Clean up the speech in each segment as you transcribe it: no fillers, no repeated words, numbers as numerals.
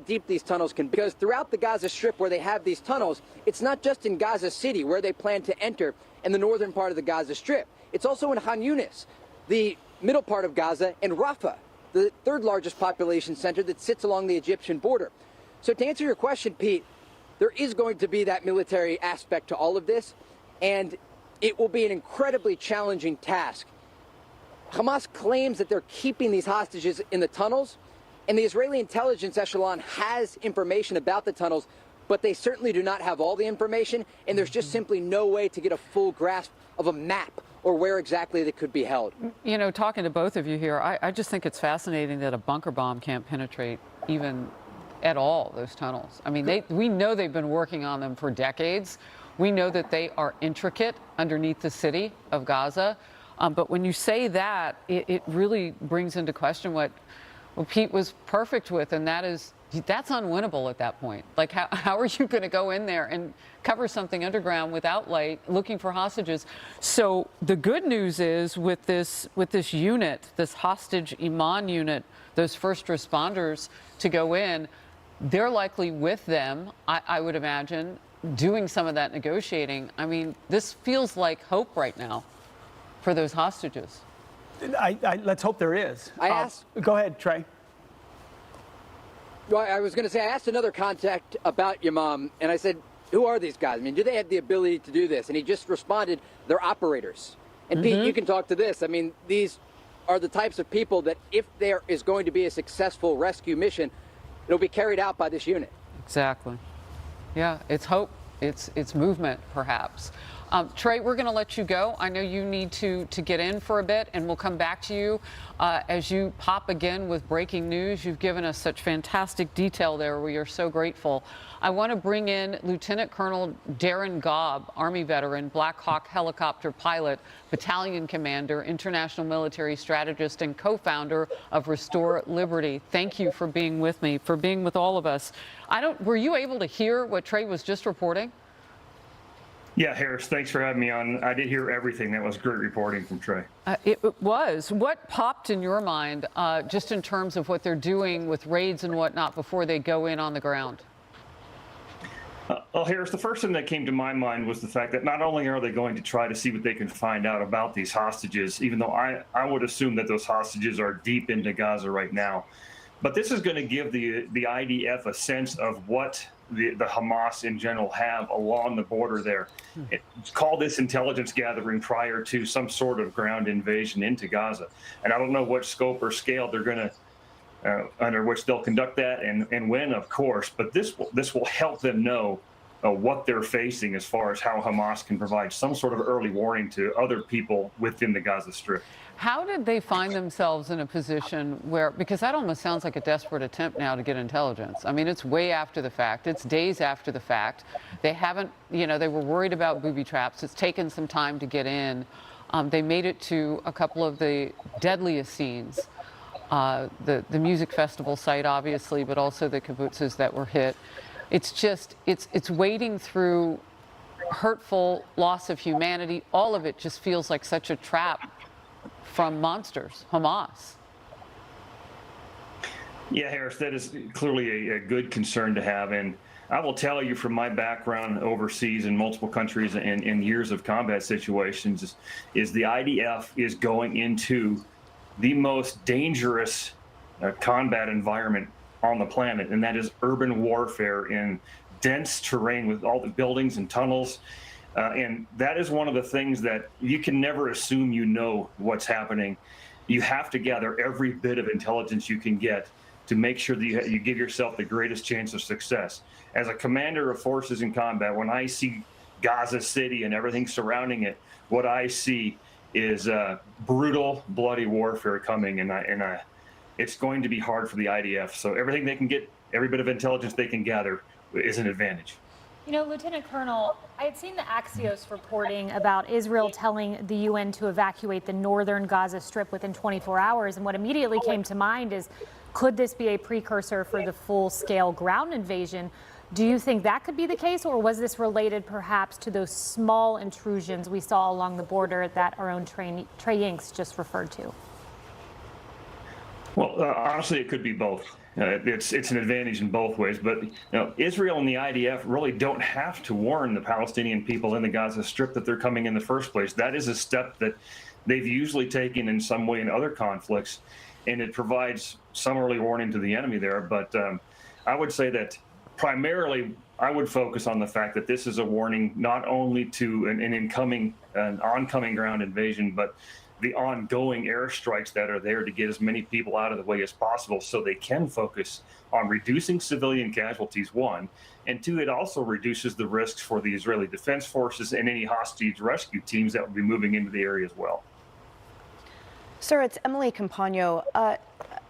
deep these tunnels can be. Because throughout the Gaza Strip where they have these tunnels, it's not just in Gaza City where they plan to enter in the northern part of the Gaza Strip. It's also in Khan Yunis, the middle part of Gaza, and Rafah, the third largest population center that sits along the Egyptian border. So to answer your question, Pete, there is going to be that military aspect to all of this, and it will be an incredibly challenging task. Hamas claims that they're keeping these hostages in the tunnels, and the Israeli intelligence echelon has information about the tunnels, but they certainly do not have all the information, and there's just simply no way to get a full grasp of a map or where exactly they could be held. You know, talking to both of you here, I just think it's fascinating that a bunker bomb can't penetrate even at all those tunnels. I mean, we know they've been working on them for decades. We know that they are intricate underneath the city of Gaza. But when you say that, it really brings into question what Pete was perfect with, and that is, that's unwinnable at that point. Like, how are you going to go in there and cover something underground without light, looking for hostages? So the good news is with this unit, this hostage Iman unit, those first responders to go in, they're likely with them, I would imagine, doing some of that negotiating. I mean, this feels like hope right now for those hostages. Let's hope there is. Go ahead, Trey. Well, I was going to say, I asked another contact about Yamam, and I said, who are these guys? I mean, do they have the ability to do this? And he just responded, they're operators. And Pete, you can talk to this. I mean, these are the types of people that if there is going to be a successful rescue mission, it'll be carried out by this unit. Exactly. Yeah, it's hope. It's movement, perhaps. Trey, we're going to let you go. I know you need to get in for a bit, and we'll come back to you as you pop again with breaking news. You've given us such fantastic detail there. We are so grateful. I want to bring in Lieutenant Colonel Darren Gobb, Army veteran, Black Hawk helicopter pilot, battalion commander, international military strategist, and co-founder of Restore Liberty. Thank you for being with me, for being with all of us. Were you able to hear what Trey was just reporting? Yeah, Harris, thanks for having me on. I did hear everything. That was great reporting from Trey. It was. What popped in your mind just in terms of what they're doing with raids and whatnot before they go in on the ground? Well, Harris, the first thing that came to my mind was the fact that not only are they going to try to see what they can find out about these hostages, even though I would assume that those hostages are deep into Gaza right now, but this is going to give the IDF a sense of what the Hamas in general have along the border there. It's called this intelligence gathering prior to some sort of ground invasion into Gaza. And I don't know what scope or scale they're going to, under which they'll conduct that and when, of course, but this will help them know what they're facing as far as how Hamas can provide some sort of early warning to other people within the Gaza Strip. How did they find themselves in a position where, because that almost sounds like a desperate attempt now to get intelligence. I mean, it's way after the fact. It's days after the fact. They haven't, they were worried about booby traps. It's taken some time to get in. They made it to a couple of the deadliest scenes. The music festival site, obviously, but also the kibbutzes that were hit. It's just, it's wading through hurtful loss of humanity. All of it just feels like such a trap from monsters, Hamas. Yeah, Harris, that is clearly a good concern to have. And I will tell you from my background overseas in multiple countries and in years of combat situations is the IDF is going into the most dangerous combat environment on the planet, and that is urban warfare in dense terrain with all the buildings and tunnels. And that is one of the things that you can never assume you know what's happening. You have to gather every bit of intelligence you can get to make sure that you give yourself the greatest chance of success. As a commander of forces in combat, when I see Gaza City and everything surrounding it, what I see is brutal, bloody warfare coming, and it's going to be hard for the IDF. So everything they can get, every bit of intelligence they can gather is an advantage. You know, Lieutenant Colonel, I had seen the Axios reporting about Israel telling the UN to evacuate the northern Gaza Strip within 24 hours. And what immediately came to mind is, could this be a precursor for the full-scale ground invasion? Do you think that could be the case, or was this related perhaps to those small intrusions we saw along the border that our own Trey Yanks just referred to? Well, honestly, it could be both. It's an advantage in both ways. But Israel and the IDF really don't have to warn the Palestinian people in the Gaza Strip that they're coming in the first place. That is a step that they've usually taken in some way in other conflicts, and it provides some early warning to the enemy there. But I would say that primarily I would focus on the fact that this is a warning not only to an oncoming ground invasion, but the ongoing airstrikes that are there to get as many people out of the way as possible so they can focus on reducing civilian casualties, one, and two, it also reduces the risks for the Israeli Defense Forces and any hostage rescue teams that would be moving into the area as well. Sir, it's Emily Campagno.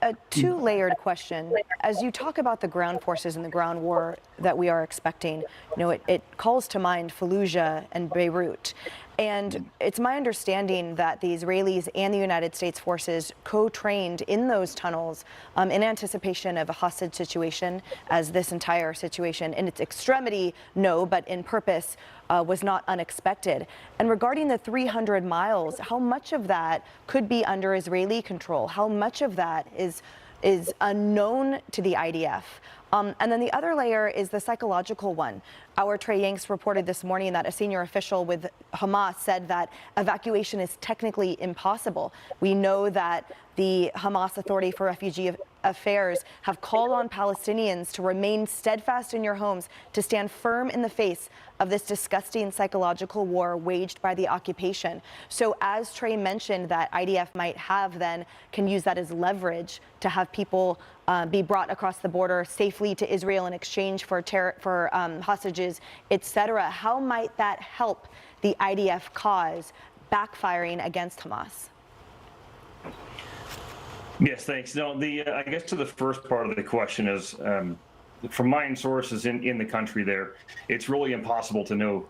A two-layered question. As you talk about the ground forces and the ground war that we are expecting, it calls to mind Fallujah and Beirut. And it's my understanding that the Israelis and the United States forces co-trained in those tunnels in anticipation of a hostage situation, as this entire situation in its extremity, no, but in purpose, was not unexpected. And regarding the 300 miles, how much of that could be under Israeli control? How much of that is unknown to the IDF? And then the other layer is the psychological one. Our Trey Yanks reported this morning that a senior official with Hamas said that evacuation is technically impossible. We know that the Hamas Authority for Refugee Affairs have called on Palestinians to remain steadfast in your homes, to stand firm in the face of this disgusting psychological war waged by the occupation. So as Trey mentioned, that IDF might have then can use that as leverage to have people be brought across the border safely to Israel in exchange for hostages, etc. How might that help the IDF cause backfiring against Hamas? Yes, thanks. No, I guess to the first part of the question is, from my sources in the country there, it's really impossible to know,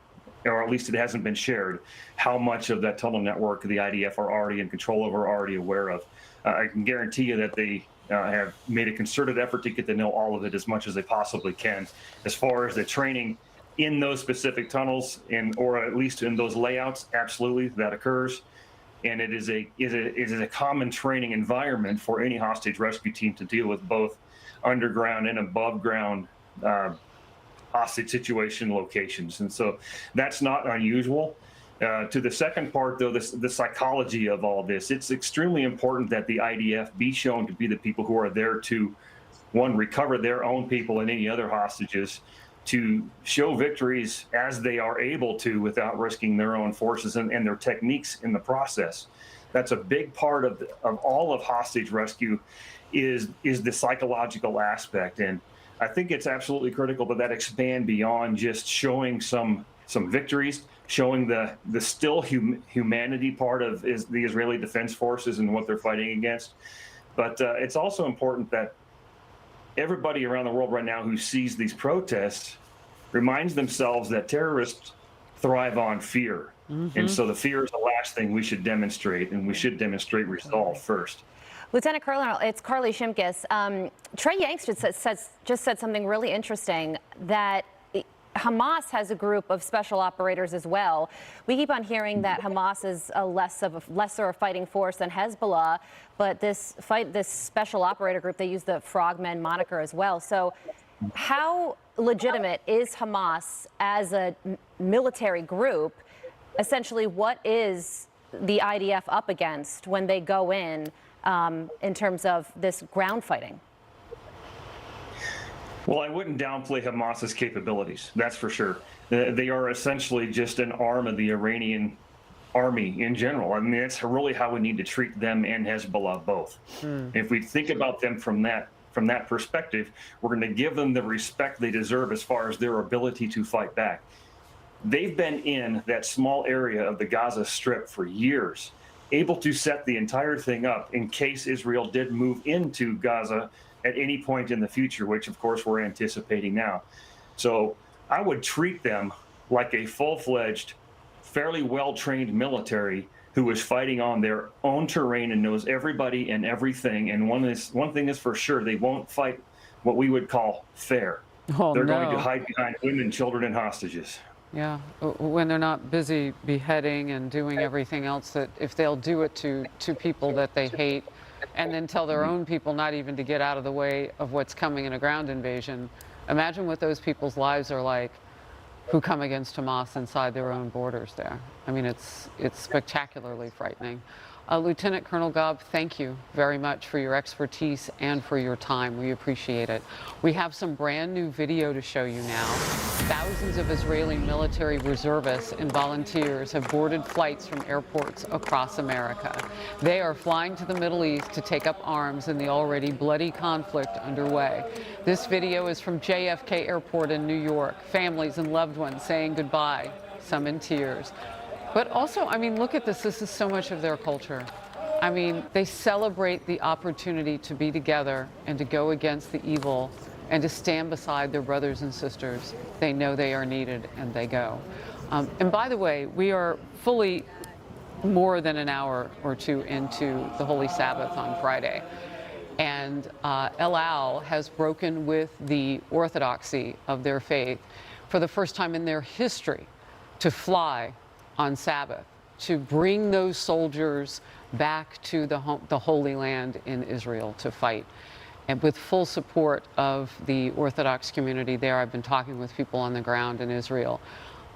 or at least it hasn't been shared, how much of that tunnel network the IDF are already in control of or already aware of. I can guarantee you that they have made a concerted effort to get to know all of it as much as they possibly can. As far as the training in those specific tunnels, or at least in those layouts, absolutely, that occurs. And it is a common training environment for any hostage rescue team to deal with both underground and above ground hostage situation locations. And so that's not unusual. To the second part, though, the psychology of all this, it's extremely important that the IDF be shown to be the people who are there to, one, recover their own people and any other hostages, to show victories as they are able to without risking their own forces and their techniques in the process. That's a big part of all of hostage rescue is the psychological aspect. And I think it's absolutely critical that expand beyond just showing some victories, showing the still humanity part of the Israeli Defense Forces and what they're fighting against. But it's also important that everybody around the world right now who sees these protests reminds themselves that terrorists thrive on fear. Mm-hmm. And so the fear is the last thing we should demonstrate, and we should demonstrate resolve first. Lieutenant Colonel, it's Carly Shimkus. Trey Yanks just said something really interesting, that Hamas has a group of special operators as well. We keep on hearing that Hamas is lesser fighting force than Hezbollah, but this special operator group, they use the Frogmen moniker as well. So how legitimate is Hamas as a military group? Essentially, what is the IDF up against when they go in terms of this ground fighting? Well, I wouldn't downplay Hamas's capabilities, that's for sure. They are essentially just an arm of the Iranian army in general. I mean, that's really how we need to treat them and Hezbollah both. If we think about them from that perspective, we're going to give them the respect they deserve as far as their ability to fight back. They've been in that small area of the Gaza Strip for years, able to set the entire thing up in case Israel did move into Gaza at any point in the future, which of course we're anticipating now. So I would treat them like a full-fledged, fairly well-trained military who is fighting on their own terrain and knows everybody and everything. And one thing is for sure, they won't fight what we would call fair. Oh, They're going to hide behind women, children, and hostages. Yeah, when they're not busy beheading and doing everything else, that if they'll do it to people that they hate, and then tell their own people not even to get out of the way of what's coming in a ground invasion. Imagine what those people's lives are like who come against Hamas inside their own borders there. I mean, it's spectacularly frightening. Lieutenant Colonel Gobb, thank you very much for your expertise and for your time. We appreciate it. We have some brand new video to show you now. Thousands of Israeli military reservists and volunteers have boarded flights from airports across America. They are flying to the Middle East to take up arms in the already bloody conflict underway. This video is from JFK Airport in New York. Families and loved ones saying goodbye, some in tears. But also, I mean, look at this. This is so much of their culture. I mean, they celebrate the opportunity to be together and to go against the evil and to stand beside their brothers and sisters. They know they are needed, and they go. And by the way, we are fully more than an hour or two into the Holy Sabbath on Friday. And El Al has broken with the orthodoxy of their faith for the first time in their history to fly on Sabbath, to bring those soldiers back to the Holy Land in Israel to fight. And with full support of the Orthodox community there, I've been talking with people on the ground in Israel.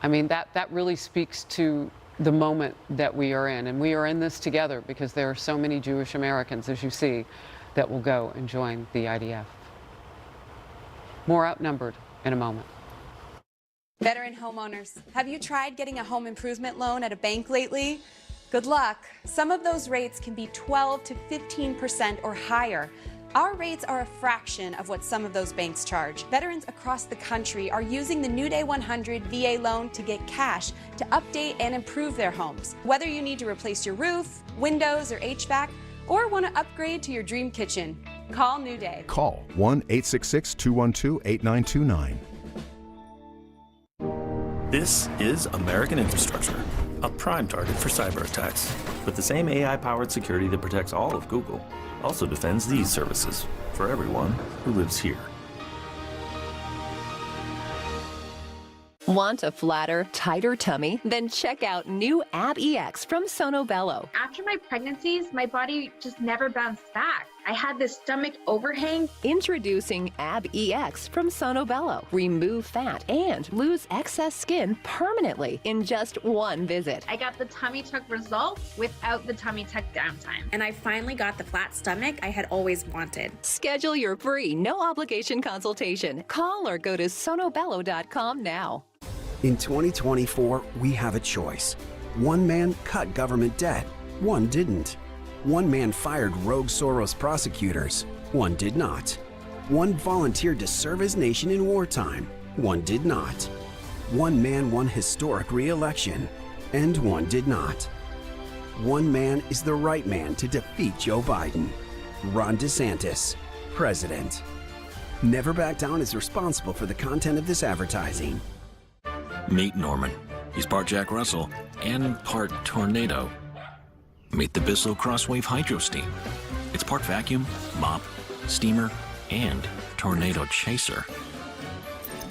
I mean, that really speaks to the moment that we are in. And we are in this together because there are so many Jewish Americans, as you see, that will go and join the IDF. More outnumbered in a moment. Veteran homeowners, have you tried getting a home improvement loan at a bank lately? Good luck. Some of those rates can be 12 to 15% or higher. Our rates are a fraction of what some of those banks charge. Veterans across the country are using the New Day 100 VA loan to get cash to update and improve their homes. Whether you need to replace your roof, windows, or HVAC, or want to upgrade to your dream kitchen, call New Day. Call 1-866-212-8929. This is American infrastructure, a prime target for cyber attacks. But the same AI-powered security that protects all of Google also defends these services for everyone who lives here. Want a flatter, tighter tummy? Then check out new Ab EX from Sonobello. After my pregnancies, my body just never bounced back. I had this stomach overhang. Introducing Ab EX from Sonobello. Remove fat and lose excess skin permanently in just one visit. I got the tummy tuck results without the tummy tuck downtime. And I finally got the flat stomach I had always wanted. Schedule your free, no-obligation consultation. Call or go to sonobello.com now. In 2024, we have a choice. One man cut government debt, one didn't. One man fired rogue Soros prosecutors, one did not. One volunteered to serve his nation in wartime, one did not. One man won historic re-election, and one did not. One man is the right man to defeat Joe Biden. Ron DeSantis, President. Never Back Down is responsible for the content of this advertising. Meet Norman. He's part Jack Russell and part tornado. Meet the Bissell Crosswave Hydro Steam. It's part vacuum, mop, steamer, and tornado chaser.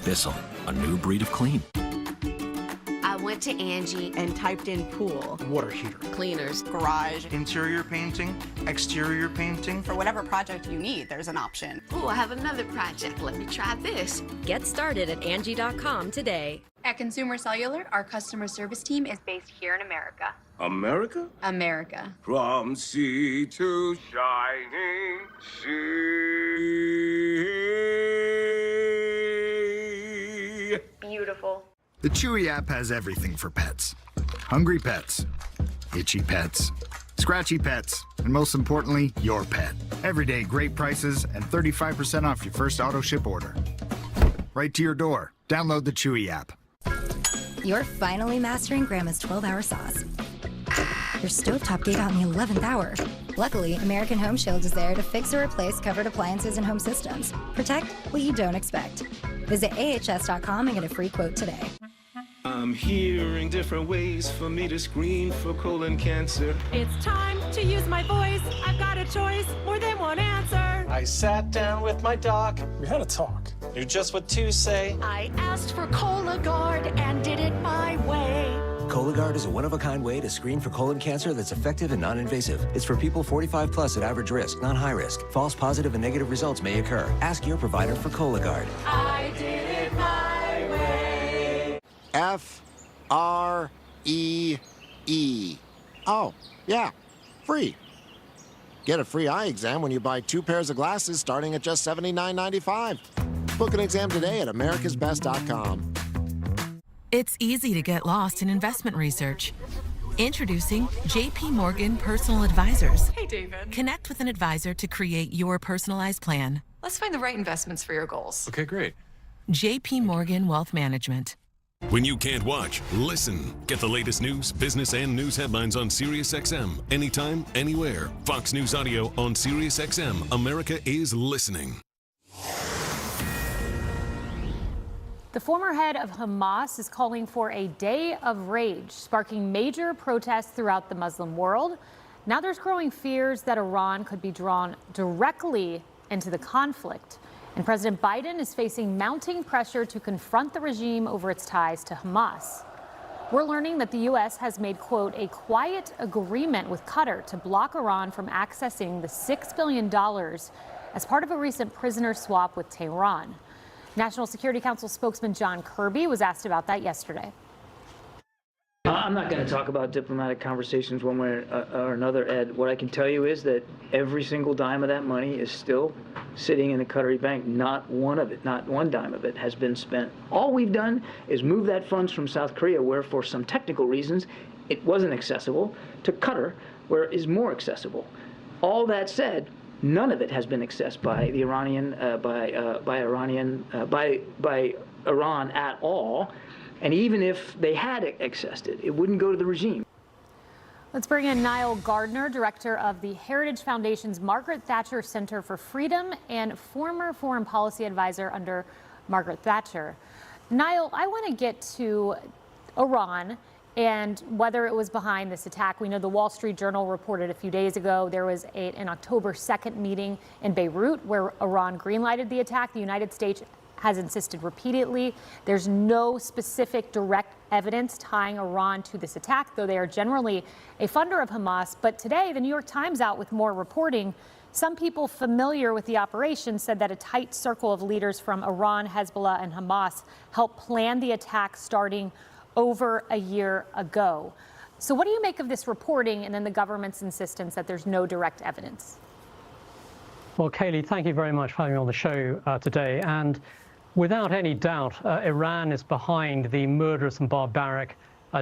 Bissell, a new breed of clean. I went to Angie and typed in pool, water heater, cleaners, garage, interior painting, exterior painting. For whatever project you need, there's an option. Oh, I have another project. Let me try this. Get started at Angie.com today. At Consumer Cellular, our customer service team is based here in America. America? America. From sea to shining sea. Beautiful. The Chewy app has everything for pets. Hungry pets, itchy pets, scratchy pets, and most importantly, your pet. Everyday great prices and 35% off your first auto ship order. Right to your door. Download the Chewy app. You're finally mastering Grandma's 12-hour sauce. Your stovetop gave out in the 11th hour. Luckily, American Home Shield is there to fix or replace covered appliances and home systems. Protect what you don't expect. Visit ahs.com and get a free quote today. I'm hearing different ways for me to screen for colon cancer. It's time to use my voice. I've got a choice, more than one answer. I sat down with my doc. We had a talk. Knew just what to say. I asked for Cologuard and did it my way. Cologuard is a one-of-a-kind way to screen for colon cancer that's effective and non-invasive. It's for people 45 plus at average risk, not high risk. False positive and negative results may occur. Ask your provider for Cologuard. I did it my way. F-R-E-E. Oh, yeah, free. Get a free eye exam when you buy 2 pairs of glasses starting at just $79.95. Book an exam today at americasbest.com. It's easy to get lost in investment research. Introducing JP Morgan Personal Advisors. Hey, David. Connect with an advisor to create your personalized plan. Let's find the right investments for your goals. Okay, great. JP Morgan Wealth Management. When you can't watch, listen. Get the latest news, business, and news headlines on SiriusXM. Anytime, anywhere. Fox News Audio on SiriusXM. America is listening. The former head of Hamas is calling for a day of rage, sparking major protests throughout the Muslim world. Now there's growing fears that Iran could be drawn directly into the conflict. And President Biden is facing mounting pressure to confront the regime over its ties to Hamas. We're learning that the U.S. has made, quote, a quiet agreement with Qatar to block Iran from accessing the $6 billion as part of a recent prisoner swap with Tehran. National Security Council spokesman John Kirby was asked about that yesterday. I'm not going to talk about diplomatic conversations one way or another, Ed. What I can tell you is that every single dime of that money is still sitting in the Qatari bank. Not one of it, not one dime of it has been spent. All we've done is move that funds from South Korea, where for some technical reasons it wasn't accessible, to Qatar, where it is more accessible. All that said, none of it has been accessed by the Iranian, by Iran at all. And even if they had accessed it, it wouldn't go to the regime. Let's bring in Niall Gardner, director of the Heritage Foundation's Margaret Thatcher Center for Freedom and former foreign policy advisor under Margaret Thatcher. Niall, I want to get to Iran and whether it was behind this attack. We know the Wall Street Journal reported a few days ago there was an October 2nd meeting in Beirut where Iran greenlighted the attack. The United States has insisted repeatedly there's no specific direct evidence tying Iran to this attack, though they are generally a funder of Hamas. But today, the New York Times out with more reporting. Some people familiar with the operation said that a tight circle of leaders from Iran, Hezbollah, and Hamas helped plan the attack starting over a year ago. So what do you make of this reporting and then the government's insistence that there's no direct evidence? Well, Kayleigh, thank you very much for having me on the show today. And without any doubt, Iran is behind the murderous and barbaric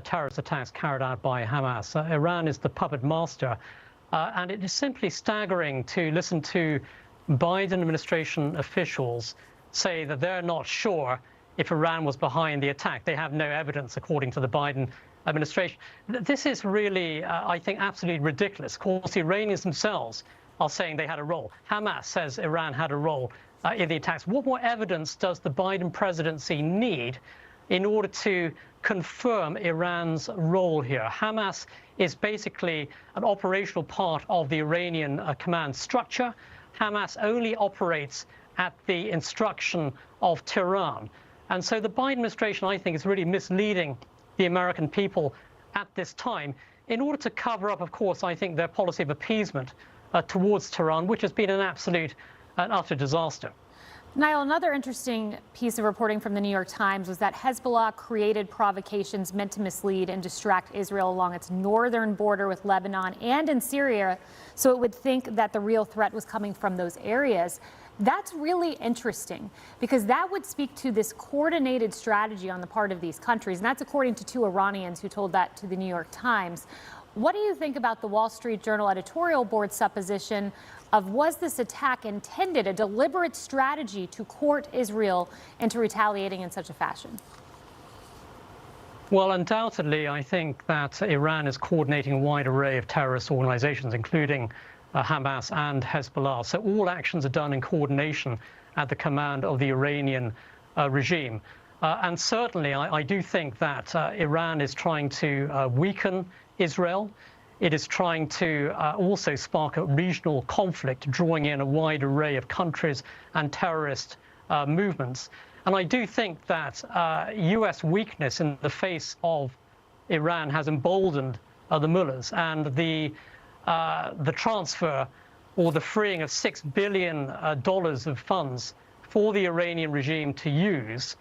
terrorist attacks carried out by Hamas. Iran is the puppet master. And it is simply staggering to listen to Biden administration officials say that they're not sure if Iran was behind the attack. They have no evidence, according to the Biden administration. This is really, I think, absolutely ridiculous. Of course, the Iranians themselves are saying they had a role. Hamas says Iran had a role in the attacks. What more evidence does the Biden presidency need in order to confirm Iran's role here? Hamas is basically an operational part of the Iranian command structure. Hamas only operates at the instruction of Tehran. And so the Biden administration, I think, is really misleading the American people at this time in order to cover up, of course, I think, their policy of appeasement towards Tehran, which has been an absolute and utter disaster. Niall, another interesting piece of reporting from the New York Times was that Hezbollah created provocations meant to mislead and distract Israel along its northern border with Lebanon and in Syria, so it would think that the real threat was coming from those areas. That's really interesting because that would speak to this coordinated strategy on the part of these countries, and that's according to 2 Iranians who told that to the New York Times. What do you think about the Wall Street Journal editorial board supposition of was this attack intended, a deliberate strategy to court Israel into retaliating in such a fashion? Well, undoubtedly, I think that Iran is coordinating a wide array of terrorist organizations, including Hamas and Hezbollah. So all actions are done in coordination at the command of the Iranian regime. And certainly, I do think that Iran is trying to weaken Israel. It is trying to also spark a regional conflict, drawing in a wide array of countries and terrorist movements. And I do think that U.S. weakness in the face of Iran has emboldened the mullahs, and the transfer or the freeing of $6 billion of funds for the Iranian regime to use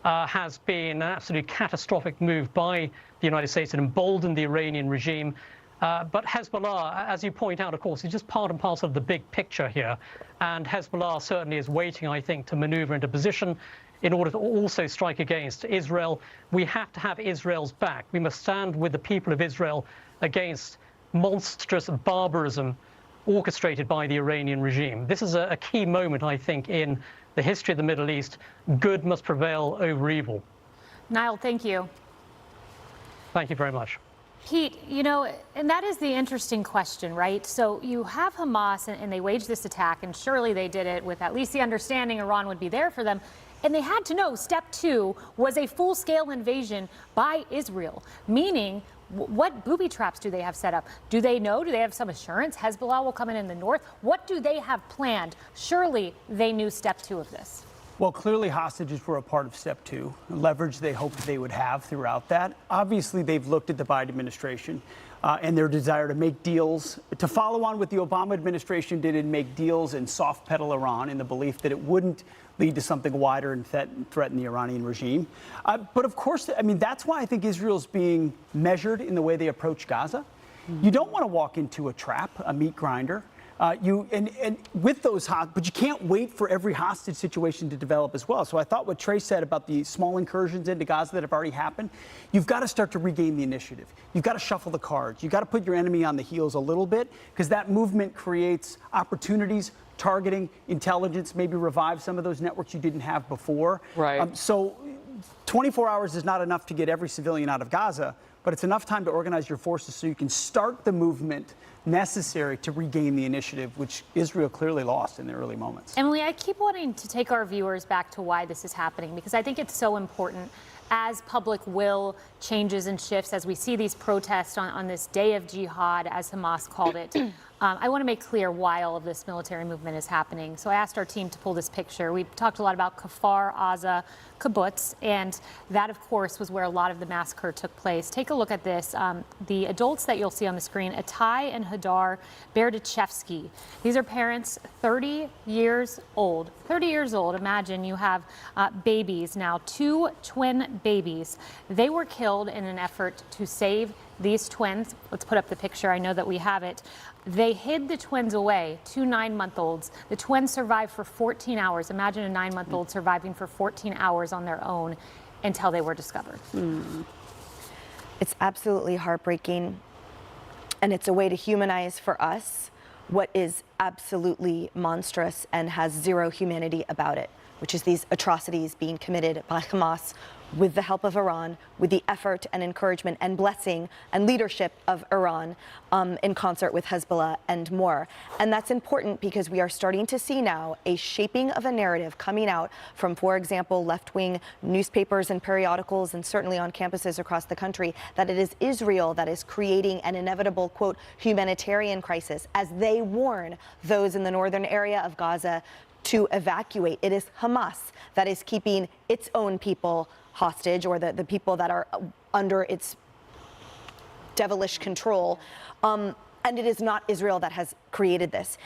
has been an absolutely catastrophic move by the United States and emboldened the Iranian regime. But Hezbollah, as you point out, of course, is just part and parcel of the big picture here. And Hezbollah certainly is waiting, I think, to maneuver into position in order to also strike against Israel. We have to have Israel's back. We must stand with the people of Israel against monstrous barbarism orchestrated by the Iranian regime. This is a key moment, I think, in the history of the Middle East. Good must prevail over evil. Niall, thank you. Thank you very much. Pete, you know, and that is the interesting question, right? So you have Hamas, and they waged this attack, and surely they did it with at least the understanding Iran would be there for them. And they had to know step 2 was a full-scale invasion by Israel, meaning what booby traps do they have set up? Do they know? Do they have some assurance Hezbollah will come in the north? What do they have planned? Surely they knew step 2 of this. Well, clearly hostages were a part of step 2, leverage they hoped they would have throughout that. Obviously, they've looked at the Biden administration and their desire to make deals, to follow on what the Obama administration did and make deals and soft pedal Iran in the belief that it wouldn't lead to something wider and threaten the Iranian regime. But of course, I mean, that's why I think Israel's being measured in the way they approach Gaza. You don't want to walk into a trap, a meat grinder. With those but you can't wait for every hostage situation to develop as well. So I thought what Trey said about the small incursions into Gaza that have already happened, you've got to start to regain the initiative. You've got to shuffle the cards. You've got to put your enemy on the heels a little bit, because that movement creates opportunities, targeting, intelligence, maybe revive some of those networks you didn't have before. Right. So 24 hours is not enough to get every civilian out of Gaza, but it's enough time to organize your forces so you can start the movement necessary to regain the initiative, which Israel clearly lost in the early moments. Emily, I keep wanting to take our viewers back to why this is happening, because I think it's so important as public will changes and shifts, as we see these protests on this day of jihad, as Hamas called it. I want to make clear why all of this military movement is happening. So I asked our team to pull this picture. We talked a lot about Kfar Aza kibbutz, and that, of course, was where a lot of the massacre took place. Take a look at this. The adults that you'll see on the screen, Itai and Hadar Berdachevsky. These are parents 30 years old. 30 years old. Imagine you have babies now, 2 twin babies. They were killed in an effort to save these twins. Let's put up the picture. I know that we have it. They hid the twins away, 2 9-month-olds. The twins survived for 14 hours. Imagine a 9-month-old surviving for 14 hours on their own until they were discovered. It's absolutely heartbreaking, and it's a way to humanize for us what is absolutely monstrous and has zero humanity about it, which is these atrocities being committed by Hamas with the help of Iran, with the effort and encouragement and blessing and leadership of Iran in concert with Hezbollah and more. And that's important because we are starting to see now a shaping of a narrative coming out from, for example, left-wing newspapers and periodicals, and certainly on campuses across the country, that it is Israel that is creating an inevitable, quote, humanitarian crisis, as they warn those in the northern area of Gaza to evacuate. It is Hamas that is keeping its own people hostage, or the people that are under its devilish control. And it is not Israel that has created this.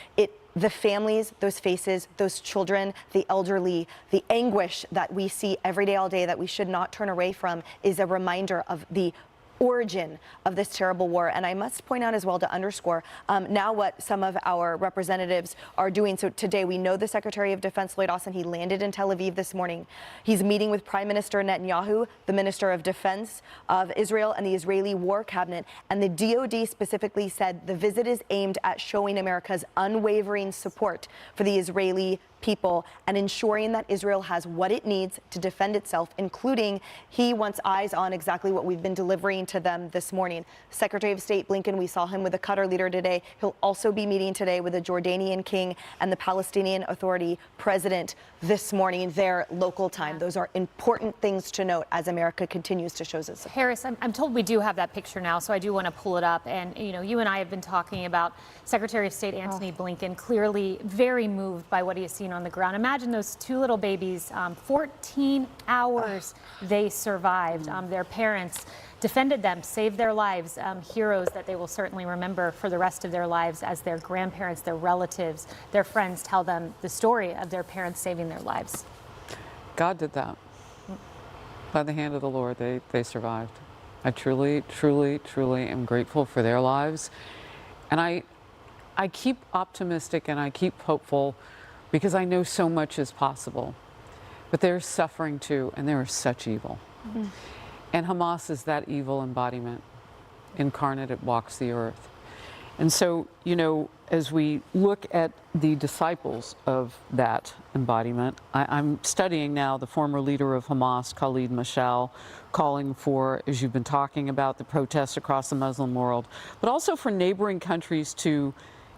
The families, those faces, those children, the elderly, the anguish that we see every day, all day, that we should not turn away from, is a reminder of the origin of this terrible war. And I must point out as well, to underscore now what some of our representatives are doing. So today we know the Secretary of Defense, Lloyd Austin, he landed in Tel Aviv this morning. He's meeting with Prime Minister Netanyahu, the Minister of Defense of Israel, and the Israeli War Cabinet. And the DOD specifically said the visit is aimed at showing America's unwavering support for the Israeli people and ensuring that Israel has what it needs to defend itself, including he wants eyes on exactly what we've been delivering to them this morning. Secretary of State Blinken, we saw him with the Qatar leader today. He'll also be meeting today with the Jordanian king and the Palestinian Authority president this morning, their local time. Those are important things to note as America continues to show its support. Harris, I'm told we do have that picture now, so I do want to pull it up. And, you know, you and I have been talking about Secretary of State Antony Blinken, clearly very moved by what he has seen on the ground. Imagine those 2 little babies, 14 hours they survived. Their parents defended them, saved their lives, heroes that they will certainly remember for the rest of their lives as their grandparents, their relatives, their friends tell them the story of their parents saving their lives. God did that. By the hand of the Lord, they survived. I truly, truly, truly am grateful for their lives. And I keep optimistic and I keep hopeful because I know so much is possible. But there's suffering too, and there is such evil. Mm-hmm. And Hamas is that evil embodiment. Incarnate, it walks the earth. And so, you know, as we look at the disciples of that embodiment, I'm studying now the former leader of Hamas, Khalid Mashal, calling for, as you've been talking about, the protests across the Muslim world, but also for neighboring countries to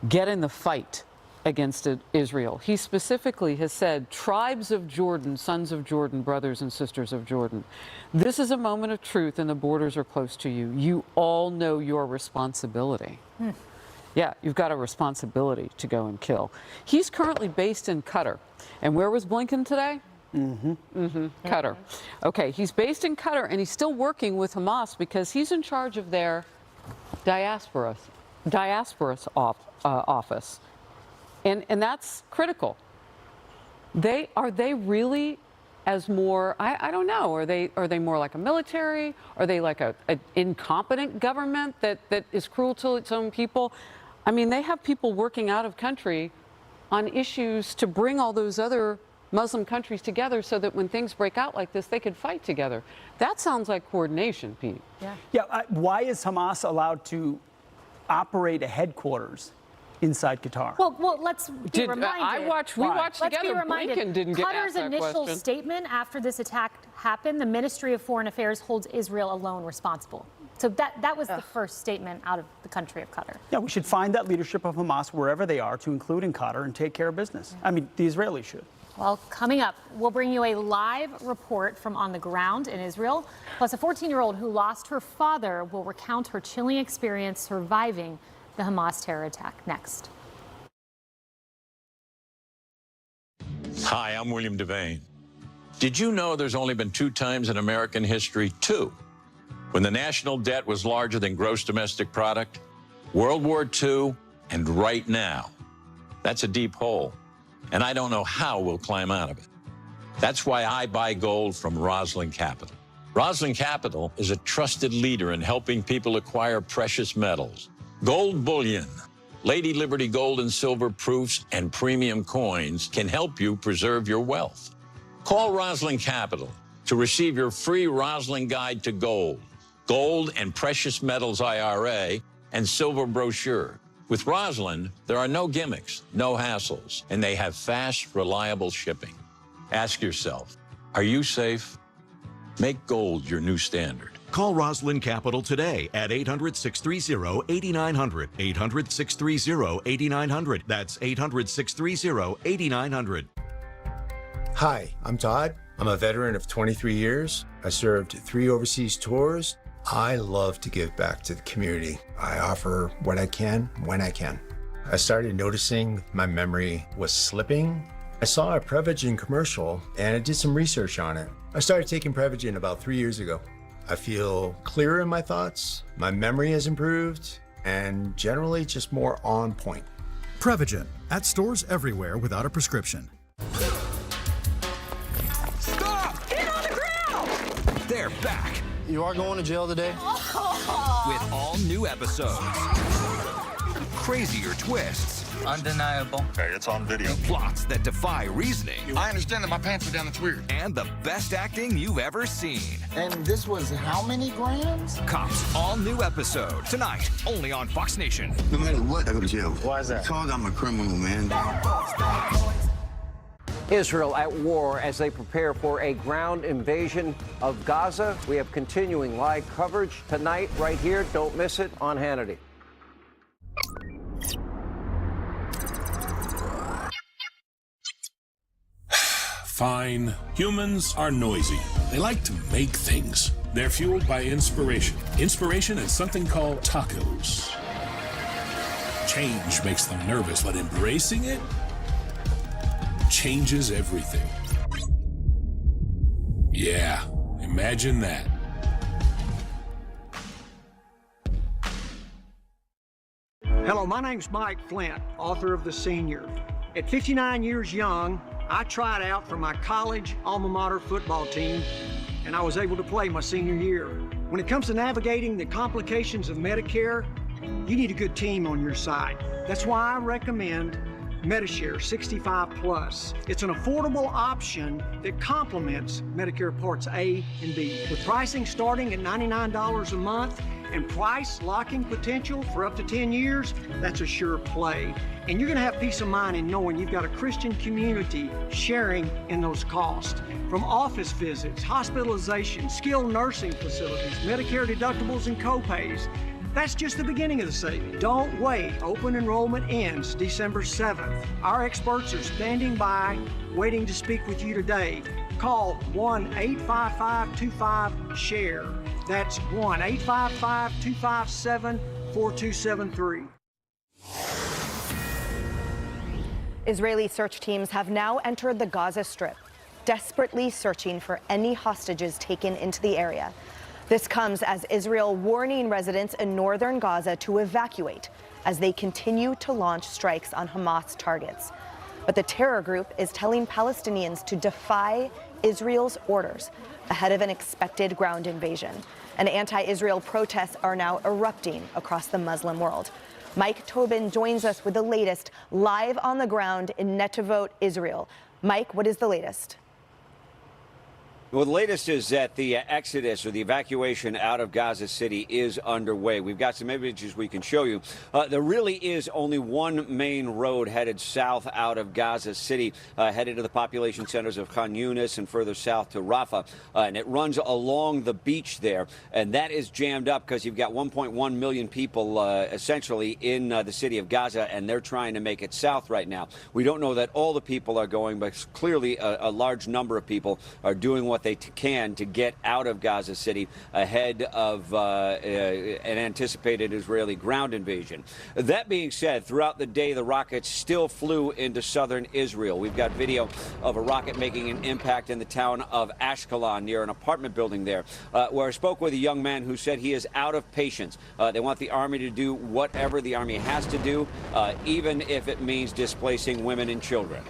get in the fight against Israel. He specifically has said, tribes of Jordan, sons of Jordan, brothers and sisters of Jordan. This is a moment of truth and the borders are close to you. You all know your responsibility. Yeah, you've got a responsibility to go and kill. He's currently based in Qatar. And where was Blinken today? Qatar. Okay, he's based in Qatar and he's still working with Hamas because he's in charge of their diaspora office. And that's critical. Are they really as more, I don't know, are they more like a military? Are they like an incompetent government that is cruel to its own people? I mean, they have people working out of country on issues to bring all those other Muslim countries together so that when things break out like this, they could fight together. That sounds like coordination, Pete. Yeah. Why is Hamas allowed to operate a headquarters inside Qatar? Well, let's be reminded. We watched together. Blinken didn't get asked that question. Qatar's initial statement after this attack happened, the Ministry of Foreign Affairs holds Israel alone responsible. So that was the first statement out of the country of Qatar. Yeah, we should find that leadership of Hamas wherever they are, to include in Qatar, and take care of business. I mean, the Israelis should. Well, coming up, we'll bring you a live report from on the ground in Israel. Plus, a 14-year-old who lost her father will recount her chilling experience surviving the Hamas terror attack. Next. Hi, I'm William Devane. Did you know there's only been 2 times in American history, 2, when the national debt was larger than gross domestic product? World War II and right now. That's a deep hole, and I don't know how we'll climb out of it. That's why I buy gold from Roslyn Capital. Roslyn Capital is a trusted leader in helping people acquire precious metals. Gold bullion, Lady Liberty gold and silver proofs, and premium coins can help you preserve your wealth. Call Roslyn Capital to receive your free Roslyn Guide to Gold, Gold and Precious Metals IRA, and Silver Brochure. With Roslyn, there are no gimmicks, no hassles, and they have fast, reliable shipping. Ask yourself, are you safe? Make gold your new standard. Call Roslyn Capital today at 800-630-8900. 800-630-8900. That's 800-630-8900. Hi, I'm Todd. I'm a veteran of 23 years. I served 3 overseas tours. I love to give back to the community. I offer what I can when I can. I started noticing my memory was slipping. I saw a Prevagen commercial and I did some research on it. I started taking Prevagen about 3 years ago. I feel clearer in my thoughts, my memory has improved, and generally just more on point. Prevagen, at stores everywhere without a prescription. Stop! Get on the ground! They're back. You are going to jail today? With all new episodes. Crazier twists. Undeniable. Hey, it's on video. Plots that defy reasoning. I understand that my pants are down, that's weird. And the best acting you've ever seen. And this was how many grams? Cops, all new episode. Tonight, only on Fox Nation. No matter what, I go to jail. Why is that? Because I'm a criminal, man. Israel at war as they prepare for a ground invasion of Gaza. We have continuing live coverage tonight right here. Don't miss it on Hannity. Fine. Humans are noisy. They like to make things. They're fueled by inspiration. Inspiration is something called tacos. Change makes them nervous, but embracing it changes everything. Yeah, imagine that. Hello, my name's Mike Flint, author of The Senior. At 59 years young, I tried out for my college alma mater football team, and I was able to play my senior year. When it comes to navigating the complications of Medicare, you need a good team on your side. That's why I recommend MediShare 65 Plus. It's an affordable option that complements Medicare Parts A and B. With pricing starting at $99 a month and price locking potential for up to 10 years, that's a sure play. And you're gonna have peace of mind in knowing you've got a Christian community sharing in those costs. From office visits, hospitalization, skilled nursing facilities, Medicare deductibles and copays. That's just the beginning of the savings. Don't wait. Open enrollment ends December 7th. Our experts are standing by, waiting to speak with you today. Call 1-855-25-SHARE. That's 1-855-257-4273. Israeli search teams have now entered the Gaza Strip, desperately searching for any hostages taken into the area. This comes as Israel warning residents in northern Gaza to evacuate as they continue to launch strikes on Hamas targets. But the terror group is telling Palestinians to defy Israel's orders ahead of an expected ground invasion. And anti-Israel protests are now erupting across the Muslim world. Mike Tobin joins us with the latest live on the ground in Netivot, Israel. Mike, what is the latest? Well, the latest is that the exodus or the evacuation out of Gaza City is underway. We've got some images we can show you. There really is only one main road headed south out of Gaza City, headed to the population centers of Khan Yunis and further south to Rafah. And it runs along the beach there. And that is jammed up because you've got 1.1 million people essentially in the city of Gaza, and they're trying to make it south right now. We don't know that all the people are going, but clearly a large number of people are doing what they can to get out of Gaza City ahead of an anticipated Israeli ground invasion. That being said, throughout the day, the rockets still flew into southern Israel. We've got video of a rocket making an impact in the town of Ashkelon near an apartment building there, where I spoke with a young man who said he is out of patience. They want the army to do whatever the army has to do, even if it means displacing women and children.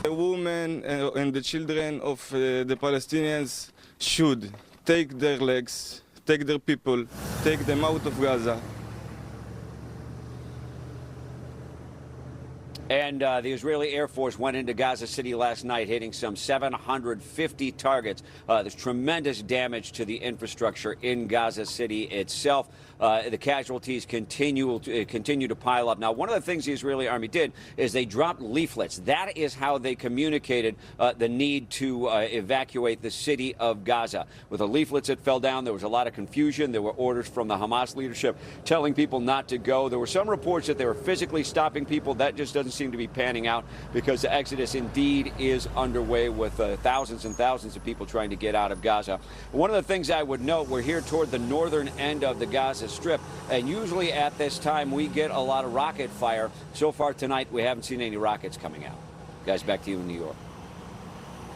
The women and the children of the Palestinians should take their legs, take their people, take them out of Gaza. And the Israeli Air Force went into Gaza City last night, hitting some 750 targets. There's tremendous damage to the infrastructure in Gaza City itself. The casualties continue to pile up. Now, one of the things the Israeli army did is they dropped leaflets. That is how they communicated the need to evacuate the city of Gaza. With the leaflets that fell down, there was a lot of confusion. There were orders from the Hamas leadership telling people not to go. There were some reports that they were physically stopping people. That just doesn't seem to be panning out, because the exodus indeed is underway with thousands and thousands of people trying to get out of Gaza. One of the things I would note, we're here toward the northern end of the Gaza Strip, and usually at this time we get a lot of rocket fire. So far tonight we haven't seen any rockets coming out. Guys, back to you in New York.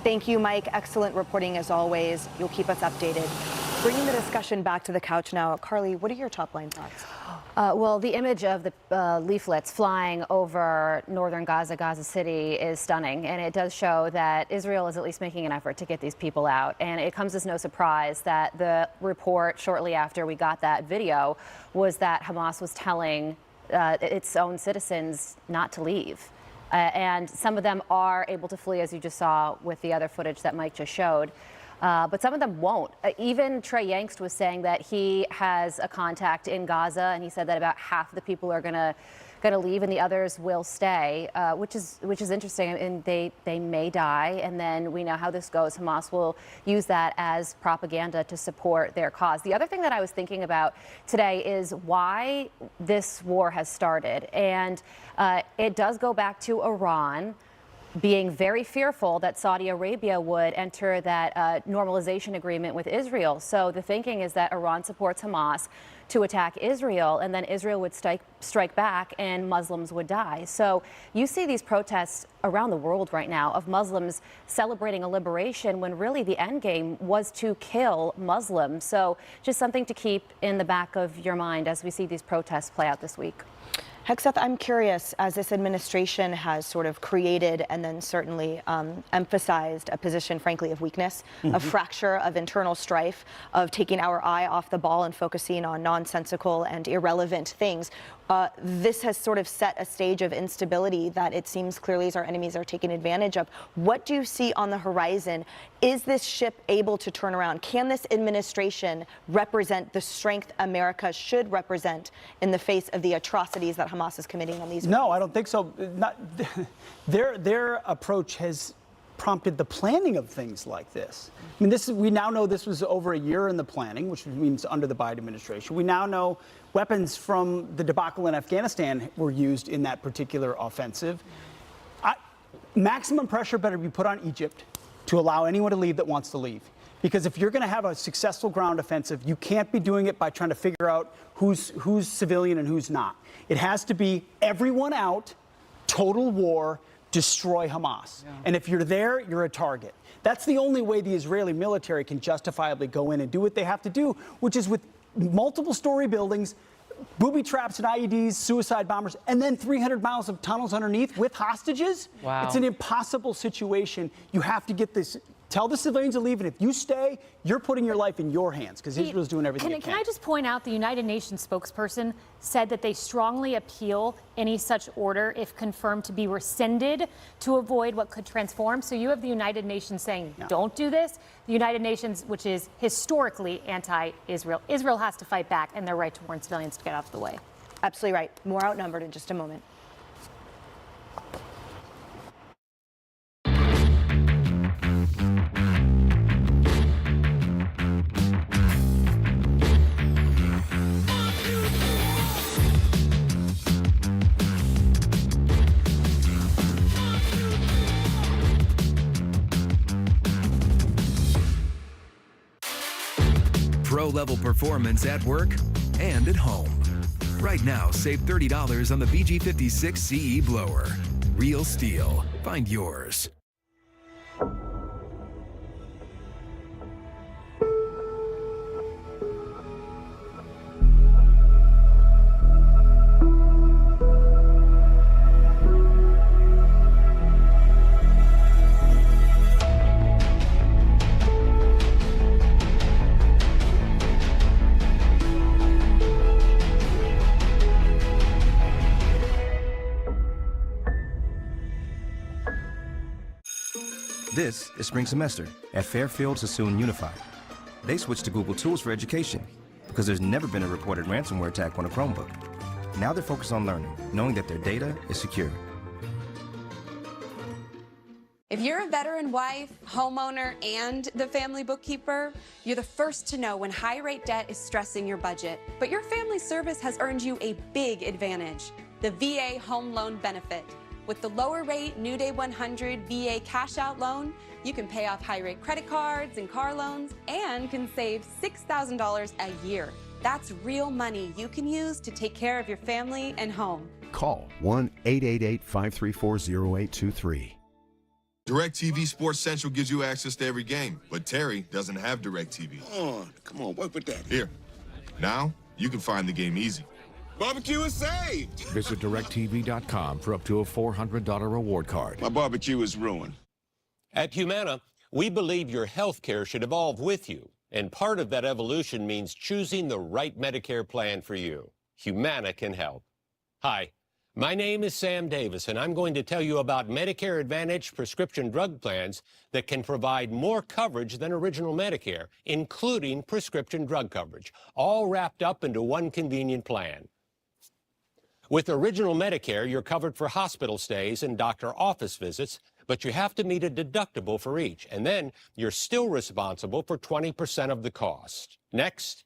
Thank you, Mike. Excellent reporting as always. You'll keep us updated. Bringing the discussion back to the couch now. Carly, what are your top line thoughts? Well, the image of the leaflets flying over northern Gaza, Gaza City, is stunning. And it does show that Israel is at least making an effort to get these people out. And it comes as no surprise that the report shortly after we got that video was that Hamas was telling its own citizens not to leave. And some of them are able to flee, as you just saw with the other footage that Mike just showed. But some of them won't. Even Trey Yangst was saying that he has a contact in Gaza, and he said that about half the people are gonna leave and the others will stay, which is interesting. And they may die, and then we know how this goes. Hamas will use that as propaganda to support their cause. The other thing that I was thinking about today is why this war has started, and it does go back to Iran. being very fearful that Saudi Arabia would enter that normalization agreement with Israel. So the thinking is that Iran supports Hamas to attack Israel, and then Israel would strike back and Muslims would die. So you see these protests around the world right now of Muslims celebrating a liberation when really the end game was to kill Muslims. So just something to keep in the back of your mind as we see these protests play out this week. Hegseth, I'm curious, as this administration has sort of created and then certainly emphasized a position, frankly, of weakness, of fracture, of internal strife, of taking our eye off the ball and focusing on nonsensical and irrelevant things. This has sort of set a stage of instability that it seems clearly as our enemies are taking advantage of. What do you see on the horizon? Is this ship able to turn around? Can this administration represent the strength America should represent in the face of the atrocities that Hamas is committing on these? No, I don't think so. Their approach has prompted the planning of things like this. I mean, we now know this was over a year in the planning, which means under the Biden administration. We now know weapons from the debacle in Afghanistan were used in that particular offensive. Maximum pressure better be put on Egypt to allow anyone to leave that wants to leave. Because if you're going to have a successful ground offensive, you can't be doing it by trying to figure out who's civilian and who's not. It has to be everyone out, total war, destroy Hamas. Yeah. And if you're there, you're a target. That's the only way the Israeli military can justifiably go in and do what they have to do, which is with multiple story buildings, booby traps and IEDs, suicide bombers, and then 300 miles of tunnels underneath with hostages. Wow. It's an impossible situation. You have to get this. Tell the civilians to leave, and if you stay, you're putting your life in your hands because Israel's doing everything it can. Can I just point out the United Nations spokesperson said that they strongly appeal any such order, if confirmed, to be rescinded to avoid what could transform. So you have the United Nations saying, don't do this. The United Nations, which is historically anti-Israel. Israel has to fight back, and their right to warn civilians to get out of the way. Absolutely right. More outnumbered in just a moment. Pro-level performance at work and at home. Right now, save $30 on the BG56 CE blower. Real steel. Find yours. This is spring semester at Fairfield Sassoon Unified. They switched to Google Tools for education because there's never been a reported ransomware attack on a Chromebook. Now they're focused on learning, knowing that their data is secure. If you're a veteran wife, homeowner, and the family bookkeeper, you're the first to know when high-rate debt is stressing your budget. But your family service has earned you a big advantage, the VA Home Loan Benefit. With the lower rate New Day 100 VA cash out loan, you can pay off high rate credit cards and car loans and can save $6,000 a year. That's real money you can use to take care of your family and home. Call 1-888-534-0823. DirecTV Sports Central gives you access to every game, but Terry doesn't have DirecTV. Come on, work with that. Here. Now, you can find the game easy. Barbecue is saved. Visit directv.com for up to a $400 reward card. My barbecue is ruined. At Humana, we believe your health care should evolve with you. And part of that evolution means choosing the right Medicare plan for you. Humana can help. Hi, my name is Sam Davis, and I'm going to tell you about Medicare Advantage prescription drug plans that can provide more coverage than original Medicare, including prescription drug coverage, all wrapped up into one convenient plan. With original Medicare, you're covered for hospital stays and doctor office visits, but you have to meet a deductible for each, and then you're still responsible for 20% of the cost. Next,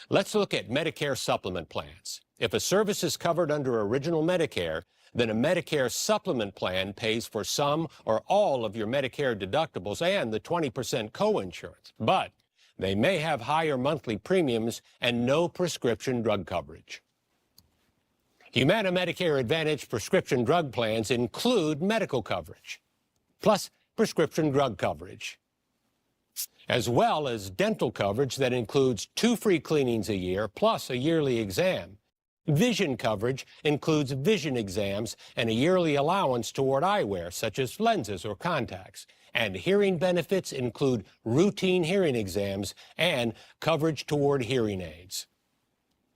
let's look at Medicare supplement plans. If a service is covered under original Medicare, then a Medicare supplement plan pays for some or all of your Medicare deductibles and the 20% co-insurance. But they may have higher monthly premiums and no prescription drug coverage. Humana Medicare Advantage prescription drug plans include medical coverage, plus prescription drug coverage, as well as dental coverage that includes 2 free cleanings a year plus a yearly exam. Vision coverage includes vision exams and a yearly allowance toward eyewear, such as lenses or contacts. And hearing benefits include routine hearing exams and coverage toward hearing aids.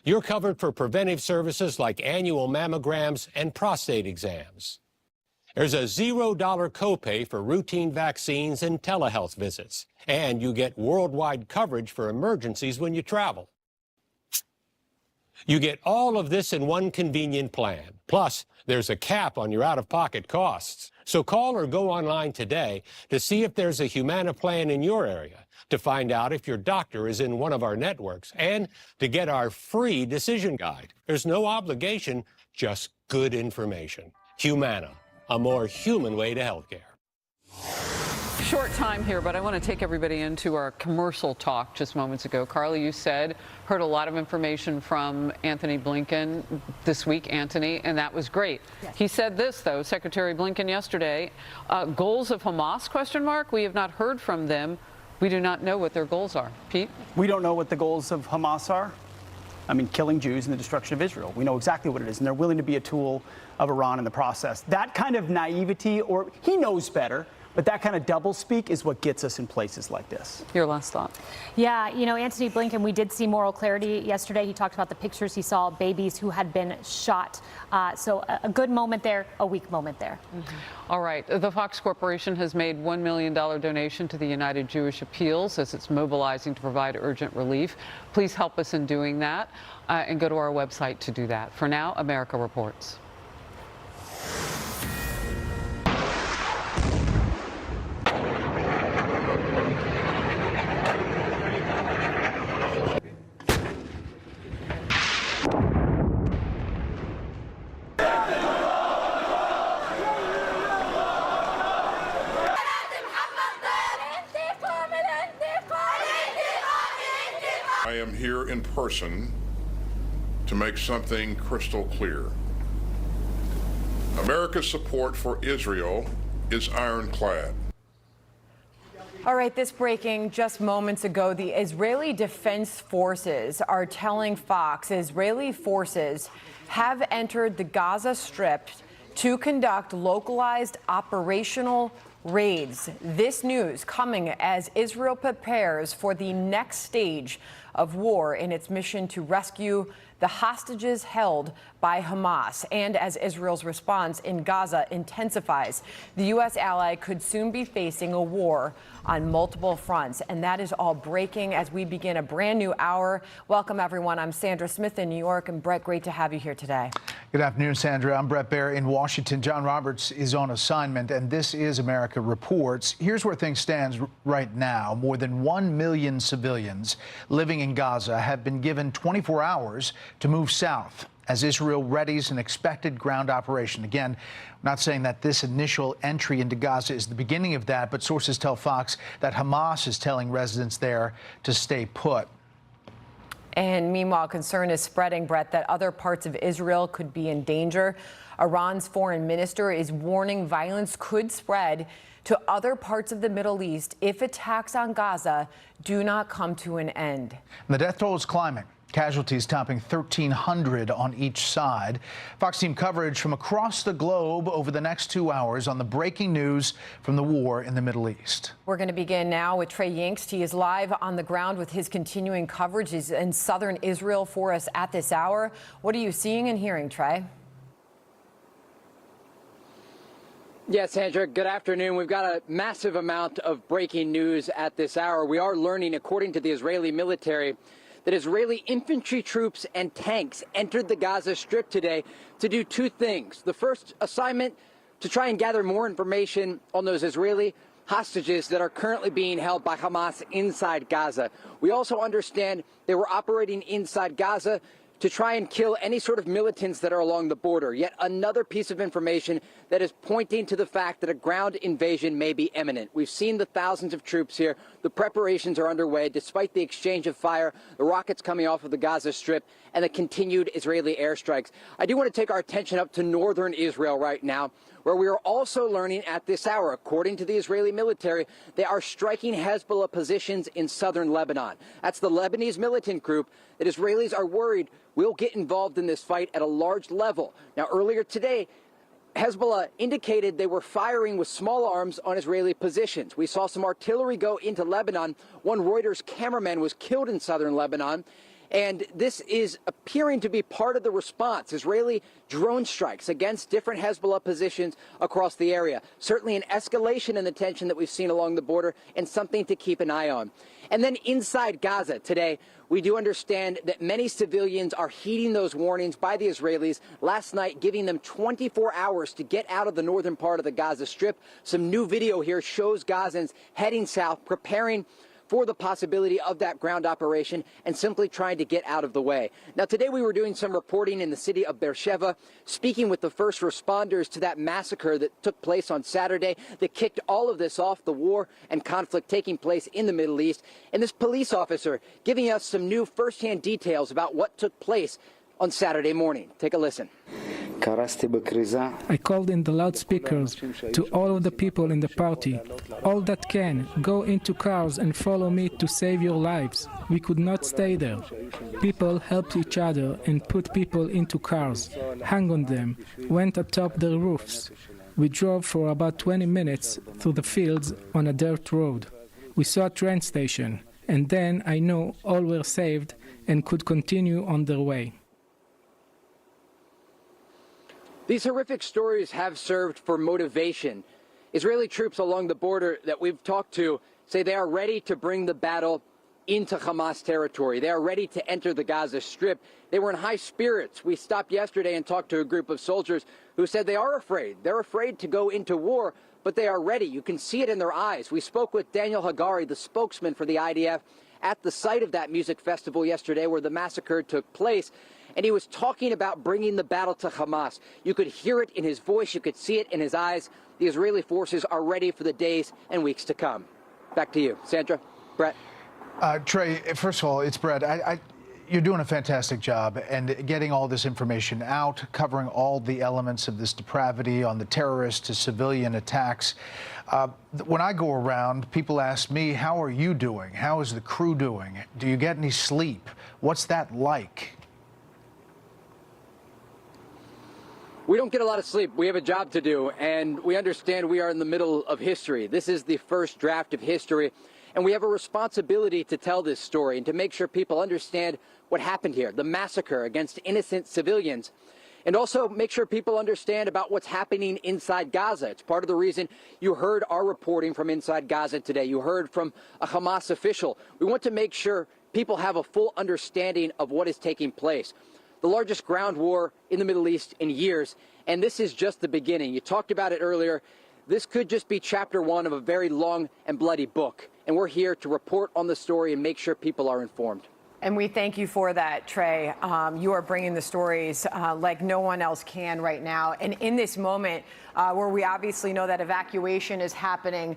You're covered for preventive services like annual mammograms and prostate exams. There's a $0 copay for routine vaccines and telehealth visits. And you get worldwide coverage for emergencies when you travel. You get all of this in one convenient plan. Plus, there's a cap on your out-of-pocket costs. So call or go online today to see if there's a Humana plan in your area, to find out if your doctor is in one of our networks, and to get our free decision guide. There's no obligation, just good information. Humana, a more human way to healthcare. Short time here, but I want to take everybody into our commercial talk just moments ago. Carly, you heard a lot of information from Anthony Blinken this week, Anthony, and that was great. Yes. He said this, though, Secretary Blinken yesterday, goals of Hamas, ? We have not heard from them. We do not know what their goals are. Pete? We don't know what the goals of Hamas are. I mean, killing Jews and the destruction of Israel. We know exactly what it is, and they're willing to be a tool of Iran in the process. That kind of naivety, or he knows better, but that kind of doublespeak is what gets us in places like this. Your last thought. Yeah, Anthony Blinken, we did see moral clarity yesterday. He talked about the pictures he saw of babies who had been shot. So a good moment there, a weak moment there. Mm-hmm. All right. The Fox Corporation has made $1 million donation to the United Jewish Appeals as it's mobilizing to provide urgent relief. Please help us in doing that and go to our website to do that. For now, America Reports. I am here in person to make something crystal clear. America's support for Israel is ironclad. All right, this breaking just moments ago. The Israeli Defense Forces are telling Fox Israeli forces have entered the Gaza Strip to conduct localized operational raids. This news coming as Israel prepares for the next stage of war in its mission to rescue the hostages held by Hamas. And as Israel's response in Gaza intensifies, the U.S. ally could soon be facing a war on multiple fronts. And that is all breaking as we begin a brand new hour. Welcome, everyone. I'm Sandra Smith in New York. And Brett, great to have you here today. Good afternoon, Sandra. I'm Brett Baer in Washington. John Roberts is on assignment, and this is America Reports. Here's where things stand right now. More than 1 million civilians living in Gaza have been given 24 hours to move south as Israel readies an expected ground operation. Again, I'm not saying that this initial entry into Gaza is the beginning of that, but sources tell Fox that Hamas is telling residents there to stay put. And meanwhile, concern is spreading, Brett, that other parts of Israel could be in danger. Iran's foreign minister is warning violence could spread to other parts of the Middle East if attacks on Gaza do not come to an end. And the death toll is climbing. Casualties topping 1,300 on each side. Fox team coverage from across the globe over the next 2 hours on the breaking news from the war in the Middle East. We're going to begin now with Trey Yingst. He is live on the ground with his continuing coverage. He's in southern Israel for us at this hour. What are you seeing and hearing, Trey? Yes, Sandra, good afternoon. We've got a massive amount of breaking news at this hour. We are learning, according to the Israeli military, that Israeli infantry troops and tanks entered the Gaza Strip today to do two things. The first assignment, to try and gather more information on those Israeli hostages that are currently being held by Hamas inside Gaza. We also understand they were operating inside Gaza to try and kill any sort of militants that are along the border. Yet another piece of information that is pointing to the fact that a ground invasion may be imminent. We've seen the thousands of troops here. The preparations are underway despite the exchange of fire, the rockets coming off of the Gaza Strip, and the continued Israeli airstrikes. I do want to take our attention up to northern Israel right now, where we are also learning at this hour, according to the Israeli military, they are striking Hezbollah positions in southern Lebanon. That's the Lebanese militant group that Israelis are worried will get involved in this fight at a large level. Now, earlier today, Hezbollah indicated they were firing with small arms on Israeli positions. We saw some artillery go into Lebanon. One Reuters cameraman was killed in southern Lebanon. And this is appearing to be part of the response. Israeli drone strikes against different Hezbollah positions across the area. Certainly an escalation in the tension that we've seen along the border and something to keep an eye on. And then inside Gaza today, we do understand that many civilians are heeding those warnings by the Israelis last night, giving them 24 hours to get out of the northern part of the Gaza Strip. Some new video here shows Gazans heading south, preparing for the possibility of that ground operation and simply trying to get out of the way. Now, today we were doing some reporting in the city of Beersheba, speaking with the first responders to that massacre that took place on Saturday that kicked all of this off, the war and conflict taking place in the Middle East. And this police officer giving us some new firsthand details about what took place on Saturday morning. Take a listen. I called in the loudspeakers to all of the people in the party. All that can, go into cars and follow me to save your lives. We could not stay there. People helped each other and put people into cars, hung on them, went atop the roofs. We drove for about 20 minutes through the fields on a dirt road. We saw a train station, and then I knew all were saved and could continue on their way. These horrific stories have served for motivation. Israeli troops along the border that we've talked to say they are ready to bring the battle into Hamas territory. They are ready to enter the Gaza Strip. They were in high spirits. We stopped yesterday and talked to a group of soldiers who said they are afraid. They're afraid to go into war, but they are ready. You can see it in their eyes. We spoke with Daniel Hagari, the spokesman for the IDF, at the site of that music festival yesterday where the massacre took place. And he was talking about bringing the battle to Hamas. You could hear it in his voice. You could see it in his eyes. The Israeli forces are ready for the days and weeks to come. Back to you, Sandra, Brett. Trey, first of all, it's Brett. You're doing a fantastic job and getting all this information out, covering all the elements of this depravity on the terrorist to civilian attacks. When I go around, people ask me, how are you doing? How is the crew doing? Do you get any sleep? What's that like? We don't get a lot of sleep. We have a job to do, and we understand we are in the middle of history. This is the first draft of history, and we have a responsibility to tell this story and to make sure people understand what happened here, the massacre against innocent civilians, and also make sure people understand about what's happening inside Gaza. It's part of the reason you heard our reporting from inside Gaza today. You heard from a Hamas official. We want to make sure people have a full understanding of what is taking place. The largest ground war in the Middle East in years, and this is just the beginning. You talked about it earlier. This could just be chapter one of a very long and bloody book, and we're here to report on the story and make sure people are informed. And we thank you for that, Trey. You are bringing the stories like no one else can right now. And in this moment where we obviously know that evacuation is happening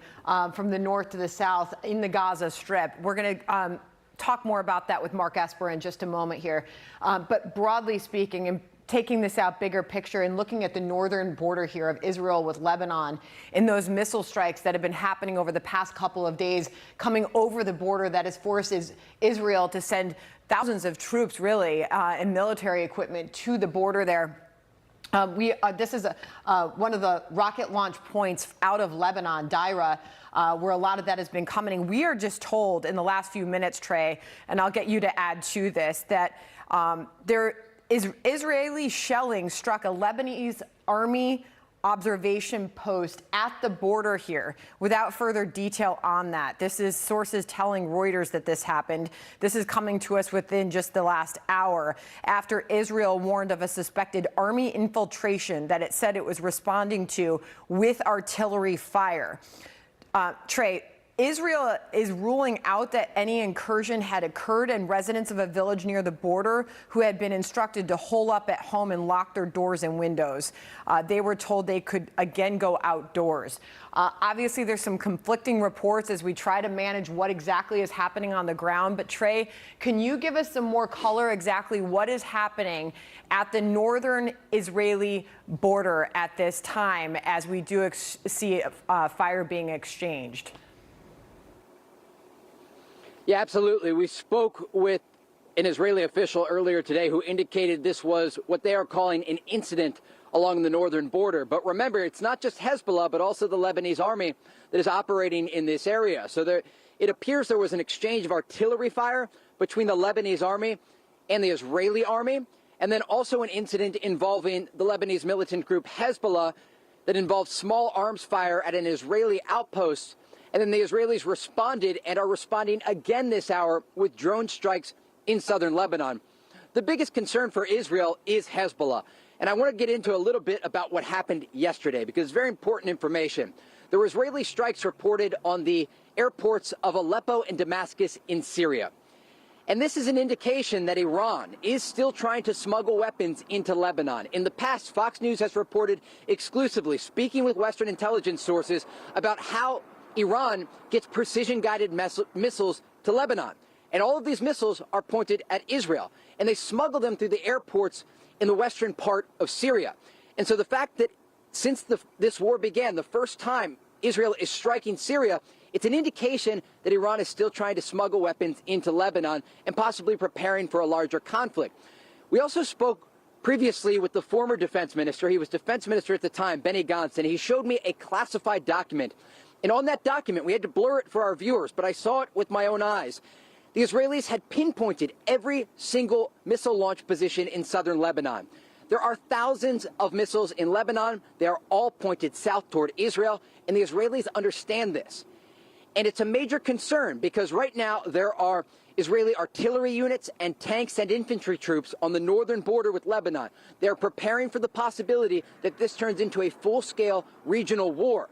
from the north to the south in the Gaza Strip, we're going to talk more about that with Mark Esper in just a moment here. But broadly speaking, and taking this out bigger picture and looking at the northern border here of Israel with Lebanon and those missile strikes that have been happening over the past couple of days coming over the border that has forced Israel to send thousands of troops really and military equipment to the border there. This is one of the rocket launch points out of Lebanon, Daira, where a lot of that has been coming. We are just told in the last few minutes, Trey, and I'll get you to add to this, that Israeli shelling struck a Lebanese army observation post at the border here. Without further detail on that, this is sources telling Reuters that this happened. This is coming to us within just the last hour after Israel warned of a suspected army infiltration that it said it was responding to with artillery fire. Trey, Israel is ruling out that any incursion had occurred, and residents of a village near the border who had been instructed to hole up at home and lock their doors and windows. They were told they could again go outdoors. Obviously, there's some conflicting reports as we try to manage what exactly is happening on the ground. But Trey, can you give us some more color exactly what is happening at the northern Israeli border at this time as we do see fire being exchanged? Yeah, absolutely. We spoke with an Israeli official earlier today who indicated this was what they are calling an incident along the northern border. But remember, it's not just Hezbollah, but also the Lebanese army that is operating in this area. So it appears there was an exchange of artillery fire between the Lebanese army and the Israeli army, and then also an incident involving the Lebanese militant group Hezbollah that involved small arms fire at an Israeli outpost. And then the Israelis responded and are responding again this hour with drone strikes in southern Lebanon. The biggest concern for Israel is Hezbollah. And I want to get into a little bit about what happened yesterday, because it's very important information. There were Israeli strikes reported on the airports of Aleppo and Damascus in Syria. And this is an indication that Iran is still trying to smuggle weapons into Lebanon. In the past, Fox News has reported exclusively, speaking with Western intelligence sources, about how Iran gets precision-guided missiles to Lebanon. And all of these missiles are pointed at Israel. And they smuggle them through the airports in the western part of Syria. And so the fact that since this war began, the first time Israel is striking Syria, it's an indication that Iran is still trying to smuggle weapons into Lebanon and possibly preparing for a larger conflict. We also spoke previously with the former defense minister. He was defense minister at the time, Benny Gantz, and he showed me a classified document. And on that document, we had to blur it for our viewers, but I saw it with my own eyes. The Israelis had pinpointed every single missile launch position in southern Lebanon. There are thousands of missiles in Lebanon. They are all pointed south toward Israel, and the Israelis understand this. And it's a major concern because right now there are Israeli artillery units and tanks and infantry troops on the northern border with Lebanon. They're preparing for the possibility that this turns into a full-scale regional war.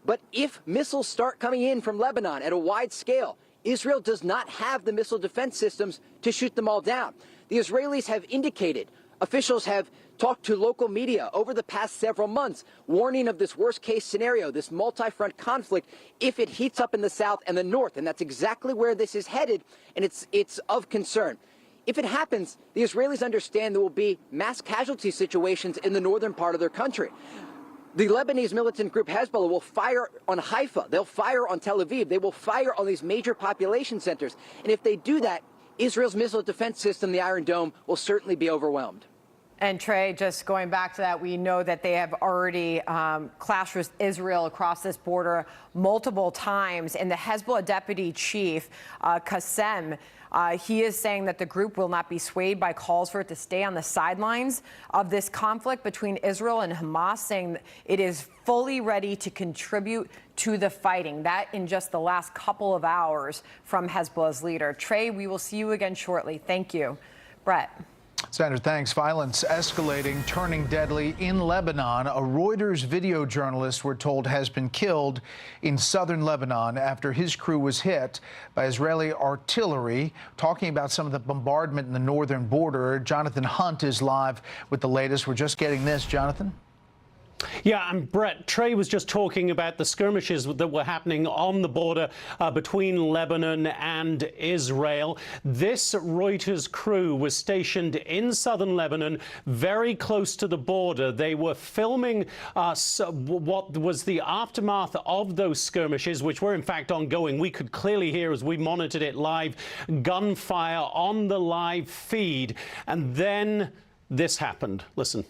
But if missiles start coming in from Lebanon at a wide scale, Israel does not have the missile defense systems to shoot them all down. The Israelis have indicated, officials have talked to local media over the past several months, warning of this worst-case scenario, this multi-front conflict, if it heats up in the south and the north. And that's exactly where this is headed, and it's of concern. If it happens, the Israelis understand there will be mass casualty situations in the northern part of their country. The Lebanese militant group Hezbollah will fire on Haifa. They'll fire on Tel Aviv. They will fire on these major population centers. And if they do that, Israel's missile defense system, the Iron Dome, will certainly be overwhelmed. And Trey, just going back to that, we know that they have already clashed with Israel across this border multiple times. And the Hezbollah deputy chief, Qasem, he is saying that the group will not be swayed by calls for it to stay on the sidelines of this conflict between Israel and Hamas, saying that it is fully ready to contribute to the fighting. That in just the last couple of hours from Hezbollah's leader. Trey, we will see you again shortly. Thank you. Brett. Sandra, thanks. Violence escalating, turning deadly in Lebanon. A Reuters video journalist, we're told, has been killed in southern Lebanon after his crew was hit by Israeli artillery. Talking about some of the bombardment in the northern border, Jonathan Hunt is live with the latest. We're just getting this. Jonathan? Yeah, and Brett, Trey was just talking about the skirmishes that were happening on the border between Lebanon and Israel. This Reuters crew was stationed in southern Lebanon, very close to the border. They were filming what was the aftermath of those skirmishes, which were in fact ongoing. We could clearly hear, as we monitored it live, gunfire on the live feed. And then this happened. Listen.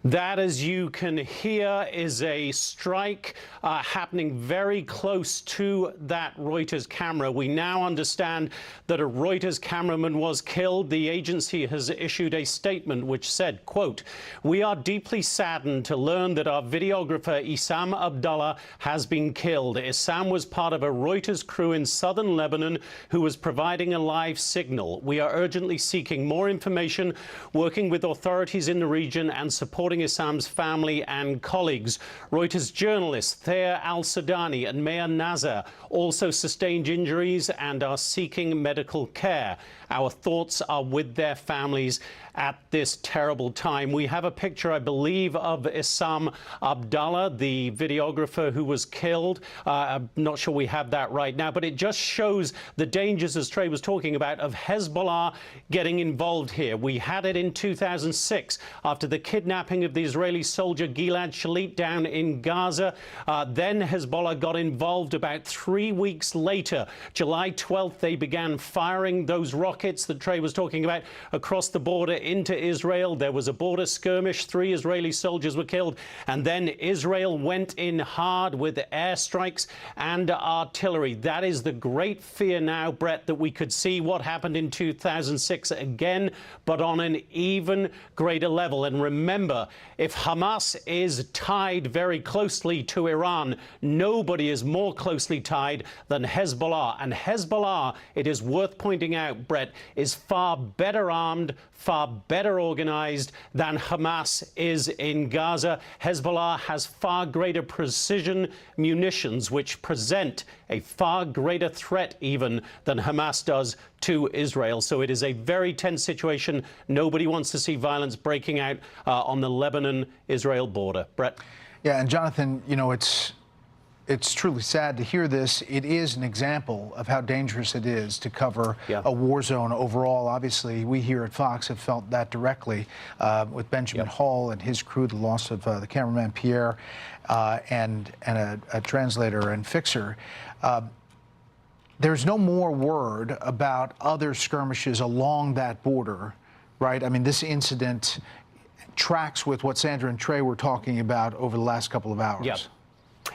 That, as you can hear, is a strike happening very close to that Reuters camera. We now understand that a Reuters cameraman was killed. The agency has issued a statement which said, quote, "We are deeply saddened to learn that our videographer Issam Abdallah has been killed. Issam was part of a Reuters crew in southern Lebanon who was providing a live signal. We are urgently seeking more information, working with authorities in the region and supporting supporting Issam's family and colleagues. Reuters journalists Thea Al-Sudani and Meir Nazar also sustained injuries and are seeking medical care. Our thoughts are with their families at this terrible time. We have a picture, I believe, of Issam Abdallah, the videographer who was killed. I'm not sure we have that right now, but it just shows the dangers, as Trey was talking about, of Hezbollah getting involved here. We had it in 2006 after the kidnapping of the Israeli soldier Gilad Shalit down in Gaza. Then Hezbollah got involved about 3 weeks later. July 12th, they began firing those rockets that Trey was talking about across the border into Israel. There was a border skirmish. 3 Israeli soldiers were killed. And then Israel went in hard with airstrikes and artillery. That is the great fear now, Brett, that we could see what happened in 2006 again, but on an even greater level. And remember, if Hamas is tied very closely to Iran, nobody is more closely tied than Hezbollah. And Hezbollah, it is worth pointing out, Brett, is far better armed, far better organized than Hamas is in Gaza. Hezbollah has far greater precision munitions, which present a far greater threat even than Hamas does to Israel. So it is a very tense situation. Nobody wants to see violence breaking out on the Lebanon-Israel border. Brett? Yeah, and Jonathan, you know, it's truly sad to hear this. It is an example of how dangerous it is to cover a war zone overall. Obviously, we here at Fox have felt that directly with Benjamin Hall and his crew, the loss of the cameraman Pierre and a translator and fixer. There's no more word about other skirmishes along that border, right? I mean, this incident tracks with what Sandra and Trey were talking about over the last couple of hours.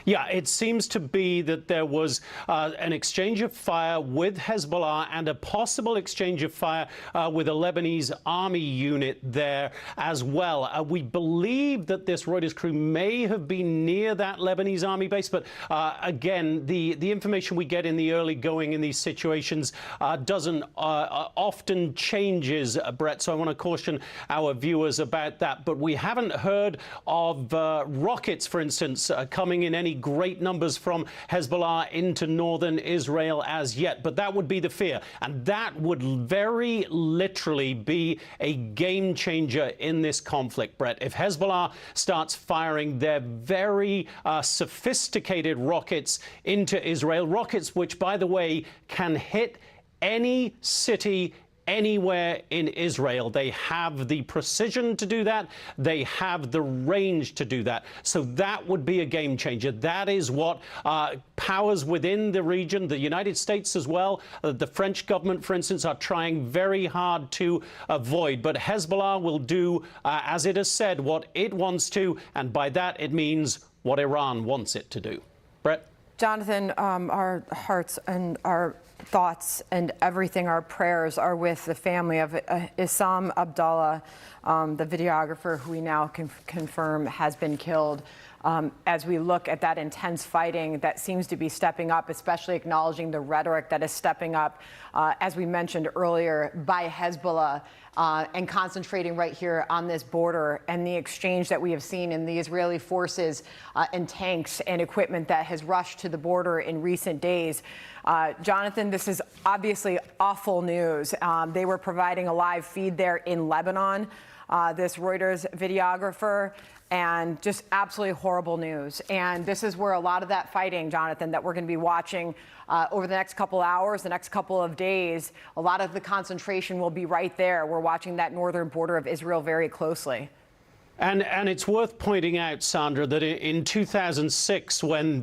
Yeah, it seems to be that there was an exchange of fire with Hezbollah and a possible exchange of fire with a Lebanese army unit there as well. We believe that this Reuters crew may have been near that Lebanese army base, but again, the information we get in the early going in these situations doesn't often changes, Brett, so I want to caution our viewers about that. But we haven't heard of rockets, for instance, coming in any great numbers from Hezbollah into northern Israel as yet, but that would be the fear, and that would very literally be a game changer in this conflict, Brett. If Hezbollah starts firing their very sophisticated rockets into Israel, rockets which, by the way, can hit any city anywhere in Israel. They have the precision to do that. They have the range to do that. So that would be a game changer. That is what powers within the region, the United States as well, the French government, for instance, are trying very hard to avoid. But Hezbollah will do, as it has said, what it wants to, and by that it means what Iran wants it to do. Brett? Jonathan, our hearts and our thoughts and everything, our prayers are with the family of Issam Abdallah, the videographer who we now can confirm has been killed. As we look at that intense fighting that seems to be stepping up, especially acknowledging the rhetoric that is stepping up, as we mentioned earlier, by Hezbollah, and concentrating right here on this border and the exchange that we have seen in the Israeli forces and tanks and equipment that has rushed to the border in recent days. Jonathan, this is obviously awful news. They were providing a live feed there in Lebanon, this Reuters videographer, and just absolutely horrible news. And this is where a lot of that fighting, Jonathan, that we're going to be watching over the next couple hours, the next couple of days, a lot of the concentration will be right there. We're watching that northern border of Israel very closely. And it's worth pointing out, Sandra, that in 2006, when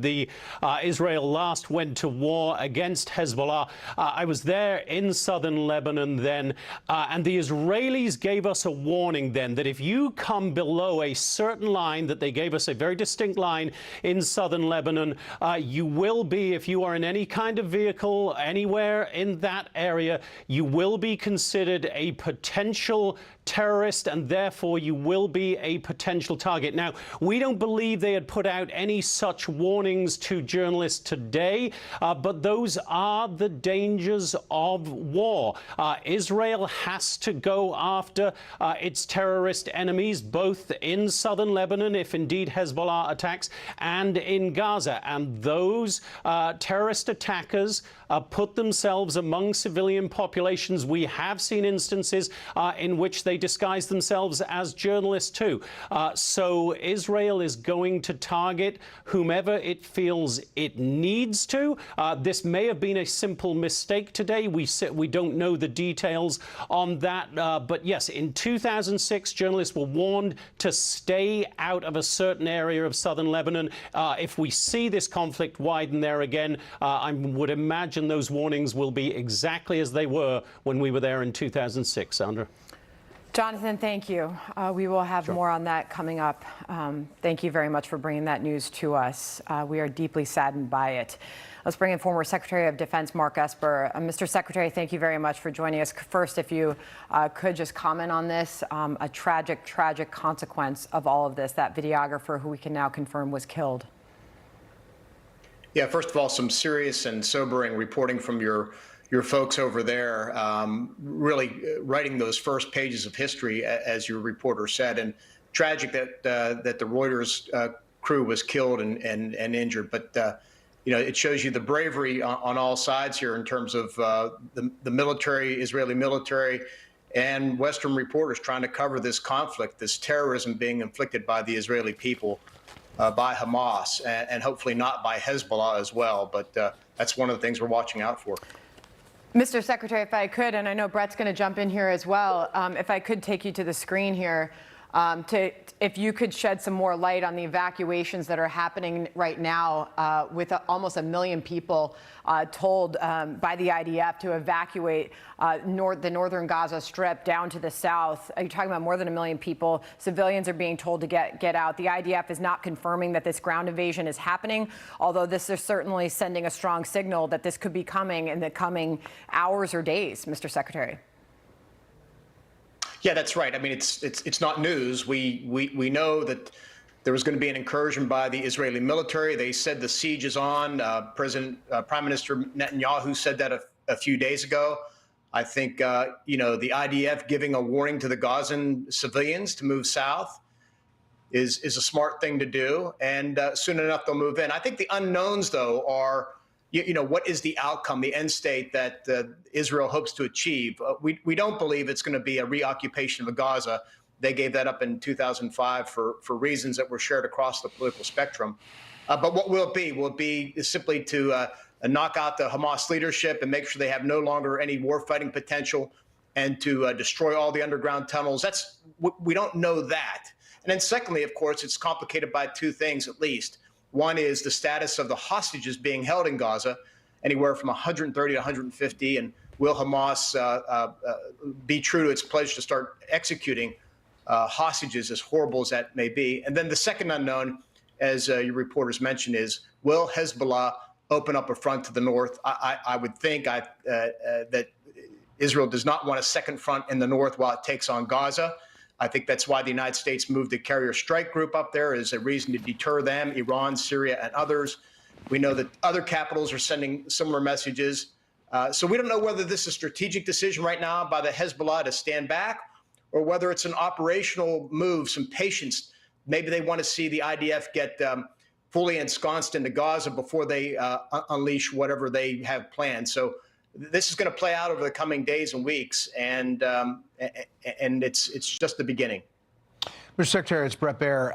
Israel last went to war against Hezbollah, I was there in southern Lebanon then, and the Israelis gave us a warning then that if you come below a certain line, that they gave us a very distinct line in southern Lebanon, you will be, if you are in any kind of vehicle anywhere in that area, you will be considered a potential terrorist, and therefore you will be a potential target. Now, we don't believe they had put out any such warnings to journalists today, but those are the dangers of war. Israel has to go after its terrorist enemies, both in southern Lebanon, if indeed Hezbollah attacks, and in Gaza. And those terrorist attackers put themselves among civilian populations. We have seen instances in which they disguise themselves as journalists too. So Israel is going to target whomever it feels it needs to. This may have been a simple mistake today. We don't know the details on that. But yes, in 2006, journalists were warned to stay out of a certain area of southern Lebanon. If we see this conflict widen there again, I would imagine those warnings will be exactly as they were when we were there in 2006, Sandra. Jonathan, thank you. We will have more on that coming up. Thank you very much for bringing that news to us. We are deeply saddened by it. Let's bring in former Secretary of Defense Mark Esper. Mr. Secretary, thank you very much for joining us. First, if you could just comment on this, a tragic, tragic consequence of all of this, that videographer who we can now confirm was killed. Yeah, first of all, some serious and sobering reporting from your folks over there, really writing those first pages of history, as your reporter said, and tragic that the Reuters crew was killed and injured. But you know, it shows you the bravery on all sides here in terms of the military, Israeli military, and Western reporters trying to cover this conflict, this terrorism being inflicted by the Israeli people, by Hamas, and hopefully not by Hezbollah as well. But that's one of the things we're watching out for. Mr. Secretary, if I could, and I know Brett's going to jump in here as well, if I could take you to the screen here, if you could shed some more light on the evacuations that are happening right now with almost 1 million people told by the IDF to evacuate the northern Gaza Strip down to the south. You're talking about more than 1 million people. Civilians are being told to get out. The IDF is not confirming that this ground invasion is happening, although this is certainly sending a strong signal that this could be coming in the coming hours or days, Mr. Secretary. Yeah, that's right. I mean, it's not news. We know that there was going to be an incursion by the Israeli military. They said the siege is on. Prime Minister Netanyahu said that a few days ago. I think you know, the IDF giving a warning to the Gazan civilians to move south is a smart thing to do, and soon enough they'll move in. I think the unknowns, though, are you know, what is the outcome, the end state that Israel hopes to achieve? We don't believe it's going to be a reoccupation of Gaza. They gave that up in 2005 for reasons that were shared across the political spectrum. But what will it be? Will it be simply to knock out the Hamas leadership and make sure they have no longer any warfighting potential, and to destroy all the underground tunnels? We don't know that. And then secondly, of course, it's complicated by two things at least. One is the status of the hostages being held in Gaza, anywhere from 130 to 150, and will Hamas be true to its pledge to start executing hostages, as horrible as that may be? And then the second unknown, as your reporters mentioned, is will Hezbollah open up a front to the north? I would think that Israel does not want a second front in the north while it takes on Gaza. I think that's why the United States moved the carrier strike group up there, as a reason to deter them, Iran, Syria, and others. We know that other capitals are sending similar messages. So we don't know whether this is a strategic decision right now by the Hezbollah to stand back, or whether it's an operational move, some patience. Maybe they want to see the IDF get fully ensconced into Gaza before they unleash whatever they have planned. So this is going to play out over the coming days and weeks, and it's just the beginning. Mr. Secretary, it's Brett Baer.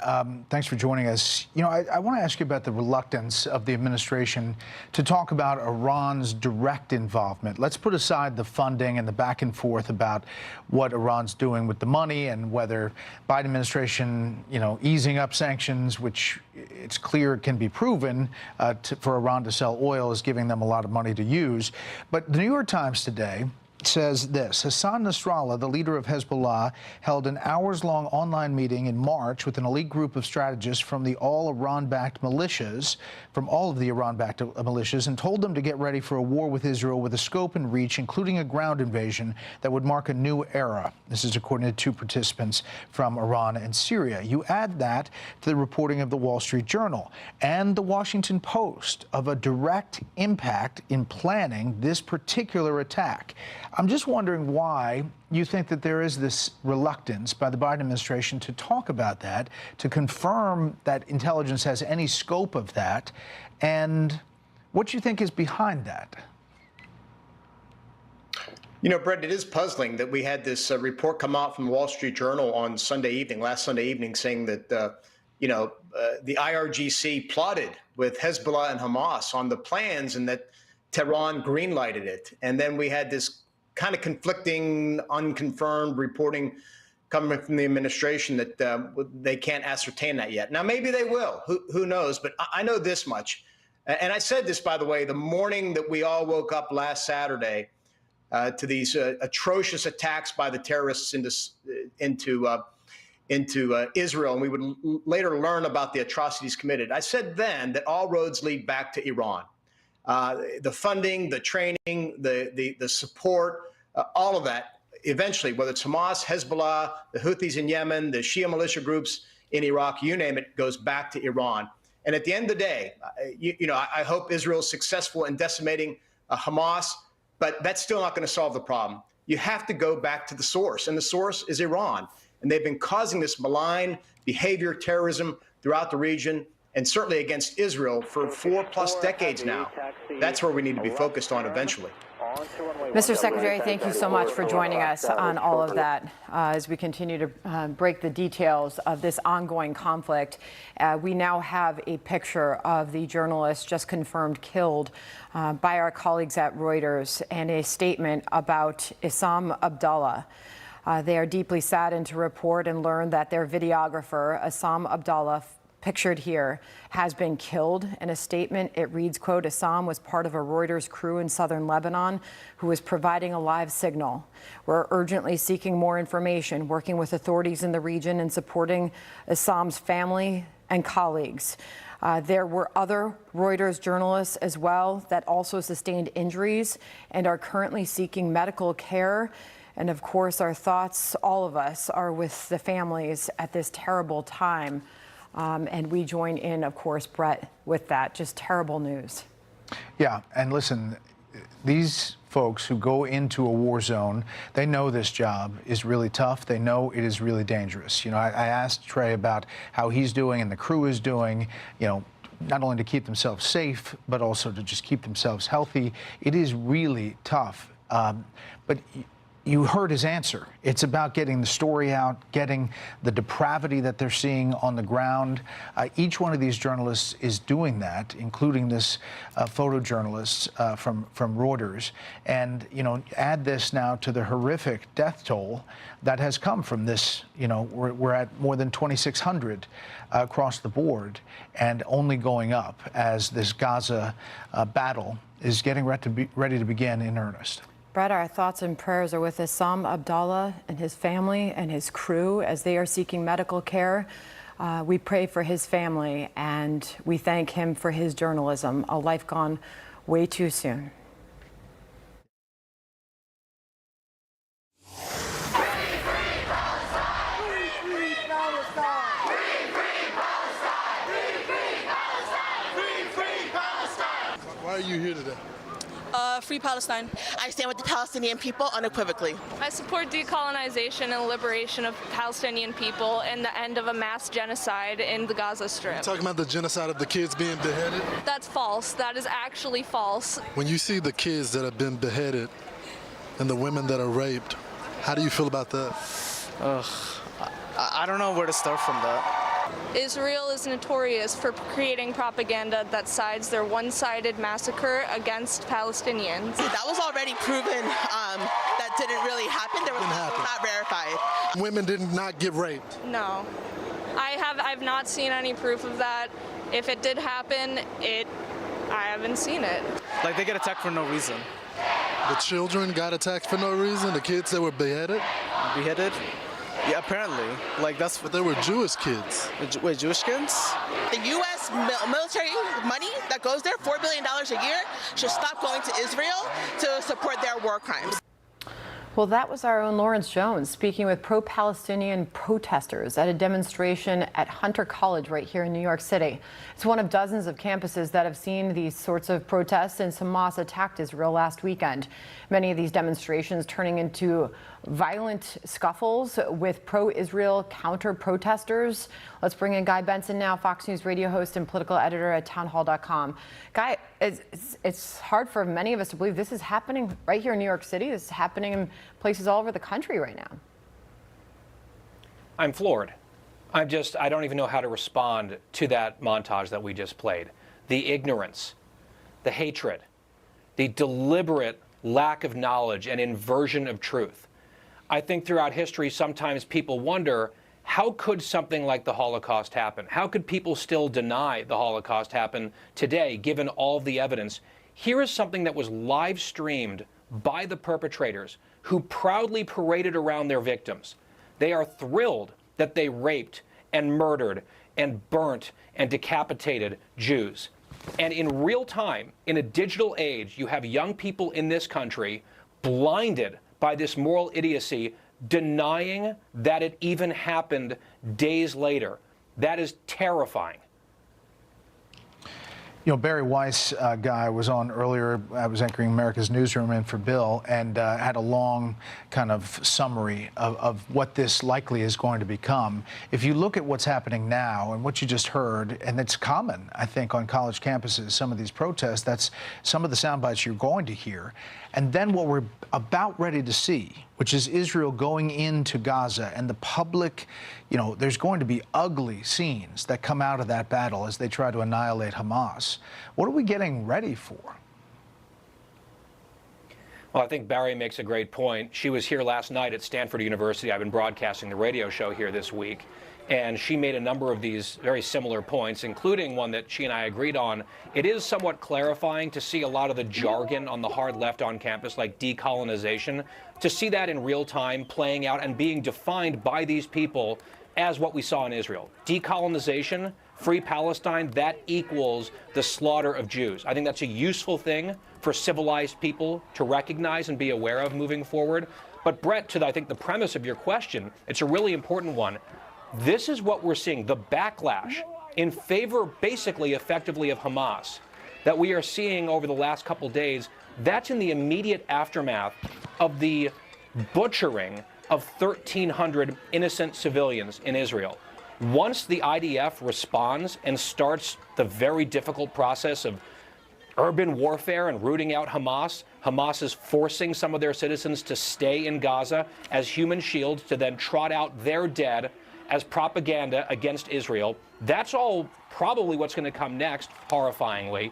Thanks for joining us. You know, I want to ask you about the reluctance of the administration to talk about Iran's direct involvement. Let's put aside the funding and the back and forth about what Iran's doing with the money and whether Biden administration, you know, easing up sanctions, which it's clear can be proven for Iran to sell oil, is giving them a lot of money to use. But the New York Times today says this: Hassan Nasrallah, the leader of Hezbollah, held an hours-long online meeting in March with an elite group of strategists from the all of the Iran-backed militias, and told them to get ready for a war with Israel with a scope and reach, including a ground invasion that would mark a new era. This is according to two participants from Iran and Syria. You add that to the reporting of the Wall Street Journal and the Washington Post of a direct impact in planning this particular attack. I'm just wondering why you think that there is this reluctance by the Biden administration to talk about that, to confirm that intelligence has any scope of that, and what you think is behind that. You know, Brett, it is puzzling that we had this report come out from the Wall Street Journal on last Sunday evening, saying that, the IRGC plotted with Hezbollah and Hamas on the plans and that Tehran greenlighted it. And then we had this kind of conflicting, unconfirmed reporting coming from the administration that they can't ascertain that yet. Now, maybe they will. Who knows? But I know this much. And I said this, by the way, the morning that we all woke up last Saturday to these atrocious attacks by the terrorists into Israel, and we would later learn about the atrocities committed. I said then that all roads lead back to Iran. The funding, the training, the support, all of that, eventually, whether it's Hamas, Hezbollah, the Houthis in Yemen, the Shia militia groups in Iraq, you name it, goes back to Iran. And at the end of the day, I hope Israel is successful in decimating Hamas, but that's still not going to solve the problem. You have to go back to the source, and the source is Iran. And they've been causing this malign behavior, terrorism throughout the region, and certainly against Israel for 4+ decades now. That's where we need to be focused on eventually. Mr. Secretary, thank you so much for joining us on all of that as we continue to break the details of this ongoing conflict. We now have a picture of the journalist just confirmed killed by our colleagues at Reuters and a statement about Issam Abdallah. They are deeply saddened to report and learn that their videographer, Issam Abdallah, pictured here, has been killed. In a statement, it reads, quote, Issam was part of a Reuters crew in southern Lebanon who was providing a live signal. We're urgently seeking more information, working with authorities in the region and supporting Issam's family and colleagues. There were other Reuters journalists as well that also sustained injuries and are currently seeking medical care. And of course, our thoughts, all of us, are with the families at this terrible time. And we join in, of course, Brett, with that. Just terrible news. Yeah, and listen, these folks who go into a war zone, they know this job is really tough. They know it is really dangerous. You know, I asked Trey about how he's doing and the crew is doing, you know, not only to keep themselves safe, but also to just keep themselves healthy. It is really tough. But you heard his answer. It's about getting the story out, getting the depravity that they're seeing on the ground. Each one of these journalists is doing that, including this photojournalist from Reuters. And, you know, add this now to the horrific death toll that has come from this. You know, we're at more than 2,600 across the board, and only going up as this Gaza battle is getting ready to begin in earnest. Brett, our thoughts and prayers are with Issam Abdallah and his family and his crew as they are seeking medical care. We pray for his family and we thank him for his journalism, a life gone way too soon. Why are you here today? Free Palestine. I stand with the Palestinian people unequivocally. I support decolonization and liberation of Palestinian people and the end of a mass genocide in the Gaza Strip. You're talking about the genocide of the kids being beheaded? That's false. That is actually false. When you see the kids that have been beheaded and the women that are raped, how do you feel about that? I don't know where to start from that. Israel is notorious for creating propaganda that sides their one-sided massacre against Palestinians. That was already proven that didn't really happen. There was not verified. Women did not get raped. No. I've not seen any proof of that. If it did happen, I haven't seen it. Like, they get attacked for no reason. The children got attacked for no reason? The kids that were beheaded? Beheaded? Yeah, apparently. Like, that's... But they were Jewish kids. Wait, Jewish kids? The U.S. military money that goes there, $4 billion a year, should stop going to Israel to support their war crimes. Well, that was our own Lawrence Jones speaking with pro-Palestinian protesters at a demonstration at Hunter College right here in New York City. It's one of dozens of campuses that have seen these sorts of protests since Hamas attacked Israel last weekend. Many of these demonstrations turning into violent scuffles with pro-Israel counter-protesters. Let's bring in Guy Benson now, Fox News radio host and political editor at townhall.com. Guy, it's hard for many of us to believe this is happening right here in New York City. This is happening in places all over the country right now. I'm floored. I don't even know how to respond to that montage that we just played. The ignorance, the hatred, the deliberate lack of knowledge and inversion of truth. I think throughout history, sometimes people wonder, how could something like the Holocaust happen? How could people still deny the Holocaust happened today, given all of the evidence? Here is something that was live streamed by the perpetrators, who proudly paraded around their victims. They are thrilled that they raped and murdered and burnt and decapitated Jews. And in real time, in a digital age, you have young people in this country blinded by this moral idiocy, denying that it even happened days later. That is terrifying. You know, Barry Weiss, guy, was on earlier. I was anchoring America's Newsroom in for Bill, and had a long kind of summary of what this likely is going to become. If you look at what's happening now and what you just heard, and it's common, I think, on college campuses, some of these protests, that's some of the sound bites you're going to hear. And then what we're about ready to see, which is Israel going into Gaza and the public, you know, there's going to be ugly scenes that come out of that battle as they try to annihilate Hamas. What are we getting ready for? Well, I think Barry makes a great point. She was here last night at Stanford University. I've been broadcasting the radio show here this week. And she made a number of these very similar points, including one that she and I agreed on. It is somewhat clarifying to see a lot of the jargon on the hard left on campus, like decolonization, to see that in real time playing out and being defined by these people as what we saw in Israel. Decolonization, free Palestine, that equals the slaughter of Jews. I think that's a useful thing for civilized people to recognize and be aware of moving forward. But Brett, to I think the premise of your question, it's a really important one. This is what we're seeing, the backlash in favor, basically, effectively, of Hamas that we are seeing over the last couple days. That's in the immediate aftermath of the butchering of 1,300 innocent civilians in Israel. Once the IDF responds and starts the very difficult process of urban warfare and rooting out Hamas, Hamas is forcing some of their citizens to stay in Gaza as human shields to then trot out their dead as propaganda against Israel. That's all probably what's going to come next, horrifyingly.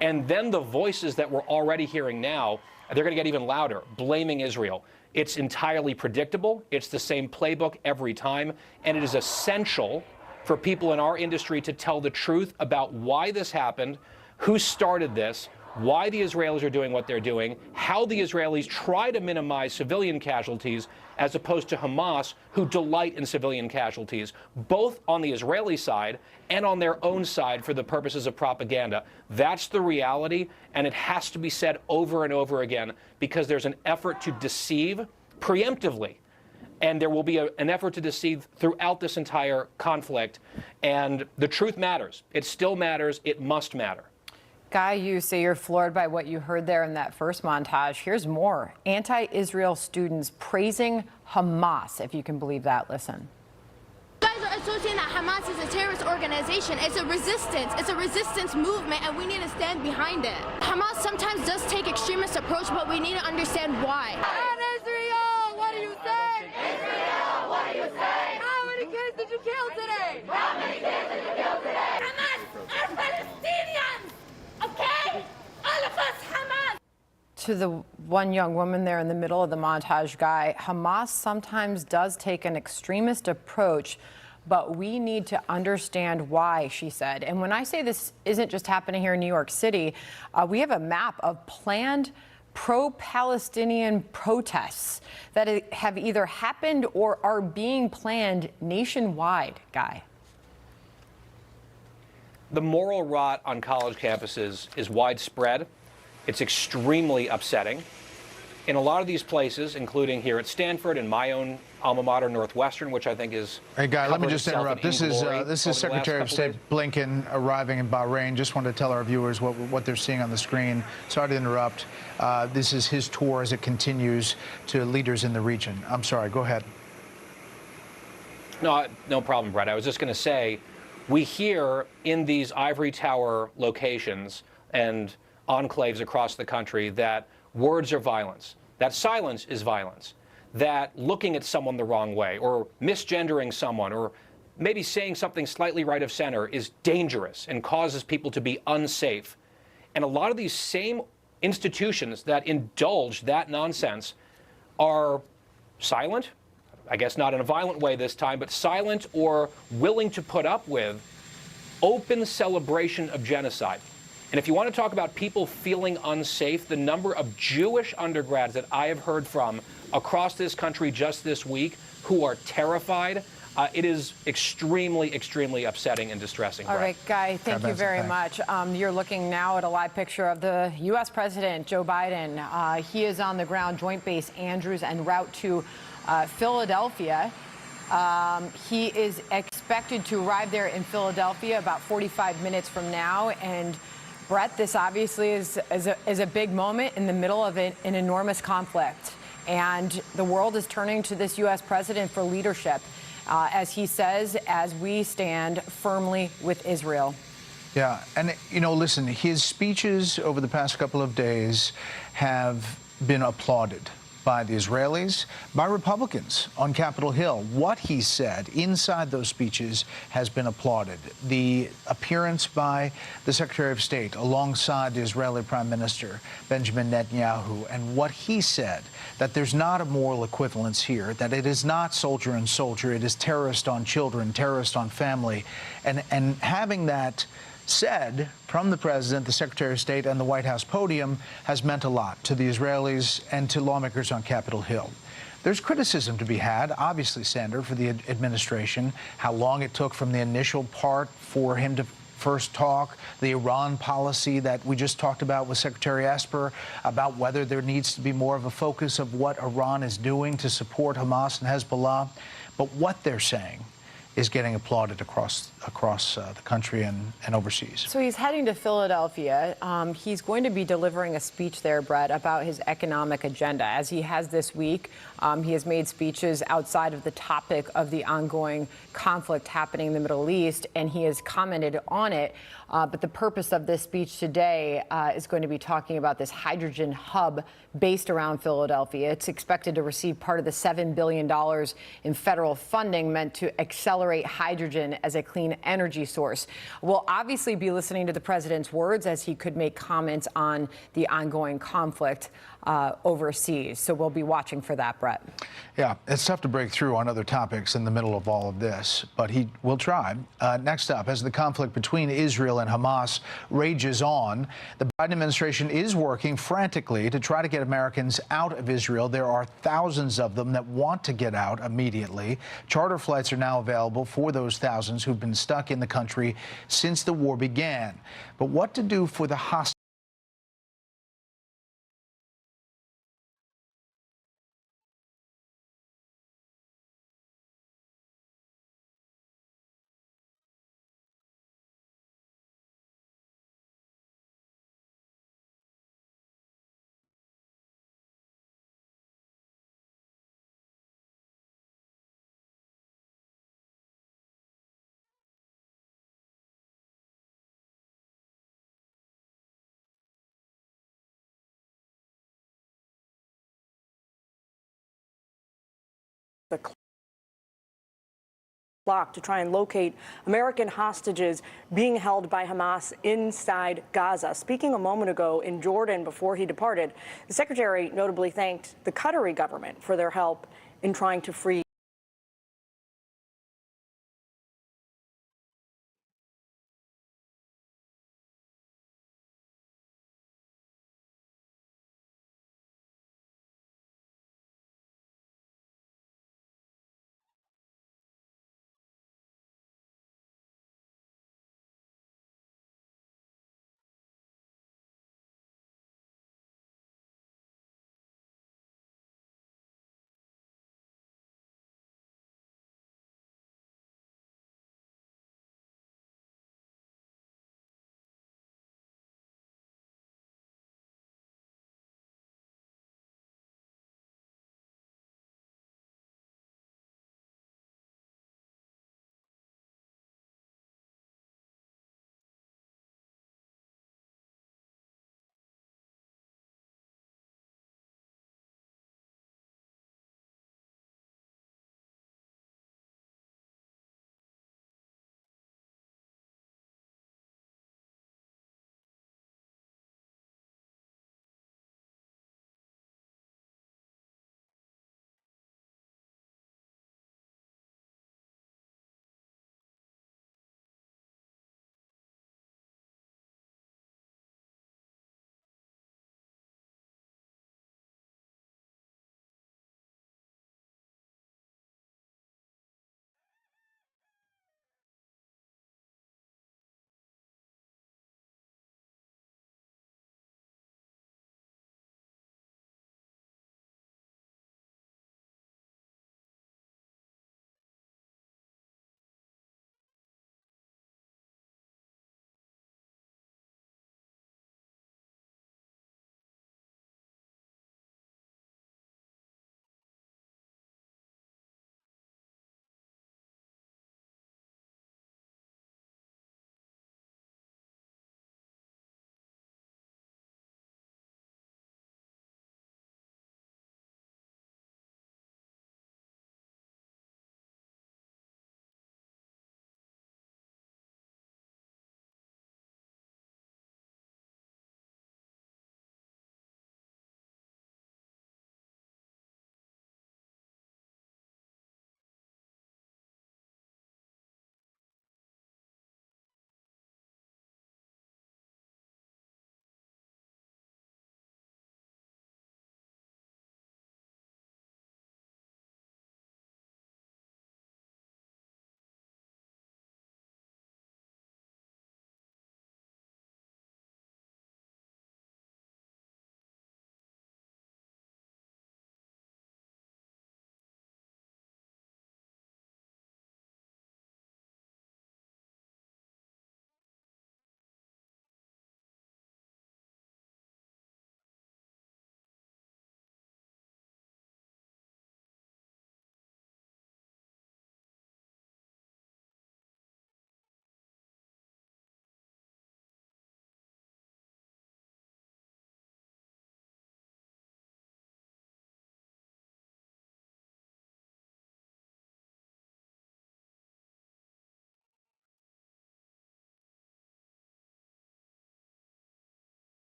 And then the voices that we're already hearing now, they're going to get even louder, blaming Israel. It's entirely predictable. It's the same playbook every time. And it is essential for people in our industry to tell the truth about why this happened, who started this, why the Israelis are doing what they're doing, how the Israelis try to minimize civilian casualties, as opposed to Hamas, who delight in civilian casualties, both on the Israeli side and on their own side for the purposes of propaganda. That's the reality, and it has to be said over and over again, because there's an effort to deceive preemptively, and there will be an effort to deceive throughout this entire conflict. And the truth matters. It still matters. It must matter. Guy, you say you're floored by what you heard there in that first montage. Here's more. Anti-Israel students praising Hamas, if you can believe that. Listen. You guys are associating that Hamas is a terrorist organization. It's a resistance. It's a resistance movement, and we need to stand behind it. Hamas sometimes does take extremist approach, but we need to understand why. And Israel, what do you say? Israel, what do you say? How many kids did you kill today? How many kids did you kill today? Hamas are Palestinians! Okay? All of us, Hamas! To the one young woman there in the middle of the montage, Guy, Hamas sometimes does take an extremist approach, but we need to understand why, she said. And when I say this isn't just happening here in New York City, we have a map of planned pro-Palestinian protests that have either happened or are being planned nationwide, Guy? The moral rot on college campuses is widespread. It's extremely upsetting. In a lot of these places, including here at Stanford and my own alma mater, Northwestern, which I think is... Hey, Guy, let me covered just itself interrupt. in This glory is over the Secretary of last State couple days. Blinken arriving in Bahrain. Just wanted to tell our viewers what they're seeing on the screen. Sorry to interrupt. This is his tour as it continues to leaders in the region. I'm sorry. Go ahead. No, no problem, Brett. I was just going to say, we hear in these ivory tower locations and enclaves across the country that words are violence, that silence is violence, that looking at someone the wrong way or misgendering someone or maybe saying something slightly right of center is dangerous and causes people to be unsafe. And a lot of these same institutions that indulge that nonsense are silent, I guess not in a violent way this time, but silent or willing to put up with open celebration of genocide. And if you want to talk about people feeling unsafe, the number of Jewish undergrads that I have heard from across this country just this week who are terrified, it is extremely, extremely upsetting and distressing. All right, Guy, thank you very much. You're looking now at a live picture of the U.S. President, Joe Biden. He is on the ground, Joint Base Andrews, en route to Philadelphia. He is expected to arrive there in Philadelphia about 45 minutes from now. And Brett, this obviously is a big moment in the middle of an enormous conflict. And the world is turning to this U.S. president for leadership, as he says, as we stand firmly with Israel. Yeah, and, you know, listen, his speeches over the past couple of days have been applauded by the Israelis, by Republicans on Capitol Hill. What he said inside those speeches has been applauded. The appearance by the Secretary of State alongside the Israeli Prime Minister, Benjamin Netanyahu, and what he said, that there's not a moral equivalence here, that it is not soldier and soldier, it is terrorist on children, terrorist on family. And having that said from the President, the Secretary of State, and the White House podium has meant a lot to the Israelis and to lawmakers on Capitol Hill. There's criticism to be had, obviously, Sander, for the administration, how long it took from the initial part for him to first talk, the Iran policy that we just talked about with Secretary Esper, about whether there needs to be more of a focus of what Iran is doing to support Hamas and Hezbollah. But what they're saying is getting applauded across the country and overseas. So he's heading to Philadelphia. He's going to be delivering a speech there, Brett, about his economic agenda. As he has this week, he has made speeches outside of the topic of the ongoing conflict happening in the Middle East, and he has commented on it. But the purpose of this speech today is going to be talking about this hydrogen hub based around Philadelphia. It's expected to receive part of the $7 billion in federal funding meant to accelerate hydrogen as a clean energy source. We'll obviously be listening to the president's words as he could make comments on the ongoing conflict overseas. So we'll be watching for that, Brett. Yeah, it's tough to break through on other topics in the middle of all of this, but he will try. Next up, as the conflict between Israel and Hamas rages on, the Biden administration is working frantically to try to get Americans out of Israel. There are thousands of them that want to get out immediately. Charter flights are now available for those thousands who've been stuck in the country since the war began. But what to do for the hostages? The clock to try and locate American hostages being held by Hamas inside Gaza. Speaking a moment ago in Jordan before he departed, the secretary notably thanked the Qatari government for their help in trying to free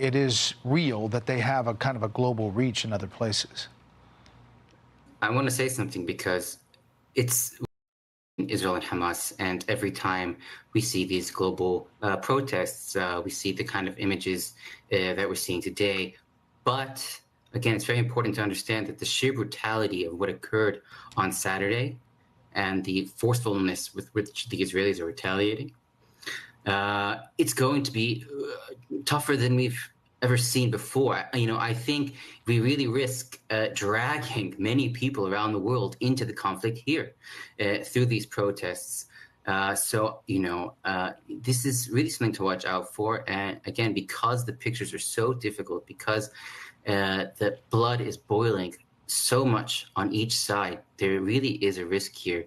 it is real that they have a kind of a global reach in other places. I want to say something because it's Israel and Hamas, and every time we see these global protests, we see the kind of images that we're seeing today. But again, it's very important to understand that the sheer brutality of what occurred on Saturday and the forcefulness with which the Israelis are retaliating, it's going to be tougher than we've ever seen before. I think we really risk dragging many people around the world into the conflict here through these protests. This is really something to watch out for. And again, because the pictures are so difficult, because the blood is boiling so much on each side, there really is a risk here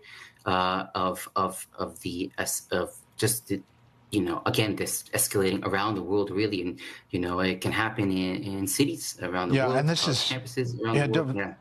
again, this escalating around the world, really, and it can happen in cities around the world. And this is campuses around the world.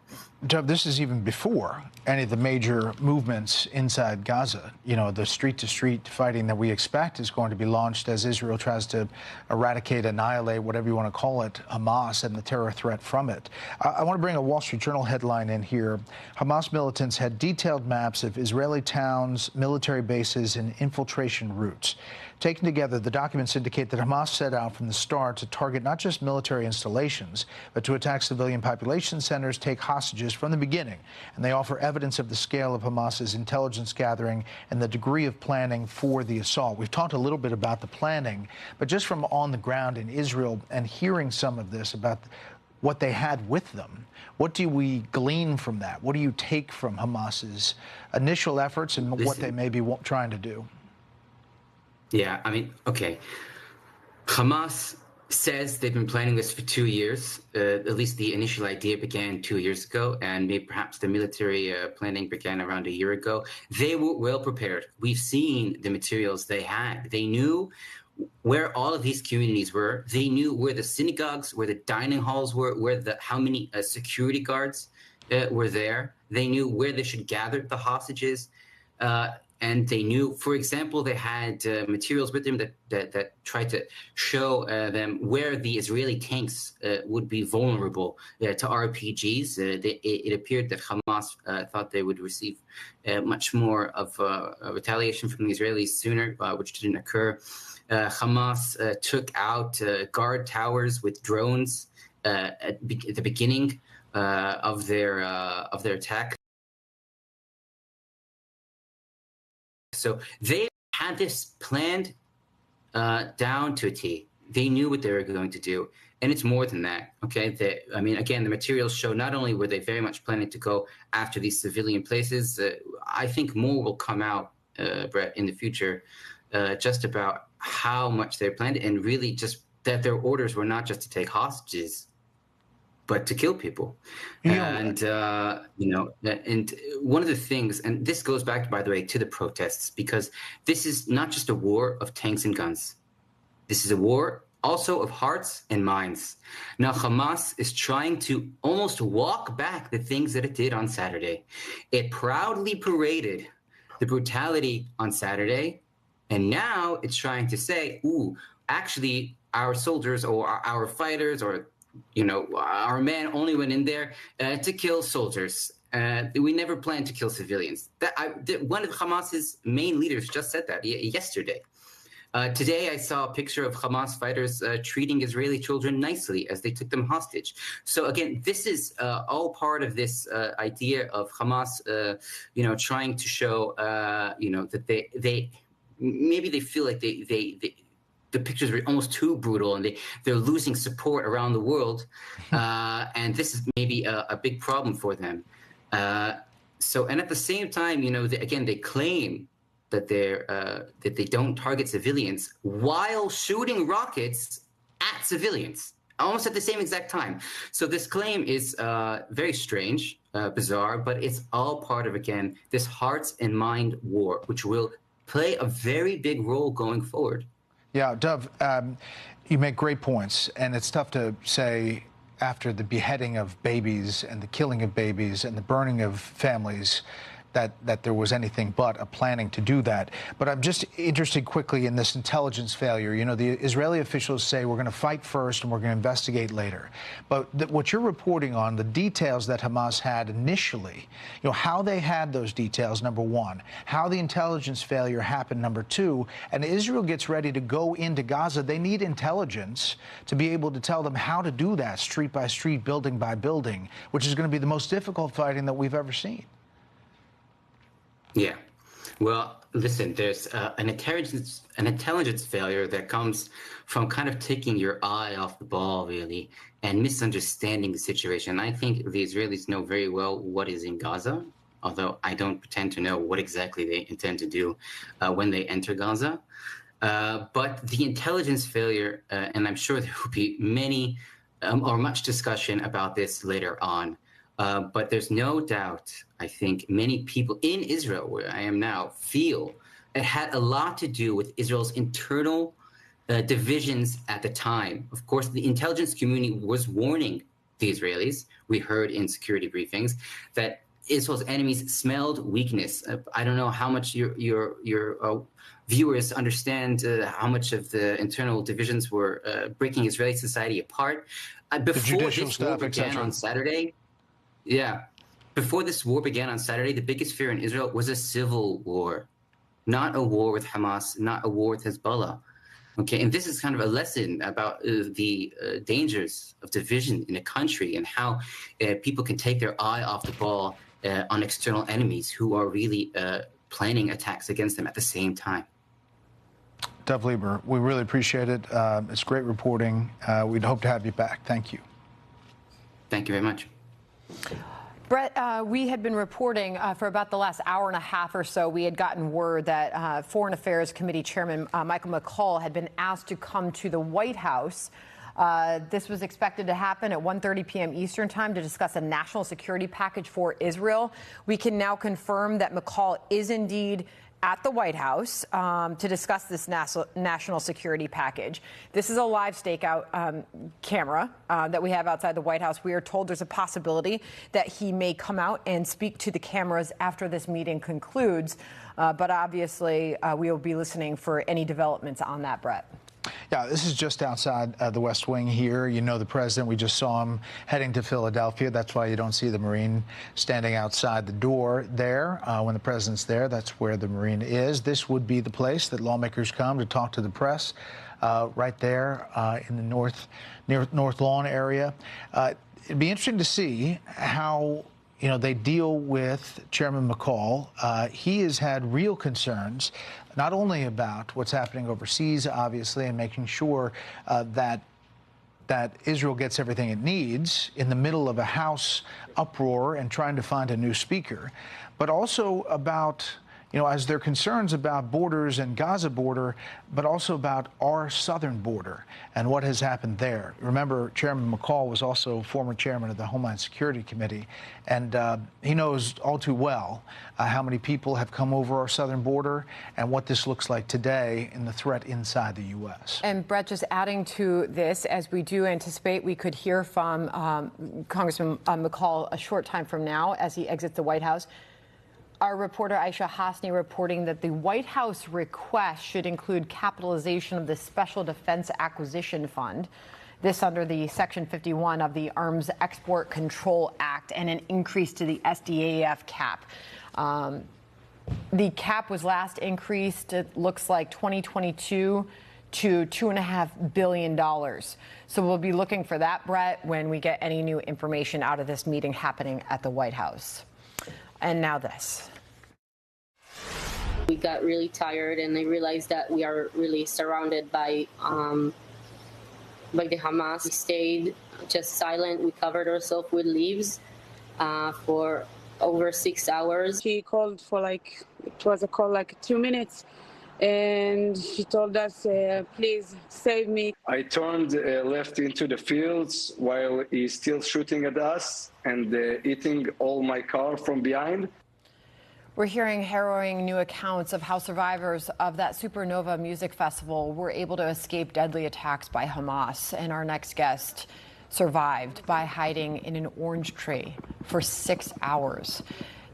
Dov, this is even before any of the major movements inside Gaza. The street-to-street fighting that we expect is going to be launched as Israel tries to eradicate, annihilate, whatever you want to call it, Hamas and the terror threat from it. I want to bring a Wall Street Journal headline in here. Hamas militants had detailed maps of Israeli towns, military bases, and infiltration routes. Taken together, the documents indicate that Hamas set out from the start to target not just military installations, but to attack civilian population centers, take hostages from the beginning. And they offer evidence of the scale of Hamas's intelligence gathering and the degree of planning for the assault. We've talked a little bit about the planning, but just from on the ground in Israel and hearing some of this about what they had with them, what do we glean from that? What do you take from Hamas's initial efforts and what they may be trying to do? Yeah, okay. Hamas says they've been planning this for 2 years. At least the initial idea began 2 years ago, and maybe perhaps the military planning began around a year ago. They were well prepared. We've seen the materials they had. They knew where all of these communities were. They knew where the synagogues, where the dining halls were, how many security guards were there. They knew where they should gather the hostages. And they knew, for example, they had materials with them that tried to show them where the Israeli tanks would be vulnerable to RPGs. It appeared that Hamas thought they would receive much more of retaliation from the Israelis sooner, which didn't occur. Hamas took out guard towers with drones at the beginning of their attack. So they had this planned down to a T. They knew what they were going to do. And it's more than that, okay? Again, the materials show not only were they very much planning to go after these civilian places, I think more will come out, Brett, in the future, just about how much they planned and really just that their orders were not just to take hostages, but to kill people. And one of the things, and this goes back, by the way, to the protests, because this is not just a war of tanks and guns. This is a war also of hearts and minds. Now, Hamas is trying to almost walk back the things that it did on Saturday. It proudly paraded the brutality on Saturday, and now it's trying to say, actually, our soldiers or our fighters or our men only went in there to kill soldiers. We never planned to kill civilians. One of Hamas's main leaders just said that yesterday. Today, I saw a picture of Hamas fighters treating Israeli children nicely as they took them hostage. So again, this is all part of this idea of Hamas, trying to show, that they maybe they feel like the pictures are almost too brutal and they're losing support around the world. And this is maybe a big problem for them. And at the same time, again, they claim that they don't target civilians while shooting rockets at civilians, almost at the same exact time. So this claim is very strange, bizarre, but it's all part of, again, this hearts and mind war, which will play a very big role going forward. Yeah, Dov, you make great points, and it's tough to say after the beheading of babies and the killing of babies and the burning of families, that there was anything but a planning to do that. But I'm just interested quickly in this intelligence failure. You know, the Israeli officials say we're going to fight first and we're going to investigate later. But what you're reporting on, the details that Hamas had initially, you know, how they had those details, number one, how the intelligence failure happened, number two, and Israel gets ready to go into Gaza, they need intelligence to be able to tell them how to do that street by street, building by building, which is going to be the most difficult fighting that we've ever seen. Yeah. Well, listen, there's an intelligence failure that comes from kind of taking your eye off the ball, really, and misunderstanding the situation. I think the Israelis know very well what is in Gaza, although I don't pretend to know what exactly they intend to do when they enter Gaza. But the intelligence failure, and I'm sure there will be many or much discussion about this later on, but there's no doubt, I think, many people in Israel, where I am now, feel it had a lot to do with Israel's internal divisions at the time. Of course, the intelligence community was warning the Israelis, we heard in security briefings, that Israel's enemies smelled weakness. I don't know how much your viewers understand how much of the internal divisions were breaking Israeli society apart. Before this war began on Saturday, before this war began on Saturday, the biggest fear in Israel was a civil war, not a war with Hamas, not a war with Hezbollah. Okay, and this is kind of a lesson about the dangers of division in a country and how people can take their eye off the ball on external enemies who are really planning attacks against them at the same time. Dov Lieber, we really appreciate it. It's great reporting. We'd hope to have you back. Thank you. Thank you very much. Brett, we had been reporting for about the last hour and a half or so. We had gotten word that Foreign Affairs Committee Chairman Michael McCaul had been asked to come to the White House. This was expected to happen at 1:30 p.m. Eastern time to discuss a national security package for Israel. We can now confirm that McCaul is indeed at the White House to discuss this national security package. This is a live stakeout camera that we have outside the White House. We are told there's a possibility that he may come out and speak to the cameras after this meeting concludes. But obviously, we will be listening for any developments on that, Brett. Yeah, this is just outside the West Wing here. You know the president. We just saw him heading to Philadelphia. That's why you don't see the Marine standing outside the door there. When the president's there, that's where the Marine is. This would be the place that lawmakers come to talk to the press, right there in the near North Lawn area. It'd be interesting to see how they deal with Chairman McCaul. He has had real concerns, not only about what's happening overseas, obviously, and making sure that Israel gets everything it needs in the middle of a House uproar and trying to find a new speaker, but also about, as their concerns about borders and Gaza border, but also about our southern border and what has happened there. Remember, Chairman McCaul was also former chairman of the Homeland Security Committee, and he knows all too well how many people have come over our southern border and what this looks like today in the threat inside the U.S. And Brett, just adding to this, as we do anticipate, we could hear from Congressman McCaul a short time from now as he exits the White House. Our reporter Aisha Hasni reporting that the White House request should include capitalization of the Special Defense Acquisition Fund, this under the Section 51 of the Arms Export Control Act, and an increase to the SDAF cap. The cap was last increased, it looks like 2022, to $2.5 billion. So we'll be looking for that, Brett, when we get any new information out of this meeting happening at the White House. And now this. We got really tired, and I realized that we are really surrounded by the Hamas. We stayed just silent. We covered ourselves with leaves for over 6 hours. He called for it was a call like 2 minutes, and he told us, please save me. I turned left into the fields while he's still shooting at us and eating all my car from behind. We're hearing harrowing new accounts of how survivors of that Supernova music festival were able to escape deadly attacks by Hamas. And our next guest survived by hiding in an orange tree for 6 hours.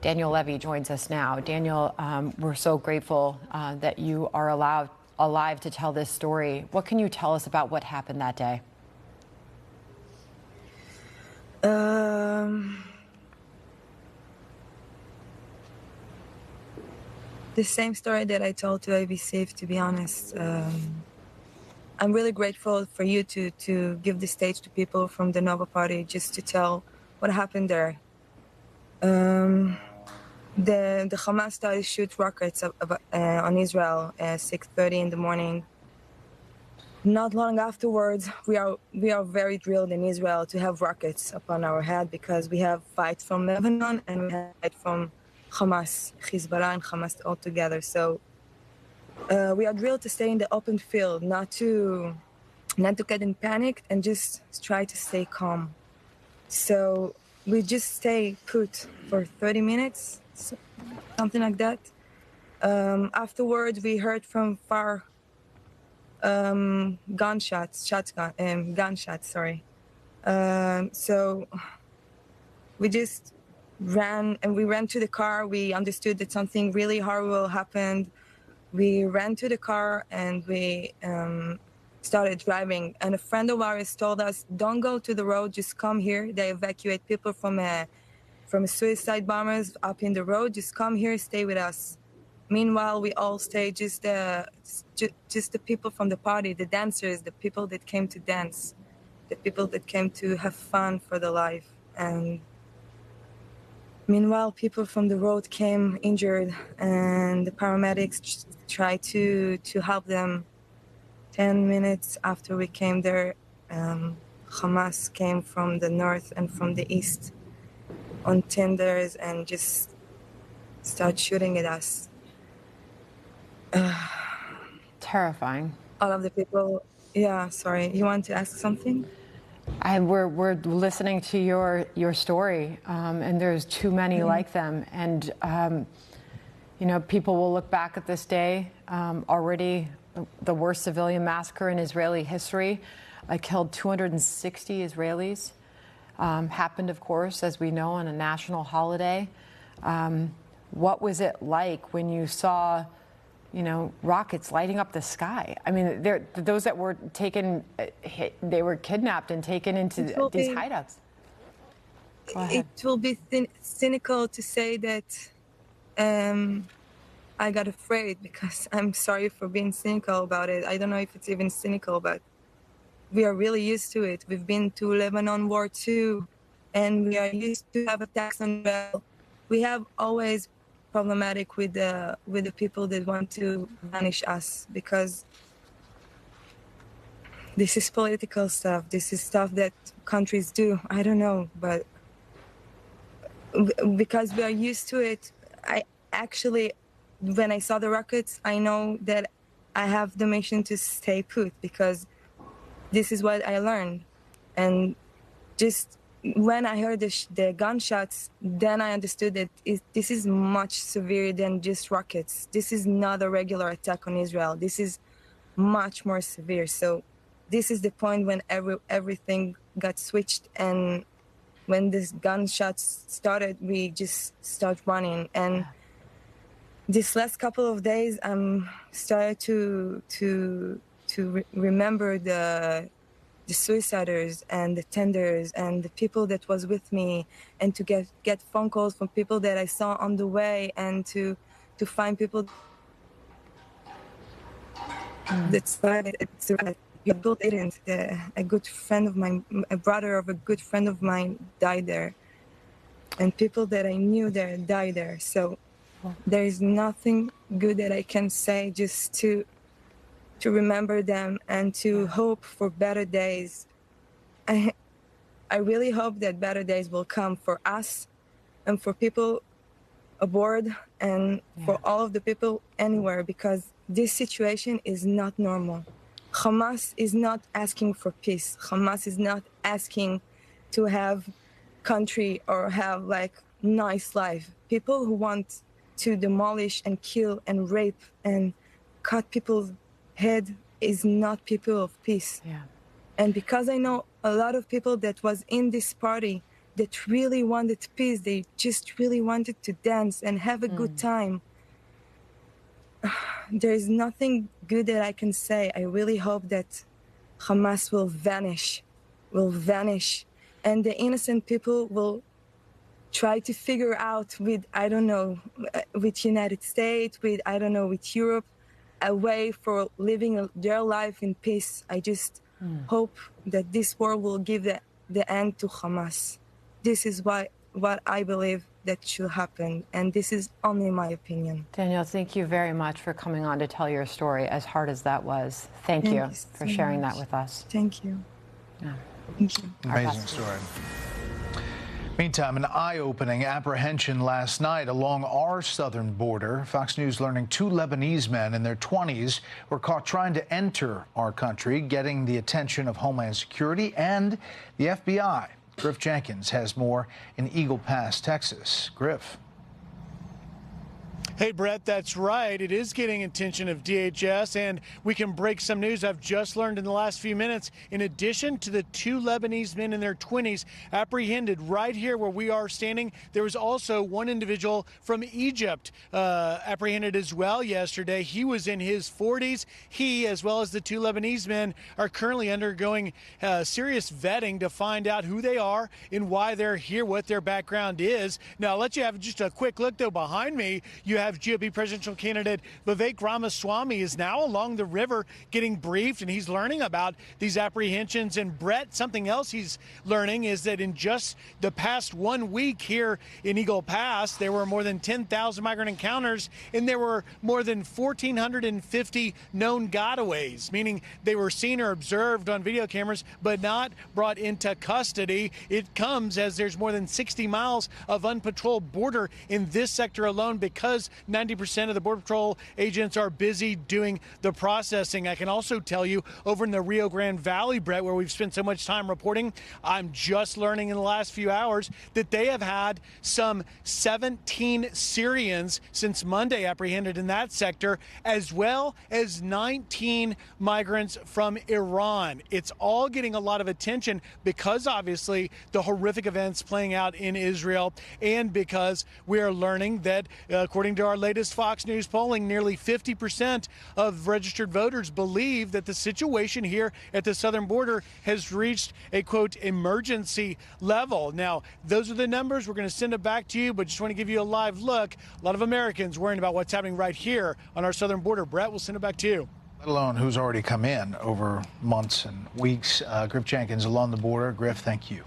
Daniel Levy joins us now. Daniel, we're so grateful that you are alive to tell this story. What can you tell us about what happened that day? The same story that I told to ABC, to be honest. I'm really grateful for you to give the stage to people from the Nova Party just to tell what happened there. The Hamas started to shoot rockets on Israel at 6:30 in the morning. Not long afterwards, we are very drilled in Israel to have rockets upon our head because we have fight from Lebanon and we have fight from Hamas, Hezbollah and Hamas all together. So we are drilled to stay in the open field, not to get in panic and just try to stay calm. So we just stay put for 30 minutes, something like that. Afterwards, we heard from far gunshots. Sorry. So we just ran to the car. We understood that something really horrible happened. We ran to the car and we started driving. And a friend of ours told us, "Don't go to the road. Just come here. They evacuate people from suicide bombers up in the road. Just come here, stay with us." Meanwhile, we all stayed, just the people from the party, the dancers, the people that came to dance, the people that came to have fun for their life. And meanwhile, people from the road came injured, and the paramedics tried to help them. 10 minutes after we came there, Hamas came from the north and from the east on tenders and just started shooting at us. Terrifying. All of the people. Yeah, sorry. You want to ask something? We're listening to your story, and there's too many like them. And people will look back at this day, already the worst civilian massacre in Israeli history. Killed 260 Israelis. Happened, of course, as we know, on a national holiday. What was it like when you saw, rockets lighting up the sky? I mean, those that were taken, they were kidnapped and taken into these hideouts. It will be cynical to say that I got afraid, because I'm sorry for being cynical about it. I don't know if it's even cynical, but we are really used to it. We've been to Lebanon War II, and we are used to have attacks on Israel. We have always problematic with the people that want to punish us, because this is political stuff. This is stuff that countries do. I don't know, but because we are used to it, I actually, when I saw the rockets, I know that I have the mission to stay put, because this is what I learned. And just when I heard the gunshots, then I understood that this is much severe than just rockets. This is not a regular attack on Israel. This is much more severe. So this is the point when everything got switched, and when these gunshots started, we just start running. And this last couple of days, I'm started to remember the suiciders and the tenders and the people that was with me, and to get phone calls from people that I saw on the way, and to find people that survived. People didn't. A good friend of mine, a brother of a good friend of mine died there, and people that I knew there died there. So there is nothing good that I can say, just to remember them and to hope for better days. I really hope that better days will come for us and for people aboard and for all of the people anywhere, because this situation is not normal. Hamas is not asking for peace. Hamas is not asking to have country or have nice life. People who want to demolish and kill and rape and cut people's head is not people of peace. Yeah. And because I know a lot of people that was in this party that really wanted peace. They just really wanted to dance and have a good time. There's nothing good that I can say. I really hope that Hamas will vanish, and the innocent people will try to figure out with, I don't know, with United States, with, I don't know, with Europe, a way for living their life in peace. I just hope that this war will give the end to Hamas. This is what I believe that should happen, and this is only my opinion. Danielle, thank you very much for coming on to tell your story, as hard as that was. Thank you for sharing that with us. Thank you. Yeah. Thank you. Amazing story. Meantime, an eye-opening apprehension last night along our southern border. Fox News learning 2 Lebanese men in their 20s were caught trying to enter our country, getting the attention of Homeland Security and the FBI. Griff Jenkins has more in Eagle Pass, Texas. Griff. Hey, Brett, that's right. It is getting attention of DHS, and we can break some news I've just learned in the last few minutes. In addition to the 2 Lebanese men in their 20s apprehended right here where we are standing, there was also one individual from Egypt apprehended as well yesterday. He was in his 40s. He, as well as the 2 Lebanese men, are currently undergoing serious vetting to find out who they are and why they're here, what their background is. Now, I'll let you have just a quick look, though. Behind me, you have GOP presidential candidate Vivek Ramaswamy is now along the river getting briefed, and he's learning about these apprehensions. And Brett, something else he's learning is that in just the past 1 week here in Eagle Pass, there were more than 10,000 migrant encounters, and there were more than 1,450 known gotaways, meaning they were seen or observed on video cameras but not brought into custody. It comes as there's more than 60 miles of unpatrolled border in this sector alone because 90% of the Border Patrol agents are busy doing the processing. I can also tell you over in the Rio Grande Valley, Brett, where we've spent so much time reporting, I'm just learning in the last few hours that they have had some 17 Syrians since Monday apprehended in that sector, as well as 19 migrants from Iran. It's all getting a lot of attention because obviously the horrific events playing out in Israel, and because we are learning that according to our latest Fox News polling, nearly 50% of registered voters believe that the situation here at the southern border has reached a, quote, emergency level. Now, those are the numbers. We're going to send it back to you, but just want to give you a live look. A lot of Americans worrying about what's happening right here on our southern border. Brett, we'll send it back to you. Let alone who's already come in over months and weeks. Griff Jenkins along the border. Griff, thank you.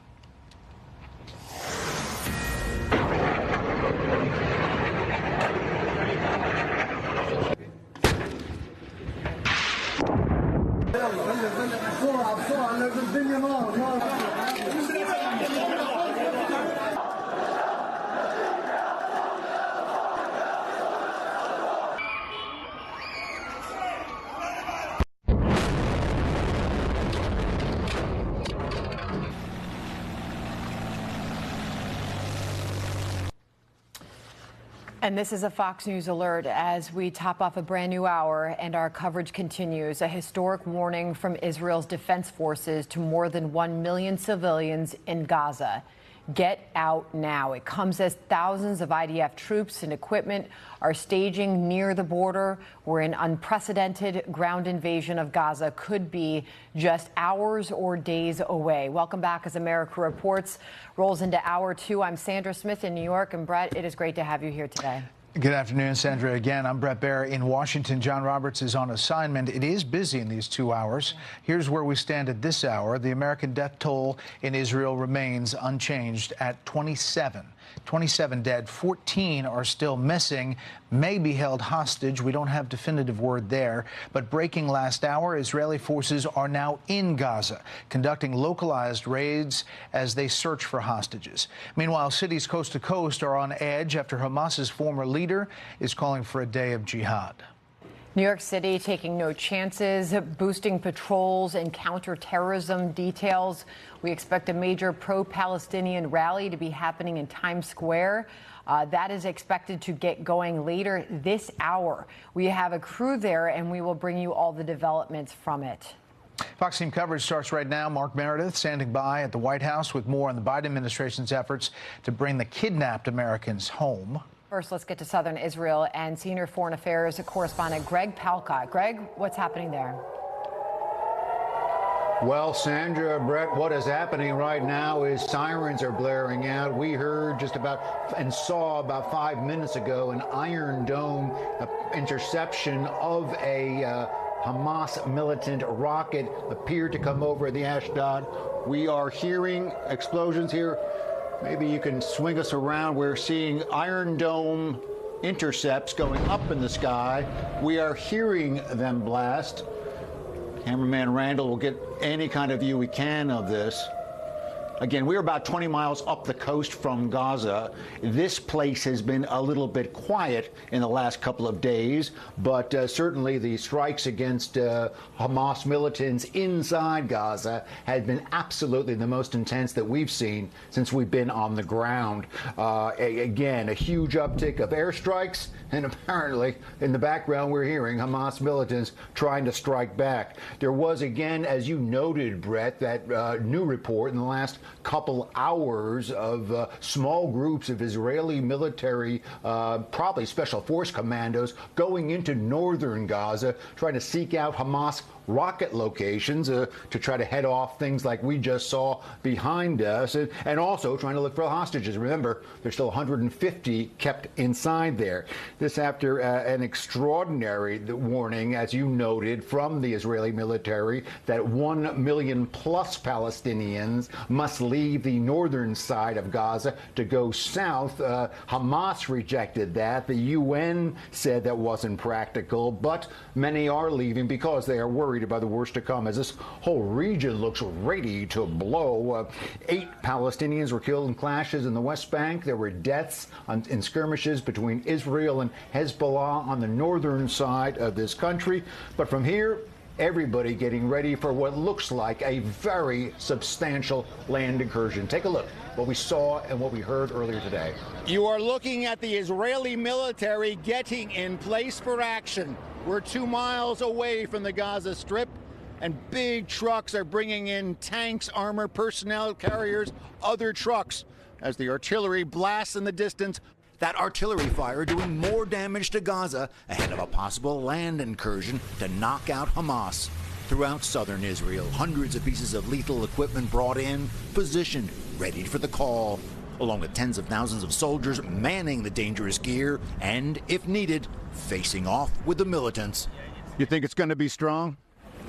And this is a Fox News alert as we top off a brand new hour and our coverage continues. A historic warning from Israel's defense forces to more than 1 million civilians in Gaza. Get out now. It comes as thousands of IDF troops and equipment are staging near the border, where an unprecedented ground invasion of Gaza could be just hours or days away. Welcome back as America Reports rolls into hour 2. I'm Sandra Smith in New York, and Brett, it is great to have you here today. Good afternoon, Sandra. Again, I'm Brett Baer in Washington. John Roberts is on assignment. It is busy in these 2 hours. Here's where we stand at this hour. The American death toll in Israel remains unchanged at 27. 27 dead, 14 are still missing, may be held hostage. We don't have definitive word there. But breaking last hour, Israeli forces are now in Gaza, conducting localized raids as they search for hostages. Meanwhile, cities coast to coast are on edge after Hamas's former leader is calling for a day of jihad. New York City taking no chances, boosting patrols and counterterrorism details. We expect a major pro-Palestinian rally to be happening in Times Square. That is expected to get going later this hour. We have a crew there, and we will bring you all the developments from it. Fox Team coverage starts right now. Mark Meredith standing by at the White House with more on the Biden administration's efforts to bring the kidnapped Americans home. First, let's get to southern Israel and senior foreign affairs correspondent Greg Palkot. Greg, what's happening there? Well, Sandra, Brett, what is happening right now is sirens are blaring out. We heard just about and saw about 5 minutes ago an Iron Dome interception of a Hamas militant rocket appeared to come over the Ashdod. We are hearing explosions here. Maybe you can swing us around. We're seeing Iron Dome intercepts going up in the sky. We are hearing them blast. Cameraman Randall will get any kind of view we can of this. Again, we're about 20 miles up the coast from Gaza. This place has been a little bit quiet in the last couple of days, but certainly the strikes against Hamas militants inside Gaza had been absolutely the most intense that we've seen since we've been on the ground. Again, a huge uptick of airstrikes, and apparently in the background we're hearing Hamas militants trying to strike back. There was, again, as you noted, Brett, that new report in the last couple hours of small groups of Israeli military, probably special force commandos, going into northern Gaza, trying to seek out Hamas rocket locations to try to head off things like we just saw behind us, and also trying to look for hostages. Remember, there's still 150 kept inside there. This after an extraordinary warning, as you noted, from the Israeli military that 1 million plus Palestinians must leave the northern side of Gaza to go south. Hamas rejected that. The UN said that wasn't practical, but many are leaving because they are worried about the worst to come, as this whole region looks ready to blow. 8 Palestinians were killed in clashes in the West Bank. There were deaths in skirmishes between Israel and Hezbollah on the northern side of this country. But from here, everybody getting ready for what looks like a very substantial land incursion. Take a look what we saw and what we heard earlier today. You are looking at the Israeli military getting in place for action. We're 2 miles away from the Gaza Strip, and big trucks are bringing in tanks, armor, personnel carriers, other trucks as the artillery blasts in the distance. That artillery fire doing more damage to Gaza ahead of a possible land incursion to knock out Hamas. Throughout southern Israel, hundreds of pieces of lethal equipment brought in, positioned, ready for the call, along with tens of thousands of soldiers manning the dangerous gear and, if needed, facing off with the militants. You think it's going to be strong?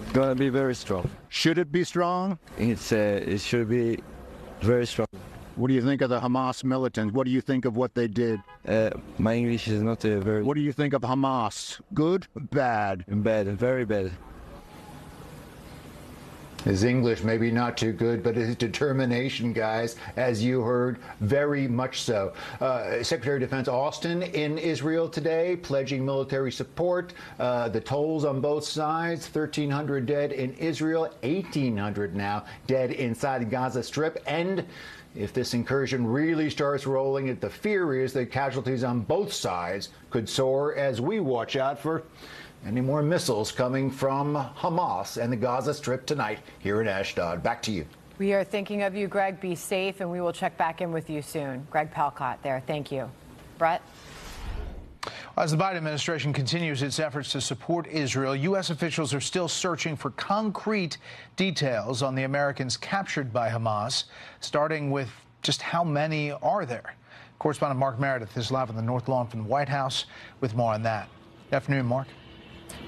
It's going to be very strong. Should it be strong? It should be very strong. What do you think of the Hamas militants? What do you think of what they did? My English is not very... What do you think of Hamas? Good? Bad? Bad, very bad. His English maybe not too good, but his determination, guys, as you heard, very much so. Secretary of Defense Austin in Israel today, pledging military support. The tolls on both sides, 1,300 dead in Israel, 1,800 now dead inside the Gaza Strip. And if this incursion really starts rolling, the fear is that casualties on both sides could soar as we watch out for any more missiles coming from Hamas and the Gaza Strip tonight here in Ashdod. Back to you. We are thinking of you, Greg. Be safe, and we will check back in with you soon. Greg Palkot there. Thank you. Brett? As the Biden administration continues its efforts to support Israel, U.S. officials are still searching for concrete details on the Americans captured by Hamas, starting with just how many are there. Correspondent Mark Meredith is live on the North Lawn from the White House with more on that. Good afternoon, Mark.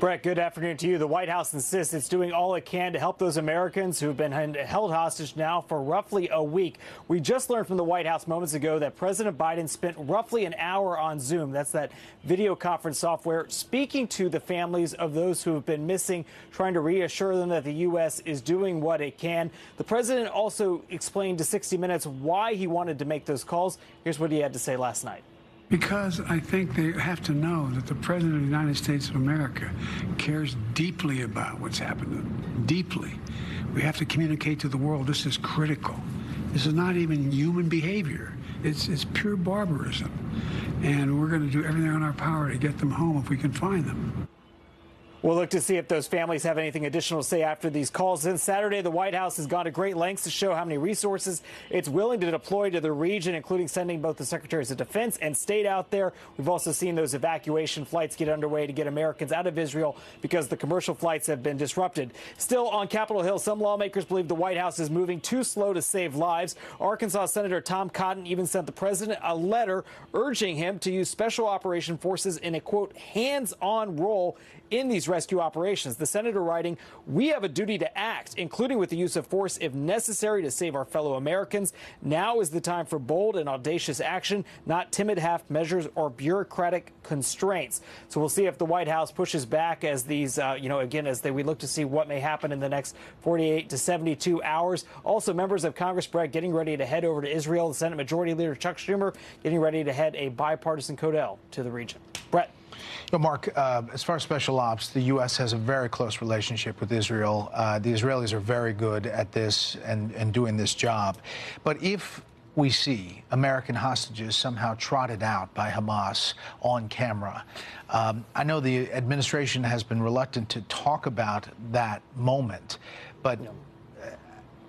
Brett, good afternoon to you. The White House insists it's doing all it can to help those Americans who've been held hostage now for roughly a week. We just learned from the White House moments ago that President Biden spent roughly an hour on Zoom. That's that video conference software, speaking to the families of those who have been missing, trying to reassure them that the U.S. is doing what it can. The president also explained to 60 Minutes why he wanted to make those calls. Here's what he had to say last night. Because I think they have to know that the President of the United States of America cares deeply about what's happened, deeply. We have to communicate to the world this is critical. This is not even human behavior. It's pure barbarism. And we're going to do everything in our power to get them home if we can find them. We'll look to see if those families have anything additional to say after these calls. Since Saturday, the White House has gone to great lengths to show how many resources it's willing to deploy to the region, including sending both the Secretaries of Defense and State out there. We've also seen those evacuation flights get underway to get Americans out of Israel because the commercial flights have been disrupted. Still on Capitol Hill, some lawmakers believe the White House is moving too slow to save lives. Arkansas Senator Tom Cotton even sent the president a letter urging him to use special operation forces in a, quote, hands-on role in these rescue operations. The senator writing, "We have a duty to act, including with the use of force if necessary to save our fellow Americans. Now is the time for bold and audacious action, not timid half measures or bureaucratic constraints." So we'll see if the White House pushes back as these, again, as we look to see what may happen in the next 48 to 72 hours. Also, members of Congress, Brett, getting ready to head over to Israel. The Senate Majority Leader Chuck Schumer getting ready to head a bipartisan Kotel to the region. Brett. Well, Mark, as far as special ops, the U.S. has a very close relationship with Israel. The Israelis are very good at this and doing this job. But if we see American hostages somehow trotted out by Hamas on camera, I know the administration has been reluctant to talk about that moment, but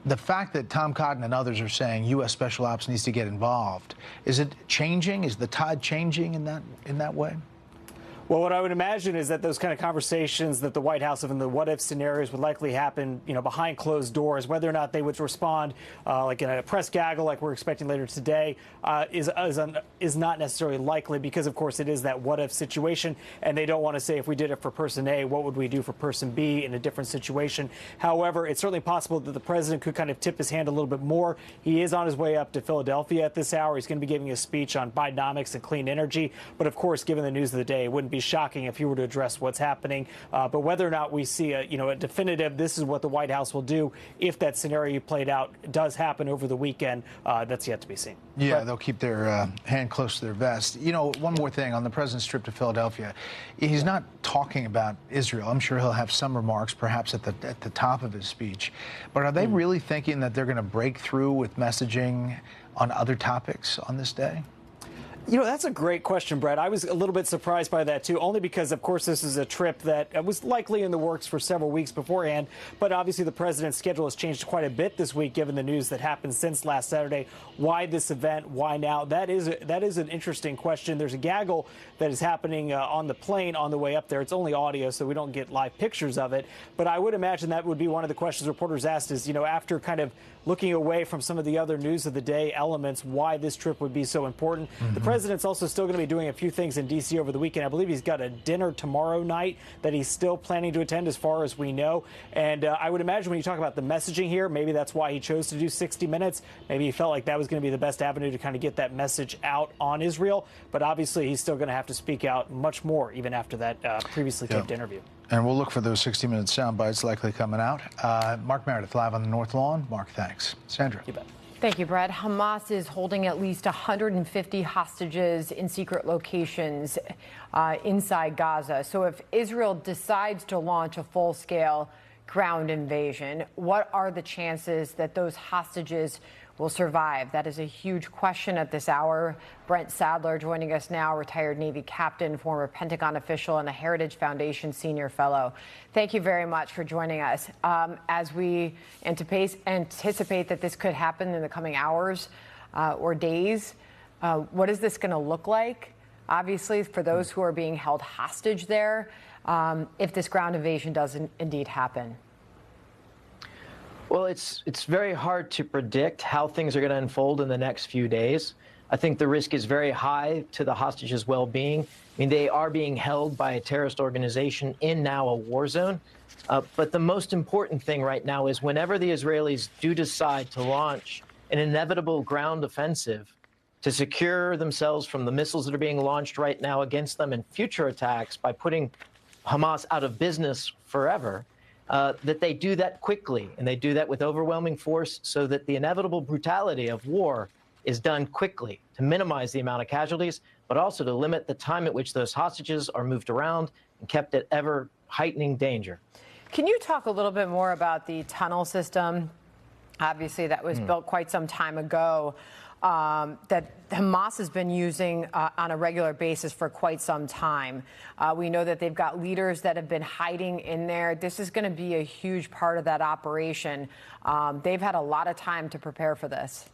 the fact that Tom Cotton and others are saying U.S. Special Ops needs to get involved, is it changing? Is the tide changing in that way? Well, what I would imagine is that those kind of conversations that the White House of in the what-if scenarios would likely happen, behind closed doors. Whether or not they would respond, like in a press gaggle, like we're expecting later today, is not necessarily likely because, of course, it is that what-if situation, and they don't want to say if we did it for person A, what would we do for person B in a different situation. However, it's certainly possible that the president could kind of tip his hand a little bit more. He is on his way up to Philadelphia at this hour. He's going to be giving a speech on Bidenomics and clean energy. But, of course, given the news of the day, it wouldn't be shocking if he were to address what's happening. But whether or not we see a definitive, this is what the White House will do if that scenario you played out does happen over the weekend, that's yet to be seen. Yeah, they'll keep their hand close to their vest. One more thing on the president's trip to Philadelphia, he's not talking about Israel. I'm sure he'll have some remarks, perhaps at the top of his speech. But are they really thinking that they're going to break through with messaging on other topics on this day? That's a great question, Brett. I was a little bit surprised by that, too, only because, of course, this is a trip that was likely in the works for several weeks beforehand. But obviously, the president's schedule has changed quite a bit this week, given the news that happened since last Saturday. Why this event? Why now? That is an interesting question. There's a gaggle that is happening on the plane on the way up there. It's only audio, so we don't get live pictures of it. But I would imagine that would be one of the questions reporters asked is, after kind of looking away from some of the other news of the day elements, why this trip would be so important. The president's also still going to be doing a few things in D.C. over the weekend. I believe he's got a dinner tomorrow night that he's still planning to attend as far as we know. And I would imagine when you talk about the messaging here, maybe that's why he chose to do 60 minutes. Maybe he felt like that was going to be the best avenue to kind of get that message out on Israel. But obviously, he's still going to have to speak out much more, even after that previously taped interview. And we'll look for those 60-minute sound bites likely coming out. Mark Meredith, live on the North Lawn. Mark, thanks. Sandra. You bet. Thank you, Brett. Hamas is holding at least 150 hostages in secret locations inside Gaza. So if Israel decides to launch a full-scale ground invasion, what are the chances that those hostages will survive? That is a huge question at this hour. Brent Sadler joining us now, retired Navy captain, former Pentagon official, and a Heritage Foundation senior fellow. Thank you very much for joining us. As we anticipate that this could happen in the coming hours or days, what is this going to look like? Obviously, for those who are being held hostage there, if this ground invasion does indeed happen. Well, it's very hard to predict how things are going to unfold in the next few days. I think the risk is very high to the hostages' well-being. I mean, they are being held by a terrorist organization in now a war zone. But the most important thing right now is whenever the Israelis do decide to launch an inevitable ground offensive to secure themselves from the missiles that are being launched right now against them and future attacks by putting Hamas out of business forever, that they do that quickly, and they do that with overwhelming force so that the inevitable brutality of war is done quickly to minimize the amount of casualties, but also to limit the time at which those hostages are moved around and kept at ever heightening danger. Can you talk a little bit more about the tunnel system Obviously, that was built quite some time ago, that Hamas has been using on a regular basis for quite some time. We know that they've got leaders that have been hiding in there. This is going to be a huge part of that operation. They've had a lot of time to prepare for this.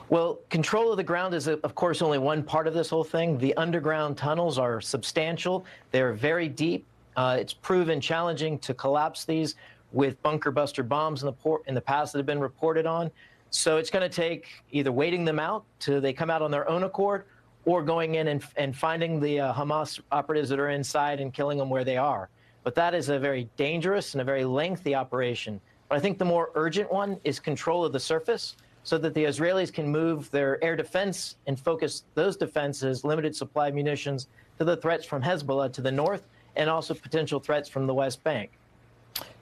Well, control of the ground is, of course, only one part of this whole thing. The underground tunnels are substantial. They're very deep. It's proven challenging to collapse these with bunker buster bombs in the past that have been reported on. So it's going to take either waiting them out till they come out on their own accord, or going in and finding the Hamas operatives that are inside and killing them where they are. But that is a very dangerous and a very lengthy operation. But I think the more urgent one is control of the surface, so that the Israelis can move their air defense and focus those defenses, limited supply munitions, to the threats from Hezbollah to the north, and also potential threats from the West Bank.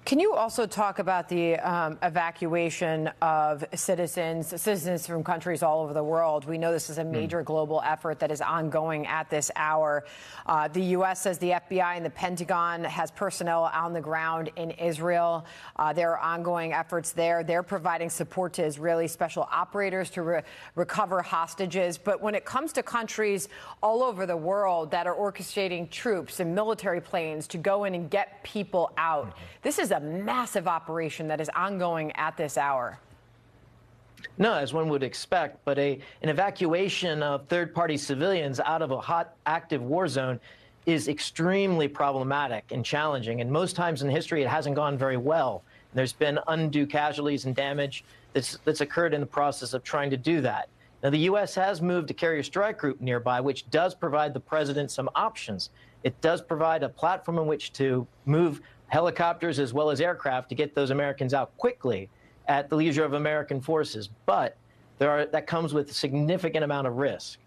Can you also talk about the evacuation of citizens from countries all over the world? We know this is a major global effort that is ongoing at this hour. The U.S. says the FBI and the Pentagon has personnel on the ground in Israel. There are ongoing efforts there. They're providing support to Israeli special operators to recover hostages. But when it comes to countries all over the world that are orchestrating troops and military planes to go in and get people out, this is a massive operation that is ongoing at this hour. No, as one would expect, but an evacuation of third-party civilians out of a hot, active war zone is extremely problematic and challenging. And most times in history, it hasn't gone very well. There's been undue casualties and damage that's occurred in the process of trying to do that. Now, the U.S. has moved a carrier strike group nearby, which does provide the president some options. It does provide a platform in which to move helicopters as well as aircraft to get those Americans out quickly at the leisure of American forces. But that comes with a significant amount of risk.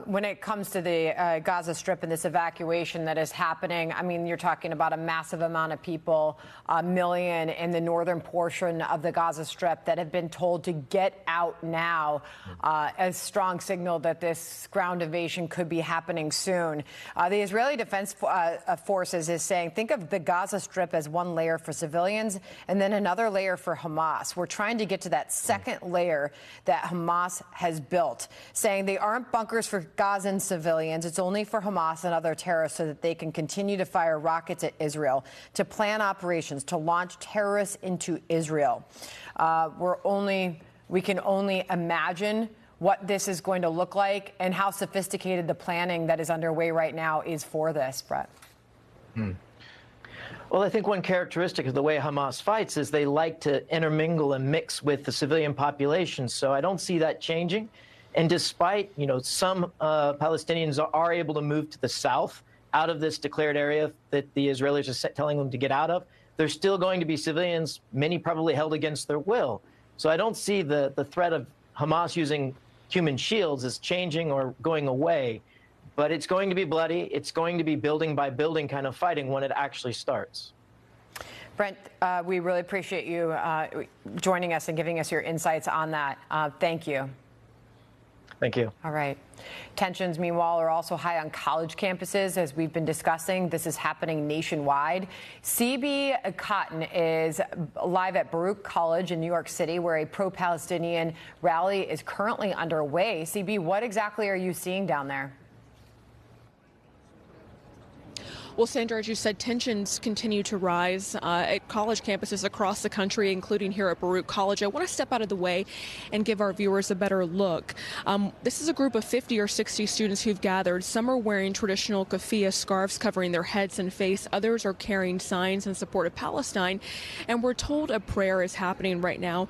When it comes to the Gaza Strip and this evacuation that is happening, I mean, you're talking about a massive amount of people, 1 million in the northern portion of the Gaza Strip that have been told to get out now, a strong signal that this ground invasion could be happening soon. The Israeli Defense Forces is saying, think of the Gaza Strip as one layer for civilians and then another layer for Hamas. We're trying to get to that second layer that Hamas has built, saying they aren't bunkers for Gazan civilians. It's only for Hamas and other terrorists so that they can continue to fire rockets at Israel, to plan operations, to launch terrorists into Israel. We can only imagine what this is going to look like and how sophisticated the planning that is underway right now is for this, Brett. Well, I think one characteristic of the way Hamas fights is they like to intermingle and mix with the civilian population. So I don't see that changing. And despite, some Palestinians are able to move to the south out of this declared area that the Israelis are telling them to get out of, there's still going to be civilians, many probably held against their will. So I don't see the threat of Hamas using human shields as changing or going away. But it's going to be bloody. It's going to be building by building kind of fighting when it actually starts. Brent, we really appreciate you joining us and giving us your insights on that. Thank you. Thank you. All right. Tensions, meanwhile, are also high on college campuses, as we've been discussing. This is happening nationwide. CB Cotton is live at Baruch College in New York City, where a pro-Palestinian rally is currently underway. CB, what exactly are you seeing down there? Well, Sandra, as you said, tensions continue to rise at college campuses across the country, including here at Baruch College. I want to step out of the way and give our viewers a better look. This is a group of 50 or 60 students who've gathered. Some are wearing traditional keffiyeh scarves covering their heads and face. Others are carrying signs in support of Palestine. And we're told a prayer is happening right now.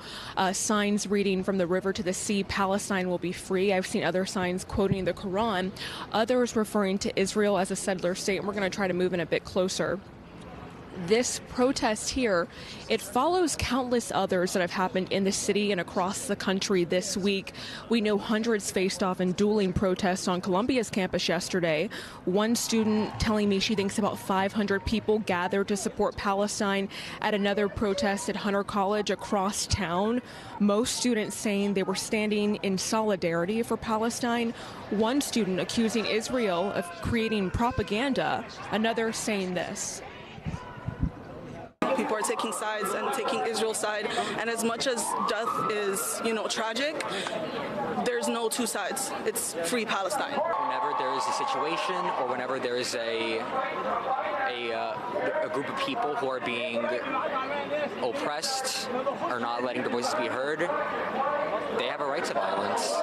Signs reading "From the river to the sea, Palestine will be free." I've seen other signs quoting the Quran. Others referring to Israel as a settler state. And we're going to try to move in a bit closer. This protest here, it follows countless others that have happened in the city and across the country this week. We know hundreds faced off in dueling protests on Columbia's campus yesterday. One student telling me she thinks about 500 people gathered to support Palestine at another protest at Hunter College across town. Most students saying they were standing in solidarity for Palestine. One student accusing Israel of creating propaganda. Another saying this. People are taking sides and taking Israel's side. And as much as death is, tragic, there's no two sides. It's free Palestine. Whenever there is a situation or whenever there is a group of people who are being oppressed or not letting their voices be heard, they have a right to violence.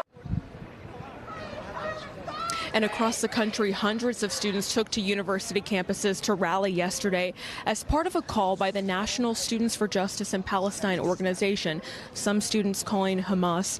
And across the country, hundreds of students took to university campuses to rally yesterday as part of a call by the National Students for Justice in Palestine organization. Some students calling Hamas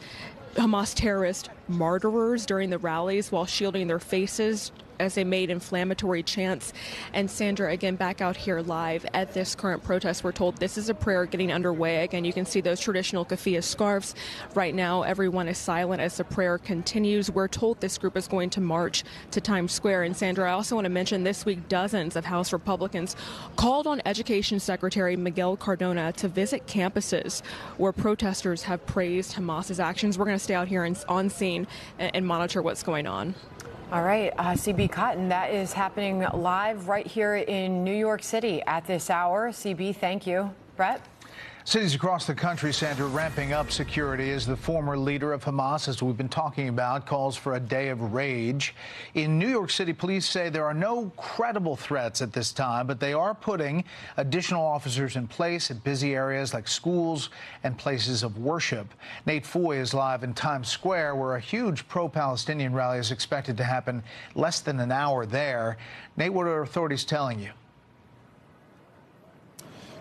terrorist martyrers during the rallies while shielding their faces as they made inflammatory chants. And Sandra, again, back out here live at this current protest, we're told this is a prayer getting underway. Again, you can see those traditional keffiyeh scarves. Right now, everyone is silent as the prayer continues. We're told this group is going to march to Times Square. And Sandra, I also want to mention this week, dozens of House Republicans called on Education Secretary Miguel Cardona to visit campuses where protesters have praised Hamas's actions. We're going to stay out here on scene and monitor what's going on. All right, CB Cotton, that is happening live right here in New York City at this hour. CB, thank you. Brett? Cities across the country, Sandra, ramping up security as the former leader of Hamas, as we've been talking about, calls for a day of rage. In New York City, police say there are no credible threats at this time, but they are putting additional officers in place at busy areas like schools and places of worship. Nate Foy is live in Times Square, where a huge pro-Palestinian rally is expected to happen less than an hour there. Nate, what are authorities telling you?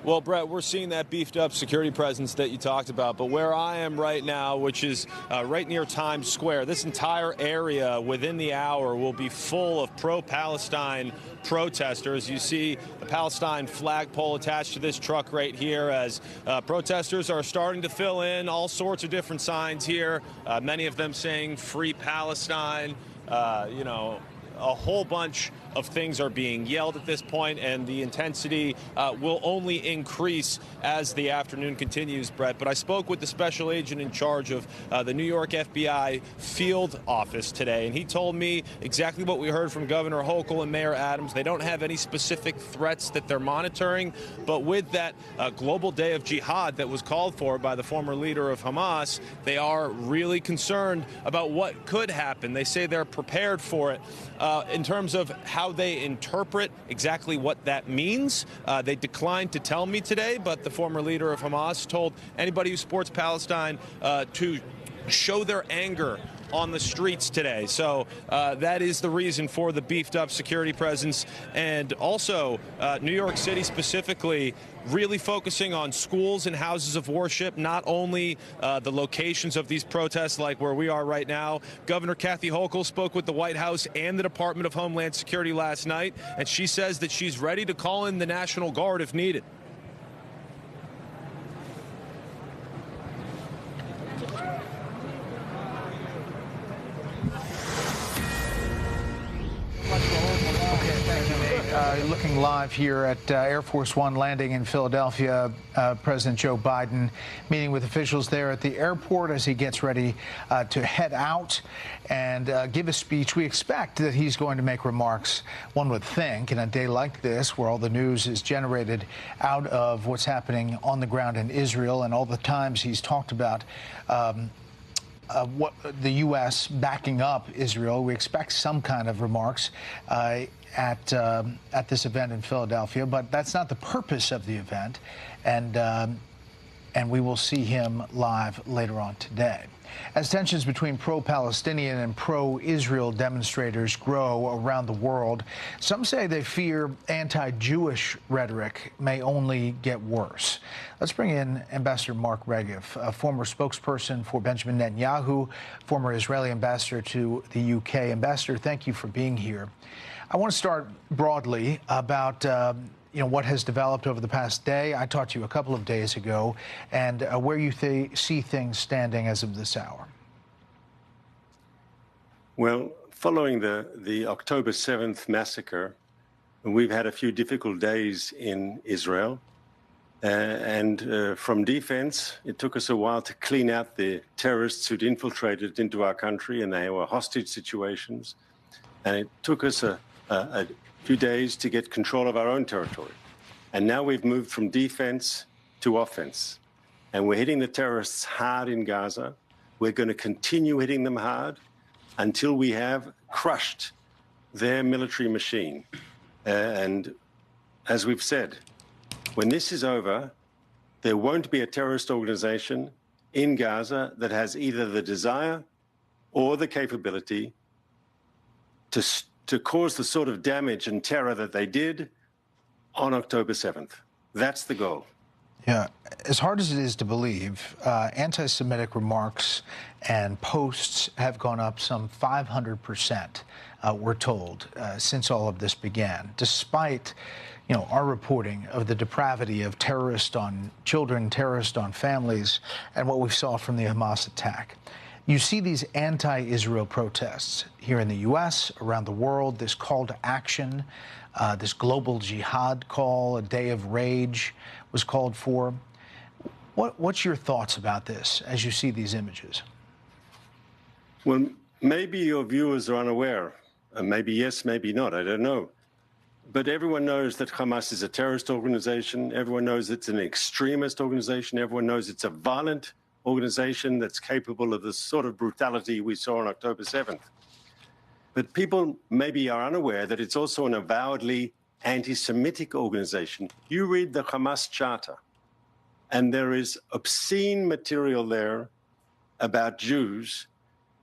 Well, Brett, we're seeing that beefed up security presence that you talked about. But where I am right now, which is right near Times Square, this entire area within the hour will be full of pro-Palestine protesters. You see the Palestine flagpole attached to this truck right here as protesters are starting to fill in all sorts of different signs here, many of them saying free Palestine, a whole bunch of things are being yelled at this point, and the intensity will only increase as the afternoon continues, Brett. But I spoke with the special agent in charge of the New York FBI field office today, and he told me exactly what we heard from Governor Hochul and Mayor Adams. They don't have any specific threats that they're monitoring, but with that global day of jihad that was called for by the former leader of Hamas, they are really concerned about what could happen. They say they're prepared for it. In terms of how they interpret exactly what that means, they declined to tell me today, but the former leader of Hamas told anybody who supports Palestine to show their anger on the streets today. So that is the reason for the beefed up security presence. And also New York City specifically really focusing on schools and houses of worship, not only the locations of these protests like where we are right now. Governor Kathy Hochul spoke with the White House and the Department of Homeland Security last night, and she says that she's ready to call in the National Guard if needed. Looking live here at Air Force One landing in Philadelphia, President Joe Biden meeting with officials there at the airport as he gets ready to head out and give a speech. We expect that he's going to make remarks, one would think, in a day like this where all the news is generated out of what's happening on the ground in Israel and all the times he's talked about what the U.S. backing up Israel. We expect some kind of remarks at this event in Philadelphia, but that's not the purpose of the event, and we will see him live later on today. As tensions between pro-Palestinian and pro-Israel demonstrators grow around the world, some say they fear anti-Jewish rhetoric may only get worse. Let's bring in Ambassador Mark Regev, a former spokesperson for Benjamin Netanyahu, former Israeli ambassador to the UK. Ambassador, thank you for being here. I want to start broadly about what has developed over the past day. I talked to you a couple of days ago, and where you see things standing as of this hour. Well, following the October 7th massacre, we've had a few difficult days in Israel. And from defense, it took us a while to clean out the terrorists who'd infiltrated into our country, and they were hostage situations. And it took us a few days to get control of our own territory. And now we've moved from defense to offense. And we're hitting the terrorists hard in Gaza. We're going to continue hitting them hard until we have crushed their military machine. And as we've said, when this is over, there won't be a terrorist organization in Gaza that has either the desire or the capability to cause the sort of damage and terror that they did on October 7th. That's the goal. Yeah, as hard as it is to believe, anti-Semitic remarks and posts have gone up some 500%, we're told, since all of this began, despite our reporting of the depravity of terrorists on children, terrorists on families, and what we saw from the Hamas attack. You see these anti-Israel protests here in the U.S., around the world, this call to action, this global jihad call, a day of rage was called for. What's your thoughts about this as you see these images? Well, maybe your viewers are unaware. Maybe yes, maybe not. I don't know. But everyone knows that Hamas is a terrorist organization. Everyone knows it's an extremist organization. Everyone knows it's a violent organization that's capable of the sort of brutality we saw on October 7th. But people maybe are unaware that it's also an avowedly anti-Semitic organization. You read the Hamas charter, and there is obscene material there about Jews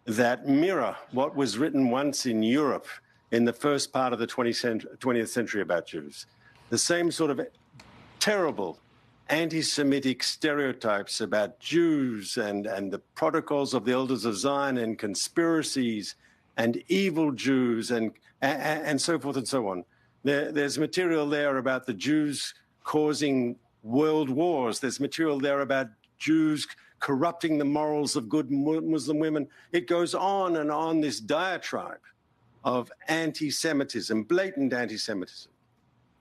that mirror what was written once in Europe in the first part of the 20th century about Jews. The same sort of terrible anti-Semitic stereotypes about Jews and the protocols of the elders of Zion and conspiracies and evil Jews and so forth and so on. There's material there about the Jews causing world wars. There's material there about Jews corrupting the morals of good Muslim women. It goes on and on, this diatribe of anti-Semitism, blatant anti-Semitism.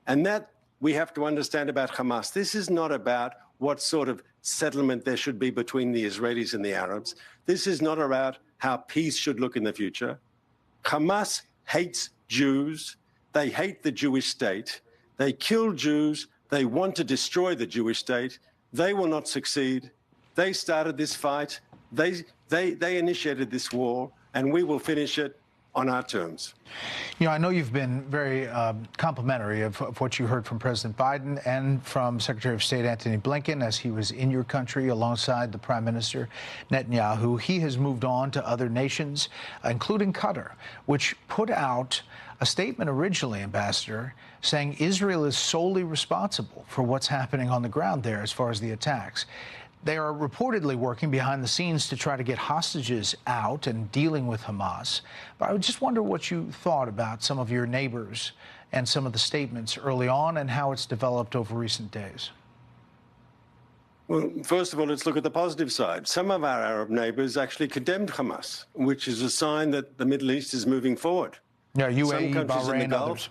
And that we have to understand about Hamas. This is not about what sort of settlement there should be between the Israelis and the Arabs. This is not about how peace should look in the future. Hamas hates Jews. They hate the Jewish state. They kill Jews. They want to destroy the Jewish state. They will not succeed. They started this fight. They initiated this war, and we will finish it on our terms. I know you've been very complimentary of what you heard from President Biden and from Secretary of State Antony Blinken as he was in your country alongside the Prime Minister Netanyahu. He has moved on to other nations, including Qatar, which put out a statement originally, Ambassador, saying Israel is solely responsible for what's happening on the ground there as far as the attacks. They are reportedly working behind the scenes to try to get hostages out and dealing with Hamas. But I would just wonder what you thought about some of your neighbors and some of the statements early on and how it's developed over recent days. Well, first of all, let's look at the positive side. Some of our Arab neighbors actually condemned Hamas, which is a sign that the Middle East is moving forward. Yeah, UAE, some countries in the Bahrain, Gulf. others.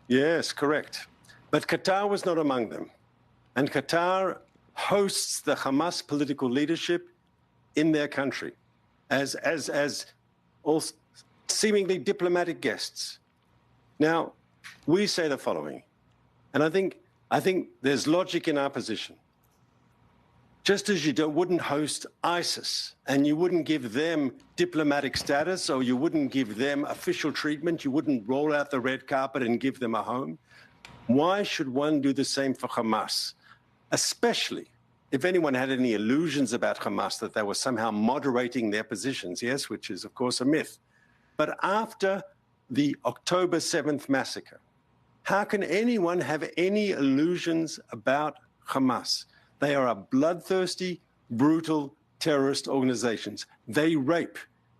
Yes, correct. But Qatar was not among them. And Qatar hosts the Hamas political leadership in their country as all seemingly diplomatic guests. Now, we say the following, and I think there's logic in our position. Just as you wouldn't host ISIS and you wouldn't give them diplomatic status or you wouldn't give them official treatment, you wouldn't roll out the red carpet and give them a home, why should one do the same for Hamas? Especially if anyone had any illusions about Hamas that they were somehow moderating their positions, yes, which is, of course, a myth. But after the October 7th massacre, how can anyone have any illusions about Hamas? They are a bloodthirsty, brutal terrorist organizations. They rape,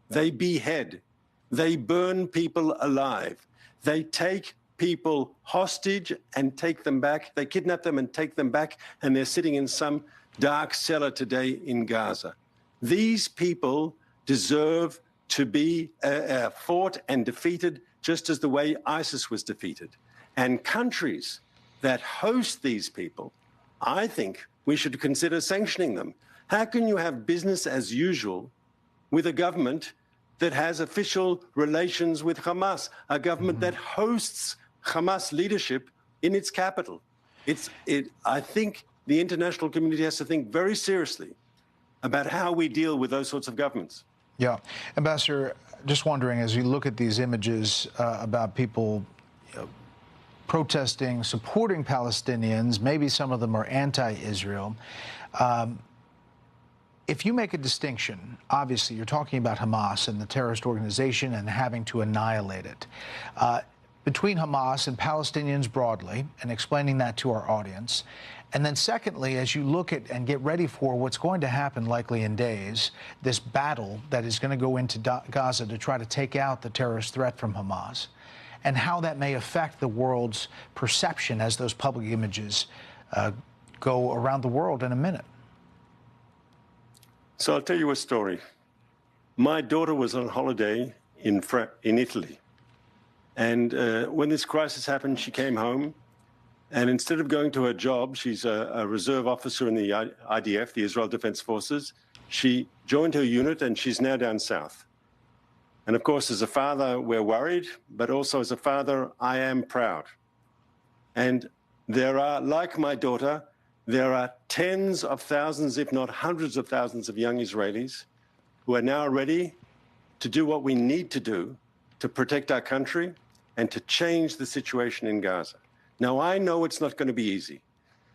they behead, they burn people alive, they take people hostage and take them back. They kidnap them and take them back, and they're sitting in some dark cellar today in Gaza. These people deserve to be fought and defeated just as the way ISIS was defeated. And countries that host these people, I think we should consider sanctioning them. How can you have business as usual with a government that has official relations with Hamas, a government that hosts Hamas leadership in its capital? I think the international community has to think very seriously about how we deal with those sorts of governments. Yeah. Ambassador, just wondering, as you look at these images about people protesting, supporting Palestinians, maybe some of them are anti-Israel. If you make a distinction, obviously you're talking about Hamas and the terrorist organization and having to annihilate it. Between Hamas and Palestinians broadly, and explaining that to our audience. And then secondly, as you look at and get ready for what's going to happen likely in days, this battle that is going to go into Gaza to try to take out the terrorist threat from Hamas, and how that may affect the world's perception as those public images go around the world in a minute. So I'll tell you a story. My daughter was on holiday in Italy. And when this crisis happened, she came home. And instead of going to her job, she's a reserve officer in the IDF, the Israel Defense Forces. She joined her unit and she's now down south. And of course, as a father, we're worried, but also as a father, I am proud. And there are, like my daughter, there are tens of thousands, if not hundreds of thousands of young Israelis who are now ready to do what we need to do to protect our country and to change the situation in Gaza. Now, I know it's not going to be easy.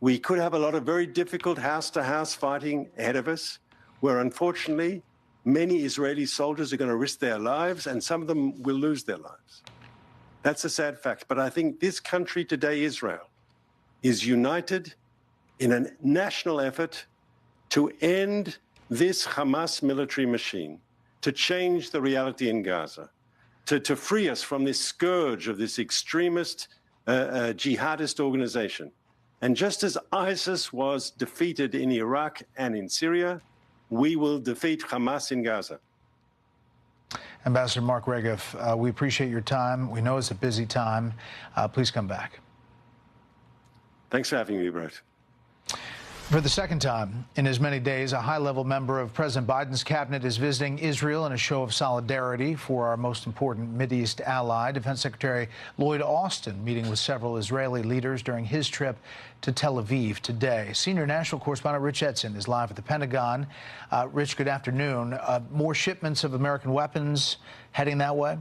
We could have a lot of very difficult house-to-house fighting ahead of us, where unfortunately many Israeli soldiers are going to risk their lives and some of them will lose their lives. That's a sad fact. But I think this country today, Israel, is united in a national effort to end this Hamas military machine, to change the reality in Gaza, to free us from this scourge of this extremist jihadist organization. And just as ISIS was defeated in Iraq and in Syria, we will defeat Hamas in Gaza. Ambassador Mark Regev, we appreciate your time. We know it's a busy time. Please come back. Thanks for having me, Brett. For the second time in as many days, a high-level member of President Biden's cabinet is visiting Israel in a show of solidarity for our most important Mideast ally. Defense Secretary Lloyd Austin meeting with several Israeli leaders during his trip to Tel Aviv today. Senior national correspondent Rich Edson is live at the Pentagon. Rich, good afternoon. More shipments of American weapons heading that way?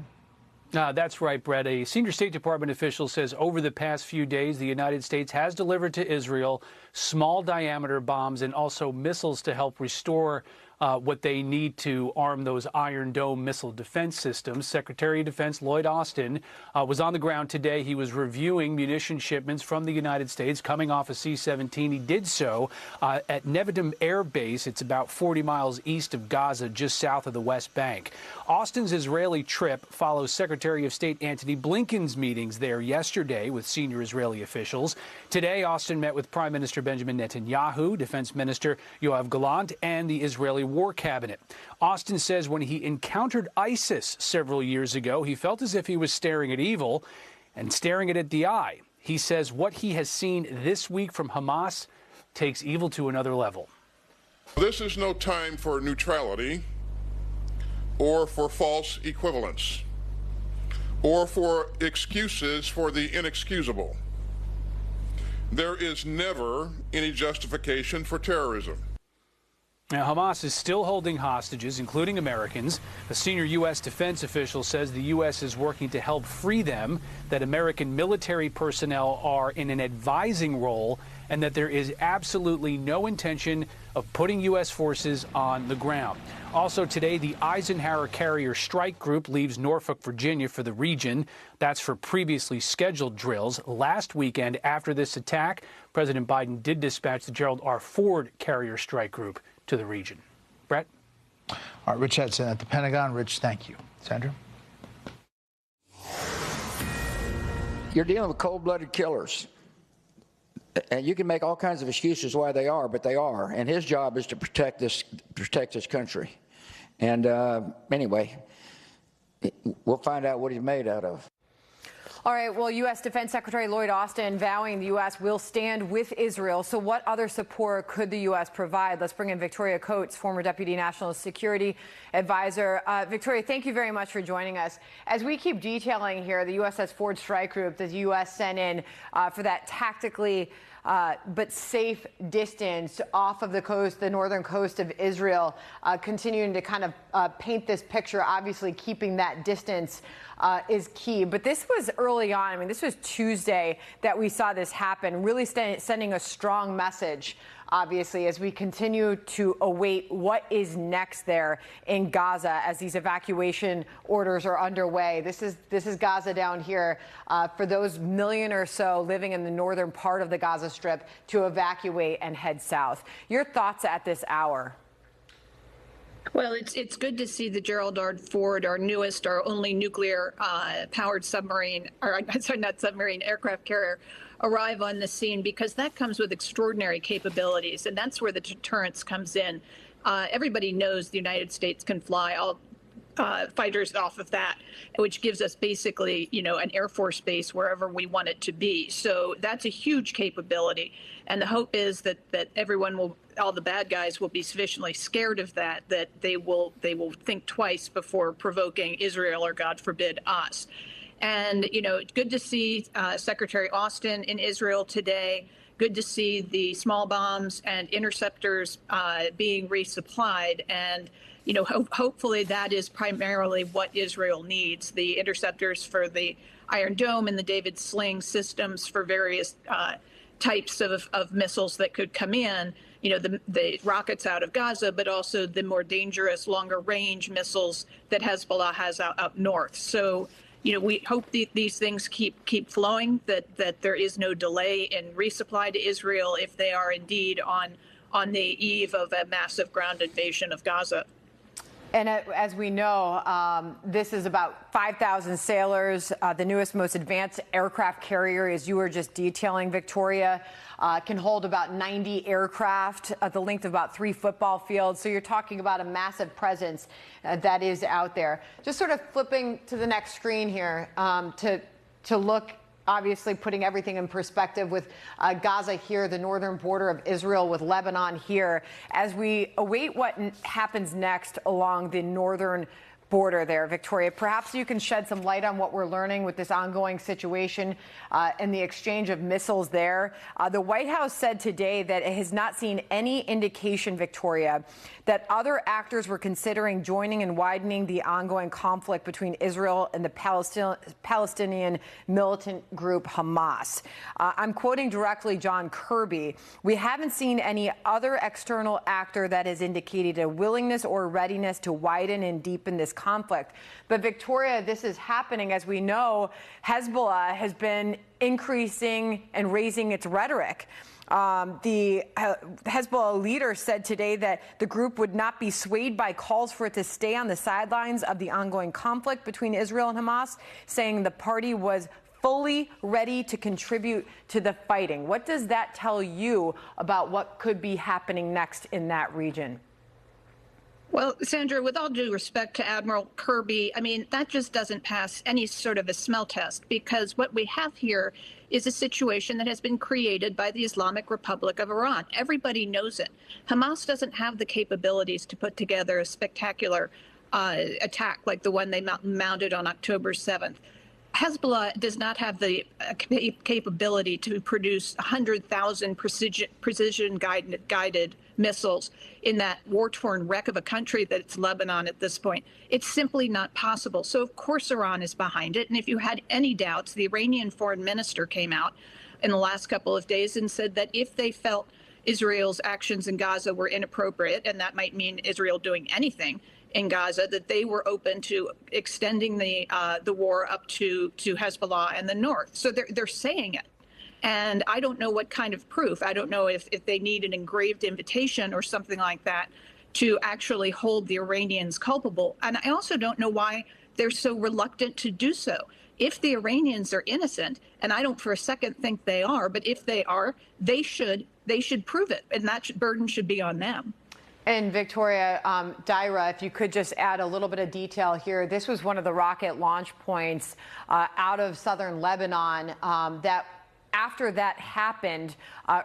That's right, Brett. A senior State Department official says over the past few days, the United States has delivered to Israel small diameter bombs and also missiles to help restore what they need to arm those Iron Dome missile defense systems. Secretary of Defense Lloyd Austin was on the ground today. He was reviewing munition shipments from the United States coming off a C-17. He did so at Nevatim Air Base. It's about 40 miles east of Gaza, just south of the West Bank. Austin's Israeli trip follows Secretary of State Antony Blinken's meetings there yesterday with senior Israeli officials. Today, Austin met with Prime Minister Benjamin Netanyahu, Defense Minister Yoav Gallant, and the Israeli War Cabinet. Austin says when he encountered ISIS several years ago, he felt as if he was staring at evil and staring it at the eye. He says what he has seen this week from Hamas takes evil to another level. This is no time for neutrality or for false equivalence or for excuses for the inexcusable. There is never any justification for terrorism. Now, Hamas is still holding hostages, including Americans. A senior U.S. defense official says the U.S. is working to help free them, that American military personnel are in an advising role, and that there is absolutely no intention of putting U.S. forces on the ground. Also today, the Eisenhower Carrier Strike Group leaves Norfolk, Virginia for the region. That's for previously scheduled drills. Last weekend, after this attack, President Biden did dispatch the Gerald R. Ford Carrier Strike Group to the region. Brett? All right, Rich Edson at the Pentagon. Rich, thank you. Sandra? You're dealing with cold-blooded killers. And you can make all kinds of excuses why they are, but they are. And his job is to protect this country. And anyway, we'll find out what he's made out of. All right, well, U.S. Defense Secretary Lloyd Austin vowing the U.S. will stand with Israel. So what other support could the U.S. provide? Let's bring in Victoria Coates, former Deputy National Security Advisor. Victoria, thank you very much for joining us. As we keep detailing here, the USS Ford Strike Group, the U.S. sent in for that tactically but safe distance off of the coast, the northern coast of Israel, continuing to kind of paint this picture. Obviously, keeping that distance is key. But this was early on. I mean, this was Tuesday that we saw this happen, really sending a strong message, obviously, as we continue to await what is next there in Gaza as these evacuation orders are underway. This is Gaza down here for those million or so living in the northern part of the Gaza Strip to evacuate and head south. Your thoughts at this hour? Well, it's good to see the Gerald R. Ford, our newest, our only nuclear-powered submarine, or sorry, not submarine, aircraft carrier, arrive on the scene, because that comes with extraordinary capabilities, and that's where the deterrence comes in. Everybody knows the United States can fly all fighters off of that, which gives us basically, an Air Force base wherever we want it to be. So that's a huge capability. And the hope is that everyone will, all the bad guys will be sufficiently scared of that they will think twice before provoking Israel or, God forbid, us. And, it's good to see Secretary Austin in Israel today. Good to see the small bombs and interceptors being resupplied. And hopefully that is primarily what Israel needs, the interceptors for the Iron Dome and the David Sling systems for various types of missiles that could come in, the rockets out of Gaza, but also the more dangerous, longer range missiles that Hezbollah has up north. So, we hope these things keep flowing, that there is no delay in resupply to Israel if they are indeed on the eve of a massive ground invasion of Gaza. And as we know, this is about 5,000 sailors. The newest, most advanced aircraft carrier, as you were just detailing, Victoria, can hold about 90 aircraft at the length of about 3 football fields. So you're talking about a massive presence that is out there. Just sort of flipping to the next screen here to look, obviously putting everything in perspective with Gaza here, the northern border of Israel with Lebanon here, as we await what happens next along the northern border there. Victoria, perhaps you can shed some light on what we're learning with this ongoing situation and the exchange of missiles there. The White House said today that it has not seen any indication, Victoria, that other actors were considering joining and widening the ongoing conflict between Israel and the Palestinian militant group Hamas. I'm quoting directly John Kirby. We haven't seen any other external actor that has indicated a willingness or readiness to widen and deepen this conflict. But Victoria, this is happening. As we know, Hezbollah has been increasing and raising its rhetoric. The Hezbollah leader said today that the group would not be swayed by calls for it to stay on the sidelines of the ongoing conflict between Israel and Hamas, saying the party was fully ready to contribute to the fighting. What does that tell you about what could be happening next in that region? Well, Sandra, with all due respect to Admiral Kirby, I mean, that just doesn't pass any sort of a smell test, because what we have here is a situation that has been created by the Islamic Republic of Iran. Everybody knows it. Hamas doesn't have the capabilities to put together a spectacular attack like the one they mounted on October 7th. Hezbollah does not have the capability to produce 100,000 precision-guided missiles in that war-torn wreck of a country that's Lebanon at this point. It's simply not possible. So, of course, Iran is behind it. And if you had any doubts, the Iranian foreign minister came out in the last couple of days and said that if they felt Israel's actions in Gaza were inappropriate, and that might mean Israel doing anything in Gaza, that they were open to extending the war up to Hezbollah and the north. So they're saying it. And I don't know what kind of proof. I don't know if they need an engraved invitation or something like that to actually hold the Iranians culpable. And I also don't know why they're so reluctant to do so. If the Iranians are innocent, and I don't for a second think they are, but if they are, they should prove it, and that burden should be on them. And Victoria, Daira, if you could just add a little bit of detail here. This was one of the rocket launch points out of southern Lebanon that After that happened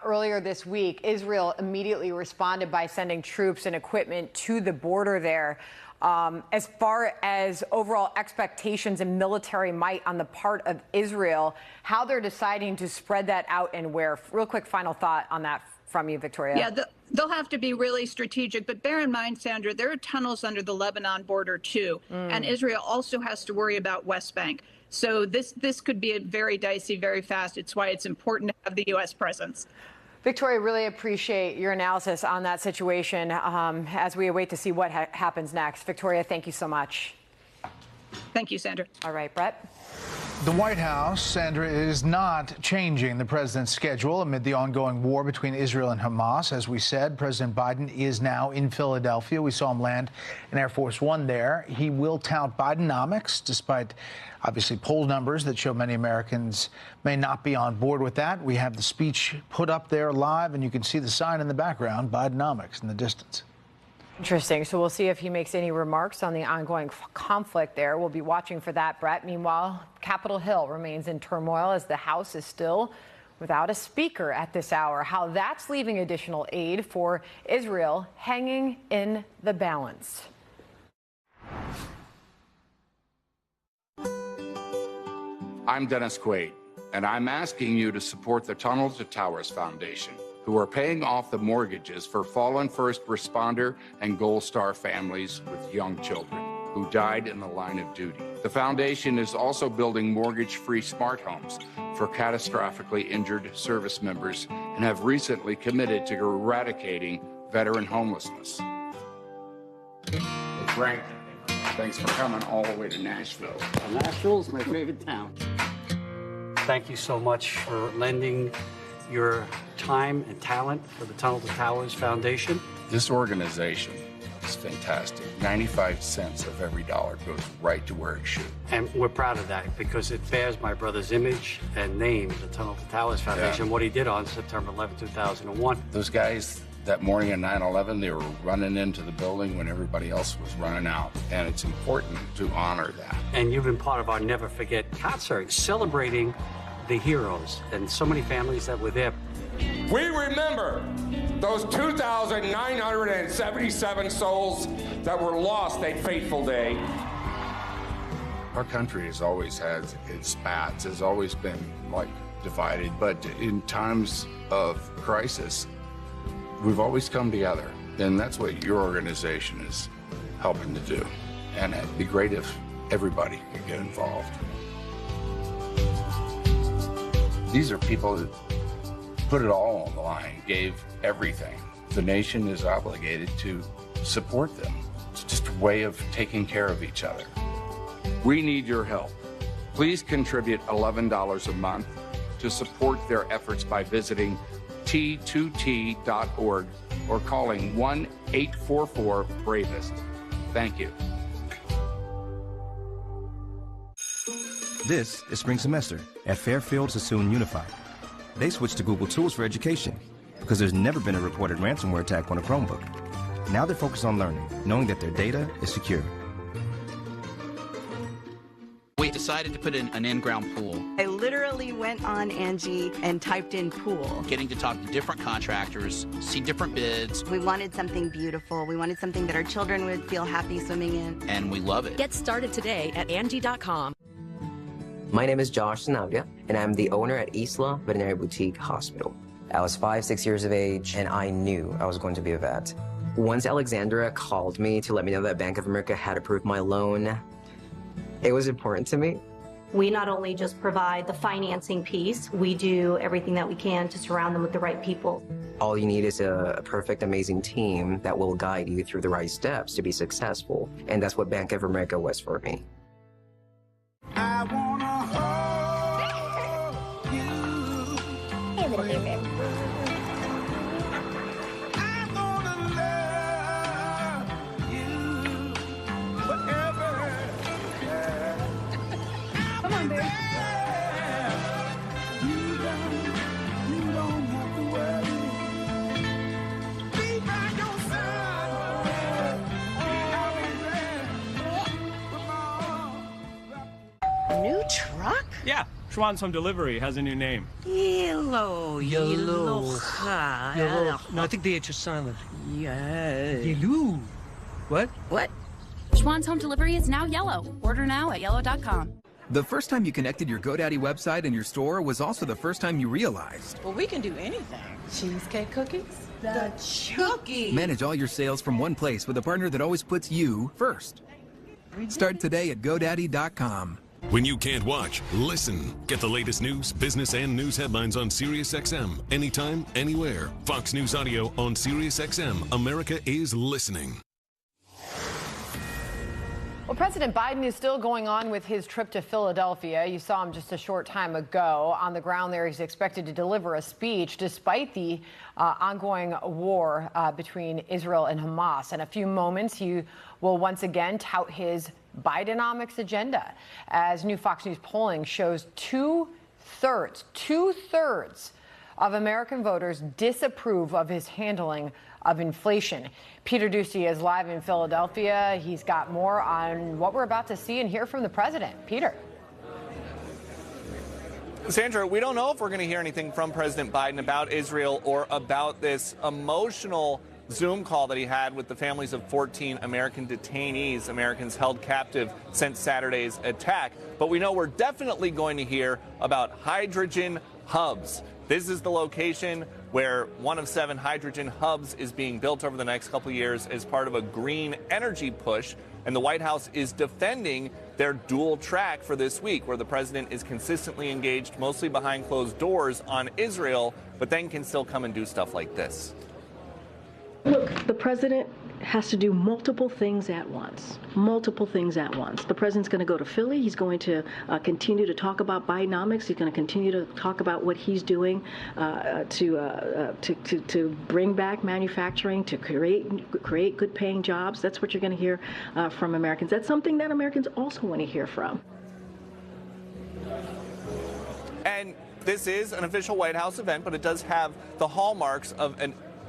earlier this week, Israel immediately responded by sending troops and equipment to the border there. As far as overall expectations and military might on the part of Israel, how they're deciding to spread that out and where. Real quick final thought on that from you, Victoria. Yeah, they'll have to be really strategic. But bear in mind, Sandra, there are tunnels under the Lebanon border, too. And Israel also has to worry about West Bank. So this could be a very dicey, very fast. It's why it's important to have the U.S. presence. Victoria, really appreciate your analysis on that situation as we await to see what happens next. Victoria, thank you so much. Thank you, Sandra. All right, Brett. The White House, Sandra, is not changing the president's schedule amid the ongoing war between Israel and Hamas. As we said, President Biden is now in Philadelphia. We saw him land an Air Force One there. He will tout Bidenomics, despite obviously poll numbers that show many Americans may not be on board with that. We have the speech put up there live, and you can see the sign in the background, Bidenomics, in the distance. Interesting. So we'll see if he makes any remarks on the ongoing conflict there. We'll be watching for that, Brett. Meanwhile, Capitol Hill remains in turmoil as the House is still without a speaker at this hour. How that's leaving additional aid for Israel hanging in the balance. I'm Dennis Quaid, and I'm asking you to support the Tunnel to Towers Foundation, who are paying off the mortgages for fallen first responder and Gold Star families with young children who died in the line of duty. The foundation is also building mortgage-free smart homes for catastrophically injured service members and have recently committed to eradicating veteran homelessness. Hey, Frank, thanks for coming all the way to Nashville. Nashville's my favorite town. Thank you so much for lending your time and talent for the Tunnel to Towers Foundation. This organization is fantastic. 95 cents of every dollar goes right to where it should. And we're proud of that because it bears my brother's image and name, the Tunnel to Towers Foundation, what he did on September 11, 2001. Those guys that morning on 9/11, they were running into the building when everybody else was running out. And it's important to honor that. And you've been part of our Never Forget concert, celebrating the heroes and so many families that were there. We remember those 2,977 souls that were lost that fateful day. Our country has always had its spats, has always been like divided, but in times of crisis, we've always come together. And that's what your organization is helping to do. And it'd be great if everybody could get involved. These are people that put it all on the line, gave everything. The nation is obligated to support them. It's just a way of taking care of each other. We need your help. Please contribute $11 a month to support their efforts by visiting T2T.org or calling 1-844-BRAVEST. Thank you. This is spring semester at Fairfield Sassoon Unified. They switched to Google Tools for education because there's never been a reported ransomware attack on a Chromebook. Now they're focused on learning, knowing that their data is secure. We decided to put in an in-ground pool. I literally went on Angie and typed in pool. Getting to talk to different contractors, see different bids. We wanted something beautiful. We wanted something that our children would feel happy swimming in. And we love it. Get started today at Angie.com. My name is Josh Sanabria, and I'm the owner at Isla Veterinary Boutique Hospital. I was 5-6 years of age, and I knew I was going to be a vet. Once Alexandra called me to let me know that Bank of America had approved my loan, it was important to me. We not only just provide the financing piece, we do everything that we can to surround them with the right people. All you need is a perfect, amazing team that will guide you through the right steps to be successful, and that's what Bank of America was for me. I wanna hold you. I'm gonna love you forever. Come on, baby. You don't have to worry. Be by your side. I'll be there. New truck? Yeah, Schwann's Home Delivery has a new name. Yellow. No, I think the H is silent. Yeah. Yellow. What? What? Schwann's Home Delivery is now yellow. Order now at yellow.com. The first time you connected your GoDaddy website and your store was also the first time you realized. Well, we can do anything. Cheesecake cookies? The cookies. Manage all your sales from one place with a partner that always puts you first. Start today at GoDaddy.com. When you can't watch, listen. Get the latest news, business, and news headlines on SiriusXM. Anytime, anywhere. Fox News Audio on SiriusXM. America is listening. Well, President Biden is still going on with his trip to Philadelphia. You saw him just a short time ago. On the ground there, he's expected to deliver a speech despite the ongoing war between Israel and Hamas. In a few moments, he will once again tout his Bidenomics agenda, as new Fox News polling shows two-thirds of American voters disapprove of his handling of inflation. Peter Ducey is live in Philadelphia. He's got more on what we're about to see and hear from the president. Peter. Sandra, we don't know if we're going to hear anything from President Biden about Israel or about this emotional Zoom call that he had with the families of 14 American detainees, Americans held captive since Saturday's attack. But we know we're definitely going to hear about hydrogen hubs. This is the location where one of 7 hydrogen hubs is being built over the next couple of years as part of a green energy push. And the White House is defending their dual track for this week, where the president is consistently engaged, mostly behind closed doors, on Israel, but then can still come and do stuff like this. Look, the president has to do multiple things at once. The president's going to go to Philly. He's going to continue to talk about Bidenomics. He's going to continue to talk about what he's doing to bring back manufacturing, to create good-paying jobs. That's what you're going to hear from Americans. That's something that Americans also want to hear from. And this is an official White House event, but it does have the hallmarks of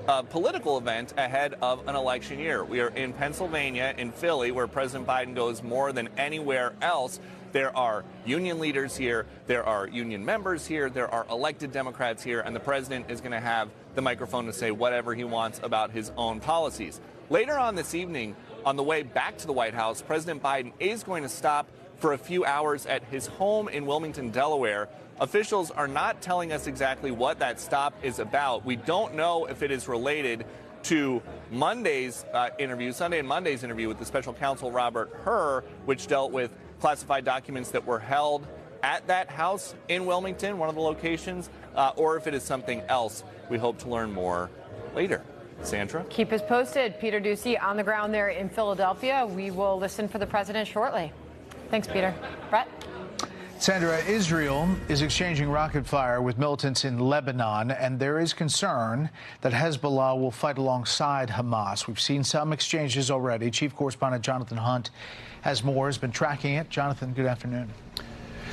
a political event ahead of an election year. We are in Pennsylvania, in Philly, where President Biden goes more than anywhere else. There are union leaders here, there are union members here, there are elected Democrats here, and the president is going to have the microphone to say whatever he wants about his own policies. Later on this evening, on the way back to the White House, President Biden is going to stop for a few hours at his home in Wilmington, Delaware. Officials are not telling us exactly what that stop is about. We don't know if it is related to Monday's interview, Sunday and Monday's interview with the special counsel Robert Hur, which dealt with classified documents that were held at that house in Wilmington, one of the locations, or if it is something else. We hope to learn more later. Sandra? Keep us posted. Peter Ducey on the ground there in Philadelphia. We will listen for the president shortly. Thanks, Peter. Brett? Sandra, Israel is exchanging rocket fire with militants in Lebanon, and there is concern that Hezbollah will fight alongside Hamas. We've seen some exchanges already. Chief Correspondent Jonathan Hunt has more, has been tracking it. Jonathan, good afternoon.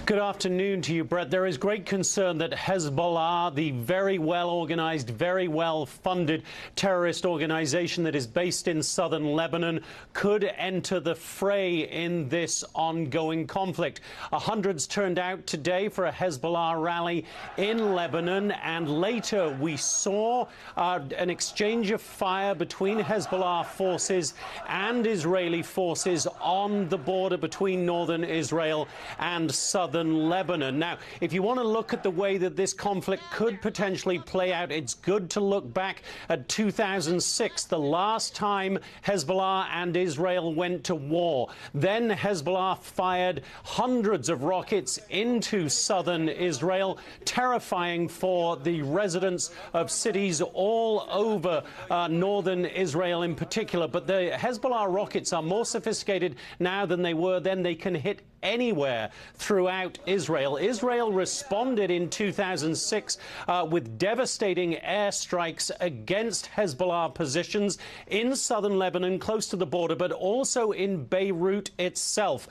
Good afternoon to you, Brett. There is great concern that Hezbollah, the very well-organized, very well-funded terrorist organization that is based in southern Lebanon, could enter the fray in this ongoing conflict. Hundreds turned out today for a Hezbollah rally in Lebanon, and later we saw an exchange of fire between Hezbollah forces and Israeli forces on the border between northern Israel and southern Lebanon. Now, if you want to look at the way that this conflict could potentially play out, it's good to look back at 2006, the last time Hezbollah and Israel went to war. Then Hezbollah fired hundreds of rockets into southern Israel, terrifying for the residents of cities all over northern Israel in particular. But the Hezbollah rockets are more sophisticated now than they were then. They can hit anywhere throughout Israel. Israel responded in 2006 with devastating airstrikes against Hezbollah positions in southern Lebanon, close to the border, but also in Beirut itself.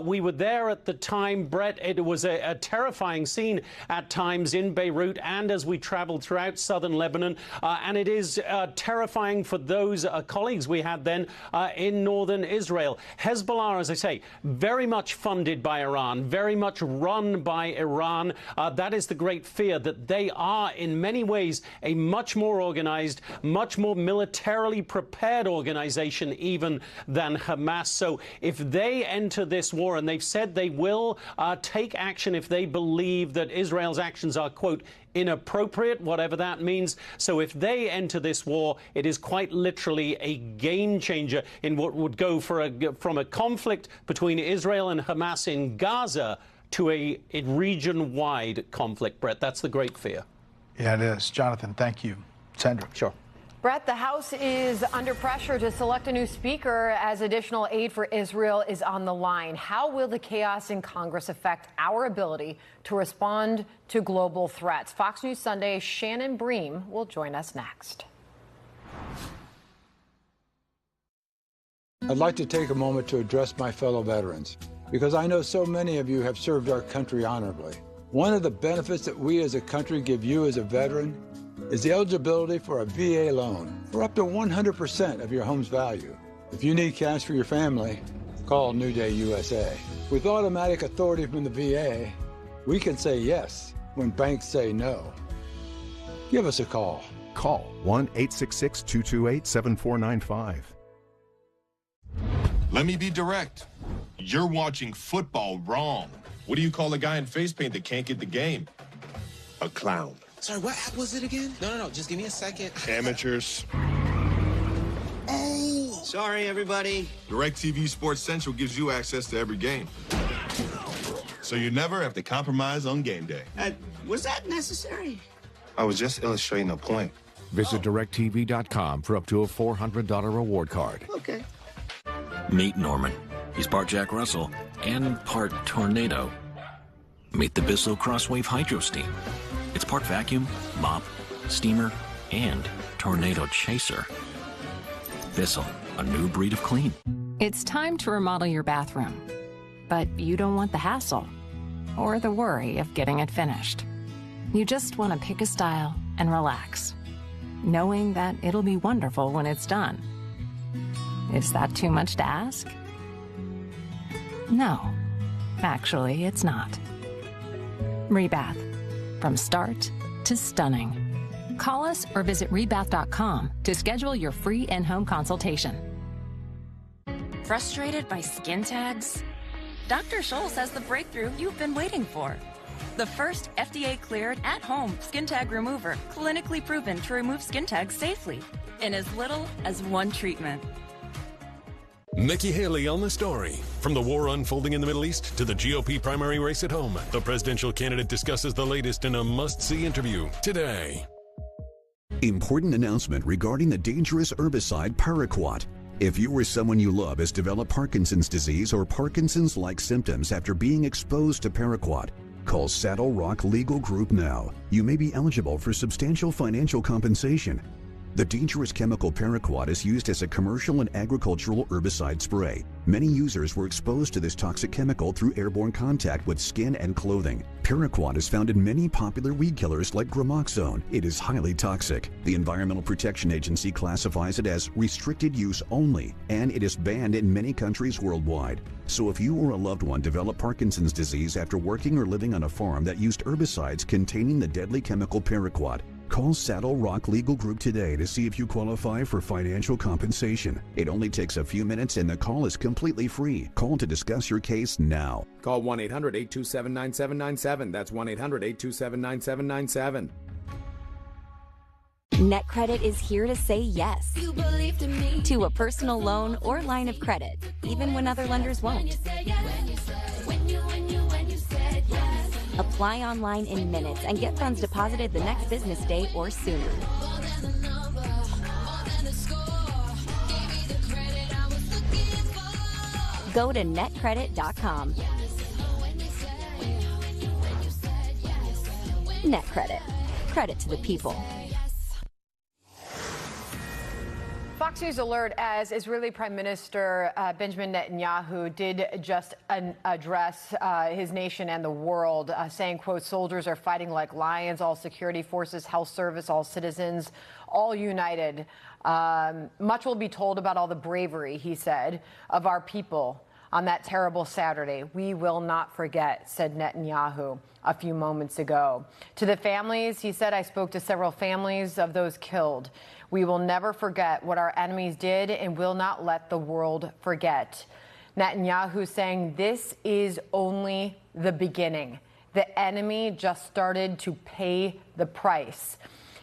We were there at the time, Brett. It was a terrifying scene at times in Beirut and as we traveled throughout southern Lebanon. And it is terrifying for those colleagues we had then in northern Israel. Hezbollah, as I say, very much funded funded by Iran, very much run by Iran. That is the great fear, that they are in many ways a much more organized, much more militarily prepared organization even than Hamas. So if they enter this war, and they've said they will take action if they believe that Israel's actions are, quote, inappropriate, whatever that means. So if they enter this war, it is quite literally a game changer in what would go from a conflict between Israel and Hamas in Gaza to a region-wide conflict, Brett. That's the great fear. Yeah, it is. Jonathan, thank you. Sandra. Sure. Brett, the House is under pressure to select a new speaker as additional aid for Israel is on the line. How will the chaos in Congress affect our ability to respond to global threats? Fox News Sunday, Shannon Bream will join us next. I'd like to take a moment to address my fellow veterans, because I know so many of you have served our country honorably. One of the benefits that we as a country give you as a veteran is the eligibility for a VA loan for up to 100% of your home's value. If you need cash for your family, call New Day USA. With automatic authority from the VA, we can say yes when banks say no. Give us a call. Call 1-866-228-7495. Let me be direct. You're watching football wrong. What do you call a guy in face paint that can't get the game? A clown. Sorry, what app was it again? No, just give me a second. Amateurs. Oh! Sorry, everybody. DirecTV Sports Central gives you access to every game. So you never have to compromise on game day. Was that necessary? I was just illustrating a point. Visit directv.com for up to a $400 reward card. Okay. Meet Norman. He's part Jack Russell and part tornado. Meet the Bissell Crosswave Hydro Steam. It's part vacuum, mop, steamer, and tornado chaser. Bissell, a new breed of clean. It's time to remodel your bathroom, but you don't want the hassle or the worry of getting it finished. You just want to pick a style and relax, knowing that it'll be wonderful when it's done. Is that too much to ask? No, actually, it's not. Rebath. From start to stunning. Call us or visit rebath.com to schedule your free in-home consultation. Frustrated by skin tags? Dr. Scholl's has the breakthrough you've been waiting for. The first FDA-cleared at-home skin tag remover, clinically proven to remove skin tags safely in as little as one treatment. Nikki Haley on the story. From the war unfolding in the Middle East to the GOP primary race at home, the presidential candidate discusses the latest in a must-see interview today. Important announcement regarding the dangerous herbicide paraquat. If you or someone you love has developed Parkinson's disease or Parkinson's-like symptoms after being exposed to paraquat, call Saddle Rock Legal Group now. You may be eligible for substantial financial compensation. The dangerous chemical paraquat is used as a commercial and agricultural herbicide spray. Many users were exposed to this toxic chemical through airborne contact with skin and clothing. Paraquat is found in many popular weed killers like gramoxone. It is highly toxic. The Environmental Protection Agency classifies it as restricted use only, and it is banned in many countries worldwide. So if you or a loved one developed Parkinson's disease after working or living on a farm that used herbicides containing the deadly chemical paraquat, call Saddle Rock Legal Group today to see if you qualify for financial compensation. It only takes a few minutes and the call is completely free. Call to discuss your case now. Call 1-800-827-9797. That's 1-800-827-9797. NetCredit is here to say yes to a personal loan or line of credit, even when other lenders won't. Apply online in minutes and get funds deposited the next business day or sooner. Go to netcredit.com. NetCredit. Credit to the people. Fox News alert as Israeli Prime Minister Benjamin Netanyahu did just address his nation and the world, saying, quote, soldiers are fighting like lions, all security forces, health service, all citizens, all united. Much will be told about all the bravery, he said, of our people. on that terrible Saturday. We will not forget, said Netanyahu a few moments ago. To the families, he said, I spoke to several families of those killed. We will never forget what our enemies did and will not let the world forget. Netanyahu saying this is only the beginning. The enemy just started to pay the price.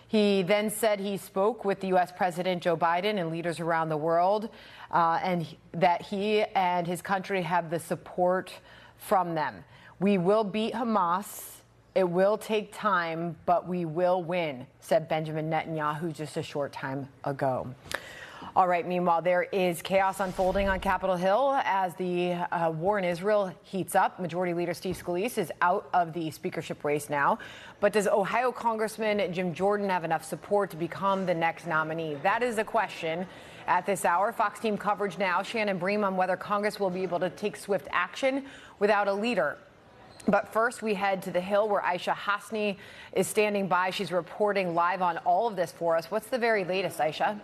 He then said he spoke with the U.S. President Joe Biden and leaders around the world, and that he and his country have the support from them. We will beat Hamas. It will take time, but we will win, said Benjamin Netanyahu just a short time ago. All right, meanwhile, there is chaos unfolding on Capitol Hill as the war in Israel heats up. Majority Leader Steve Scalise is out of the speakership race now. But does Ohio Congressman Jim Jordan have enough support to become the next nominee? That is the question at this hour. Fox team coverage now. Shannon Bream on whether Congress will be able to take swift action without a leader. But first, we head to the Hill where Aisha Hasni is standing by. She's reporting live on all of this for us. What's the very latest, Aisha?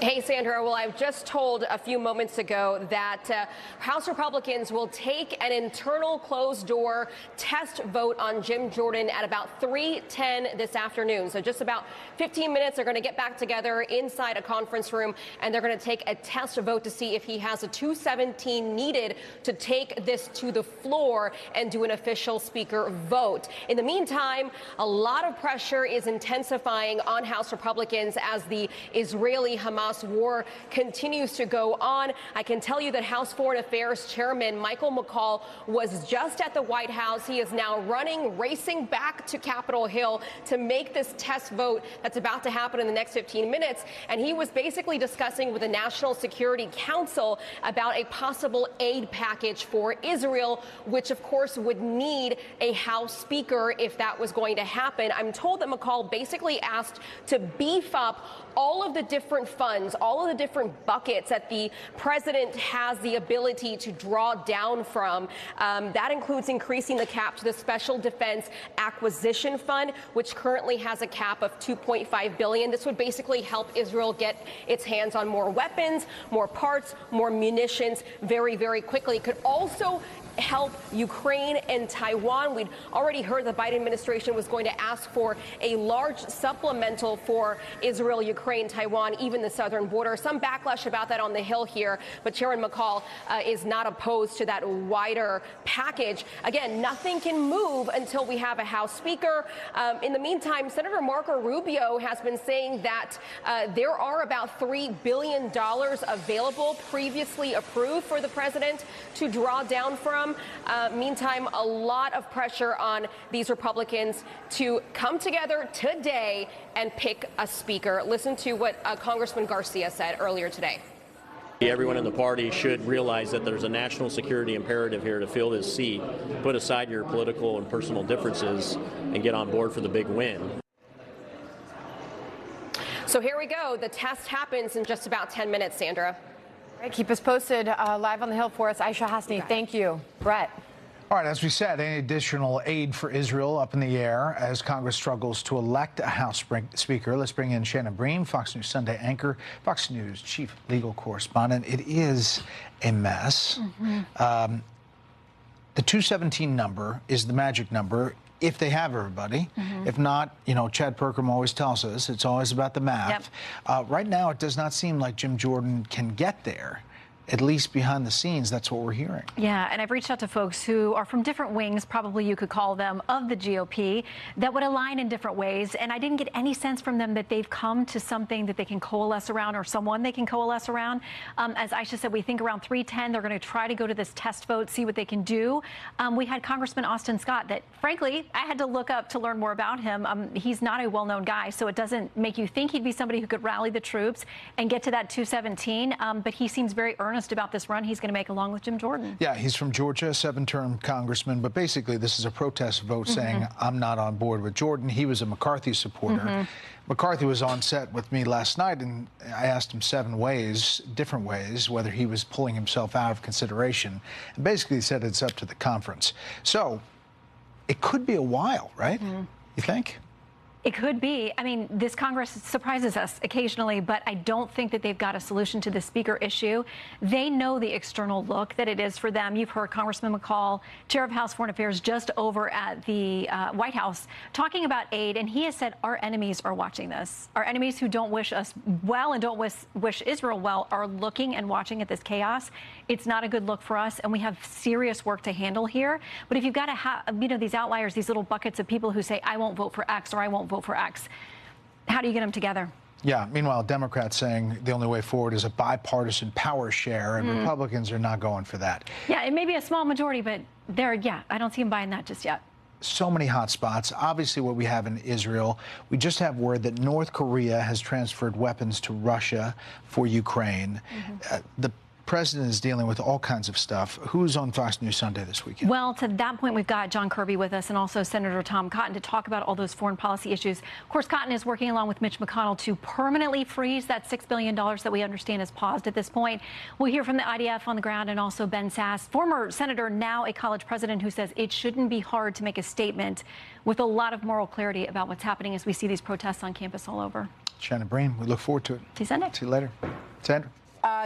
Hey, Sandra. Well, I've just told a few moments ago that House Republicans will take an internal closed-door test vote on Jim Jordan at about 3:10 this afternoon. So just about 15 minutes. They're going to get back together inside a conference room, and they're going to take a test vote to see if he has a 217 needed to take this to the floor and do an official speaker vote. In the meantime, a lot of pressure is intensifying on House Republicans as the Israeli-Hamas war continues to go on. I can tell you that House Foreign Affairs Chairman Michael McCaul was just at the White House. He is now racing back to Capitol Hill to make this test vote that's about to happen in the next 15 minutes. And he was basically discussing with the National Security Council about a possible aid package for Israel, which of course would need a House Speaker if that was going to happen. I'm told that McCaul basically asked to beef up all of the different funds, all of the different buckets that the president has the ability to draw down from. That includes increasing the cap to the Special Defense Acquisition Fund, which currently has a cap of $2.5 billion. This would basically help Israel get its hands on more weapons, more parts, more munitions very, very quickly. It could also help Ukraine and Taiwan. We'd already heard the Biden administration was going to ask for a large supplemental for Israel, Ukraine, Taiwan, even the southern border. Some backlash about that on the Hill here, but Chairman McCaul is not opposed to that wider package. Again, nothing can move until we have a House Speaker. In the meantime, Senator Marco Rubio has been saying that there are about $3 billion available, previously approved for the president to draw down from. Meantime, a lot of pressure on these Republicans to come together today and pick a speaker. Listen to what Congressman Garcia said earlier today. Everyone in the party should realize that there's a national security imperative here to fill this seat, put aside your political and personal differences, and get on board for the big win. So here we go. The test happens in just about 10 minutes, Sandra. All right, keep us posted live on the Hill for us. Aisha Hasni, thank you. Brett. All right, as we said, any additional aid for Israel up in the air as Congress struggles to elect a House Speaker. Let's bring in Shannon Bream, Fox News Sunday anchor, Fox News chief legal correspondent. It is a mess. The 217 number is the magic number if they have everybody. If not, you know, Chad Perkam always tells us it's always about the math. Right now, it does not seem like Jim Jordan can get there. At least behind the scenes, that's what we're hearing. Yeah, and I've reached out to folks who are from different wings, probably you could call them, of the GOP, that would align in different ways. And I didn't get any sense from them that they've come to something that they can coalesce around or someone they can coalesce around. As Aisha said, we think around 3:10, they're going to try to go to this test vote, see what they can do. We had Congressman Austin Scott that, frankly, I had to look up to learn more about him. He's not a well-known guy, so it doesn't make you think he'd be somebody who could rally the troops and get to that 217. But he seems very earnest about this run he's going to make along with Jim Jordan. Yeah, he's from Georgia, 7-term congressman, but basically this is a protest vote saying I'm not on board with Jordan. He was a McCarthy supporter. McCarthy was on set with me last night, and I asked him 7 ways, different ways, whether he was pulling himself out of consideration, and basically said it's up to the conference. So it could be a while, right? You think? It could be. I mean, this Congress surprises us occasionally, but I don't think that they've got a solution to the speaker issue. They know the external look that it is for them. You've heard Congressman McCall, chair of House Foreign Affairs, just over at the White House talking about aid, and he has said our enemies are watching this. Our enemies who don't wish us well and don't wish Israel well are looking and watching at this chaos. It's not a good look for us, and we have serious work to handle here. But if you've got to have, these outliers, these little buckets of people who say, I won't vote for X or I won't vote for X, how do you get them together? Yeah, meanwhile, Democrats saying the only way forward is a bipartisan power share, and Republicans are not going for that. Yeah, it may be a small majority, but I don't see them buying that just yet. So many hot spots. Obviously, what we have in Israel, we just have word that North Korea has transferred weapons to Russia for Ukraine. The president is dealing with all kinds of stuff. Who's on Fox News Sunday this weekend? Well, to that point, we've got John Kirby with us and also Senator Tom Cotton to talk about all those foreign policy issues. Of course, Cotton is working along with Mitch McConnell to permanently freeze that $6 billion that we understand is paused at this point. We'll hear from the IDF on the ground and also Ben Sass, former senator, now a college president, who says it shouldn't be hard to make a statement with a lot of moral clarity about what's happening as we see these protests on campus all over. Shannon Breen, we look forward to it. See you Sunday. See you later. Sandra.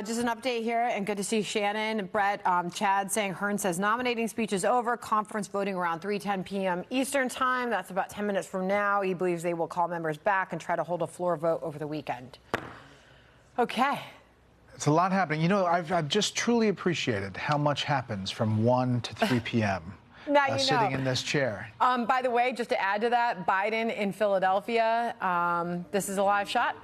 Just an update here, and good to see Shannon. Brett, Chad saying Hearn says nominating speech is over. Conference voting around 3:10 p.m. Eastern time. That's about 10 minutes from now. He believes they will call members back and try to hold a floor vote over the weekend. Okay. It's a lot happening. You know, I've just truly appreciated how much happens from 1 to 3 p.m. Now you know. Sitting in this chair. By the way, just to add to that, Biden in Philadelphia, this is a live shot.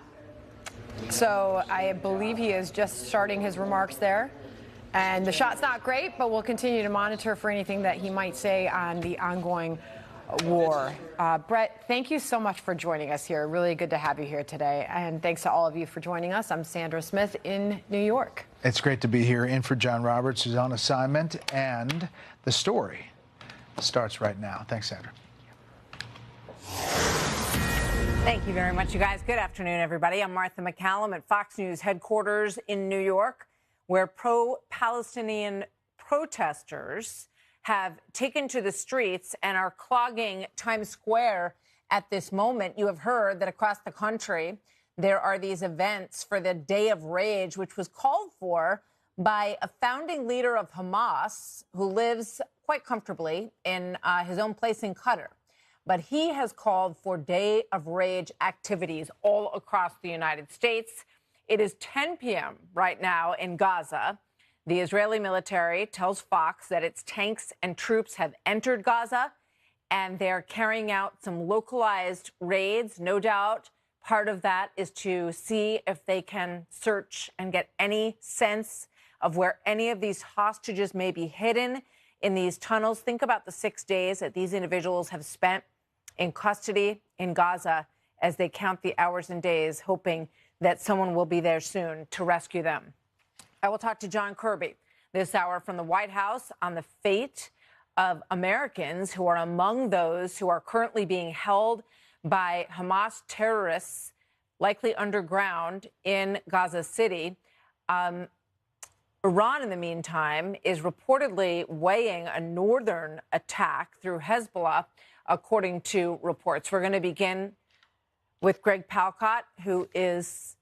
So I believe he is just starting his remarks there. And the shot's not great, but we'll continue to monitor for anything that he might say on the ongoing war. Brett, thank you so much for joining us here. Really good to have you here today. And thanks to all of you for joining us. I'm Sandra Smith in New York. It's great to be here in for John Roberts, who's on assignment. And the story starts right now. Thanks, Sandra. Thank you very much, you guys. Good afternoon, everybody. I'm Martha McCallum at Fox News headquarters in New York, where pro-Palestinian protesters have taken to the streets and are clogging Times Square at this moment. You have heard that across the country, there are these events for the Day of Rage, which was called for by a founding leader of Hamas who lives quite comfortably in his own place in Qatar. But he has called for Day of Rage activities all across the United States. It is 10 p.m. right now in Gaza. The Israeli military tells Fox that its tanks and troops have entered Gaza, and they're carrying out some localized raids. No doubt part of that is to see if they can search and get any sense of where any of these hostages may be hidden in these tunnels. Think about the 6 days that these individuals have spent in custody in Gaza as they count the hours and days, hoping that someone will be there soon to rescue them. I will talk to John Kirby this hour from the White House on the fate of Americans who are among those who are currently being held by Hamas terrorists, likely underground in Gaza City. Iran, in the meantime, is reportedly weighing a northern attack through Hezbollah, according to reports. We're going to begin with Greg Palcott, who is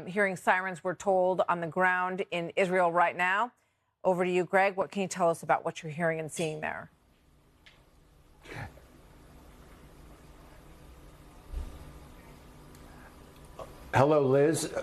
hearing sirens, we're told, on the ground in Israel right now. Over to you, Greg. What can you tell us about what you're hearing and seeing there? Hello, Liz.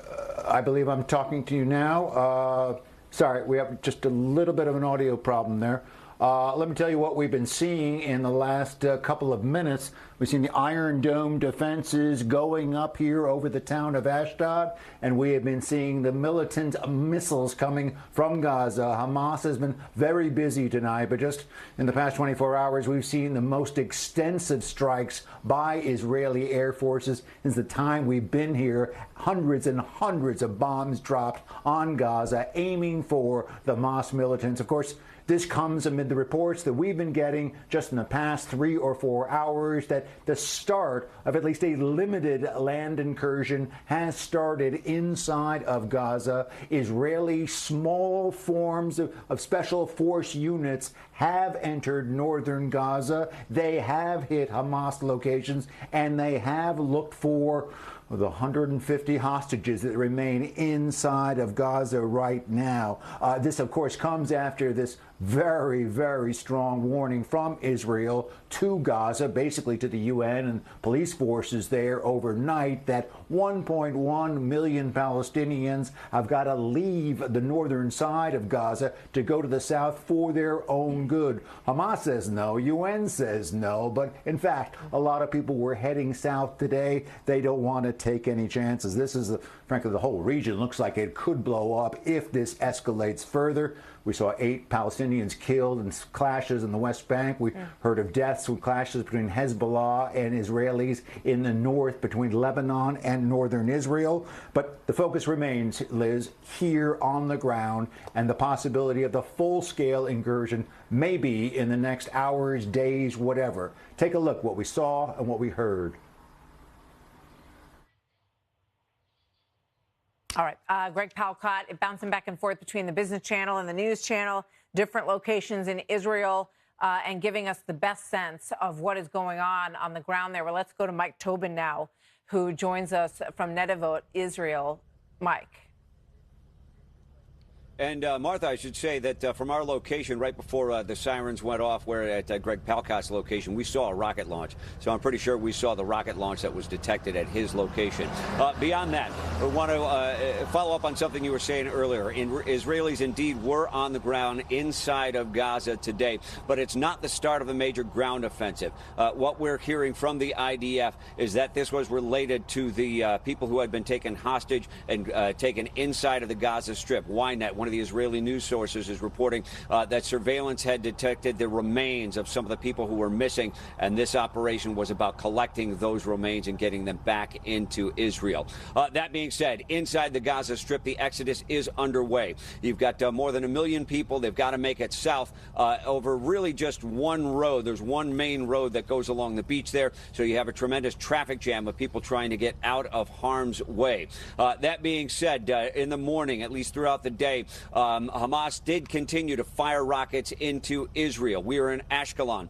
I believe I'm talking to you now. Sorry, we have just a little bit of an audio problem there. Let me tell you what we've been seeing in the last couple of minutes. We've seen the Iron Dome defenses going up here over the town of Ashdod, and we have been seeing the militant missiles coming from Gaza. Hamas has been very busy tonight, but just in the past 24 hours, we've seen the most extensive strikes by Israeli air forces since the time we've been here. Hundreds and hundreds of bombs dropped on Gaza, aiming for the Hamas militants. Of course, this comes amid amid the reports that we've been getting just in the past 3 or 4 hours that the start of at least a limited land incursion has started inside of Gaza. Israeli small forms of special force units have entered northern Gaza. They have hit Hamas locations, and they have looked for the 150 hostages that remain inside of Gaza right now. This, of course, comes after this very, very strong warning from Israel to Gaza, basically to the UN and police forces there overnight, that 1.1 million Palestinians have got to leave the northern side of Gaza to go to the south for their own good. Hamas says no, UN says no, but in fact, a lot of people were heading south today. They don't want to take any chances. This is, frankly, the whole region looks like it could blow up if this escalates further. We saw 8 Palestinians killed in clashes in the West Bank. We heard of deaths with clashes between Hezbollah and Israelis in the north between Lebanon and northern Israel. But the focus remains, Liz, here on the ground, and the possibility of the full-scale incursion maybe in the next hours, days, whatever. Take a look what we saw and what we heard. All right, Greg Palcott, bouncing back and forth between the business channel and the news channel, different locations in Israel, and giving us the best sense of what is going on the ground there. Well, let's go to Mike Tobin now, who joins us from Netivot, Israel. Mike. And Martha, I should say that from our location, right before the sirens went off, we're at Greg Palcott's location, we saw a rocket launch. So I'm pretty sure we saw the rocket launch that was detected at his location. Beyond that, we want to follow up on something you were saying earlier. Israelis indeed were on the ground inside of Gaza today, but it's not the start of a major ground offensive. What we're hearing from the IDF is that this was related to the people who had been taken hostage and taken inside of the Gaza Strip. Ynet, one of the Israeli news sources, is reporting that surveillance had detected the remains of some of the people who were missing, and this operation was about collecting those remains and getting them back into Israel. That being said, inside the Gaza Strip, the exodus is underway. You've got more than 1 million people. They've got to make it south over really just one road. There's one main road that goes along the beach there, so you have a tremendous traffic jam of people trying to get out of harm's way. That being said, in the morning, at least throughout the day, Hamas did continue to fire rockets into Israel. We were in Ashkelon.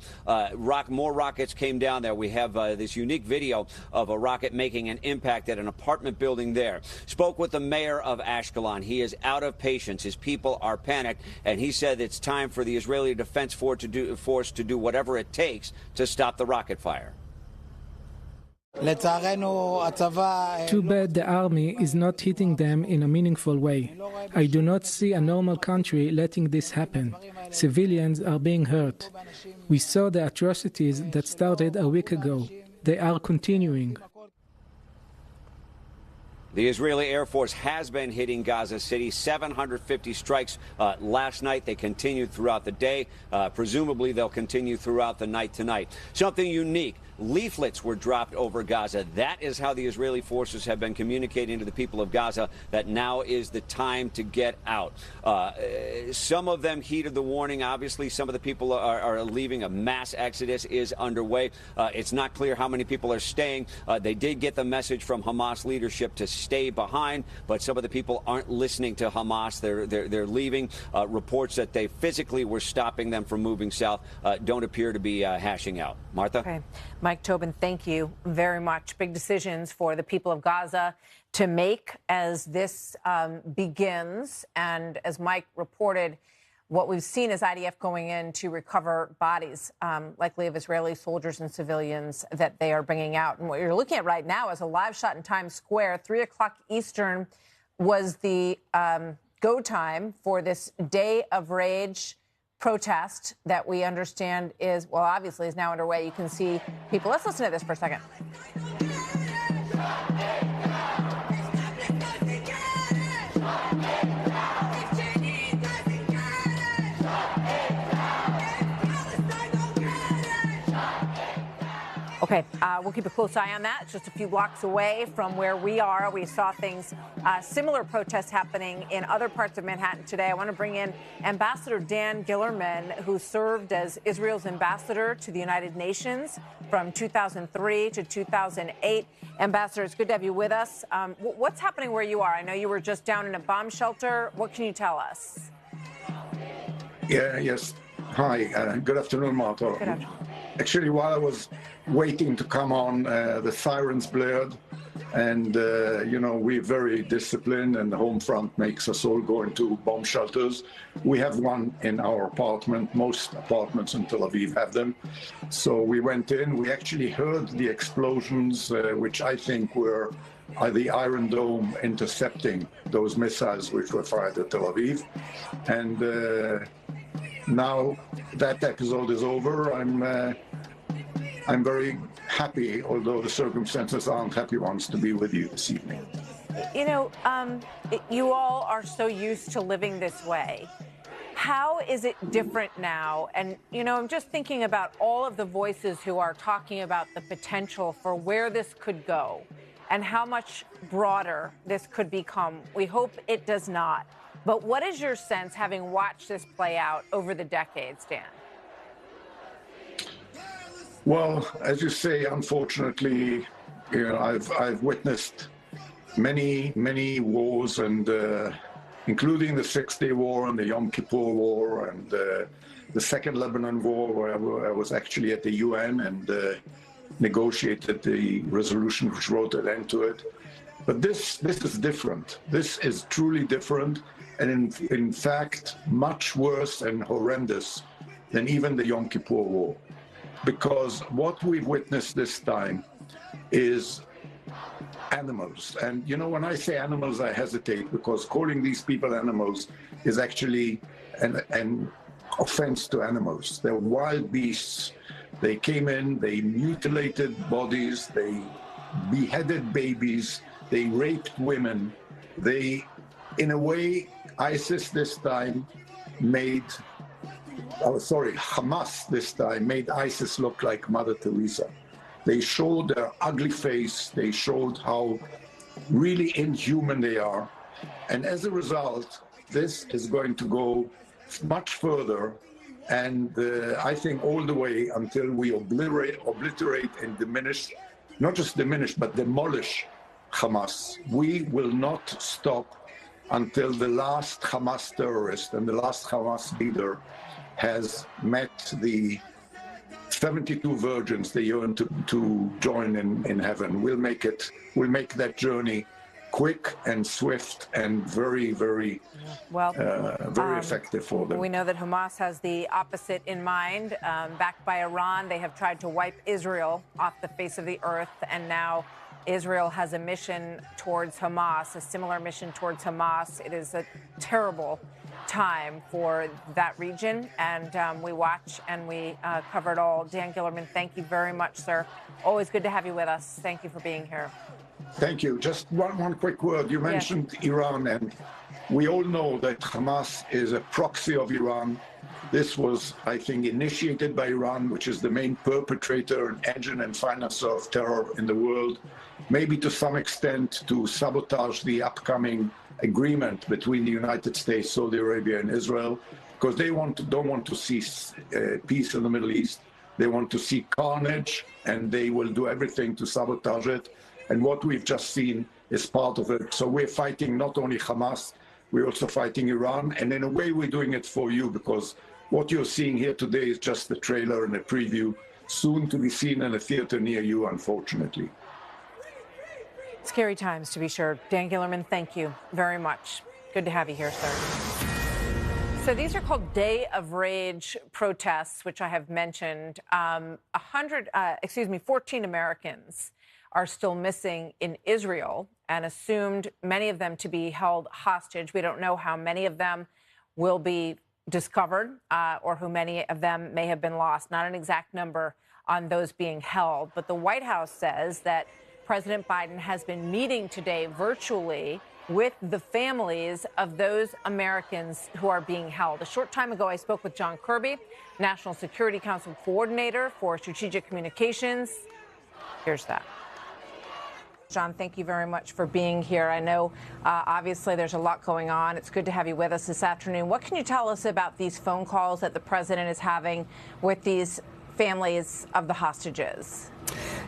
More rockets came down there. We have this unique video of a rocket making an impact at an apartment building there. Spoke with the mayor of Ashkelon. He is out of patience. His people are panicked, and he said it's time for the Israeli Defense Force to do whatever it takes to stop the rocket fire. Too bad the army is not hitting them in a meaningful way. I do not see a normal country letting this happen. Civilians are being hurt. We saw the atrocities that started a week ago. They are continuing. The Israeli Air Force has been hitting Gaza City, 750 strikes last night. They continued throughout the day. Presumably, they'll continue throughout the night tonight. Something unique. Leaflets were dropped over Gaza. That is how the Israeli forces have been communicating to the people of Gaza that now is the time to get out. Some of them heeded the warning. Obviously, some of the people are leaving. A mass exodus is underway. It's not clear how many people are staying. They did get the message from Hamas leadership to stay behind, but some of the people aren't listening to Hamas. They're leaving. Reports that they physically were stopping them from moving south don't appear to be hashing out. Martha? Okay. Mike Tobin, thank you very much. Big decisions for the people of Gaza to make as this begins. And as Mike reported, what we've seen is IDF going in to recover bodies, likely of Israeli soldiers and civilians that they are bringing out. And what you're looking at right now is a live shot in Times Square. 3 o'clock Eastern was the go time for this Day of Rage protest that we understand is, well, obviously is now underway. You can see people. Let's listen to this for a second. Okay, we'll keep a close eye on that. It's just a few blocks away from where we are. We saw things, similar protests happening in other parts of Manhattan today. I want to bring in Ambassador Dan Gillerman, who served as Israel's ambassador to the United Nations from 2003 to 2008. Ambassador, it's good to have you with us. What's happening where you are? I know you were just down in a bomb shelter. What can you tell us? Yes. Hi. Good afternoon, Martha. Good afternoon. Actually, while I was waiting to come on, the sirens blared, and we're very disciplined, and the home front makes us all go into bomb shelters. We have one in our apartment. Most apartments in Tel Aviv have them. So we went in. We actually heard the explosions, which I think were the Iron Dome intercepting those missiles which were fired at Tel Aviv. And now that episode is over, I'm very happy, although the circumstances aren't happy ones, to be with you this evening. You know, you all are so used to living this way. How is it different now? And, I'm just thinking about all of the voices who are talking about the potential for where this could go and how much broader this could become. We hope it does not. But what is your sense, having watched this play out over the decades, Dan? Well, as you say, unfortunately, I've witnessed many wars, and including the Six-Day War and the Yom Kippur War and the Second Lebanon War, where I was actually at the UN and negotiated the resolution which wrote an end to it. But this is different. This is truly different, and in fact, much worse and horrendous than even the Yom Kippur War. Because what we've witnessed this time is animals. And, when I say animals, I hesitate, because calling these people animals is actually an offense to animals. They're wild beasts. They came in, they mutilated bodies, they beheaded babies, they raped women. In a way, ISIS this time Hamas this time made ISIS look like Mother Teresa. They showed their ugly face. They showed how really inhuman they are. And as a result, this is going to go much further, and I think all the way until we obliterate and diminish, not just diminish, but demolish Hamas. We will not stop until the last Hamas terrorist and the last Hamas leader has met the 72 virgins they yearn to join in heaven. We'll make that journey quick and swift and very, very, very effective for them. We know that Hamas has the opposite in mind. Backed by Iran, they have tried to wipe Israel off the face of the earth, and now Israel has a mission towards Hamas, a similar mission towards Hamas. It is a terrible time for that region, and we watch and we cover it all. Dan Gillerman, thank you very much, sir. Always good to have you with us. Thank you for being here. Thank you. Just one quick word. You mentioned Iran, and we all know that Hamas is a proxy of Iran. This was, I think, initiated by Iran, which is the main perpetrator and engine and financer of terror in the world, maybe to some extent to sabotage the upcoming agreement between the United States, Saudi Arabia, and Israel, because they don't want to see peace in the Middle East. They want to see carnage, and they will do everything to sabotage it. And what we've just seen is part of it. So we're fighting not only Hamas, we're also fighting Iran. And in a way, we're doing it for you, because what you're seeing here today is just the trailer and a preview, soon to be seen in a theater near you, unfortunately. Scary times, to be sure. Dan Gillerman, thank you very much. Good to have you here, sir. So these are called Day of Rage protests, which I have mentioned. 14 Americans are still missing in Israel and assumed, many of them, to be held hostage. We don't know how many of them will be discovered or who many of them may have been lost. Not an exact number on those being held. But the White House says that President Biden has been meeting today virtually with the families of those Americans who are being held. A short time ago, I spoke with John Kirby, National Security Council Coordinator for Strategic Communications. Here's that. John, thank you very much for being here. I know, obviously, there's a lot going on. It's good to have you with us this afternoon. What can you tell us about these phone calls that the president is having with these families of the hostages?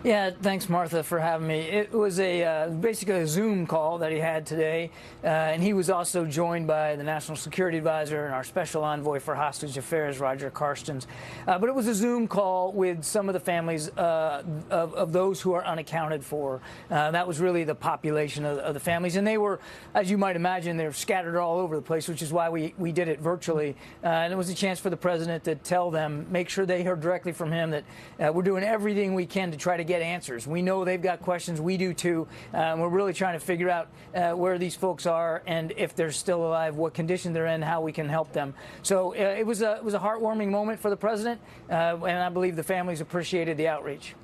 Yeah, thanks, Martha, for having me. It was basically a Zoom call that he had today, and he was also joined by the National Security Advisor and our Special Envoy for Hostage Affairs, Roger Carstens. But it was a Zoom call with some of the families of those who are unaccounted for. That was really the population of the families, and they were, as you might imagine, they're scattered all over the place, which is why we did it virtually. And it was a chance for the president to tell them, make sure they heard directly from him that we're doing everything we can to try to get answers. We know they've got questions. We do too. We're really trying to figure out where these folks are and if they're still alive, what condition they're in, how we can help them. So it was a heartwarming moment for the president, and I believe the families appreciated the outreach.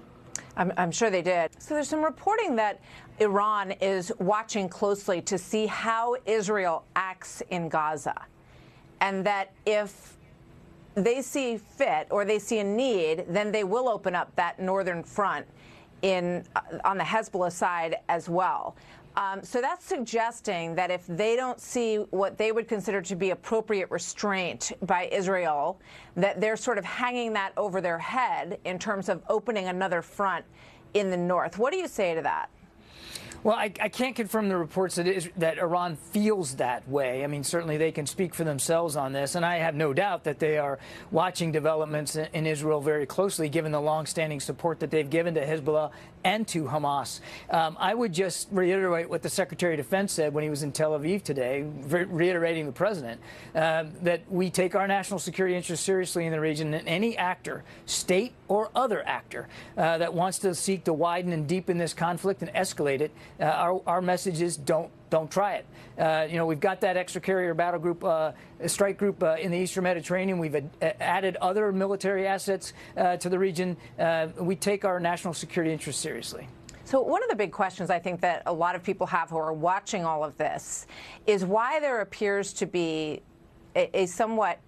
I'm sure they did. So there's some reporting that Iran is watching closely to see how Israel acts in Gaza, and that if they see fit or they see a need, then they will open up that northern front on the Hezbollah side as well. So that's suggesting that if they don't see what they would consider to be appropriate restraint by Israel, that they're sort of hanging that over their head in terms of opening another front in the north. What do you say to that? Well, I can't confirm the reports that Iran feels that way. I mean, certainly they can speak for themselves on this, and I have no doubt that they are watching developments in Israel very closely, given the longstanding support that they've given to Hezbollah and to Hamas. I would just reiterate what the Secretary of Defense said when he was in Tel Aviv today, reiterating the president, that we take our national security interests seriously in the region, and any actor, state or other actor, that wants to seek to widen and deepen this conflict and escalate it, our message is don't try it. We've got that extra carrier battle group, strike group in the Eastern Mediterranean. We've added other military assets to the region. We take our national security interests seriously. So one of the big questions I think that a lot of people have who are watching all of this is why there appears to be a somewhat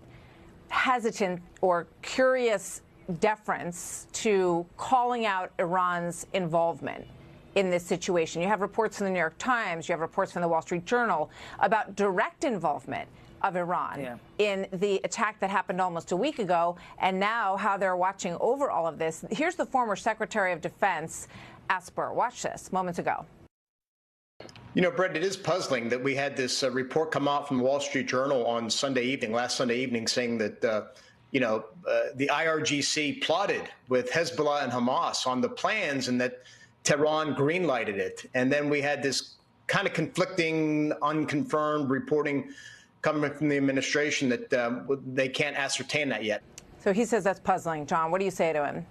hesitant or curious deference to calling out Iran's involvement in this situation. You have reports from the New York Times, you have reports from the Wall Street Journal about direct involvement of Iran in the attack that happened almost a week ago, and now how they're watching over all of this. Here's the former Secretary of Defense, Esper. Watch this moments ago. You know, Brett, it is puzzling that we had this report come out from the Wall Street Journal on last Sunday evening, saying that, the IRGC plotted with Hezbollah and Hamas on the plans and that Tehran greenlighted it. And then we had this kind of conflicting, unconfirmed reporting coming from the administration that they can't ascertain that yet. So he says that's puzzling. John, what do you say to him?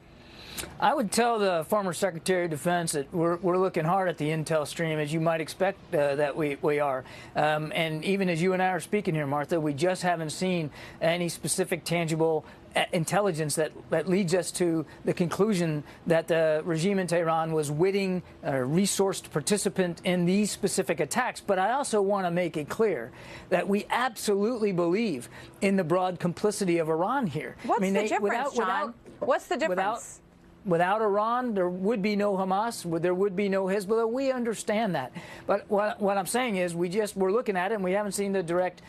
I would tell the former Secretary of Defense that we're looking hard at the intel stream, as you might expect that we are. And even as you and I are speaking here, Martha, we just haven't seen any specific tangible intelligence that leads us to the conclusion that the regime in Tehran was witting, resourced participant in these specific attacks. But I also want to make it clear that we absolutely believe in the broad complicity of Iran here. What's the difference, John? What's the difference? Without Iran, there would be no Hamas. There would be no Hezbollah. We understand that. But what I'm saying is we're looking at it and we haven't seen the direct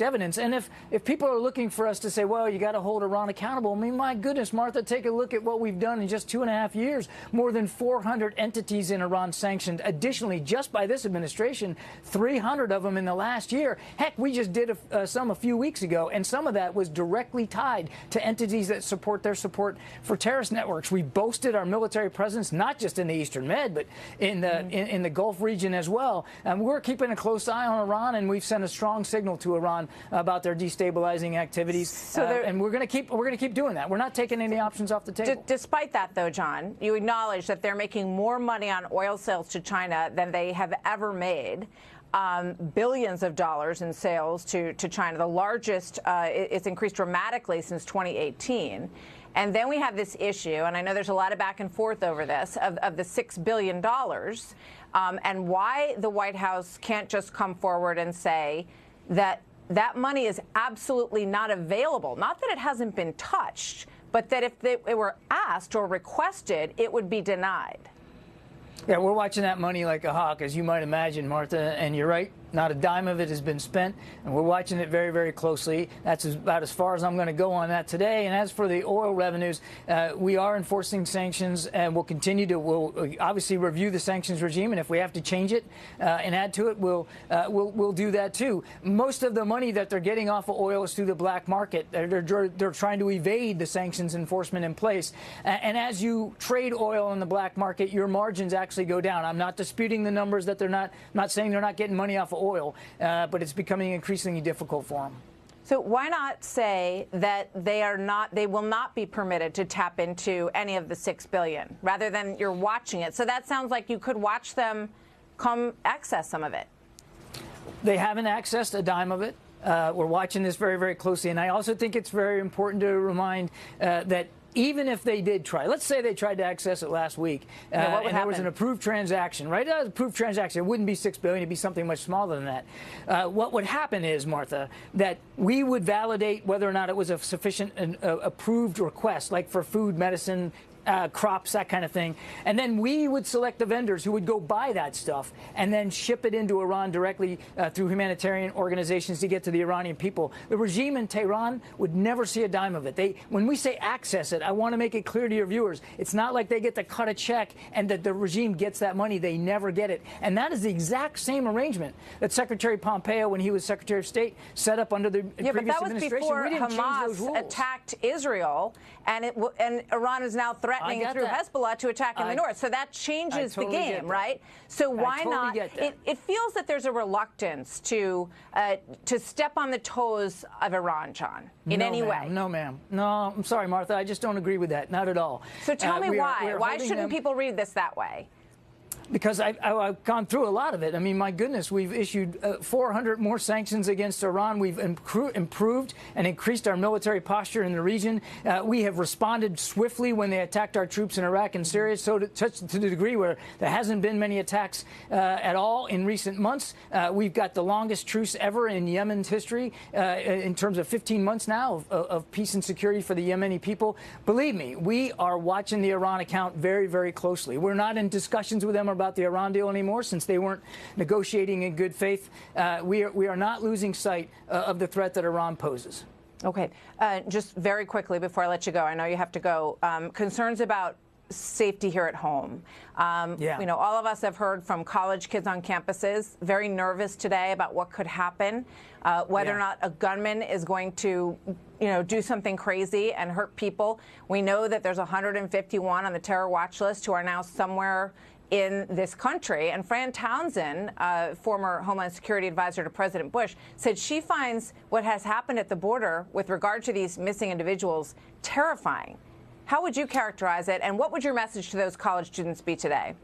evidence. And if people are looking for us to say, well, you got to hold Iran accountable, I mean, my goodness, Martha, take a look at what we've done in just 2.5 years. More than 400 entities in Iran sanctioned. Additionally, just by this administration, 300 of them in the last year. Heck, we just did some a few weeks ago, and some of that was directly tied to entities that support their support for terrorist networks. We boasted our military presence not just in the Eastern Med, but in the Gulf region as well. We're keeping a close eye on Iran, and we've sent a strong signal to Iran about their destabilizing activities. And we're going to keep doing that. We're not taking any options off the table. Despite that, though, John, you acknowledge that they're making more money on oil sales to China than they have ever made. Billions of dollars in sales to China. The largest, it's increased dramatically since 2018. And then we have this issue, and I know there's a lot of back and forth over this, of the $6 billion, and why the White House can't just come forward and say that that money is absolutely not available. Not that it hasn't been touched, but that if they were asked or requested, it would be denied. Yeah, we're watching that money like a hawk, as you might imagine, Martha, and you're right. Not a dime of it has been spent, and we're watching it very, very closely. That's about as far as I'm going to go on that today. And as for the oil revenues, we are enforcing sanctions, and we'll continue to. We'll obviously review the sanctions regime, and if we have to change it and add to it, we'll do that too. Most of the money that they're getting off of oil is through the black market. They're trying to evade the sanctions enforcement in place, and as you trade oil in the black market, your margins actually go down. I'm not disputing the numbers that they're not. I'm not saying they're not getting money off of oil, but it's becoming increasingly difficult for them. So why not say that they will not be permitted to tap into any of the $6 billion, rather than you're watching it? So that sounds like you could watch them come access some of it. They haven't accessed a dime of it. We're watching this very, very closely, and I also think it's very important to remind that even if they did try, let's say they tried to access it last week, and there was an approved transaction, right? Approved transaction, it wouldn't be $6 billion, it'd be something much smaller than that. What would happen is, Martha, that we would validate whether or not it was a sufficient approved request, like for food, medicine, crops, that kind of thing. And then we would select the vendors who would go buy that stuff and then ship it into Iran directly through humanitarian organizations to get to the Iranian people. The regime in Tehran would never see a dime of it. When we say access it, I want to make it clear to your viewers, it's not like they get to cut a check and that the regime gets that money. They never get it. And that is the exact same arrangement that Secretary Pompeo, when he was Secretary of State, set up under the previous administration. But that was before Hamas attacked Israel, and Iran is now threatening through Hezbollah to attack in the north. So that changes the game, right? So why not? It feels that there's a reluctance to step on the toes of Iran, John, in any way. No, ma'am. No, I'm sorry, Martha. I just don't agree with that. Not at all. So tell me why. Why shouldn't people read this that way? Because I've gone through a lot of it. I mean, my goodness, we've issued 400 more sanctions against Iran. We've improved and increased our military posture in the region. We have responded swiftly when they attacked our troops in Iraq and Syria, so to the degree where there hasn't been many attacks at all in recent months. We've got the longest truce ever in Yemen's history in terms of 15 months now of peace and security for the Yemeni people. Believe me, we are watching the Iran account very, very closely. We're not in discussions with them about the Iran deal anymore, since they weren't negotiating in good faith. We are not losing sight of the threat that Iran poses. Okay. Just very quickly before I let you go, I know you have to go. Concerns about safety here at home. You know, all of us have heard from college kids on campuses, very nervous today about what could happen, whether or not a gunman is going to, do something crazy and hurt people. We know that there's 151 on the terror watch list who are now somewhere in this country. And Fran Townsend, former Homeland Security advisor to President Bush, said she finds what has happened at the border with regard to these missing individuals terrifying. How would you characterize it, and what would your message to those college students be today?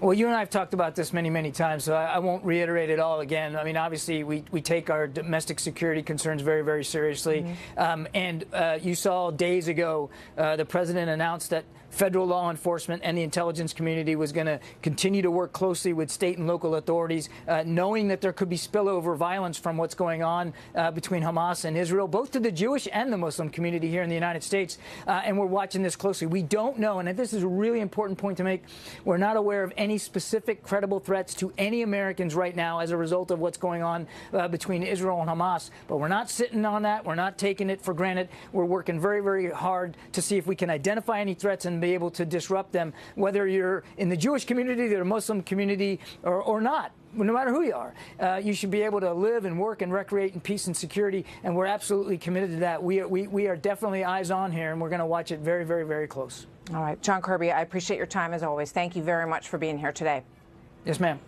Well, you and I have talked about this many, many times, so I won't reiterate it all again. I mean, obviously, we take our domestic security concerns very, very seriously. And you saw days ago, the president announced that federal law enforcement and the intelligence community was going to continue to work closely with state and local authorities, knowing that there could be spillover violence from what's going on between Hamas and Israel, both to the Jewish and the Muslim community here in the United States. And we're watching this closely. We don't know, and this is a really important point to make, we're not aware of any specific credible threats to any Americans right now as a result of what's going on between Israel and Hamas. But we're not sitting on that. We're not taking it for granted. We're working very, very hard to see if we can identify any threats and be able to disrupt them, whether you're in the Jewish community, the Muslim community, or not. No matter who you are, you should be able to live and work and recreate in peace and security, and we're absolutely committed to that. We are definitely eyes on here, and we're going to watch it very, very, very close. All right. John Kirby, I appreciate your time as always. Thank you very much for being here today. Yes, ma'am.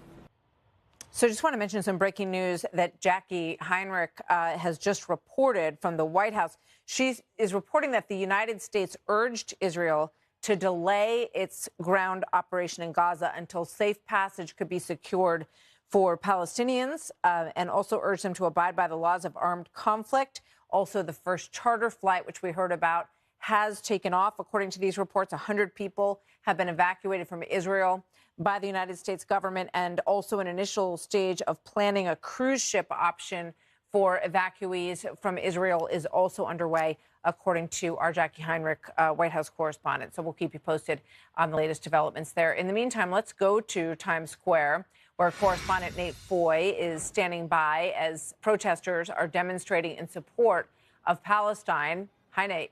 So I just want to mention some breaking news that Jackie Heinrich has just reported from the White House. She is reporting that the United States urged Israel to delay its ground operation in Gaza until safe passage could be secured for Palestinians, and also urged them to abide by the laws of armed conflict. Also, the first charter flight, which we heard about, has taken off. According to these reports, 100 people have been evacuated from Israel by the United States government, and also an initial stage of planning a cruise ship option for evacuees from Israel is also underway, according to our Jackie Heinrich, White House correspondent. So we'll keep you posted on the latest developments there. In the meantime, let's go to Times Square, where correspondent Nate Foy is standing by as protesters are demonstrating in support of Palestine. Hi, Nate.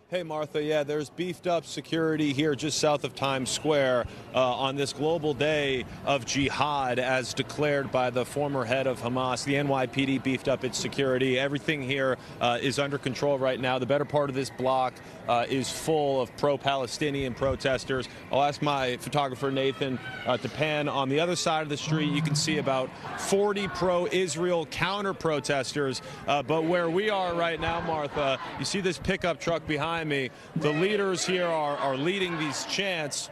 Hey, Martha. Yeah, there's beefed up security here just south of Times Square on this global day of jihad as declared by the former head of Hamas. The NYPD beefed up its security. Everything here is under control right now. The better part of this block is full of pro-Palestinian protesters. I'll ask my photographer, Nathan, to pan on the other side of the street. You can see about 40 pro-Israel counter-protesters. But where we are right now, Martha, you see this pickup truck behind me. The leaders here are leading these chants.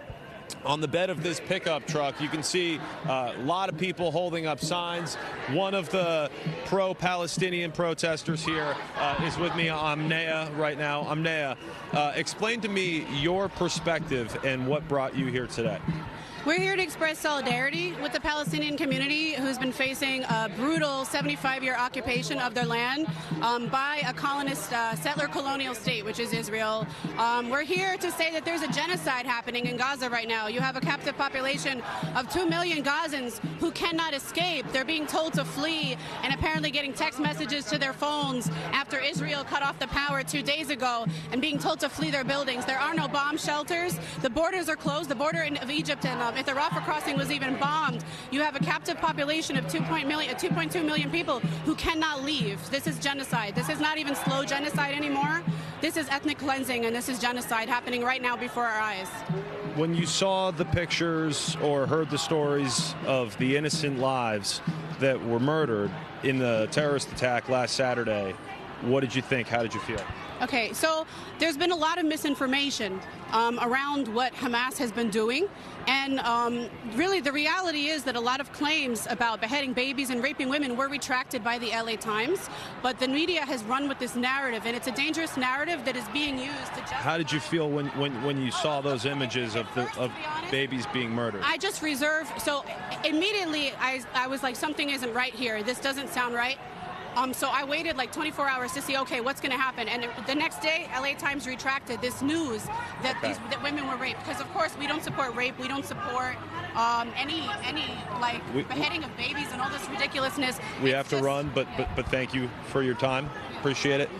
On the bed of this pickup truck, you can see a lot of people holding up signs. One of the pro-Palestinian protesters here is with me, Amnea, right now. Amnea, explain to me your perspective and what brought you here today. We're here to express solidarity with the Palestinian community who's been facing a brutal 75-year occupation of their land by a colonist settler colonial state, which is Israel. We're here to say that there's a genocide happening in Gaza right now. You have a captive population of 2 million Gazans who cannot escape. They're being told to flee and apparently getting text messages to their phones after Israel cut off the power 2 days ago and being told to flee their buildings. There are no bomb shelters. The borders are closed. The border of Egypt and if the Rafah crossing was even bombed, you have a captive population of 2.2 million people who cannot leave. This is genocide. This is not even slow genocide anymore. This is ethnic cleansing, and this is genocide happening right now before our eyes. When you saw the pictures or heard the stories of the innocent lives that were murdered in the terrorist attack last Saturday, what did you think? How did you feel? Okay, so there's been a lot of misinformation around what Hamas has been doing. And really, the reality is that a lot of claims about beheading babies and raping women were retracted by the LA Times. But the media has run with this narrative, and it's a dangerous narrative that is being used to justify. How did you feel when you saw those images of babies being murdered? I just reserved. So immediately, I was like, something isn't right here. This doesn't sound right. So I waited like 24 hours to see, okay, what's going to happen? And the next day, LA Times retracted this news that that women were raped. Because, of course, we don't support rape. We don't support any beheading of babies and all this ridiculousness. We have to run, but thank you for your time. Appreciate it.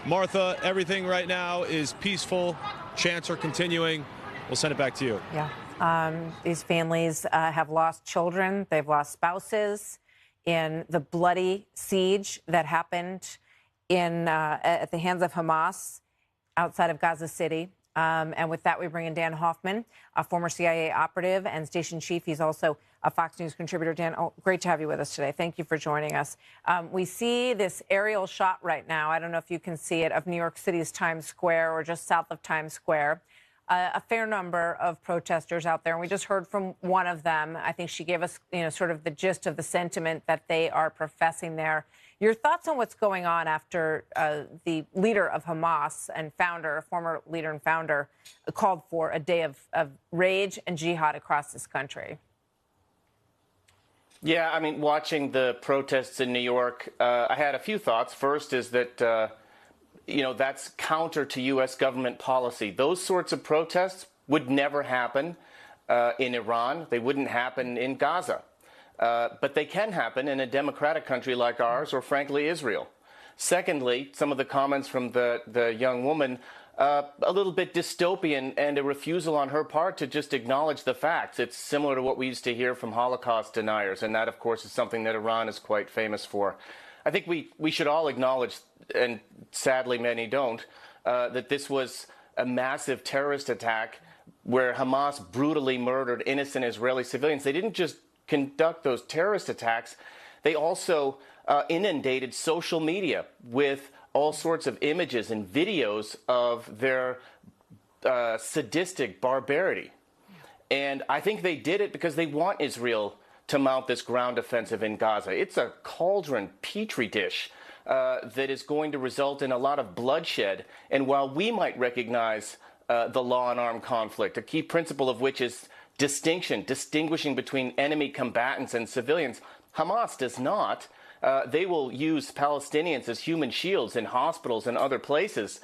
Martha, everything right now is peaceful. Chants are continuing. We'll send it back to you. Yeah. These families have lost children. They've lost spouses in the bloody siege that happened at the hands of Hamas outside of Gaza City. And with that, we bring in Dan Hoffman, a former CIA operative and station chief. He's also a Fox News contributor. Dan, great to have you with us today. Thank you for joining us. We see this aerial shot right now. I don't know if you can see it, of New York City's Times Square or just south of Times Square. A fair number of protesters out there, and we just heard from one of them. I think she gave us, sort of the gist of the sentiment that they are professing there. Your thoughts on what's going on after the leader of Hamas and founder, former leader and founder, called for a day of rage and jihad across this country? Yeah, I mean, watching the protests in New York, I had a few thoughts. First is that that's counter to U.S. government policy. Those sorts of protests would never happen in Iran. They wouldn't happen in Gaza. But they can happen in a democratic country like ours, or frankly, Israel. Secondly, some of the comments from the young woman, a little bit dystopian and a refusal on her part to just acknowledge the facts. It's similar to what we used to hear from Holocaust deniers, and that, of course, is something that Iran is quite famous for. I think we should all acknowledge, and sadly many don't, that this was a massive terrorist attack where Hamas brutally murdered innocent Israeli civilians. They didn't just conduct those terrorist attacks, they also inundated social media with all sorts of images and videos of their sadistic barbarity. And I think they did it because they want Israel to mount this ground offensive in Gaza. It's a cauldron petri dish that is going to result in a lot of bloodshed. And while we might recognize the law and armed conflict, a key principle of which is distinguishing between enemy combatants and civilians, Hamas does not. they will use Palestinians as human shields in hospitals and other places.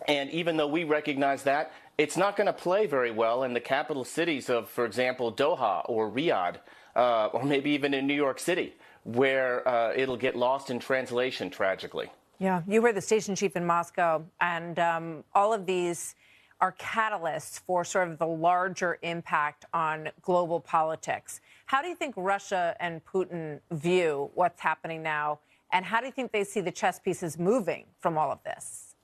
And even though we recognize that, it's not going to play very well in the capital cities of, for example, Doha or Riyadh, or maybe even in New York City, where it'll get lost in translation, tragically. Yeah, you were the station chief in Moscow, and all of these are catalysts for sort of the larger impact on global politics. How do you think Russia and Putin view what's happening now, and how do you think they see the chess pieces moving from all of this?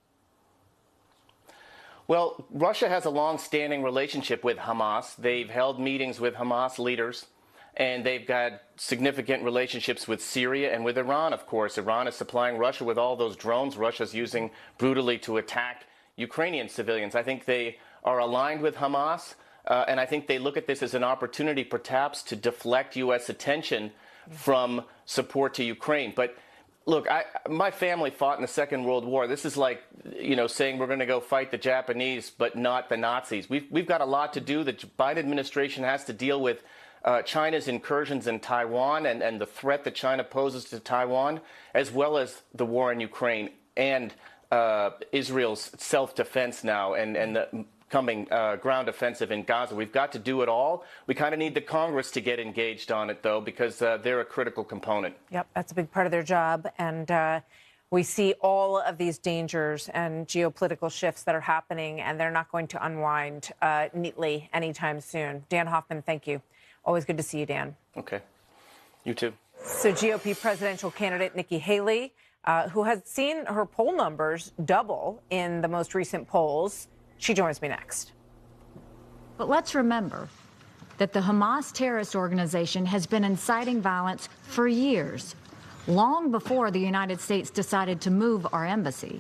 Well, Russia has a long-standing relationship with Hamas. They've held meetings with Hamas leaders, and they've got significant relationships with Syria and with Iran, of course. Iran is supplying Russia with all those drones Russia's using brutally to attack Ukrainian civilians. I think they are aligned with Hamas, and I think they look at this as an opportunity perhaps to deflect U.S. attention from support to Ukraine. But look, my family fought in the Second World War. This is like, saying we're going to go fight the Japanese, but not the Nazis. We've got a lot to do. The Biden administration has to deal with China's incursions in Taiwan and the threat that China poses to Taiwan, as well as the war in Ukraine and Israel's self-defense now and the coming ground offensive in Gaza. We've got to do it all. We kind of need the Congress to get engaged on it, though, because they're a critical component. Yep, that's a big part of their job. And we see all of these dangers and geopolitical shifts that are happening, and they're not going to unwind neatly anytime soon. Dan Hoffman, thank you. Always good to see you, Dan. Okay. You too. So GOP presidential candidate Nikki Haley, who has seen her poll numbers double in the most recent polls. She joins me next. But let's remember that the Hamas terrorist organization has been inciting violence for years, long before the United States decided to move our embassy.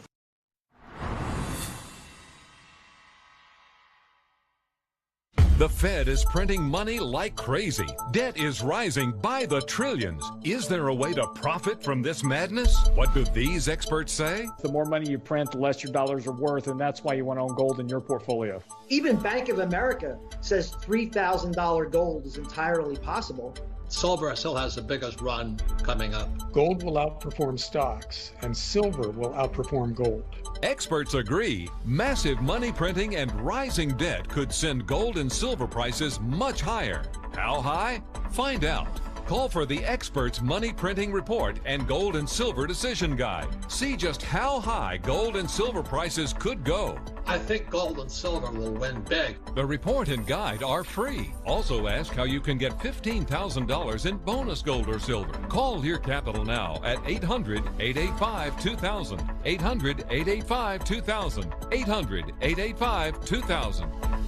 The Fed is printing money like crazy. Debt is rising by the trillions. Is there a way to profit from this madness? What do these experts say? The more money you print, the less your dollars are worth, and that's why you want to own gold in your portfolio. Even Bank of America says $3,000 gold is entirely possible. Silver still has the biggest run coming up. Gold will outperform stocks, and silver will outperform gold. Experts agree massive money printing and rising debt could send gold and silver prices much higher. How high? Find out. Call for the experts' money printing report and gold and silver decision guide. See just how high gold and silver prices could go. I think gold and silver will win big. The report and guide are free. Also ask how you can get $15,000 in bonus gold or silver. Call Lear Capital now at 800-885-2000. 800-885-2000. 800-885-2000.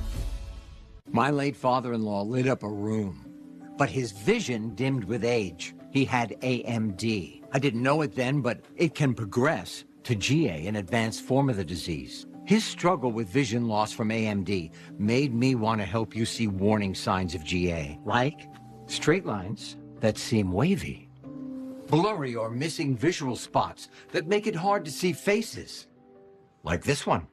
My late father-in-law lit up a room, but his vision dimmed with age. He had AMD. I didn't know it then, but it can progress to GA, an advanced form of the disease. His struggle with vision loss from AMD made me want to help you see warning signs of GA, like straight lines that seem wavy, blurry or missing visual spots that make it hard to see faces, like this one,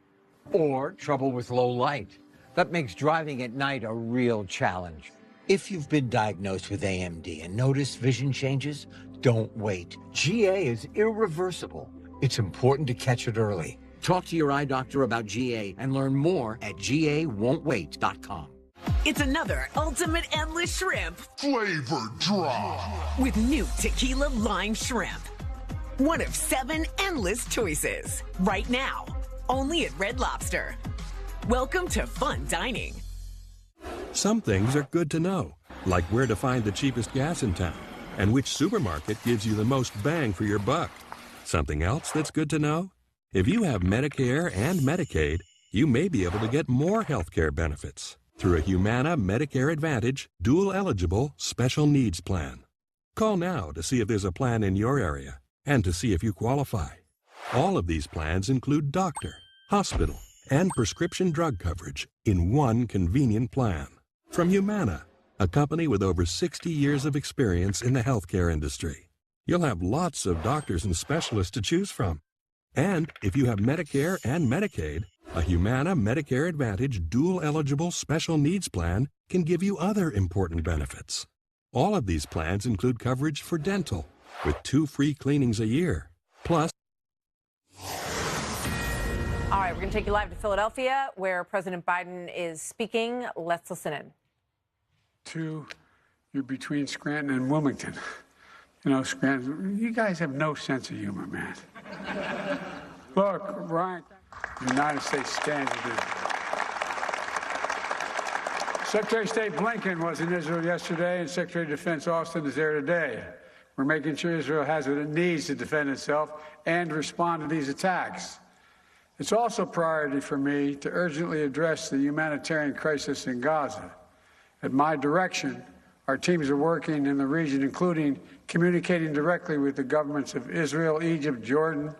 or trouble with low light that makes driving at night a real challenge. If you've been diagnosed with AMD and notice vision changes, don't wait. GA is irreversible. It's important to catch it early. Talk to your eye doctor about GA and learn more at GAWon'tWait.com. It's another ultimate endless shrimp flavor drop with new tequila lime shrimp. One of 7 endless choices right now, only at Red Lobster. Welcome to fun dining. Some things are good to know, like where to find the cheapest gas in town and which supermarket gives you the most bang for your buck. Something else that's good to know? If you have Medicare and Medicaid, you may be able to get more health care benefits through a Humana Medicare Advantage dual-eligible special needs plan. Call now to see if there's a plan in your area and to see if you qualify. All of these plans include doctor, hospital, and prescription drug coverage in one convenient plan. From Humana, a company with over 60 years of experience in the healthcare industry. You'll have lots of doctors and specialists to choose from. And if you have Medicare and Medicaid, a Humana Medicare Advantage dual-eligible special needs plan can give you other important benefits. All of these plans include coverage for dental, with 2 free cleanings a year. Plus, all right, we're going to take you live to Philadelphia, where President Biden is speaking. Let's listen in. You're between Scranton and Wilmington. You know, Scranton, you guys have no sense of humor, man. Look, Ryan, the United States stands with Israel. Secretary of State Blinken was in Israel yesterday, and Secretary of Defense Austin is there today. We're making sure Israel has what it needs to defend itself and respond to these attacks. It's also a priority for me to urgently address the humanitarian crisis in Gaza. At my direction, our teams are working in the region, including communicating directly with the governments of Israel, Egypt, Jordan,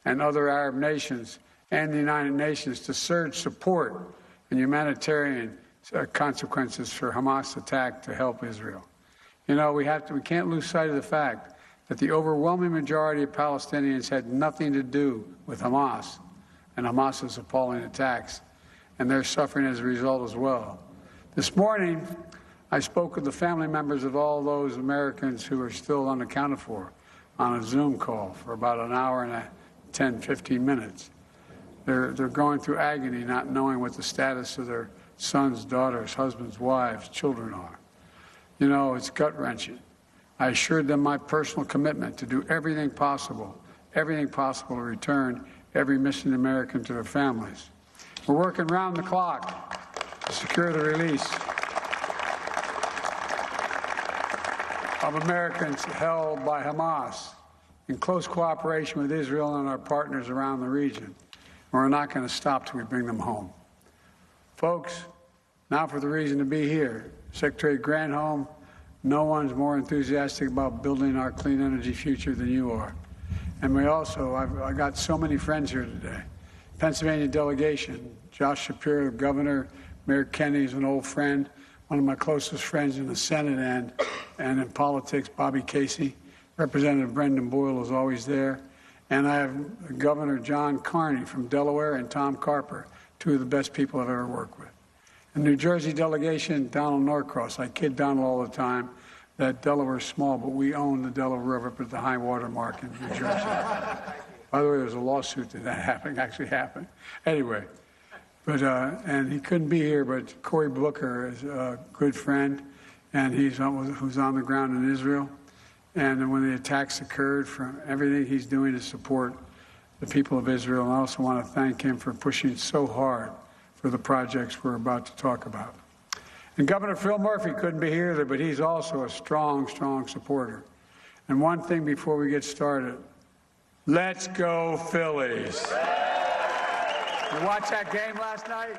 and other Arab nations, and the United Nations to surge support and humanitarian consequences for Hamas attack to help Israel. You know, we can't lose sight of the fact that the overwhelming majority of Palestinians had nothing to do with Hamas and Hamas's appalling attacks, and they're suffering as a result as well. This morning, I spoke with the family members of all those Americans who are still unaccounted for on a Zoom call for about an hour and 10, 15 minutes. They're going through agony, not knowing what the status of their sons, daughters, husbands, wives, children are. You know, it's gut-wrenching. I assured them my personal commitment to do everything possible to return every missing American to their families. We're working round the clock to secure the release of Americans held by Hamas in close cooperation with Israel and our partners around the region. We're not going to stop till we bring them home. Folks, now for the reason to be here. Secretary Granholm, no one's more enthusiastic about building our clean energy future than you are. And I got so many friends here today. Pennsylvania delegation, Josh Shapiro, Governor, Mayor Kenney is an old friend, one of my closest friends in the Senate and in politics, Bobby Casey. Representative Brendan Boyle is always there. And I have Governor John Carney from Delaware and Tom Carper, 2 of the best people I've ever worked with. The New Jersey delegation, Donald Norcross. I kid Donald all the time that Delaware's small, but we own the Delaware River up at the high water mark in New Jersey. By the way, there's a lawsuit that actually happened. Anyway, but and he couldn't be here, but Cory Booker is a good friend, and who's on the ground in Israel. And when the attacks occurred, from everything he's doing to support the people of Israel. And I also want to thank him for pushing so hard for the projects we're about to talk about. And Governor Phil Murphy couldn't be here either, but he's also a strong, strong supporter. And one thing before we get started, let's go Phillies. You watch that game last night?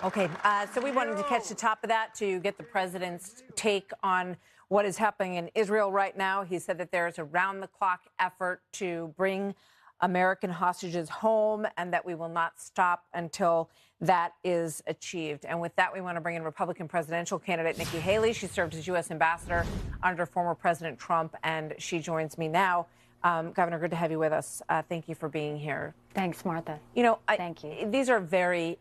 Okay, so we wanted to catch the top of that to get the president's take on what is happening in Israel right now. He said that there is a round-the-clock effort to bring American hostages home and that we will not stop until that is achieved. And with that, we want to bring in Republican presidential candidate Nikki Haley. She served as U.S. ambassador under former President Trump, and she joins me now. Governor, good to have you with us. Thank you for being here. Thanks, Martha. You know, thank you. These are very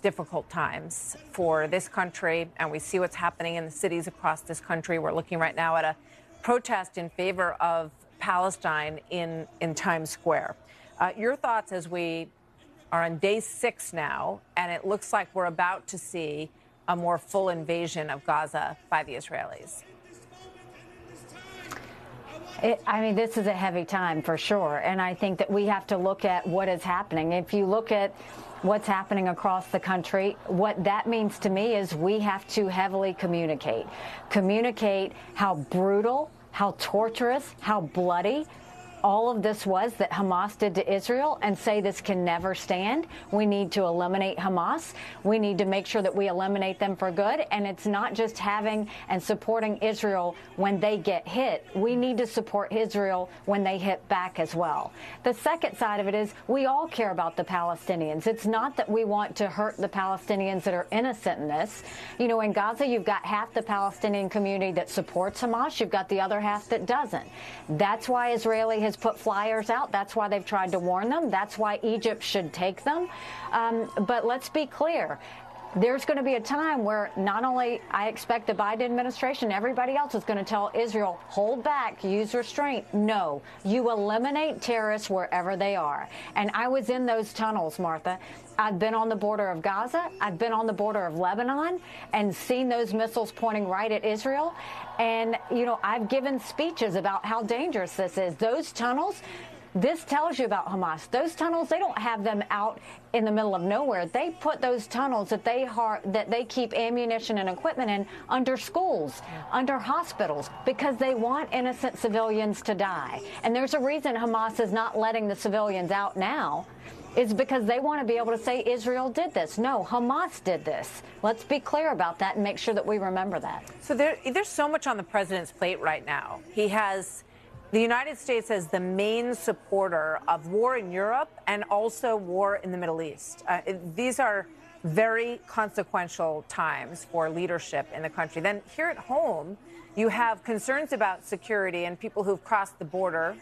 difficult times for this country, and we see what's happening in the cities across this country. We're looking right now at a protest in favor of Palestine in Times Square. Your thoughts as we are on day 6 now, and it looks like we're about to see a more full invasion of Gaza by the Israelis. I mean, this is a heavy time for sure, and I think that we have to look at what is happening. If you look at what's happening across the country, what that means to me is we have to heavily communicate how brutal, how torturous, how bloody all of this was that Hamas did to Israel, and say this can never stand. We need to eliminate Hamas. We need to make sure that we eliminate them for good. And it's not just having and supporting Israel when they get hit. We need to support Israel when they hit back as well. The second side of it is we all care about the Palestinians. It's not that we want to hurt the Palestinians that are innocent in this. You know, in Gaza, you've got half the Palestinian community that supports Hamas. You've got the other half that doesn't. That's why Israeli has put flyers out. That's why they've tried to warn them. That's why Egypt should take them. But let's be clear. there's going to be a time where not only I expect the Biden administration, everybody else is going to tell Israel, hold back, use restraint. No, you eliminate terrorists wherever they are. And I was in those tunnels, Martha. I've been on the border of Gaza. I've been on the border of Lebanon and seen those missiles pointing right at Israel. And, you know, I've given speeches about how dangerous this is. Those tunnels, this tells you about Hamas. Those tunnels, they don't have them out in the middle of nowhere. They put those tunnels that they keep ammunition and equipment in under schools, under hospitals, because they want innocent civilians to die. And there's a reason Hamas is not letting the civilians out now, is because they want to be able to say Israel did this. No, Hamas did this. Let's be clear about that and make sure that we remember that. So there's so much on the president's plate right now. He has the United States as the main supporter of war in Europe and also war in the Middle East. These are very consequential times for leadership in the country. Then here at home, you have concerns about security and people who've crossed the border,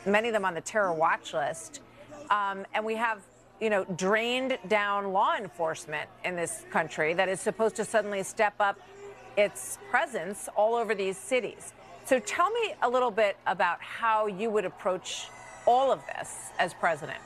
many of them on the terror watch list. And we have, you know, drained down law enforcement in this country that is supposed to suddenly step up its presence all over these cities. So tell me a little bit about how you would approach all of this as president.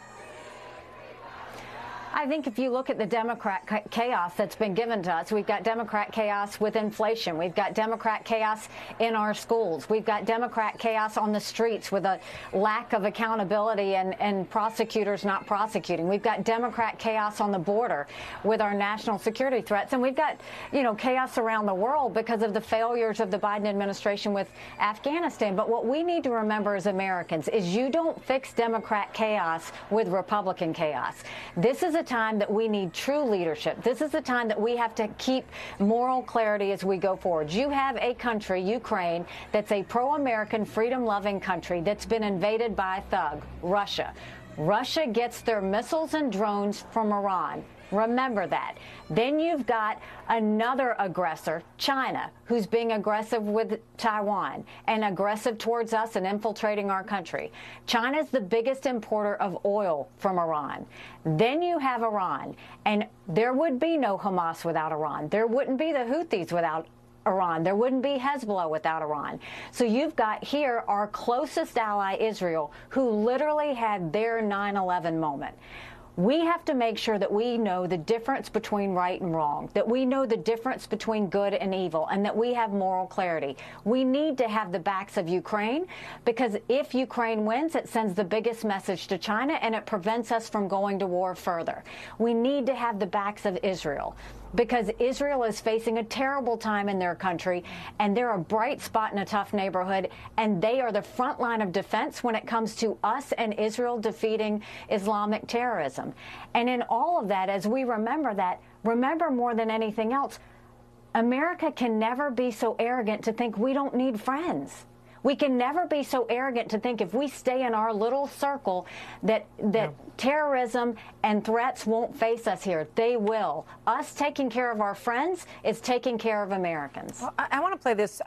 I think if you look at the Democrat chaos that's been given to us, we've got Democrat chaos with inflation. We've got Democrat chaos in our schools. We've got Democrat chaos on the streets with a lack of accountability and prosecutors not prosecuting. We've got Democrat chaos on the border with our national security threats. And we've got, you know, chaos around the world because of the failures of the Biden administration with Afghanistan. But what we need to remember as Americans is you don't fix Democrat chaos with Republican chaos. This is a time that we need true leadership. This is the time that we have to keep moral clarity as we go forward. You have a country, Ukraine, that's a pro-American, freedom-loving country that's been invaded by a thug, Russia. Russia gets their missiles and drones from Iran. Remember that. Then you've got another aggressor, China, who's being aggressive with Taiwan and aggressive towards us and infiltrating our country. China's the biggest importer of oil from Iran. Then you have Iran, and there would be no Hamas without Iran. There wouldn't be the Houthis without Iran. There wouldn't be Hezbollah without Iran. So you've got here our closest ally, Israel, who literally had their 9/11 moment. We have to make sure that we know the difference between right and wrong, that we know the difference between good and evil, and that we have moral clarity. We need to have the backs of Ukraine, because if Ukraine wins, it sends the biggest message to China and it prevents us from going to war further. We need to have the backs of Israel, because Israel is facing a terrible time in their country, and they're a bright spot in a tough neighborhood, and they are the front line of defense when it comes to us and Israel defeating Islamic terrorism. And in all of that, as we remember that, remember more than anything else, America can never be so arrogant to think we don't need friends. We can never be so arrogant to think if we stay in our little circle that terrorism and threats won't face us here. They will. Us taking care of our friends is taking care of Americans. Well, I want to play this.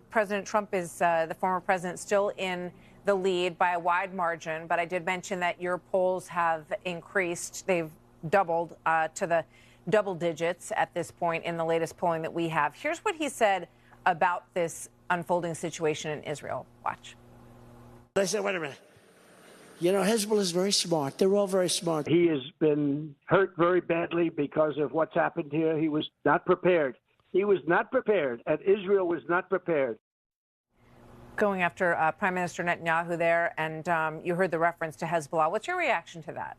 President Trump is, the former president, still in the lead by a wide margin, but I did mention that your polls have increased. They've doubled to the double digits at this point in the latest polling that we have. Here's what he said about this unfolding situation in Israel. Watch. I said, wait a minute. You know, Hezbollah is very smart. They're all very smart. He has been hurt very badly because of what's happened here. He was not prepared. He was not prepared, and Israel was not prepared. Going after Prime Minister Netanyahu there, and you heard the reference to Hezbollah. What's your reaction to that?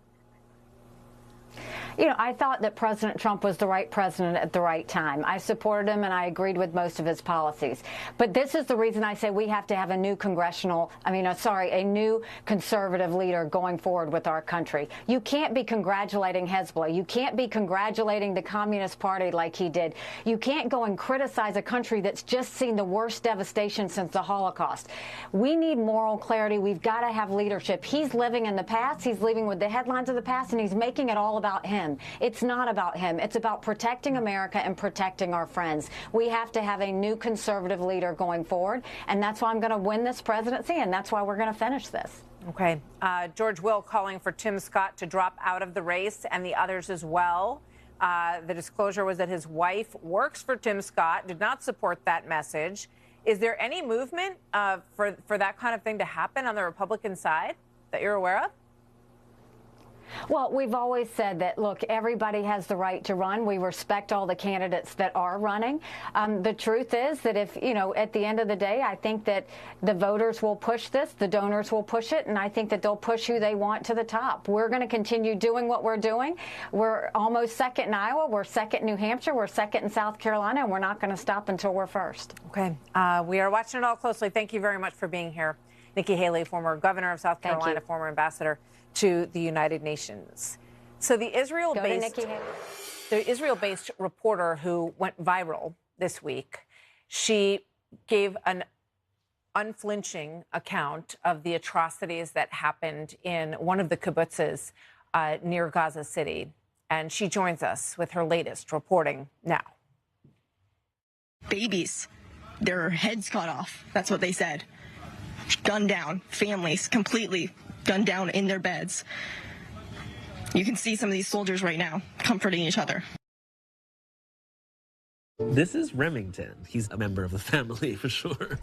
You know, I thought that President Trump was the right president at the right time. I supported him and I agreed with most of his policies. But this is the reason I say we have to have a new a new conservative leader going forward with our country. You can't be congratulating Hezbollah. You can't be congratulating the Communist Party like he did. You can't go and criticize a country that's just seen the worst devastation since the Holocaust. We need moral clarity. We've got to have leadership. He's living in the past. He's living with the headlines of the past, and he's making it all about him. It's not about him. It's about protecting America and protecting our friends. We have to have a new conservative leader going forward, and that's why I'm going to win this presidency, and that's why we're going to finish this. Okay. George Will calling for Tim Scott to drop out of the race and the others as well. The disclosure was that his wife works for Tim Scott, did not support that message. Is there any movement for that kind of thing to happen on the Republican side that you're aware of? Well, we've always said that, look, everybody has the right to run. We respect all the candidates that are running. The truth is that if, at the end of the day, I think that the voters will push this, the donors will push it, and I think that they'll push who they want to the top. We're going to continue doing what we're doing. We're almost second in Iowa. We're second in New Hampshire. We're second in South Carolina, and we're not going to stop until we're first. Okay. We are watching it all closely. Thank you very much for being here. Nikki Haley, former governor of South Carolina, former ambassador to the United Nations. So the Israel-based reporter who went viral this week, she gave an unflinching account of the atrocities that happened in one of the kibbutzes near Gaza City. And she joins us with her latest reporting now. Babies, their heads cut off. That's what they said. Gunned down, families completely gunned down in their beds. You can see some of these soldiers right now comforting each other. This is Remington. He's a member of the family for sure.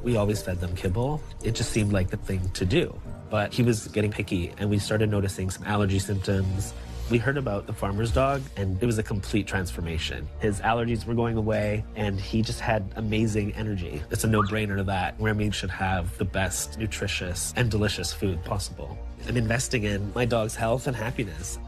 We always fed them kibble. It just seemed like the thing to do. But he was getting picky and we started noticing some allergy symptoms. We heard about the farmer's dog and it was a complete transformation. His allergies were going away and he just had amazing energy. It's a no-brainer that Remy should have the best nutritious and delicious food possible. I'm investing in my dog's health and happiness.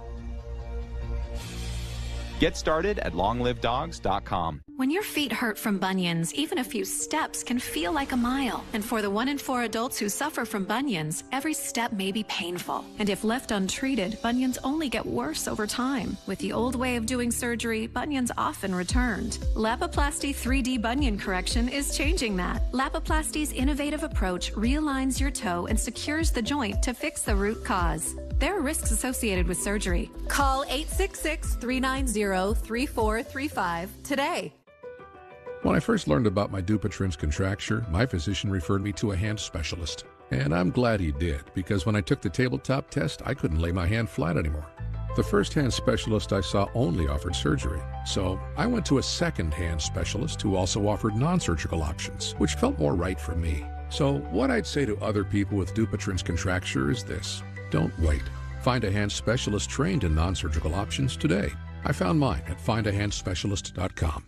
Get started at longlivedogs.com. When your feet hurt from bunions, even a few steps can feel like a mile. And for the 1 in 4 adults who suffer from bunions, every step may be painful. And if left untreated, bunions only get worse over time. With the old way of doing surgery, bunions often returned. Lapiplasty 3D bunion correction is changing that. Lapiplasty's innovative approach realigns your toe and secures the joint to fix the root cause. There are risks associated with surgery. Call 866-390-3435 today. When I first learned about my Dupuytren's contracture, my physician referred me to a hand specialist. And I'm glad he did, because when I took the tabletop test, I couldn't lay my hand flat anymore. The first hand specialist I saw only offered surgery, so I went to a second hand specialist who also offered non-surgical options, which felt more right for me. So what I'd say to other people with Dupuytren's contracture is this: don't wait. Find a hand specialist trained in non-surgical options today. I found mine at findahandspecialist.com.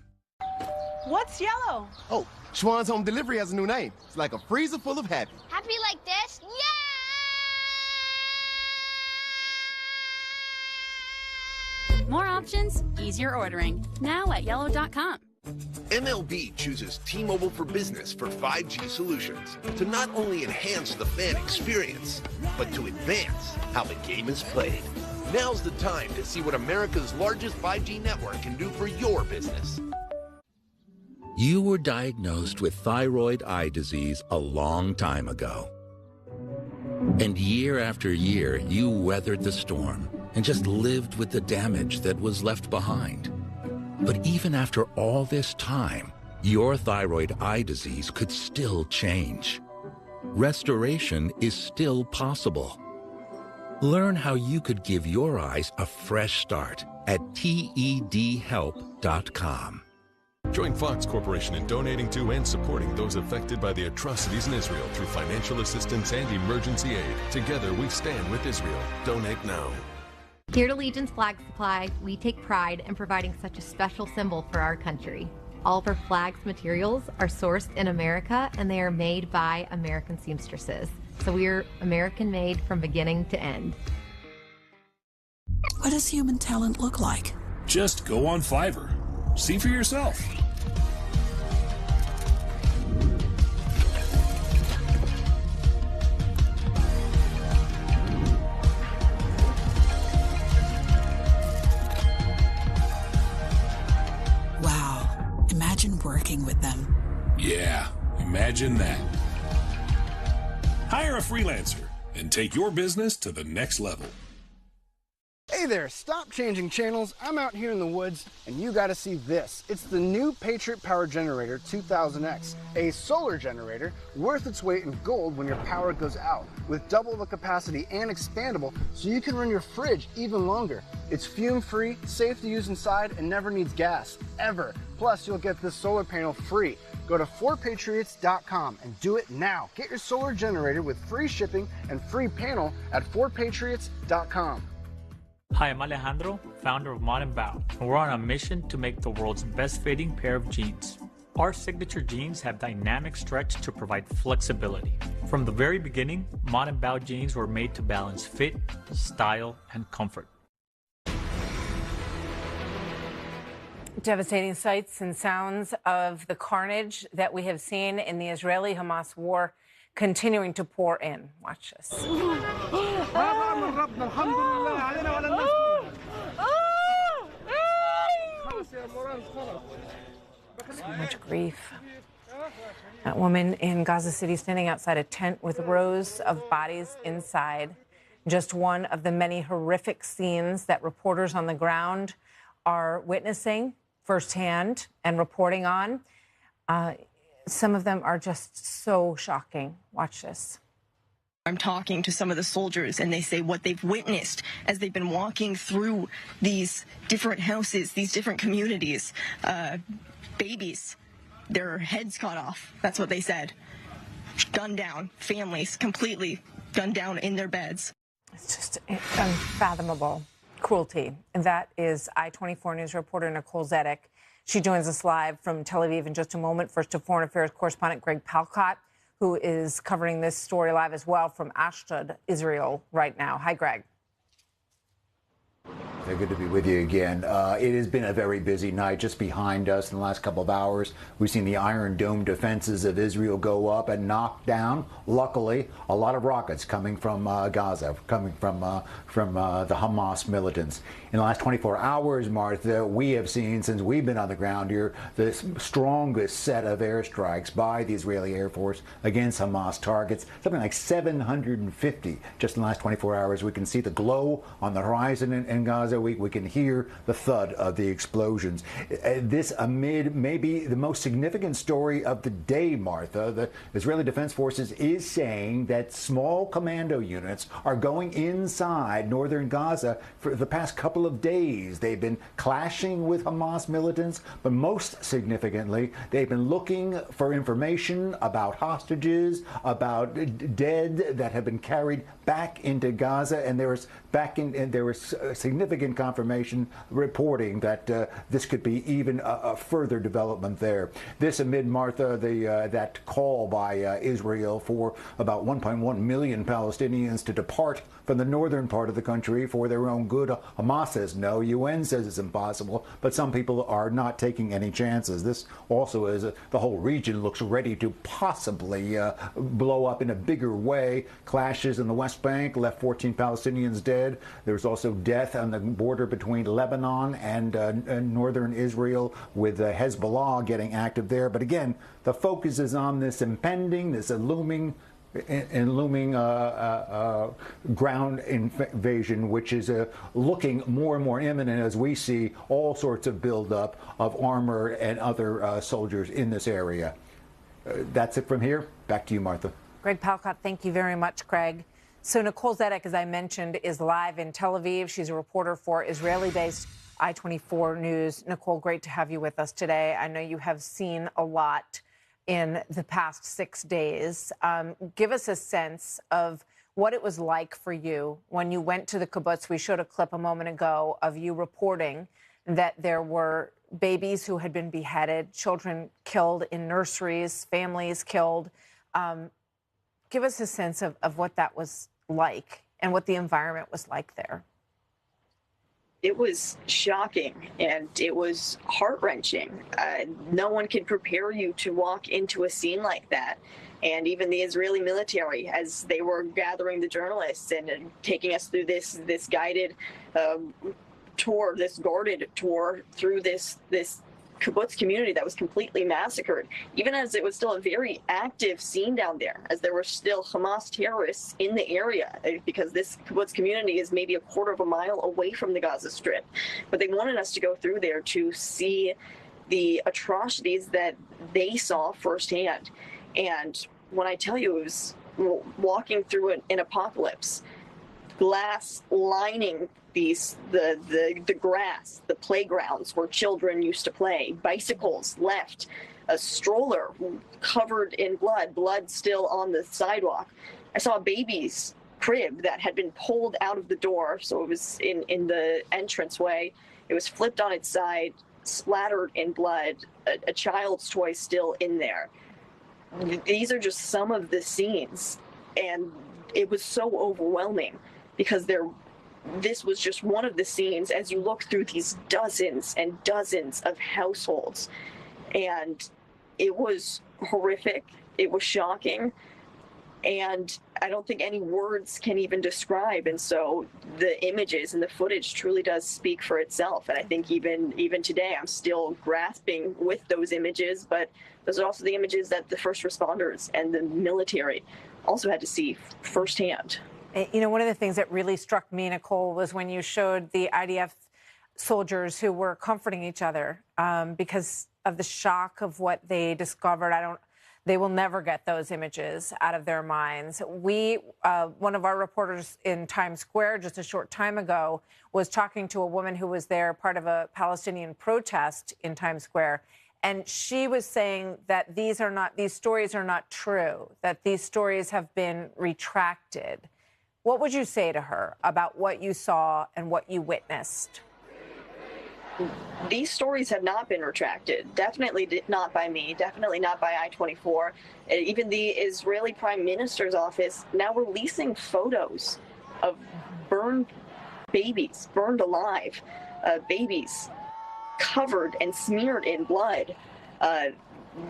What's yellow? Oh, Schwann's Home Delivery has a new name. It's like a freezer full of happy. Happy like this? Yeah! More options, easier ordering. Now at yellow.com. MLB chooses T-Mobile for Business for 5G solutions to not only enhance the fan experience, but to advance how the game is played. Now's the time to see what America's largest 5G network can do for your business. You were diagnosed with thyroid eye disease a long time ago. And year after year, you weathered the storm and just lived with the damage that was left behind. But even after all this time, your thyroid eye disease could still change. Restoration is still possible. Learn how you could give your eyes a fresh start at TEDhelp.com. Join Fox Corporation in donating to and supporting those affected by the atrocities in Israel through financial assistance and emergency aid. Together we stand with Israel. Donate now. Here at Allegiance Flag Supply, we take pride in providing such a special symbol for our country. All of our flag's materials are sourced in America and they are made by American seamstresses. So we are American made from beginning to end. What does human talent look like? Just go on Fiverr. See for yourself. Wow. Imagine working with them. Yeah, imagine that. Hire a freelancer and take your business to the next level. Hey there, stop changing channels. I'm out here in the woods and you gotta see this. It's the new Patriot Power Generator 2000X, a solar generator worth its weight in gold when your power goes out, with double the capacity and expandable so you can run your fridge even longer. It's fume-free, safe to use inside, and never needs gas, ever. Plus, you'll get this solar panel free. Go to 4patriots.com and do it now. Get your solar generator with free shipping and free panel at 4patriots.com. Hi, I'm Alejandro, founder of Mod & Bow, and we're on a mission to make the world's best fitting pair of jeans. Our signature jeans have dynamic stretch to provide flexibility. From the very beginning, Mod & Bow jeans were made to balance fit, style, and comfort. Devastating sights and sounds of the carnage that we have seen in the Israeli-Hamas war continuing to pour in. Watch this. So much grief. That woman in Gaza City standing outside a tent with rows of bodies inside. Just one of the many horrific scenes that reporters on the ground are witnessing firsthand and reporting on. Some of them are just so shocking. Watch this. I'm talking to some of the soldiers, and they say what they've witnessed as they've been walking through these different houses, these different communities. Babies, their heads cut off. That's what they said. Gunned down. Families completely gunned down in their beds. It's just unfathomable cruelty. And that is I-24 News reporter Nicole Zedek. She joins us live from Tel Aviv in just a moment. First to Foreign Affairs correspondent Greg Palkot, who is covering this story live as well from Ashdod, Israel, right now. Hi, Greg. Good to be with you again. It has been a very busy night just behind us in the last couple of hours. We've seen the Iron Dome defenses of Israel go up and knock down, luckily, a lot of rockets coming from Gaza, coming from the Hamas militants. In the last 24 hours, Martha, we have seen, since we've been on the ground here, the strongest set of airstrikes by the Israeli Air Force against Hamas targets, something like 750 just in the last 24 hours. We can see the glow on the horizon in Gaza. We can hear the thud of the explosions. This amid maybe the most significant story of the day, Martha. The Israeli Defense Forces is saying that small commando units are going inside northern Gaza for the past couple of days. They've been clashing with Hamas militants, but most significantly, they've been looking for information about hostages, about dead that have been carried back into Gaza, and there was significant confirmation reporting that this could be even a further development there. This amid, Martha, that call by Israel for about 1.1 million Palestinians to depart from the northern part of the country for their own good. Hamas says no, UN says it's impossible, but some people are not taking any chances. This also is the whole region looks ready to possibly blow up in a bigger way. Clashes in the West Bank left 14 Palestinians dead. There's also death on the border between Lebanon and northern Israel, with Hezbollah getting active there. But again, the focus is on this impending, this looming ground invasion, which is looking more and more imminent as we see all sorts of buildup of armor and other soldiers in this area. That's it from here. Back to you, Martha. Greg Palkot, thank you very much, Greg. So Nicole Zedek, as I mentioned, is live in Tel Aviv. She's a reporter for Israeli-based I-24 News. Nicole, great to have you with us today. I know you have seen a lot in the past 6 days. Give us a sense of what it was like for you when you went to the kibbutz. We showed a clip a moment ago of you reporting that there were babies who had been beheaded, children killed in nurseries, families killed. Give us a sense of what that was like and what the environment was like there. It was shocking and it was heart-wrenching. No one can prepare you to walk into a scene like that. And even the Israeli military, as they were gathering the journalists and taking us through this guided tour, this guarded tour through this kibbutz community that was completely massacred, even as it was still a very active scene down there, as there were still Hamas terrorists in the area, because this kibbutz community is maybe a quarter of a mile away from the Gaza Strip. But they wanted us to go through there to see the atrocities that they saw firsthand. And when I tell you, it was walking through an apocalypse, glass lining the grass, the playgrounds where children used to play, bicycles left, a stroller covered in blood still on the sidewalk. I saw a baby's crib that had been pulled out of the door, so it was in the entranceway. It was flipped on its side, splattered in blood, a child's toy still in there. These are just some of the scenes, and it was so overwhelming because this was just one of the scenes as you look through these dozens and dozens of households. And it was horrific. It was shocking. And I don't think any words can even describe. And so the images and the footage truly does speak for itself. And I think even today, I'm still grasping with those images, but those are also the images that the first responders and the military also had to see firsthand. You know, one of the things that really struck me, Nicole, was when you showed the IDF soldiers who were comforting each other because of the shock of what they discovered. They will never get those images out of their minds. One of our reporters in Times Square just a short time ago was talking to a woman who was there, part of a Palestinian protest in Times Square. And she was saying that these stories are not true, that these stories have been retracted. What would you say to her about what you saw and what you witnessed? These stories have not been retracted. Definitely not by me, definitely not by I-24. Even the Israeli Prime Minister's office now releasing photos of burned babies, burned alive, babies covered and smeared in blood.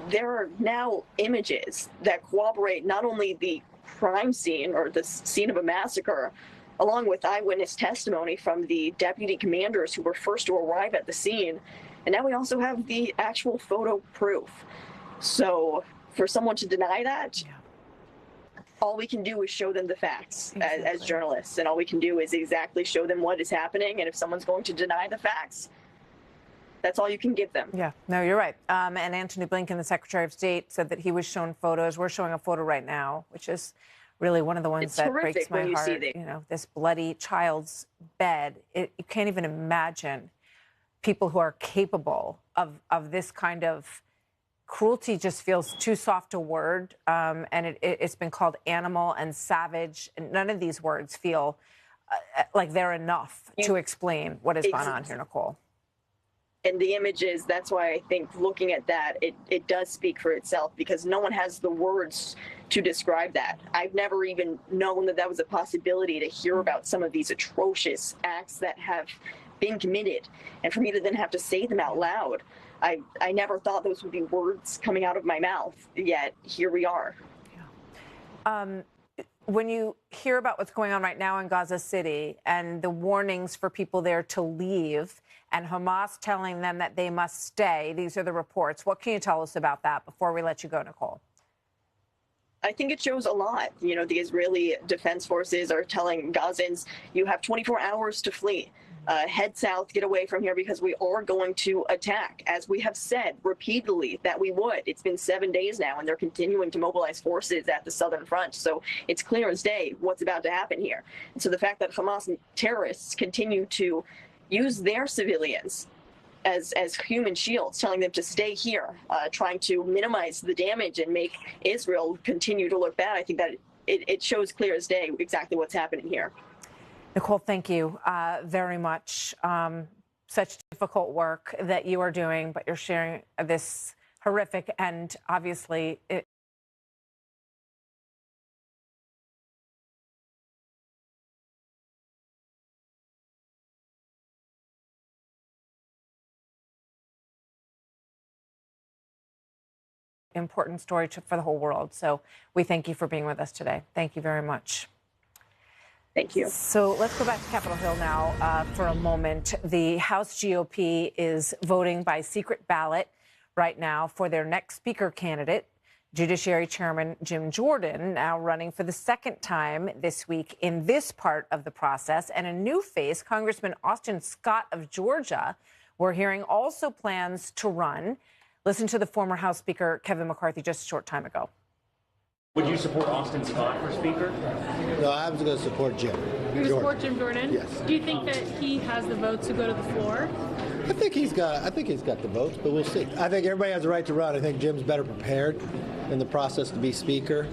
There are now images that corroborate not only the crime scene or the scene of a massacre, along with eyewitness testimony from the deputy commanders who were first to arrive at the scene. And now we also have the actual photo proof. So for someone to deny that, all we can do is show them the facts as journalists. And all we can do is exactly show them what is happening. And if someone's going to deny the facts, that's all you can give them. Yeah, no, you're right. And Antony Blinken, the Secretary of State, said that he was shown photos. We're showing a photo right now, which is really one of the ones that breaks my heart. You know, this bloody child's bed. You can't even imagine people who are capable of this kind of cruelty. Just feels too soft a word. And it's been called animal and savage. And none of these words feel like they're enough to explain what has gone on here, Nicole. And the images, that's why I think looking at that, it does speak for itself, because no one has the words to describe that. I've never even known that was a possibility to hear about some of these atrocious acts that have been committed. And for me to then have to say them out loud, I never thought those would be words coming out of my mouth, yet here we are. When you hear about what's going on right now in Gaza City and the warnings for people there to leave and Hamas telling them that they must stay, these are the reports. What can you tell us about that before we let you go, Nicole? I think it shows a lot. You know, the Israeli Defense Forces are telling Gazans, you have 24 hours to flee. Head south, get away from here, because we are going to attack, as we have said repeatedly that we would. It's been 7 days now, and they're continuing to mobilize forces at the southern front. So it's clear as day what's about to happen here. And so the fact that Hamas terrorists continue to use their civilians as human shields, telling them to stay here, trying to minimize the damage and make Israel continue to look bad, I think that it shows clear as day exactly what's happening here. Nicole, thank you very much. Such difficult work that you are doing, but you're sharing this horrific and obviously important story for the whole world. So we thank you for being with us today. Thank you very much. Thank you. So let's go back to Capitol Hill now for a moment. The House GOP is voting by secret ballot right now for their next Speaker candidate, Judiciary Chairman Jim Jordan, now running for the second time this week in this part of the process. And a new face, Congressman Austin Scott of Georgia, we're hearing also plans to run. Listen to the former House Speaker Kevin McCarthy just a short time ago. Would you support Austin Scott for Speaker? No, I was going to support Jim. You're going to support Jim Jordan? Yes. Do you think that he has the votes to go to the floor? I think he's got the votes, but we'll see. I think everybody has a right to run. I think Jim's better prepared in the process to be Speaker.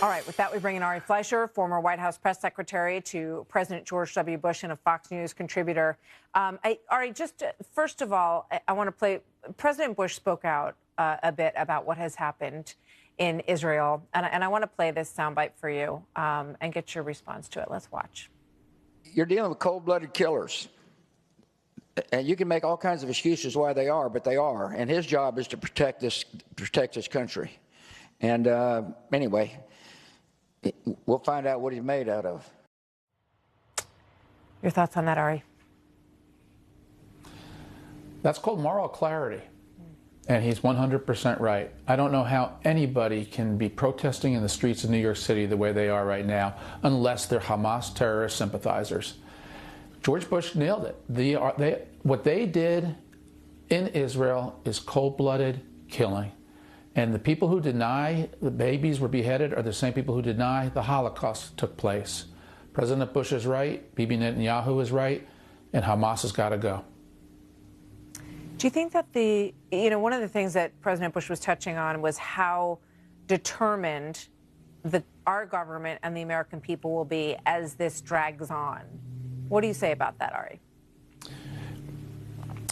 All right, with that, we bring in Ari Fleischer, former White House press secretary to President George W. Bush and a Fox News contributor. Ari, just first of all, I want to play. President Bush spoke out a bit about what has happened in Israel, and I want to play this soundbite for you and get your response to it. Let's watch. You're dealing with cold-blooded killers, and you can make all kinds of excuses why they are, but they are. And his job is to protect this country. And anyway, we'll find out what he's made out of. Your thoughts on that, Ari? That's called moral clarity. And he's 100% right. I don't know how anybody can be protesting in the streets of New York City the way they are right now unless they're Hamas terrorist sympathizers. George Bush nailed it. What they did in Israel is cold-blooded killing. And the people who deny the babies were beheaded are the same people who deny the Holocaust took place. President Bush is right, Bibi Netanyahu is right, and Hamas has got to go. Do you think that one of the things that President Bush was touching on was how determined our government and the American people will be as this drags on? What do you say about that, Ari?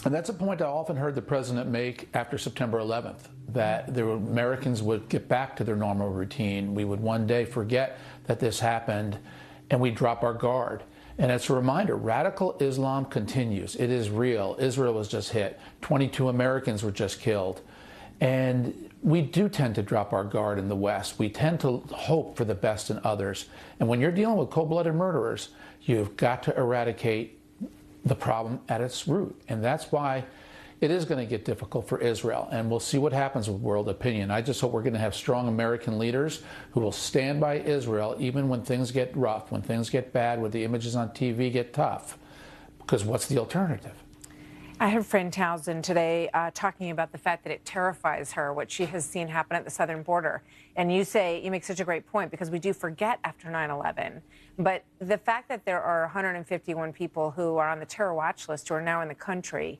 And that's a point I often heard the president make after September 11th, that the Americans would get back to their normal routine. We would one day forget that this happened and we'd drop our guard. And it's a reminder, radical Islam continues. It is real. Israel was just hit. 22 Americans were just killed. And we do tend to drop our guard in the West. We tend to hope for the best in others. And when you're dealing with cold-blooded murderers, you've got to eradicate the problem at its root. And that's why it is going to get difficult for Israel. And we'll see what happens with world opinion. I just hope we're going to have strong American leaders who will stand by Israel even when things get rough, when things get bad, when the images on TV get tough. Because what's the alternative? I heard Fran Townsend today talking about the fact that it terrifies her what she has seen happen at the southern border. And you make such a great point, because we do forget after 9/11. But the fact that there are 151 people who are on the terror watch list who are now in the country,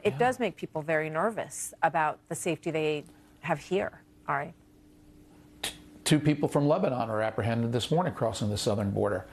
it does make people very nervous about the safety they have here. All right. 2 people from Lebanon are apprehended this morning crossing the southern border.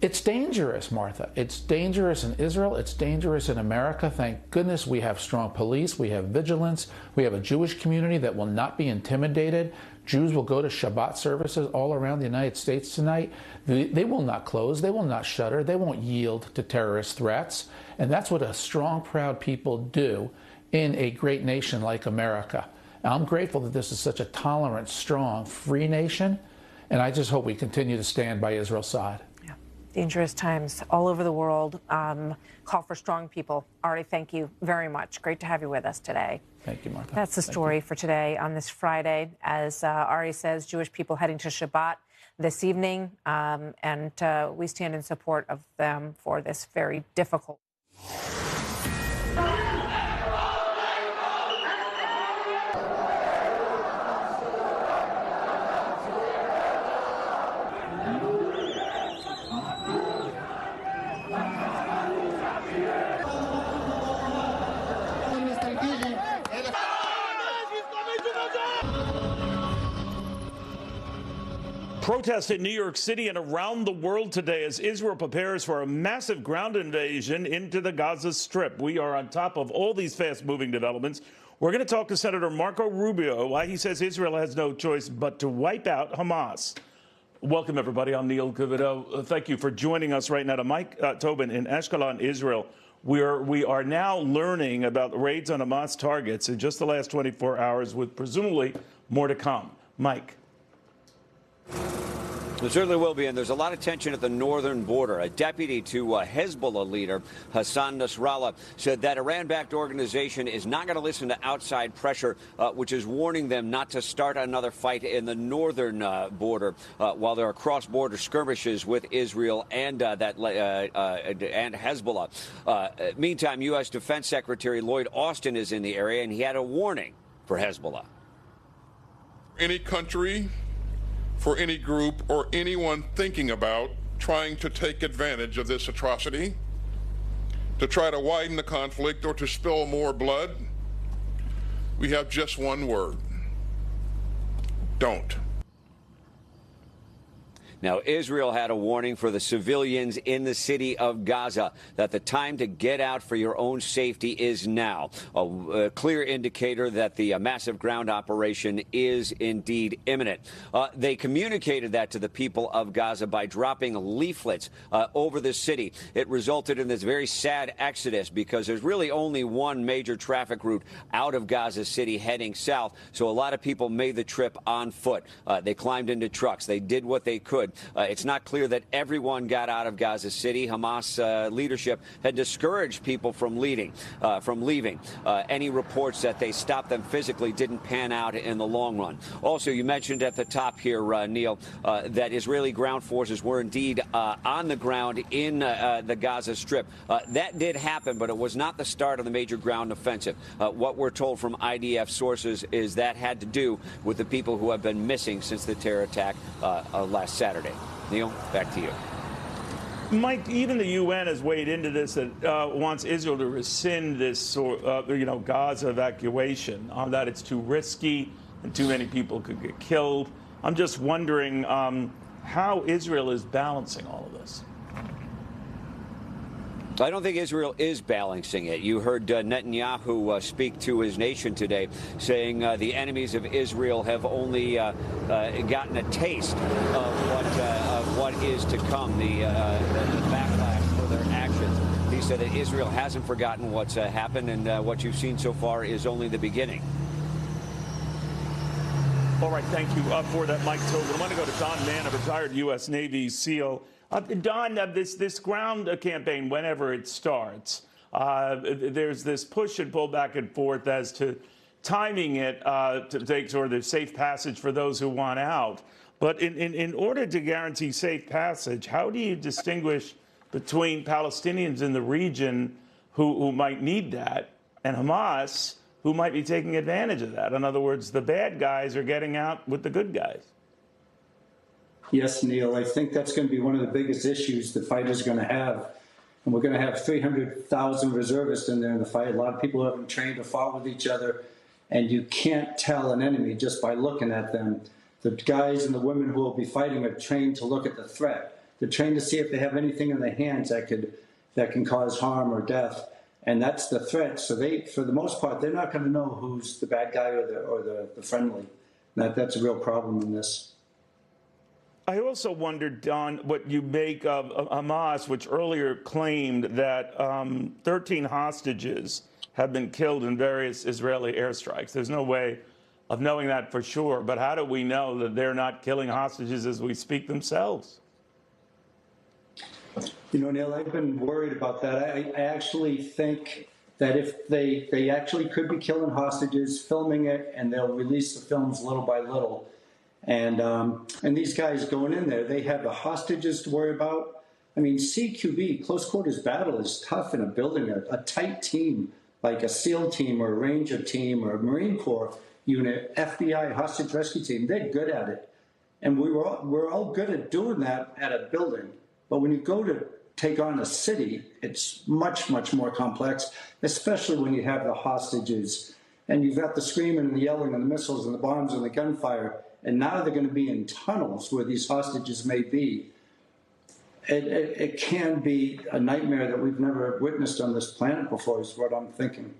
It's dangerous, Martha. It's dangerous in Israel. It's dangerous in America. Thank goodness we have strong police. We have vigilance. We have a Jewish community that will not be intimidated. Jews will go to Shabbat services all around the United States tonight. They will not close. They will not shudder. They won't yield to terrorist threats. And that's what a strong, proud people do in a great nation like America. And I'm grateful that this is such a tolerant, strong, free nation. And I just hope we continue to stand by Israel's side. Dangerous times all over the world. Call for strong people. Ari, thank you very much. Great to have you with us today. Thank you, Martha. That's the story for today on this Friday. As Ari says, Jewish people heading to Shabbat this evening, and we stand in support of them for this very difficult. Protests in New York City and around the world today as Israel prepares for a massive ground invasion into the Gaza Strip. We are on top of all these fast-moving developments. We're going to talk to Senator Marco Rubio, why he says Israel has no choice but to wipe out Hamas. Welcome, everybody. I'm Neil Cavido. Thank you for joining us right now. To Mike Tobin in Ashkelon, Israel. We are now learning about raids on Hamas targets in just the last 24 hours, with presumably more to come. Mike. There certainly will be, and there's a lot of tension at the northern border. A deputy to Hezbollah leader Hassan Nasrallah said that Iran-backed organization is not going to listen to outside pressure, which is warning them not to start another fight in the northern border while there are cross-border skirmishes with Israel and Hezbollah. Meantime, U.S. Defense Secretary Lloyd Austin is in the area, and he had a warning for Hezbollah. Any country, for any group or anyone thinking about trying to take advantage of this atrocity, to try to widen the conflict or to spill more blood, we have just one word: don't. Now, Israel had a warning for the civilians in the city of Gaza that the time to get out for your own safety is now. A clear indicator that the massive ground operation is indeed imminent. They communicated that to the people of Gaza by dropping leaflets over the city. It resulted in this very sad exodus because there's really only one major traffic route out of Gaza City heading south. So a lot of people made the trip on foot. They climbed into trucks. They did what they could. It's not clear that everyone got out of Gaza City. Hamas leadership had discouraged people from leaving. Any reports that they stopped them physically didn't pan out in the long run. Also, you mentioned at the top here, Neil, that Israeli ground forces were indeed on the ground in the Gaza Strip. That did happen, but it was not the start of the major ground offensive. What we're told from IDF sources is that had to do with the people who have been missing since the terror attack last Saturday. Neil, back to you. Mike, even the UN has weighed into this and wants Israel to rescind this, Gaza evacuation, that it's too risky and too many people could get killed. I'm just wondering how Israel is balancing all of this. I don't think Israel is balancing it. You heard Netanyahu speak to his nation today, saying the enemies of Israel have only gotten a taste of what is to come, the backlash for their actions. He said that Israel hasn't forgotten what's happened, and what you've seen so far is only the beginning. All right, thank you for that, Mike Tobin. I want to go to Don Mann, a retired U.S. Navy SEAL. Don, this ground campaign, whenever it starts, there's this push and pull back and forth as to timing it to take sort of the safe passage for those who want out. But in order to guarantee safe passage, how do you distinguish between Palestinians in the region who might need that and Hamas, who might be taking advantage of that? In other words, the bad guys are getting out with the good guys. Yes, Neil, I think that's going to be one of the biggest issues the fight is going to have. And we're going to have 300,000 reservists in there in the fight. A lot of people who haven't trained or fought with each other. And you can't tell an enemy just by looking at them. The guys and the women who will be fighting are trained to look at the threat. They're trained to see if they have anything in their hands that can cause harm or death. And that's the threat. So for the most part, they're not going to know who's the bad guy or the friendly. That's a real problem in this. I also wondered, Don, what you make of Hamas, which earlier claimed that 13 hostages have been killed in various Israeli airstrikes. There's no way of knowing that for sure, but how do we know that they're not killing hostages as we speak themselves? You know, Neil, I've been worried about that. I actually think that if they actually could be killing hostages, filming it, and they'll release the films little by little. And these guys going in there, they have the hostages to worry about. I mean, CQB, close quarters battle, is tough in a building. A tight team, like a SEAL team or a Ranger team or a Marine Corps unit, FBI hostage rescue team, they're good at it. And we're all good at doing that at a building. But when you go to take on a city, it's much, much more complex, especially when you have the hostages. And you've got the screaming and the yelling and the missiles and the bombs and the gunfire. And now they're going to be in tunnels where these hostages may be. It can be a nightmare that we've never witnessed on this planet before, is what I'm thinking.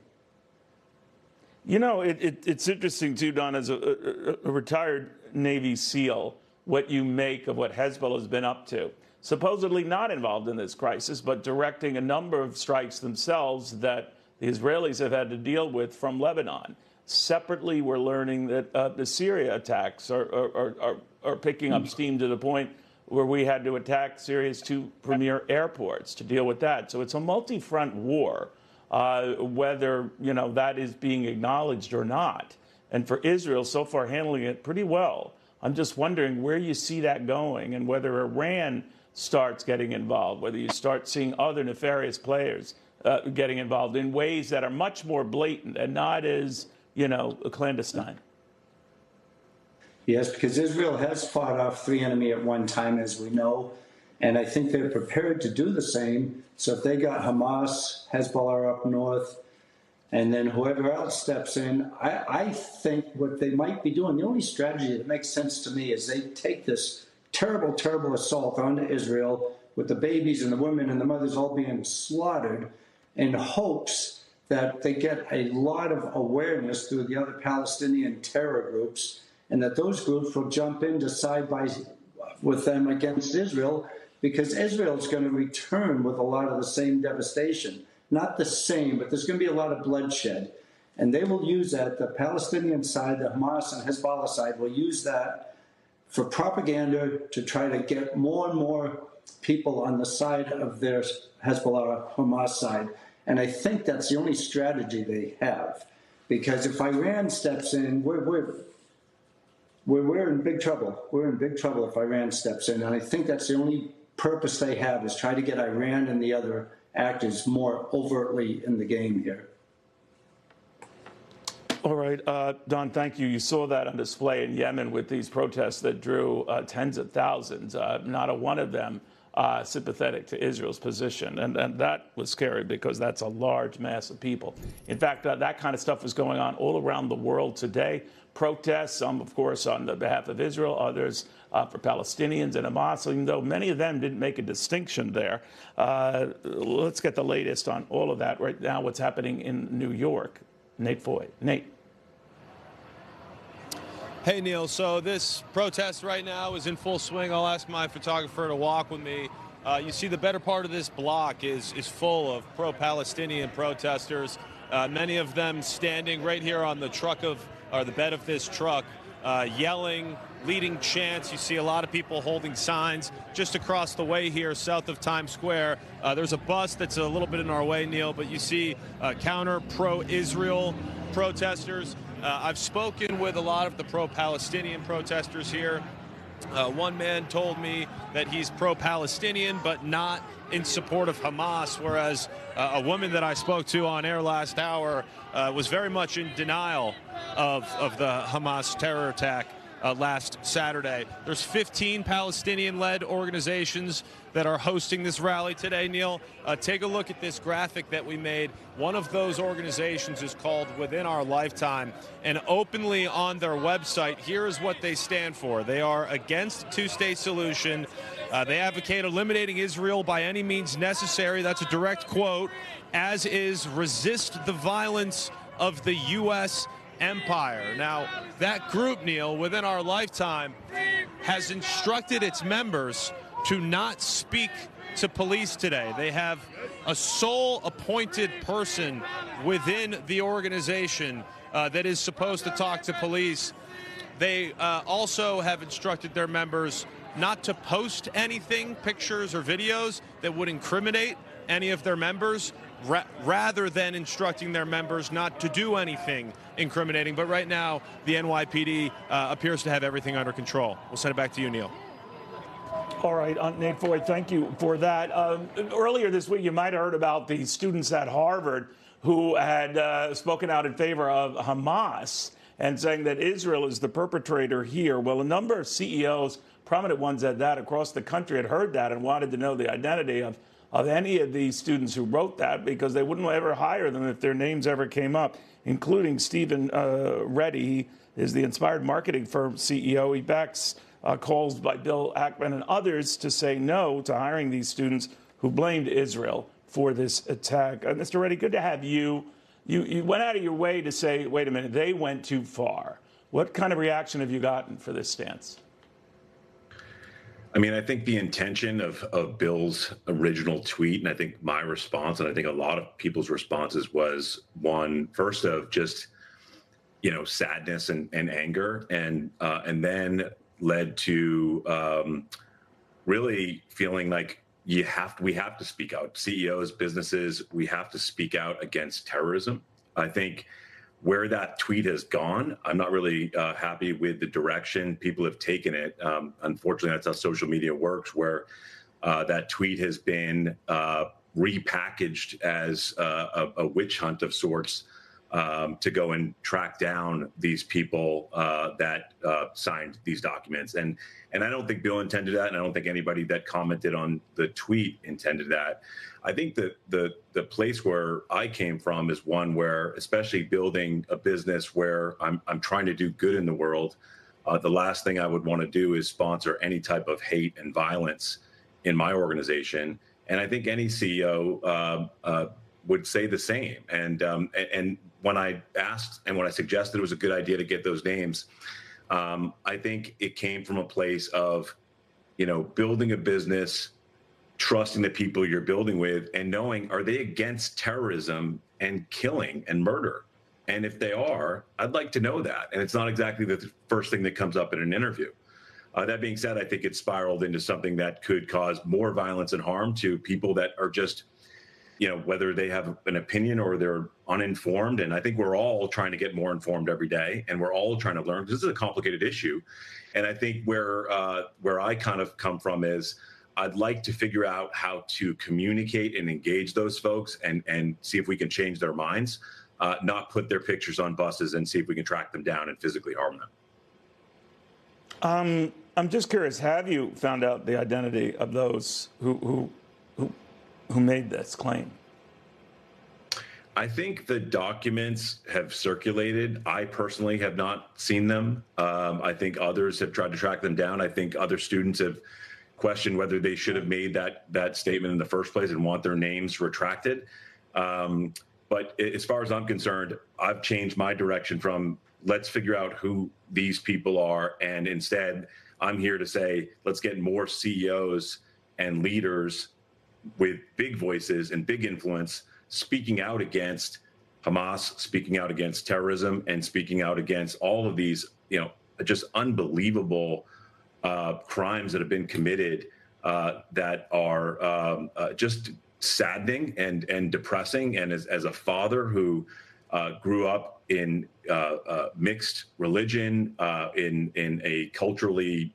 You know, it's interesting, too, Don, as a retired Navy SEAL, what you make of what Hezbollah has been up to. Supposedly not involved in this crisis, but directing a number of strikes themselves that the Israelis have had to deal with from Lebanon. Separately, we're learning that the Syria attacks are picking up steam to the point where we had to attack Syria's 2 premier airports to deal with that. So it's a multi-front war, whether, you know, that is being acknowledged or not. And for Israel, so far handling it pretty well. I'm just wondering where you see that going and whether Iran starts getting involved, whether you start seeing other nefarious players getting involved in ways that are much more blatant and not as, you know, clandestine. Yes, because Israel has fought off 3 enemies at one time, as we know, and I think they're prepared to do the same. So if they got Hamas, Hezbollah up north, and then whoever else steps in, I think what they might be doing, the only strategy that makes sense to me is they take this terrible, terrible assault onto Israel with the babies and the women and the mothers all being slaughtered in hopes that they get a lot of awareness through the other Palestinian terror groups and that those groups will jump in to side by with them against Israel because Israel is going to return with a lot of the same devastation. Not the same, but there's going to be a lot of bloodshed. And they will use that, the Palestinian side, the Hamas and Hezbollah side will use that for propaganda to try to get more and more people on the side of their Hezbollah, Hamas side. And I think that's the only strategy they have. Because if Iran steps in, we're in big trouble. We're in big trouble if Iran steps in. And I think that's the only purpose they have is try to get Iran and the other actors more overtly in the game here. All right, Don, thank you. You saw that on display in Yemen with these protests that drew tens of thousands, not a one of them sympathetic to Israel's position. And that was scary because that's a large mass of people. In fact, that kind of stuff is going on all around the world today. Protests, some, of course, on the behalf of Israel, others for Palestinians and Hamas, even though many of them didn't make a distinction there. Let's get the latest on all of that right now, what's happening in New York. Nate Foy. Nate. Hey, Neil. So this protest right now is in full swing. I'll ask my photographer to walk with me. You see the better part of this block is full of pro-Palestinian protesters, many of them standing right here on the the bed of this truck, yelling, leading chants. You see a lot of people holding signs just across the way here, south of Times Square. There's a bus that's a little bit in our way, Neil, but you see counter pro-Israel protesters. I've spoken with a lot of the pro-Palestinian protesters here. One man told me that he's pro-Palestinian, but not in support of Hamas, whereas a woman that I spoke to on air last hour was very much in denial of the Hamas terror attack last Saturday. There's 15 Palestinian-led organizations that are hosting this rally today, Neil. Take a look at this graphic that we made. One of those organizations is called Within Our Lifetime, and openly on their website, here is what they stand for. They are against a two-state solution. They advocate eliminating Israel by any means necessary. That's a direct quote, as is resist the violence of the U.S. empire. Now, that group, Neil, Within Our Lifetime, has instructed its members to not speak to police today. They have a sole appointed person within the organization that is supposed to talk to police. They also have instructed their members not to post anything, pictures or videos that would incriminate any of their members, rather than instructing their members not to do anything incriminating. But right now, the NYPD appears to have everything under control. We'll send it back to you, Neil. All right, Nate Foy, thank you for that. Earlier this week, you might have heard about the students at Harvard who had spoken out in favor of Hamas and saying that Israel is the perpetrator here. Well, a number of CEOs, prominent ones at that, across the country had heard that and wanted to know the identity of any of these students who wrote that, because they wouldn't ever hire them if their names ever came up, including Stephen Reddy. He is the Inspired Marketing Firm CEO. He backs calls by Bill Ackman and others to say no to hiring these students who blamed Israel for this attack. Mr. Reddy, good to have you. You went out of your way to say, wait a minute, they went too far. What kind of reaction have you gotten for this stance? I mean, I think the intention of Bill's original tweet, and I think my response, and I think a lot of people's responses was one, first of just, sadness and anger, and then led to really feeling like we have to speak out. CEOs, businesses, we have to speak out against terrorism. I think where that tweet has gone, I'm not really happy with the direction people have taken it. Unfortunately, that's how social media works, where that tweet has been repackaged as a witch hunt of sorts to go and track down these people that signed these documents. And I don't think Bill intended that, and I don't think anybody that commented on the tweet intended that. I think that the place where I came from is one where, especially building a business where I'm trying to do good in the world, the last thing I would want to do is sponsor any type of hate and violence in my organization. And I think any CEO would say the same. And when I asked and when I suggested it was a good idea to get those names, I think it came from a place of, building a business, trusting the people you're building with, and knowing, are they against terrorism and killing and murder? And if they are, I'd like to know that. And it's not exactly the first thing that comes up in an interview. That being said, I think it's spiraled into something that could cause more violence and harm to people that are just, whether they have an opinion or they're uninformed. And I think we're all trying to get more informed every day, and we're all trying to learn. This is a complicated issue. And I think where I kind of come from is I'd like to figure out how to communicate and engage those folks and see if we can change their minds, not put their pictures on buses and see if we can track them down and physically harm them. I'm just curious, have you found out the identity of those who made this claim? I think the documents have circulated. I personally have not seen them. I think others have tried to track them down. I think other students have questioned whether they should have made that statement in the first place and want their names retracted. But as far as I'm concerned, I've changed my direction from let's figure out who these people are, and instead I'm here to say, let's get more CEOs and leaders with big voices and big influence speaking out against Hamas, speaking out against terrorism, and speaking out against all of these, just unbelievable crimes that have been committed that are just saddening and depressing. And as a father who grew up in mixed religion, in a culturally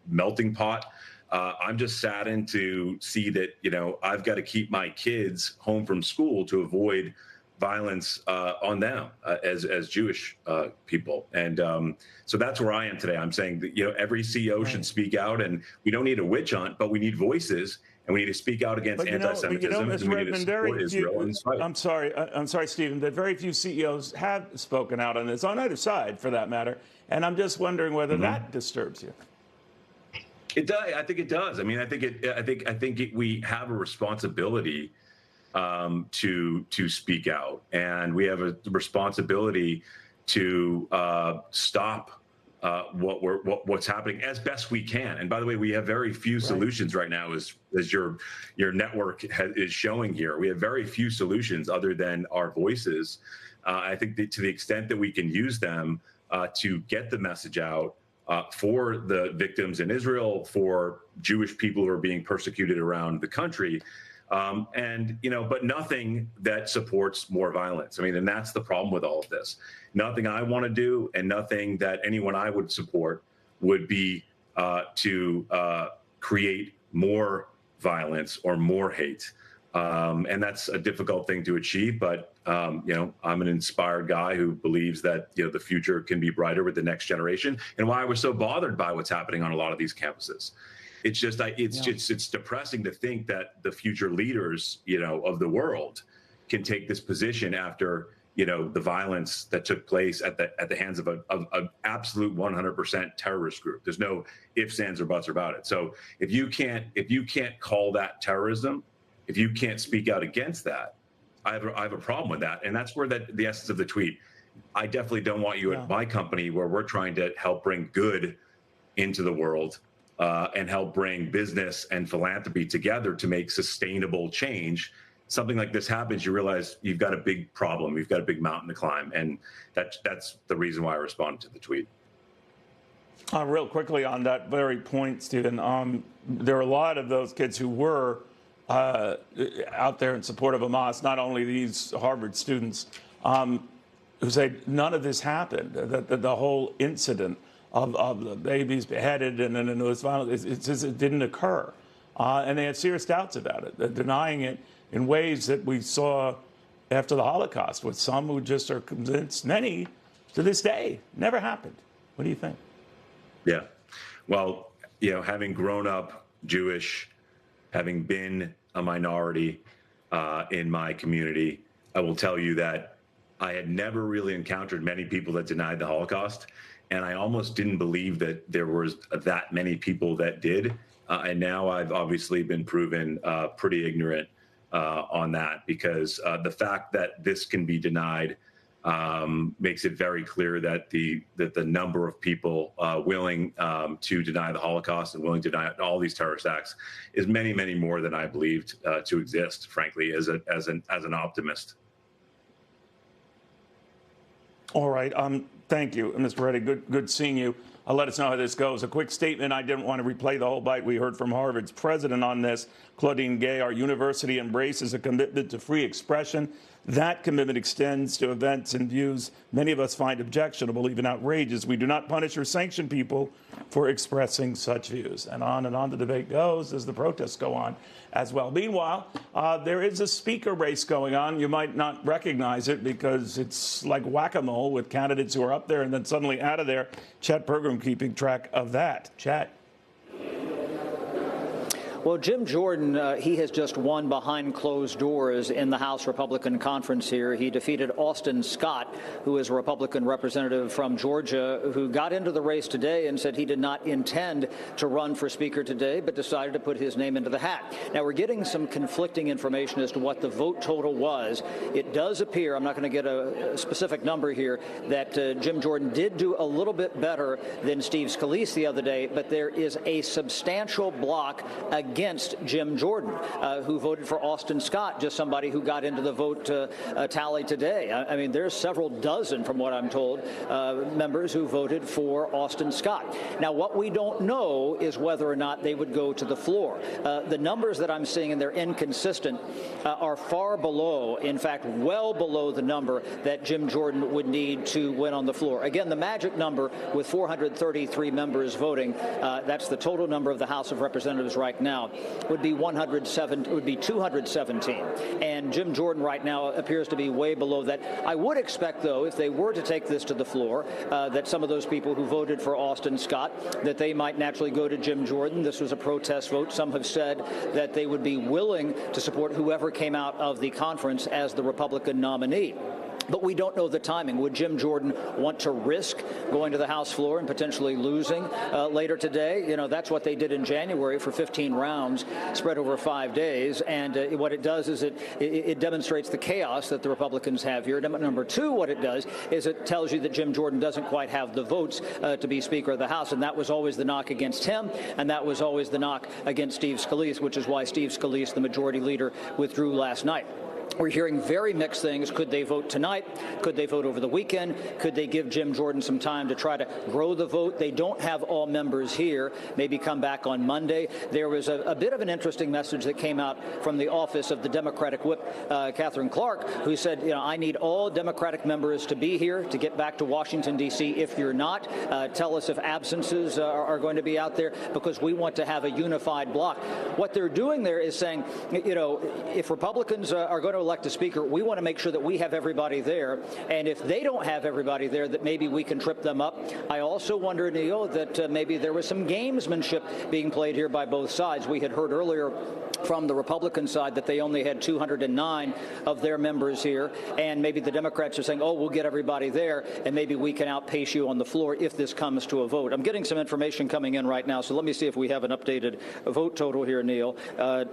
melting pot, I'm just saddened to see that I've got to keep my kids home from school to avoid violence on them as Jewish people. And so that's where I am today. I'm saying that every CEO should speak out, and we don't need a witch hunt, but we need voices. And we need to speak out against anti-Semitism. Mr. Redmond, I'm sorry, Stephen, that very few CEOs have spoken out on this, on either side, for that matter. And I'm just wondering whether that disturbs you. It does. I think it does. I mean, I think we have a responsibility to speak out, and we have a responsibility to stop what's happening as best we can. And by the way, we have very few solutions right now, as your network is showing here. We have very few solutions other than our voices. I think that to the extent that we can use them to get the message out for the victims in Israel, for Jewish people who are being persecuted around the country, but nothing that supports more violence. I mean, and that's the problem with all of this. Nothing I want to do, and nothing that anyone I would support would be to create more violence or more hate. And that's a difficult thing to achieve. But, I'm an inspired guy who believes that, the future can be brighter with the next generation, and why I was so bothered by what's happening on a lot of these campuses. It's just, it's depressing to think that the future leaders, of the world can take this position after, the violence that took place at the hands of an absolute 100% terrorist group. There's no ifs, ands, or buts about it. So if you can't call that terrorism, if you can't speak out against that, I have a problem with that. And that's where the essence of the tweet. I definitely don't want you at my company, where we're trying to help bring good into the world, and help bring business and philanthropy together to make sustainable change. Something like this happens, you realize you've got a big problem. You've got a big mountain to climb. And that's the reason why I responded to the tweet. Real quickly on that very point, Stephen, there are a lot of those kids who were out there in support of Hamas, not only these Harvard students, who say none of this happened, that the whole incident of the babies beheaded and then it was violent, it didn't occur. And they had serious doubts about it, denying it in ways that we saw after the Holocaust, with some who just are convinced, many to this day, never happened. What do you think? Yeah. Well, having grown up Jewish, having been a minority in my community, I will tell you that I had never really encountered many people that denied the Holocaust. And I almost didn't believe that there was that many people that did. And now I've obviously been proven pretty ignorant on that, because the fact that this can be denied makes it very clear that the number of people willing to deny the Holocaust and willing to deny all these terrorist acts is many, many more than I believed to exist, frankly, as an optimist. All right. Thank you, Mr. Reddy. Good seeing you. Let us know how this goes. A quick statement. I didn't want to replay the whole bite we heard from Harvard's president on this, Claudine Gay. Our university embraces a commitment to free expression. That commitment extends to events and views many of us find objectionable, even outrageous. We do not punish or sanction people for expressing such views. And on the debate goes as the protests go on as well. Meanwhile, there is a speaker race going on. You might not recognize it because it's like whack-a-mole with candidates who are up there and then suddenly out of there. Chet Pergram keeping track of that. Chet. Well, Jim Jordan, he has just won behind closed doors in the House Republican Conference here. He defeated Austin Scott, who is a Republican representative from Georgia, who got into the race today and said he did not intend to run for Speaker today, but decided to put his name into the hat. Now, we're getting some conflicting information as to what the vote total was. It does appear, I'm not going to get a specific number here, that Jim Jordan did do a little bit better than Steve Scalise the other day, but there is a substantial block against Jim Jordan, who voted for Austin Scott, just somebody who got into the vote tally today. I mean, there's several dozen, from what I'm told, members who voted for Austin Scott. Now, what we don't know is whether or not they would go to the floor. The numbers that I'm seeing, and they're inconsistent, are far below, in fact, well below the number that Jim Jordan would need to win on the floor. Again, the magic number with 433 members voting, that's the total number of the House of Representatives right now, would be 217. And Jim Jordan right now appears to be way below that. I would expect, though, if they were to take this to the floor, that some of those people who voted for Austin Scott, that they might naturally go to Jim Jordan. This was a protest vote. Some have said that they would be willing to support whoever came out of the conference as the Republican nominee. But we don't know the timing. Would Jim Jordan want to risk going to the House floor and potentially losing later today? You know, that's what they did in January for 15 rounds spread over 5 days. And what it does is it demonstrates the chaos that the Republicans have here. Number two, what it does is it tells you that Jim Jordan doesn't quite have the votes to be Speaker of the House. And that was always the knock against him. And that was always the knock against Steve Scalise, which is why Steve Scalise, the majority leader, withdrew last night. We're hearing very mixed things. Could they vote tonight? Could they vote over the weekend? Could they give Jim Jordan some time to try to grow the vote? They don't have all members here. Maybe come back on Monday. There was a bit of an interesting message that came out from the office of the Democratic whip, Catherine Clark, who said, you know, I need all Democratic members to be here to get back to Washington, D.C. If you're not, tell us if absences are going to be out there, because we want to have a unified bloc. What they're doing there is saying, you know, if Republicans are going to elect a speaker, we want to make sure that we have everybody there. And if they don't have everybody there, that maybe we can trip them up. I also wonder, Neil, that maybe there was some gamesmanship being played here by both sides. We had heard earlier from the Republican side that they only had 209 of their members here. And maybe the Democrats are saying, oh, we'll get everybody there, and maybe we can outpace you on the floor if this comes to a vote. I'm getting some information coming in right now, so let me see if we have an updated vote total here, Neil.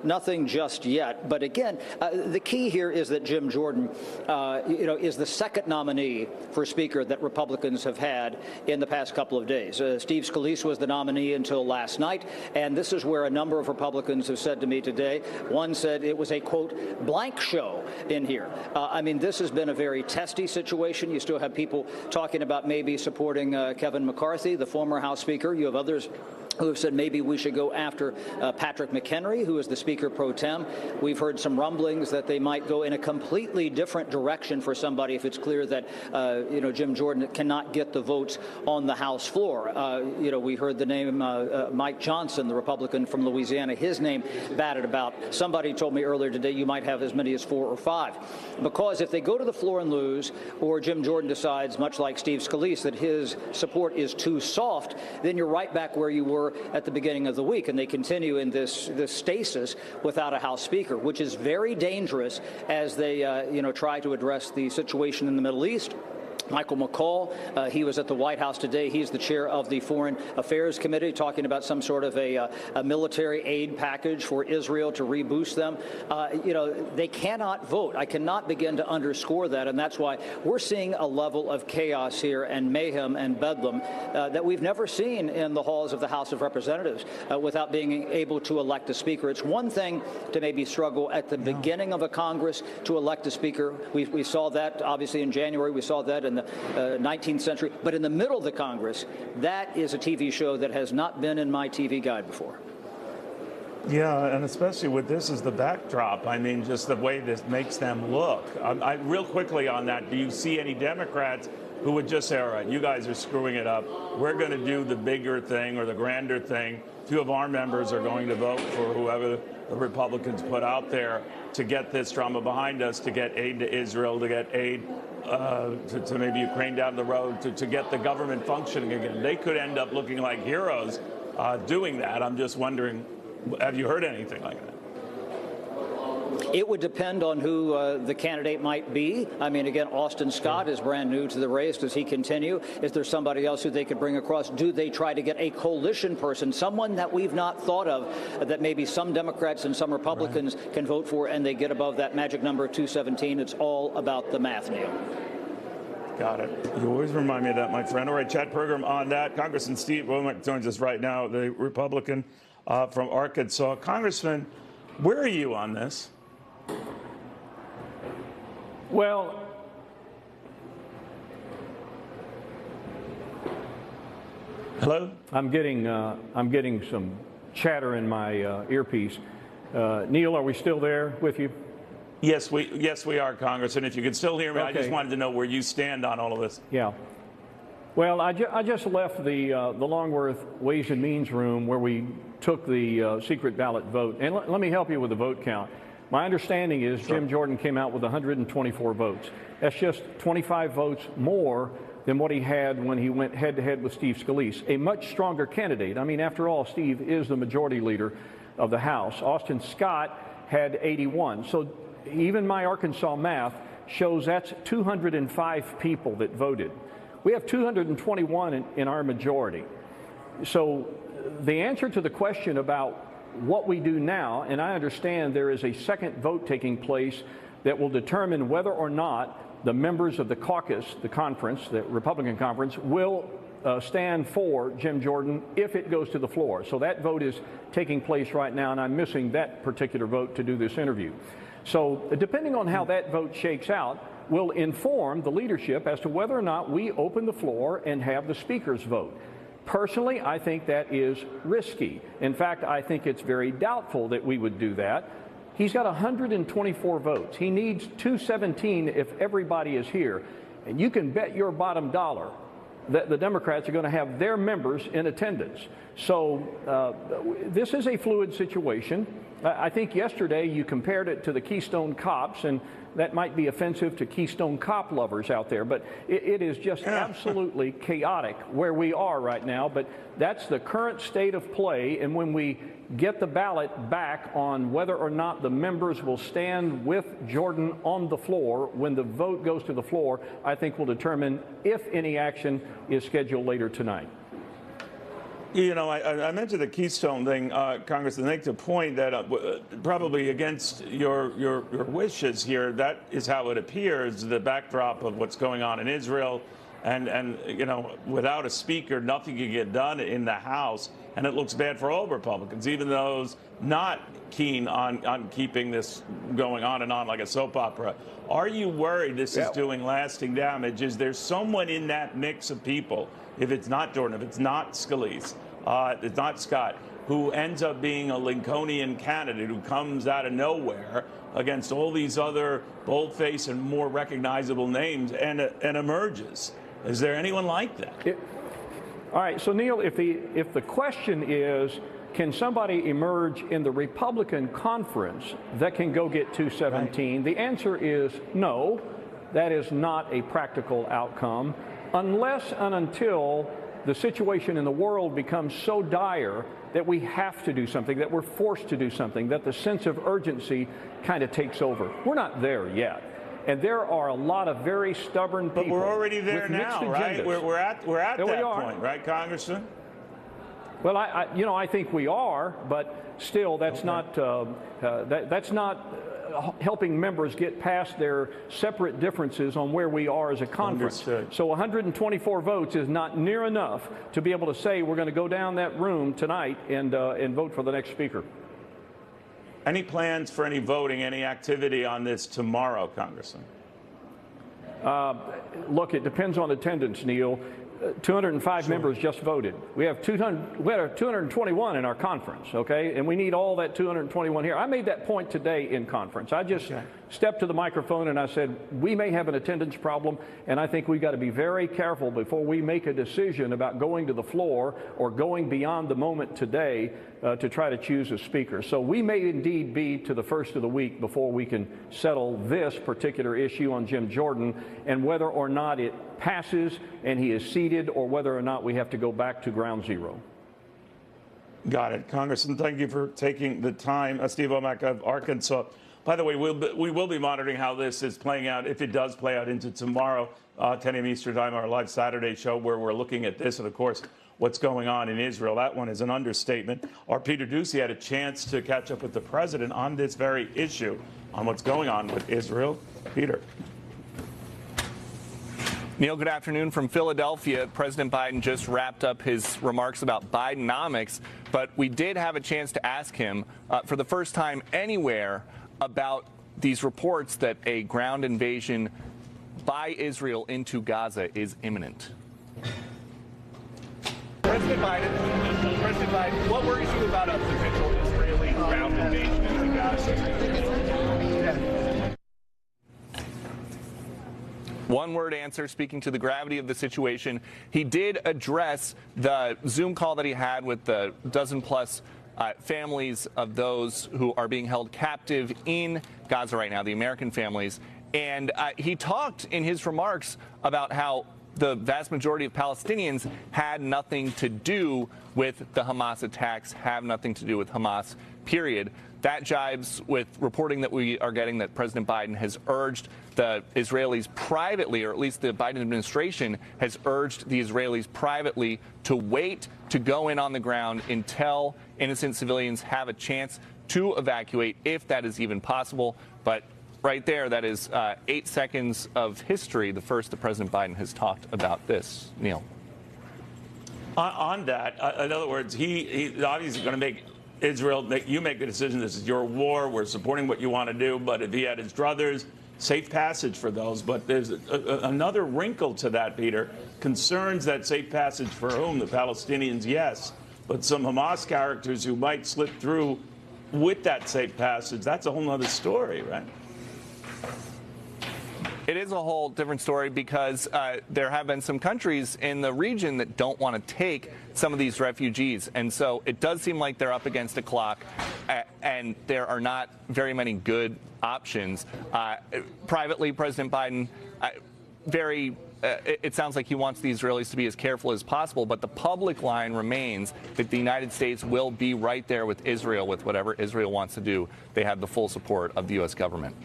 Nothing just yet. But again, the key here is that Jim Jordan, is the second nominee for Speaker that Republicans have had in the past couple of days. Steve Scalise was the nominee until last night, and this is where a number of Republicans have said to me today. One said it was a, quote, blank show in here. This has been a very testy situation. You still have people talking about maybe supporting Kevin McCarthy, the former House Speaker. You have others who have said maybe we should go after Patrick McHenry, who is the Speaker pro tem. We've heard some rumblings that they might go in a completely different direction for somebody if it's clear that, Jim Jordan cannot get the votes on the House floor. We heard the name Mike Johnson, the Republican from Louisiana, his name batted about. Somebody told me earlier today you might have as many as 4 or 5. Because if they go to the floor and lose, or Jim Jordan decides, much like Steve Scalise, that his support is too soft, then you're right back where you were at the beginning of the week, and they continue in this stasis without a House Speaker, which is very dangerous as they try to address the situation in the Middle East. Michael McCaul, he was at the White House today. He's the chair of the Foreign Affairs Committee, talking about some sort of a military aid package for Israel to reboost them. They cannot vote. I cannot begin to underscore that, and that's why we're seeing a level of chaos here and mayhem and bedlam that we've never seen in the halls of the House of Representatives without being able to elect a speaker. It's one thing to maybe struggle at the beginning of a Congress to elect a speaker. We saw that, obviously, in January. We saw that in the 19th century. But in the middle of the Congress, that is a TV show that has not been in my TV guide before. Yeah, and especially with this as the backdrop. Just the way this makes them look. Real quickly on that, do you see any Democrats who would just say, all right, you guys are screwing it up. We're going to do the bigger thing or the grander thing. 2 of our members are going to vote for whoever the Republicans put out there to get this drama behind us, to get aid to Israel, to get aid to maybe Ukraine down the road, to get the government functioning again. They could end up looking like heroes doing that. I'm just wondering, have you heard anything like that? It would depend on who the candidate might be. Again, Austin Scott is brand new to the race. Does he continue? Is there somebody else who they could bring across? Do they try to get a coalition person, someone that we've not thought of, that maybe some Democrats and some Republicans can vote for, and they get above that magic number of 217? It's all about the math, Neil. Got it. You always remind me of that, my friend. All right, chat program on that. Congressman Steve Womack joins us right now, the Republican from Arkansas. Congressman, where are you on this? Well, hello? I'm getting some chatter in my earpiece. Neil, are we still there with you? Yes, we are, Congressman. If you can still hear me, okay. I just wanted to know where you stand on all of this. Yeah. Well, I just left the Longworth Ways and Means room where we took the secret ballot vote. And let me help you with the vote count. My understanding is Jim Jordan came out with 124 votes. That's just 25 votes more than what he had when he went head-to-head with Steve Scalise, a much stronger candidate. After all, Steve is the majority leader of the House. Austin Scott had 81. So even my Arkansas math shows that's 205 people that voted. We have 221 in our majority. So the answer to the question about what we do now, and I understand there is a second vote taking place that will determine whether or not the members of the caucus, the conference, the Republican conference, will stand for Jim Jordan if it goes to the floor. So that vote is taking place right now, and I'm missing that particular vote to do this interview. So depending on how that vote shakes out, will inform the leadership as to whether or not we open the floor and have the speaker's vote. Personally, I think that is risky. In fact, I think it's very doubtful that we would do that. He's got 124 votes. He needs 217 if everybody is here. And you can bet your bottom dollar that the Democrats are going to have their members in attendance. So this is a fluid situation. I think yesterday you compared it to the Keystone Cops, and that might be offensive to Keystone Cop lovers out there, but it is just absolutely chaotic where we are right now. But that's the current state of play, and when we get the ballot back on whether or not the members will stand with Jordan on the floor when the vote goes to the floor, I think will determine if any action is scheduled later tonight. You know, I mentioned the Keystone thing, Congressman. I make the point that probably against your wishes here, that is how it appears, the backdrop of what's going on in Israel. And you know, without a speaker, nothing can get done in the House. And it looks bad for all Republicans, even those not keen on keeping this going on and on like a soap opera. Are you worried this is doing lasting damage? Is there someone in that mix of people, if it's not Jordan, if it's not Scalise, if it's not Scott, who ends up being a Lincolnian candidate who comes out of nowhere against all these other bold-faced and more recognizable names and emerges? Is there anyone like that? All right, so Neil, if the question is, can somebody emerge in the Republican conference that can go get 217? Right. The answer is no. That is not a practical outcome unless and until the situation in the world becomes so dire that we have to do something, that we're forced to do something, that the sense of urgency kind of takes over. We're not there yet. And there are a lot of very stubborn people. But we're already there now, right? We're at that point, right, Congressman? Well, I think we are, but still, that's not that's not helping members get past their separate differences on where we are as a conference. Understood. So 124 votes is not near enough to be able to say we're going to go down that room tonight and vote for the next speaker. Any plans for any voting, any activity on this tomorrow, Congressman? Look, it depends on attendance, Neil. 205 members just voted. We have 221 in our conference, okay? And we need all that 221 here. I made that point today in conference. I just stepped to the microphone and I said, we may have an attendance problem, and I think we've got to be very careful before we make a decision about going to the floor or going beyond the moment today to try to choose a speaker. So we may indeed be to the first of the week before we can settle this particular issue on Jim Jordan and whether or not it passes and he is seated or whether or not we have to go back to ground zero. Got it. Congressman, thank you for taking the time. Steve Womack of Arkansas. By the way, we will be monitoring how this is playing out, if it does play out into tomorrow, 10 a.m. Eastern Time, our live Saturday show, where we're looking at this and, of course, what's going on in Israel. That one is an understatement. Our Peter Doocy had a chance to catch up with the president on this very issue, on what's going on with Israel. Peter. Neil, good afternoon from Philadelphia. President Biden just wrapped up his remarks about Bidenomics, but we did have a chance to ask him for the first time anywhere about these reports that a ground invasion by Israel into Gaza is imminent. President Biden, what worries you about a potential Israeli ground invasion into Gaza? One-word answer, speaking to the gravity of the situation. He did address the Zoom call that he had with the dozen-plus families of those who are being held captive in Gaza right now, the American families. And he talked in his remarks about how the vast majority of Palestinians had nothing to do with the Hamas attacks, have nothing to do with Hamas, period. That jives with reporting that we are getting that President Biden has urged the Israelis privately, or at least the Biden administration has urged the Israelis privately to wait to go in on the ground until innocent civilians have a chance to evacuate, if that is even possible. But right there, that is 8 seconds of history, the first that President Biden has talked about this. Neil. On that, in other words, he's obviously going to make Israel, you make the decision. This is your war. We're supporting what you want to do. But if he had his druthers, safe passage for those. But there's another wrinkle to that, Peter. Concerns that safe passage for whom? The Palestinians, yes. But some Hamas characters who might slip through with that safe passage, that's a whole other story, right? It is a whole different story because there have been some countries in the region that don't want to take some of these refugees. And so it does seem like they're up against a clock and there are not very many good options. Privately, President Biden, it sounds like he wants the Israelis to be as careful as possible, but the public line remains that the United States will be right there with Israel with whatever Israel wants to do. They have the full support of the U.S. government.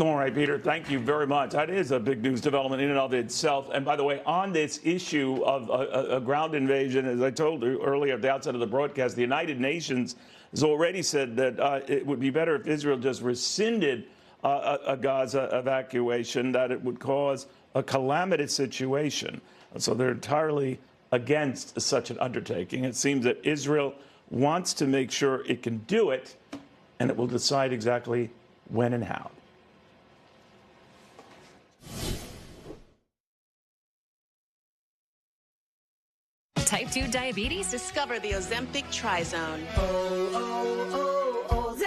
All right, Peter, thank you very much. That is a big news development in and of itself. And by the way, on this issue of a ground invasion, as I told you earlier at the outset of the broadcast, the United Nations has already said that it would be better if Israel just rescinded a Gaza evacuation, that it would cause a calamitous situation. So they're entirely against such an undertaking. It seems that Israel wants to make sure it can do it, and it will decide exactly when and how. Type 2 diabetes? Discover the Ozempic Trizone. Ozempic.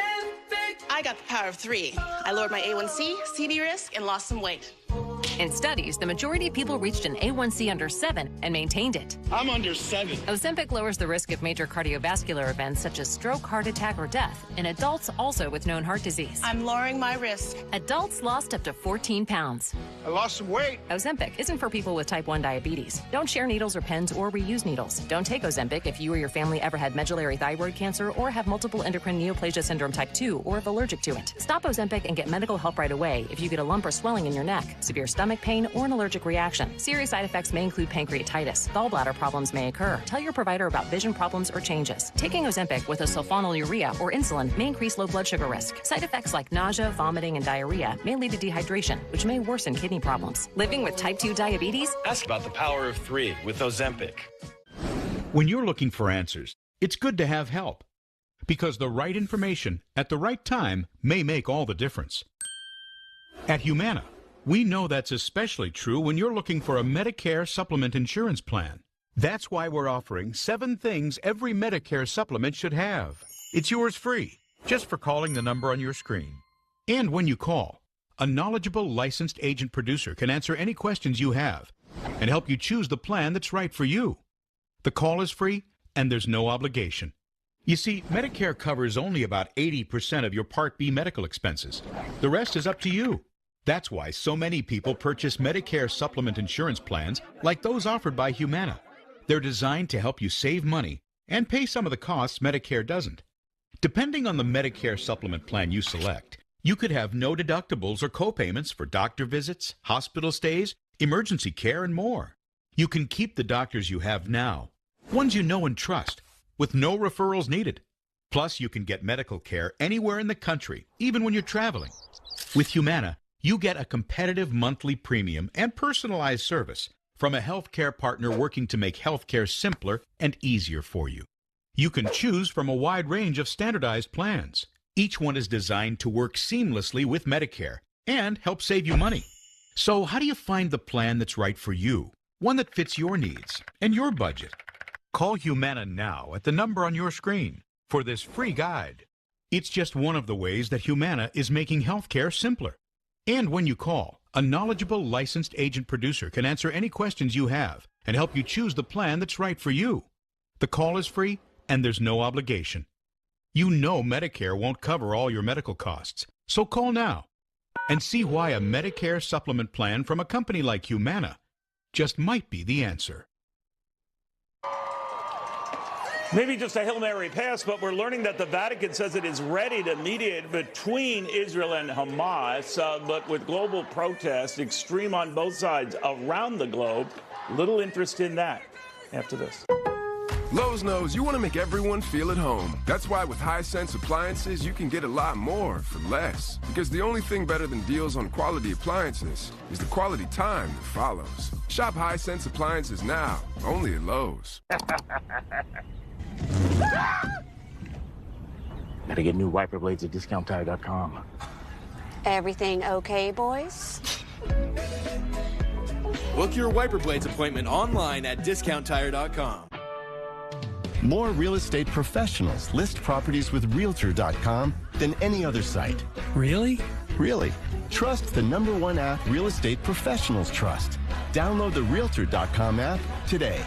I got the power of 3. I lowered my A1C, CV risk, and lost some weight. In studies, the majority of people reached an A1C under 7 and maintained it. I'm under 7. Ozempic lowers the risk of major cardiovascular events such as stroke, heart attack, or death in adults also with known heart disease. I'm lowering my risk. Adults lost up to 14 pounds. I lost some weight. Ozempic isn't for people with type 1 diabetes. Don't share needles or pens or reuse needles. Don't take Ozempic if you or your family ever had medullary thyroid cancer or have multiple endocrine neoplasia syndrome type 2 or if allergic to it. Stop Ozempic and get medical help right away if you get a lump or swelling in your neck, severe stomach pain, or an allergic reaction. Serious side effects may include pancreatitis. Gallbladder problems may occur. Tell your provider about vision problems or changes. Taking Ozempic with a sulfonylurea or insulin may increase low blood sugar risk. Side effects like nausea, vomiting, and diarrhea may lead to dehydration, which may worsen kidney problems. Living with type 2 diabetes? Ask about the power of 3 with Ozempic. When you're looking for answers, it's good to have help, because the right information at the right time may make all the difference. At Humana, we know that's especially true when you're looking for a Medicare supplement insurance plan. That's why we're offering 7 things every Medicare supplement should have. It's yours free, just for calling the number on your screen. And when you call, a knowledgeable licensed agent producer can answer any questions you have and help you choose the plan that's right for you. The call is free, and there's no obligation. You see, Medicare covers only about 80% of your Part B medical expenses. The rest is up to you. That's why so many people purchase Medicare supplement insurance plans like those offered by Humana. They're designed to help you save money and pay some of the costs Medicare doesn't. Depending on the Medicare supplement plan you select, you could have no deductibles or copayments for doctor visits, hospital stays, emergency care, and more. You can keep the doctors you have now, ones you know and trust, with no referrals needed. Plus, you can get medical care anywhere in the country, even when you're traveling. With Humana, you get a competitive monthly premium and personalized service from a healthcare partner working to make healthcare simpler and easier for you. You can choose from a wide range of standardized plans. Each one is designed to work seamlessly with Medicare and help save you money. So how do you find the plan that's right for you, one that fits your needs and your budget? Call Humana now at the number on your screen for this free guide. It's just one of the ways that Humana is making healthcare simpler. And when you call, a knowledgeable licensed agent producer can answer any questions you have and help you choose the plan that's right for you. The call is free, and there's no obligation. You know Medicare won't cover all your medical costs, so call now and see why a Medicare supplement plan from a company like Humana just might be the answer. Maybe just a Hail Mary pass, but we're learning that the Vatican says it is ready to mediate between Israel and Hamas, but with global protest, extreme on both sides around the globe, little interest in that. After this. Lowe's knows you want to make everyone feel at home. That's why with Hisense appliances, you can get a lot more for less. Because the only thing better than deals on quality appliances is the quality time that follows. Shop Hisense appliances now, only at Lowe's. Gotta get new wiper blades at discounttire.com. Everything okay, boys? Book your wiper blades appointment online at discounttire.com. More real estate professionals list properties with Realtor.com than any other site. Really? Really. Trust the #1 app real estate professionals trust. Download the Realtor.com app today.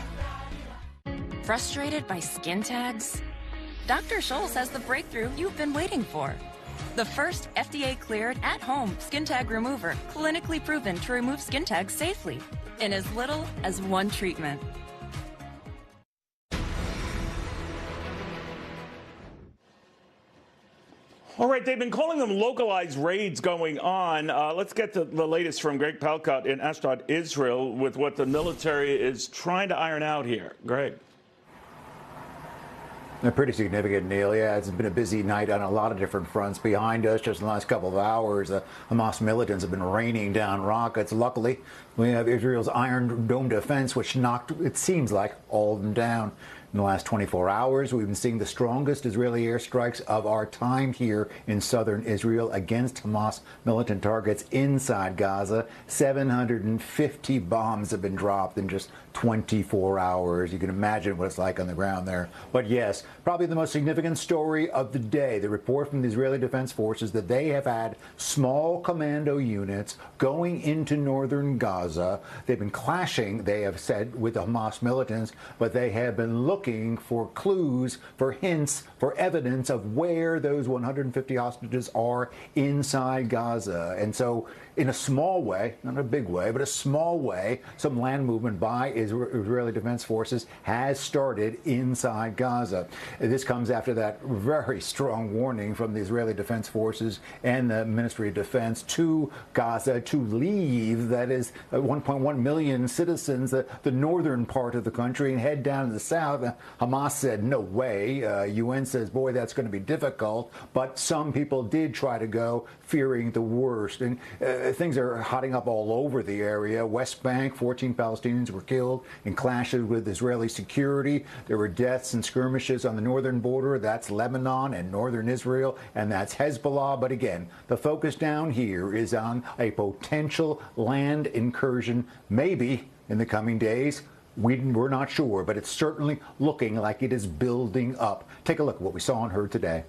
Frustrated by skin tags? Dr. Scholl's has the breakthrough you've been waiting for. The first FDA-cleared at-home skin tag remover, clinically proven to remove skin tags safely in as little as 1 treatment. All right, they've been calling them localized raids going on. Let's get to the latest from Greg Palkot in Ashdod, Israel, with what the military is trying to iron out here. Greg. Pretty significant, Neil. Yeah, it's been a busy night on a lot of different fronts. Behind us, just in the last couple of hours, Hamas militants have been raining down rockets. Luckily, we have Israel's Iron Dome defense, which knocked, it seems like, all of them down. In the last 24 hours, we've been seeing the strongest Israeli airstrikes of our time here in southern Israel against Hamas militant targets inside Gaza. 750 bombs have been dropped in just 24 hours. You can imagine what it's like on the ground there. But yes, probably the most significant story of the day, the report from the Israeli Defense Forces that they have had small commando units going into northern Gaza. They've been clashing, they have said, with the Hamas militants, but they have been looking for clues, for hints, for evidence of where those 150 hostages are inside Gaza. And so, in a small way, not a big way, but a small way, some land movement by Israeli Defense Forces has started inside Gaza. This comes after that very strong warning from the Israeli Defense Forces and the Ministry of Defense to Gaza to leave, that is 1.1 million citizens, the northern part of the country, and head down to the south. Hamas said, no way. UN says, boy, that's going to be difficult. But some people did try to go, fearing the worst. And things are hotting up all over the area. West Bank, 14 Palestinians were killed in clashes with Israeli security. There were deaths and skirmishes on the northern border. That's Lebanon and northern Israel, and that's Hezbollah. But again, the focus down here is on a potential land incursion, maybe in the coming days. We're not sure, but it's certainly looking like it is building up. Take a look at what we saw and heard today.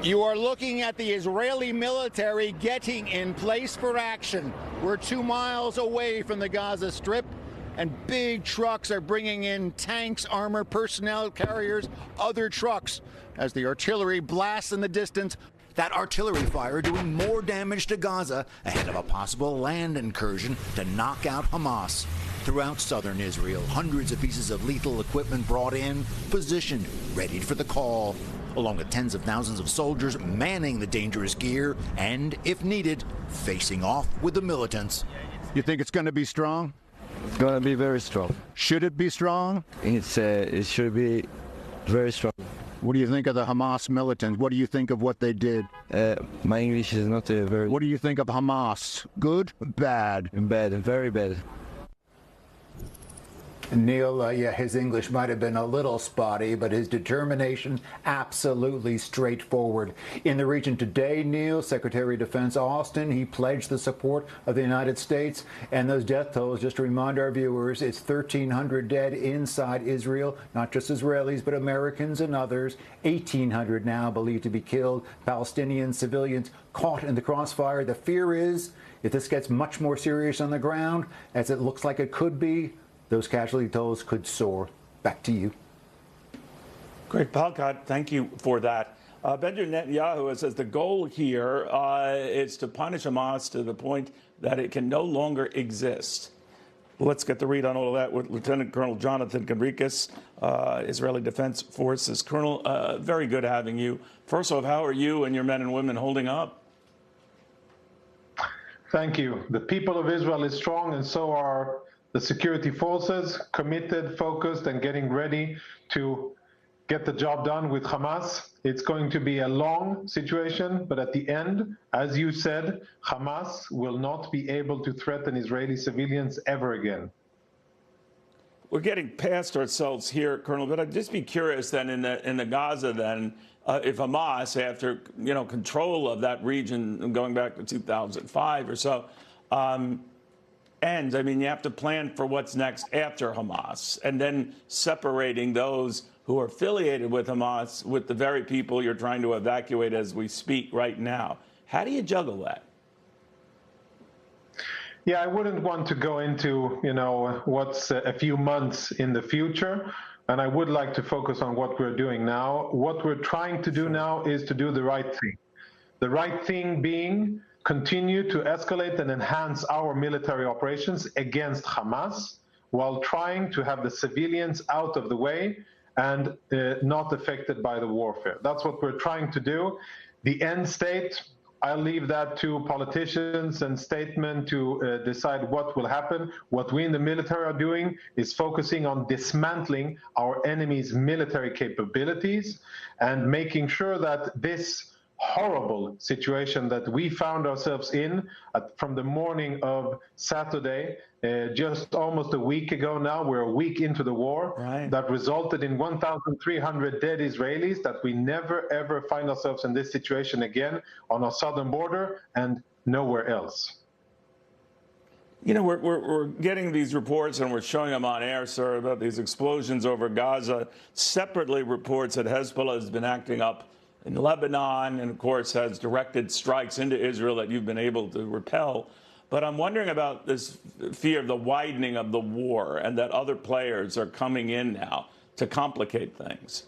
You are looking at the Israeli military getting in place for action. We're 2 miles away from the Gaza Strip, and big trucks are bringing in tanks, armor, personnel carriers, other trucks, as the artillery blasts in the distance. That artillery fire doing more damage to Gaza ahead of a possible land incursion to knock out Hamas. Throughout southern Israel, hundreds of pieces of lethal equipment brought in, positioned, ready for the call, along with tens of thousands of soldiers manning the dangerous gear and, if needed, facing off with the militants. You think it's going to be strong? It's going to be very strong. Should it be strong? It should be very strong. What do you think of the Hamas militants? What do you think of what they did? My English is not very... What do you think of Hamas? Good? Bad? Bad, very bad. Neil, yeah, his English might have been a little spotty, but his determination absolutely straightforward. In the region today, Neil, Secretary of Defense Austin, he pledged the support of the United States. And those death tolls, just to remind our viewers, it's 1,300 dead inside Israel, not just Israelis, but Americans and others. 1,800 now believed to be killed. Palestinian civilians caught in the crossfire. The fear is, if this gets much more serious on the ground, as it looks like it could be, those casualty tolls could soar. Back to you. Great, Palkot, thank you for that. Benjamin Netanyahu says the goal here is to punish Hamas to the point that it can no longer exist. Let's get the read on all of that with Lieutenant Colonel Jonathan Conricus, Israeli Defense Forces. Colonel, very good having you. First off, how are you and your men and women holding up? Thank you. The people of Israel is strong, and so are the security forces, committed, focused, and getting ready to get the job done with Hamas. It's going to be a long situation, but at the end, as you said, Hamas will not be able to threaten Israeli civilians ever again. We're getting past ourselves here, Colonel, but I'd just be curious then in the Gaza then, if Hamas, after control of that region going back to 2005 or so, ends. I mean, you have to plan for what's next after Hamas, and then separating those who are affiliated with Hamas with the very people you're trying to evacuate as we speak right now. How do you juggle that? Yeah, I wouldn't want to go into, what's a few months in the future. And I would like to focus on what we're doing now. What we're trying to do now is to do the right thing. The right thing being continue to escalate and enhance our military operations against Hamas while trying to have the civilians out of the way and not affected by the warfare. That's what we're trying to do. The end state, I'll leave that to politicians and statesmen to decide what will happen. What we in the military are doing is focusing on dismantling our enemy's military capabilities and making sure that this horrible situation that we found ourselves in from the morning of Saturday, just almost a week ago now, we're a week into the war, that resulted in 1,300 dead Israelis, that we never ever find ourselves in this situation again on our southern border and nowhere else. You know, we're getting these reports and we're showing them on air, sir, about these explosions over Gaza. Separately, reports that Hezbollah has been acting up in Lebanon and, of course, has directed strikes into Israel that you've been able to repel. But I'm wondering about this fear of the widening of the war and that other players are coming in now to complicate things.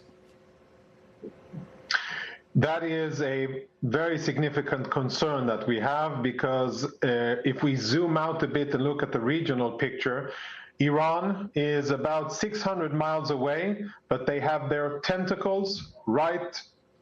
That is a very significant concern that we have, because if we zoom out a bit and look at the regional picture, Iran is about 600 miles away, but they have their tentacles right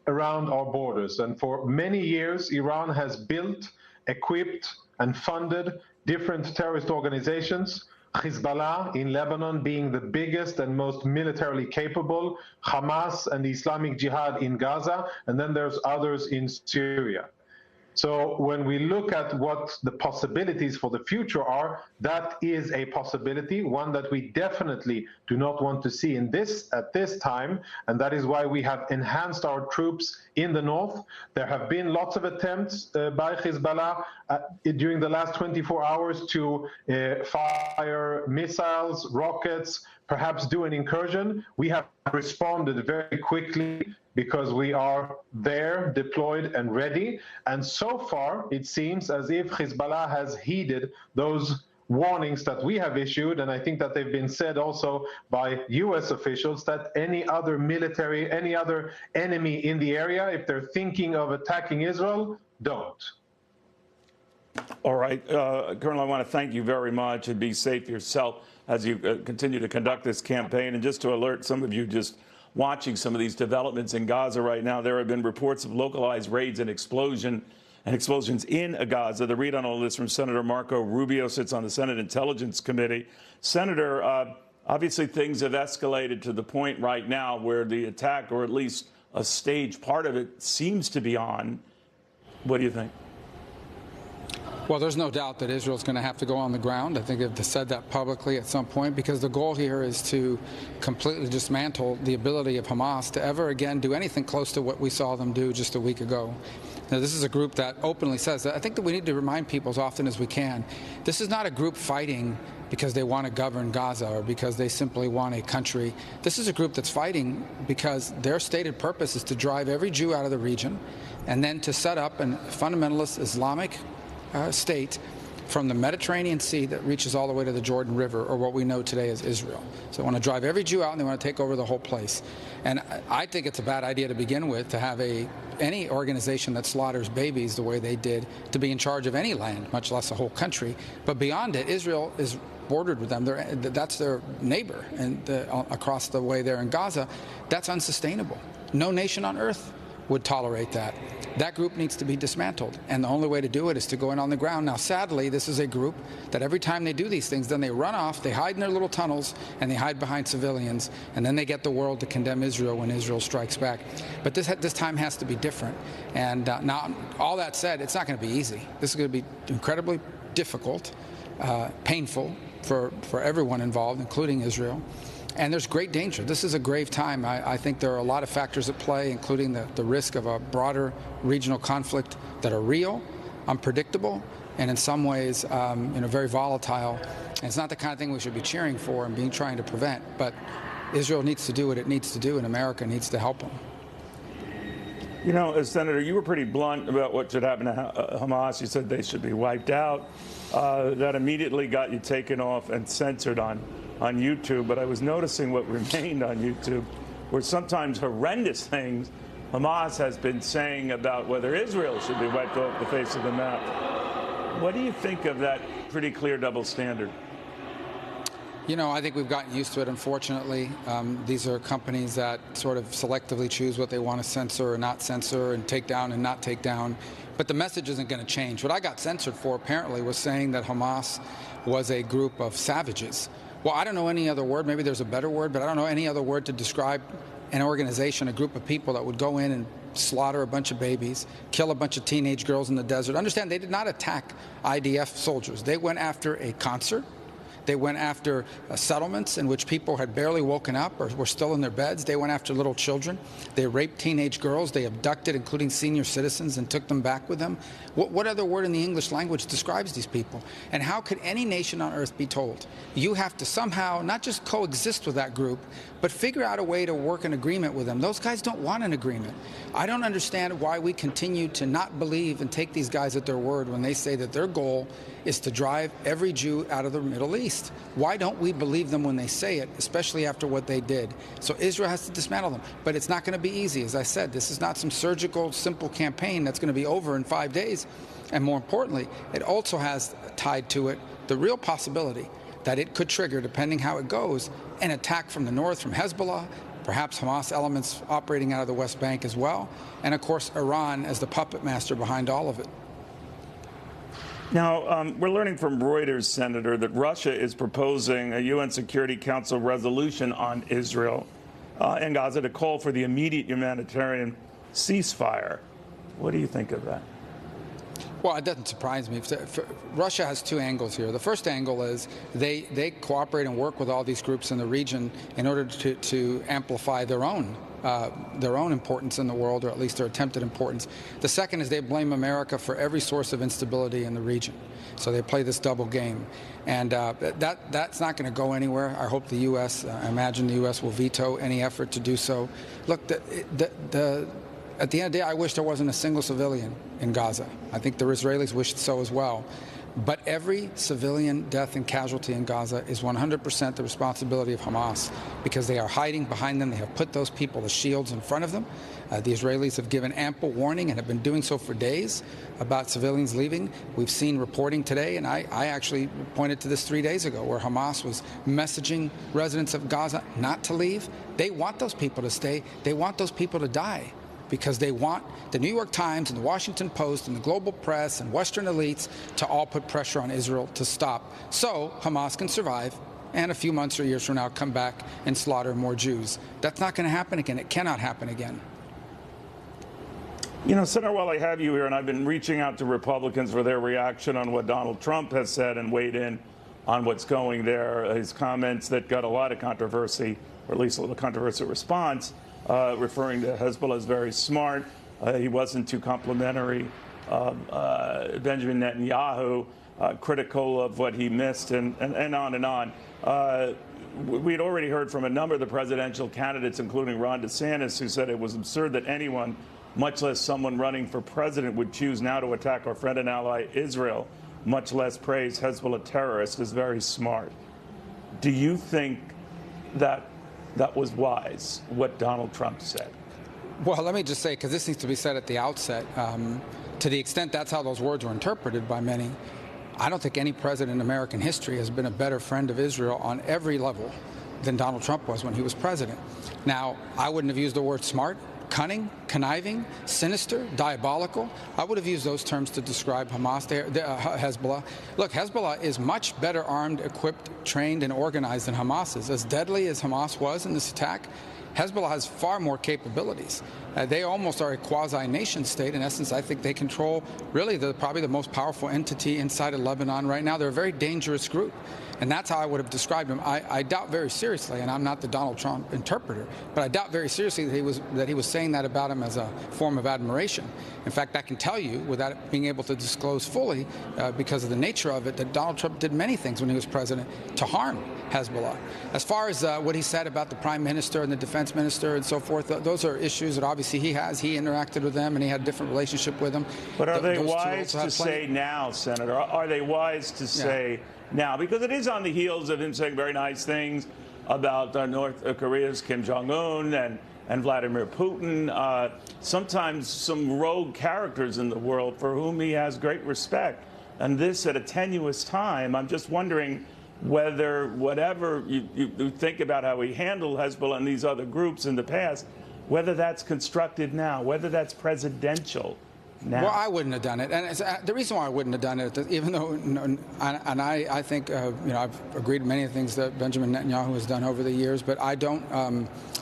around our borders. And for many years, Iran has built, equipped, and funded different terrorist organizations. Hezbollah in Lebanon being the biggest and most militarily capable, Hamas and the Islamic Jihad in Gaza, and then there's others in Syria. So when we look at what the possibilities for the future are, that is a possibility, one that we definitely do not want to see at this time, and that is why we have enhanced our troops in the north. There have been lots of attempts by Hezbollah during the last 24 hours to fire missiles, rockets, perhaps do an incursion. We have responded very quickly because we are there, deployed and ready. And so far, it seems as if Hezbollah has heeded those warnings that we have issued, and I think that they've been said also by US officials, that any other military, any other enemy in the area, if they're thinking of attacking Israel, don't. All right, Colonel, I want to thank you very much, and be safe yourself as you continue to conduct this campaign. And just to alert some of you just watching some of these developments in Gaza right now, there have been reports of localized raids and explosions in Gaza. The read on all this from Senator Marco Rubio, sits on the Senate Intelligence Committee. Senator, obviously things have escalated to the point right now where the attack, or at least a stage part of it, seems to be on. What do you think? Well, there's no doubt that Israel's going to have to go on the ground. I think they've said that publicly at some point, because the goal here is to completely dismantle the ability of Hamas to ever again do anything close to what we saw them do just a week ago. Now, this is a group that openly says that. I think that we need to remind people as often as we can, this is not a group fighting because they want to govern Gaza or because they simply want a country. This is a group that's fighting because their stated purpose is to drive every Jew out of the region and then to set up a fundamentalist Islamic state from the Mediterranean Sea that reaches all the way to the Jordan River, or what we know today as Israel. So they want to drive every Jew out, and they want to take over the whole place. And I think it's a bad idea to begin with to have any organization that slaughters babies the way they did to be in charge of any land, much less a whole country. But beyond it, Israel is bordered with them. That's their neighbor, and across the way there in Gaza, that's unsustainable. No nation on earth would tolerate that. That group needs to be dismantled, and the only way to do it is to go in on the ground. Now, sadly, this is a group that every time they do these things, then they run off, they hide in their little tunnels, and they hide behind civilians, and then they get the world to condemn Israel when Israel strikes back. But this time has to be different. And now, all that said, it's not going to be easy. This is going to be incredibly difficult, painful for everyone involved, including Israel. And there's great danger. This is a grave time. I think there are a lot of factors at play, including the risk of a broader regional conflict that are real, unpredictable, and in some ways very volatile. And it's not the kind of thing we should be cheering for and trying to prevent. But Israel needs to do what it needs to do, and America needs to help them. You know, Senator, you were pretty blunt about what should happen to Hamas. You said they should be wiped out. That immediately got you taken off and censored on YouTube, but I was noticing what remained on YouTube were sometimes horrendous things Hamas has been saying about whether Israel should be wiped off the face of the map. What do you think of that pretty clear double standard? You know, I think we've gotten used to it, unfortunately. These are companies that sort of selectively choose what they want to censor or not censor and take down and not take down. But the message isn't going to change. What I got censored for, apparently, was saying that Hamas was a group of savages. Well, I don't know any other word. Maybe there's a better word, but I don't know any other word to describe an organization, a group of people that would go in and slaughter a bunch of babies, kill a bunch of teenage girls in the desert. Understand, they did not attack IDF soldiers. They went after a concert. They went after settlements in which people had barely woken up or were still in their beds. They went after little children. They raped teenage girls. They abducted, including senior citizens, and took them back with them. What other word in the English language describes these people? And how could any nation on earth be told, you have to somehow not just coexist with that group, but figure out a way to work an agreement with them? Those guys don't want an agreement. I don't understand why we continue to not believe and take these guys at their word when they say that their goal is to drive every Jew out of the Middle East. Why don't we believe them when they say it, especially after what they did? So Israel has to dismantle them. But it's not going to be easy. As I said, this is not some surgical, simple campaign that's going to be over in 5 days. And more importantly, it also has tied to it the real possibility that it could trigger, depending how it goes, an attack from the north, from Hezbollah, perhaps Hamas elements operating out of the West Bank as well, and of course Iran as the puppet master behind all of it. Now, we're learning from Reuters, Senator, that Russia is proposing a UN Security Council resolution on Israel and Gaza to call for the immediate humanitarian ceasefire. What do you think of that? Well, it doesn't surprise me. Russia has two angles here. The first angle is they cooperate and work with all these groups in the region in order to amplify their own importance in the world, or at least their attempted importance. The second is they blame America for every source of instability in the region. So they play this double game. And that's not going to go anywhere. I hope the U.S., I imagine the U.S. will veto any effort to do so. Look, at the end of the day, I wish there wasn't a single civilian in Gaza. I think the Israelis wished so as well. But every civilian death and casualty in Gaza is 100% the responsibility of Hamas, because they are hiding behind them. They have put those people as shields in front of them. The Israelis have given ample warning and have been doing so for days about civilians leaving. We've seen reporting today, and I actually pointed to this 3 days ago, where Hamas was messaging residents of Gaza not to leave. They want those people to stay. They want those people to die, because they want the New York Times and the Washington Post and the global press and Western elites to all put pressure on Israel to stop, so Hamas can survive and a few months or years from now come back and slaughter more Jews. That's not going to happen again. It cannot happen again. You know, Senator, while I have you here, and I've been reaching out to Republicans for their reaction on what Donald Trump has said and weighed in on what's going there, his comments that got a lot of controversy, or at least a little controversial response, referring to Hezbollah as very smart. He wasn't too complimentary. Benjamin Netanyahu, critical of what he missed, and on and on. We'd already heard from a number of the presidential candidates, including Ron DeSantis, who said it was absurd that anyone, much less someone running for president, would choose now to attack our friend and ally Israel, much less praise Hezbollah terrorists, as very smart. Do you think that was wise, what Donald Trump said? Well, let me just say, because this needs to be said at the outset, to the extent that's how those words were interpreted by many, I don't think any president in American history has been a better friend of Israel on every level than Donald Trump was when he was president. Now, I wouldn't have used the word smart, cunning, conniving, sinister, diabolical. I would have used those terms to describe Hamas, Hezbollah. Look, Hezbollah is much better armed, equipped, trained, and organized than Hamas is. As deadly as Hamas was in this attack, Hezbollah has far more capabilities. They almost are a quasi-nation state. In essence, I think they control really probably the most powerful entity inside of Lebanon right now. They're a very dangerous group. And that's how I would have described him. I doubt very seriously, and I'm not the Donald Trump interpreter, but I doubt very seriously that he was saying that about him as a form of admiration. In fact, I can tell you, without being able to disclose fully, because of the nature of it, that Donald Trump did many things when he was president to harm Hezbollah. As far as what he said about the prime minister and the defense minister and so forth, those are issues that obviously he has. He interacted with them, and he had a different relationship with them. But are they wise to say now, Senator? Are they wise to say now? Because it is on the heels of him saying very nice things about North Korea's Kim Jong-un and Vladimir Putin, sometimes some rogue characters in the world for whom he has great respect. And this at a tenuous time, I'm just wondering, whether whatever you think about how we handled Hezbollah and these other groups in the past, whether that's constructed now, whether that's presidential now. Well, I wouldn't have done it, and the reason why I wouldn't have done it, even though, and I think, I've agreed with many of the things that Benjamin Netanyahu has done over the years, but I don't.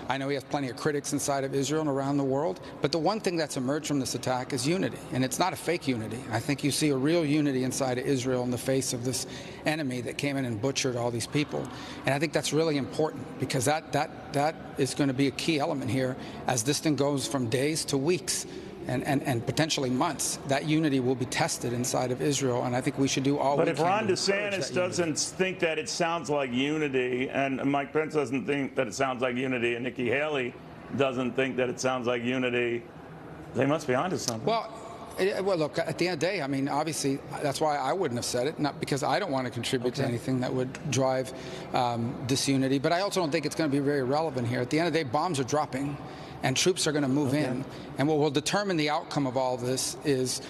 I know he has plenty of critics inside of Israel and around the world, but the one thing that's emerged from this attack is unity, and it's not a fake unity. I think you see a real unity inside of Israel in the face of this enemy that came in and butchered all these people, and I think that's really important because that is going to be a key element here as this thing goes from days to weeks. And potentially months, that unity will be tested inside of Israel, and I think we should do all we can. But if Ron DeSantis doesn't think that it sounds like unity, and Mike Pence doesn't think that it sounds like unity, and Nikki Haley doesn't think that it sounds like unity, they must be onto something. Well, look, at the end of the day, I mean, obviously, that's why I wouldn't have said it, not because I don't want to contribute to anything that would drive disunity, but I also don't think it's going to be very relevant here. At the end of the day, bombs are dropping, and troops are going to move in. And what will determine the outcome of all this is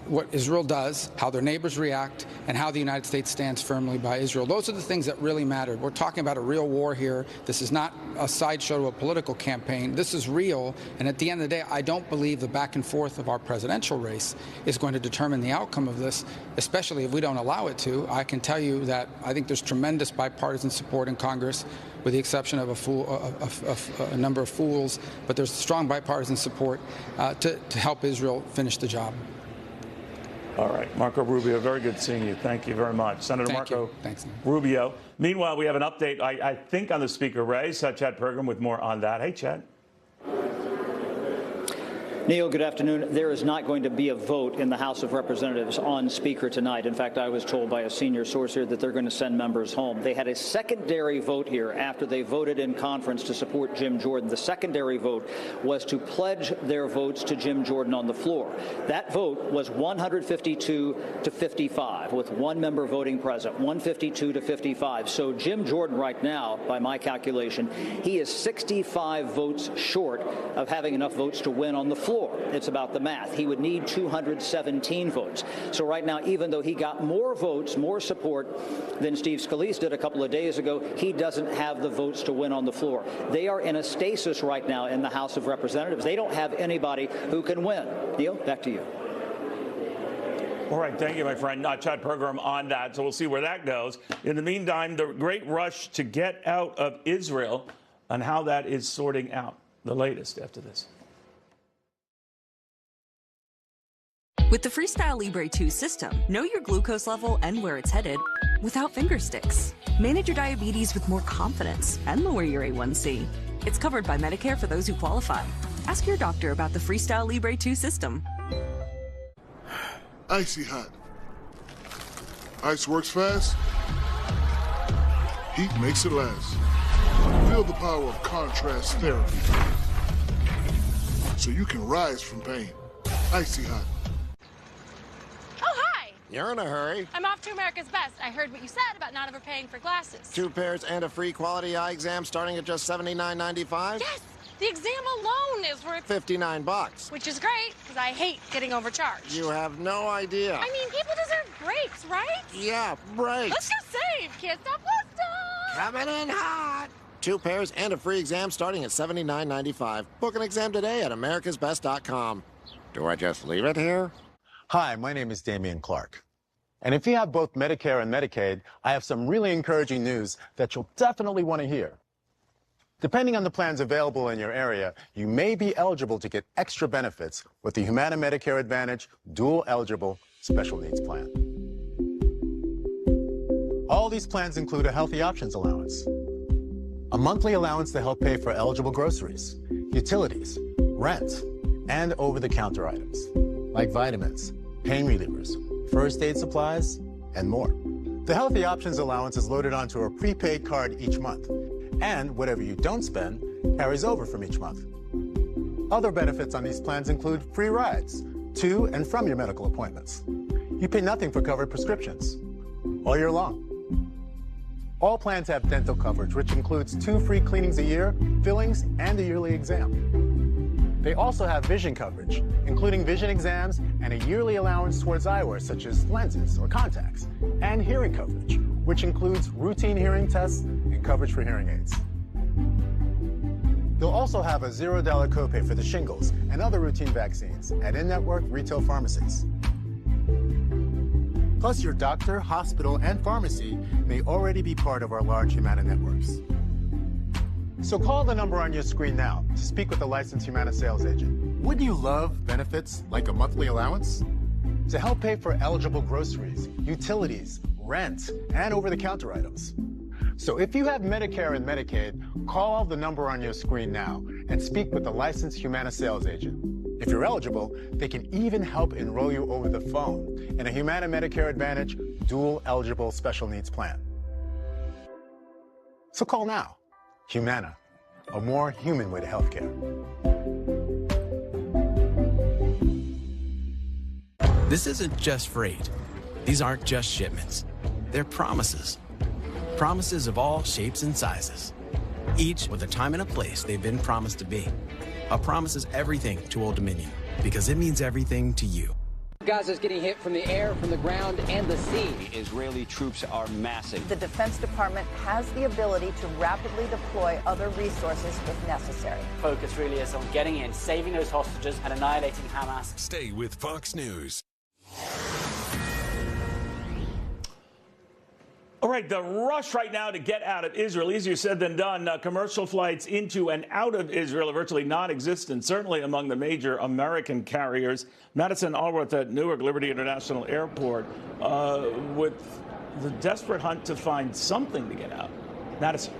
what Israel does, how their neighbors react, and how the United States stands firmly by Israel. Those are the things that really matter. We're talking about a real war here. This is not a sideshow to a political campaign. This is real. And at the end of the day, I don't believe the back and forth of our presidential race is going to determine the outcome of this, especially if we don't allow it to. I can tell you that I think there's tremendous bipartisan support in Congress, with the exception of a number of fools, but there's strong bipartisan support to help Israel finish the job. All right, Marco Rubio, very good seeing you. Thank you very much. Senator Marco Rubio. Meanwhile, we have an update, I think, on the Speaker race. Chad Pergram with more on that. Hey, Chad. Neil, good afternoon. There is not going to be a vote in the House of Representatives on Speaker tonight. In fact, I was told by a senior source here that they're going to send members home. They had a secondary vote here after they voted in conference to support Jim Jordan. The secondary vote was to pledge their votes to Jim Jordan on the floor. That vote was 152 to 55, with one member voting present, 152 to 55. So Jim Jordan right now, by my calculation, he is 65 votes short of having enough votes to win on the floor. It's about the math. He would need 217 votes. So right now, even though he got more votes, more support than Steve Scalise did a couple of days ago, he doesn't have the votes to win on the floor. They are in a stasis right now in the House of Representatives. They don't have anybody who can win. Neil, back to you. All right, thank you, my friend. Chad Pergram on that, so we'll see where that goes. In the meantime, the great rush to get out of Israel and how that is sorting out. The latest after this. With the Freestyle Libre 2 system, know your glucose level and where it's headed without finger sticks. Manage your diabetes with more confidence and lower your A1C. It's covered by Medicare for those who qualify. Ask your doctor about the Freestyle Libre 2 system. Icy hot. Ice works fast. Heat makes it last. Feel the power of contrast therapy, so you can rise from pain. Icy hot. You're in a hurry. I'm off to America's Best. I heard what you said about not overpaying for glasses. 2 pairs and a free quality eye exam starting at just $79.95? Yes! The exam alone is worth $59. Which is great, because I hate getting overcharged. You have no idea. I mean, people deserve breaks, right? Yeah, breaks. Let's just save. Can't stop, won't stop. Coming in hot. 2 pairs and a free exam starting at $79.95. Book an exam today at americasbest.com. Do I just leave it here? Hi, my name is Damian Clark. And if you have both Medicare and Medicaid, I have some really encouraging news that you'll definitely want to hear. Depending on the plans available in your area, you may be eligible to get extra benefits with the Humana Medicare Advantage Dual Eligible Special Needs Plan. All these plans include a Healthy Options allowance, a monthly allowance to help pay for eligible groceries, utilities, rent, and over-the-counter items like vitamins, pain relievers, first aid supplies, and more. The Healthy Options allowance is loaded onto a prepaid card each month, and whatever you don't spend carries over from each month. Other benefits on these plans include free rides to and from your medical appointments. You pay nothing for covered prescriptions all year long. All plans have dental coverage, which includes 2 free cleanings a year, fillings, and a yearly exam. They also have vision coverage, including vision exams and a yearly allowance towards eyewear, such as lenses or contacts, and hearing coverage, which includes routine hearing tests and coverage for hearing aids. You'll also have a $0 copay for the shingles and other routine vaccines at in-network retail pharmacies. Plus, your doctor, hospital, and pharmacy may already be part of our large Humana networks. So call the number on your screen now to speak with a licensed Humana sales agent. Wouldn't you love benefits like a monthly allowance? To help pay for eligible groceries, utilities, rent, and over-the-counter items. So if you have Medicare and Medicaid, call the number on your screen now and speak with a licensed Humana sales agent. If you're eligible, they can even help enroll you over the phone in a Humana Medicare Advantage dual eligible special needs plan. So call now. Humana, a more human way to healthcare. This isn't just freight. These aren't just shipments. They're promises. Promises of all shapes and sizes. Each with a time and a place they've been promised to be. A promise is everything to Old Dominion because it means everything to you. Gaza's getting hit from the air, from the ground, and the sea. The Israeli troops are massing. The Defense Department has the ability to rapidly deploy other resources if necessary. Focus really is on getting in, saving those hostages, and annihilating Hamas. Stay with Fox News. All right, the rush right now to get out of Israel, easier said than done. Commercial flights into and out of Israel are virtually non-existent, certainly among the major American carriers. Madison Allworth at Newark Liberty International Airport with the desperate hunt to find something to get out. Madison.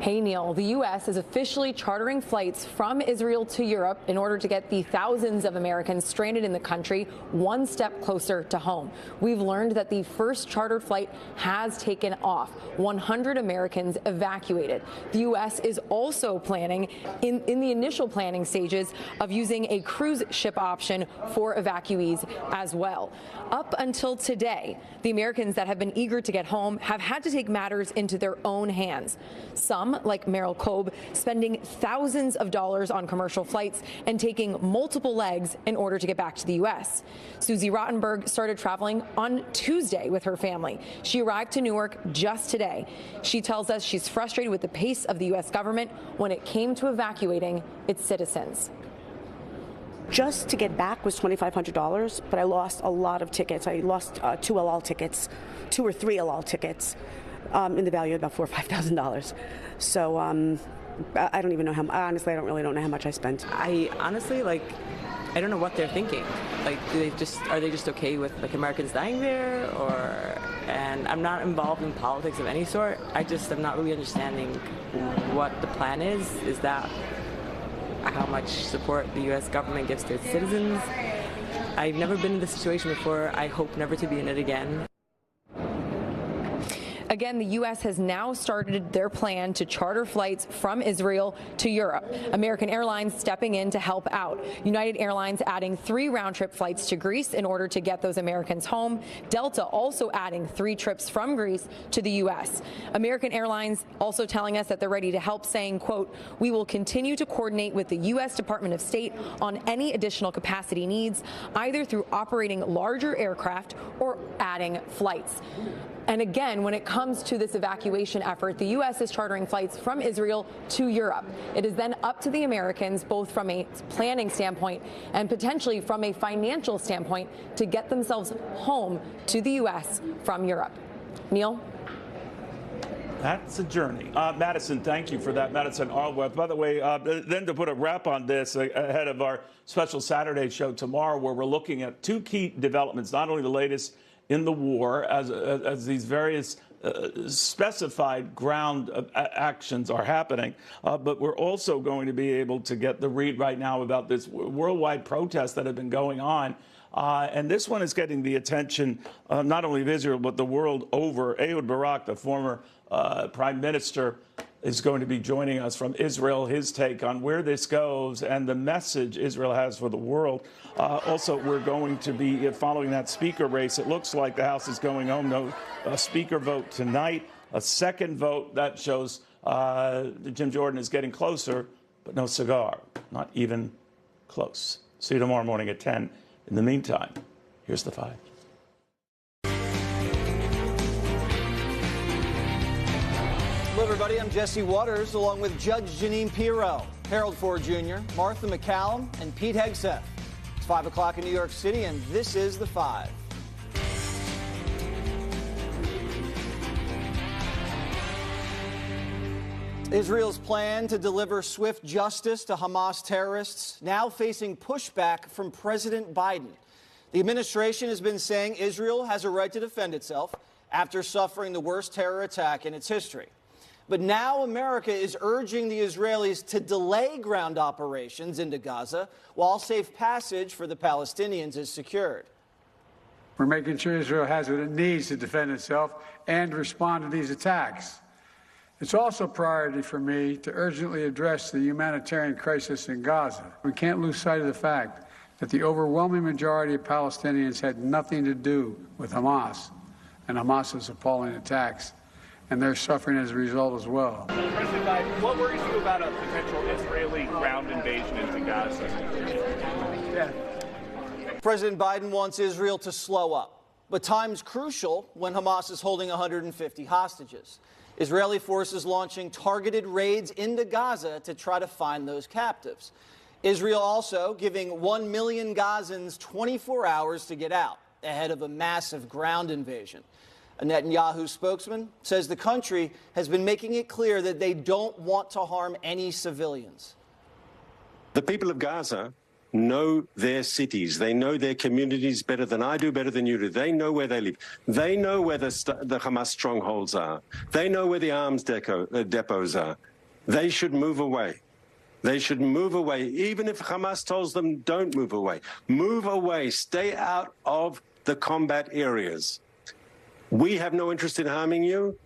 Hey, Neil, the U.S. is officially chartering flights from Israel to Europe in order to get the thousands of Americans stranded in the country one step closer to home. We've learned that the first chartered flight has taken off. 100 Americans evacuated. The U.S. is also planning, in the initial planning stages, of using a cruise ship option for evacuees as well. Up until today, the Americans that have been eager to get home have had to take matters into their own hands. Some, like Meryl Kobe, spending thousands of dollars on commercial flights and taking multiple legs in order to get back to the U.S. Susie Rottenberg started traveling on Tuesday with her family. She arrived to Newark just today. She tells us she's frustrated with the pace of the U.S. government when it came to evacuating its citizens. Just to get back was $2,500, but I lost a lot of tickets. I lost two or three El Al tickets in the value of about $4,000 or $5,000. So I don't even know how. Honestly, I don't know how much I spent. I honestly I don't know what they're thinking. Are they just okay with Americans dying there, and I'm not involved in politics of any sort. I'm not really understanding what the plan is. Is that how much support the U.S. government gives to its citizens? I've never been in this situation before. I hope never to be in it again. Again, the U.S. has now started their plan to charter flights from Israel to Europe. American Airlines stepping in to help out. United Airlines adding 3 round-trip flights to Greece in order to get those Americans home. Delta also adding 3 trips from Greece to the U.S. American Airlines also telling us that they're ready to help, saying, quote, "We will continue to coordinate with the U.S. Department of State on any additional capacity needs, either through operating larger aircraft or adding flights." And again, when it comes to this evacuation effort, the U.S. is chartering flights from Israel to Europe. It is then up to the Americans, both from a planning standpoint and potentially from a financial standpoint, to get themselves home to the U.S. from Europe. Neil? That's a journey. Madison, thank you for that. Madison Allworth. By the way, then to put a wrap on this ahead of our special Saturday show tomorrow, where we're looking at 2 key developments, not only the latest in the war as these various specified ground actions are happening, but we're also going to be able to get the read right now about this worldwide protests that have been going on. And this one is getting the attention not only of Israel, but the world over. Ehud Barak, the former prime minister, is going to be joining us from Israel, his take on where this goes and the message Israel has for the world. Also, we're going to be following that speaker race. It looks like the House is going home. No speaker vote tonight. A second vote that shows Jim Jordan is getting closer, but no cigar. Not even close. See you tomorrow morning at 10. In the meantime, here's the 5. Hello, everybody. I'm Jesse Waters, along with Judge Janine Pirro, Harold Ford Jr., Martha McCallum, and Pete Hegseth. It's 5 o'clock in New York City, and this is The Five. Israel's plan to deliver swift justice to Hamas terrorists now facing pushback from President Biden. The administration has been saying Israel has a right to defend itself after suffering the worst terror attack in its history. But now America is urging the Israelis to delay ground operations into Gaza while safe passage for the Palestinians is secured. We're making sure Israel has what it needs to defend itself and respond to these attacks. It's also a priority for me to urgently address the humanitarian crisis in Gaza. We can't lose sight of the fact that the overwhelming majority of Palestinians had nothing to do with Hamas and Hamas's appalling attacks, and they're suffering as a result as well. President Biden, what worries you about a potential Israeli ground invasion into Gaza? President Biden wants Israel to slow up, but time's crucial when Hamas is holding 150 hostages. Israeli forces launching targeted raids into Gaza to try to find those captives. Israel also giving 1 million Gazans 24 hours to get out ahead of a massive ground invasion. A Netanyahu spokesman says the country has been making it clear that they don't want to harm any civilians. The people of Gaza know their cities. They know their communities better than I do, better than you do. They know where they live. They know where the Hamas strongholds are. They know where the arms depots are. They should move away. They should move away, even if Hamas tells them don't move away. Move away. Stay out of the combat areas. We have no interest in harming you.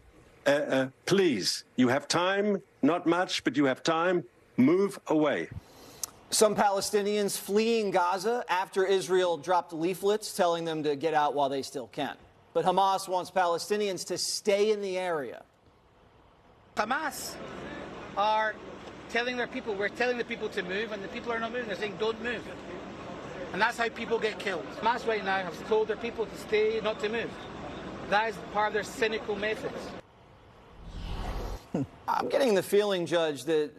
Please, you have time, not much, but you have time. Move away. Some Palestinians fleeing Gaza after Israel dropped leaflets telling them to get out while they still can. But Hamas wants Palestinians to stay in the area. Hamas are telling their people, we're telling the people to move, and the people are not moving. They're saying, don't move. And that's how people get killed. Hamas right now have told their people to stay, not to move. That is part of their cynical methods. I'm getting the feeling, Judge, that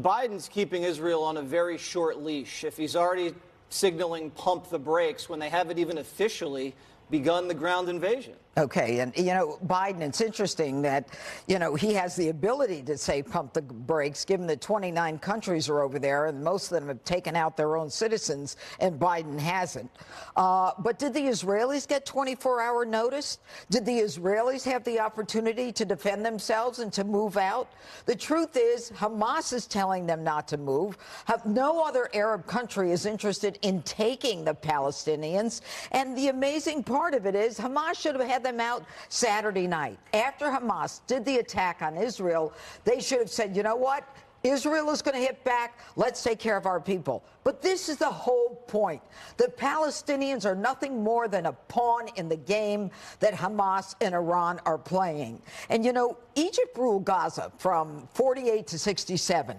Biden's keeping Israel on a very short leash if he's already signaling pump the brakes when they haven't even officially begun the ground invasion. Okay, and, you know, Biden, it's interesting that, you know, he has the ability to say pump the brakes, given that 29 countries are over there, and most of them have taken out their own citizens, and Biden hasn't. But did the Israelis get 24-hour notice? Did the Israelis have the opportunity to defend themselves and to move out? The truth is, Hamas is telling them not to move. No other Arab country is interested in taking the Palestinians, and the amazing part of it is Hamas should have had them out Saturday night. After Hamas did the attack on Israel, they should have said, you know what? Israel is going to hit back. Let's take care of our people. But this is the whole point. The Palestinians are nothing more than a pawn in the game that Hamas and Iran are playing. And, you know, Egypt ruled Gaza from 48 to 67.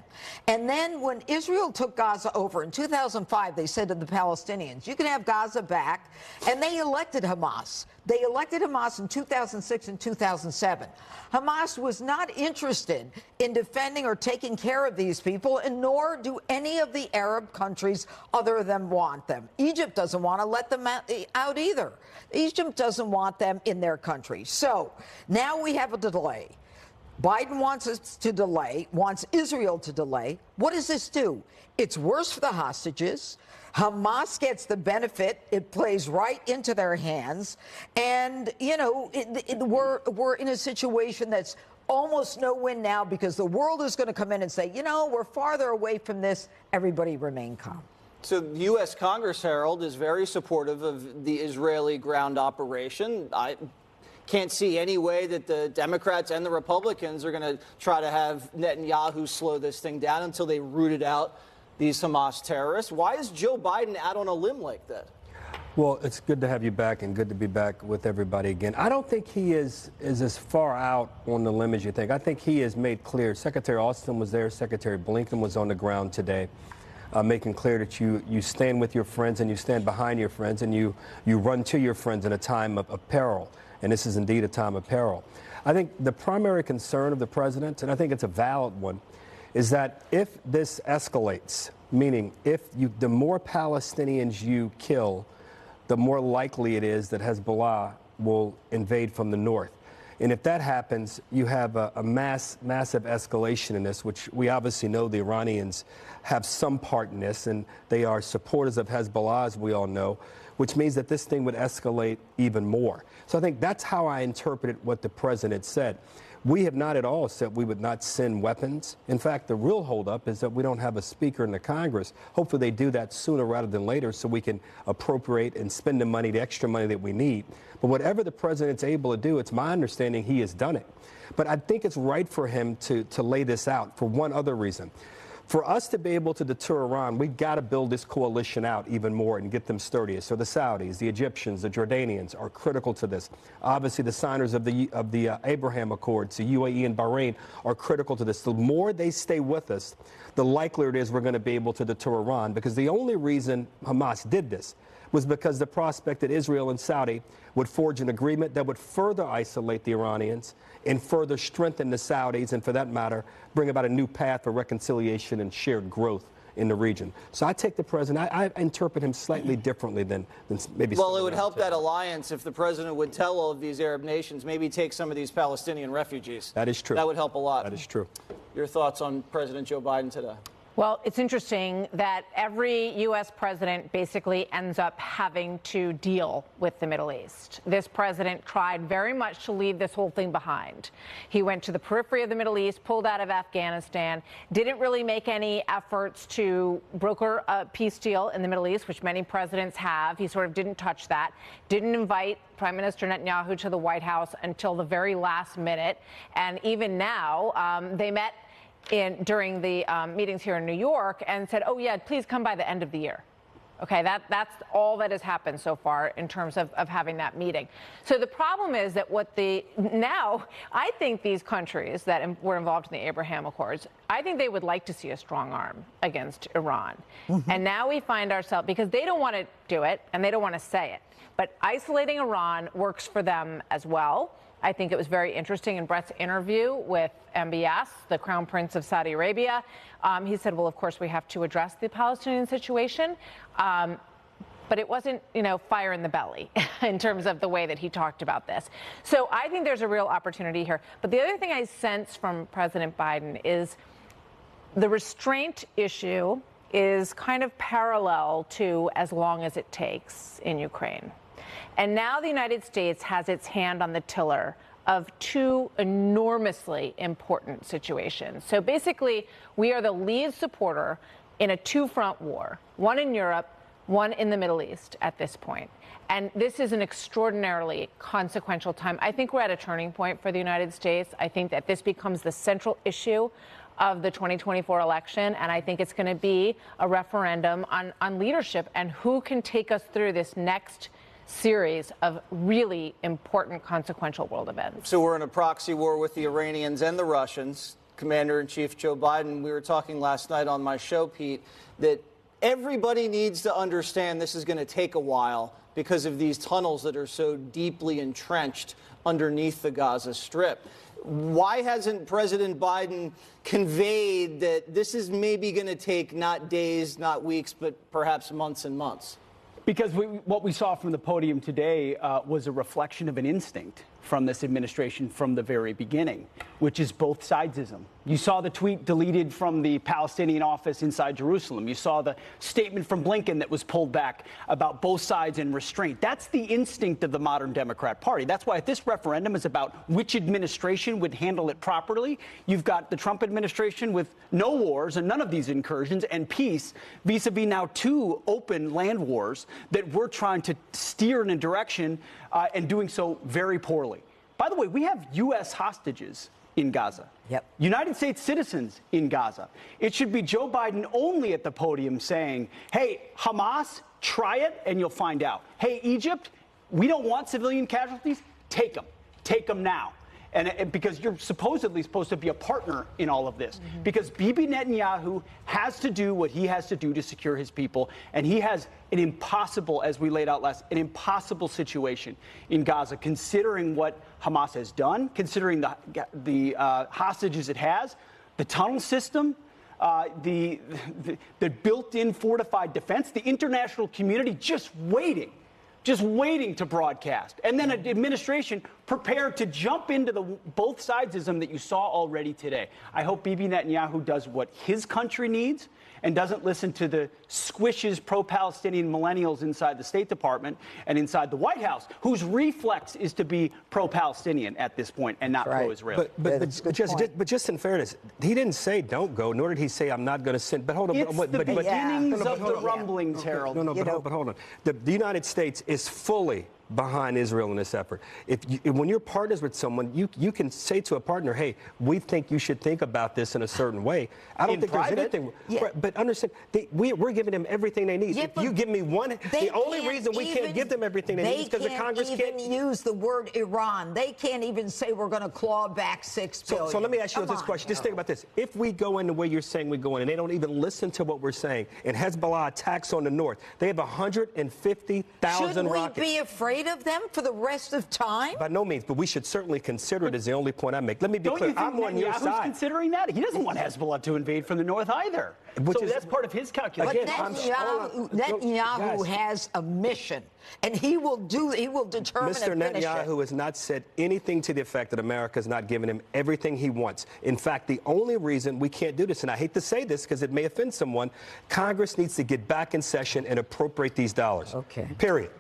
And then when Israel took Gaza over in 2005, they said to the Palestinians, you can have Gaza back. And they elected Hamas. They elected Hamas in 2006 and 2007. Hamas was not interested in defending or taking care of these people, and nor do any of the Arab countries other than want them. Egypt doesn't want to let them out either. Egypt doesn't want them in their country. So now we have a delay. Biden wants us to delay, wants Israel to delay. What does this do? It's worse for the hostages. Hamas gets the benefit. It plays right into their hands. And, you know, we're in a situation that's almost no win now, because the world is going to come in and say, you know, we're farther away from this. Everybody remain calm. So the U.S. Congress, Harold, is very supportive of the Israeli ground operation. I can't see any way that the Democrats and the Republicans are going to try to have Netanyahu slow this thing down until they rooted out these Hamas terrorists. Why is Joe Biden out on a limb like that? Well, it's good to have you back and good to be back with everybody again. I don't think he is as far out on the limb as you think. I think he has made clear. Secretary Austin was there. Secretary Blinken was on the ground today, making clear that you stand with your friends and you stand behind your friends and you run to your friends in a time of peril. And this is indeed a time of peril. I think the primary concern of the president, and I think it's a valid one, is that if this escalates, meaning if the more Palestinians you kill, the more likely it is that Hezbollah will invade from the north. And if that happens, you have a massive escalation in this, which we obviously know the Iranians have some part in this, and they are supporters of Hezbollah, as we all know, which means that this thing would escalate even more. So I think that's how I interpreted what the president said. We have not at all said we would not send weapons. In fact, the real holdup is that we don't have a speaker in the Congress. Hopefully they do that sooner rather than later so we can appropriate and spend the money, the extra money that we need. But whatever the president's able to do, it's my understanding he has done it. But I think it's right for him to lay this out for one other reason. For us to be able to deter Iran, we've got to build this coalition out even more and get them sturdier. So the Saudis, the Egyptians, the Jordanians are critical to this. Obviously, the signers of the Abraham Accords, the UAE and Bahrain, are critical to this. The more they stay with us, the likelier it is we're going to be able to deter Iran, because the only reason Hamas did this was because the prospect that Israel and Saudi would forge an agreement that would further isolate the Iranians and further strengthen the Saudis, and for that matter, bring about a new path for reconciliation and shared growth in the region. So I take the president, I interpret him slightly differently than maybe. Well, it would help that alliance if the president would tell all of these Arab nations, maybe take some of these Palestinian refugees. That is true. That would help a lot. That is true. Your thoughts on President Joe Biden today? Well, it's interesting that every U.S. president basically ends up having to deal with the Middle East. This president tried very much to leave this whole thing behind. He went to the periphery of the Middle East, pulled out of Afghanistan, didn't really make any efforts to broker a peace deal in the Middle East, which many presidents have. He sort of didn't touch that, didn't invite Prime Minister Netanyahu to the White House until the very last minute. And even now, they met during the meetings here in New York and said, oh, yeah, please come by the end of the year. OK, that's all that has happened so far in terms of having that meeting. So the problem is that now I think these countries that were involved in the Abraham Accords, I think they would like to see a strong arm against Iran. Mm-hmm. And now we find ourselves, because they don't want to do it and they don't want to say it, but isolating Iran works for them as well. I think it was very interesting in Brett's interview with MBS, the Crown Prince of Saudi Arabia. He said, well, of course, we have to address the Palestinian situation. But it wasn't, fire in the belly in terms of the way that he talked about this. So I think there's a real opportunity here. But the other thing I sense from President Biden is the restraint issue is kind of parallel to as long as it takes in Ukraine. And now the United States has its hand on the tiller of two enormously important situations. So basically, we are the lead supporter in a two-front war, one in Europe, one in the Middle East at this point. And this is an extraordinarily consequential time. I think we're at a turning point for the United States. I think that this becomes the central issue of the 2024 election, and I think it's going to be a referendum on leadership and who can take us through this next series of really important consequential world events. So we're in a proxy war with the Iranians and the Russians. Commander-in-Chief Joe Biden, we were talking last night on my show, Pete, that everybody needs to understand this is going to take a while because of these tunnels that are so deeply entrenched underneath the Gaza Strip. Why hasn't President Biden conveyed that this is maybe going to take not days, not weeks, but perhaps months and months? Because what we saw from the podium today was a reflection of an instinct from this administration from the very beginning, which is both sidesism. You saw the tweet deleted from the Palestinian office inside Jerusalem. You saw the statement from Blinken that was pulled back about both sides and restraint. That's the instinct of the modern Democrat Party. That's why if this referendum is about which administration would handle it properly, you've got the Trump administration with no wars and none of these incursions and peace vis-a-vis now two open land wars that we're trying to steer in a direction and doing so very poorly. By the way, we have U.S. hostages in Gaza. Yep. United States citizens in Gaza. It should be Joe Biden only at the podium saying, hey, Hamas, try it and you'll find out. Hey, Egypt, we don't want civilian casualties. Take them. Take them now. and because you're supposedly supposed to be a partner in all of this, because Bibi Netanyahu has to do what he has to do to secure his people, and he has an impossible, as we laid out last, an impossible situation in Gaza, considering what Hamas has done, considering the hostages it has, the tunnel system, the built-in fortified defense, the international community just waiting to broadcast. And then an administration prepared to jump into the both sidesism that you saw already today. I hope Bibi Netanyahu does what his country needs and doesn't listen to the squishes pro-Palestinian millennials inside the State Department and inside the White House, whose reflex is to be pro-Palestinian at this point and not pro-Israeli. But just in fairness, he didn't say don't go, nor did he say I'm not going to send. But hold on. It's the beginnings of the rumblings, Harold. But hold on. The United States is fully behind Israel in this effort. When you're partners with someone, you can say to a partner, hey, we think you should think about this in a certain way. I don't think there's anything. But understand, we're giving them everything they need. If you give me one, the only reason we can't give them everything they need is because the Congress can't even use the word Iran. They can't even say we're going to claw back $6 billion. So let me ask you this question. Just think about this. If we go in the way you're saying we go in, and they don't even listen to what we're saying, and Hezbollah attacks on the north, they have 150,000 rockets. Should we be afraid of them for the rest of time? By no means, but we should certainly consider it as the only point I make. Let me be clear. I'm on your side. Considering that? He doesn't want Hezbollah to invade from the north either. So that's part of his calculation. But Netanyahu has a mission, and he will determine Mr. Netanyahu has not said anything to the effect that America is not giving him everything he wants. In fact, the only reason we can't do this, and I hate to say this because it may offend someone, Congress needs to get back in session and appropriate these dollars. Okay. Period.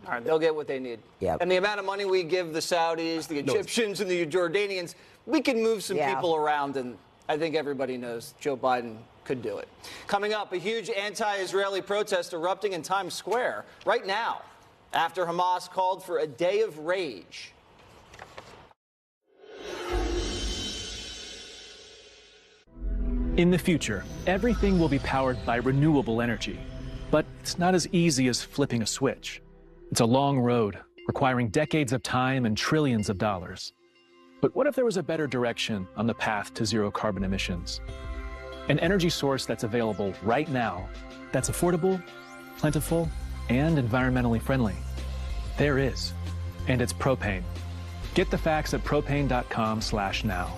All right, they'll get what they need. And the amount of money we give the Saudis, the Egyptians, and the Jordanians, we can move some people around, and I think everybody knows Joe Biden could do it. Coming up, a huge anti-Israeli protest erupting in Times Square right now after Hamas called for a day of rage. In the future, everything will be powered by renewable energy, but it's not as easy as flipping a switch. It's a long road, requiring decades of time and trillions of dollars. But what if there was a better direction on the path to zero carbon emissions? An energy source that's available right now, that's affordable, plentiful, and environmentally friendly. There is, and it's propane. Get the facts at propane.com/now.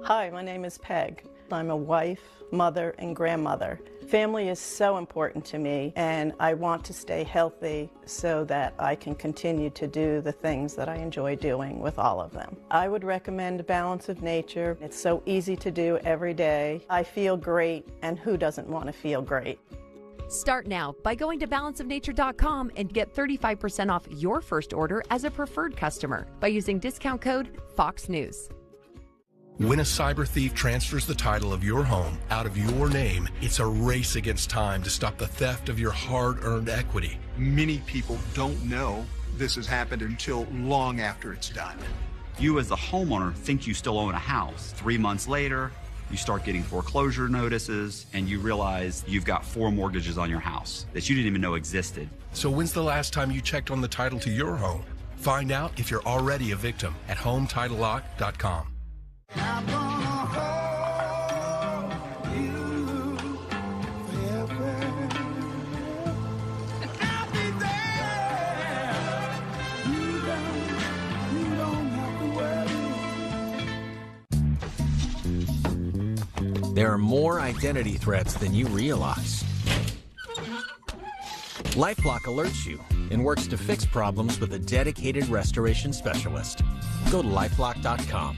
Hi, my name is Peg. I'm a wife, mother, and grandmother. Family is so important to me, and I want to stay healthy so that I can continue to do the things that I enjoy doing with all of them. I would recommend Balance of Nature. It's so easy to do every day. I feel great, and who doesn't want to feel great? Start now by going to balanceofnature.com and get 35% off your first order as a preferred customer by using discount code Fox News. When a cyber thief transfers the title of your home out of your name, it's a race against time to stop the theft of your hard-earned equity. Many people don't know this has happened until long after it's done. You as the homeowner think you still own a house. 3 months later, you start getting foreclosure notices and you realize you've got 4 mortgages on your house that you didn't even know existed. So when's the last time you checked on the title to your home? Find out if you're already a victim at HomeTitleLock.com. There are more identity threats than you realize. LifeLock alerts you and works to fix problems with a dedicated restoration specialist. Go to lifelock.com.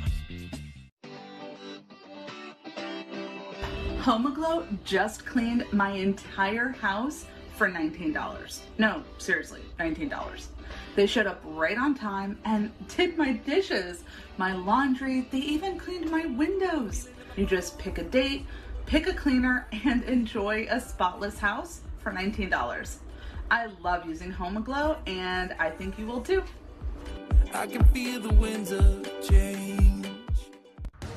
HomeAglow just cleaned my entire house for $19. No, seriously, $19. They showed up right on time and did my dishes, my laundry, they even cleaned my windows. You just pick a date, pick a cleaner, and enjoy a spotless house for $19. I love using HomeAglow, and I think you will too. I can feel the winds of change.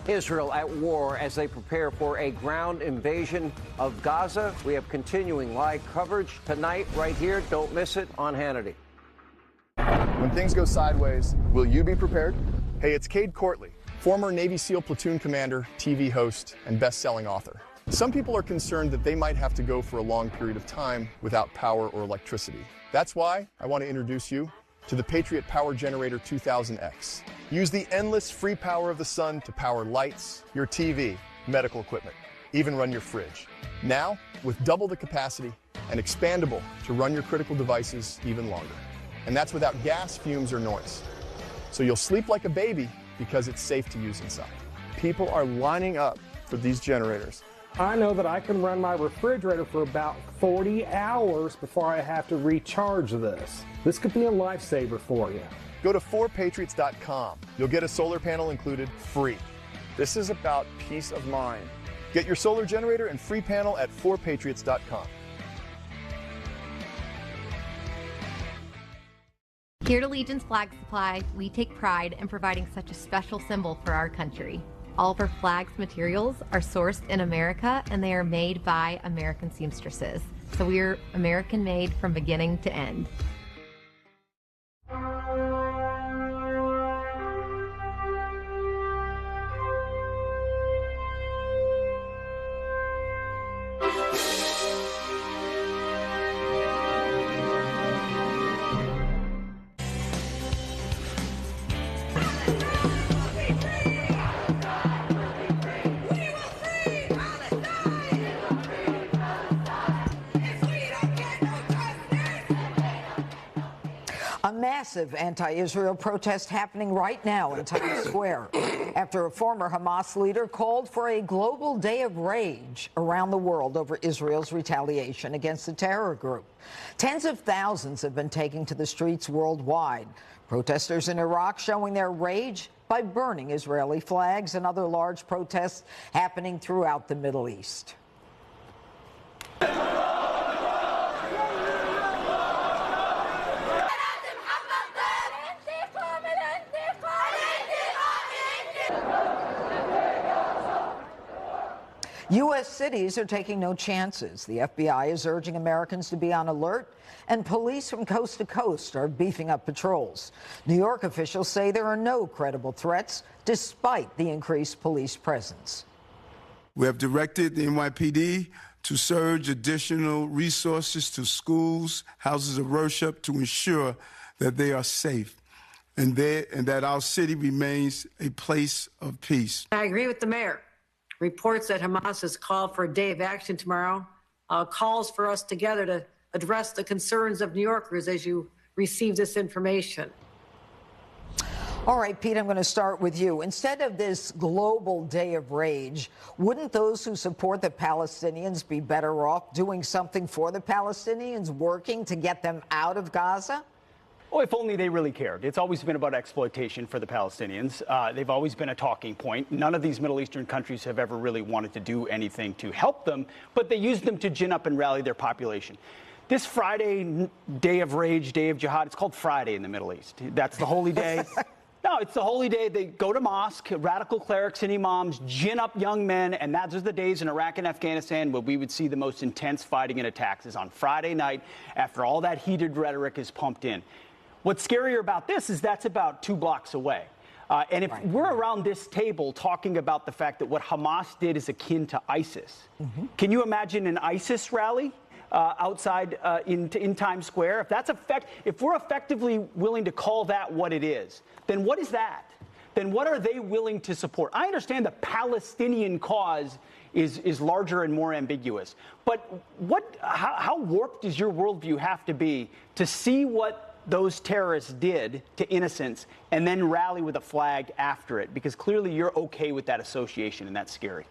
Israel at war as they prepare for a ground invasion of Gaza. We have continuing live coverage tonight right here. Don't miss it on Hannity. When things go sideways, will you be prepared? Hey, it's Cade Courtley, former Navy SEAL platoon commander, TV host, and best-selling author. Some people are concerned that they might have to go for a long period of time without power or electricity. That's why I want to introduce you to the Patriot Power Generator 2000X. Use the endless free power of the sun to power lights, your TV, medical equipment, even run your fridge. Now, with double the capacity and expandable to run your critical devices even longer. And that's without gas, fumes, or noise. So you'll sleep like a baby because it's safe to use inside. People are lining up for these generators. I know that I can run my refrigerator for about 40 hours before I have to recharge this. This could be a lifesaver for you. Go to 4patriots.com. You'll get a solar panel included free. This is about peace of mind. Get your solar generator and free panel at 4patriots.com. Here at Allegiance Flag Supply, we take pride in providing such a special symbol for our country. All of our flag's materials are sourced in America, and they are made by American seamstresses. So we are American made from beginning to end. Massive anti-Israel protest happening right now in Times Square after a former Hamas leader called for a global day of rage around the world over Israel's retaliation against the terror group. Tens of thousands have been taking to the streets worldwide. Protesters in Iraq showing their rage by burning Israeli flags, and other large protests happening throughout the Middle East. U.S. cities are taking no chances. The FBI is urging Americans to be on alert, and police from coast to coast are beefing up patrols. New York officials say there are no credible threats despite the increased police presence. We have directed the NYPD to surge additional resources to schools, houses of worship, to ensure that they are safe and that our city remains a place of peace. I agree with the mayor. Reports that Hamas has called for a day of action tomorrow calls for us together to address the concerns of New Yorkers as you receive this information. All right, Pete, I'm going to start with you. Instead of this global day of rage, wouldn't those who support the Palestinians be better off doing something for the Palestinians, working to get them out of Gaza? Oh, if only they really cared. It's always been about exploitation for the Palestinians. They've always been a talking point. None of these Middle Eastern countries have ever really wanted to do anything to help them, but they use them to gin up and rally their population. This Friday, day of rage, day of jihad, it's called Friday in the Middle East. That's the holy day. No, it's the holy day. They go to mosque, radical clerics and imams gin up young men, and those are the days in Iraq and Afghanistan where we would see the most intense fighting and attacks is on Friday night after all that heated rhetoric is pumped in. What's scarier about this is that's about 2 blocks away. And if we're around this table talking about the fact that what Hamas did is akin to ISIS, can you imagine an ISIS rally outside in Times Square? If we're effectively willing to call that what it is, then what is that? Then what are they willing to support? I understand the Palestinian cause is larger and more ambiguous, but how warped does your worldview have to be to see what those terrorists did to innocents and then rally with a flag after it? Because clearly you're okay with that association, and that's scary.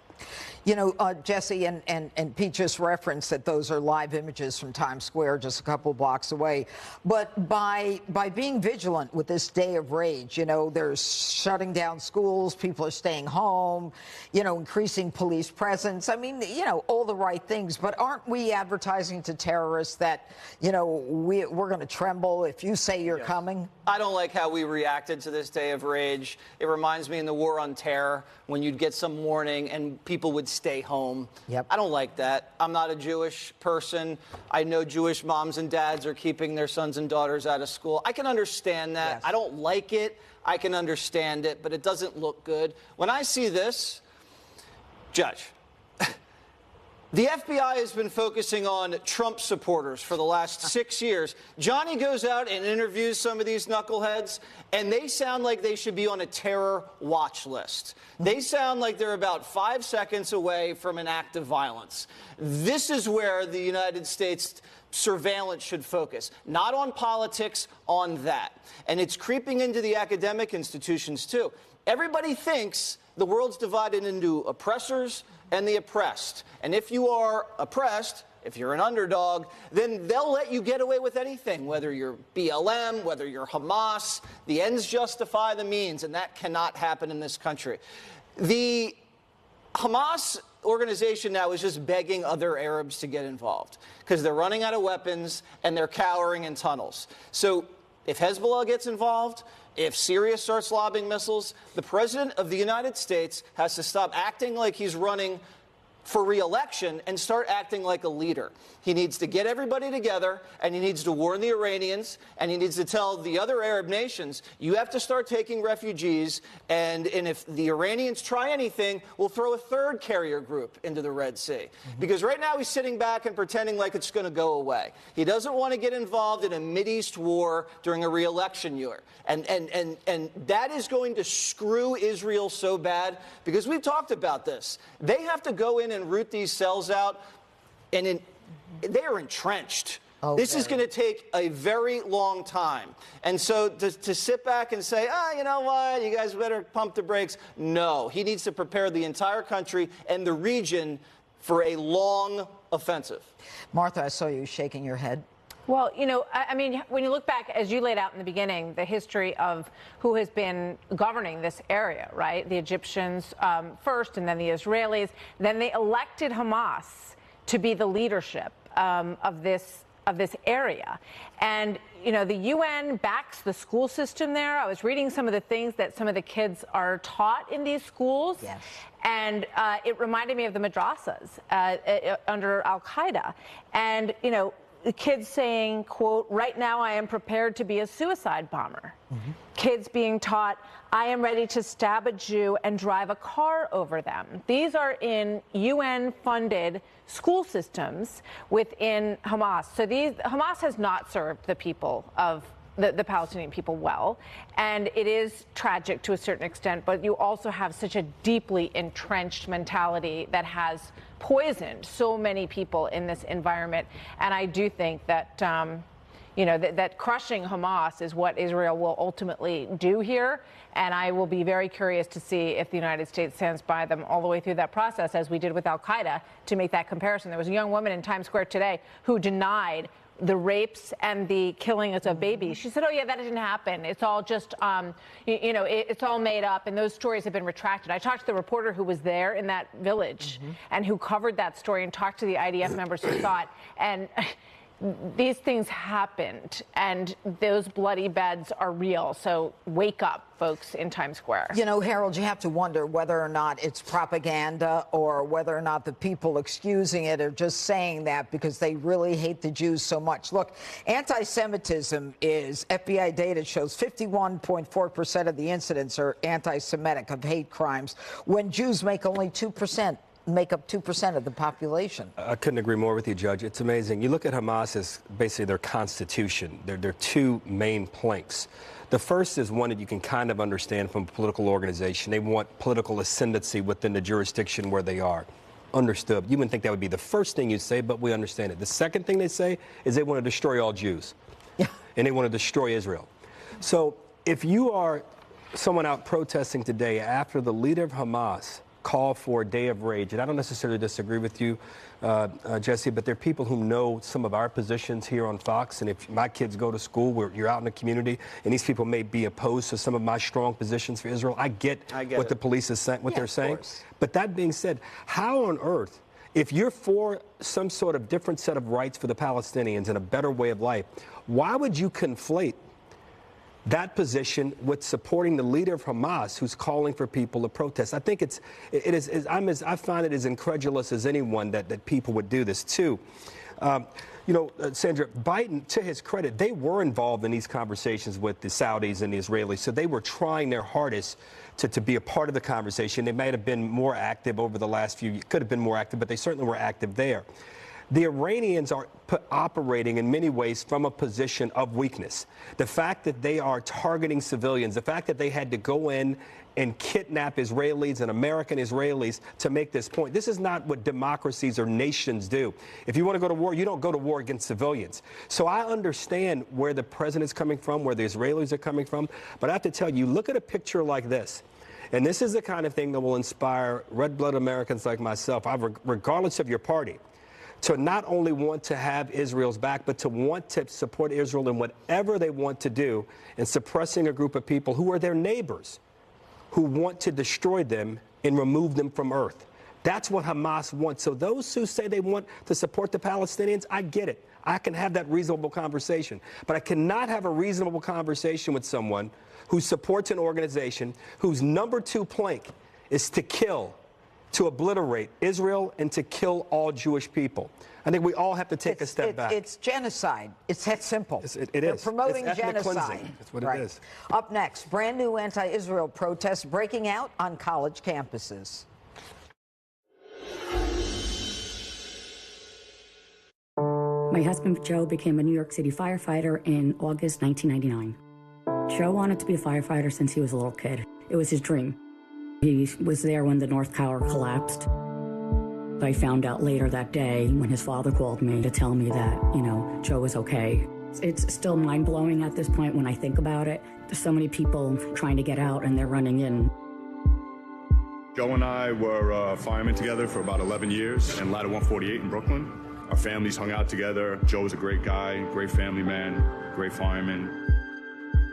You know, Jesse and Pete just referenced that those are live images from Times Square just a couple blocks away. But by being vigilant with this day of rage, you know, there's shutting down schools, people are staying home, you know, increasing police presence. I mean, you know, all the right things. But aren't we advertising to terrorists that, you know, we're going to tremble if you say you're coming? I don't like how we reacted to this day of rage. It reminds me in the War on Terror when you'd get some warning and people would stay home. Yep. I don't like that. I'm not a Jewish person. I know Jewish moms and dads are keeping their sons and daughters out of school. I can understand that. Yes. I don't like it. I can understand it, but it doesn't look good. When I see this, Judge, the FBI has been focusing on Trump supporters for the last 6 years. Johnny goes out and interviews some of these knuckleheads, and they sound like they should be on a terror watch list. They sound like they're about 5 seconds away from an act of violence. This is where the United States surveillance should focus, not on politics, on that. And it's creeping into the academic institutions, too. Everybody thinks the world's divided into oppressors and the oppressed. And if you are oppressed, if you're an underdog, then they'll let you get away with anything, whether you're BLM, whether you're Hamas. The ends justify the means, and that cannot happen in this country. The Hamas organization now is just begging other Arabs to get involved because they're running out of weapons and they're cowering in tunnels. So if Hezbollah gets involved, if Syria starts lobbing missiles, the President of the United States has to stop acting like he's running for re-election and start acting like a leader. He needs to get everybody together, and he needs to warn the Iranians, and he needs to tell the other Arab nations, you have to start taking refugees, and if the Iranians try anything, we'll throw a third carrier group into the Red Sea. Because right now he's sitting back and pretending like it's going to go away. He doesn't want to get involved in a Mideast war during a re-election year. And that is going to screw Israel so bad, because we've talked about this. They have to go in and root these cells out, and they are entrenched. Okay. This is going to take a very long time. And so to sit back and say, you know what, you guys better pump the brakes. No, he needs to prepare the entire country and the region for a long offensive. Martha, I saw you shaking your head. Well, you know, I mean, when you look back, as you laid out in the beginning, the history of who has been governing this area, right? The Egyptians first, and then the Israelis. Then they elected Hamas to be the leadership of this area. And, you know, the UN backs the school system there. I was reading some of the things that some of the kids are taught in these schools. Yes. And it reminded me of the madrasas under al-Qaeda. And, you know, the kids saying, quote, right now I am prepared to be a suicide bomber. Mm-hmm. Kids being taught, I am ready to stab a Jew and drive a car over them. These are in UN-funded school systems within Hamas. So Hamas has not served the people of the Palestinian people well. And it is tragic to a certain extent, but you also have such a deeply entrenched mentality that has poisoned so many people in this environment. And I do think that, you know, that crushing Hamas is what Israel will ultimately do here. And I will be very curious to see if the United States stands by them all the way through that process, as we did with al-Qaeda, to make that comparison. There was a young woman in Times Square today who denied the rapes and the killings of babies. She said, oh, yeah, that didn't happen. It's all just, you know, it's all made up, and those stories have been retracted. I talked to the reporter who was there in that village and who covered that story, and talked to the IDF members who saw it. And these things happened, and those bloody beds are real. So wake up, folks, in Times Square. You know, Harold, you have to wonder whether or not it's propaganda, or whether or not the people excusing it are just saying that because they really hate the Jews so much. Look, anti-Semitism is, FBI data shows 51.4% of the incidents are anti-Semitic, of hate crimes, when Jews make only 2%. Make up 2% of the population. I couldn't agree more with you, Judge. It's amazing. You look at Hamas as basically their constitution. They're two main planks. The first is one that you can kind of understand from a political organization. They want political ascendancy within the jurisdiction where they are. Understood. You wouldn't think that would be the first thing you'd say, but we understand it. The second thing they say is they want to destroy all Jews. Yeah. And they want to destroy Israel. So if you are someone out protesting today after the leader of Hamas call for a day of rage, and I don't necessarily disagree with you, Jesse, but there are people who know some of our positions here on Fox, and if my kids go to school, you're out in the community, and these people may be opposed to some of my strong positions for Israel. I get what the police is saying, what they're saying. But that being said, how on earth, if you're for some sort of different set of rights for the Palestinians and a better way of life, why would you conflate that position with supporting the leader of Hamas, who's calling for people to protest. I think I find it as incredulous as anyone that people would do this too. Sandra, Biden, to his credit, they were involved in these conversations with the Saudis and the Israelis, so they were trying their hardest to be a part of the conversation. They might have been more active over the last few years, could have been more active, but they certainly were active there. The Iranians are operating in many ways from a position of weakness. The fact that they are targeting civilians, the fact that they had to go in and kidnap Israelis and American Israelis to make this point. This is not what democracies or nations do. If you want to go to war, you don't go to war against civilians. So I understand where the president's coming from, where the Israelis are coming from. But I have to tell you, look at a picture like this. And this is the kind of thing that will inspire red-blooded Americans like myself, regardless of your party, to not only want to have Israel's back, but to want to support Israel in whatever they want to do in suppressing a group of people who are their neighbors, who want to destroy them and remove them from earth. That's what Hamas wants. So those who say they want to support the Palestinians, I get it. I can have that reasonable conversation. But I cannot have a reasonable conversation with someone who supports an organization whose number 2 plank is to kill, to obliterate Israel and to kill all Jewish people. I think we all have to take a step back. It's genocide. It's that simple. They're promoting genocide. Cleansing. That's what it is. Up next, brand new anti-Israel protests breaking out on college campuses. My husband, Joe, became a New York City firefighter in August 1999. Joe wanted to be a firefighter since he was a little kid. It was his dream. He was there when the North Tower collapsed. I found out later that day when his father called me to tell me that, Joe was okay. It's still mind-blowing at this point when I think about it. There's so many people trying to get out and they're running in. Joe and I were firemen together for about 11 years in Ladder 148 in Brooklyn. Our families hung out together. Joe was a great guy, great family man, great fireman.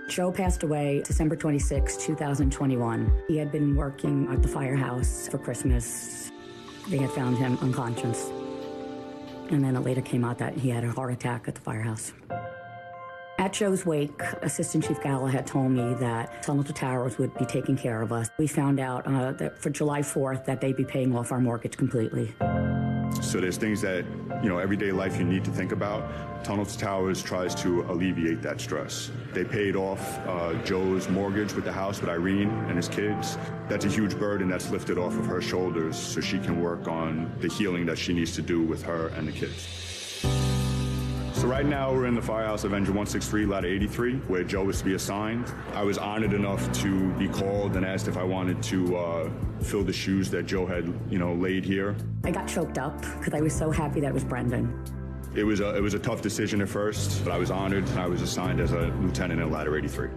Joe passed away December 26, 2021. He had been working at the firehouse for Christmas. They had found him unconscious. And then it later came out that he had a heart attack at the firehouse. At Joe's wake, Assistant Chief Gala had told me that Tunnel to Towers would be taking care of us. We found out that for July 4th that they'd be paying off our mortgage completely. So there's things that, everyday life you need to think about. Tunnel to Towers tries to alleviate that stress. They paid off Joe's mortgage with the house with Irene and his kids. That's a huge burden that's lifted off of her shoulders so she can work on the healing that she needs to do with her and the kids. So right now we're in the firehouse of Engine 163, Ladder 83, where Joe was to be assigned. I was honored enough to be called and asked if I wanted to fill the shoes that Joe had, laid here. I got choked up because I was so happy that it was Brendan. It was a tough decision at first, but I was honored and I was assigned as a lieutenant in Ladder 83.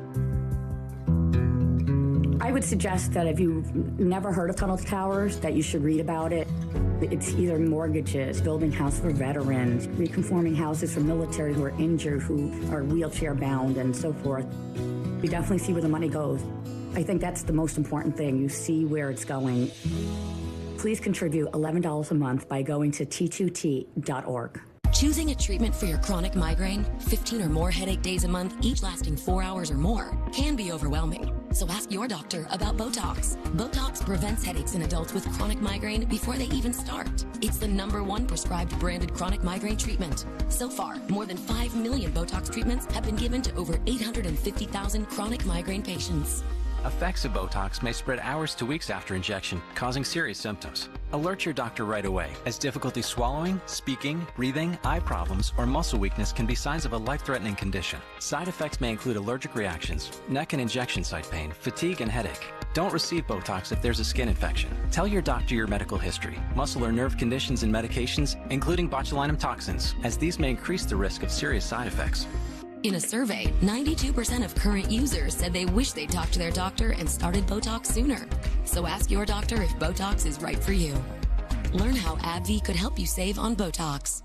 I would suggest that if you've never heard of Tunnel to Towers, that you should read about it. It's either mortgages, building houses for veterans, reconforming houses for military who are injured, who are wheelchair bound, and so forth. You definitely see where the money goes. I think that's the most important thing. You see where it's going. Please contribute $11 a month by going to t2t.org. Choosing a treatment for your chronic migraine, 15 or more headache days a month, each lasting 4 hours or more, can be overwhelming. So ask your doctor about Botox. Botox prevents headaches in adults with chronic migraine before they even start. It's the #1 prescribed branded chronic migraine treatment. So far, more than 5 million Botox treatments have been given to over 850,000 chronic migraine patients. Effects of Botox may spread hours to weeks after injection, causing serious symptoms. Alert your doctor right away, as difficulty swallowing, speaking, breathing, eye problems, or muscle weakness can be signs of a life-threatening condition. Side effects may include allergic reactions, neck and injection site pain, fatigue, and headache. Don't receive Botox if there's a skin infection. Tell your doctor your medical history, muscle or nerve conditions and medications, including botulinum toxins, as these may increase the risk of serious side effects. In a survey, 92% of current users said they wish they'd talked to their doctor and started Botox sooner. So ask your doctor if Botox is right for you. Learn how AbbVie could help you save on Botox.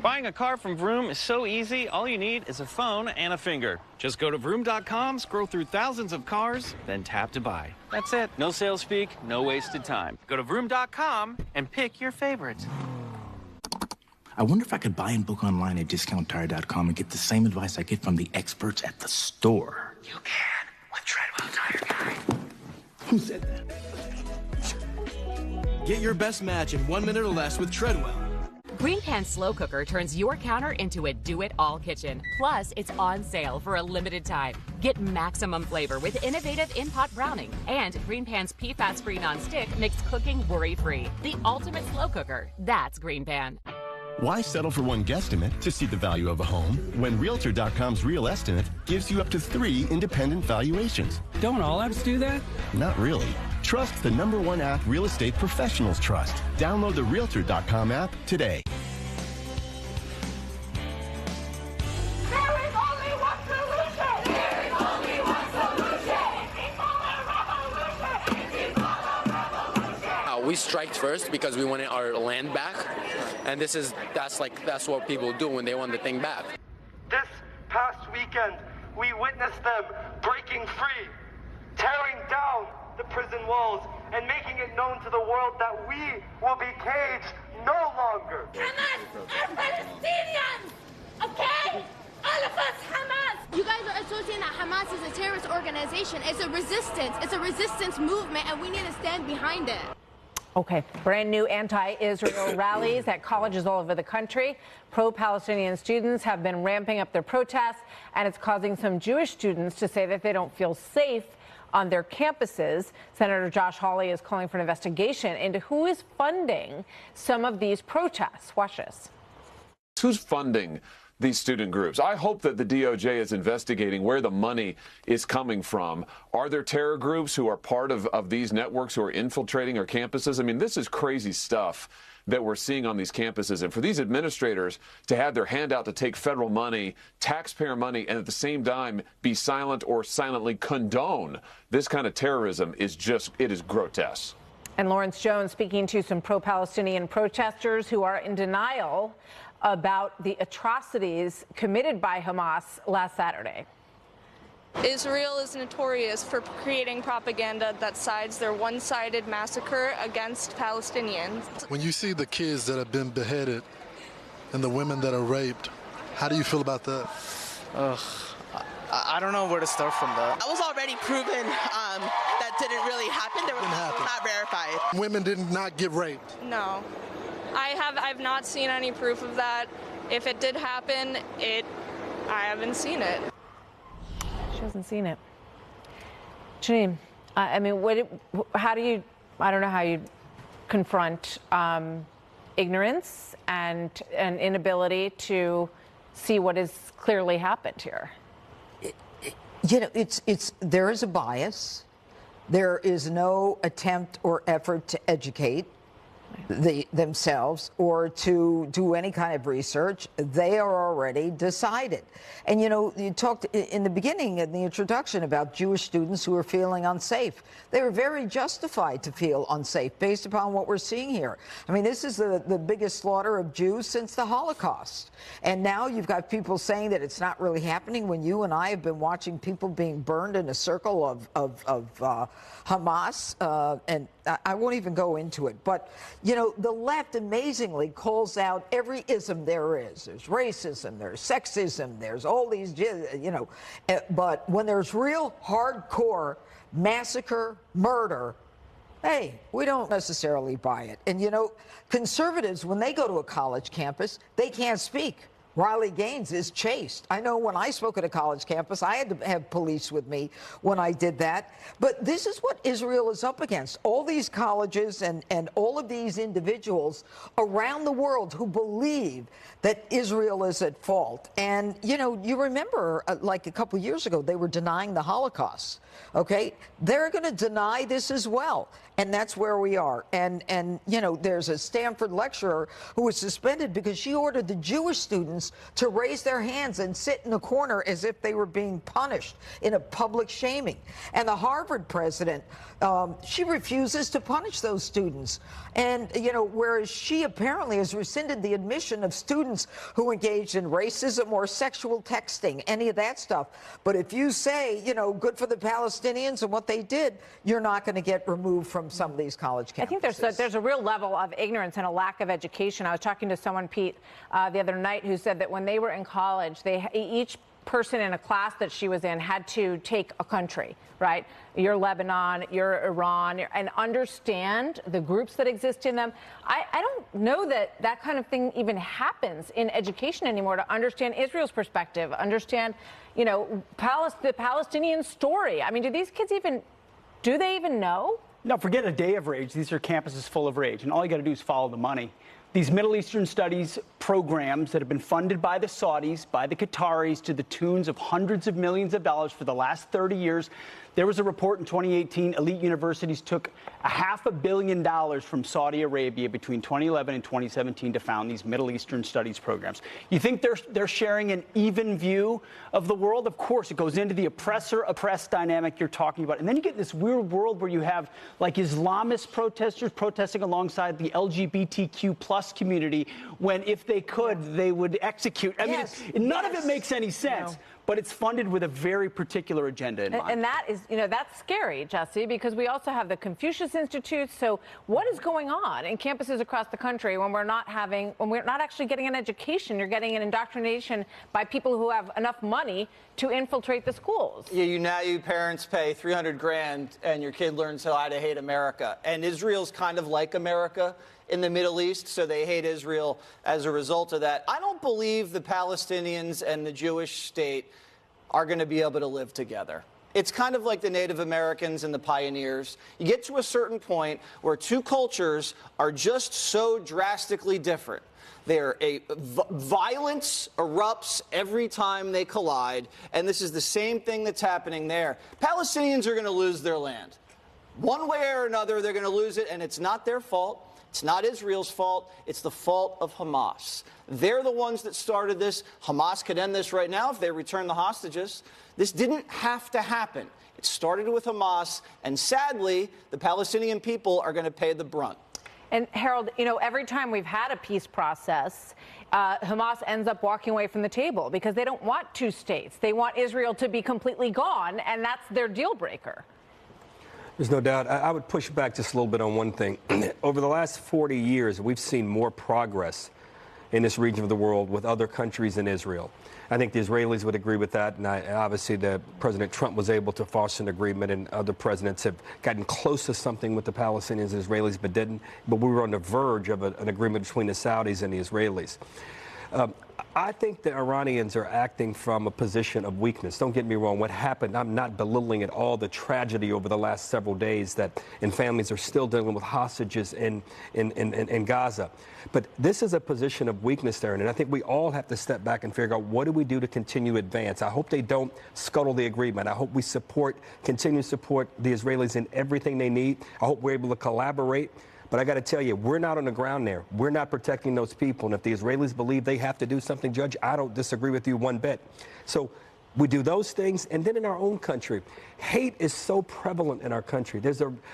Buying a car from Vroom is so easy. All you need is a phone and a finger. Just go to vroom.com, scroll through thousands of cars, then tap to buy. That's it. No sales speak, no wasted time. Go to vroom.com and pick your favorites. I wonder if I could buy and book online at discounttire.com and get the same advice I get from the experts at the store. You can with Treadwell Tire Guy. Who said that? Get your best match in 1 minute or less with Treadwell. Green Pan Slow Cooker turns your counter into a do-it-all kitchen. Plus, it's on sale for a limited time. Get maximum flavor with innovative in-pot browning. And Green Pan's PFAS-free non-stick makes cooking worry-free. The ultimate slow cooker. That's Green Pan. Why settle for one guesstimate to see the value of a home when Realtor.com's Real Estimate gives you up to 3 independent valuations? Don't all apps do that? Not really. Trust the #1 app real estate professionals trust. Download the Realtor.com app today. We striked first because we wanted our land back, and that's what people do when they want the thing back. This past weekend, we witnessed them breaking free, tearing down the prison walls, and making it known to the world that we will be caged no longer. Hamas are Palestinians, okay? All of us, Hamas. You guys are associating that Hamas is a terrorist organization. It's a resistance. It's a resistance movement, and we need to stand behind it. Okay, brand new anti-Israel rallies at colleges all over the country. Pro-Palestinian students have been ramping up their protests, and it's causing some Jewish students to say that they don't feel safe on their campuses. Senator Josh Hawley is calling for an investigation into who is funding some of these protests. Watch this. Who's funding these student groups? I hope that the DOJ is investigating where the money is coming from. Are there terror groups who are part of these networks who are infiltrating our campuses? I mean, this is crazy stuff that we're seeing on these campuses. And for these administrators to have their hand out to take federal money, taxpayer money, and at the same time be silent or silently condone this kind of terrorism is just, it is grotesque. And Lawrence Jones speaking to some pro-Palestinian protesters who are in denial about the atrocities committed by Hamas last Saturday. Israel is notorious for creating propaganda that sides their one-sided massacre against Palestinians. When you see the kids that have been beheaded and the women that are raped, how do you feel about that? I don't know where to start from that. That was already proven that didn't really happen. There was not verified. Women did not get raped. No. I've not seen any proof of that. If it did happen, I haven't seen it. She hasn't seen it. Janine, I mean, how do you, I don't know how you confront ignorance and an inability to see what has clearly happened here. You know, there is a bias. There is no attempt or effort to educate themselves or to do any kind of research. They are already decided. And, you know, you talked in the beginning, in the introduction, about Jewish students who are feeling unsafe. They were very justified to feel unsafe based upon what we're seeing here. I mean, this is the biggest slaughter of Jews since the Holocaust. And now you've got people saying that it's not really happening when you and I have been watching people being burned in a circle of Hamas. And I won't even go into it. But, you know, the left amazingly calls out every ism there is. There's racism, there's sexism, there's all these, you know. But when there's real hardcore massacre, murder, hey, we don't necessarily buy it. And, you know, conservatives, when they go to a college campus, they can't speak. Riley Gaines is chased. I know when I spoke at a college campus, I had to have police with me when I did that. But this is what Israel is up against. All these colleges and all of these individuals around the world who believe that Israel is at fault. And, you know, you remember, like a couple years ago, they were denying the Holocaust. Okay? They're going to deny this as well. And that's where we are. And you know, there's a Stanford lecturer who was suspended because she ordered the Jewish students students to raise their hands and sit in a corner as if they were being punished in a public shaming. And the Harvard president, she refuses to punish those students. And, you know, whereas she apparently has rescinded the admission of students who engaged in racism or sexual texting, any of that stuff. But if you say, you know, good for the Palestinians and what they did, you're not going to get removed from some of these college campuses. I think there's a real level of ignorance and a lack of education. I was talking to someone, Pete, the other night who said that when they were in college, each person in a class that she was in had to take a country, right? You're Lebanon, you're Iran, and understand the groups that exist in them. I don't know that that kind of thing even happens in education anymore, to understand Israel's perspective, understand, you know, the Palestinian story. I mean, do they even know? No, forget a day of rage. These are campuses full of rage, and all you got to do is follow the money. These Middle Eastern studies programs that have been funded by the Saudis, by the Qataris, to the tunes of hundreds of millions of dollars for the last 30 years. There was a report in 2018, elite universities took $500 million from Saudi Arabia between 2011 and 2017 to found these Middle Eastern studies programs. You think they're sharing an even view of the world? Of course, it goes into the oppressor-oppressed dynamic you're talking about. And then you get this weird world where you have, like, Islamist protesters protesting alongside the LGBTQ plus community, when if they could, they would execute. I mean, none of it makes any sense. No. But it's funded with a very particular agenda in mind. And that is, you know, that's scary, Jesse, because we also have the Confucius Institute. So what is going on in campuses across the country when we're not actually getting an education? You're getting an indoctrination by people who have enough money to infiltrate the schools. Yeah, you parents pay $300 grand and your kid learns how to hate America. And Israel's kind of like America in the Middle East, so they hate Israel as a result of that. I don't believe the Palestinians and the Jewish state are going to be able to live together. It's kind of like the Native Americans and the pioneers. You get to a certain point where two cultures are just so drastically different. Violence erupts every time they collide, and this is the same thing that's happening there. Palestinians are going to lose their land. One way or another, they're going to lose it, and it's not their fault. It's not Israel's fault. It's the fault of Hamas. They're the ones that started this. Hamas could end this right now if they return the hostages. This didn't have to happen. It started with Hamas, and sadly, the Palestinian people are going to pay the brunt. And Harold, you know, every time we've had a peace process, Hamas ends up walking away from the table because they don't want two states. They want Israel to be completely gone, and that's their deal breaker. There's no doubt. I would push back just a little bit on one thing. Over the last 40 years, we've seen more progress in this region of the world with other countries than Israel. I think the Israelis would agree with that, and obviously President Trump was able to foster an agreement, and other presidents have gotten close to something with the Palestinians and Israelis but didn't. But we were on the verge of an agreement between the Saudis and the Israelis. I think the Iranians are acting from a position of weakness. Don't get me wrong. What happened, I'm not belittling at all the tragedy over the last several days and families are still dealing with hostages in Gaza. But this is a position of weakness there, and I think we all have to step back and figure out what do we do to continue to advance. I hope they don't scuttle the agreement. I hope we continue to support the Israelis in everything they need. I hope we're able to collaborate. But I got to tell you, we're not on the ground there. We're not protecting those people. And if the Israelis believe they have to do something, Judge, I don't disagree with you one bit. So we do those things. And then in our own country, hate is so prevalent in our country.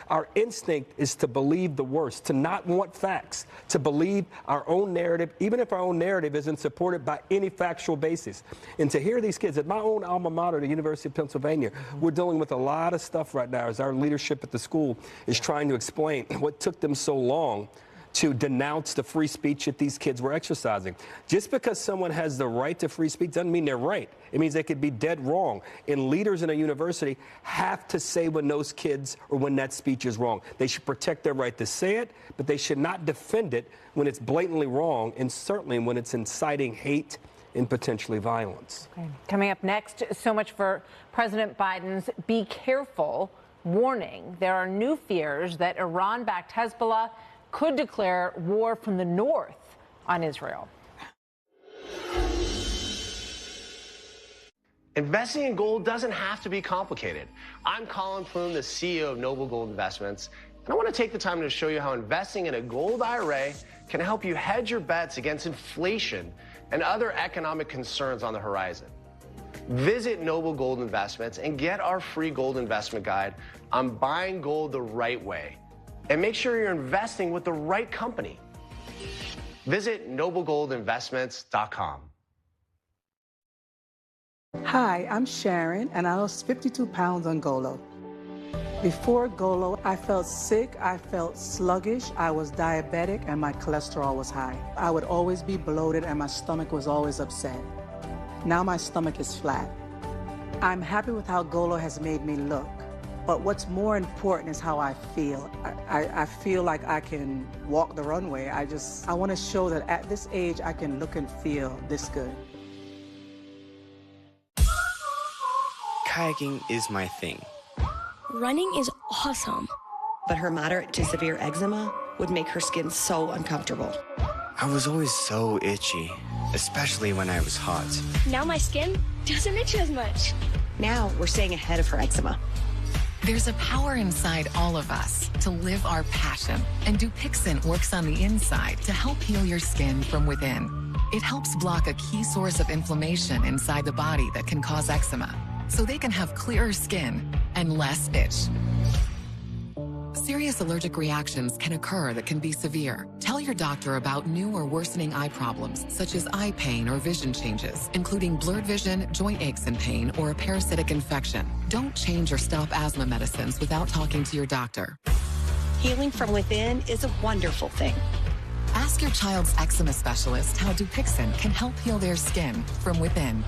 Our instinct is to believe the worst, to not want facts, to believe our own narrative, even if our own narrative isn't supported by any factual basis. And to hear these kids at my own alma mater, the University of Pennsylvania, we're dealing with a lot of stuff right now as our leadership at the school is trying to explain what took them so long to denounce the free speech that these kids were exercising. Just because someone has the right to free speech doesn't mean they're right. It means they could be dead wrong. And leaders in a university have to say when those kids or when that speech is wrong. They should protect their right to say it, but they should not defend it when it's blatantly wrong, and certainly when it's inciting hate and potentially violence. Okay. Coming up next, so much for President Biden's "be careful" warning. There are new fears that Iran-backed Hezbollah could declare war from the north on Israel. Investing in gold doesn't have to be complicated. I'm Colin Plume, the CEO of Noble Gold Investments, and I want to take the time to show you how investing in a gold IRA can help you hedge your bets against inflation and other economic concerns on the horizon. Visit Noble Gold Investments and get our free gold investment guide on buying gold the right way. And make sure you're investing with the right company. Visit noblegoldinvestments.com. Hi, I'm Sharon, and I lost 52 pounds on Golo. Before Golo, I felt sick, I felt sluggish, I was diabetic, and my cholesterol was high. I would always be bloated, and my stomach was always upset. Now my stomach is flat. I'm happy with how Golo has made me look, but what's more important is how I feel. I feel like I can walk the runway. I want to show that at this age, I can look and feel this good. Kayaking is my thing. Running is awesome. But her moderate to severe eczema would make her skin so uncomfortable. I was always so itchy, especially when I was hot. Now my skin doesn't itch as much. Now we're staying ahead of her eczema. There's a power inside all of us to live our passion, and Dupixent works on the inside to help heal your skin from within. It helps block a key source of inflammation inside the body that can cause eczema, so they can have clearer skin and less itch. Serious allergic reactions can occur that can be severe. Tell your doctor about new or worsening eye problems, such as eye pain or vision changes, including blurred vision, joint aches and pain, or a parasitic infection. Don't change or stop asthma medicines without talking to your doctor. Healing from within is a wonderful thing. Ask your child's eczema specialist how Dupixent can help heal their skin from within.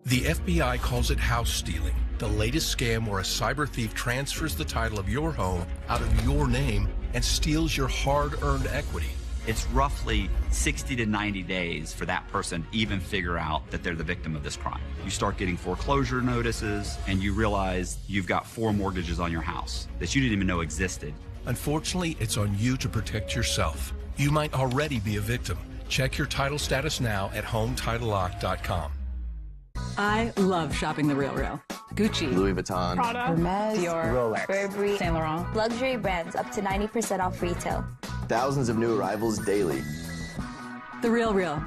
The FBI calls it house stealing, the latest scam where a cyber thief transfers the title of your home out of your name and steals your hard-earned equity. It's roughly 60 to 90 days for that person to even figure out that they're the victim of this crime. You start getting foreclosure notices, and you realize you've got 4 mortgages on your house that you didn't even know existed. Unfortunately, it's on you to protect yourself. You might already be a victim. Check your title status now at HomeTitleLock.com. I love shopping The RealReal. Gucci, Louis Vuitton, Prada, Hermes, Dior, Rolex, Burberry, Saint Laurent. Luxury brands up to 90% off retail. Thousands of new arrivals daily. The RealReal.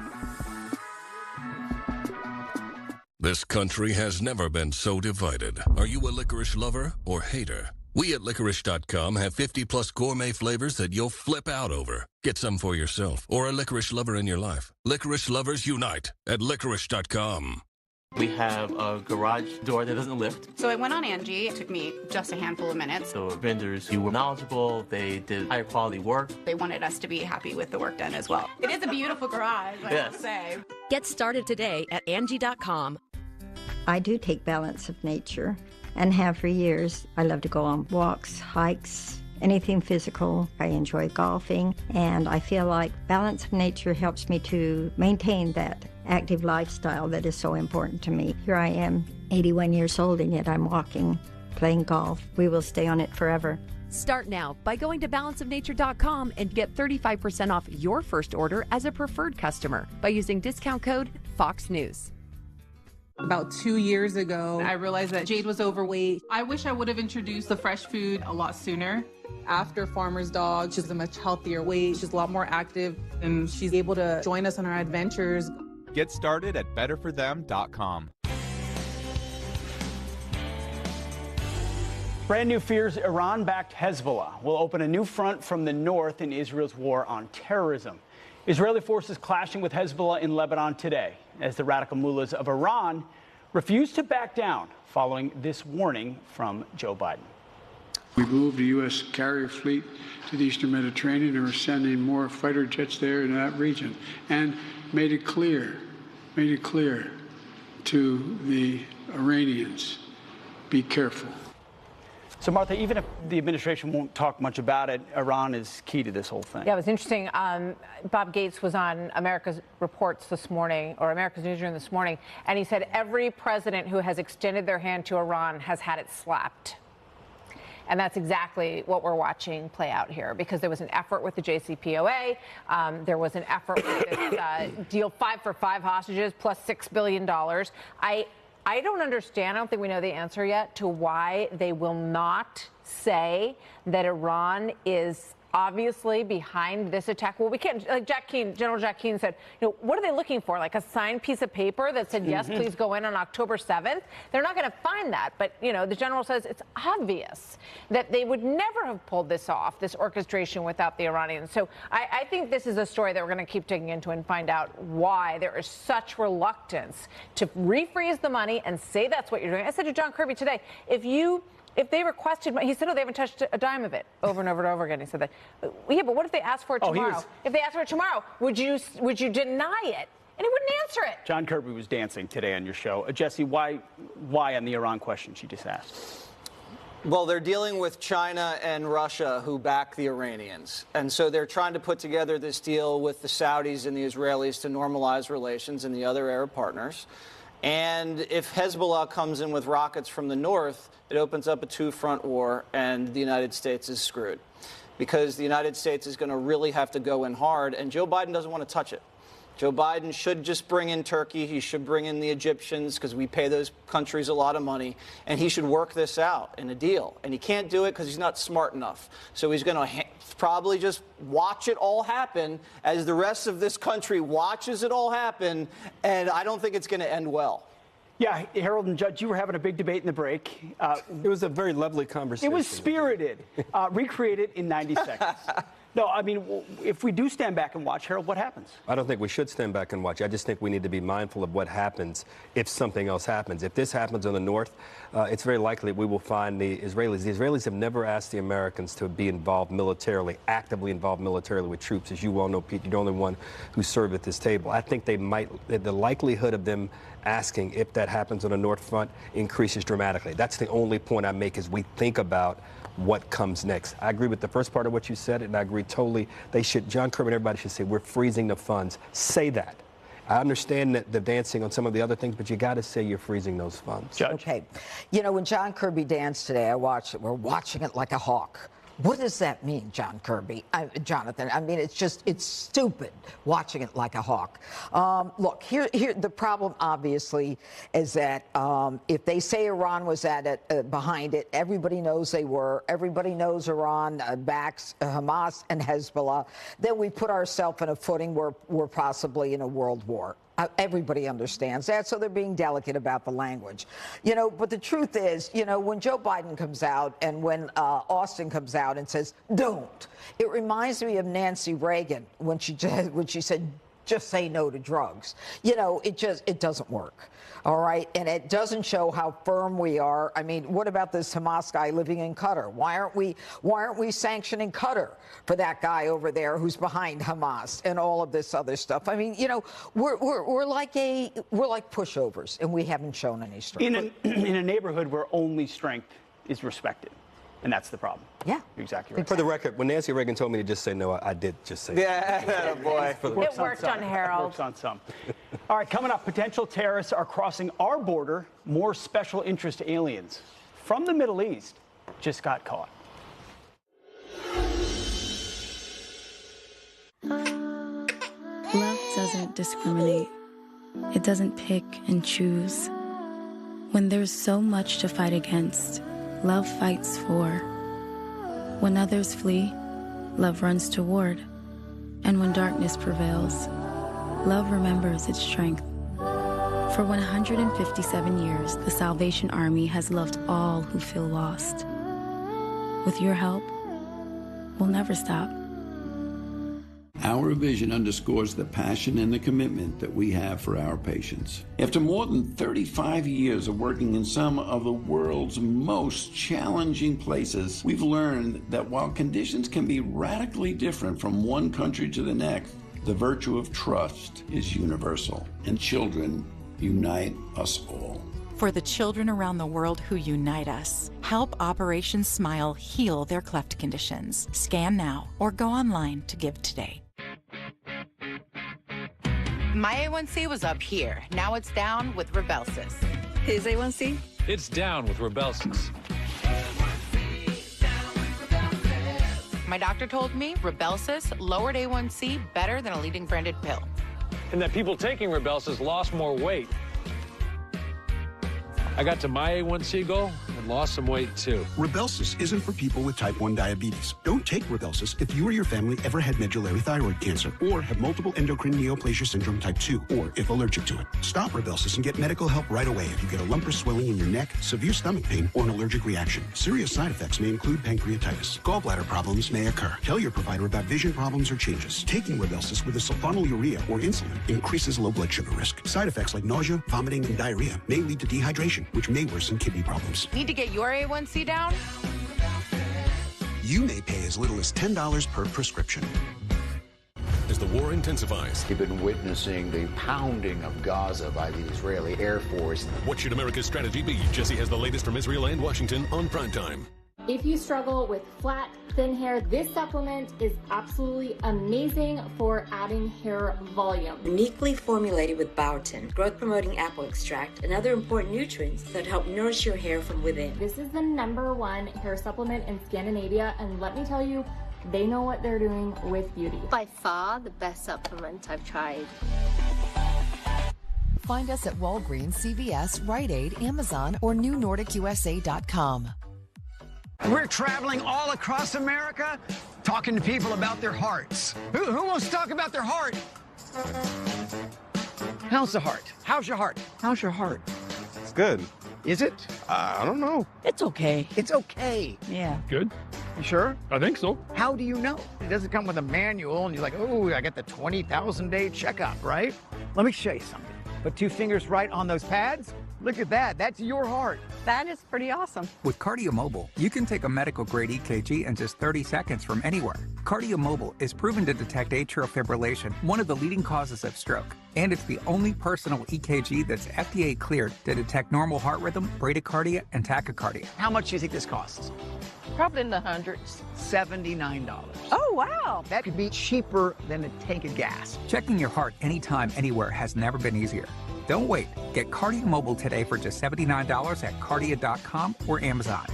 This country has never been so divided. Are you a licorice lover or hater? We at licorice.com have 50-plus gourmet flavors that you'll flip out over. Get some for yourself or a licorice lover in your life. Licorice lovers unite at licorice.com. We have a garage door that doesn't lift. So I went on Angie. It took me just a handful of minutes. The vendors who were knowledgeable, they did higher quality work. They wanted us to be happy with the work done as well. It is a beautiful garage, I will say. Get started today at Angie.com. I do take balance of nature and have for years. I love to go on walks, hikes, anything physical. I enjoy golfing, and I feel like balance of nature helps me to maintain that active lifestyle that is so important to me. Here I am, 81 years old, and yet I'm walking, playing golf. We will stay on it forever. Start now by going to balanceofnature.com and get 35% off your first order as a preferred customer by using discount code Fox News. About 2 years ago, I realized that Jade was overweight. I wish I would have introduced the fresh food a lot sooner. After Farmer's Dog, she's a much healthier weight. She's a lot more active, and she's able to join us on our adventures. Get started at betterforthem.com. Brand new fears Iran-backed Hezbollah will open a new front from the north in Israel's war on terrorism. Israeli forces clashing with Hezbollah in Lebanon today as the radical mullahs of Iran refuse to back down following this warning from Joe Biden. We moved the U.S. carrier fleet to the eastern Mediterranean and we're sending more fighter jets there in that region and made it clear to the Iranians, be careful. So, Martha, even if the administration won't talk much about it, Iran is key to this whole thing. Yeah, it was interesting. Bob Gates was on America's Reports this morning, or America's Newsroom this morning, and he said every president who has extended their hand to Iran has had it slapped. And that's exactly what we're watching play out here, because there was an effort with the JCPOA. There was an effort with this deal, 5 for 5 hostages, plus $6 billion. I don't understand, I don't think we know the answer yet, to why they will not say that Iran is obviously behind this attack? Well, we can't, like General Jack Keane said, what are they looking for? Like a signed piece of paper that said, yes, please go in on October 7th? They're not going to find that. But, the general says it's obvious that they would never have pulled this off, this orchestration, without the Iranians. So I think this is a story that we're going to keep digging into and find out why there is such reluctance to refreeze the money and say that's what you're doing. I said to John Kirby today, if they requested, he said, no, they haven't touched a dime of it, over and over and over again. He said that. Yeah, but what if they asked for it tomorrow? If they asked for it tomorrow, would you deny it? And he wouldn't answer it. John Kirby was dancing today on your show. Jesse, why on the Iran question she just asked? Well, they're dealing with China and Russia, who back the Iranians. And so they're trying to put together this deal with the Saudis and the Israelis to normalize relations and the other Arab partners. And if Hezbollah comes in with rockets from the north, it opens up a two-front war, and the United States is screwed. Because the United States is going to really have to go in hard, and Joe Biden doesn't want to touch it. Joe Biden should just bring in Turkey. He should bring in the Egyptians, because we pay those countries a lot of money. And he should work this out in a deal. And he can't do it because he's not smart enough. So he's going to probably just watch it all happen as the rest of this country watches it all happen. And I don't think it's going to end well. Yeah, Harold and Judge, you were having a big debate in the break. It was a very lovely conversation. It was spirited. Recreated in 90 seconds. No, I mean, if we do stand back and watch, Harold, what happens? I don't think we should stand back and watch. I just think we need to be mindful of what happens if something else happens. If this happens on the north, it's very likely we will find the Israelis. The Israelis have never asked the Americans to be involved militarily, actively involved militarily with troops. As you well know, Pete, you're the only one who served at this table. I think they might, the likelihood of them asking if that happens on the north front increases dramatically. That's the only point I make as we think about what comes next. I agree with the first part of what you said, and I agree totally. They should, John Kirby and everybody should say, we're freezing the funds. Say that. I understand that the dancing on some of the other things, but you got to say you're freezing those funds. Judge. Okay. When John Kirby danced today, I watched it. We're watching it like a hawk. What does that mean, Jonathan? I mean, it's stupid watching it like a hawk. Look, here, the problem obviously is that if they say Iran was at it, behind it, everybody knows they were. Everybody knows Iran backs Hamas and Hezbollah. Then we put ourselves in a footing where we're possibly in a world war. Everybody understands that, so they're being delicate about the language. But the truth is, when Joe Biden comes out and when Austin comes out and says, don't, it reminds me of Nancy Reagan when she said, just say no to drugs. It doesn't work. All right. And it doesn't show how firm we are. I mean, what about this Hamas guy living in Qatar? Why aren't we sanctioning Qatar for that guy over there who's behind Hamas and all of this other stuff? I mean, we're like pushovers, and we haven't shown any strength. In a neighborhood where only strength is respected. And that's the problem. Yeah. You're exactly right. For the record, when Nancy Reagan told me to just say no, I did just say yeah, boy. It worked on Harold. It works on some. All right, coming up, potential terrorists are crossing our border. More special interest aliens from the Middle East just got caught. Love doesn't discriminate. It doesn't pick and choose. When there's so much to fight against, love fights for. When others flee, love runs toward. And when darkness prevails, love remembers its strength. For 157 years, the Salvation Army has loved all who feel lost. With your help, we'll never stop. Our vision underscores the passion and the commitment that we have for our patients. After more than 35 years of working in some of the world's most challenging places, we've learned that while conditions can be radically different from one country to the next, the virtue of trust is universal, and children unite us all. For the children around the world who unite us, help Operation Smile heal their cleft conditions. Scan now or go online to give today. My A1C was up here. Now it's down with Rybelsus. His A1C? It's down with Rybelsus. My doctor told me Rybelsus lowered A1C better than a leading branded pill. And that people taking Rybelsus lost more weight. I got to my A1C goal and lost some weight too. Rybelsus isn't for people with type 1 diabetes. Don't take Rybelsus if you or your family ever had medullary thyroid cancer or have multiple endocrine neoplasia syndrome type 2, or if allergic to it. Stop Rybelsus and get medical help right away if you get a lump or swelling in your neck, severe stomach pain, or an allergic reaction. Serious side effects may include pancreatitis. Gallbladder problems may occur. Tell your provider about vision problems or changes. Taking Rybelsus with a sulfonylurea or insulin increases low blood sugar risk. Side effects like nausea, vomiting, and diarrhea may lead to dehydration, which may worsen kidney problems. Need to get your A1C down? You may pay as little as $10 per prescription. As the war intensifies, we've been witnessing the pounding of Gaza by the Israeli Air Force. What should America's strategy be? Jesse has the latest from Israel and Washington on Primetime. If you struggle with flat, thin hair, this supplement is absolutely amazing for adding hair volume. Uniquely formulated with biotin, growth-promoting apple extract, and other important nutrients that help nourish your hair from within. This is the #1 hair supplement in Scandinavia, and let me tell you, they know what they're doing with beauty. By far the best supplement I've tried. Find us at Walgreens, CVS, Rite Aid, Amazon, or NewNordicUSA.com. We're traveling all across America, talking to people about their hearts. Who wants to talk about their heart? How's the heart? How's your heart? How's your heart? It's good. Is it? I don't know. It's okay. It's okay. Yeah. Good? You sure? I think so. How do you know? It doesn't come with a manual and you're like, oh, I got the 20,000-day checkup, right? Let me show you something. Put 2 fingers right on those pads. Look at that. That's your heart. That is pretty awesome. With KardioMobile, you can take a medical-grade EKG in just 30 seconds from anywhere. KardioMobile is proven to detect atrial fibrillation, one of the leading causes of stroke. And it's the only personal EKG that's FDA cleared to detect normal heart rhythm, bradycardia, and tachycardia. How much do you think this costs? Probably in the hundreds. $79. Oh, wow. That could be cheaper than a tank of gas. Checking your heart anytime, anywhere has never been easier. Don't wait. Get KardioMobile today for just $79 at Kardia.com or Amazon.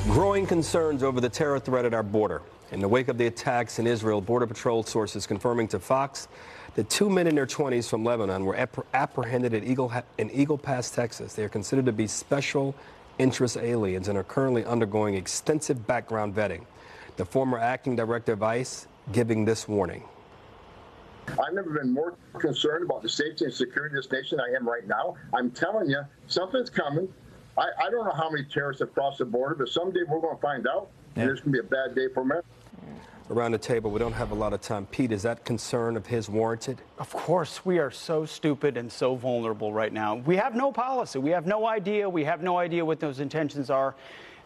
Growing concerns over the terror threat at our border. In the wake of the attacks in Israel, Border Patrol sources confirming to Fox that 2 men in their 20s from Lebanon were apprehended at Eagle Pass, Texas. They are considered to be special interest aliens and are currently undergoing extensive background vetting. The former acting director of ICE giving this warning. I've never been more concerned about the safety and security of this nation than I am right now. I'm telling you, something's coming. I don't know how many terrorists have crossed the border, but someday we're going to find out, and it's going to be a bad day for America. Around the table, we don't have a lot of time. Pete, is that concern of his warranted? Of course, we are so stupid and so vulnerable right now. We have no policy. We have no idea. We have no idea what those intentions are,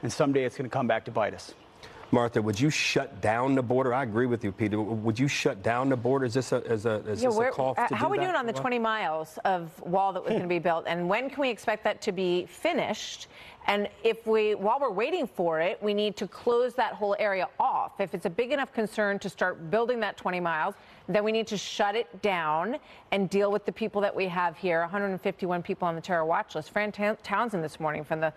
and someday it's going to come back to bite us. Martha, would you shut down the border? I agree with you, Peter. Would you shut down the border? Is this a call to do how are we that? doing on the 20 miles of wall that was going to be built? And when can we expect that to be finished? And while we're waiting for it, we need to close that whole area off. If it's a big enough concern to start building that 20 miles, then we need to shut it down and deal with the people that we have here. 151 people on the terror watch list. Fran Townsend this morning from the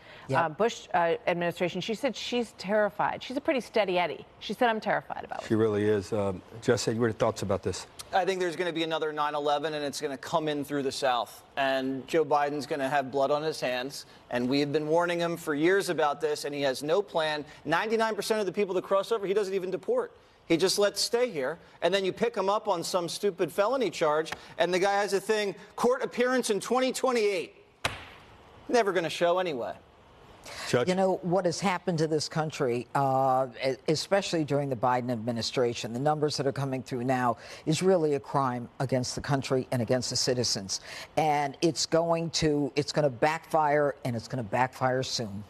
Bush administration, she said she's terrified. She's a pretty steady Eddie. She said, I'm terrified about it. She really is. Jesse, what are your thoughts about this? I think there's going to be another 9/11, and it's going to come in through the South. And Joe Biden's going to have blood on his hands. And we have been warning him for years about this, and he has no plan. 99% of the people that cross over, he doesn't even deport. He just lets stay here. And then you pick him up on some stupid felony charge, and the guy has a thing, court appearance in 2028. Never going to show anyway. Judge? You know, what has happened to this country, especially during the Biden administration, the numbers that are coming through now is really a crime against the country and against the citizens. And it's going to backfire, and it's going to backfire soon.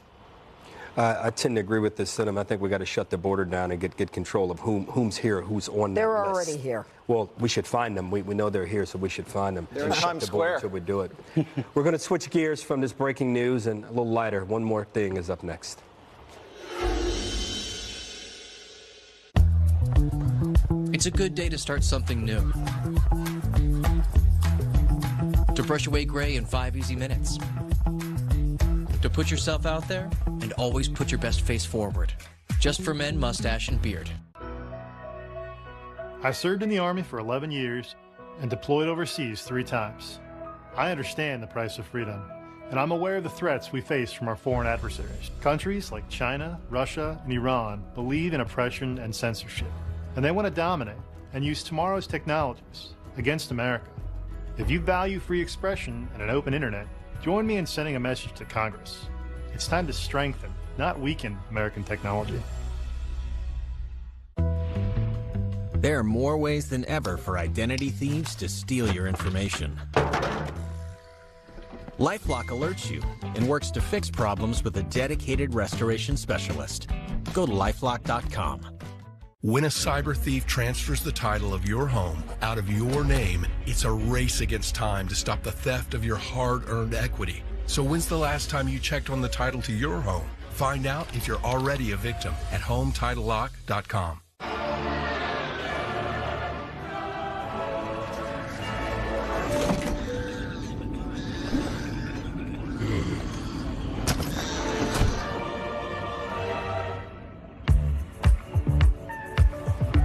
I tend to agree with this sentiment. I think we got to shut the border down and get control of who's here, who's on that list. They're already here. Well, we should find them. We know they're here, so we should find them. They're in Times Square. Until we do it. We're going to switch gears from this breaking news and a little lighter. One more thing is up next. It's a good day to start something new. To brush away gray in 5 easy minutes. To put yourself out there and always put your best face forward. Just for men, mustache, and beard. I served in the Army for 11 years and deployed overseas 3 times. I understand the price of freedom, and I'm aware of the threats we face from our foreign adversaries. Countries like China, Russia, and Iran believe in oppression and censorship, and they want to dominate and use tomorrow's technologies against America. If you value free expression and an open internet, join me in sending a message to Congress. It's time to strengthen, not weaken, American technology. There are more ways than ever for identity thieves to steal your information. LifeLock alerts you and works to fix problems with a dedicated restoration specialist. Go to lifelock.com. When a cyber thief transfers the title of your home out of your name, it's a race against time to stop the theft of your hard-earned equity. So when's the last time you checked on the title to your home? Find out if you're already a victim at HomeTitleLock.com.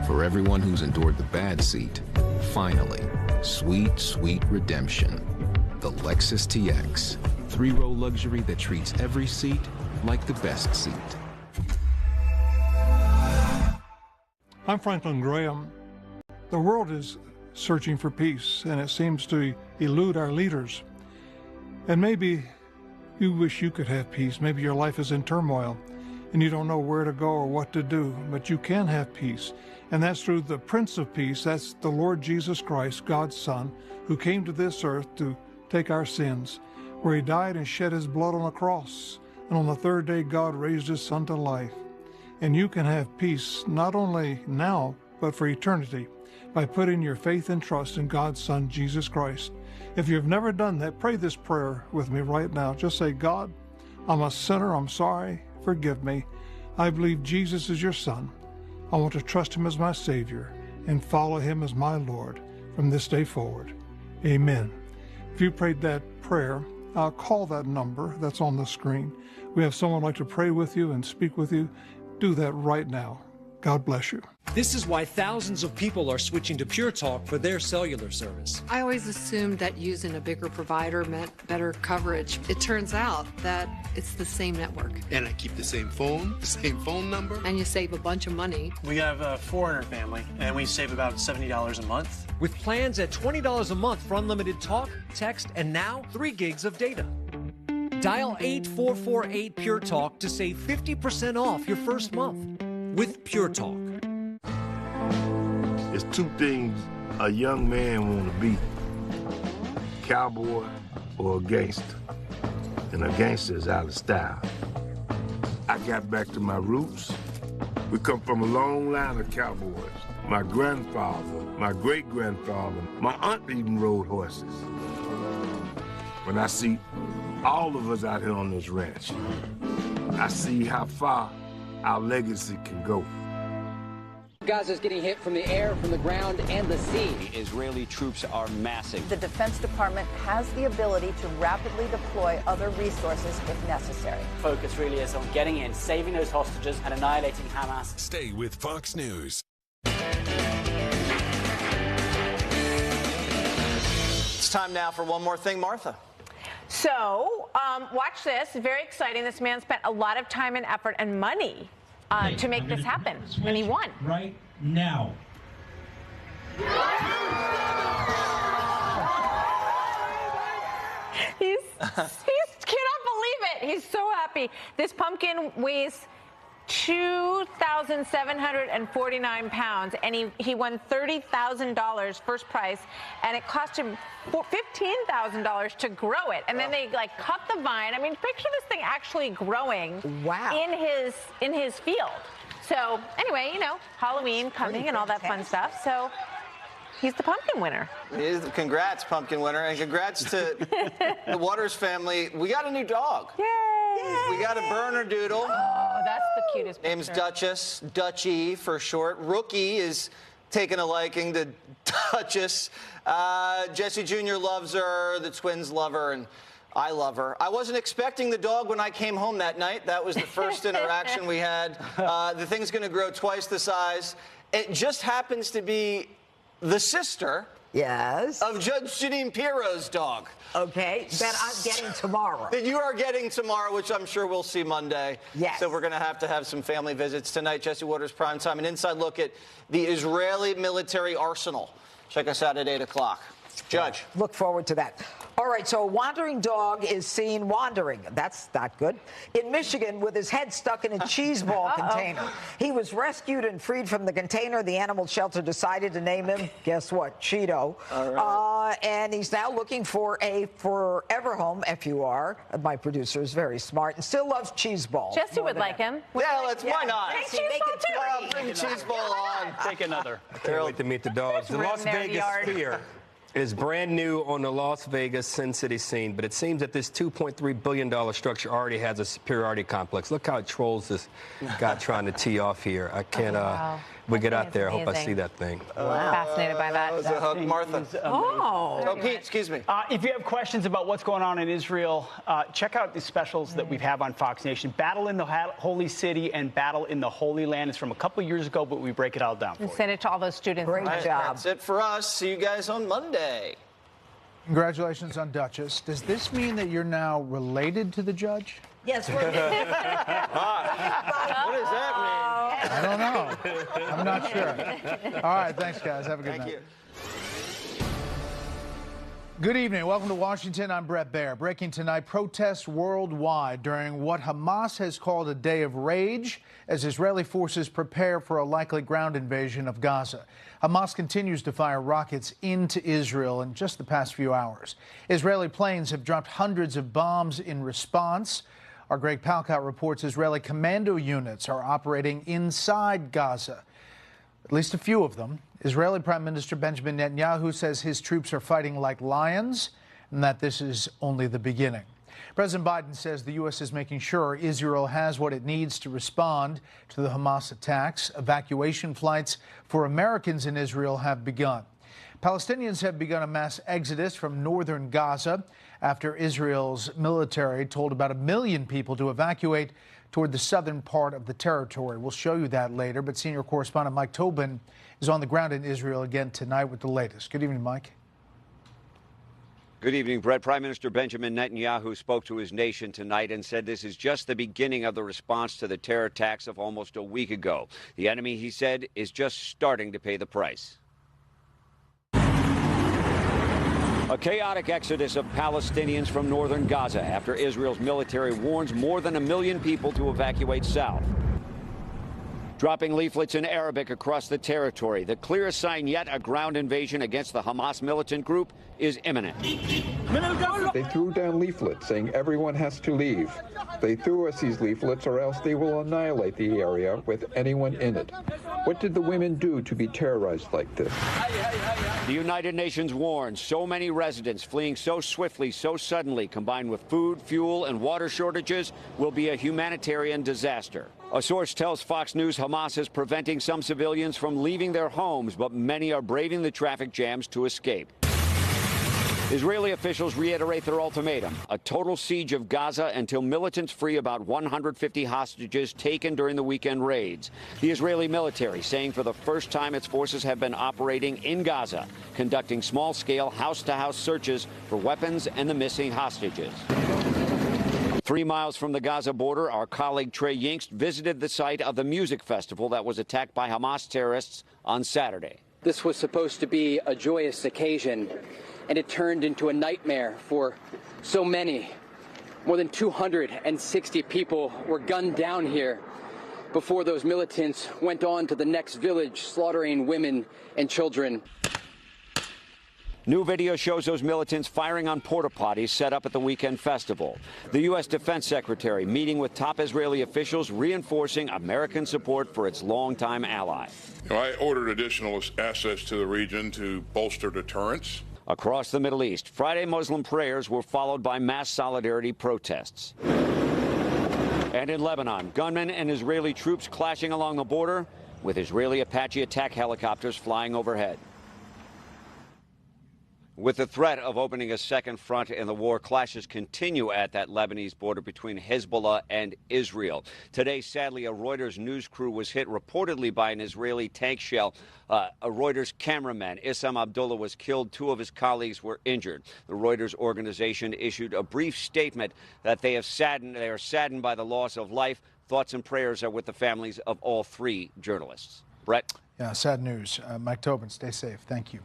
For everyone who's endured the bad seat, finally, sweet, sweet redemption. The Lexus TX, three-row luxury that treats every seat like the best seat. I'm Franklin Graham. The world is searching for peace, and it seems to elude our leaders. And maybe you wish you could have peace. Maybe your life is in turmoil, and you don't know where to go or what to do, but you can have peace. And that's through the Prince of Peace. That's the Lord Jesus Christ, God's Son, who came to this earth to take our sins, where he died and shed his blood on a cross. And on the third day, God raised his Son to life. And you can have peace not only now, but for eternity, by putting your faith and trust in God's Son, Jesus Christ. If you've never done that, pray this prayer with me right now. Just say, God, I'm a sinner. I'm sorry. Forgive me. I believe Jesus is your Son. I want to trust him as my Savior and follow him as my Lord from this day forward. Amen. If you prayed that prayer, call that number that's on the screen. We have someone like to pray with you and speak with you. Do that right now. God bless you. This is why thousands of people are switching to Pure Talk for their cellular service. I always assumed that using a bigger provider meant better coverage. It turns out that it's the same network. And I keep the same phone number. And you save a bunch of money. We have a foreigner family, and we save about $70 a month. With plans at $20 a month for unlimited talk, text, and now 3 gigs of data. Dial 8448 Pure Talk to save 50% off your first month with Pure Talk. There's 2 things a young man want to be: cowboy or a gangster. And a gangster is out of style. I got back to my roots. We come from a long line of cowboys. My grandfather, my great-grandfather, my aunt even rode horses. When I see all of us out here on this ranch, I see how far our legacy can go. Gaza's getting hit from the air, from the ground, and the sea. The Israeli troops are massing. The Defense Department has the ability to rapidly deploy other resources if necessary. Focus really is on getting in, saving those hostages, and annihilating Hamas. Stay with Fox News. It's time now for one more thing, Martha. So, watch this. Very exciting. This man spent a lot of time and effort and money to make this happen, and he won. Right now. He cannot believe it. He's so happy. This pumpkin weighs 2,749 pounds, and he won $30,000 first prize, and it cost him $15,000 to grow it. And then they cut the vine. I mean, picture this thing actually growing in his field. So anyway, Halloween coming and all that fun stuff. So he's the pumpkin winner. Congrats, pumpkin winner, and congrats to the Waters family. We got a new dog. Yay! We got a Bernedoodle. Oh, that's the cutest picture. Name's Duchess, Dutchie for short. Rookie is taking a liking to Duchess. Jesse Jr. loves her. The twins love her, and I love her. I wasn't expecting the dog when I came home that night. That was the first interaction we had. The thing's going to grow twice the size. It just happens to be the sister Yes. Of Judge Janine Pirro's dog. Okay, that I'm getting tomorrow. That you are getting tomorrow, which I'm sure we'll see Monday. Yes. So we're going to have some family visits tonight. Jesse Waters, primetime, an inside look at the Israeli military arsenal. Check us out at 8 o'clock. Judge. Look forward to that. All right, so a wandering dog is seen wandering. That's not good. In Michigan, with his head stuck in a cheese ball container. He was rescued and freed from the container. The animal shelter decided to name him, guess what, Cheeto. All right. And he's now looking for a forever home, FUR. My producer is very smart and still loves cheese balls. Jesse would like him. Yeah, why not? Make cheese ball too. Bring cheese ball on. Take another. I can't wait to meet the dogs. The Las Vegas Sphere is brand new on the Las Vegas Sin City scene, but it seems that this $2.3 billion structure already has a superiority complex. Look how it trolls this guy trying to tee off here. I can't, we get out there. I hope I see that thing. Fascinated by that. That was a hug, Martha. Oh, Pete, excuse me. If you have questions about what's going on in Israel, check out the specials that we have on Fox Nation. Battle in the Holy City and Battle in the Holy Land is from a couple years ago, but we break it all down for you. Send it to all those students. Great job. That's it for us. See you guys on Monday. Congratulations on Duchess. Does this mean that you're now related to the judge? Yes, we're What does that mean? I don't know. I'm not sure. All right, thanks, guys. Have a good night. Thank you. Good evening. Welcome to Washington. I'm Brett Baer. Breaking tonight, protests worldwide during what Hamas has called a day of rage as Israeli forces prepare for a likely ground invasion of Gaza. Hamas continues to fire rockets into Israel in just the past few hours. Israeli planes have dropped hundreds of bombs in response. Our Greg Palcott reports Israeli commando units are operating inside Gaza, at least a few of them. Israeli Prime Minister Benjamin Netanyahu says his troops are fighting like lions and that this is only the beginning. President Biden says the U.S. is making sure Israel has what it needs to respond to the Hamas attacks. Evacuation flights for Americans in Israel have begun. Palestinians have begun a mass exodus from northern Gaza after Israel's military told about 1 million people to evacuate toward the southern part of the territory. We'll show you that later, but senior correspondent Mike Tobin is on the ground in Israel again tonight with the latest. Good evening, Mike. Good evening, Brett. Prime Minister Benjamin Netanyahu spoke to his nation tonight and said this is just the beginning of the response to the terror attacks of almost a week ago. The enemy, he said, is just starting to pay the price. A chaotic exodus of Palestinians from northern Gaza after Israel's military warns more than 1 million people to evacuate south. Dropping leaflets in Arabic across the territory, the clearest sign yet a ground invasion against the Hamas militant group is imminent. They threw down leaflets saying everyone has to leave. They threw us these leaflets or else they will annihilate the area with anyone in it. What did the women do to be terrorized like this? The United Nations warns so many residents fleeing so swiftly, so suddenly, combined with food, fuel, and water shortages, will be a humanitarian disaster. A source tells Fox News Hamas is preventing some civilians from leaving their homes, but many are braving the traffic jams to escape. Israeli officials reiterate their ultimatum, a total siege of Gaza until militants free about 150 hostages taken during the weekend raids. The Israeli military saying for the first time its forces have been operating in Gaza, conducting small-scale house-to-house searches for weapons and the missing hostages. 3 miles from the Gaza border, our colleague Trey Yingst visited the site of the music festival that was attacked by Hamas terrorists on Saturday. This was supposed to be a joyous occasion, and it turned into a nightmare for so many. More than 260 people were gunned down here before those militants went on to the next village, slaughtering women and children. New video shows those militants firing on porta potties set up at the weekend festival. The U.S. Defense Secretary meeting with top Israeli officials, reinforcing American support for its longtime ally. I ordered additional assets to the region to bolster deterrence. Across the Middle East, Friday Muslim prayers were followed by mass solidarity protests. And in Lebanon, gunmen and Israeli troops clashing along the border, with Israeli Apache attack helicopters flying overhead. With the threat of opening a second front in the war, clashes continue at that Lebanese border between Hezbollah and Israel. Today, sadly, a Reuters news crew was hit reportedly by an Israeli tank shell. A Reuters cameraman, Issam Abdullah, was killed. 2 of his colleagues were injured. The Reuters organization issued a brief statement that they are saddened by the loss of life. Thoughts and prayers are with the families of all 3 journalists. Brett? Yeah, sad news. Mike Tobin, stay safe. Thank you.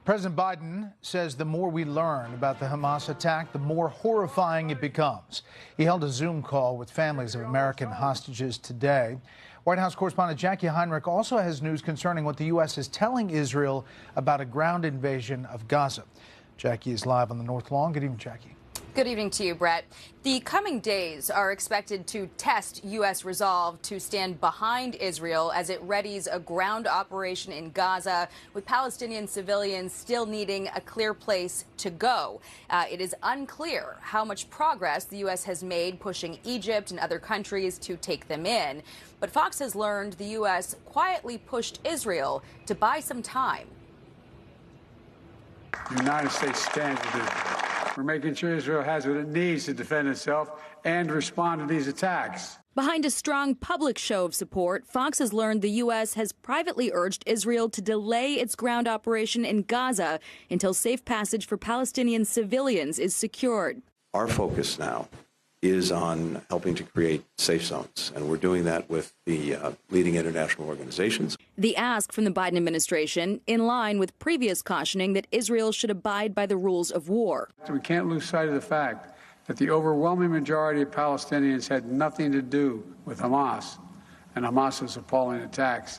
President Biden says the more we learn about the Hamas attack, the more horrifying it becomes. He held a Zoom call with families of American hostages today. White House correspondent Jackie Heinrich also has news concerning what the U.S. is telling Israel about a ground invasion of Gaza. Jackie is live on the North Lawn. Good evening, Jackie. Good evening to you, Brett. The coming days are expected to test U.S. resolve to stand behind Israel as it readies a ground operation in Gaza, with Palestinian civilians still needing a clear place to go. It is unclear how much progress the U.S. has made pushing Egypt and other countries to take them in. But Fox has learned the U.S. quietly pushed Israel to buy some time. The United States stands with Israel. We're making sure Israel has what it needs to defend itself and respond to these attacks. Behind a strong public show of support, Fox has learned the U.S. has privately urged Israel to delay its ground operation in Gaza until safe passage for Palestinian civilians is secured. Our focus now is on helping to create safe zones, and we're doing that with the leading international organizations. The ask from the Biden administration in line with previous cautioning that Israel should abide by the rules of war. We can't lose sight of the fact that the overwhelming majority of Palestinians had nothing to do with Hamas and Hamas's appalling attacks,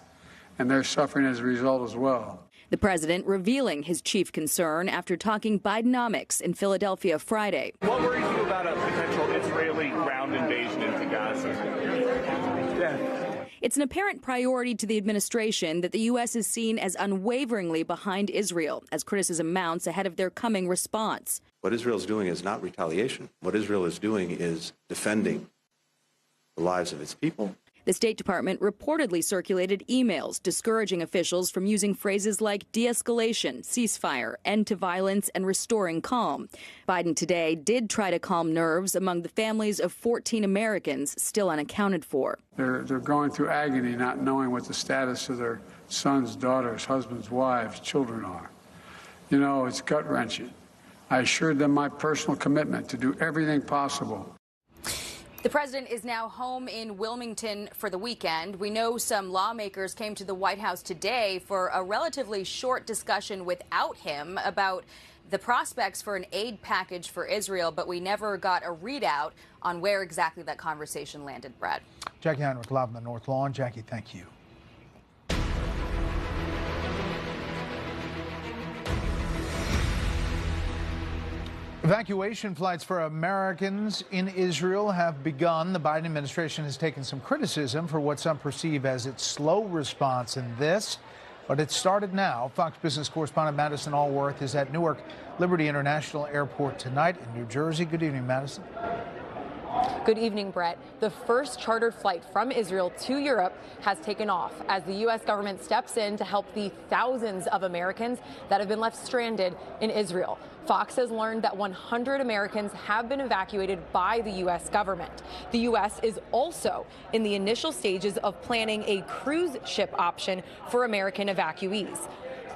and they're suffering as a result as well. The president revealing his chief concern after talking Bidenomics in Philadelphia Friday. What worries you about a potential Israeli ground invasion into Gaza? It's an apparent priority to the administration that the U.S. is seen as unwaveringly behind Israel as criticism mounts ahead of their coming response. What Israel is doing is not retaliation. What Israel is doing is defending the lives of its people. The State Department reportedly circulated emails discouraging officials from using phrases like de-escalation, ceasefire, end to violence, and restoring calm. Biden today did try to calm nerves among the families of 14 Americans still unaccounted for. They're going through agony, not knowing what the status of their sons, daughters, husbands, wives, children are. You know, it's gut-wrenching. I assured them my personal commitment to do everything possible. The president is now home in Wilmington for the weekend. We know some lawmakers came to the White House today for a relatively short discussion without him about the prospects for an aid package for Israel, but we never got a readout on where exactly that conversation landed, Brad. Jackie Heinrich, live on the North Lawn. Jackie, thank you. Evacuation flights for Americans in Israel have begun. The Biden administration has taken some criticism for what some perceive as its slow response in this, but it started now. Fox Business correspondent Madison Allworth is at Newark Liberty International Airport tonight in New Jersey. Good evening, Madison. Good evening, Brett. The first chartered flight from Israel to Europe has taken off as the U.S. government steps in to help the thousands of Americans that have been left stranded in Israel. Fox has learned that 100 Americans have been evacuated by the U.S. government. The U.S. is also in the initial stages of planning a cruise ship option for American evacuees.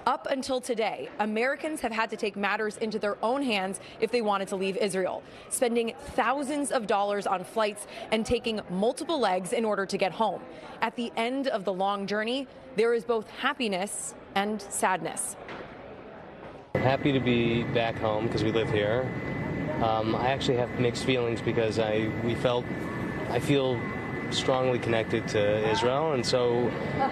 Up until today, Americans have had to take matters into their own hands if they wanted to leave Israel, spending thousands of dollars on flights and taking multiple legs in order to get home. At the end of the long journey, there is both happiness and sadness. I'm happy to be back home because we live here. I actually have mixed feelings because I feel strongly connected to Israel, and so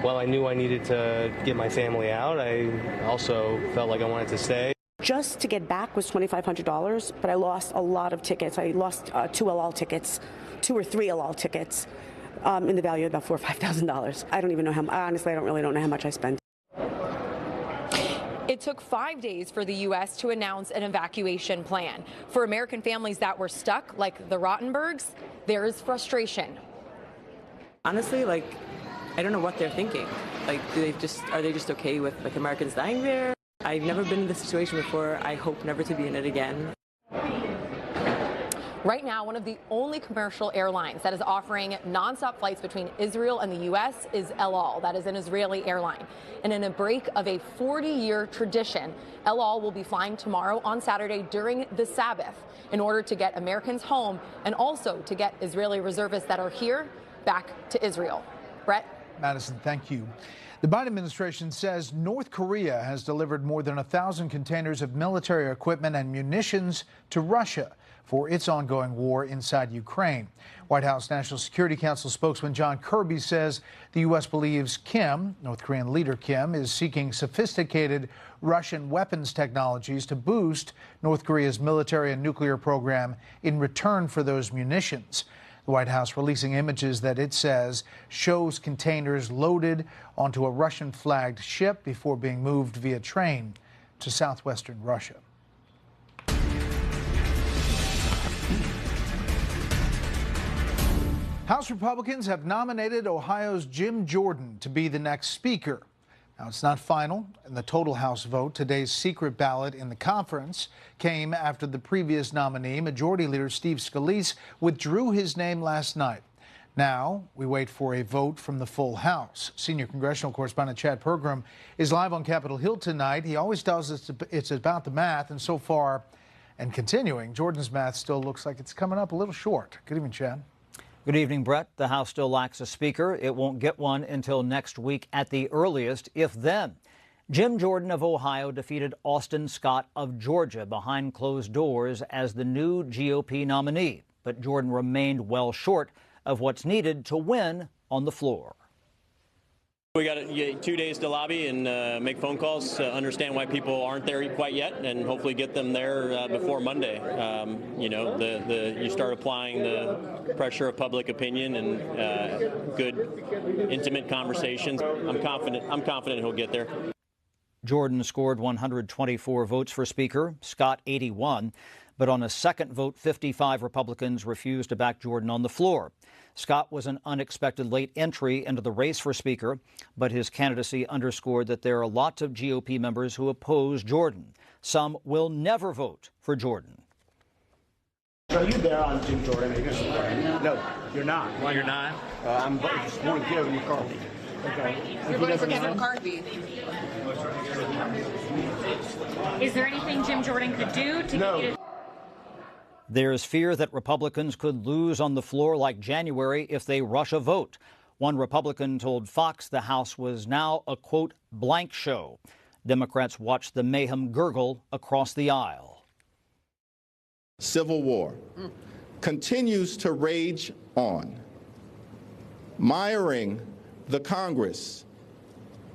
while I knew I needed to get my family out, I also felt like I wanted to stay. Just to get back was $2,500, but I lost a lot of tickets. I lost 2 El Al tickets, 2 or 3 El Al tickets, in the value of about $4,000 or $5,000. I don't even know honestly, I don't know how much I spent. It took 5 days for the U.S. to announce an evacuation plan. For American families that were stuck, like the Rottenbergs, there is frustration. Honestly, I don't know what they're thinking. Are they just okay with Americans dying there? I've never been in this situation before. I hope never to be in it again. Right now, one of the only commercial airlines that is offering nonstop flights between Israel and the U.S. is El Al. That is an Israeli airline. And in a break of a 40-year tradition, El Al will be flying tomorrow on Saturday during the Sabbath in order to get Americans home and also to get Israeli reservists that are here back to Israel. Brett? Madison, thank you. The Biden administration says North Korea has delivered more than 1,000 containers of military equipment and munitions to Russia for its ongoing war inside Ukraine. White House National Security Council spokesman John Kirby says the U.S. believes Kim, North Korean leader Kim, is seeking sophisticated Russian weapons technologies to boost North Korea's military and nuclear program in return for those munitions. The White House releasing images that it says shows containers loaded onto a Russian-flagged ship before being moved via train to southwestern Russia. House Republicans have nominated Ohio's Jim Jordan to be the next speaker. Now, it's not final in the total House vote. Today's secret ballot in the conference came after the previous nominee, Majority Leader Steve Scalise, withdrew his name last night. Now, we wait for a vote from the full House. Senior congressional correspondent Chad Pergram is live on Capitol Hill tonight. He always tells us it's about the math, and so far, and continuing, Jordan's math still looks like it's coming up a little short. Good evening, Chad. Good evening, Brett. The House still lacks a speaker. It won't get one until next week at the earliest, if then. Jim Jordan of Ohio defeated Austin Scott of Georgia behind closed doors as the new GOP nominee. But Jordan remained well short of what's needed to win on the floor. We got 2 days to lobby and make phone calls to understand why people aren't there quite yet, and hopefully get them there before Monday. You know, you start applying the pressure of public opinion and good, intimate conversations. I'm confident he'll get there. Jordan scored 124 votes for Speaker, Scott 81. But on a second vote, 55 Republicans refused to back Jordan on the floor. Scott was an unexpected late entry into the race for Speaker, but his candidacy underscored that there are lots of GOP members who oppose Jordan. Some will never vote for Jordan. Are you there on Jim Jordan? Are you going to support him? No, you're not. Why you're not? I'm supporting Kevin McCarthy. Okay. You're voting for Kevin McCarthy. Is there anything Jim Jordan could do to get you to... There's fear that Republicans could lose on the floor like January if they rush a vote. One Republican told Fox the House was now a, quote, blank show. Democrats watched the mayhem gurgle across the aisle. Civil war continues to rage on, miring the Congress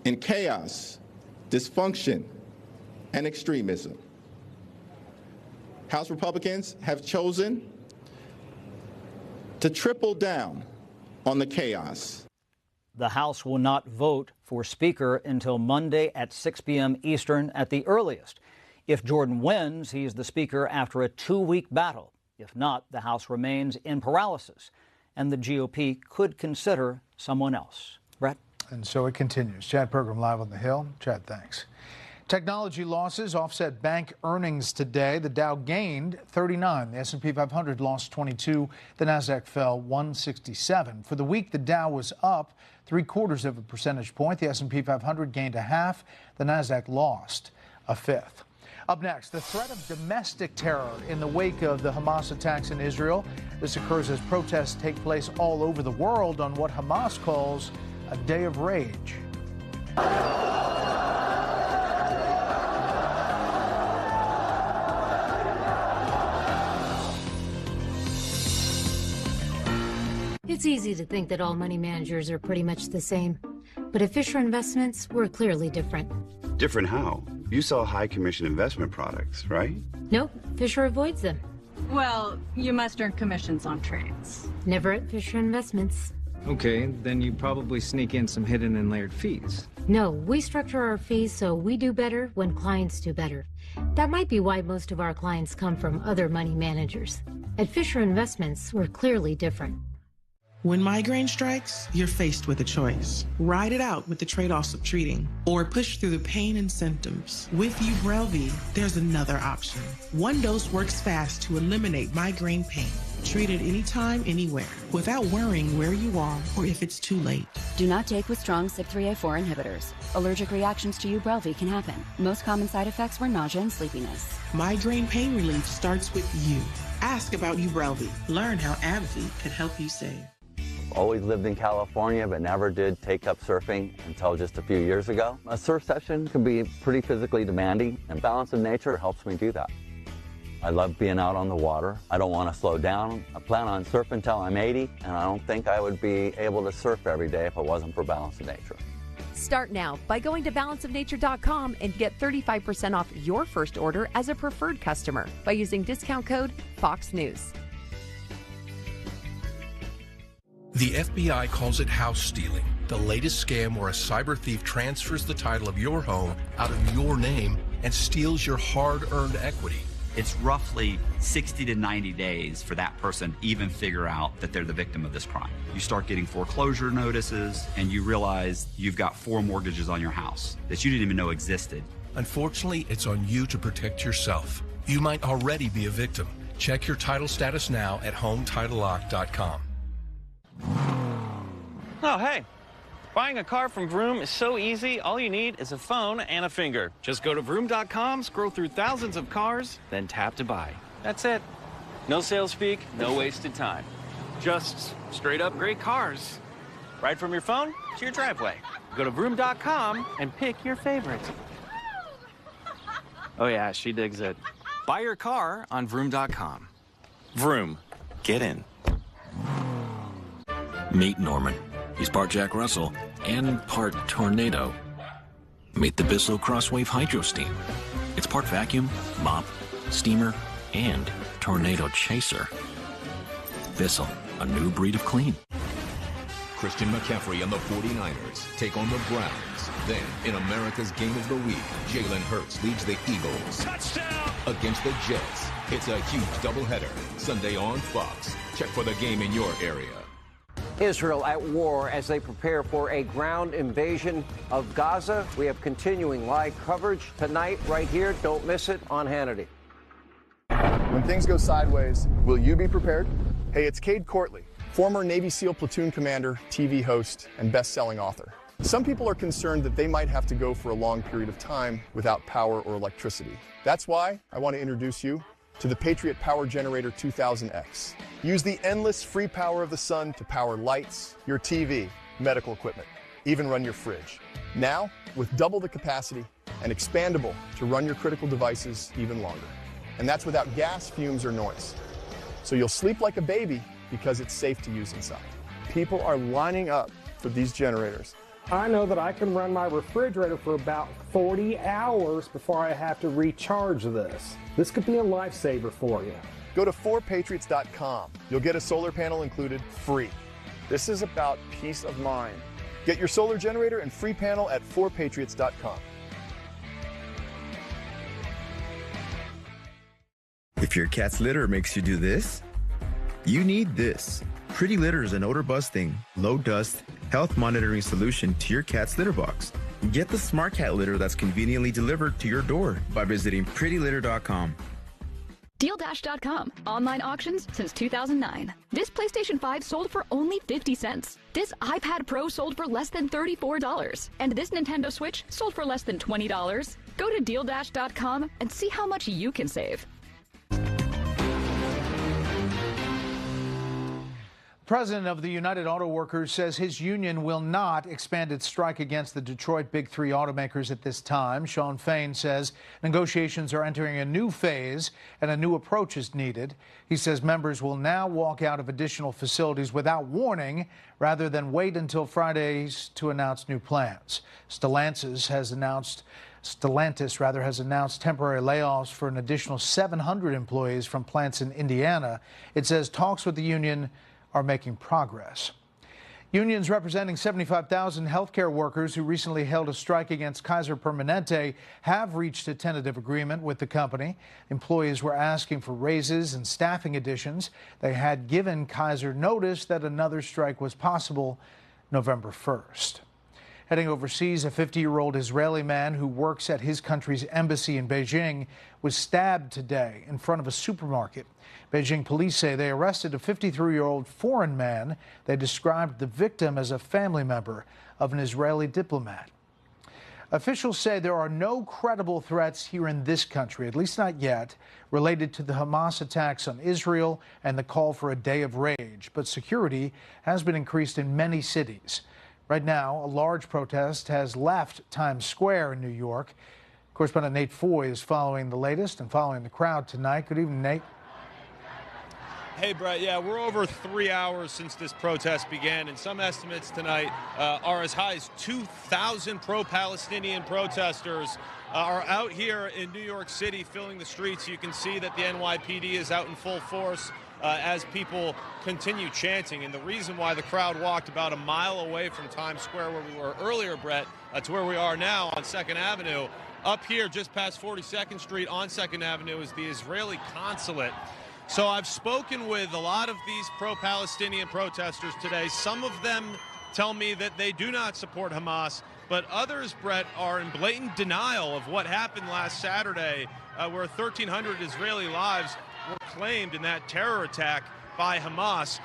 in chaos, dysfunction, and extremism. House Republicans have chosen to triple down on the chaos. The House will not vote for Speaker until Monday at 6 p.m. Eastern at the earliest. If Jordan wins, he's the Speaker after a 2-week battle. If not, the House remains in paralysis, and the GOP could consider someone else. Brett? And so it continues. Chad Pergram live on the Hill. Chad, thanks. Technology losses offset bank earnings today. The Dow gained 39. The S&P 500 lost 22. The Nasdaq fell 167. For the week, the Dow was up 0.75 percentage point. The S&P 500 gained 0.5. The Nasdaq lost 1/5. Up next, the threat of domestic terror in the wake of the Hamas attacks in Israel. This occurs as protests take place all over the world on what Hamas calls a day of rage. It's easy to think that all money managers are pretty much the same. But at Fisher Investments, we're clearly different. Different how? You sell high commission investment products, right? Nope, Fisher avoids them. Well, you must earn commissions on trades. Never at Fisher Investments. Okay, then you probably sneak in some hidden and layered fees. No, we structure our fees so we do better when clients do better. That might be why most of our clients come from other money managers. At Fisher Investments, we're clearly different. When migraine strikes, you're faced with a choice. Ride it out with the trade-offs of treating, or push through the pain and symptoms. With Ubrelvy, there's another option. One dose works fast to eliminate migraine pain. Treat it anytime, anywhere, without worrying where you are or if it's too late. Do not take with strong CYP3A4 inhibitors. Allergic reactions to Ubrelvy can happen. Most common side effects were nausea and sleepiness. Migraine pain relief starts with you. Ask about Ubrelvy. Learn how AbbVie could help you save. Always lived in California, but never did take up surfing until just a few years ago. A surf session can be pretty physically demanding, and balance of nature helps me do that. I love being out on the water. I don't want to slow down. I plan on surfing until I'm 80, and I don't think I would be able to surf every day if it wasn't for balance of nature. Start now by going to balanceofnature.com and get 35% off your first order as a preferred customer by using discount code Fox News. The FBI calls it house stealing, the latest scam where a cyber thief transfers the title of your home out of your name and steals your hard-earned equity. It's roughly 60 to 90 days for that person to even figure out that they're the victim of this crime. You start getting foreclosure notices and you realize you've got 4 mortgages on your house that you didn't even know existed. Unfortunately, it's on you to protect yourself. You might already be a victim. Check your title status now at HomeTitleLock.com. Oh, hey. Buying a car from Vroom is so easy. All you need is a phone and a finger. Just go to vroom.com, scroll through thousands of cars, then tap to buy. That's it. No sales speak, no wasted time. Just straight up great cars. Right from your phone to your driveway. Go to vroom.com and pick your favorite. Oh yeah, she digs it. Buy your car on vroom.com. Vroom. Get in. Meet Norman. He's part Jack Russell and part tornado. Meet the Bissell Crosswave Hydro Steam. It's part vacuum, mop, steamer, and tornado chaser. Bissell, a new breed of clean. Christian McCaffrey and the 49ers take on the Browns. Then, in America's Game of the Week, Jalen Hurts leads the Eagles. Touchdown! Against the Jets. It's a huge doubleheader. Sunday on Fox. Check for the game in your area. Israel at war as they prepare for a ground invasion of Gaza. We have continuing live coverage tonight right here. Don't miss it on Hannity. When things go sideways, will you be prepared? Hey, it's Cade Courtley, former Navy SEAL platoon commander, TV host, and best-selling author. Some people are concerned that they might have to go for a long period of time without power or electricity. That's why I want to introduce you to the Patriot Power Generator 2000X. Use the endless free power of the sun to power lights, your TV, medical equipment, even run your fridge. Now, with double the capacity and expandable to run your critical devices even longer. And that's without gas, fumes, or noise. So you'll sleep like a baby because it's safe to use inside. People are lining up for these generators. I know that I can run my refrigerator for about 40 hours before I have to recharge this. This could be a lifesaver for you. Go to 4patriots.com. You'll get a solar panel included free. This is about peace of mind. Get your solar generator and free panel at 4patriots.com. If your cat's litter makes you do this, you need this. Pretty Litter is an odor-busting, low-dust, health monitoring solution to your cat's litter box. Get the Smart Cat litter that's conveniently delivered to your door by visiting prettylitter.com. DealDash.com. Online auctions since 2009. This PlayStation 5 sold for only 50 cents. This iPad Pro sold for less than $34. And this Nintendo Switch sold for less than $20. Go to DealDash.com and see how much you can save. President of the United Auto Workers says his union will not expand its strike against the Detroit Big Three automakers at this time. Sean Fain says negotiations are entering a new phase and a new approach is needed. He says members will now walk out of additional facilities without warning rather than wait until Fridays to announce new plans. Stellantis has announced temporary layoffs for an additional 700 employees from plants in Indiana. It says talks with the union are making progress. Unions representing 75,000 healthcare workers who recently held a strike against Kaiser Permanente have reached a tentative agreement with the company. Employees were asking for raises and staffing additions. They had given Kaiser notice that another strike was possible November 1st. Heading overseas, a 50-year-old Israeli man who works at his country's embassy in Beijing was stabbed today in front of a supermarket. Beijing police say they arrested a 53-year-old foreign man. They described the victim as a family member of an Israeli diplomat. Officials say there are no credible threats here in this country, at least not yet, related to the Hamas attacks on Israel and the call for a day of rage. But security has been increased in many cities. Right now, a large protest has left Times Square in New York. Correspondent Nate Foy is following the latest and following the crowd tonight. Good evening, Nate. Hey, Brett. Yeah, we're over 3 hours since this protest began, and some estimates tonight are as high as 2,000 pro-Palestinian protesters are out here in New York City filling the streets. You can see that the NYPD is out in full force as people continue chanting. And the reason why the crowd walked about a mile away from Times Square, where we were earlier, Brett, to where we are now on 2nd Avenue, up here just past 42nd Street on 2nd Avenue is the Israeli consulate. So I've spoken with a lot of these pro-Palestinian protesters today. Some of them tell me that they do not support Hamas, but others, Brett, are in blatant denial of what happened last Saturday, where 1,300 Israeli lives were claimed in that terror attack by Hamas.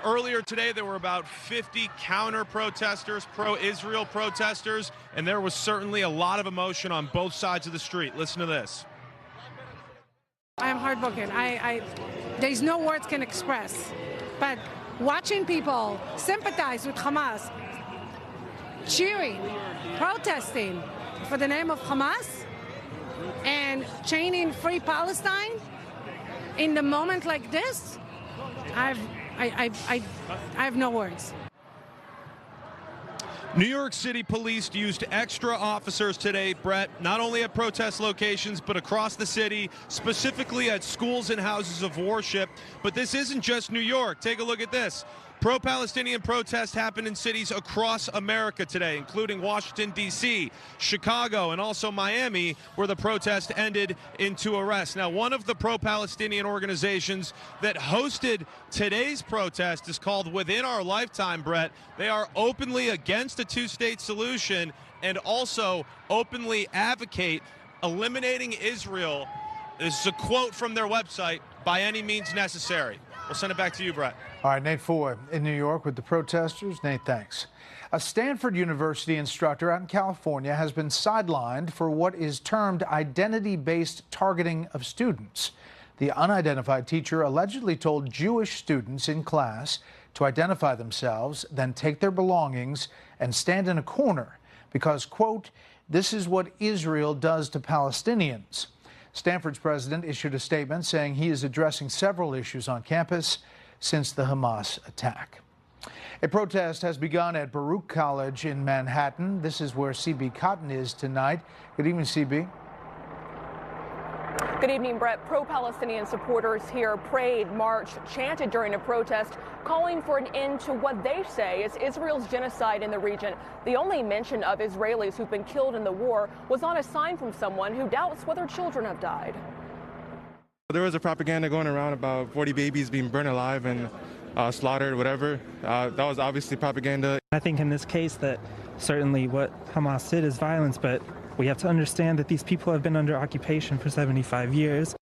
Earlier today, there were about 50 counter-protesters, pro-Israel protesters, and there was certainly a lot of emotion on both sides of the street. Listen to this. I am heartbroken. There's no words can express. But watching people sympathize with Hamas, cheering, protesting for the name of Hamas, and chanting Free Palestine in the moment like this, I have no words. New York City police used extra officers today, Brett, not only at protest locations, but across the city, specifically at schools and houses of worship. But this isn't just New York. Take a look at this. Pro-Palestinian protests happened in cities across America today, including Washington, D.C., Chicago, and also Miami, where the protest ended in 2 arrests. Now, one of the pro-Palestinian organizations that hosted today's protest is called Within Our Lifetime, Brett. They are openly against a two-state solution and also openly advocate eliminating Israel. This is a quote from their website, by any means necessary. We'll send it back to you, Brett. All right, Nate Foy in New York with the protesters. Nate, thanks. A Stanford University instructor out in California has been sidelined for what is termed identity-based targeting of students. The unidentified teacher allegedly told Jewish students in class to identify themselves, then take their belongings and stand in a corner because, quote, this is what Israel does to Palestinians. Stanford's president issued a statement saying he is addressing several issues on campus since the Hamas attack. A protest has begun at Baruch College in Manhattan. This is where CB Cotton is tonight. Good evening, CB. Good evening, Brett. Pro-Palestinian supporters here prayed, marched, chanted during a protest, calling for an end to what they say is Israel's genocide in the region. The only mention of Israelis who've been killed in the war was on a sign from someone who doubts whether children have died. There was a propaganda going around about 40 babies being burned alive and slaughtered, whatever. That was obviously propaganda. I think in this case that certainly what Hamas did is violence, but we have to understand that these people have been under occupation for 75 years.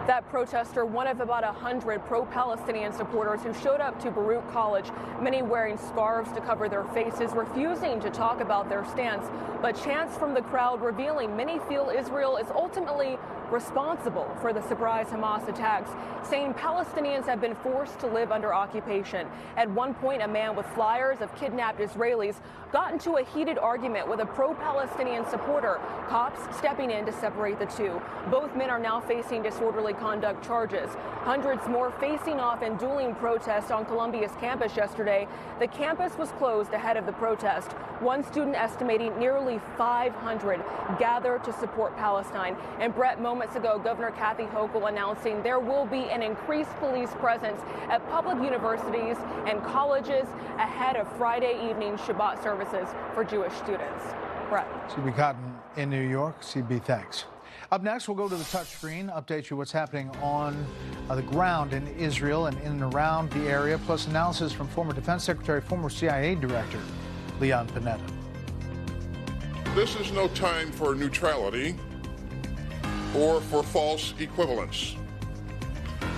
That protester, one of about 100 pro-Palestinian supporters who showed up to Baruch College, many wearing scarves to cover their faces, refusing to talk about their stance. But chants from the crowd revealing many feel Israel is ultimately responsible for the surprise Hamas attacks, saying Palestinians have been forced to live under occupation. At one point, a man with flyers of kidnapped Israelis got into a heated argument with a pro-Palestinian supporter, cops stepping in to separate the two. Both men are now facing disorderly disorderly conduct charges. Hundreds more facing off in dueling protests on Columbia's campus yesterday. The campus was closed ahead of the protest. One student estimating nearly 500 gathered to support Palestine. And Brett, moments ago, Governor Kathy Hochul announcing there will be an increased police presence at public universities and colleges ahead of Friday evening Shabbat services for Jewish students. Brett. CB Cotton in New York. CB, thanks. Up next, we'll go to the touchscreen, update you what's happening on the ground in Israel and in and around the area, plus analysis from former Defense Secretary, former CIA Director, Leon Panetta. This is no time for neutrality or for false equivalence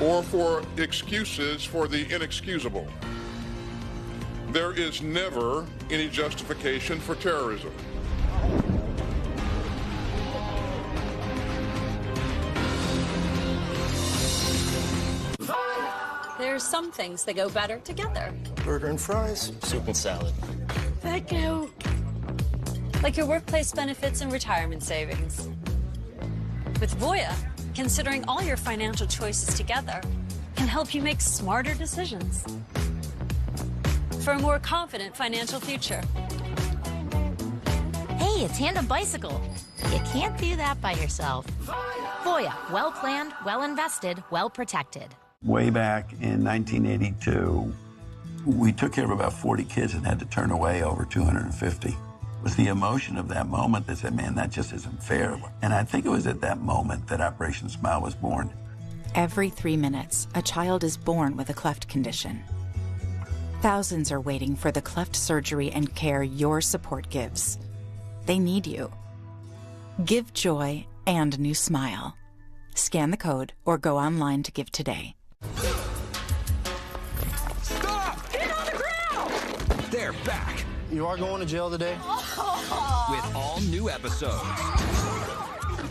or for excuses for the inexcusable. There is never any justification for terrorism. There's some things that go better together. Burger and fries, soup and salad. Thank you. Like your workplace benefits and retirement savings. With Voya, considering all your financial choices together can help you make smarter decisions for a more confident financial future. Hey, it's Tandem Bicycle. You can't do that by yourself. Voya, well planned, well invested, well protected. Way back in 1982, we took care of about 40 kids and had to turn away over 250. It was the emotion of that moment that said, man, that just isn't fair. And I think it was at that moment that Operation Smile was born. Every 3 minutes, a child is born with a cleft condition. Thousands are waiting for the cleft surgery and care your support gives. They need you. Give joy and a new smile. Scan the code or go online to give today. Stop! Get on the ground! They're back. You are going to jail today? With all new episodes.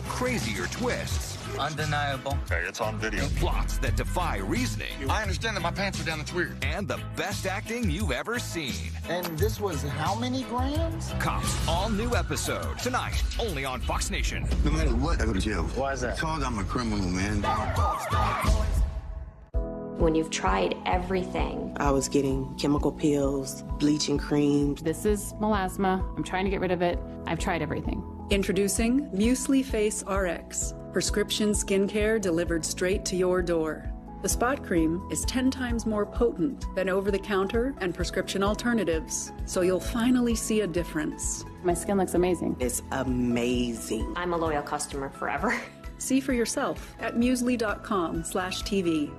Crazier twists. Undeniable. Hey, it's on video. Plots that defy reasoning. I understand that my pants are down, it's weird. And the best acting you've ever seen. And this was how many grams? Cops, all new episode. Tonight, only on Fox Nation. No matter what, I go to jail. Why is that? Because I'm a criminal, man. When you've tried everything. I was getting chemical pills, bleaching creams. This is melasma. I'm trying to get rid of it. I've tried everything. Introducing Muesli Face RX, prescription skincare delivered straight to your door. The spot cream is 10 times more potent than over-the-counter and prescription alternatives, so you'll finally see a difference. My skin looks amazing. It's amazing. I'm a loyal customer forever. See for yourself at muesli.com/TV.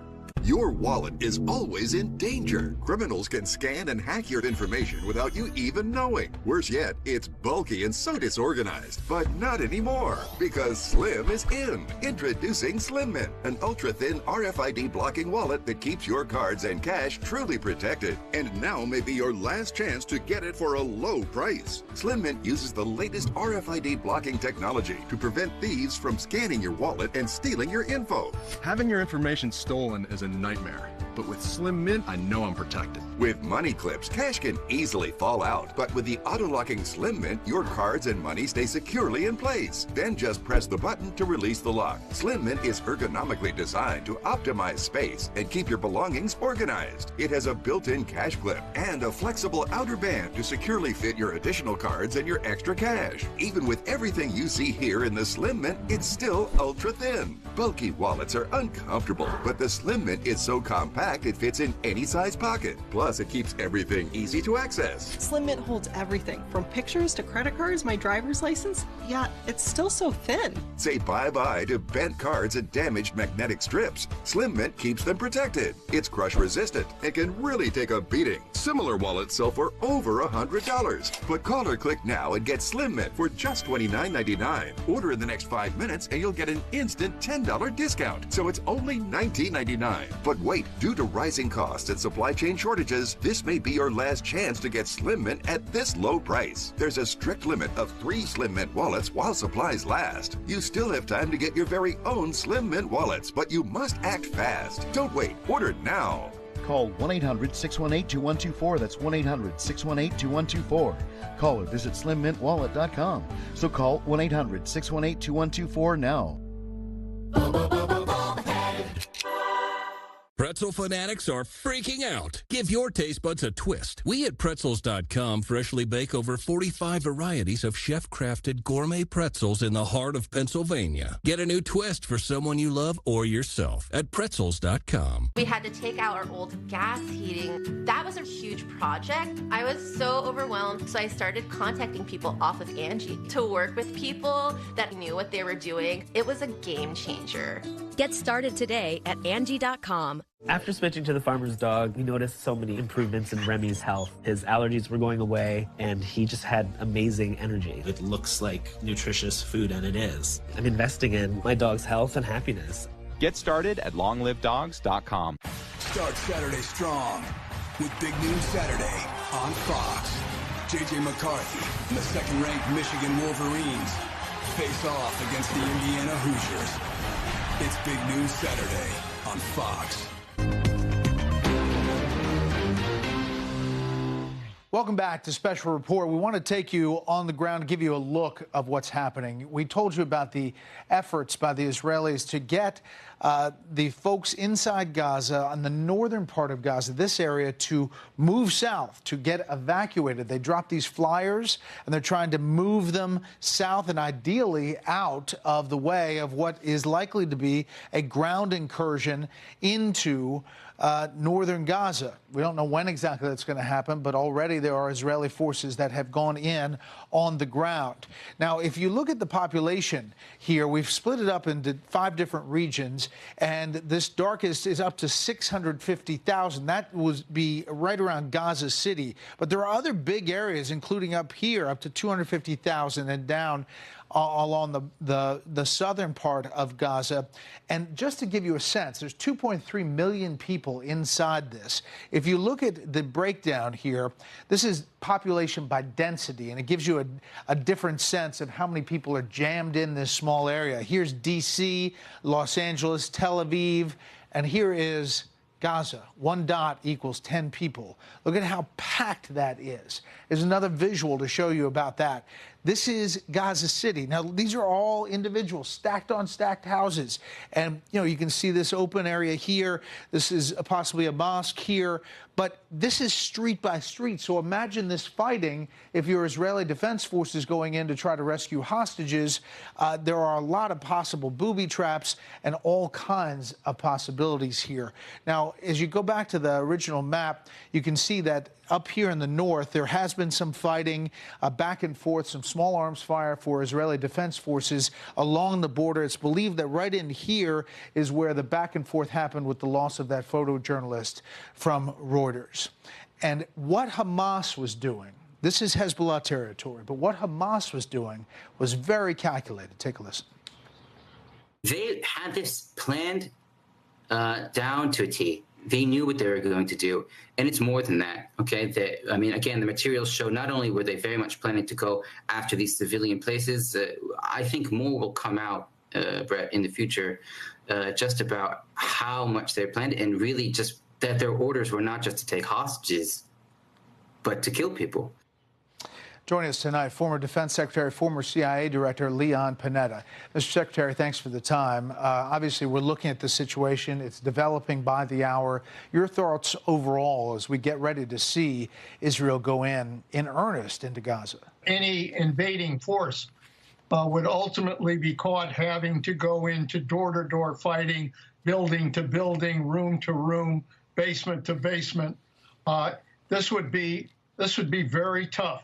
Your wallet is always in danger. Criminals can scan and hack your information without you even knowing. Worse yet, it's bulky and so disorganized. But not anymore, because Slim is in. Introducing Slim Mint, an ultra-thin RFID blocking wallet that keeps your cards and cash truly protected. And now may be your last chance to get it for a low price. Slim Mint uses the latest RFID blocking technology to prevent thieves from scanning your wallet and stealing your info. Having your information stolen is a nightmare, but with Slim Mint, I know I'm protected. With money clips, cash can easily fall out, but with the auto-locking Slim Mint, your cards and money stay securely in place. Then just press the button to release the lock. Slim Mint is ergonomically designed to optimize space and keep your belongings organized. It has a built-in cash clip and a flexible outer band to securely fit your additional cards and your extra cash. Even with everything you see here in the Slim Mint, it's still ultra-thin. Bulky wallets are uncomfortable, but the Slim Mint is so compact it fits in any size pocket. Plus, it keeps everything easy to access. Slim Mint holds everything, from pictures to credit cards, my driver's license. Yeah, it's still so thin. Say bye-bye to bent cards and damaged magnetic strips. Slim Mint keeps them protected. It's crush-resistant and can really take a beating. Similar wallets sell for over $100. But call or click now and get Slim Mint for just $29.99. Order in the next 5 minutes and you'll get an instant $10 discount. So it's only $19.99. But wait, due to rising costs and supply chain shortages, this may be your last chance to get Slim Mint at this low price. There's a strict limit of 3 Slim Mint wallets while supplies last. You still have time to get your very own Slim Mint wallets, but you must act fast. Don't wait, order now. Call 1-800-618-2124. That's 1-800-618-2124. Call or visit slimmintwallet.com. So call 1-800-618-2124 now. pretzel fanatics are freaking out. Give your taste buds a twist. We at Pretzels.com freshly bake over 45 varieties of chef-crafted gourmet pretzels in the heart of Pennsylvania. Get a new twist for someone you love or yourself at Pretzels.com. We had to take out our old gas heating. That was a huge project. I was so overwhelmed, so I started contacting people off of Angie to work with people that knew what they were doing. It was a game changer. Get started today at Angie.com. After switching to the farmer's dog, we noticed so many improvements in Remy's health. His allergies were going away, and he just had amazing energy. It looks like nutritious food, and it is. I'm investing in my dog's health and happiness. Get started at longlivedogs.com. Start Saturday strong with Big Noon Saturday on Fox. J.J. McCarthy and the second-ranked Michigan Wolverines face off against the Indiana Hoosiers. It's Big News Saturday on Fox. Welcome back to Special Report. We want to take you on the ground to give you a look of what's happening. We told you about the efforts by the Israelis to get the folks inside Gaza, on the northern part of Gaza, this area, to move south, to get evacuated. They dropped these flyers, and they're trying to move them south and ideally out of the way of what is likely to be a ground incursion into northern Gaza. We don't know when exactly that's going to happen, but already there are Israeli forces that have gone in on the ground. Now, if you look at the population here, we've split it up into 5 different regions, and this darkest is up to 650,000. That would be right around Gaza City. But there are other big areas, including up here, up to 250,000 and down along the southern part of Gaza. And just to give you a sense, there's 2.3 million people inside this. If you look at the breakdown here, this is population by density, and it gives you a different sense of how many people are jammed in this small area. Here's D.C., Los Angeles, Tel Aviv, and here is Gaza. 1 dot equals 10 people. Look at how packed that is. There's another visual to show you about that. This is Gaza City. Now, these are all individual, stacked on stacked houses. And, you know, you can see this open area here. This is possibly a mosque here. But this is street by street. So imagine this fighting if you're Israeli Defense Forces going in to try to rescue hostages. There are a lot of possible booby traps and all kinds of possibilities here. Now, as you go back to the original map, you can see that up here in the north, there has been some fighting back and forth, some small arms fire for Israeli Defense Forces along the border. It's believed that right in here is where the back and forth happened with the loss of that photojournalist from Reuters. And what Hamas was doing, this is Hezbollah territory, but what Hamas was doing was very calculated. Take a listen. They had this planned down to a T. They knew what they were going to do, and it's more than that, okay? I mean, again, the materials show not only were they very much planning to go after these civilian places, I think more will come out, Brett, in the future, just about how much they planned, and really just that their orders were not just to take hostages, but to kill people. Joining us tonight, former Defense Secretary, former CIA Director Leon Panetta. Mr. Secretary, thanks for the time. Obviously, we're looking at the situation. It's developing by the hour. Your thoughts overall as we get ready to see Israel go in earnest into Gaza? Any invading force would ultimately be caught having to go into door-to-door fighting, building to building, room to room, basement to basement. This would be very tough.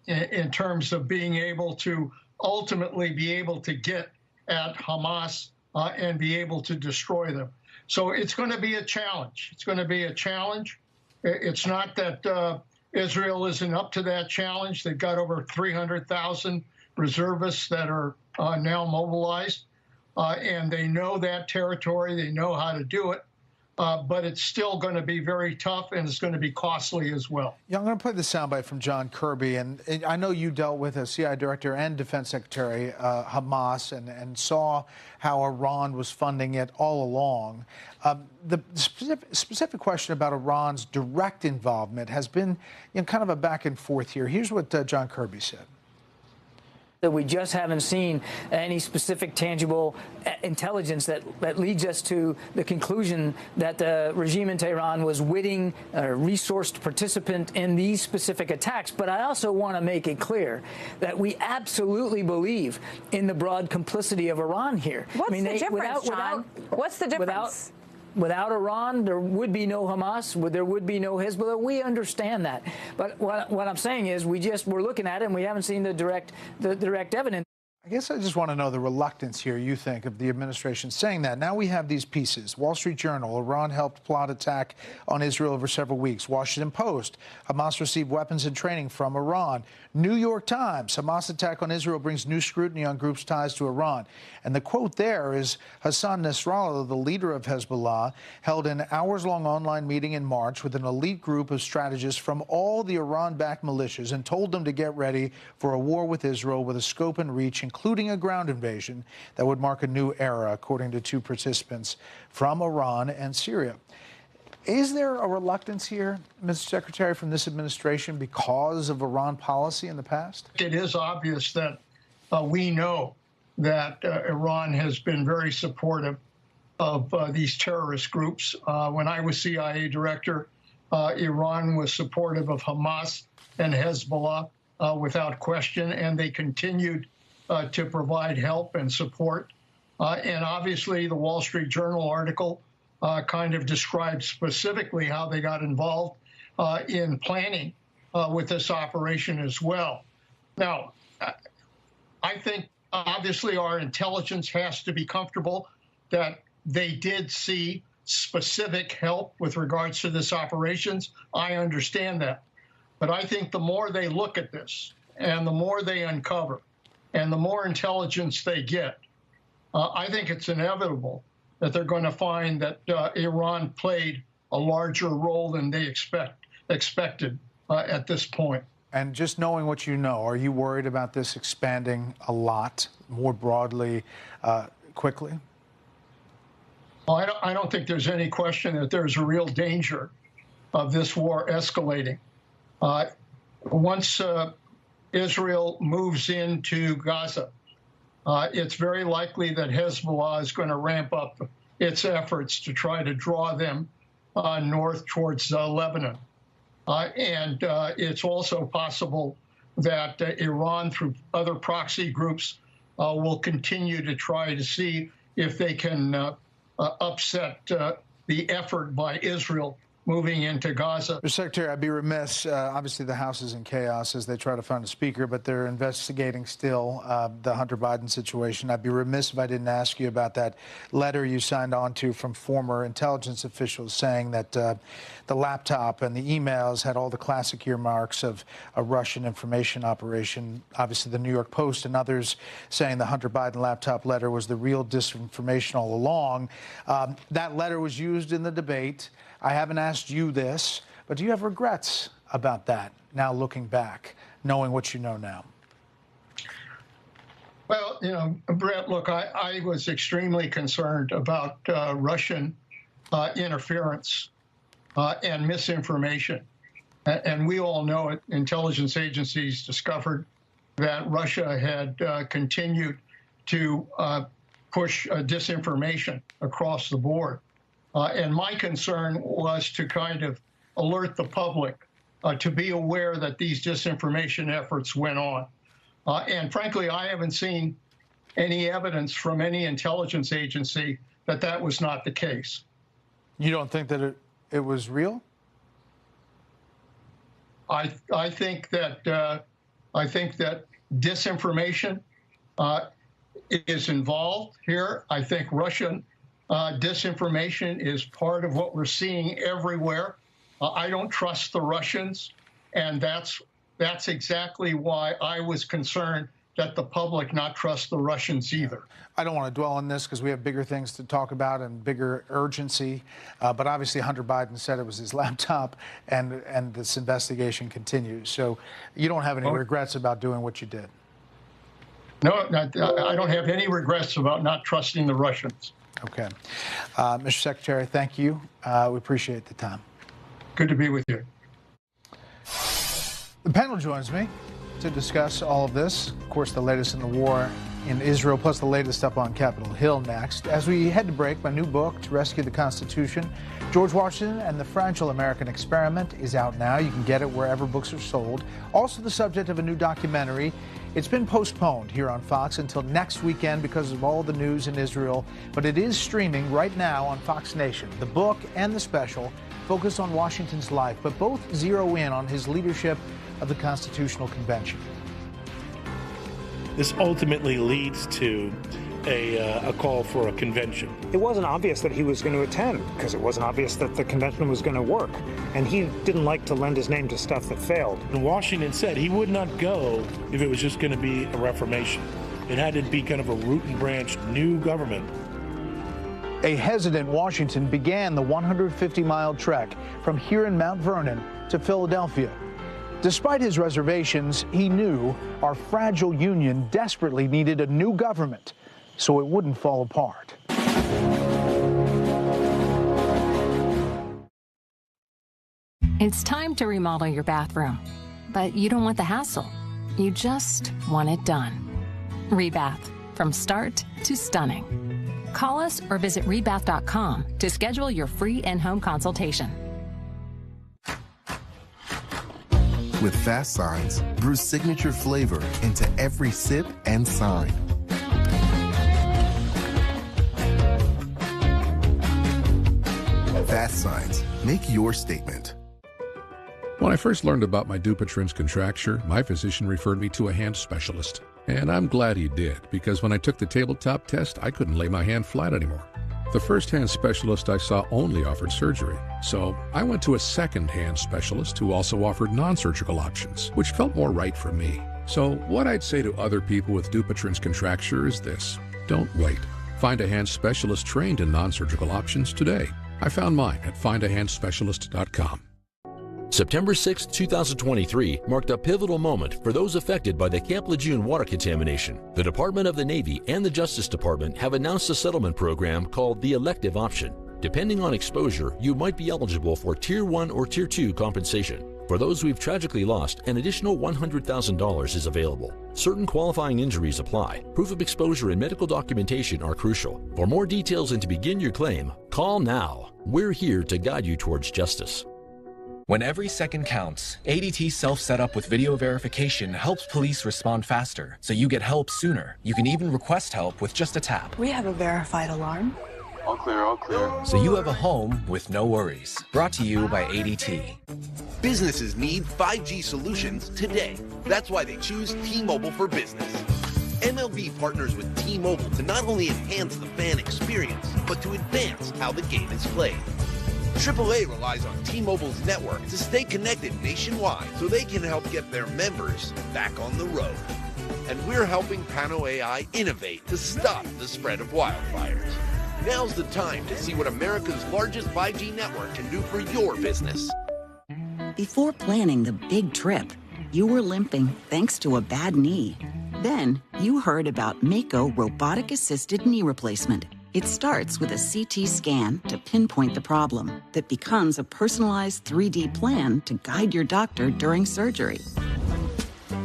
In terms of being able to ultimately be able to get at Hamas and be able to destroy them. So it's going to be a challenge. It's going to be a challenge. It's not that Israel isn't up to that challenge. They've got over 300,000 reservists that are now mobilized, and they know that territory. They know how to do it. But it's still going to be very tough, and it's going to be costly as well. Yeah, I'm going to play the soundbite from John Kirby, and I know you dealt with a CIA director and Defense Secretary, Hamas, and saw how Iran was funding it all along. The specific question about Iran's direct involvement has been kind of a back and forth here. Here's what John Kirby said. that we just haven't seen any specific tangible intelligence that leads us to the conclusion that the regime in Tehran was witting a resourced participant in these specific attacks. But I also want to make it clear that we absolutely believe in the broad complicity of Iran here. What's the difference, John? What's the difference? Without Iran, there would be no Hamas. There would be no Hezbollah. We understand that. But what I'm saying is we're looking at it and we haven't seen the direct evidence. I guess I just want to know the reluctance here, you think, of the administration saying that. Now we have these pieces. Wall Street Journal, Iran helped plot attack on Israel over several weeks. Washington Post, Hamas received weapons and training from Iran. New York Times, Hamas attack on Israel brings new scrutiny on groups' ties to Iran. And the quote there is Hassan Nasrallah, the leader of Hezbollah, held an hours-long online meeting in March with an elite group of strategists from all the Iran-backed militias and told them to get ready for a war with Israel with a scope and reach, including a ground invasion that would mark a new era, according to two participants from Iran and Syria. Is there a reluctance here, Mr. Secretary, from this administration because of Iran policy in the past? It is obvious that we know that Iran has been very supportive of these terrorist groups. When I was CIA director, Iran was supportive of Hamas and Hezbollah without question, and they continued to provide help and support. And obviously, the Wall Street Journal article kind of describes specifically how they got involved in planning with this operation as well. Now, I think obviously our intelligence has to be comfortable that they did see specific help with regards to this operations. I understand that. But I think the more they look at this and the more they uncover and the more intelligence they get, I think it's inevitable that they're going to find that Iran played a larger role than they expected at this point. And just knowing what you know, are you worried about this expanding a lot more broadly quickly? Well, I don't think there's any question that there's a real danger of this war escalating. Once Israel moves into Gaza, it's very likely that Hezbollah is going to ramp up its efforts to try to draw them north towards Lebanon. And it's also possible that Iran, through other proxy groups, will continue to try to see if they can upset the effort by Israel moving into Gaza. Mr. Secretary, I'd be remiss. Obviously, the House is in chaos as they try to find a speaker, but they're investigating still the Hunter Biden situation. I'd be remiss if I didn't ask you about that letter you signed on to from former intelligence officials saying that the laptop and the emails had all the classic earmarks of a Russian information operation. Obviously, the New York Post and others saying the Hunter Biden laptop letter was the real disinformation all along. That letter was used in the debate. I haven't asked you this, but do you have regrets about that now looking back, knowing what you know now? Well, you know, Brett, look, I was extremely concerned about Russian interference and misinformation. And we all know it. Intelligence agencies discovered that Russia had continued to push disinformation across the board. And my concern was to kind of alert the public to be aware that these disinformation efforts went on. And frankly, I haven't seen any evidence from any intelligence agency that that was not the case. You don't think that it was real? I think that disinformation is involved here. I think Russian disinformation is part of what we're seeing everywhere. I don't trust the Russians, and that's exactly why I was concerned that the public not trust the Russians either. I don't want to dwell on this because we have bigger things to talk about and bigger urgency. But obviously, Hunter Biden said it was his laptop, and this investigation continues. So you don't have any regrets about doing what you did? No, I don't have any regrets about not trusting the Russians. Okay. Mr. Secretary, thank you. We appreciate the time. Good to be with you. The panel joins me. to discuss all of this. Of course, the latest in the war in Israel, plus the latest up on Capitol Hill next. As we head to break, my new book, To Rescue the Constitution, George Washington and the Fragile American Experiment, is out now. You can get it wherever books are sold. Also the subject of a new documentary. It's been postponed here on Fox until next weekend because of all the news in Israel, but it is streaming right now on Fox Nation. The book and the special focus on Washington's life, but both zero in on his leadership of the Constitutional Convention. This ultimately leads to a call for a convention. It wasn't obvious that he was going to attend because it wasn't obvious that the convention was going to work. And he didn't like to lend his name to stuff that failed. And Washington said he would not go if it was just going to be a reformation. It had to be kind of a root and branch new government. A hesitant Washington began the 150-mile trek from here in Mount Vernon to Philadelphia. Despite his reservations, he knew our fragile union desperately needed a new government so it wouldn't fall apart. It's time to remodel your bathroom, but you don't want the hassle. You just want it done. Rebath, from start to stunning. Call us or visit rebath.com to schedule your free in-home consultation. With Fast Signs, brew signature flavor into every sip and sign. Fast Signs, make your statement. When I first learned about my Dupuytren's contracture, my physician referred me to a hand specialist. And I'm glad he did, because when I took the tabletop test, I couldn't lay my hand flat anymore. The first hand specialist I saw only offered surgery, so I went to a second hand specialist who also offered non-surgical options, which felt more right for me. So what I'd say to other people with Dupuytren's contracture is this: don't wait. Find a hand specialist trained in non-surgical options today. I found mine at findahandspecialist.com. September 6, 2023 marked a pivotal moment for those affected by the Camp Lejeune water contamination. The Department of the Navy and the Justice Department have announced a settlement program called the elective option. Depending on exposure, you might be eligible for Tier 1 or Tier 2 compensation. For those we've tragically lost, an additional $100,000 is available. Certain qualifying injuries apply. Proof of exposure and medical documentation are crucial. For more details and to begin your claim, call now. We're here to guide you towards justice. When every second counts, ADT self-setup with video verification helps police respond faster, so you get help sooner. You can even request help with just a tap. We have a verified alarm. All clear, all clear. So you have a home with no worries. Brought to you by ADT. Businesses need 5G solutions today. That's why they choose T-Mobile for Business. MLB partners with T-Mobile to not only enhance the fan experience, but to advance how the game is played. AAA relies on T-Mobile's network to stay connected nationwide so they can help get their members back on the road. And we're helping Pano AI innovate to stop the spread of wildfires. Now's the time to see what America's largest 5G network can do for your business. Before planning the big trip, you were limping thanks to a bad knee. Then you heard about Mako robotic-assisted knee replacement. It starts with a CT scan to pinpoint the problem that becomes a personalized 3D plan to guide your doctor during surgery.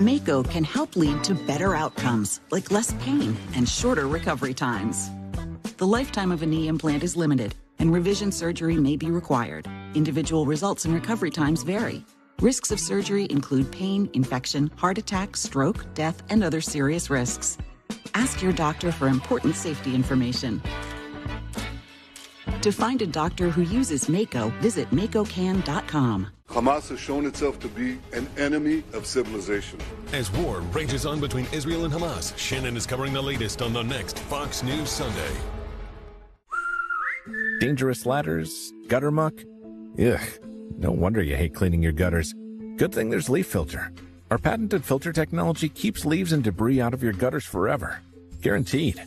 Mako can help lead to better outcomes, like less pain and shorter recovery times. The lifetime of a knee implant is limited, and revision surgery may be required. Individual results and recovery times vary. Risks of surgery include pain, infection, heart attack, stroke, death, and other serious risks. Ask your doctor for important safety information. To find a doctor who uses Mako, visit MakoCan.com. Hamas has shown itself to be an enemy of civilization. As war rages on between Israel and Hamas, Shannon is covering the latest on the next Fox News Sunday. Dangerous ladders, gutter muck. Ugh, no wonder you hate cleaning your gutters. Good thing there's Leaf Filter. Our patented filter technology keeps leaves and debris out of your gutters forever. Guaranteed.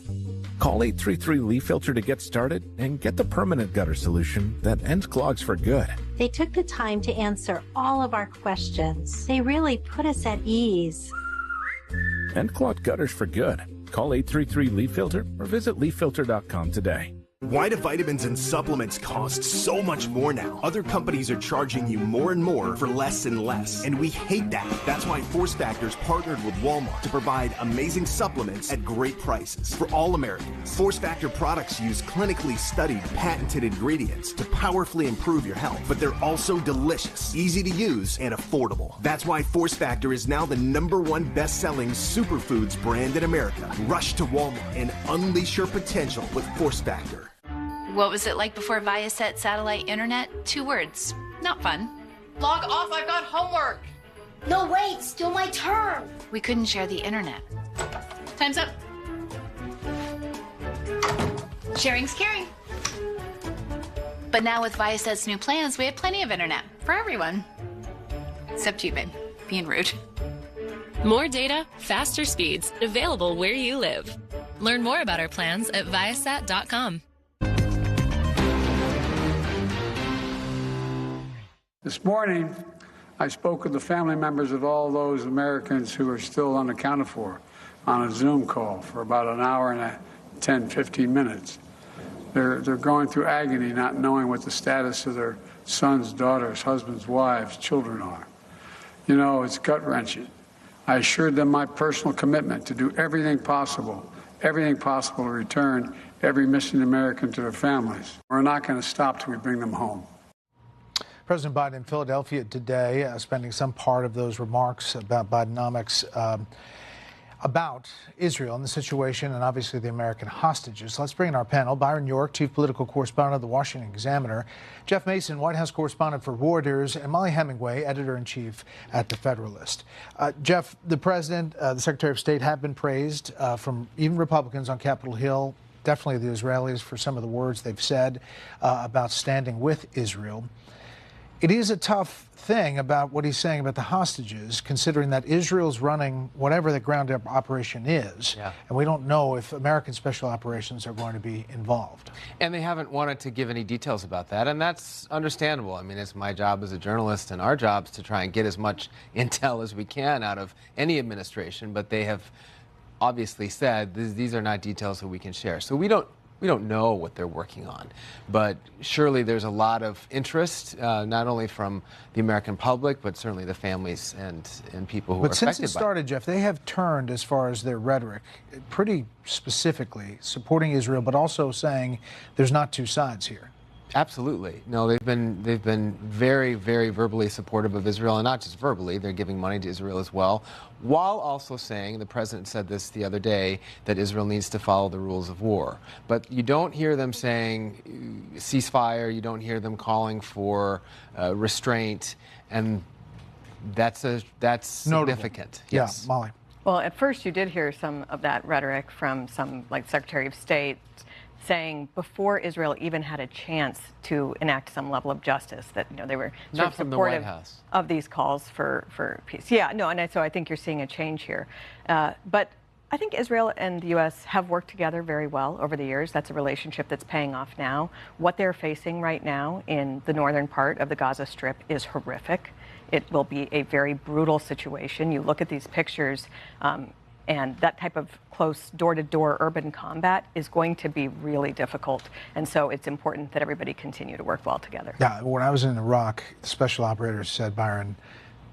Call 833-LEAF-FILTER to get started and get the permanent gutter solution that ends clogs for good. They took the time to answer all of our questions. They really put us at ease. End clogged gutters for good. Call 833-LEAF-FILTER or visit leaffilter.com today. Why do vitamins and supplements cost so much more now? Other companies are charging you more and more for less and less, and we hate that. That's why Force Factors partnered with Walmart to provide amazing supplements at great prices for all Americans. Force Factor products use clinically studied, patented ingredients to powerfully improve your health, but they're also delicious, easy to use, and affordable. That's why Force Factor is now the #1 best-selling superfoods brand in America. Rush to Walmart and unleash your potential with Force Factor. What was it like before Viasat satellite internet? 2 words. Not fun. Log off, I've got homework. No, wait, still my turn. We couldn't share the internet. Time's up. Sharing's caring. But now with Viasat's new plans, we have plenty of internet for everyone. Except you, babe. Being rude. More data, faster speeds, available where you live. Learn more about our plans at Viasat.com. This morning, I spoke with the family members of all those Americans who are still unaccounted for on a Zoom call for about an hour and 10, 15 minutes. They're going through agony, not knowing what the status of their sons, daughters, husbands, wives, children are. You know, it's gut-wrenching. I assured them my personal commitment to do everything possible to return every missing American to their families. We're not going to stop till we bring them home. President Biden in Philadelphia today, spending some part of those remarks about Bidenomics about Israel and the situation and obviously the American hostages. Let's bring in our panel. Byron York, chief political correspondent of the Washington Examiner, Jeff Mason, White House correspondent for Reuters, and Molly Hemingway, editor-in-chief at The Federalist. Jeff, the president, the Secretary of State have been praised from even Republicans on Capitol Hill, definitely the Israelis, for some of the words they've said about standing with Israel. It is a tough thing about what he's saying about the hostages, considering that Israel's running whatever the ground operation is, and we don't know if American special operations are going to be involved. And they haven't wanted to give any details about that, and that's understandable. I mean, it's my job as a journalist and our jobs to try and get as much intel as we can out of any administration, but they have obviously said these are not details that we can share. So we don't know what they're working on, but surely there's a lot of interest, not only from the American public, but certainly the families and people who are affected by it. But since it started, Jeff, they have turned, as far as their rhetoric, pretty specifically supporting Israel, but also saying there's not two sides here. Absolutely. No, they've been very, very verbally supportive of Israel, and not just verbally. They're giving money to Israel as well, while also saying, the president said this the other day, that Israel needs to follow the rules of war. But you don't hear them saying ceasefire. You don't hear them calling for restraint, and that's significant. Yes. Yeah, Molly. Well, at first you did hear some of that rhetoric from some, like Secretary of State, saying before Israel even had a chance to enact some level of justice that they were sort of supportive of these calls for peace. Yeah, no, and so I think you're seeing a change here. But I think Israel and the U.S. have worked together very well over the years. That's a relationship that's paying off now. What they're facing right now in the northern part of the Gaza Strip is horrific. It will be a very brutal situation. You look at these pictures, and that type of close door-to-door urban combat is going to be really difficult. And so it's important that everybody continue to work well together. Yeah, when I was in Iraq, the special operators said, Byron,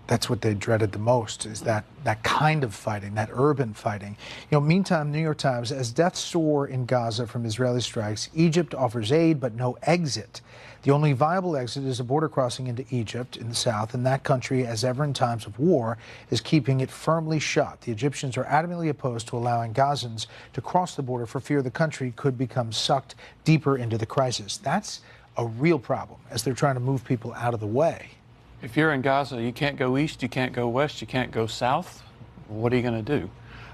that's what they dreaded the most, is that kind of fighting, that urban fighting. Meantime, New York Times, as deaths soar in Gaza from Israeli strikes, Egypt offers aid but no exit. The only viable exit is a border crossing into Egypt in the south, and that country, as ever in times of war, is keeping it firmly shut. The Egyptians are adamantly opposed to allowing Gazans to cross the border for fear the country could become sucked deeper into the crisis. That's a real problem as they're trying to move people out of the way. If you're in Gaza, you can't go east, you can't go west, you can't go south. What are you going to do?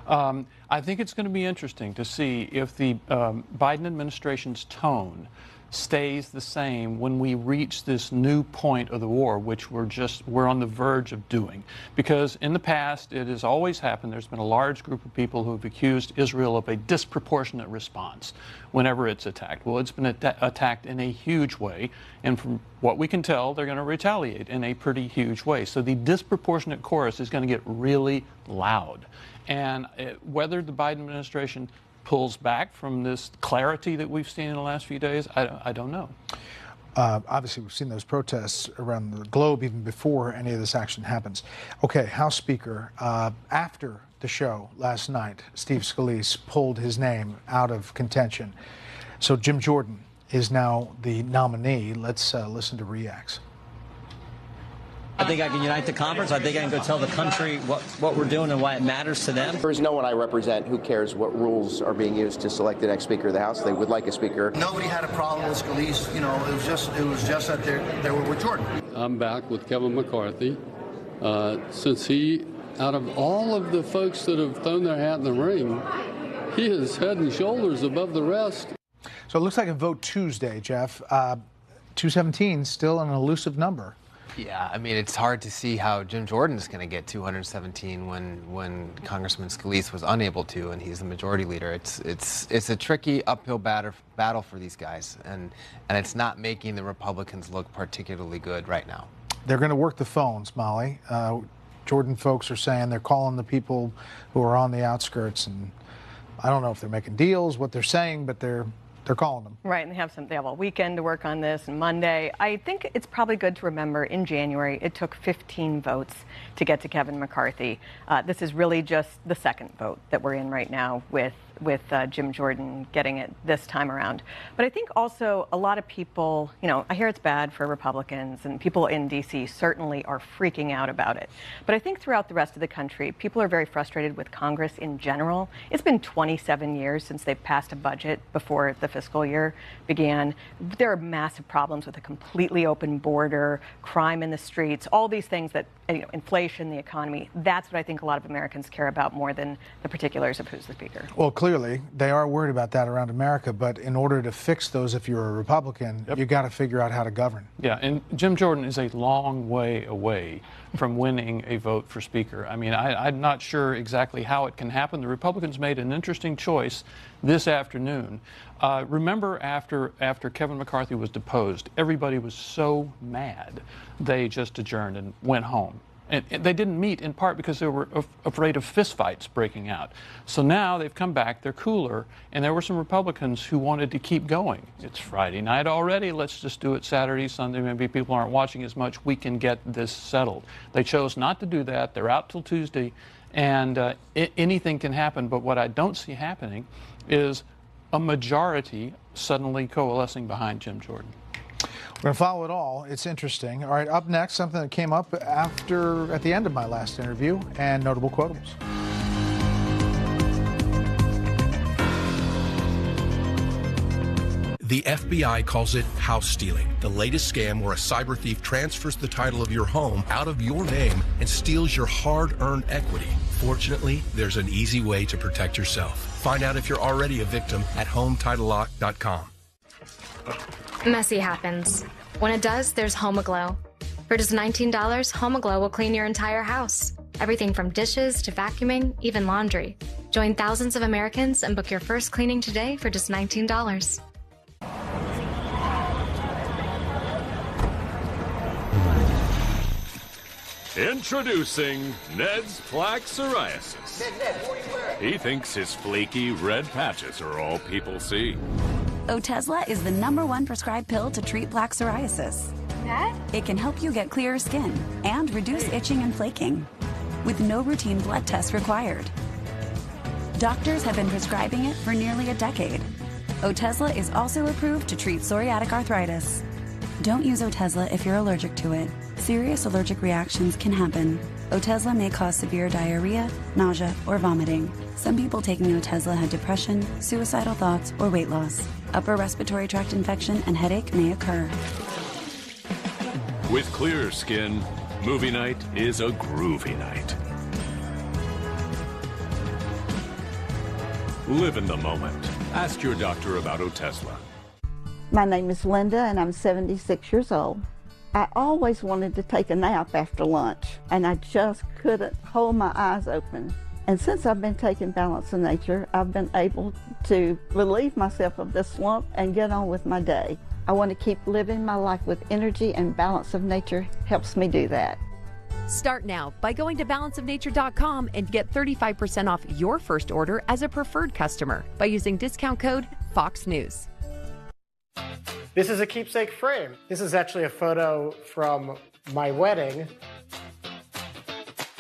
I think it's going to be interesting to see if the Biden administration's tone stays the same when we reach this new point of the war, which we're on the verge of doing. Because in the past, it has always happened, there's been a large group of people who have accused Israel of a disproportionate response whenever it's attacked. Well, it's been attacked in a huge way, and from what we can tell, they're going to retaliate in a pretty huge way. So the disproportionate chorus is going to get really loud. And whether the Biden administration pulls back from this clarity that we've seen in the last few days, I don't know. Obviously, we've seen those protests around the globe even before any of this action happens. Okay, House Speaker, after the show last night, Steve Scalise pulled his name out of contention. So Jim Jordan is now the nominee. Let's listen to reacts. I think I can unite the conference. I think I can go tell the country what we're doing and why it matters to them. There is no one I represent who cares what rules are being used to select the next Speaker of the House. They would like a Speaker. Nobody had a problem with Scalise. You know, it was just that they were with Jordan. I'm back with Kevin McCarthy. Since he, out of all of the folks that have thrown their hat in the ring, he is head and shoulders above the rest. So it looks like a vote Tuesday, Jeff. 217, still an elusive number. Yeah, I mean, it's hard to see how Jim Jordan is going to get 217 when Congressman Scalise was unable to, and he's the majority leader. It's a tricky uphill battle for these guys, and it's not making the Republicans look particularly good right now. They're going to work the phones, Molly. Jordan folks are saying they're calling the people who are on the outskirts, and I don't know if they're making deals, what they're saying, but they're calling them. Right, and they have all weekend to work on this, and Monday. I think it's probably good to remember in January it took 15 votes to get to Kevin McCarthy. This is really just the second vote that we're in right now with Jim Jordan getting it this time around. But I think also a lot of people, you know, I hear it's bad for Republicans, and people in D.C. certainly are freaking out about it. But I think throughout the rest of the country, people are very frustrated with Congress in general. It's been 27 years since they've passed a budget before the fiscal year began. There are massive problems with a completely open border, crime in the streets, all these things that, you know, inflation, the economy. That's what I think a lot of Americans care about more than the particulars of who's the speaker. Well, clearly, they are worried about that around America, but in order to fix those, if you're a Republican, you got to figure out how to govern. Yeah, and Jim Jordan is a long way away from winning a vote for Speaker. I mean, I'm not sure exactly how it can happen. The Republicans made an interesting choice this afternoon. Remember, after Kevin McCarthy was deposed, everybody was so mad they just adjourned and went home. And they didn't meet in part because they were afraid of fistfights breaking out. So now they've come back, they're cooler, and there were some Republicans who wanted to keep going. It's Friday night already, let's just do it Saturday, Sunday, maybe people aren't watching as much, we can get this settled. They chose not to do that, they're out till Tuesday, and anything can happen, but what I don't see happening is a majority suddenly coalescing behind Jim Jordan. We're going to follow it all. It's interesting. All right, up next, something that came up at the end of my last interview, and notable quotables. The FBI calls it house stealing, the latest scam where a cyber thief transfers the title of your home out of your name and steals your hard-earned equity. Fortunately, there's an easy way to protect yourself. Find out if you're already a victim at HomeTitleLock.com. Messy happens. When it does, there's HomeAglow. For just $19, HomeAglow will clean your entire house. Everything from dishes to vacuuming, even laundry. Join thousands of Americans and book your first cleaning today for just $19. Introducing Ned's Plaque Psoriasis. He thinks his flaky red patches are all people see. Otezla is the #1 prescribed pill to treat plaque psoriasis. Dad? It can help you get clearer skin and reduce itching and flaking, with no routine blood tests required. Doctors have been prescribing it for nearly a decade. Otezla is also approved to treat psoriatic arthritis. Don't use Otezla if you're allergic to it. Serious allergic reactions can happen. Otezla may cause severe diarrhea, nausea, or vomiting. Some people taking Otezla had depression, suicidal thoughts, or weight loss. Upper respiratory tract infection and headache may occur. With clear skin, movie night is a groovy night. Live in the moment. Ask your doctor about Otezla. My name is Linda, and I'm 76 years old. I always wanted to take a nap after lunch, and I just couldn't hold my eyes open. And since I've been taking Balance of Nature, I've been able to relieve myself of this slump and get on with my day. I want to keep living my life with energy, and Balance of Nature helps me do that. Start now by going to balanceofnature.com and get 35% off your first order as a preferred customer by using discount code Fox News. This is a keepsake frame. This is actually a photo from my wedding.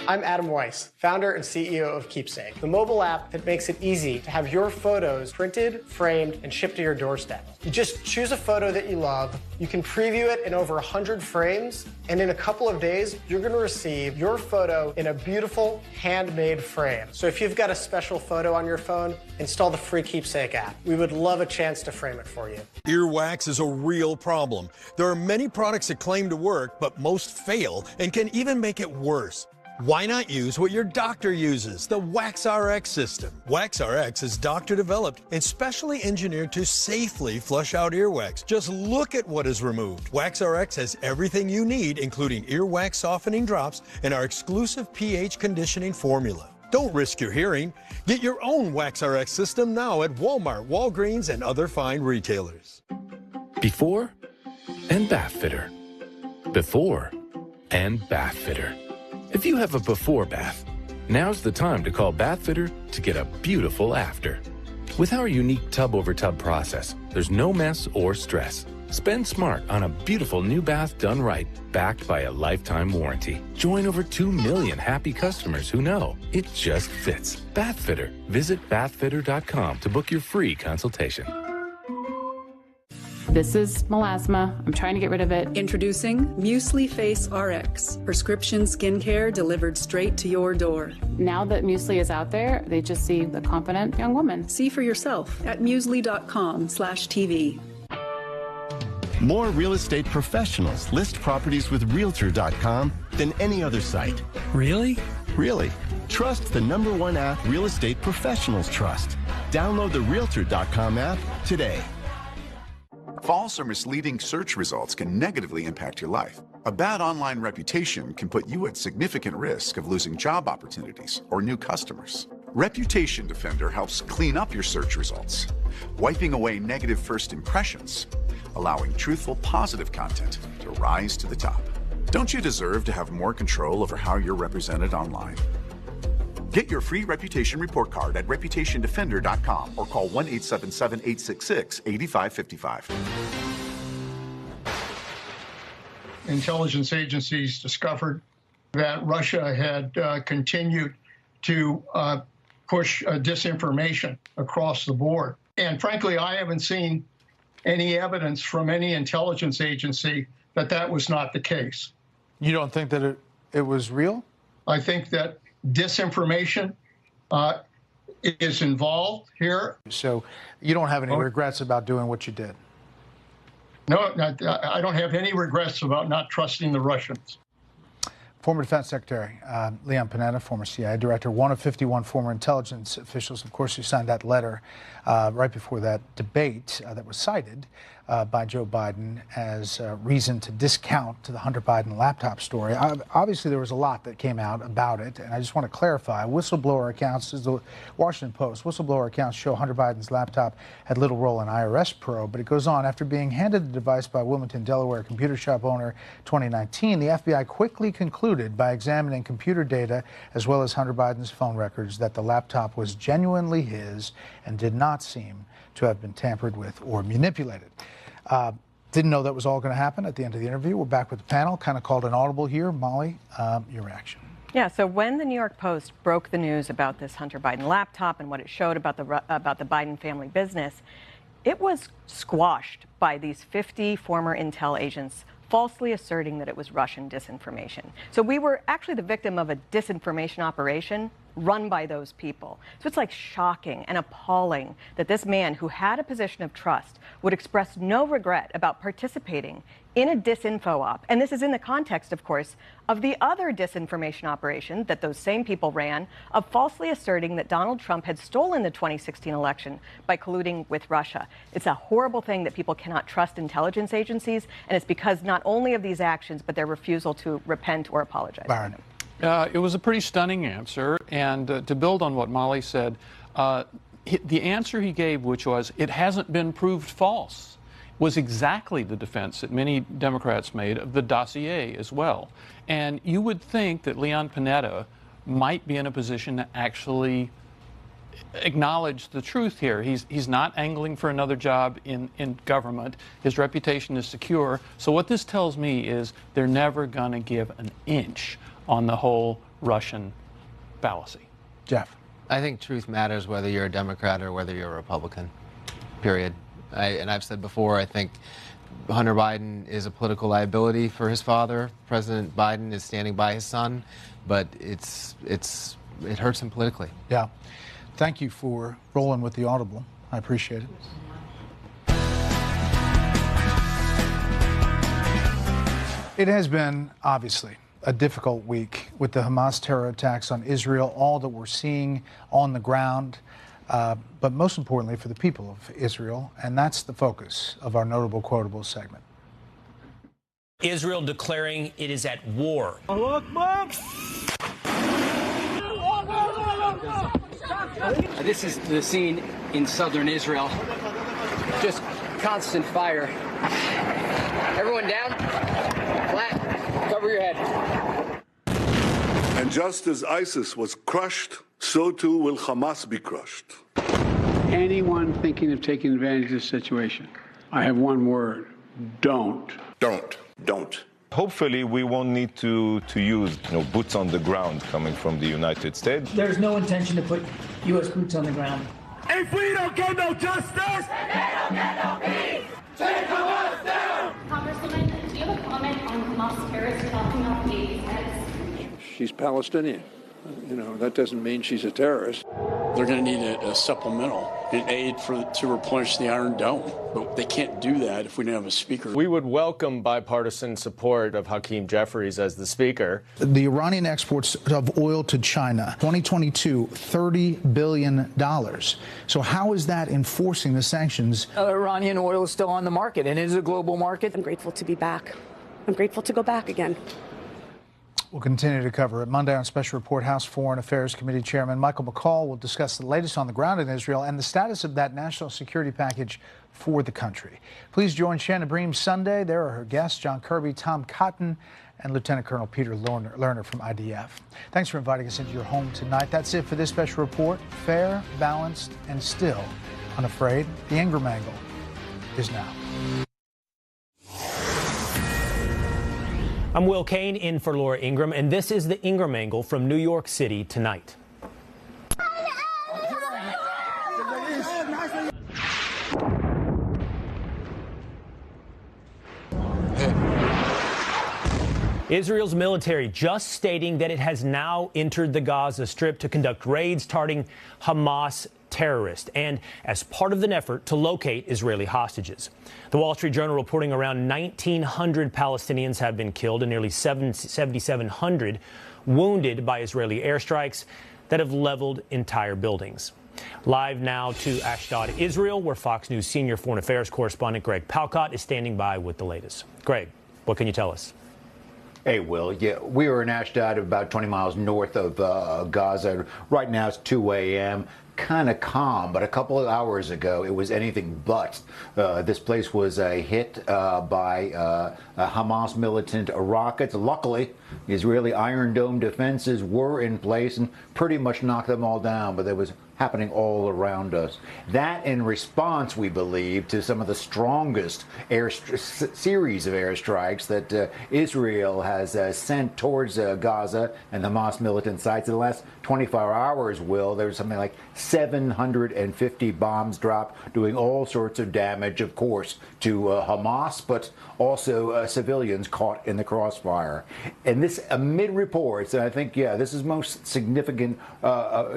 I'm Adam Weiss, founder and CEO of Keepsake, the mobile app that makes it easy to have your photos printed, framed, and shipped to your doorstep. You just choose a photo that you love, you can preview it in over 100 frames, and in a couple of days, you're going to receive your photo in a beautiful, handmade frame. So if you've got a special photo on your phone, install the free Keepsake app. We would love a chance to frame it for you. Earwax is a real problem. There are many products that claim to work, but most fail and can even make it worse. Why not use what your doctor uses, the WaxRx system? WaxRx is doctor-developed and specially engineered to safely flush out earwax. Just look at what is removed. WaxRx has everything you need, including earwax softening drops and our exclusive pH conditioning formula. Don't risk your hearing. Get your own WaxRx system now at Walmart, Walgreens, and other fine retailers. Before and bath fitter. Before and bath fitter. If you have a before bath, now's the time to call Bath Fitter to get a beautiful after. With our unique tub-over-tub process, there's no mess or stress. Spend smart on a beautiful new bath done right, backed by a lifetime warranty. Join over 2 million happy customers who know it just fits. Bath Fitter. Visit bathfitter.com to book your free consultation. This is melasma. I'm trying to get rid of it. Introducing Muesli Face RX, prescription skincare delivered straight to your door. Now that Muesli is out there, they just see the confident young woman. See for yourself at muesli.com/TV. More real estate professionals list properties with Realtor.com than any other site. Really? Really. Trust the #1 app real estate professionals trust. Download the Realtor.com app today. False or misleading search results can negatively impact your life. A bad online reputation can put you at significant risk of losing job opportunities or new customers. Reputation Defender helps clean up your search results, wiping away negative first impressions, allowing truthful, positive content to rise to the top. Don't you deserve to have more control over how you're represented online? Get your free reputation report card at reputationdefender.com or call 1-877-866-8555. Intelligence agencies discovered that Russia had continued to push disinformation across the board. And frankly, I haven't seen any evidence from any intelligence agency that that was not the case. You don't think that it was real? I think that disinformation is involved here. So you don't have any regrets about doing what you did? No, I don't have any regrets about not trusting the Russians. Former Defense Secretary Leon Panetta, former CIA director, one of 51 former intelligence officials, of course, who signed that letter right before that debate that was cited by Joe Biden as reason to discount to the Hunter Biden laptop story. Obviously, there was a lot that came out about it, and I just want to clarify. Whistleblower accounts, this is the Washington Post, whistleblower accounts show Hunter Biden's laptop had little role in IRS probe, but it goes on. After being handed the device by Wilmington, Delaware computer shop owner 2019, the FBI quickly concluded by examining computer data as well as Hunter Biden's phone records that the laptop was genuinely his and did not seem to have been tampered with or manipulated. Didn't know that was all going to happen at the end of the interview. We're back with the panel, kind of called an audible here. Molly, your reaction. Yeah, so when the New York Post broke the news about this Hunter Biden laptop and what it showed about the Biden family business, it was squashed by these 50 former intel agents falsely asserting that it was Russian disinformation. So we were actually the victim of a disinformation operation run by those people. So it's like shocking and appalling that this man who had a position of trust would express no regret about participating in a disinfo op. And this is in the context, of course, of the other disinformation operation that those same people ran of falsely asserting that Donald Trump had stolen the 2016 election by colluding with Russia. It's a horrible thing that people cannot trust intelligence agencies, and it's because not only of these actions, but their refusal to repent or apologize. Byron. It was a pretty stunning answer, and to build on what Molly said, the answer he gave, which was, it hasn't been proved false. was exactly the defense that many Democrats made of the dossier as well. And you would think that Leon Panetta might be in a position to actually acknowledge the truth here. He's not angling for another job in government. His reputation is secure. So what this tells me is they're never going to give an inch on the whole Russian fallacy. Jeff? I think truth matters whether you're a Democrat or whether you're a Republican, period. And I've said before, I think Hunter Biden is a political liability for his father. President Biden is standing by his son, but it hurts him politically. Yeah. Thank you for rolling with the audible. I appreciate it. It has been, obviously, a difficult week with the Hamas terror attacks on Israel, all that we're seeing on the ground, but most importantly for the people of Israel, and that's the focus of our Notable Quotables segment. Israel declaring it is at war. This is the scene in southern Israel. Just constant fire. Everyone down. Flat. Cover your head. And just as ISIS was crushed, so too will Hamas be crushed. Anyone thinking of taking advantage of this situation, I have one word: don't. Don't. Don't. Hopefully, we won't need to use boots on the ground coming from the United States. There's no intention to put U.S. boots on the ground. If we don't get no justice, then they don't get no peace. Take Hamas down! Congresswoman, do you have a comment on Hamas terrorists chopping off babies' heads? She's Palestinian. That doesn't mean she's a terrorist. They're going to need a supplemental, an aid to replenish the Iron Dome. But they can't do that if we don't have a speaker. We would welcome bipartisan support of Hakeem Jeffries as the speaker. The Iranian exports of oil to China, 2022, $30 billion. So how is that enforcing the sanctions? Iranian oil is still on the market, and it is a global market. I'm grateful to be back. I'm grateful to go back again. We'll continue to cover it. Monday on Special Report, House Foreign Affairs Committee Chairman Michael McCaul will discuss the latest on the ground in Israel and the status of that national security package for the country. Please join Shannon Bream Sunday. There are her guests, John Kirby, Tom Cotton, and Lieutenant Colonel Peter Lerner from IDF. Thanks for inviting us into your home tonight. That's it for this Special Report. Fair, balanced, and still unafraid. The Ingram Angle is now. I'm Will Kane in for Laura Ingram, and this is the Ingram Angle from New York City tonight. Israel's military just stating that it has now entered the Gaza Strip to conduct raids targeting Hamas terrorists and as part of an effort to locate Israeli hostages. The Wall Street Journal reporting around 1,900 Palestinians have been killed and nearly 7,700 wounded by Israeli airstrikes that have leveled entire buildings. Live now to Ashdod, Israel, where Fox News senior foreign affairs correspondent Greg Palcott is standing by with the latest. Greg, what can you tell us? Hey, Will. Yeah, we were in Ashdod, about 20 miles north of Gaza. Right now it's 2 a.m. Kind of calm, but a couple of hours ago it was anything but. This place was hit by Hamas militant rockets. Luckily, Israeli Iron Dome defenses were in place and pretty much knocked them all down, but there was happening all around us. That in response, we believe, to some of the strongest series of airstrikes that Israel has sent towards Gaza and Hamas militant sites in the last 24 hours, Will. There was something like 750 bombs dropped, doing all sorts of damage, of course, to Hamas, but also civilians caught in the crossfire. And this, amid reports, and I think, yeah, this is most significant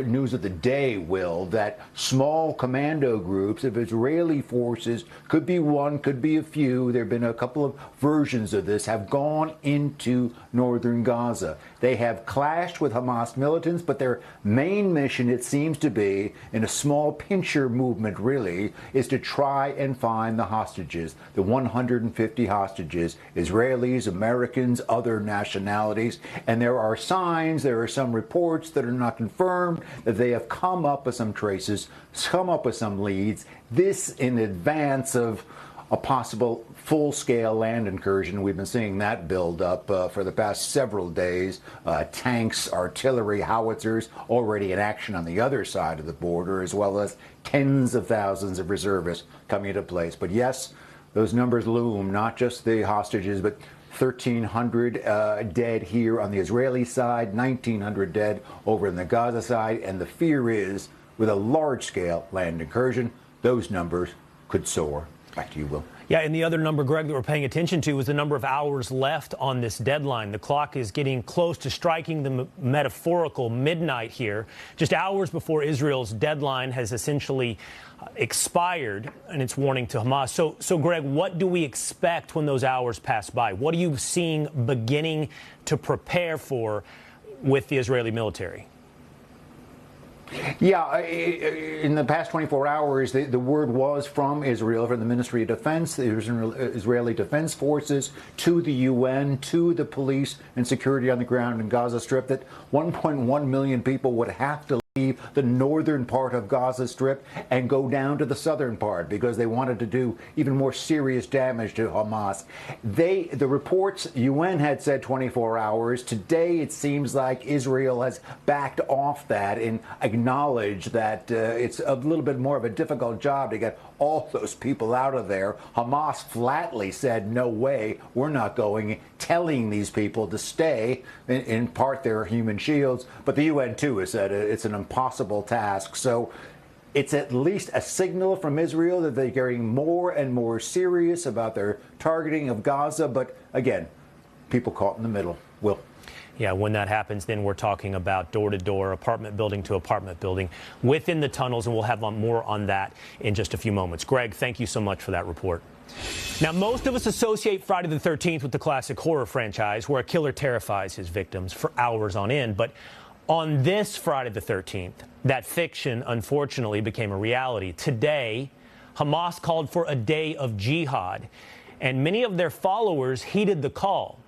news of the day, Will, that small commando groups of Israeli forces, could be one, could be a few, there have been a couple of versions of this, have gone into northern Gaza. They have clashed with Hamas militants, but their main mission, it seems to be, in a small pincher movement really, is to try and find the hostages, the 150 hostages, Israelis, Americans, other nationalities. And there are signs, there are some reports that are not confirmed, that they have come up with some traces, come up with some leads. This in advance of a possible full-scale land incursion. We've been seeing that build up for the past several days. Tanks, artillery, howitzers already in action on the other side of the border, as well as tens of thousands of reservists coming into place. But yes, those numbers loom, not just the hostages, but 1,300 dead here on the Israeli side, 1,900 dead over on the Gaza side, and the fear is, with a large-scale land incursion, those numbers could soar. Back to you, Will. Yeah, and the other number, Greg, that we're paying attention to is the number of hours left on this deadline. The clock is getting close to striking the metaphorical midnight here, just hours before Israel's deadline has essentially expired in its warning to Hamas. So, Greg, what do we expect when those hours pass by? What are you seeing beginning to prepare for with the Israeli military? Yeah, in the past 24 hours, the word was from Israel, from the Ministry of Defense, the Israeli Defense Forces, to the UN, to the police and security on the ground in Gaza Strip, that 1.1 million people would have to leave the northern part of Gaza Strip and go down to the southern part because they wanted to do even more serious damage to Hamas. The reports, UN had said 24 hours. Today, it seems like Israel has backed off that and acknowledged that it's a little bit more of a difficult job to get all those people out of there. Hamas flatly said, no way, we're not going, telling these people to stay. In part, they're human shields, but the UN, too, has said it's an impossible task. So it's at least a signal from Israel that they're getting more and more serious about their targeting of Gaza. But again, people caught in the middle. Will. Yeah, when that happens, then we're talking about door-to-door, apartment building to apartment building within the tunnels, and we'll have more on that in just a few moments. Greg, thank you so much for that report. Now, most of us associate Friday the 13th with the classic horror franchise where a killer terrifies his victims for hours on end. But on this Friday the 13th, that fiction, unfortunately, became a reality. Today, Hamas called for a day of jihad, and many of their followers heeded the call.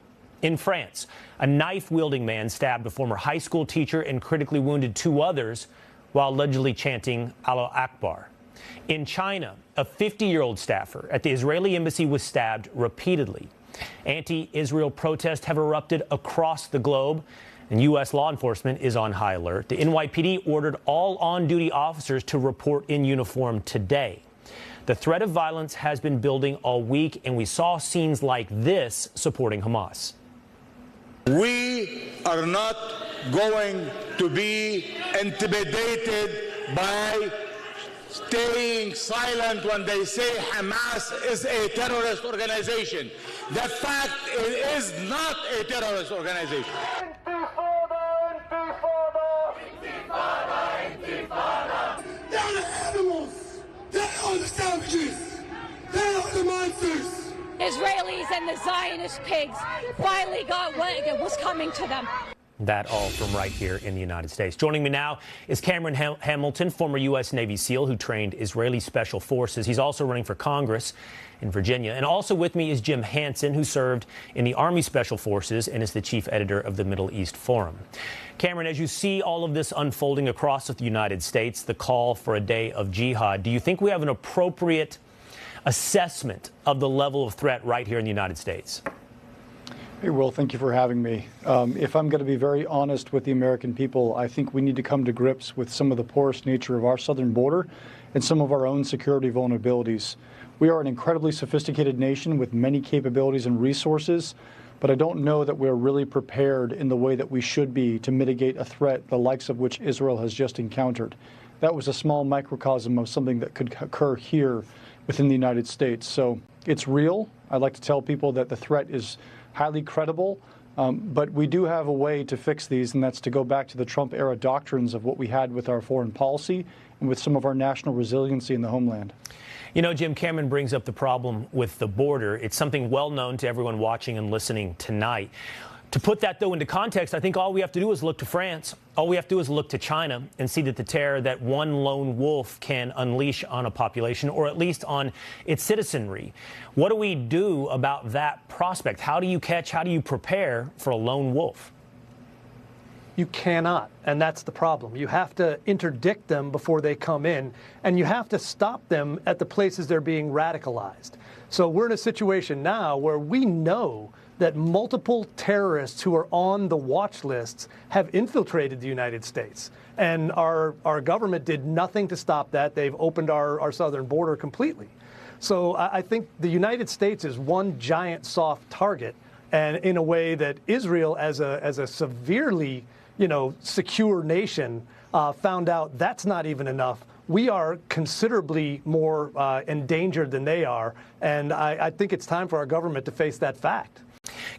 In France, a knife-wielding man stabbed a former high school teacher and critically wounded 2 others while allegedly chanting Allah Akbar. In China, a 50-year-old staffer at the Israeli embassy was stabbed repeatedly. Anti-Israel protests have erupted across the globe, and U.S. law enforcement is on high alert. The NYPD ordered all on-duty officers to report in uniform today. The threat of violence has been building all week, and we saw scenes like this supporting Hamas. We are not going to be intimidated by staying silent when they say Hamas is a terrorist organization. The fact, it is not a terrorist organization. They are the animals. They are the savages. They are the monsters. Israelis and the Zionist pigs finally got what was coming to them. That all from right here in the United States. Joining me now is Cameron Hamilton, former U.S. Navy SEAL who trained Israeli Special Forces. He's also running for Congress in Virginia. And also with me is Jim Hansen, who served in the Army Special Forces and is the chief editor of the Middle East Forum. Cameron, as you see all of this unfolding across the United States, the call for a day of jihad, do you think we have an appropriate assessment of the level of threat right here in the United States? Hey, Will, thank you for having me. If I'm going to be very honest with the American people, I think we need to come to grips with some of the porous nature of our southern border and some of our own security vulnerabilities. We are an incredibly sophisticated nation with many capabilities and resources, but I don't know that we're really prepared in the way that we should be to mitigate a threat the likes of which Israel has just encountered. That was a small microcosm of something that could occur here within the United States. So it's real. I'd like to tell people that the threat is highly credible, but we do have a way to fix these, and that's to go back to the Trump-era doctrines of what we had with our foreign policy and with some of our national resiliency in the homeland. You know, Jim, Cameron brings up the problem with the border. It's something well known to everyone watching and listening tonight. To put that, though, into context, I think all we have to do is look to France. All we have to do is look to China and see that the terror that one lone wolf can unleash on a population, or at least on its citizenry. What do we do about that prospect? How do you catch, how do you prepare for a lone wolf? You cannot, and that's the problem. You have to interdict them before they come in, and you have to stop them at the places they're being radicalized. So we're in a situation now where we know that multiple terrorists who are on the watch lists have infiltrated the United States. And our government did nothing to stop that. They've opened our southern border completely. So I think the United States is one giant soft target, and in a way that Israel, as a severely, secure nation, found out that's not even enough. We are considerably more endangered than they are, and I think it's time for our government to face that fact.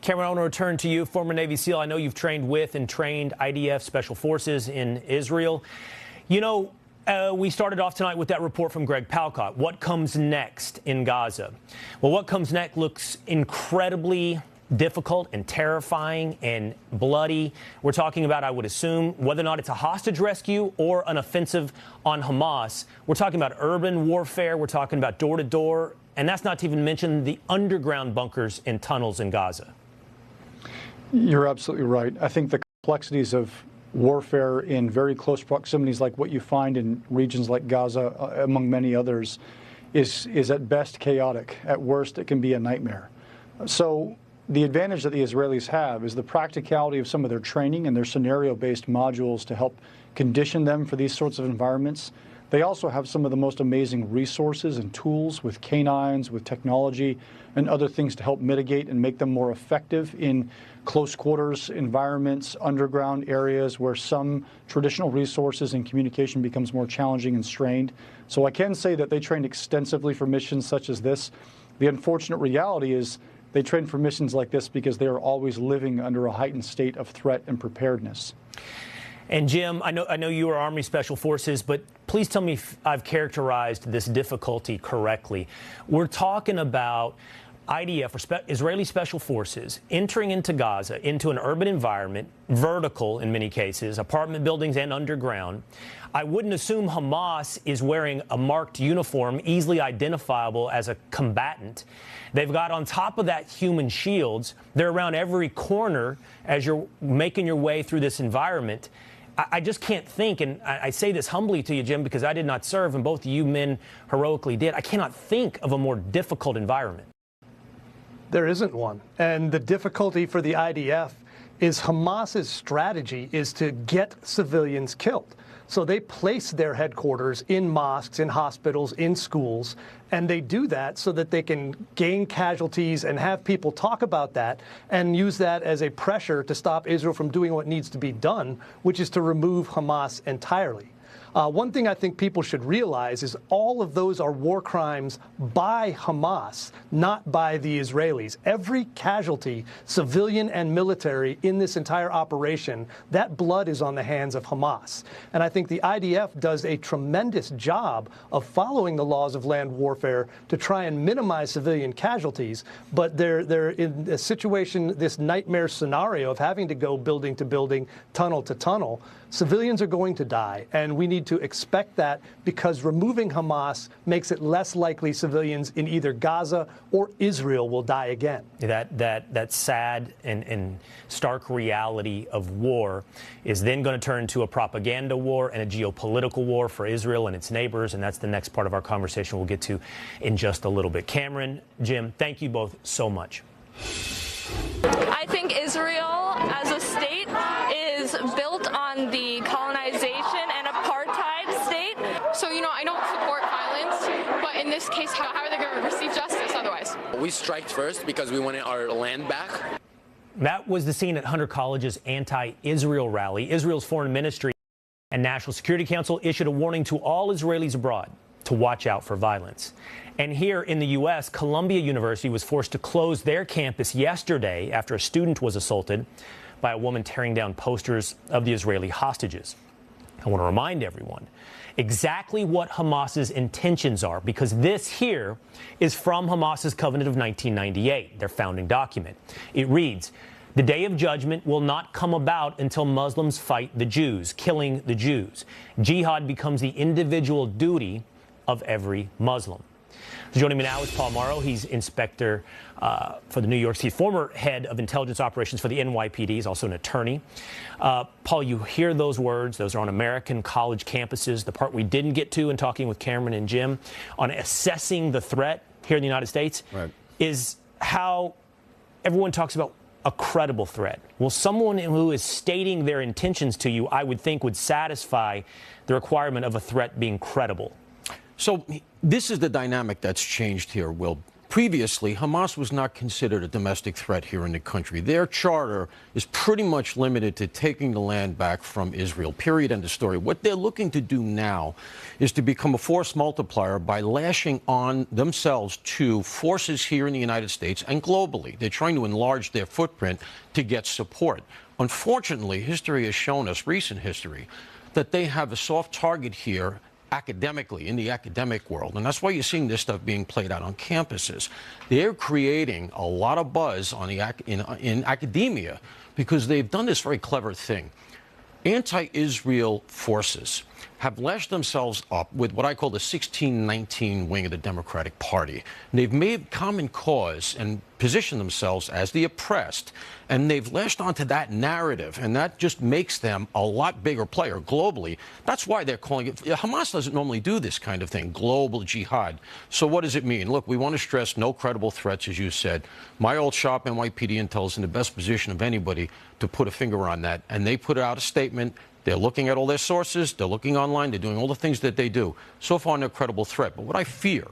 Cameron, I want to return to you, former Navy SEAL. I know you've trained with and trained IDF Special Forces in Israel. We started off tonight with that report from Greg Palcott. What comes next in Gaza? Well, what comes next looks incredibly difficult and terrifying and bloody. We're talking about, I would assume, whether or not it's a hostage rescue or an offensive on Hamas. We're talking about urban warfare. We're talking about door-to-door. And that's not to even mention the underground bunkers and tunnels in Gaza. You're absolutely right. I think the complexities of warfare in very close proximities like what you find in regions like Gaza, among many others, is at best chaotic. At worst, it can be a nightmare. So the advantage that the Israelis have is the practicality of some of their training and their scenario-based modules to help condition them for these sorts of environments. They also have some of the most amazing resources and tools with canines, with technology, and other things to help mitigate and make them more effective in close quarters environments, underground areas where some traditional resources and communication becomes more challenging and strained. So I can say that they trained extensively for missions such as this. The unfortunate reality is they train for missions like this because they are always living under a heightened state of threat and preparedness. And Jim, I know you are Army Special Forces, but please tell me if I've characterized this difficulty correctly. We're talking about IDF, or Israeli Special Forces, entering into Gaza, into an urban environment, vertical in many cases, apartment buildings and underground. I wouldn't assume Hamas is wearing a marked uniform, easily identifiable as a combatant. They've got on top of that human shields. They're around every corner as you're making your way through this environment. I just can't think, and I say this humbly to you, Jim, because I did not serve, and both of you men heroically did. I cannot think of a more difficult environment. There isn't one. And the difficulty for the IDF is Hamas's strategy is to get civilians killed. So they place their headquarters in mosques, in hospitals, in schools, and they do that so that they can gain casualties and have people talk about that and use that as a pressure to stop Israel from doing what needs to be done, which is to remove Hamas entirely. One thing I think people should realize is all of those are war crimes by Hamas, not by the Israelis. Every casualty, civilian and military, in this entire operation, that blood is on the hands of Hamas. And I think the IDF does a tremendous job of following the laws of land warfare to try and minimize civilian casualties, but they're in a situation, this nightmare scenario of having to go building to building, tunnel to tunnel. Civilians are going to die, and we need to expect that because removing Hamas makes it less likely civilians in either Gaza or Israel will die again. That sad and stark reality of war is then going to turn to a propaganda war and a geopolitical war for Israel and its neighbors, and that's the next part of our conversation we'll get to in just a little bit. Cameron, Jim, thank you both so much. I think Israel as a state is built on the colonization and apartheid state. So, I don't support violence, but in this case, how are they going to receive justice otherwise? We striked first because we wanted our land back. That was the scene at Hunter College's anti-Israel rally. Israel's Foreign Ministry and National Security Council issued a warning to all Israelis abroad to watch out for violence. And here in the U.S., Columbia University was forced to close their campus yesterday after a student was assaulted by a woman tearing down posters of the Israeli hostages. I want to remind everyone exactly what Hamas's intentions are, because this here is from Hamas's Covenant of 1998, their founding document. It reads, "The day of judgment will not come about until Muslims fight the Jews, killing the Jews. Jihad becomes the individual duty of every Muslim." Joining me now is Paul Muro. He's inspector for the New York City, former head of intelligence operations for the NYPD. He's also an attorney. Paul, you hear those words. Those are on American college campuses. The part we didn't get to in talking with Cameron and Jim on assessing the threat here in the United States is how everyone talks about a credible threat. Well, someone who is stating their intentions to you, I would think, would satisfy the requirement of a threat being credible. So this is the dynamic that's changed here, Will. Previously, Hamas was not considered a domestic threat here in the country. Their charter is pretty much limited to taking the land back from Israel, period, end of story. What they're looking to do now is to become a force multiplier by lashing on themselves to forces here in the United States and globally. They're trying to enlarge their footprint to get support. Unfortunately, history has shown us, recent history, that they have a soft target here academically, in the academic world. And that's why you're seeing this stuff being played out on campuses. They're creating a lot of buzz on the in academia because they've done this very clever thing. Anti-Israel forces have lashed themselves up with what I call the 1619 wing of the Democratic Party. And they've made common cause and positioned themselves as the oppressed, and they've lashed onto that narrative, and that just makes them a lot bigger player globally. That's why they're calling it, Hamas doesn't normally do this kind of thing, global jihad. So what does it mean? Look, we want to stress no credible threats, as you said. My old shop, NYPD Intel, is in the best position of anybody to put a finger on that, and they put out a statement. They're looking at all their sources. They're looking online. They're doing all the things that they do. So far, no credible threat. But what I fear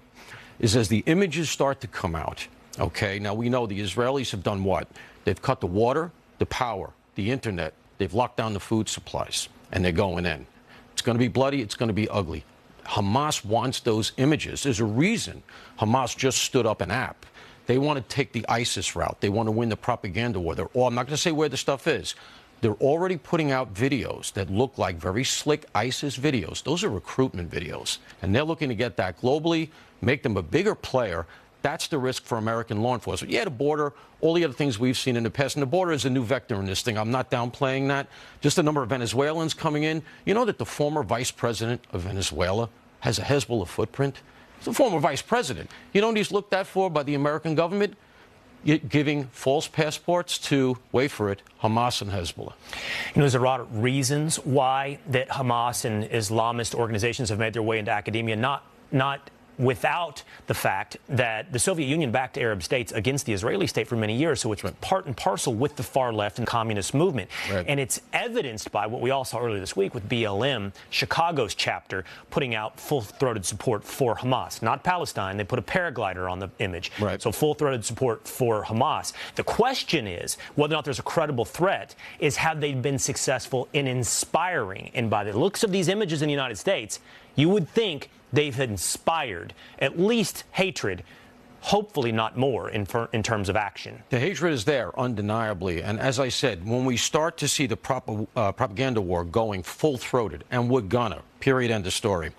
is as the images start to come out, okay, now we know the Israelis have done what? They've cut the water, the power, the internet. They've locked down the food supplies, and they're going in. It's going to be bloody. It's going to be ugly. Hamas wants those images. There's a reason Hamas just stood up an app. They want to take the ISIS route. They want to win the propaganda war. I'm not going to say where the stuff is. They're already putting out videos that look like very slick ISIS videos. Those are recruitment videos. And they're looking to get that globally, make them a bigger player. That's the risk for American law enforcement. Yeah, the border, all the other things we've seen in the past. And the border is a new vector in this thing. I'm not downplaying that. Just the number of Venezuelans coming in. You know that the former vice president of Venezuela has a Hezbollah footprint? He's the former vice president. You know what he's looked at for by the American government? Giving false passports to, wait for it, Hamas and Hezbollah. You know, there's a lot of reasons why that Hamas and Islamist organizations have made their way into academia, not without the fact that the Soviet Union backed Arab states against the Israeli state for many years, so it's part and parcel with the far left and communist movement. And it's evidenced by what we all saw earlier this week with BLM, Chicago's chapter, putting out full-throated support for Hamas. Not Palestine. They put a paraglider on the image. So full-throated support for Hamas. The question is whether or not there's a credible threat is have they been successful in inspiring, and by the looks of these images in the United States, you would think they've inspired at least hatred, hopefully not more in terms of action. The hatred is there, undeniably. And as I said, when we start to see the propaganda war going full-throated, and we're gonna, period, end of story,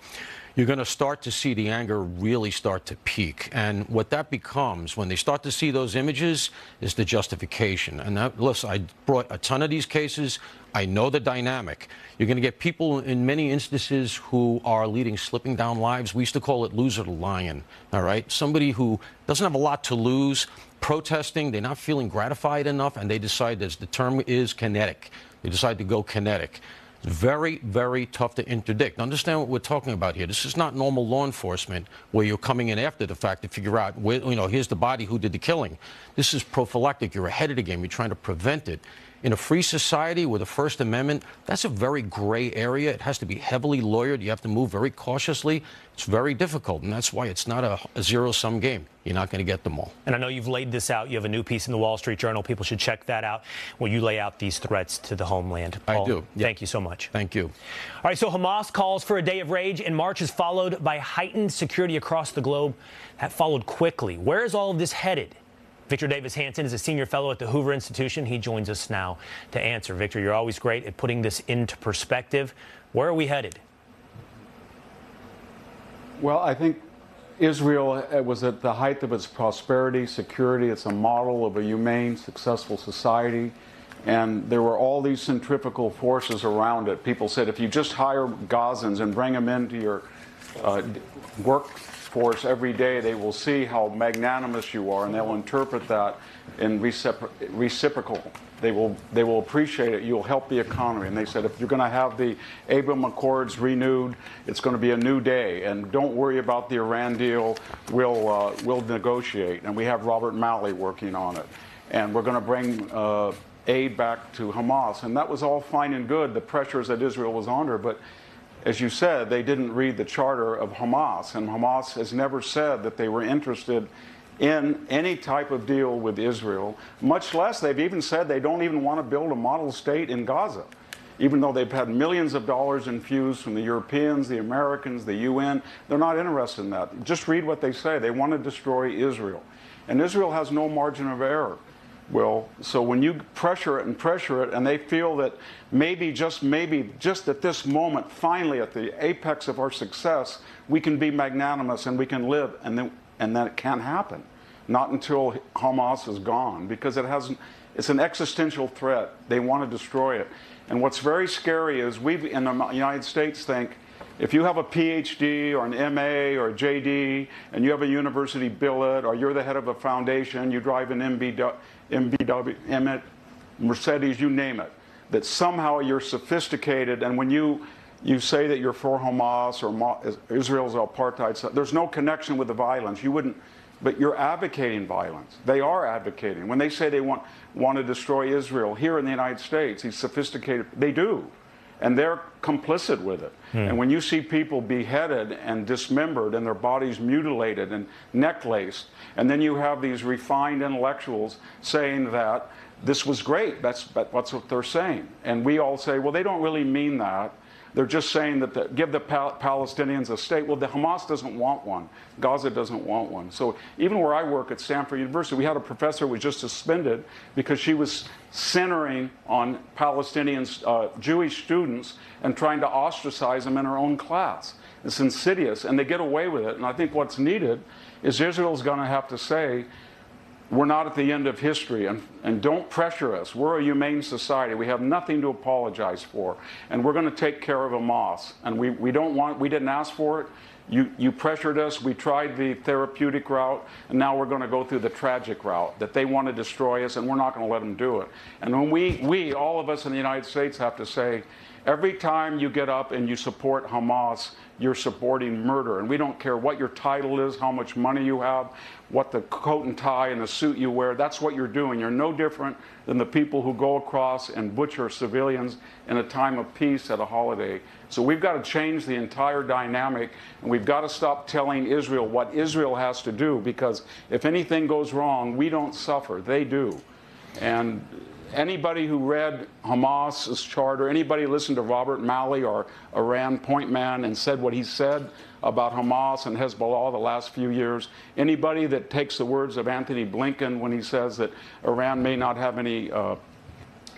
you're going to start to see the anger really start to peak. And what that becomes, when they start to see those images, is the justification. And that, listen, I brought a ton of these cases. I know the dynamic. You're going to get people in many instances who are leading slipping down lives. We used to call it loser to lion, all right? Somebody who doesn't have a lot to lose, protesting, they're not feeling gratified enough, and they decide, as the term is, kinetic. They decide to go kinetic. It's very, very tough to interdict. Understand what we're talking about here. This is not normal law enforcement where you're coming in after the fact to figure out, where, you know, here's the body, who did the killing. This is prophylactic. You're ahead of the game. You're trying to prevent it. In a free society with a First Amendment, that's a very gray area. It has to be heavily lawyered. You have to move very cautiously. It's very difficult, and that's why it's not a zero-sum game. You're not going to get them all. And I know you've laid this out. You have a new piece in the Wall Street Journal. People should check that out, where you lay out these threats to the homeland. Paul, I do. Yeah. Thank you so much. Thank you. All right, so Hamas calls for a day of rage, and March is followed by heightened security across the globe. That followed quickly. Where is all of this headed? Victor Davis Hanson is a senior fellow at the Hoover Institution. He joins us now to answer. Victor, you're always great at putting this into perspective. Where are we headed? Well, I think Israel was at the height of its prosperity, security. It's a model of a humane, successful society. And there were all these centrifugal forces around it. People said, if you just hire Gazans and bring them into your work force every day, they will see how magnanimous you are, and they'll interpret that in reciprocal. They will appreciate it. You'll help the economy. And they said, if you're going to have the Abraham Accords renewed, it's going to be a new day. And don't worry about the Iran deal. We'll negotiate. And we have Robert Malley working on it. And we're going to bring aid back to Hamas. And that was all fine and good, the pressures that Israel was under. But as you said, they didn't read the charter of Hamas. And Hamas has never said that they were interested in any type of deal with Israel, much less they've even said they don't even want to build a model state in Gaza, even though they've had millions of dollars infused from the Europeans, the Americans, the UN. They're not interested in that. Just read what they say. They want to destroy Israel. And Israel has no margin of error. Well, so when you pressure it, and they feel that maybe, just at this moment, finally at the apex of our success, we can be magnanimous and we can live, and then it can't happen. Not until Hamas is gone, because it's an existential threat. They want to destroy it. And what's very scary is we in the United States think if you have a PhD or an MA or a JD and you have a university billet, or you're the head of a foundation, you drive an MBW, Mercedes, you name it, that somehow you're sophisticated, and when you say that you're for Hamas or Israel's apartheid, there's no connection with the violence. You wouldn't, but you're advocating violence. They are advocating. When they say they want to destroy Israel here in the United States, these sophisticated, they do. And they're complicit with it. And when you see people beheaded and dismembered and their bodies mutilated and necklaced, and then you have these refined intellectuals saying that this was great, that's what they're saying. And we all say, well, they don't really mean that. They're just saying that give the Palestinians a state. Well, the Hamas doesn't want one. Gaza doesn't want one. So even where I work at Stanford University, we had a professor who was just suspended because she was centering on Palestinian Jewish students and trying to ostracize them in her own class. It's insidious, and they get away with it. And I think what's needed is Israel's going to have to say, we're not at the end of history, and don't pressure us. We're a humane society. We have nothing to apologize for, and we're going to take care of Hamas. And we didn't ask for it. You pressured us. We tried the therapeutic route, and now we're going to go through the tragic route, that they want to destroy us, and we're not going to let them do it. And when we, all of us in the United States, have to say, every time you get up and you support Hamas, you're supporting murder. And we don't care what your title is, how much money you have, what the coat and tie and the suit you wear. That's what you're doing. You're no different than the people who go across and butcher civilians in a time of peace at a holiday. So we've got to change the entire dynamic, and we've got to stop telling Israel what Israel has to do, because if anything goes wrong, we don't suffer. They do. And anybody who read Hamas's charter, anybody listened to Robert Malley or Iran point man and said what he said about Hamas and Hezbollah the last few years, anybody that takes the words of Anthony Blinken when he says that Iran may not have any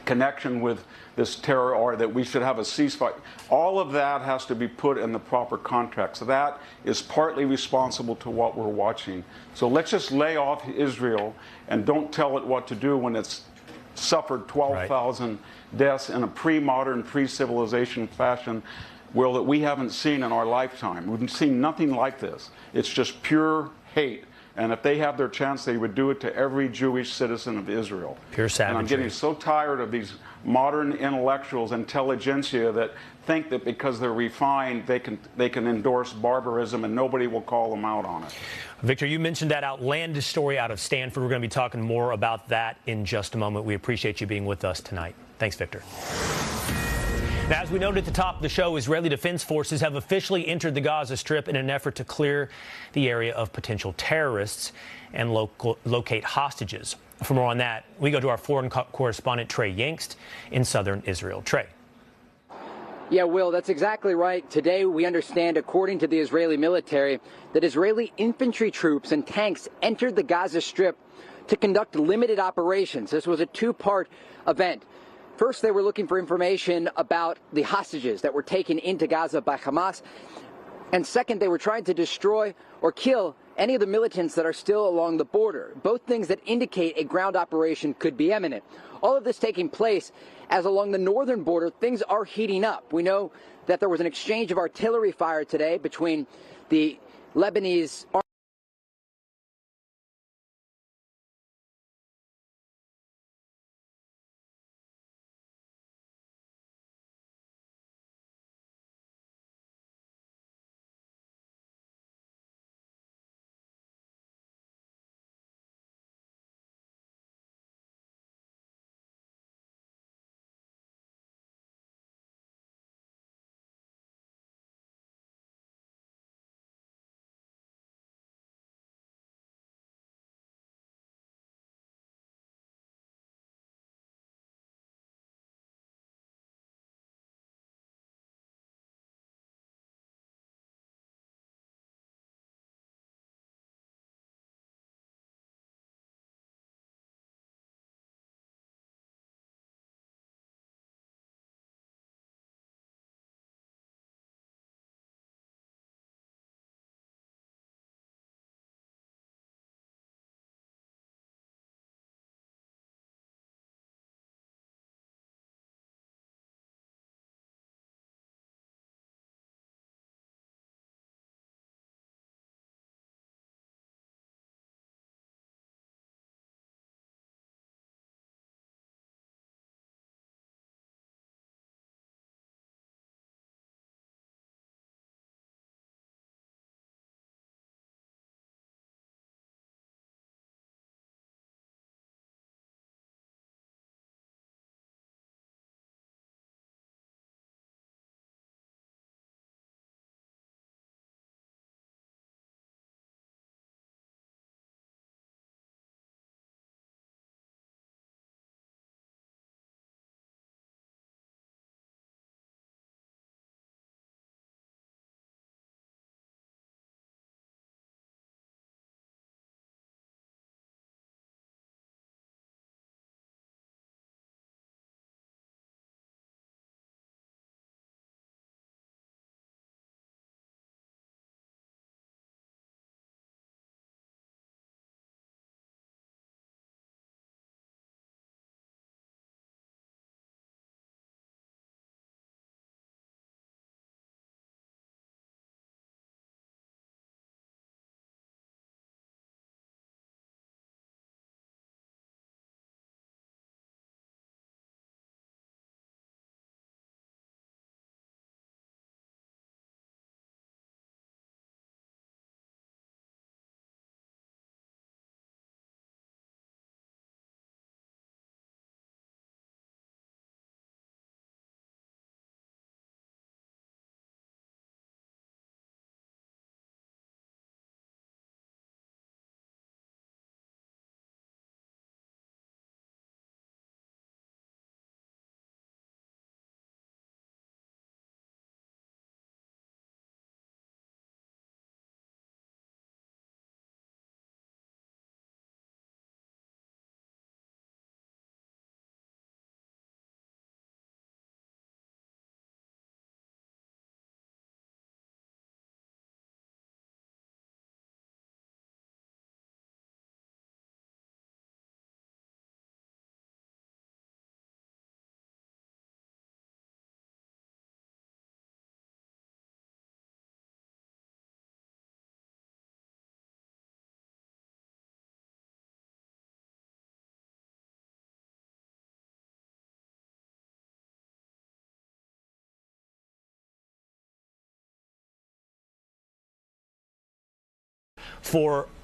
connection with this terror, or that we should have a ceasefire, all of that has to be put in the proper context. That is partly responsible to what we're watching. So let's just lay off Israel and don't tell it what to do when it's suffered 12,000 deaths in a pre-modern, pre-civilization fashion, Will, that we haven't seen in our lifetime. We've seen nothing like this. It's just pure hate. And if they have their chance, they would do it to every Jewish citizen of Israel. Pure savagery. And I'm getting so tired of these modern intellectuals, intelligentsia, that think that because they're refined, they can endorse barbarism and nobody will call them out on it. Victor, you mentioned that outlandish story out of Stanford. We're going to be talking more about that in just a moment. We appreciate you being with us tonight. Thanks, Victor. Now, as we noted at the top of the show, Israeli Defense Forces have officially entered the Gaza Strip in an effort to clear the area of potential terrorists and locate hostages. For more on that, we go to our foreign correspondent, Trey Yangst, in southern Israel. Trey. Yeah, Will, that's exactly right. Today, we understand, according to the Israeli military, that Israeli infantry troops and tanks entered the Gaza Strip to conduct limited operations. This was a two-part event. First, they were looking for information about the hostages that were taken into Gaza by Hamas. And second, they were trying to destroy or kill any of the militants that are still along the border, both things that indicate a ground operation could be imminent. All of this taking place as along the northern border, things are heating up. We know that there was an exchange of artillery fire today between the Lebanese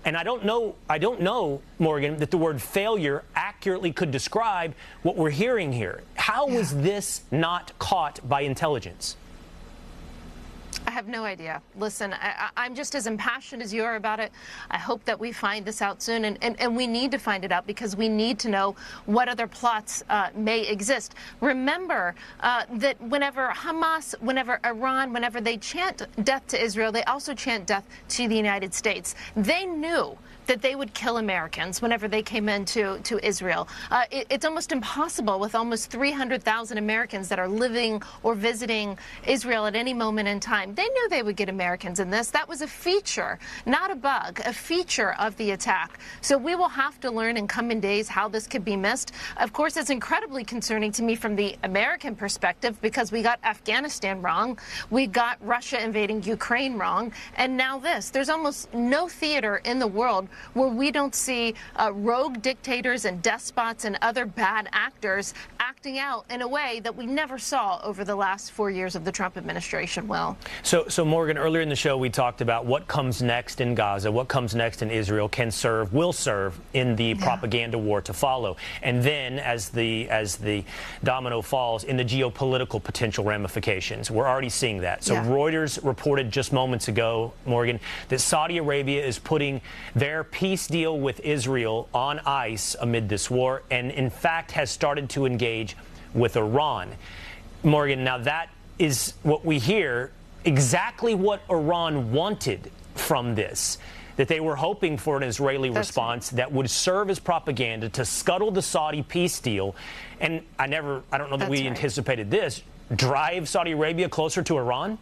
and I don't know, Morgan, that the word failure accurately could describe what we're hearing here. How was this not caught by intelligence? I have no idea. Listen, I'm just as impassioned as you are about it. I hope that we find this out soon, and we need to find it out because we need to know what other plots may exist. Remember that whenever Hamas, whenever Iran, whenever they chant death to Israel, they also chant death to the United States. They knew that they would kill Americans whenever they came into Israel. It's almost impossible with almost 300,000 Americans that are living or visiting Israel at any moment in time. They knew they would get Americans in this. That was a feature, not a bug, a feature of the attack. So we will have to learn in coming days how this could be missed. Of course, it's incredibly concerning to me from the American perspective because we got Afghanistan wrong, we got Russia invading Ukraine wrong, and now this. There's almost no theater in the world where we don't see rogue dictators and despots and other bad actors acting out in a way that we never saw over the last 4 years of the Trump administration. Well, so Morgan, earlier in the show we talked about what comes next in Gaza, what comes next in Israel can serve, will serve in the propaganda war to follow, and then as the domino falls in the geopolitical potential ramifications. We're already seeing that. So Reuters reported just moments ago, Morgan, that Saudi Arabia is putting their peace deal with Israel on ice amid this war, and in fact has started to engage with Iran. Morgan, now that is what we hear, exactly what Iran wanted from this, that they were hoping for an Israeli response that would serve as propaganda to scuttle the Saudi peace deal. And I don't know that we anticipated this, drive Saudi Arabia closer to Iran?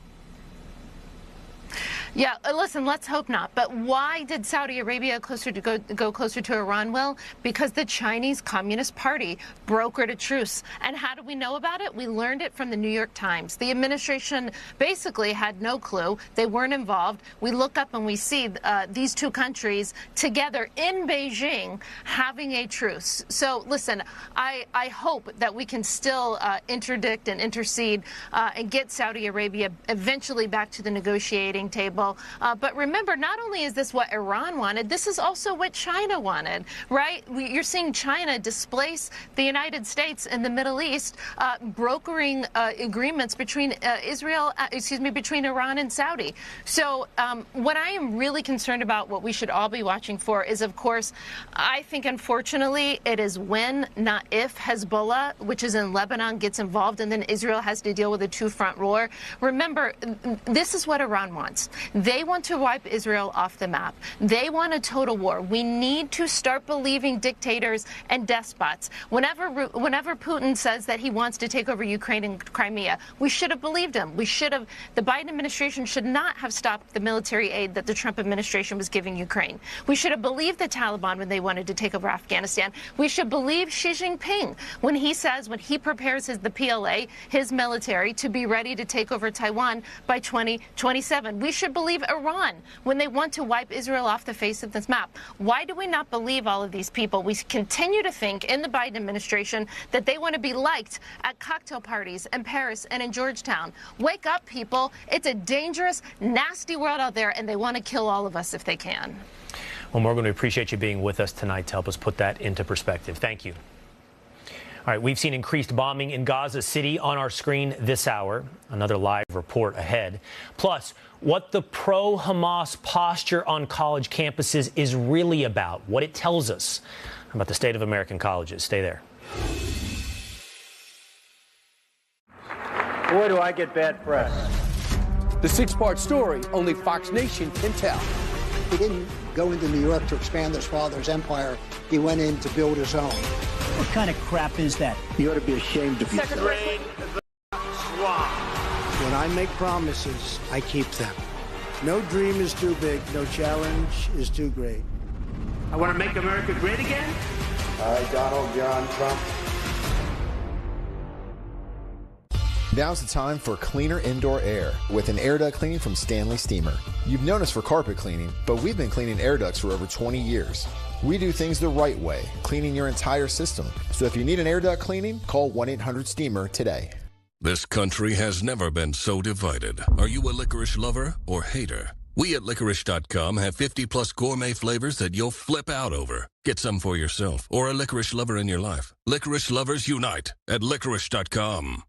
Yeah, listen, let's hope not. But why did Saudi Arabia go closer to Iran? Well, because the Chinese Communist Party brokered a truce. And how do we know about it? We learned it from the New York Times. The administration basically had no clue. They weren't involved. We look up and we see these two countries together in Beijing having a truce. So, listen, I hope that we can still interdict and intercede and get Saudi Arabia eventually back to the negotiating table. But remember, not only is this what Iran wanted, this is also what China wanted, right? You're seeing China displace the United States in the Middle East, brokering agreements between between Iran and Saudi. So what I am really concerned about, what we should all be watching for is, of course, I think, unfortunately, it is when, not if, Hezbollah, which is in Lebanon, gets involved, and then Israel has to deal with a two-front war. Remember, this is what Iran wants. They want to wipe Israel off the map. They want a total war. We need to start believing dictators and despots. Whenever Putin says that he wants to take over Ukraine and Crimea, we should have believed him. The Biden administration should not have stopped the military aid that the Trump administration was giving Ukraine. We should have believed the Taliban when they wanted to take over Afghanistan. We should believe Xi Jinping when he prepares the PLA, his military, to be ready to take over Taiwan by 2027. We should believe Iran when they want to wipe Israel off the face of this map. Why do we not believe all of these people? We continue to think in the Biden administration that they want to be liked at cocktail parties in Paris and in Georgetown. Wake up, people. It's a dangerous, nasty world out there, and they want to kill all of us if they can. Well, Morgan, we appreciate you being with us tonight to help us put that into perspective. Thank you. All right, we've seen increased bombing in Gaza City on our screen this hour. Another live report ahead. Plus, what the pro-Hamas posture on college campuses is really about, what it tells us about the state of American colleges. Stay there. Boy, do I get bad press. The six-part story only Fox Nation can tell. He didn't go into New York to expand his father's empire. He went in to build his own. What kind of crap is that? You ought to be ashamed of yourself. Drain the swamp. When I make promises, I keep them. No dream is too big. No challenge is too great. I want to make America great again? Donald John Trump. Now's the time for cleaner indoor air with an air duct cleaning from Stanley Steamer. You've known us for carpet cleaning, but we've been cleaning air ducts for over 20 years. We do things the right way, cleaning your entire system. So if you need an air duct cleaning, call 1-800-STEAMER today. This country has never been so divided. Are you a licorice lover or hater? We at Licorice.com have 50-plus gourmet flavors that you'll flip out over. Get some for yourself or a licorice lover in your life. Licorice lovers unite at Licorice.com.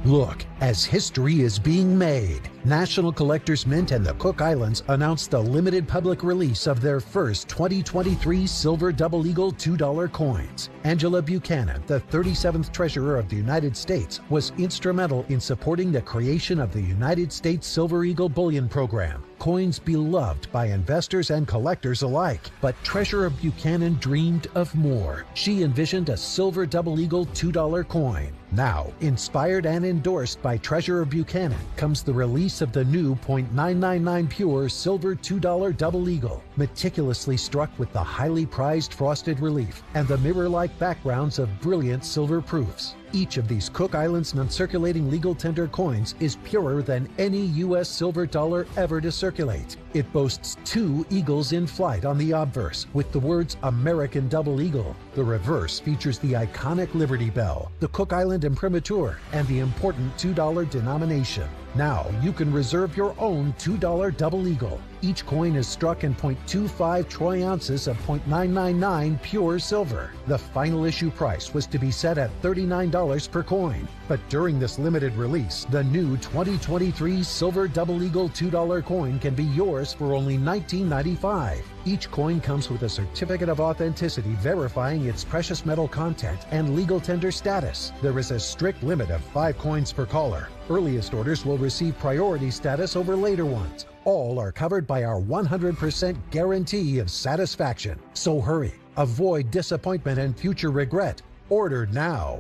Look, as history is being made, National Collectors Mint and the Cook Islands announced a limited public release of their first 2023 Silver Double Eagle $2 coins. Angela Buchanan, the 37th Treasurer of the United States, was instrumental in supporting the creation of the United States Silver Eagle Bullion Program. coins beloved by investors and collectors alike. But Treasurer Buchanan dreamed of more. She envisioned a silver double eagle $2 coin. Now, inspired and endorsed by Treasurer Buchanan, comes the release of the new .999 pure silver $2 double eagle, meticulously struck with the highly prized frosted relief and the mirror-like backgrounds of brilliant silver proofs. Each of these Cook Islands non-circulating legal tender coins is purer than any U.S. silver dollar ever to circulate. It boasts 2 eagles in flight on the obverse with the words American Double Eagle. The reverse features the iconic Liberty Bell, the Cook Island imprimatur, and the important $2 denomination. Now you can reserve your own $2 double eagle. Each coin is struck in .25 troy ounces of .999 pure silver. The final issue price was to be set at $39 per coin. But during this limited release, the new 2023 Silver Double Eagle $2 coin can be yours for only $19.95. Each coin comes with a certificate of authenticity verifying its precious metal content and legal tender status. There is a strict limit of 5 coins per caller. Earliest orders will receive priority status over later ones. All are covered by our 100% guarantee of satisfaction. So hurry, avoid disappointment and future regret. Order now.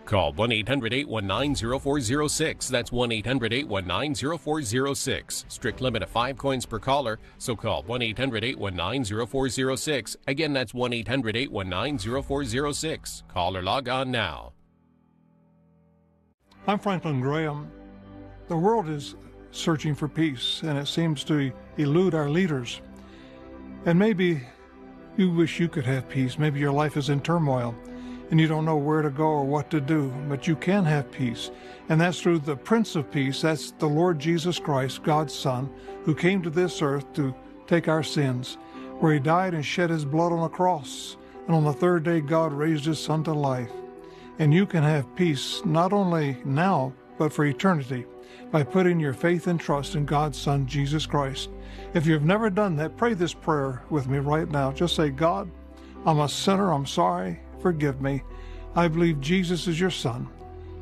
Call 1-800-819-0406. That's 1-800-819-0406. Strict limit of 5 coins per caller, so call 1-800-819-0406. Again, that's 1-800-819-0406. Call or log on now. I'm Franklin Graham. The world is searching for peace, and it seems to elude our leaders. And maybe you wish you could have peace. Maybe your life is in turmoil, and you don't know where to go or what to do, but you can have peace. And that's through the Prince of Peace. That's the Lord Jesus Christ, God's Son, who came to this earth to take our sins, where he died and shed his blood on a cross. And on the third day, God raised his Son to life. And you can have peace not only now, but for eternity, by putting your faith and trust in God's Son, Jesus Christ. If you've never done that, pray this prayer with me right now. Just say, God, I'm a sinner. I'm sorry. Forgive me. I believe Jesus is your Son.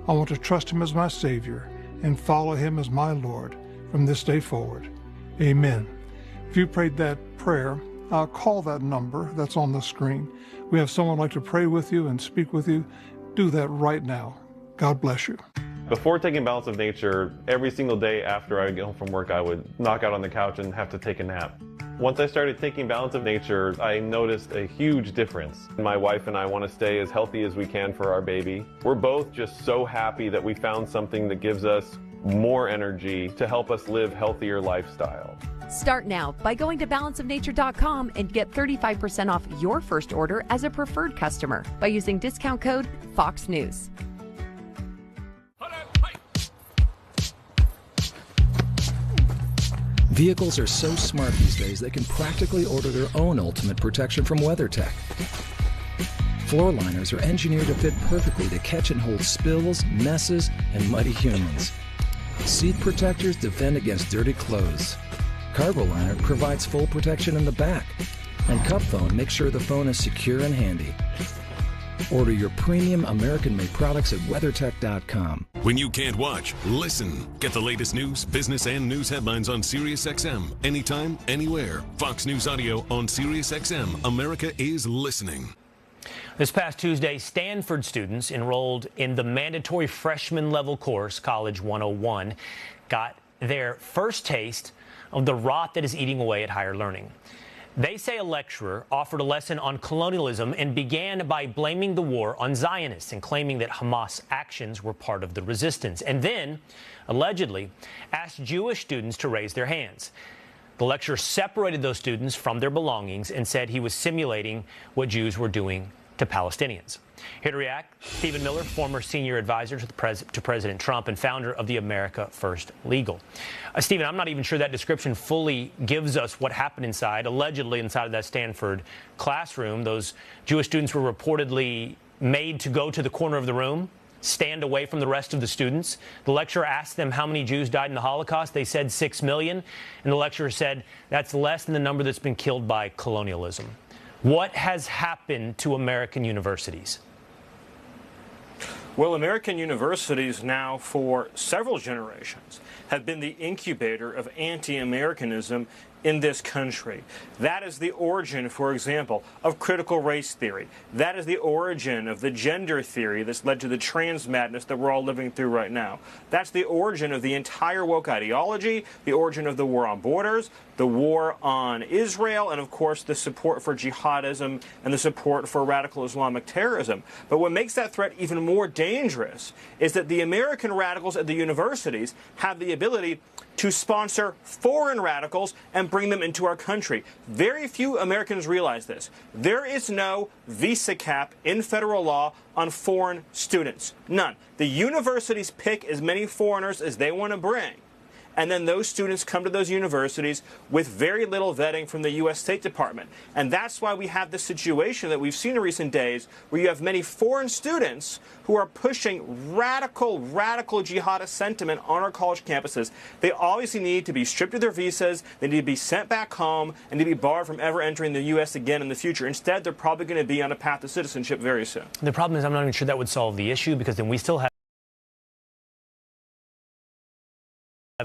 I want to trust him as my Savior and follow him as my Lord from this day forward. Amen. If you prayed that prayer, call that number that's on the screen. We have someone like to pray with you and speak with you. Do that right now. God bless you. Before taking Balance of Nature, every single day after I would get home from work, I would knock out on the couch and have to take a nap. Once I started taking Balance of Nature, I noticed a huge difference. My wife and I want to stay as healthy as we can for our baby. We're both just so happy that we found something that gives us more energy to help us live healthier lifestyle. Start now by going to balanceofnature.com and get 35% off your first order as a preferred customer by using discount code Fox News. Vehicles are so smart these days they can practically order their own ultimate protection from WeatherTech. Floor liners are engineered to fit perfectly to catch and hold spills, messes, and muddy humans. Seat protectors defend against dirty clothes. Cargo liner provides full protection in the back. And Cup Phone makes sure the phone is secure and handy. Order your premium American-made products at WeatherTech.com. When you can't watch, listen. Get the latest news, business, and news headlines on SiriusXM. Anytime, anywhere. Fox News Audio on SiriusXM. America is listening. This past Tuesday, Stanford students enrolled in the mandatory freshman level course, College 101, got their first taste of the rot that is eating away at higher learning. They say a lecturer offered a lesson on colonialism and began by blaming the war on Zionists and claiming that Hamas actions were part of the resistance, and then, allegedly, asked Jewish students to raise their hands. The lecturer separated those students from their belongings and said he was simulating what Jews were doing to Palestinians. Here to react, Stephen Miller, former senior advisor to President Trump and founder of the America First Legal. Stephen, I'm not even sure that description fully gives us what happened inside, allegedly inside of that Stanford classroom. Those Jewish students were reportedly made to go to the corner of the room, stand away from the rest of the students. The lecturer asked them how many Jews died in the Holocaust. They said 6 million. And the lecturer said that's less than the number that's been killed by colonialism. What has happened to American universities? Well, American universities now for several generations have been the incubator of anti-Americanism in this country. That is the origin, for example, of critical race theory. That is the origin of the gender theory that's led to the trans madness that we're all living through right now. That's the origin of the entire woke ideology, the origin of the war on borders, the war on Israel, and of course the support for jihadism and the support for radical Islamic terrorism. But what makes that threat even more dangerous is that the American radicals at the universities have the ability to sponsor foreign radicals and bring them into our country. Very few Americans realize this. There is no visa cap in federal law on foreign students. None. The universities pick as many foreigners as they want to bring. And then those students come to those universities with very little vetting from the U.S. State Department. And that's why we have this situation that we've seen in recent days where you have many foreign students who are pushing radical jihadist sentiment on our college campuses. They obviously need to be stripped of their visas, they need to be sent back home, and to be barred from ever entering the U.S. again in the future. Instead, they're probably going to be on a path to citizenship very soon. The problem is I'm not even sure that would solve the issue, because then we still have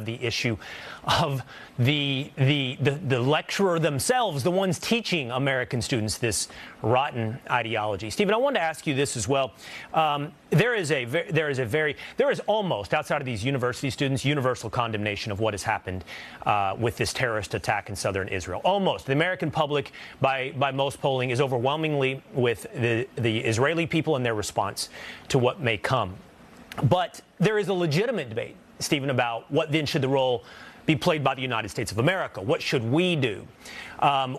the issue of the lecturer themselves, the ones teaching American students this rotten ideology. Stephen, I wanted to ask you this as well. There is almost, outside of these university students, universal condemnation of what has happened with this terrorist attack in southern Israel. Almost. The American public, by most polling, is overwhelmingly with the Israeli people and their response to what may come. But there is a legitimate debate, Stephen, about what then should the role be played by the United States of America. What should we do?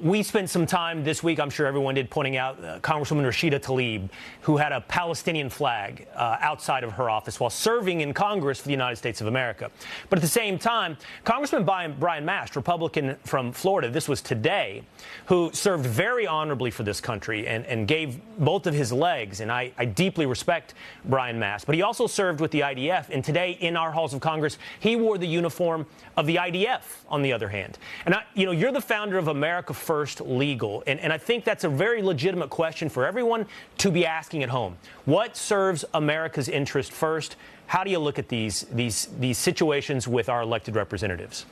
We spent some time this week, I'm sure everyone did, pointing out Congresswoman Rashida Tlaib, who had a Palestinian flag outside of her office while serving in Congress for the United States of America. But at the same time, Congressman Brian Mast, Republican from Florida, this was today, who served very honorably for this country and gave both of his legs, and I deeply respect Brian Mast, but he also served with the IDF, and today in our halls of Congress, he wore the uniform of the IDF, on the other hand. And you're the founder of America First Legal, and I think that's a very legitimate question for everyone to be asking at home. What serves America's interest first? How do you look at these situations with our elected representatives?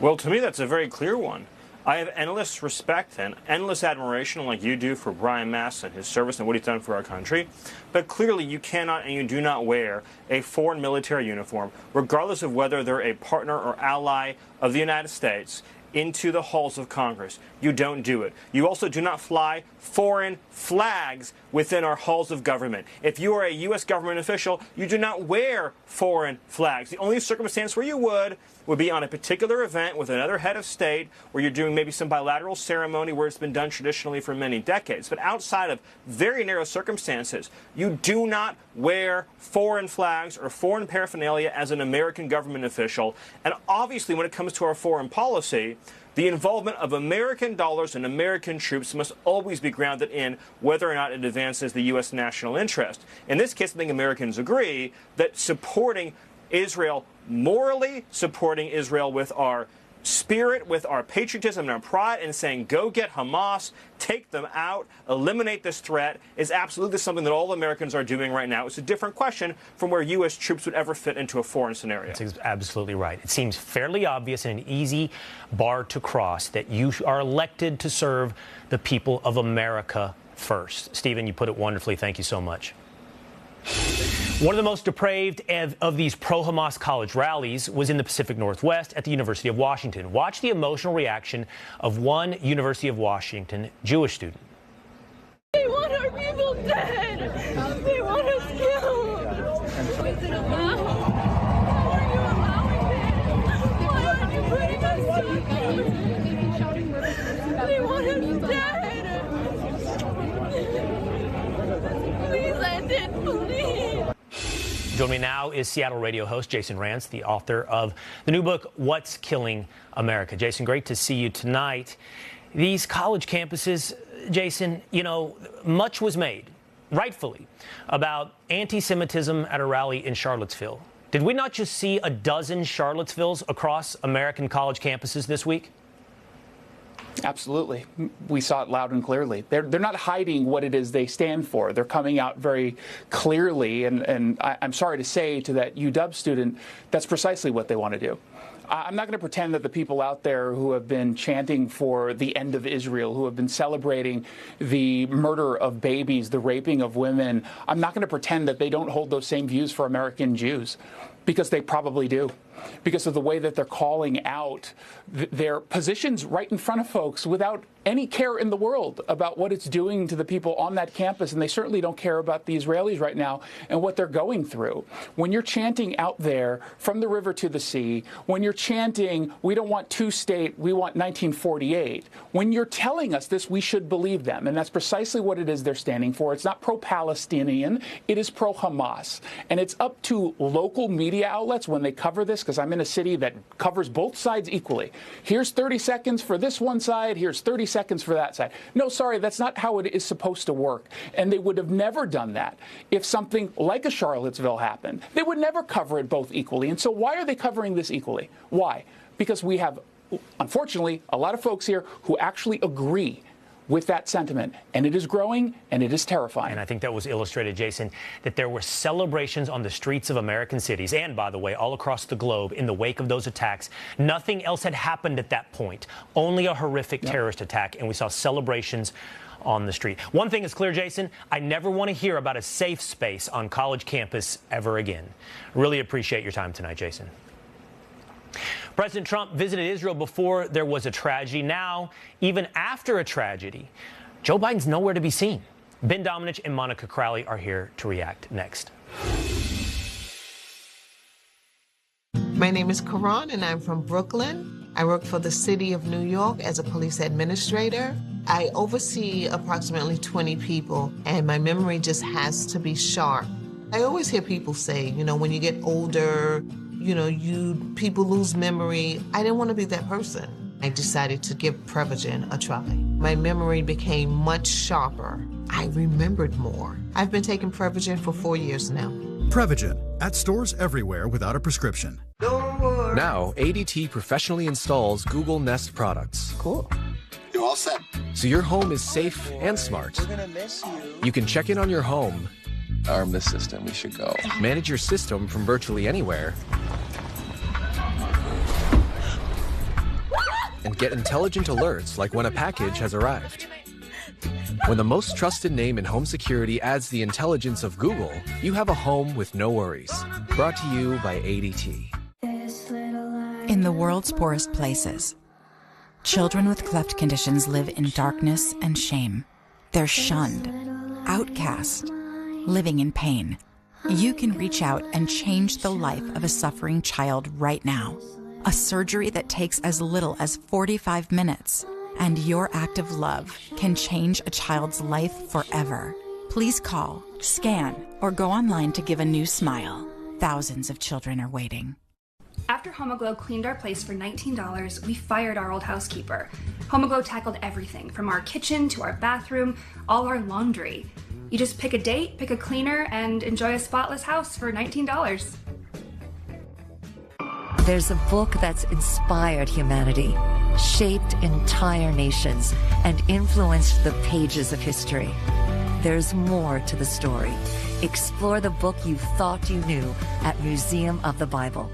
Well, to me, that's a very clear one. I have endless respect and endless admiration, like you do, for Brian Mast and his service and what he's done for our country. But clearly, you cannot and you do not wear a foreign military uniform, regardless of whether they're a partner or ally of the United States, into the halls of Congress. You don't do it. You also do not fly foreign flags within our halls of government. If you are a U.S. government official, you do not wear foreign flags. The only circumstance where you would be on a particular event with another head of state, where you're doing maybe some bilateral ceremony where it's been done traditionally for many decades. But outside of very narrow circumstances, you do not wear foreign flags or foreign paraphernalia as an American government official. And obviously, when it comes to our foreign policy, the involvement of American dollars and American troops must always be grounded in whether or not it advances the U.S. national interest. In this case, I think Americans agree that supporting Israel morally, supporting Israel with our spirit, with our patriotism and our pride, and saying, go get Hamas, take them out, eliminate this threat, is absolutely something that all Americans are doing right now. It's a different question from where U.S. troops would ever fit into a foreign scenario. That's absolutely right. It seems fairly obvious and an easy bar to cross that you are elected to serve the people of America first. Stephen, you put it wonderfully. Thank you so much. One of the most depraved of these pro-Hamas college rallies was in the Pacific Northwest at the University of Washington. Watch the emotional reaction of one University of Washington Jewish student. They want our people dead. They want us killed. Is it allowed? How are you allowing this? Why aren't you putting us down? They want us dead. Please end it, please. Joining me now is Seattle radio host Jason Rantz, the author of the new book, What's Killing America. Jason, great to see you tonight. These college campuses, Jason, much was made, rightfully, about anti-Semitism at a rally in Charlottesville. Did we not just see a dozen Charlottesvilles across American college campuses this week? Absolutely. We saw it loud and clearly. They're not hiding what it is they stand for. They're coming out very clearly, and I'm sorry to say to that UW student, that's precisely what they want to do. I'm not going to pretend that the people out there who have been chanting for the end of Israel, who have been celebrating the murder of babies, the raping of women, I'm not going to pretend that they don't hold those same views for American Jews, because they probably do, because of the way that they're calling out their positions right in front of folks without any care in the world about what it's doing to the people on that campus. And they certainly don't care about the Israelis right now and what they're going through. When you're chanting out there from the river to the sea, when you're chanting, we don't want two-state, we want 1948, when you're telling us this, we should believe them. And that's precisely what it is they're standing for. It's not pro-Palestinian, it is pro-Hamas. And it's up to local media outlets when they cover this, because I'm in a city that covers both sides equally. Here's 30 seconds for this one side, here's 30 seconds for that side. No, sorry, that's not how it is supposed to work. And they would have never done that if something like a Charlottesville happened. They would never cover it both equally. And so why are they covering this equally? Why? Because we have, unfortunately, a lot of folks here who actually agree with that sentiment, and it is growing, and it is terrifying. And I think that was illustrated, Jason, that there were celebrations on the streets of American cities, and by the way, all across the globe in the wake of those attacks. Nothing else had happened at that point, only a horrific terrorist attack, and we saw celebrations on the street. One thing is clear, Jason, I never want to hear about a safe space on college campus ever again. Really appreciate your time tonight, Jason. President Trump visited Israel before there was a tragedy. Now, even after a tragedy, Joe Biden's nowhere to be seen. Ben Domenech and Monica Crowley are here to react next. My name is Karan, and I'm from Brooklyn. I work for the city of New York as a police administrator. I oversee approximately 20 people, and my memory just has to be sharp. I always hear people say, you know, when you get older, people lose memory. I didn't want to be that person. I decided to give Prevagen a try. My memory became much sharper. I remembered more. I've been taking Prevagen for 4 years now. Prevagen, at stores everywhere without a prescription. Now, ADT professionally installs Google Nest products. Cool. You're all set. So your home is safe and smart. We're gonna miss you. You can check in on your home. Arm the system, we should go. Manage your system from virtually anywhere. And get intelligent alerts like when a package has arrived. When the most trusted name in home security adds the intelligence of Google, you have a home with no worries. Brought to you by ADT. In the world's poorest places, children with cleft conditions live in darkness and shame. They're shunned, outcast, living in pain. You can reach out and change the life of a suffering child right now. A surgery that takes as little as 45 minutes. And your act of love can change a child's life forever. Please call, scan, or go online to give a new smile. Thousands of children are waiting. After Homoglow cleaned our place for $19, we fired our old housekeeper. Homoglow tackled everything, from our kitchen to our bathroom, all our laundry. You just pick a date, pick a cleaner, and enjoy a spotless house for $19. There's a book that's inspired humanity, shaped entire nations, and influenced the pages of history. There's more to the story. Explore the book you thought you knew at Museum of the Bible.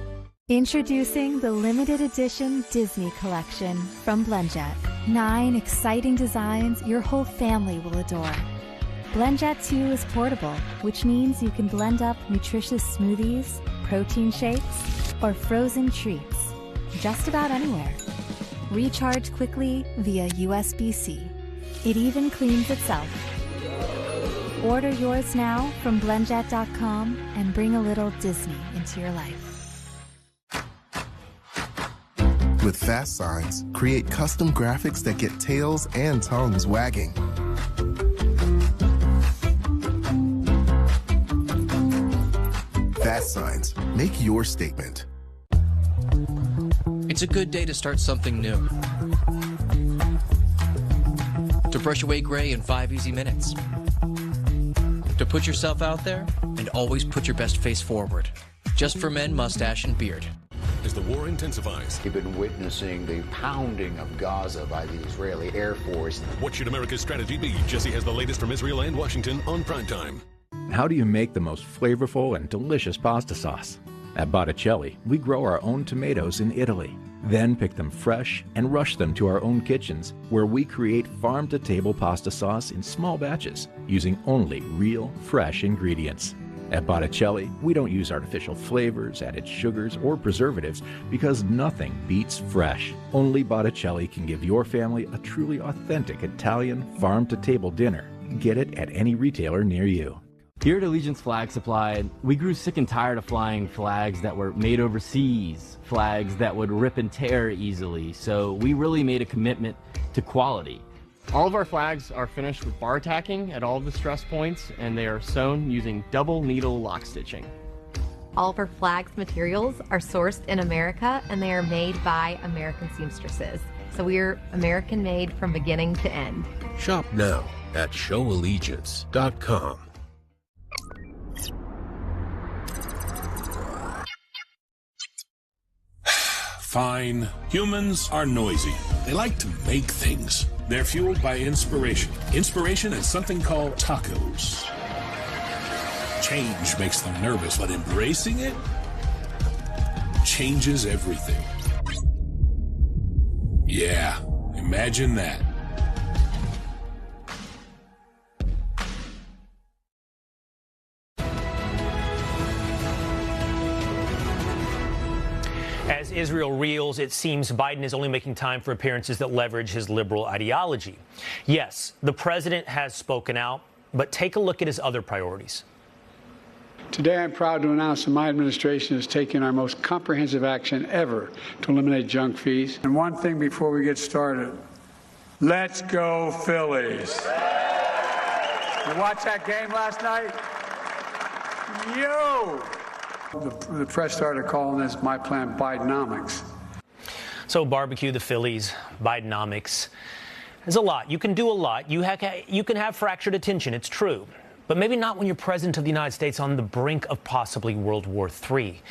Introducing the limited edition Disney collection from BlendJet. 9 exciting designs your whole family will adore. BlendJet 2 is portable, which means you can blend up nutritious smoothies, protein shakes, or frozen treats just about anywhere. Recharge quickly via USB-C. It even cleans itself. Order yours now from blendjet.com and bring a little Disney into your life. With Fast Signs, create custom graphics that get tails and tongues wagging. Fast Signs, make your statement. It's a good day to start something new. To brush away gray in 5 easy minutes. To put yourself out there and always put your best face forward. Just for men, mustache, and beard. as the war intensifies. We've been witnessing the pounding of Gaza by the Israeli Air Force. What should America's strategy be? Jesse has the latest from Israel and Washington on Primetime. How do you make the most flavorful and delicious pasta sauce? At Botticelli, we grow our own tomatoes in Italy, then pick them fresh and rush them to our own kitchens, where we create farm-to-table pasta sauce in small batches, using only real, fresh ingredients. At Botticelli, we don't use artificial flavors, added sugars, or preservatives because nothing beats fresh. Only Botticelli can give your family a truly authentic Italian farm-to-table dinner. Get it at any retailer near you. Here at Allegiance Flag Supply, we grew sick and tired of flying flags that were made overseas, flags that would rip and tear easily, so we really made a commitment to quality. All of our flags are finished with bar tacking at all of the stress points, and they are sewn using double needle lock stitching. All of our flags materials are sourced in America, and they are made by American seamstresses. So we're American made from beginning to end. Shop now at showallegiance.com. Fine. Humans are noisy. They like to make things. They're fueled by inspiration. Inspiration is something called tacos. Change makes them nervous, but embracing it changes everything. Yeah, imagine that. As Israel reels, it seems Biden is only making time for appearances that leverage his liberal ideology. Yes, the president has spoken out, but take a look at his other priorities. Today, I'm proud to announce that my administration is taking our most comprehensive action ever to eliminate junk fees. And one thing before we get started, let's go Phillies. You watch that game last night? Yo! The press started calling this my plan Bidenomics. So barbecue the Phillies, Bidenomics. There's a lot. You can do a lot. You can have fractured attention. It's true. But maybe not when you're president of the United States on the brink of possibly World War III.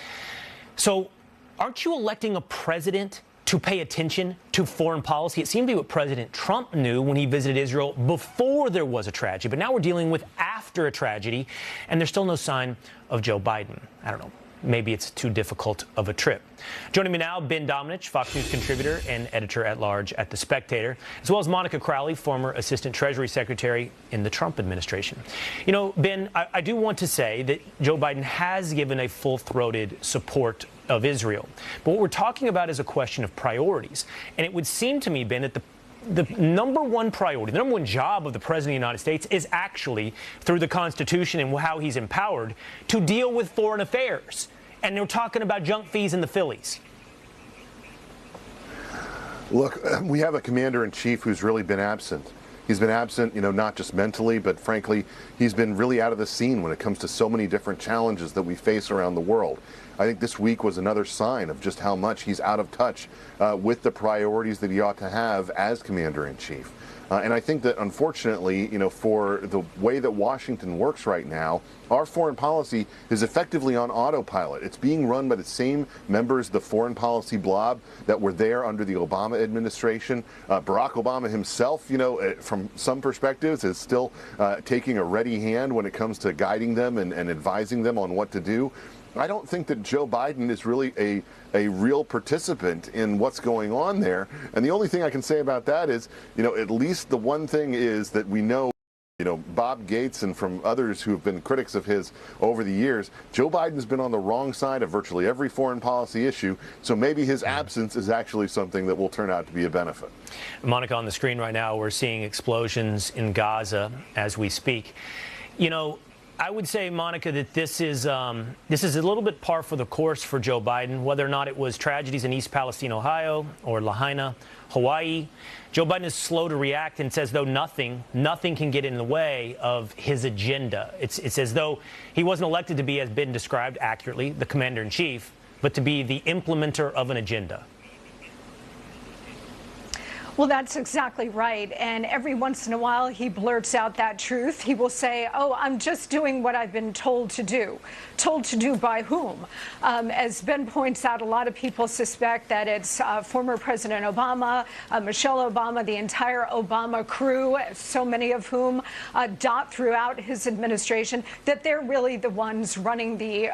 So aren't you electing a president to pay attention to foreign policy? It seemed to be what President Trump knew when he visited Israel before there was a tragedy. But now we're dealing with after a tragedy, and there's still no sign of Joe Biden. I don't know. Maybe it's too difficult of a trip. Joining me now, Ben Domenech, Fox News contributor and editor-at-large at The Spectator, as well as Monica Crowley, former Assistant Treasury Secretary in the Trump administration. You know, Ben, I do want to say that Joe Biden has given a full-throated support of Israel. But what we're talking about is a question of priorities. And it would seem to me, Ben, that the number one priority, the number one job of the President of the United States is actually, through the Constitution and how he's empowered, to deal with foreign affairs. And they're talking about junk fees and the Phillies. Look, we have a commander-in-chief who's really been absent. He's been absent, you know, not just mentally, but frankly, he's been really out of the scene when it comes to so many different challenges that we face around the world. I think this week was another sign of just how much he's out of touch with the priorities that he ought to have as commander-in-chief. And I think that, unfortunately, you know, for the way that Washington works right now, our foreign policy is effectively on autopilot. It's being run by the same members of the foreign policy blob that were there under the Obama administration. Barack Obama himself, you know, from some perspectives, is still taking a ready hand when it comes to guiding them and advising them on what to do. I don't think that Joe Biden is really a real participant in what's going on there. And the only thing I can say about that is, you know, at least the one thing is that we know, you know, Bob Gates and from others who have been critics of his over the years, Joe Biden's been on the wrong side of virtually every foreign policy issue. So maybe his absence is actually something that will turn out to be a benefit. Monica, on the screen right now, we're seeing explosions in Gaza as we speak. You know, I would say, Monica, that this is a little bit par for the course for Joe Biden, whether or not it was tragedies in East Palestine, Ohio, or Lahaina, Hawaii. Joe Biden is slow to react and says though nothing can get in the way of his agenda. It's as though he wasn't elected to be, as been described accurately, the commander-in-chief, but to be the implementer of an agenda. Well, that's exactly right. And every once in a while, he blurts out that truth. He will say, oh, I'm just doing what I've been told to do. Told to do by whom? As Ben points out, a lot of people suspect that it's former President Obama, Michelle Obama, the entire Obama crew, so many of whom dot throughout his administration, that they're really the ones running the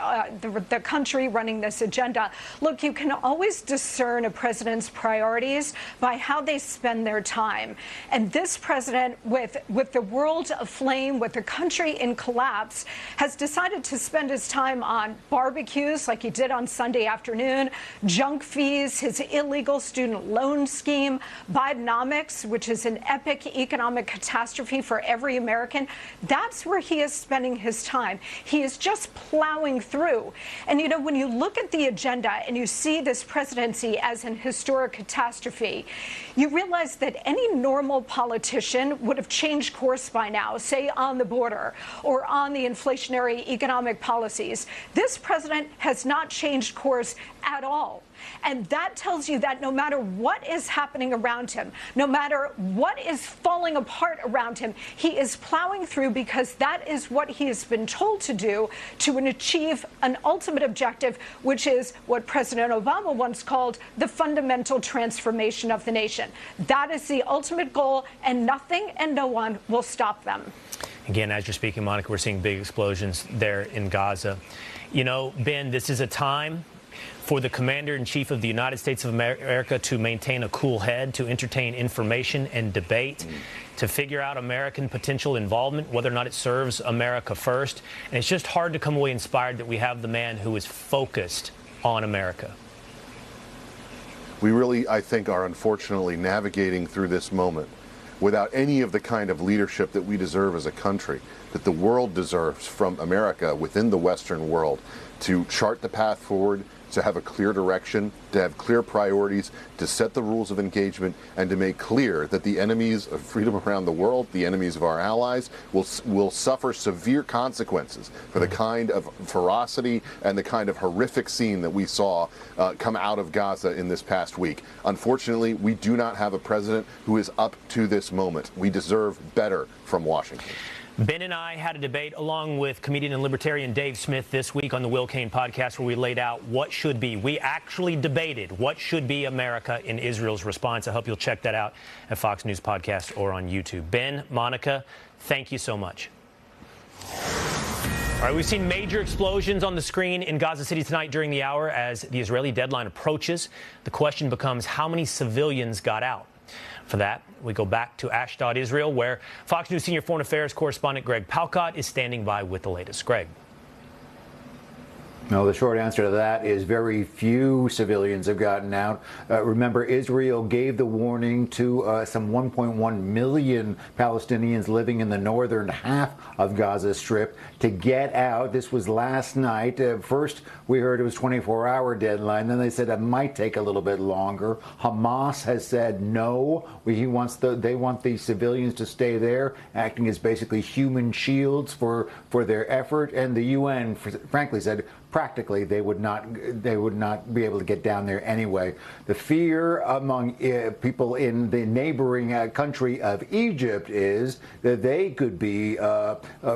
country, running this agenda. Look, you can always discern a president's priorities by how they spend their time. And this president, with the world aflame, with the country in collapse, has decided to spend his time on barbecues like he did on Sunday afternoon, junk fees, his illegal student loan scheme, Bidenomics, which is an epic economic catastrophe for every American. That's where he is spending his time. He is just plowing through. And, you know, when you look at the agenda and you see this presidency as an historic catastrophe, you realize that any normal politician would have changed course by now, say on the border or on the inflationary economic policies. This president has not changed course at all. And that tells you that no matter what is happening around him, no matter what is falling apart around him, he is plowing through because that is what he has been told to do to achieve an ultimate objective, which is what President Obama once called the fundamental transformation of the nation. That is the ultimate goal, and nothing and no one will stop them. Again, as you're speaking, Monica, we're seeing big explosions there in Gaza. You know, Ben, this is a time for the Commander-in-Chief of the United States of America to maintain a cool head, to entertain information and debate, to figure out American potential involvement, whether or not it serves America first. And it's just hard to come away inspired that we have the man who is focused on America. We really, I think, are unfortunately navigating through this moment without any of the kind of leadership that we deserve as a country, that the world deserves from America within the Western world, to chart the path forward, to have a clear direction, to have clear priorities, to set the rules of engagement, and to make clear that the enemies of freedom around the world, the enemies of our allies, will suffer severe consequences for the kind of ferocity and the kind of horrific scene that we saw come out of Gaza in this past week. Unfortunately, we do not have a president who is up to this moment. We deserve better from Washington. Ben and I had a debate along with comedian and libertarian Dave Smith this week on the Will Cain podcast, where we laid out what should be. We actually debated what should be America in Israel's response. I hope you'll check that out at Fox News Podcast or on YouTube. Ben, Monica, thank you so much. All right, we've seen major explosions on the screen in Gaza City tonight during the hour as the Israeli deadline approaches. The question becomes, how many civilians got out? For that, we go back to Ashdod, Israel, where Fox News senior foreign affairs correspondent Greg Palkot is standing by with the latest. Greg. No, the short answer to that is very few civilians have gotten out. Remember, Israel gave the warning to some 1.1 million Palestinians living in the northern half of Gaza Strip to get out. This was last night. First, we heard it was 24-hour deadline. Then they said it might take a little bit longer. Hamas has said no. They want the civilians to stay there, acting as basically human shields for their effort. And the UN, frankly, said practically they would not be able to get down there anyway. The fear among people in the neighboring country of Egypt is that they could be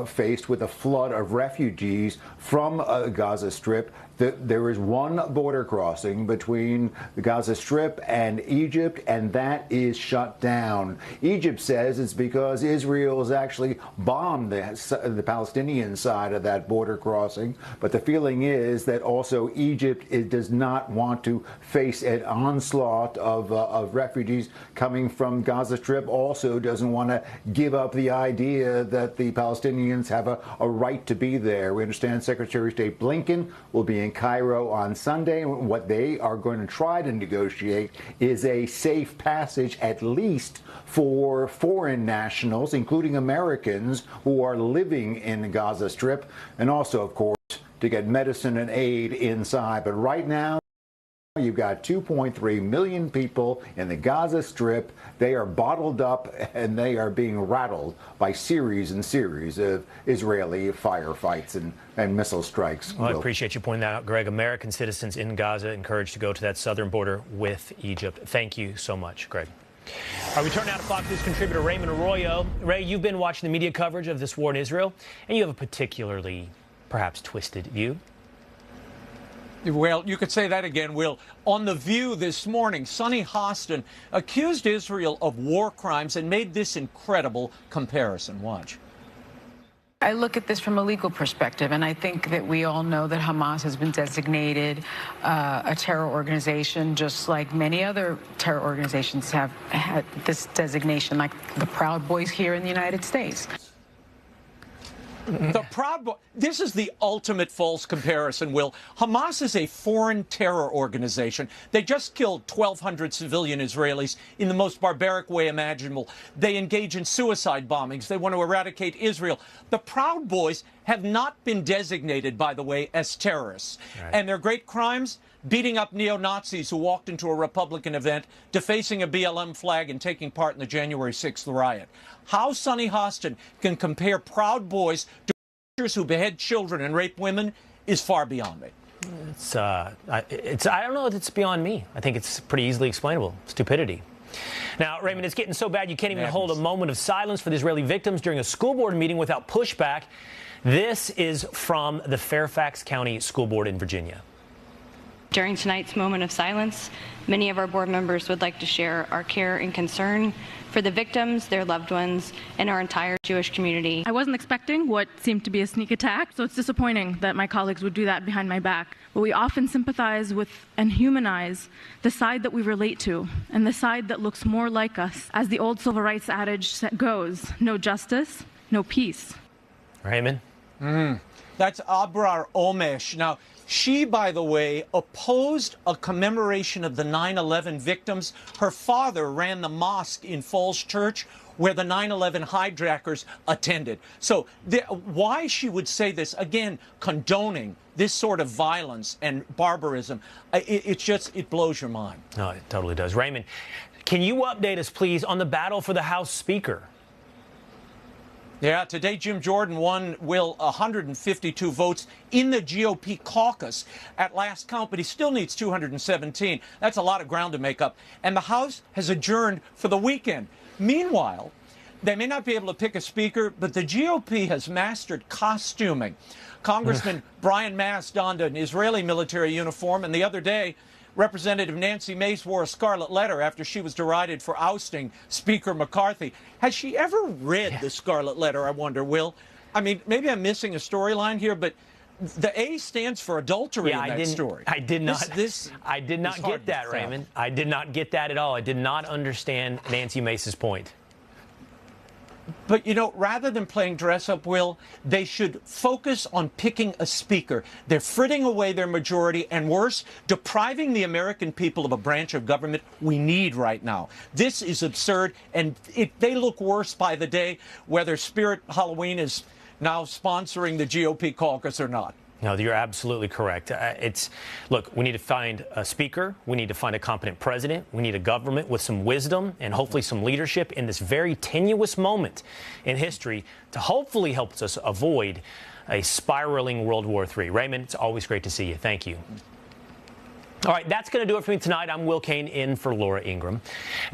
faced with a flood of refugees from Gaza Strip. There is one border crossing between the Gaza Strip and Egypt, and that is shut down. Egypt says it's because Israel has actually bombed the Palestinian side of that border crossing. But the feeling is that also Egypt does not want to face an onslaught of refugees coming from Gaza Strip, also doesn't want to give up the idea that the Palestinians have a right to be there. We understand Secretary of State Blinken will be in Cairo on Sunday. What they are going to try to negotiate is a safe passage, at least for foreign nationals, including Americans who are living in the Gaza Strip, and also, of course, to get medicine and aid inside. But right now, you've got 2.3 million people in the Gaza Strip. They are bottled up and they are being rattled by series and series of Israeli firefights and missile strikes. Well, I appreciate you pointing that out, Greg. American citizens in Gaza encouraged to go to that southern border with Egypt. Thank you so much, Greg. All right, we turn now to Fox News contributor Raymond Arroyo. Ray, you've been watching the media coverage of this war in Israel, and you have a particularly, perhaps, twisted view. Well, you could say that again, Will. On The View this morning, Sonny Hostin accused Israel of war crimes and made this incredible comparison. Watch. I look at this from a legal perspective, and I think that we all know that Hamas has been designated a terror organization, just like many other terror organizations have had this designation, like the Proud Boys here in the United States. The Proud Boys, this is the ultimate false comparison, Will. Hamas is a foreign terror organization. They just killed 1,200 civilian Israelis in the most barbaric way imaginable. They engage in suicide bombings. They want to eradicate Israel. The Proud Boys have not been designated, by the way, as terrorists. Right. And their great crimes? Beating up neo-Nazis who walked into a Republican event, defacing a BLM flag, and taking part in the January 6th riot. How Sonny Hostin can compare Proud Boys to who behead children and rape women is far beyond me. I don't know if it's beyond me. I think it's pretty easily explainable. Stupidity. Now, Raymond, it's getting so bad you can't even hold a moment of silence for the Israeli victims during a school board meeting without pushback. This is from the Fairfax County School Board in Virginia. During tonight's moment of silence, many of our board members would like to share our care and concern for the victims, their loved ones, and our entire Jewish community. I wasn't expecting what seemed to be a sneak attack, so it's disappointing that my colleagues would do that behind my back. But we often sympathize with and humanize the side that we relate to and the side that looks more like us. As the old civil rights adage goes, no justice, no peace. Raymond? That's Abrar Omesh. Now, she, by the way, opposed a commemoration of the 9/11 victims. Her father ran the mosque in Falls Church where the 9/11 hijackers attended. So why she would say this, again, condoning this sort of violence and barbarism, it blows your mind. No, it totally does. Raymond, can you update us, please, on the battle for the House Speaker? Yeah, today Jim Jordan won, Will, 152 votes in the GOP caucus at last count, but he still needs 217. That's a lot of ground to make up. And the House has adjourned for the weekend. Meanwhile, they may not be able to pick a speaker, but the GOP has mastered costuming. Congressman Brian Mast donned an Israeli military uniform, and the other day, Representative Nancy Mace wore a scarlet letter after she was derided for ousting Speaker McCarthy. Has she ever read the scarlet letter, I wonder, Will? I mean, maybe I'm missing a storyline here, but the A stands for adultery in that story. I did not get that, Raymond. I did not get that at all. I did not understand Nancy Mace's point. But, you know, rather than playing dress-up, Will, they should focus on picking a speaker. They're fritting away their majority and, worse, depriving the American people of a branch of government we need right now. This is absurd, and they look worse by the day, whether Spirit Halloween is now sponsoring the GOP caucus or not. No, you're absolutely correct. Look, we need to find a speaker. We need to find a competent president. We need a government with some wisdom and hopefully some leadership in this very tenuous moment in history to hopefully help us avoid a spiraling World War III. Raymond, it's always great to see you. Thank you. All right, that's going to do it for me tonight. I'm Will Kane in for Laura Ingram.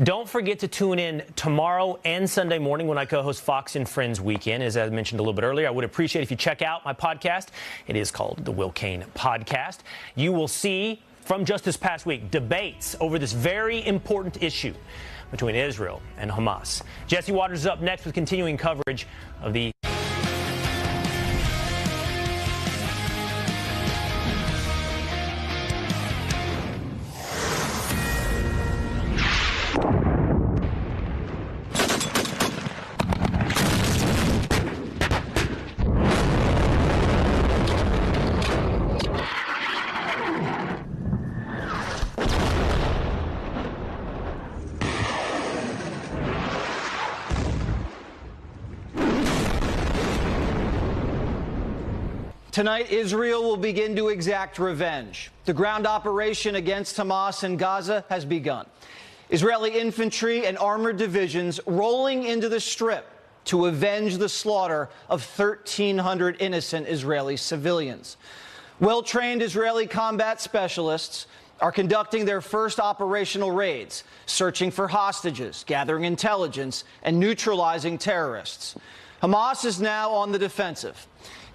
Don't forget to tune in tomorrow and Sunday morning when I co-host Fox and Friends Weekend. As I mentioned a little bit earlier, I would appreciate if you check out my podcast. It is called The Will Kane Podcast. You will see from just this past week debates over this very important issue between Israel and Hamas. Jesse Waters is up next with continuing coverage of the Tonight, Israel will begin to exact revenge. The ground operation against Hamas in Gaza has begun. Israeli infantry and armored divisions rolling into the Strip to avenge the slaughter of 1,300 innocent Israeli civilians. Well-trained Israeli combat specialists are conducting their first operational raids, searching for hostages, gathering intelligence, and neutralizing terrorists. Hamas is now on the defensive.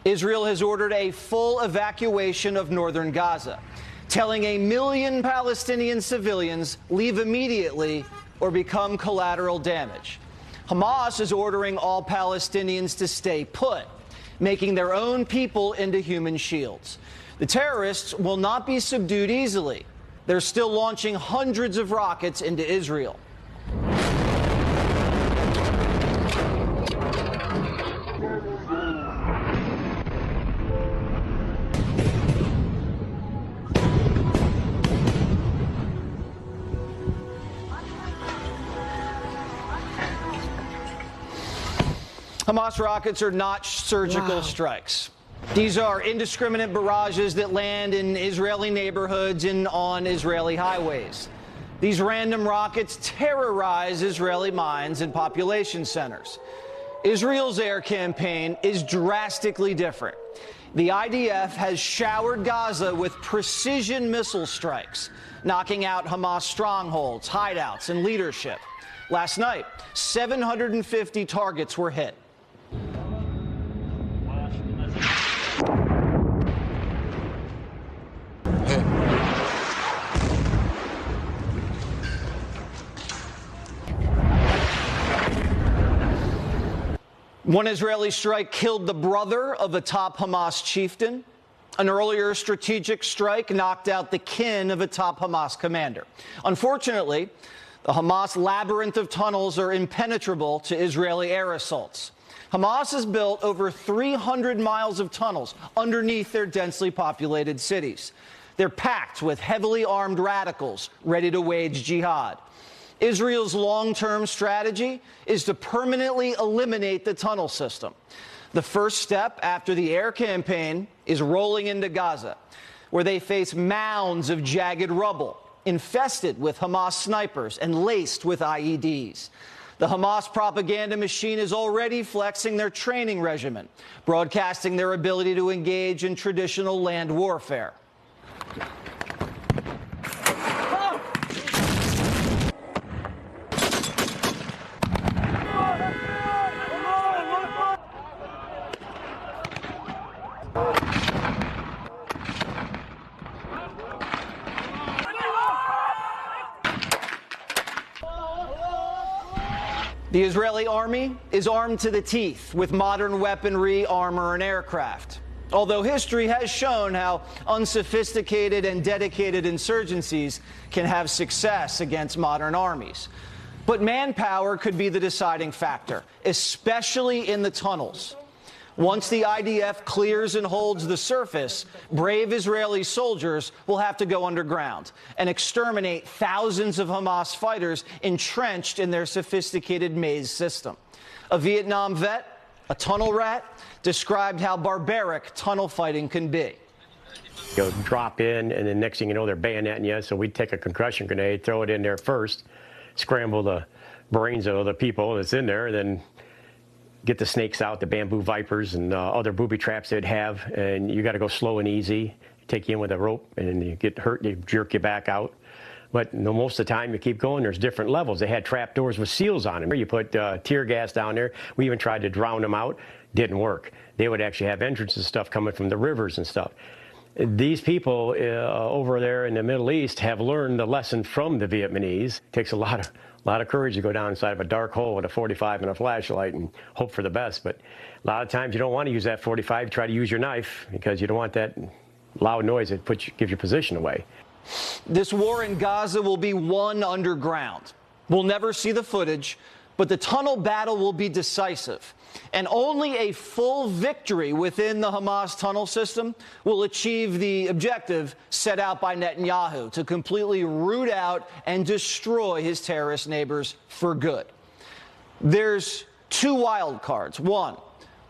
Israel has ordered a full evacuation of northern Gaza, telling 1 million Palestinian civilians leave immediately or become collateral damage. Hamas is ordering all Palestinians to stay put, making their own people into human shields. The terrorists will not be subdued easily. They're still launching hundreds of rockets into Israel. Hamas rockets are not surgical strikes. These are indiscriminate barrages that land in Israeli neighborhoods and on Israeli highways. These random rockets terrorize Israeli mines and population centers. Israel's air campaign is drastically different. The IDF has showered Gaza with precision missile strikes, knocking out Hamas strongholds, hideouts, and leadership. Last night, 750 targets were hit. One Israeli strike killed the brother of a top Hamas chieftain. An earlier strategic strike knocked out the kin of a top Hamas commander. Unfortunately, the Hamas labyrinth of tunnels are impenetrable to Israeli air assaults. Hamas has built over 300 miles of tunnels underneath their densely populated cities. They're packed with heavily armed radicals ready to wage jihad. Israel's long-term strategy is to permanently eliminate the tunnel system. The first step after the air campaign is rolling into Gaza, where they face mounds of jagged rubble, infested with Hamas snipers and laced with IEDs. The Hamas propaganda machine is already flexing their training regimen, broadcasting their ability to engage in traditional land warfare. The Israeli army is armed to the teeth with modern weaponry, armor, and aircraft. Although history has shown how unsophisticated and dedicated insurgencies can have success against modern armies. But manpower could be the deciding factor, especially in the tunnels. Once the IDF clears and holds the surface, brave Israeli soldiers will have to go underground and exterminate thousands of Hamas fighters entrenched in their sophisticated maze system. A Vietnam vet, a tunnel rat, described how barbaric tunnel fighting can be. Go drop in, and then next thing you know, they're bayoneting you. So we'd take a concussion grenade, throw it in there first, scramble the brains of the people that's in there, then get the snakes out, the bamboo vipers and other booby traps they'd have, and you got to go slow and easy. Take you in with a rope, and you get hurt, they jerk you back out. But most of the time, you keep going. There's different levels. They had trap doors with seals on them. You put tear gas down there. We even tried to drown them out. Didn't work. They would actually have entrances and stuff coming from the rivers and stuff. These people over there in the Middle East have learned the lesson from the Vietnamese. It takes a lot of courage to go down inside of a dark hole with a 45 and a flashlight and hope for the best. But a lot of times you don't want to use that 45. You try to use your knife because you don't want that loud noise that gives your position away. This war in Gaza will be won underground. We'll never see the footage, but the tunnel battle will be decisive. And only a full victory within the Hamas tunnel system will achieve the objective set out by Netanyahu to completely root out and destroy his terrorist neighbors for good. There's two wild cards. One,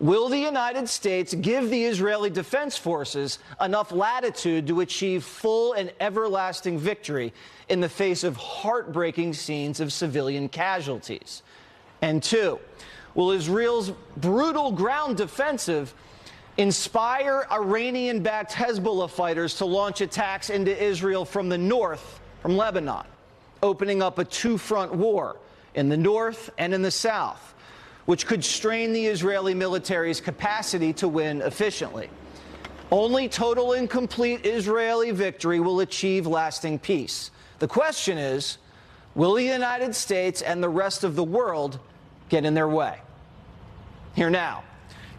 will the United States give the Israeli Defense Forces enough latitude to achieve full and everlasting victory in the face of heartbreaking scenes of civilian casualties? And two, will Israel's brutal ground defensive inspire Iranian-backed Hezbollah fighters to launch attacks into Israel from the north, from Lebanon, opening up a two-front war in the north and in the south, which could strain the Israeli military's capacity to win efficiently. Only total and complete Israeli victory will achieve lasting peace. The question is, will the United States and the rest of the world get in their way? Here now,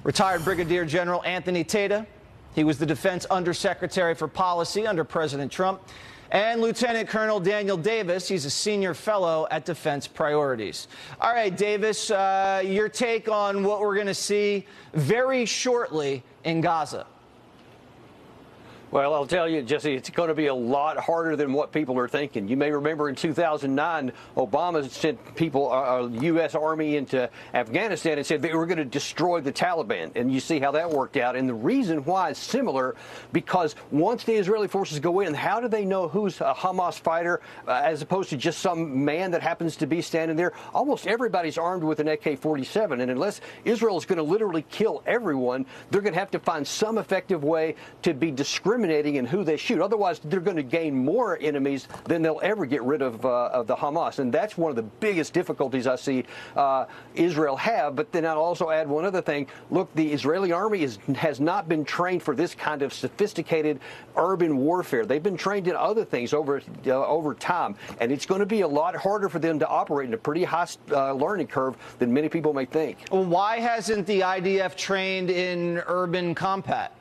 retired Brigadier General Anthony Tata. He was the Defense Undersecretary for Policy under President Trump. And Lieutenant Colonel Daniel Davis. He's a senior fellow at Defense Priorities. All right, Davis, your take on what we're going to see very shortly in Gaza. Well, I'll tell you, Jesse, it's going to be a lot harder than what people are thinking. You may remember in 2009, Obama sent people, U.S. Army into Afghanistan and said they were going to destroy the Taliban. And you see how that worked out. And the reason why is similar, because once the Israeli forces go in, how do they know who's a Hamas fighter as opposed to just some man that happens to be standing there? Almost everybody's armed with an AK-47. And unless Israel is going to literally kill everyone, they're going to have to find some effective way to be discriminating in who they shoot. Otherwise, they're going to gain more enemies than they'll ever get rid of the Hamas. And that's one of the biggest difficulties I see Israel have. But then I'll also add one other thing. Look, the Israeli army has not been trained for this kind of sophisticated urban warfare. They've been trained in other things over time. And it's going to be a lot harder for them to operate in a pretty high learning curve than many people may think. Well, why hasn't the IDF trained in urban combat?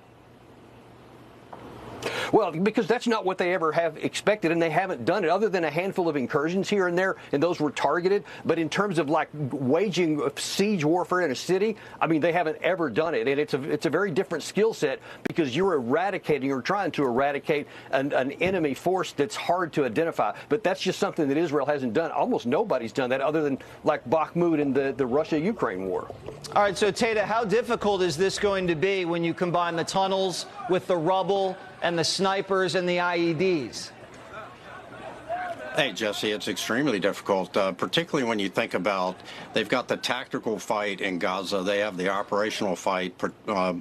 Well, because that's not what they ever have expected, and they haven't done it, other than a handful of incursions here and there, and those were targeted. But in terms of like waging siege warfare in a city, I mean, they haven't ever done it, and it's a very different skill set, because you're eradicating or trying to eradicate an enemy force that's hard to identify. But that's just something that Israel hasn't done. Almost nobody's done that, other than like Bakhmut in the Russia-Ukraine war. All right, so Tata, how difficult is this going to be when you combine the tunnels with the rubble and the snipers and the IEDs? Hey, Jesse, it's extremely difficult, particularly when you think about they've got the tactical fight in Gaza. They have the operational fight,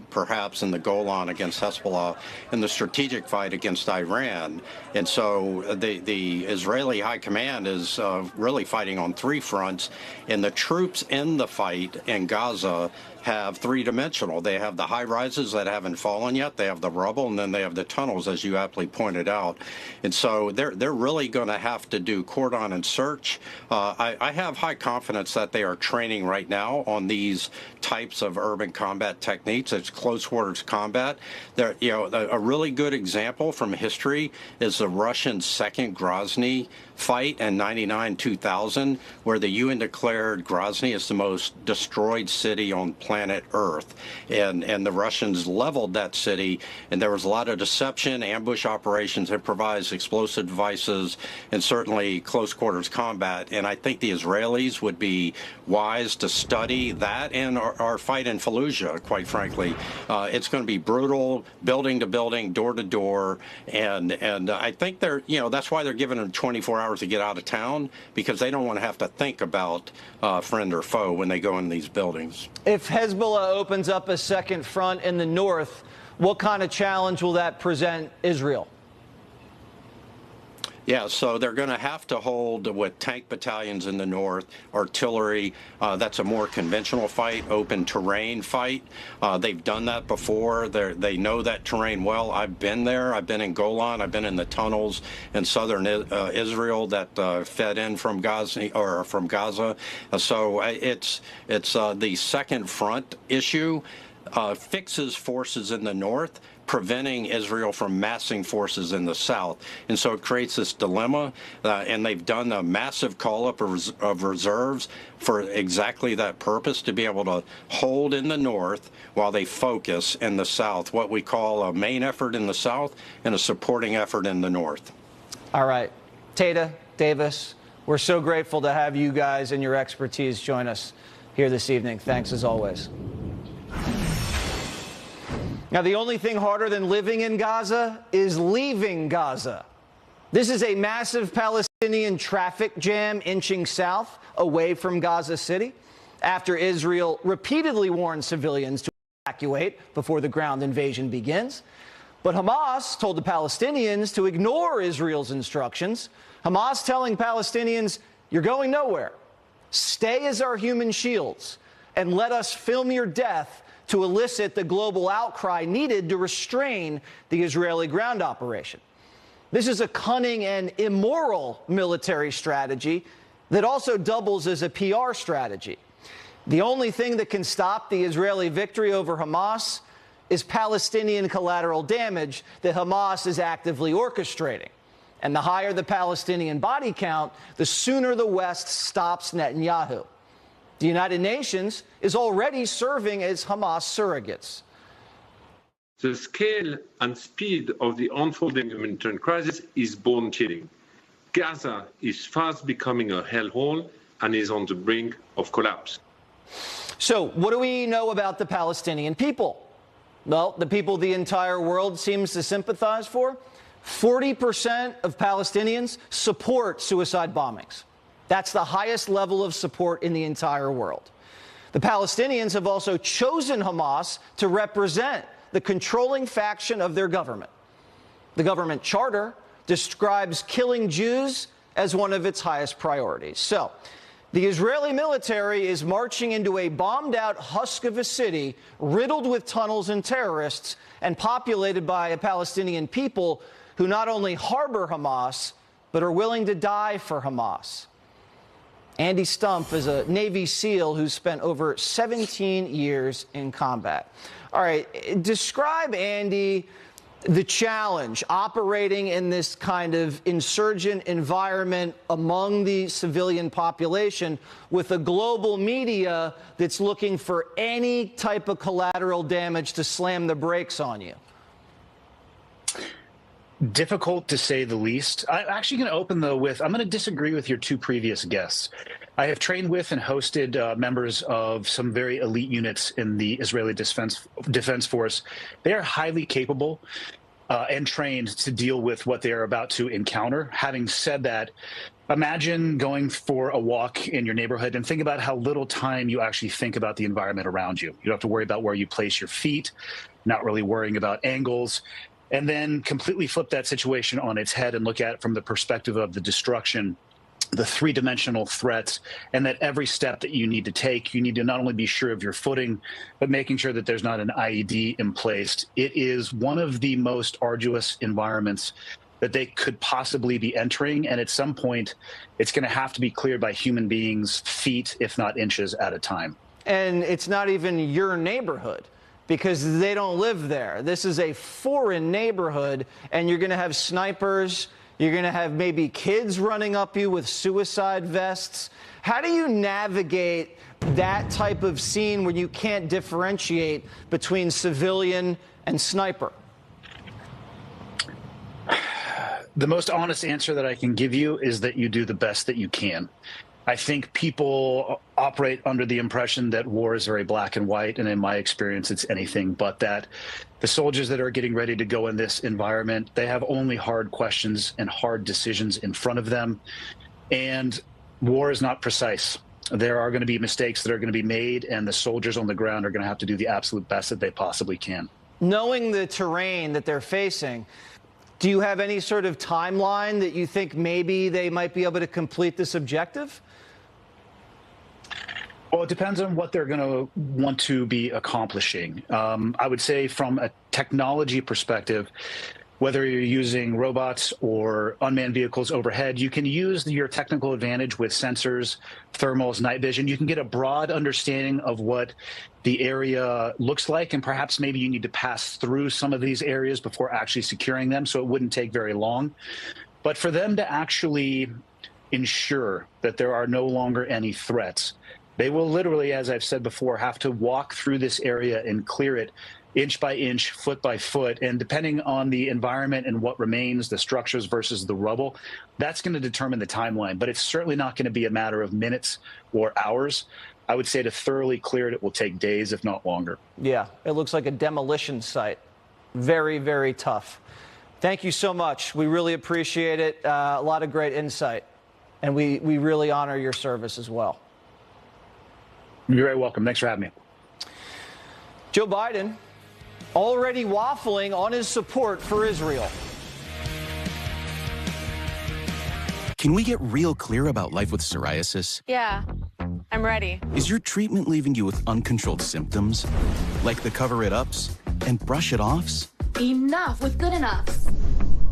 perhaps in the Golan against Hezbollah, and the strategic fight against Iran. And so the Israeli high command is really fighting on three fronts. And the troops in the fight in Gaza have three-dimensional. They have the high-rises that haven't fallen yet. They have the rubble, and then they have the tunnels, as you aptly pointed out. And so they're really going to have to do cordon and search. I have high confidence that they are training right now on these types of urban combat techniques. It's close-quarters combat. A really good example from history is the Russian Second Grozny fight in 99-2000, where the UN declared Grozny as the most destroyed city on planet Earth. And the Russians leveled that city, and there was a lot of deception, ambush operations, improvised explosive devices, and certainly close quarters combat. And I think the Israelis would be wise to study that and our fight in Fallujah, quite frankly. It's going to be brutal, building to building, door to door, and I think that's why they're giving them 24 hours to get out of town, because they don't want to have to think about friend or foe when they go in these buildings. If Hezbollah opens up a second front in the north, what kind of challenge will that present Israel? Yeah, so they're going to have to hold with tank battalions in the north, artillery. That's a more conventional fight, open terrain fight. They've done that before. They know that terrain well. I've been there. I've been in Golan. I've been in the tunnels in southern Israel that fed in from Gaza. So it's the second front issue. Fixes forces in the north, preventing Israel from massing forces in the south. And so it creates this dilemma, and they've done a massive call-up of reserves for exactly that purpose, to be able to hold in the north while they focus in the south, what we call a main effort in the south and a supporting effort in the north. All right. Tata, Davis, we're so grateful to have you guys and your expertise join us here this evening. Thanks as always. Now, the only thing harder than living in Gaza is leaving Gaza. This is a massive Palestinian traffic jam inching south away from Gaza City after Israel repeatedly warned civilians to evacuate evacuate before the ground invasion begins. But Hamas told the Palestinians to ignore Israel's instructions. Hamas telling Palestinians, you're going nowhere. Stay as our human shields and let us film your death to elicit the global outcry needed to restrain the Israeli ground operation. This is a cunning and immoral military strategy that also doubles as a PR strategy. The only thing that can stop the Israeli victory over Hamas is Palestinian collateral damage that Hamas is actively orchestrating. And the higher the Palestinian body count, the sooner the West stops Netanyahu. The United Nations is already serving as Hamas surrogates. The scale and speed of the unfolding humanitarian crisis is bone-chilling. Gaza is fast becoming a hellhole and is on the brink of collapse. So, what do we know about the Palestinian people? Well, the people the entire world seems to sympathize for. 40% of Palestinians support suicide bombings. That's the highest level of support in the entire world. The Palestinians have also chosen Hamas to represent the controlling faction of their government. The government charter describes killing Jews as one of its highest priorities. So, the Israeli military is marching into a bombed-out husk of a city riddled with tunnels and terrorists and populated by a Palestinian people who not only harbor Hamas, but are willing to die for Hamas. Andy Stump is a Navy SEAL who spent over 17 years in combat. All right, describe, Andy, the challenge operating in this kind of insurgent environment among the civilian population with a global media that's looking for any type of collateral damage to slam the brakes on you. Difficult to say the least. I'm actually going to open, though, with I'm going to disagree with your two previous guests. I have trained with and hosted members of some very elite units in the Israeli Defense Force. They are highly capable and trained to deal with what they are about to encounter. Having said that, imagine going for a walk in your neighborhood and think about how little time you actually think about the environment around you. You don't have to worry about where you place your feet, not really worrying about angles. And then completely flip that situation on its head and look at it from the perspective of the destruction, the three-dimensional threats, and that every step that you need to take, you need to not only be sure of your footing, but making sure that there's not an IED in place. It is one of the most arduous environments that they could possibly be entering. And at some point, it's going to have to be cleared by human beings, feet, if not inches at a time. And it's not even your neighborhood, because they don't live there. This is a foreign neighborhood, and you're going to have snipers. You're going to have maybe kids running up you with suicide vests. How do you navigate that type of scene where you can't differentiate between civilian and sniper? The most honest answer that I can give you is that you do the best that you can. I think people operate under the impression that war is very black and white, and in my experience, it's anything but that. The soldiers that are getting ready to go in this environment, they have only hard questions and hard decisions in front of them, and war is not precise. There are going to be mistakes that are going to be made, and the soldiers on the ground are going to have to do the absolute best that they possibly can. Knowing the terrain that they're facing, do you have any sort of timeline that you think maybe they might be able to complete this objective? Well, it depends on what they're going to want to be accomplishing. I would say from a technology perspective, whether you're using robots or unmanned vehicles overhead, you can use your technical advantage with sensors, thermals, night vision. You can get a broad understanding of what the area looks like, and perhaps maybe you need to pass through some of these areas before actually securing them, so it wouldn't take very long. But for them to actually ensure that there are no longer any threats, they will literally, as I've said before, have to walk through this area and clear it inch by inch, foot by foot. And depending on the environment and what remains, the structures versus the rubble, that's going to determine the timeline. But it's certainly not going to be a matter of minutes or hours. I would say to thoroughly clear it, it will take days, if not longer. Yeah, it looks like a demolition site. Very, very tough. Thank you so much. We really appreciate it. A lot of great insight. And we really honor your service as well. You're very welcome. Thanks for having me. Joe Biden already waffling on his support for Israel. Can we get real clear about life with psoriasis? Yeah, I'm ready. Is your treatment leaving you with uncontrolled symptoms? Like the cover-it-ups and brush-it-offs? Enough with good enough.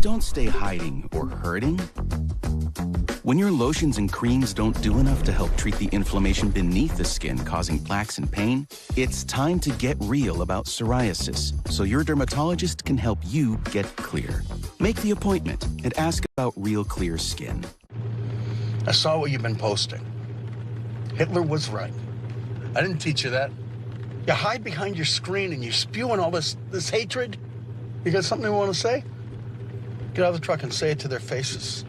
Don't stay hiding or hurting. When your lotions and creams don't do enough to help treat the inflammation beneath the skin causing plaques and pain, it's time to get real about psoriasis so your dermatologist can help you get clear. Make the appointment and ask about Real Clear Skin. I saw what you've been posting. Hitler was right. I didn't teach you that. You hide behind your screen and you're spewing all this hatred. You got something you want to say? Get out of the truck and say it to their faces.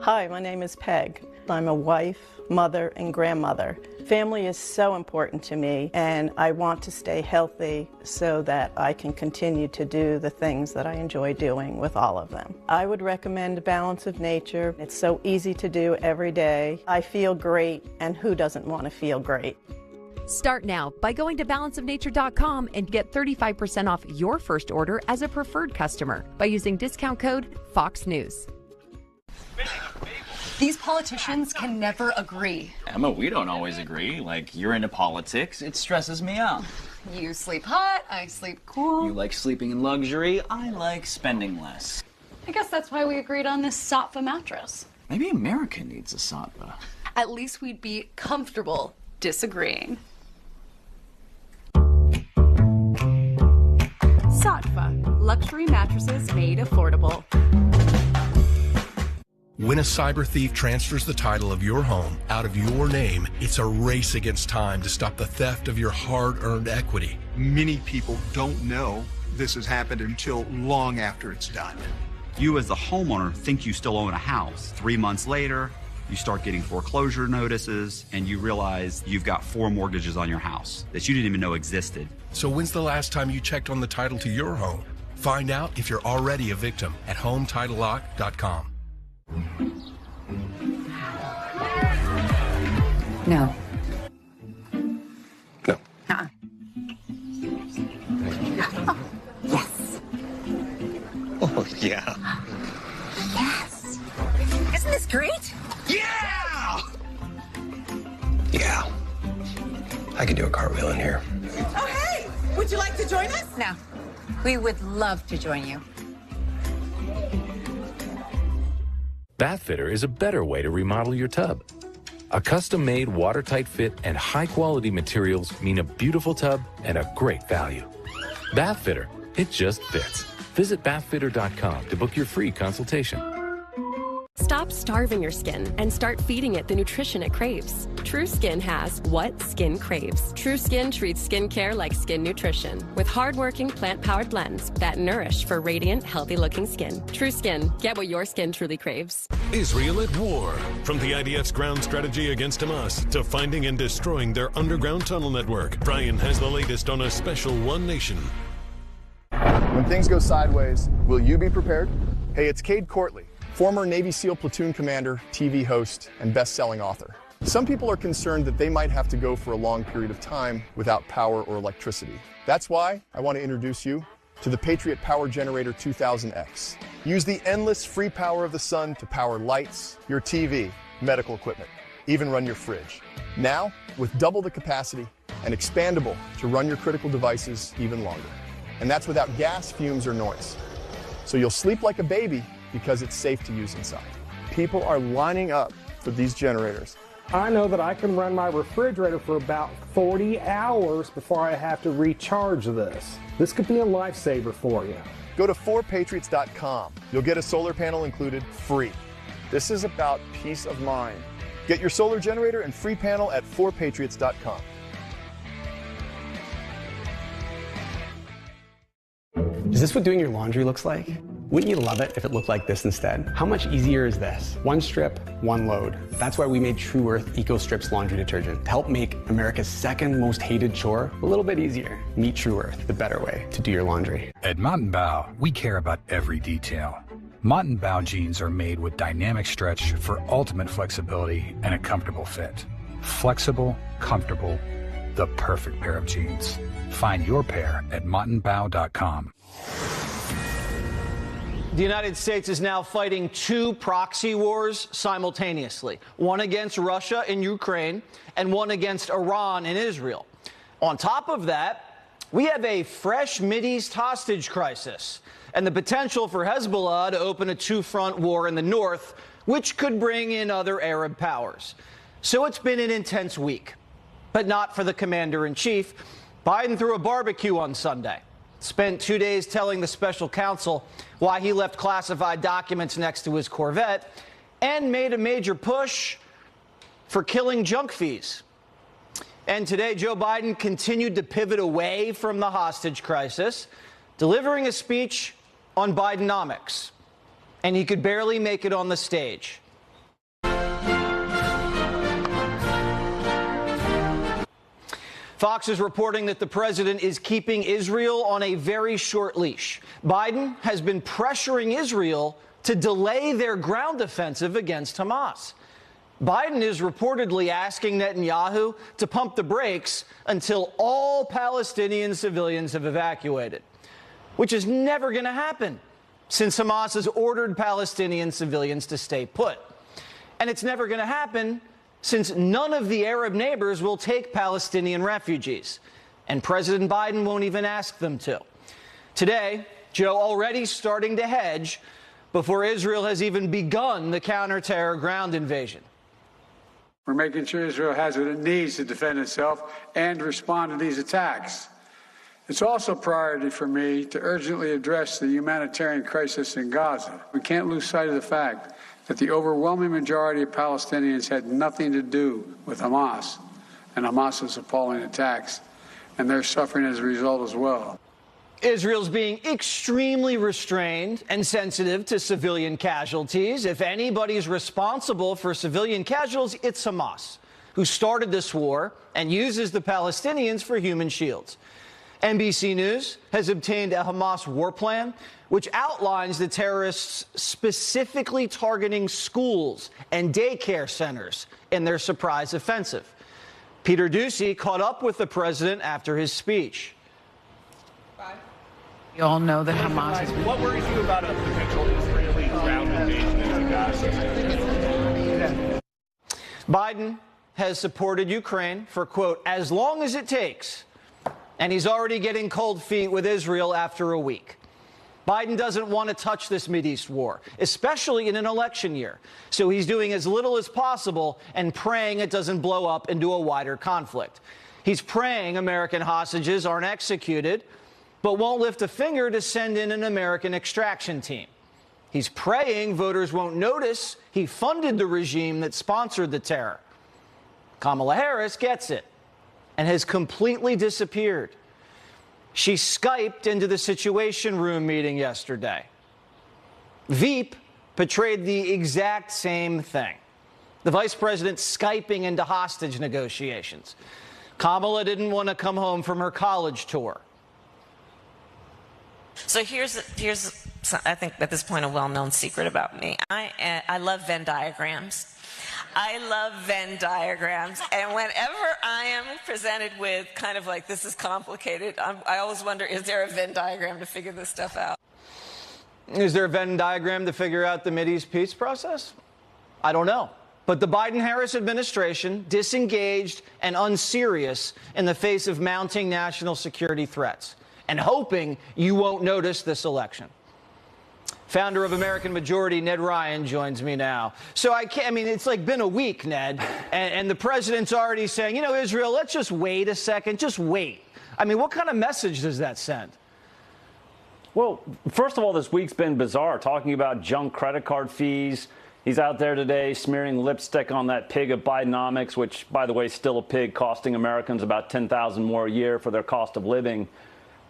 Hi, my name is Peg. I'm a wife, mother, and grandmother. Family is so important to me, and I want to stay healthy so that I can continue to do the things that I enjoy doing with all of them. I would recommend Balance of Nature. It's so easy to do every day. I feel great, and who doesn't want to feel great? Start now by going to balanceofnature.com and get 35% off your first order as a preferred customer by using discount code Fox News. These politicians can never agree. Emma, we don't always agree. Like, you're into politics. It stresses me out. You sleep hot, I sleep cool. You like sleeping in luxury. I like spending less. I guess that's why we agreed on this Satva mattress. Maybe America needs a Satva. At least we'd be comfortable disagreeing. Satva, luxury mattresses made affordable. When a cyber thief transfers the title of your home out of your name, it's a race against time to stop the theft of your hard-earned equity. Many people don't know this has happened until long after it's done. You as the homeowner think you still own a house. 3 months later, you start getting foreclosure notices and you realize you've got 4 mortgages on your house that you didn't even know existed. So when's the last time you checked on the title to your home? Find out if you're already a victim at HomeTitleLock.com. No. No. Yes. Oh, yeah. Yes. Isn't this great? Yeah! Yeah. I could do a cartwheel in here. Oh, hey! Would you like to join us? No. We would love to join you. Bathfitter is a better way to remodel your tub. A custom-made, watertight fit and high-quality materials mean a beautiful tub and a great value. Bathfitter, it just fits. Visit bathfitter.com to book your free consultation. Stop starving your skin and start feeding it the nutrition it craves. True Skin has what skin craves. True Skin treats skincare like skin nutrition with hard-working plant-powered blends that nourish for radiant, healthy-looking skin. True Skin, get what your skin truly craves. Israel at war. From the IDF's ground strategy against Hamas to finding and destroying their underground tunnel network, Brian has the latest on a special One Nation. When things go sideways, will you be prepared? Hey, it's Cade Courtley, former Navy SEAL platoon commander, TV host, and best-selling author. Some people are concerned that they might have to go for a long period of time without power or electricity. That's why I want to introduce you to the Patriot Power Generator 2000X. Use the endless free power of the sun to power lights, your TV, medical equipment, even run your fridge. Now, with double the capacity and expandable to run your critical devices even longer. And that's without gas, fumes, or noise. So you'll sleep like a baby because it's safe to use inside. People are lining up for these generators. I know that I can run my refrigerator for about 40 hours before I have to recharge this. This could be a lifesaver for you. Go to 4patriots.com. You'll get a solar panel included free. This is about peace of mind. Get your solar generator and free panel at 4patriots.com. Is this what doing your laundry looks like? Wouldn't you love it if it looked like this instead? How much easier is this? One strip, one load. That's why we made True Earth Eco Strips laundry detergent to help make America's second most hated chore a little bit easier. Meet True Earth, the better way to do your laundry. At Mountain Bow, we care about every detail. Mountain Bow jeans are made with dynamic stretch for ultimate flexibility and a comfortable fit. Flexible, comfortable, the perfect pair of jeans. Find your pair at mountainbow.com. The United States is now fighting two proxy wars simultaneously, one against Russia in Ukraine and one against Iran in Israel. On top of that, we have a fresh Mideast hostage crisis and the potential for Hezbollah to open a two-front war in the north, which could bring in other Arab powers. So it's been an intense week, but not for the commander-in-chief. Biden threw a barbecue on Sunday. Spent 2 days telling the special counsel why he left classified documents next to his Corvette, and made a major push for killing junk fees. And today, Joe Biden continued to pivot away from the hostage crisis, delivering a speech on Bidenomics. And he could barely make it on the stage. Fox is reporting that the president is keeping Israel on a very short leash. Biden has been pressuring Israel to delay their ground offensive against Hamas. Biden is reportedly asking Netanyahu to pump the brakes until all Palestinian civilians have evacuated, which is never going to happen since Hamas has ordered Palestinian civilians to stay put. And it's never going to happen since none of the Arab neighbors will take Palestinian refugees, and President Biden won't even ask them to. Today, Joe already starting to hedge before Israel has even begun the counter-terror ground invasion. We're making sure Israel has what it needs to defend itself and respond to these attacks. It's also a priority for me to urgently address the humanitarian crisis in Gaza. We can't lose sight of the fact that the overwhelming majority of Palestinians had nothing to do with Hamas and Hamas's appalling attacks, and they're suffering as a result as well. Israel's being extremely restrained and sensitive to civilian casualties. If anybody's responsible for civilian casualties, it's Hamas, who started this war and uses the Palestinians for human shields. NBC News has obtained a Hamas war plan, which outlines the terrorists specifically targeting schools and daycare centers in their surprise offensive. Peter Doocy caught up with the president after his speech. You all know that Hamas is... What worries you about a potential Israeli ground invasion into Gaza? Biden has supported Ukraine for, quote, as long as it takes. And he's already getting cold feet with Israel after a week. Biden doesn't want to touch this Mideast war, especially in an election year. So he's doing as little as possible and praying it doesn't blow up into a wider conflict. He's praying American hostages aren't executed, but won't lift a finger to send in an American extraction team. He's praying voters won't notice he funded the regime that sponsored the terror. Kamala Harris gets it and has completely disappeared. She Skyped into the Situation Room meeting yesterday. Veep portrayed the exact same thing. The vice president Skyping into hostage negotiations. Kamala didn't want to come home from her college tour. So here's I think at this point a well-known secret about me. I love Venn diagrams. I love Venn diagrams, and whenever I am presented with kind of like this is complicated, I always wonder, is there a Venn diagram to figure this stuff out? Is there a Venn diagram to figure out the Mideast peace process? I don't know. But the Biden-Harris administration disengaged and unserious in the face of mounting national security threats and hoping you won't notice this election. Founder of American Majority, Ned Ryan, joins me now. So I mean, it's like been a week, Ned, and the president's already saying, you know, Israel, let's just wait a second, just wait. I mean, what kind of message does that send? Well, first of all, this week's been bizarre, talking about junk credit card fees. He's out there today smearing lipstick on that pig of Bidenomics, which, by the way, is still a pig, costing Americans about $10,000 more a year for their cost of living.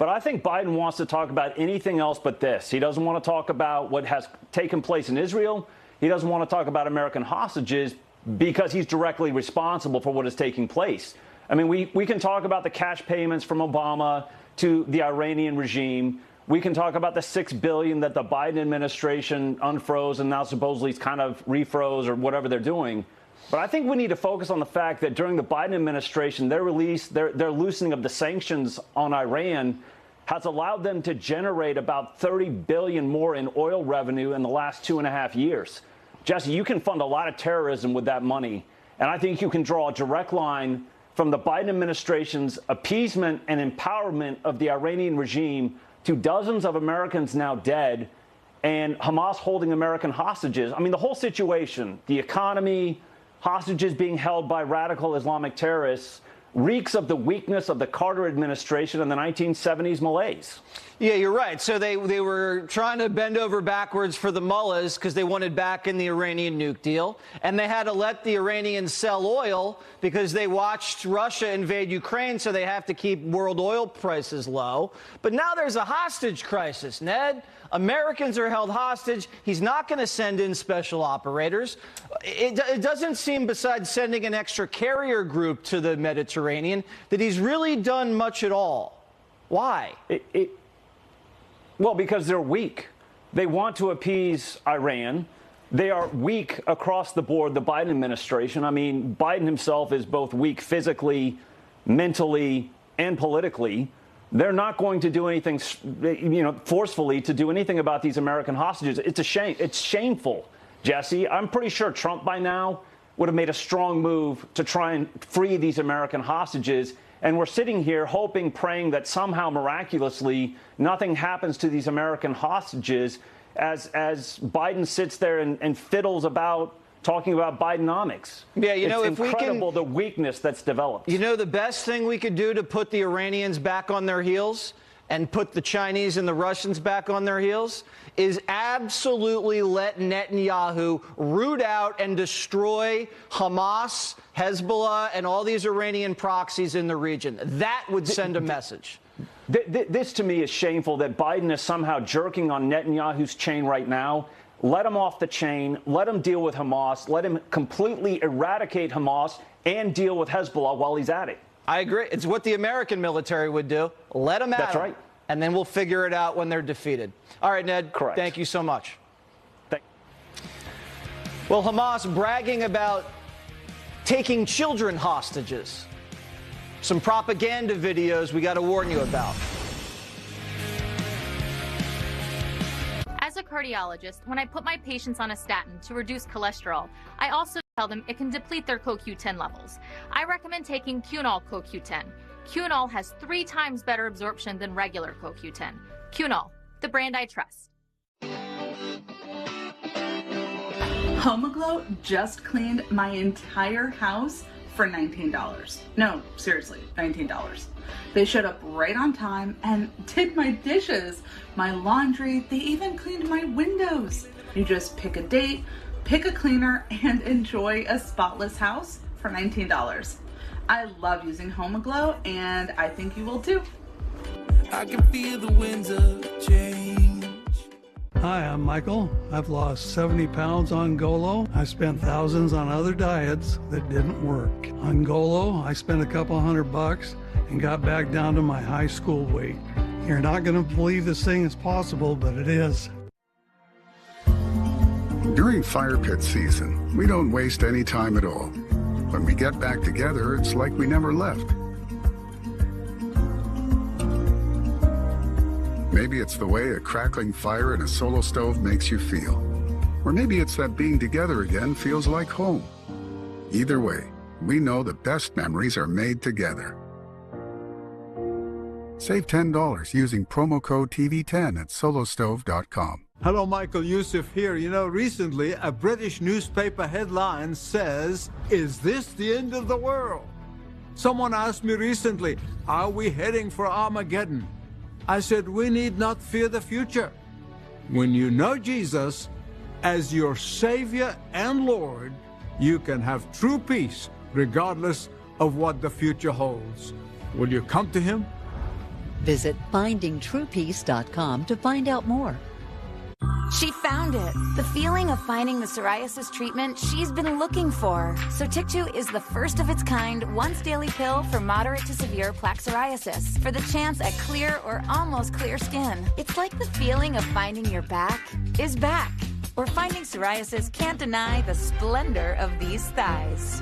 But I think Biden wants to talk about anything else but this. He doesn't want to talk about what has taken place in Israel. He doesn't want to talk about American hostages because he's directly responsible for what is taking place. I mean, we can talk about the cash payments from Obama to the Iranian regime. We can talk about the $6 billion that the Biden administration unfroze and now supposedly it's kind of refroze or whatever they're doing. But I think we need to focus on the fact that during the Biden administration, their loosening of the sanctions on Iran has allowed them to generate about $30 billion more in oil revenue in the last 2.5 years. Jesse, you can fund a lot of terrorism with that money. And I think you can draw a direct line from the Biden administration's appeasement and empowerment of the Iranian regime to dozens of Americans now dead and Hamas holding American hostages. I mean, the whole situation, the economy, hostages being held by radical Islamic terrorists, reeks of the weakness of the Carter administration and the 1970s malaise. Yeah, you're right. So they were trying to bend over backwards for the mullahs because they wanted back in the Iranian nuke deal. And they had to let the Iranians sell oil because they watched Russia invade Ukraine, so they have to keep world oil prices low. But now there's a hostage crisis, Ned. Americans are held hostage. He's not going to send in special operators. It doesn't seem, besides sending an extra carrier group to the Mediterranean, that he's really done much at all. Why? Well, because they're weak. They want to appease Iran. They are weak across the board, the Biden administration. I mean, Biden himself is both weak physically, mentally, and politically. They're not going to do anything, forcefully to do anything about these American hostages. It's a shame. It's shameful, Jesse. I'm pretty sure Trump by now would have made a strong move to try and free these American hostages. And we're sitting here hoping, praying that somehow miraculously nothing happens to these American hostages as Biden sits there and fiddles about talking about Bidenomics. Yeah, it's incredible the weakness that's developed. You know, the best thing we could do to put the Iranians back on their heels and put the Chinese and the Russians back on their heels is absolutely let Netanyahu root out and destroy Hamas, Hezbollah, and all these Iranian proxies in the region. That would send a message. This, to me, is shameful that Biden is somehow jerking on Netanyahu's chain right now. Let him off the chain. Let him deal with Hamas. Let him completely eradicate Hamas and deal with Hezbollah while he's at it. I agree. It's what the American military would do. Let them out. That's right. And then we'll figure it out when they're defeated. All right, Ned. Correct. Thank you so much. Well, Hamas bragging about taking children hostages. Some propaganda videos we got to warn you about. As a cardiologist, when I put my patients on a statin to reduce cholesterol, I also tell them it can deplete their CoQ10 levels. I recommend taking Cunol CoQ10. Cunol has 3 times better absorption than regular CoQ10. Cunol, the brand I trust. HomeGlow just cleaned my entire house for $19. No, seriously, $19. They showed up right on time and did my dishes, my laundry, they even cleaned my windows. You just pick a date, pick a cleaner, and enjoy a spotless house for $19. I love using HomeGlow, and I think you will too. I can feel the winds of change. Hi, I'm Michael. I've lost 70 pounds on Golo. I spent thousands on other diets that didn't work. On Golo, I spent a couple $100 and got back down to my high school weight. You're not going to believe this thing is possible, but it is. During fire pit season, we don't waste any time at all. When we get back together, it's like we never left. Maybe it's the way a crackling fire in a solo stove makes you feel. Or maybe it's that being together again feels like home. Either way, we know the best memories are made together. Save $10 using promo code TV10 at solostove.com. Hello, Michael Youssef here. You know, recently a British newspaper headline says, "Is this the end of the world?" Someone asked me recently, "Are we heading for Armageddon?" I said, we need not fear the future. When you know Jesus as your Savior and Lord, you can have true peace regardless of what the future holds. Will you come to Him? Visit findingtruepeace.com to find out more. She found it. The feeling of finding the psoriasis treatment she's been looking for. Sotyktu is the first of its kind once daily pill for moderate to severe plaque psoriasis for the chance at clear or almost clear skin. It's like the feeling of finding your back is back, or finding psoriasis can't deny the splendor of these thighs.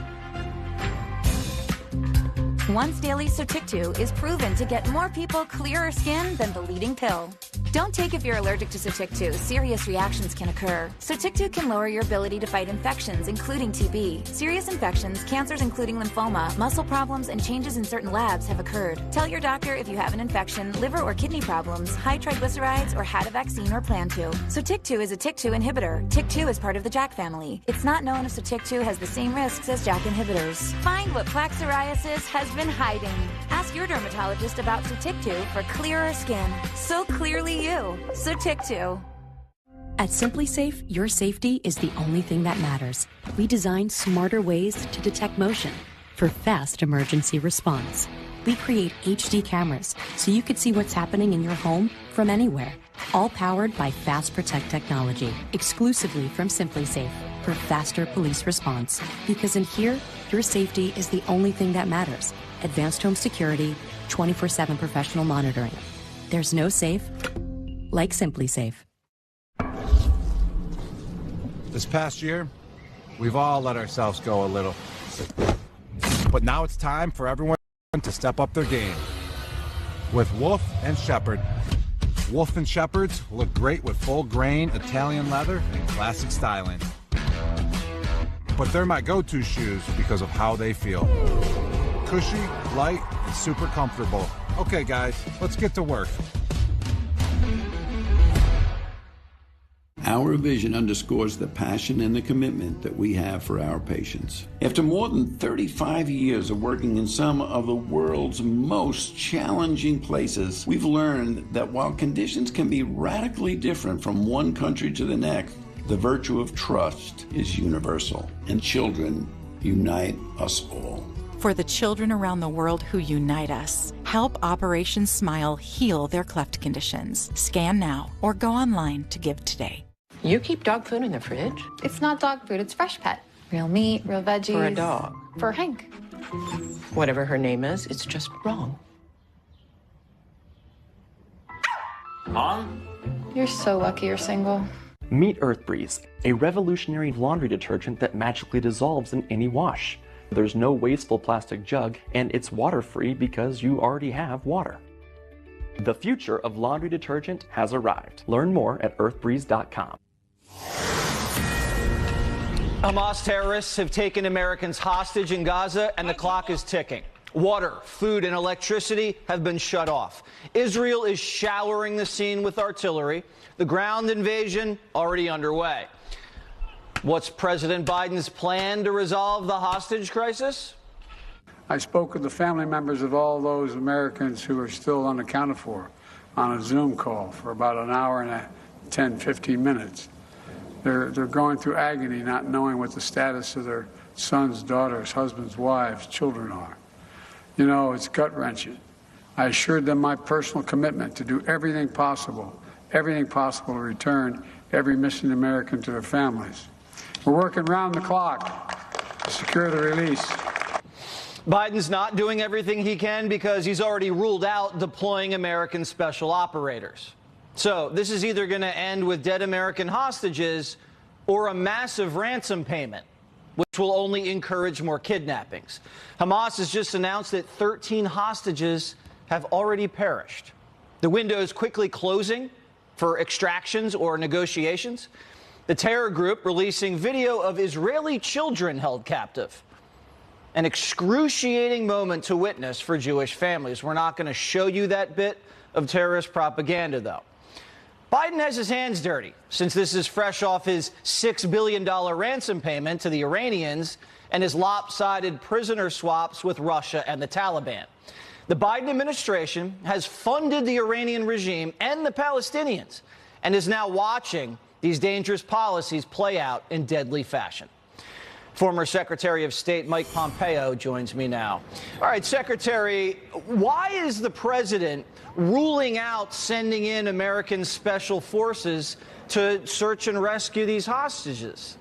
Once daily Sotyktu is proven to get more people clearer skin than the leading pill. Don't take if you're allergic to Sotyktu. Serious reactions can occur. Sotyktu can lower your ability to fight infections, including TB. Serious infections, cancers including lymphoma, muscle problems, and changes in certain labs have occurred. Tell your doctor if you have an infection, liver or kidney problems, high triglycerides, or had a vaccine or plan to. Sotyktu is a TYK2 inhibitor. TYK2 is part of the JAK family. It's not known if Sotyktu has the same risks as JAK inhibitors. Find what plaque psoriasis has been hiding. Ask your dermatologist about Sotyktu for clearer skin. So clearly you. Sotyktu. At Simply Safe, your safety is the only thing that matters. We designed smarter ways to detect motion for fast emergency response. We create HD cameras so you could see what's happening in your home from anywhere. All powered by Fast Protect technology, exclusively from Simply Safe for faster police response. Because in here, your safety is the only thing that matters. Advanced home security, 24/7 professional monitoring. There's no safe like Simply Safe. This past year, we've all let ourselves go a little. But now it's time for everyone to step up their game. With Wolf and Shepherd. Wolf and Shepherds look great with full grain Italian leather and classic styling. But they're my go-to shoes because of how they feel. Cushy, light, and super comfortable. Okay guys, let's get to work. Our vision underscores the passion and the commitment that we have for our patients. After more than 35 years of working in some of the world's most challenging places, we've learned that while conditions can be radically different from one country to the next, the virtue of trust is universal, and children unite us all. For the children around the world who unite us, help Operation Smile heal their cleft conditions. Scan now or go online to give today. You keep dog food in the fridge? It's not dog food, it's fresh pet. Real meat, real veggies. For a dog? For Hank. Whatever her name is, it's just wrong. Mom? You're so lucky you're single. Meet Earth Breeze, a revolutionary laundry detergent that magically dissolves in any wash. There's no wasteful plastic jug, and it's water-free because you already have water. The future of laundry detergent has arrived. Learn more at earthbreeze.com. Hamas terrorists have taken Americans hostage in Gaza, and the clock is ticking. Water, food, and electricity have been shut off. Israel is showering the scene with artillery. The ground invasion already underway. What's President Biden's plan to resolve the hostage crisis? I spoke with the family members of all those Americans who are still unaccounted for on a Zoom call for about an hour and 10, 15 minutes. They're going through agony, not knowing what the status of their sons, daughters, husbands, wives, children are. You know, it's gut-wrenching. I assured them my personal commitment to do everything possible to return every missing American to their families. We're working round the clock to secure the release. Biden's not doing everything he can because he's already ruled out deploying American special operators. So this is either going to end with dead American hostages or a massive ransom payment, which will only encourage more kidnappings. Hamas has just announced that 13 hostages have already perished. The window is quickly closing for extractions or negotiations. The terror group releasing video of Israeli children held captive. An excruciating moment to witness for Jewish families. We're not going to show you that bit of terrorist propaganda, though. Biden has his hands dirty, since this is fresh off his $6 billion ransom payment to the Iranians and his lopsided prisoner swaps with Russia and the Taliban. The Biden administration has funded the Iranian regime and the Palestinians and is now watching these dangerous policies play out in deadly fashion. Former Secretary of State Mike Pompeo joins me now. All right, Secretary, why is the president ruling out sending in American special forces to search and rescue these hostages?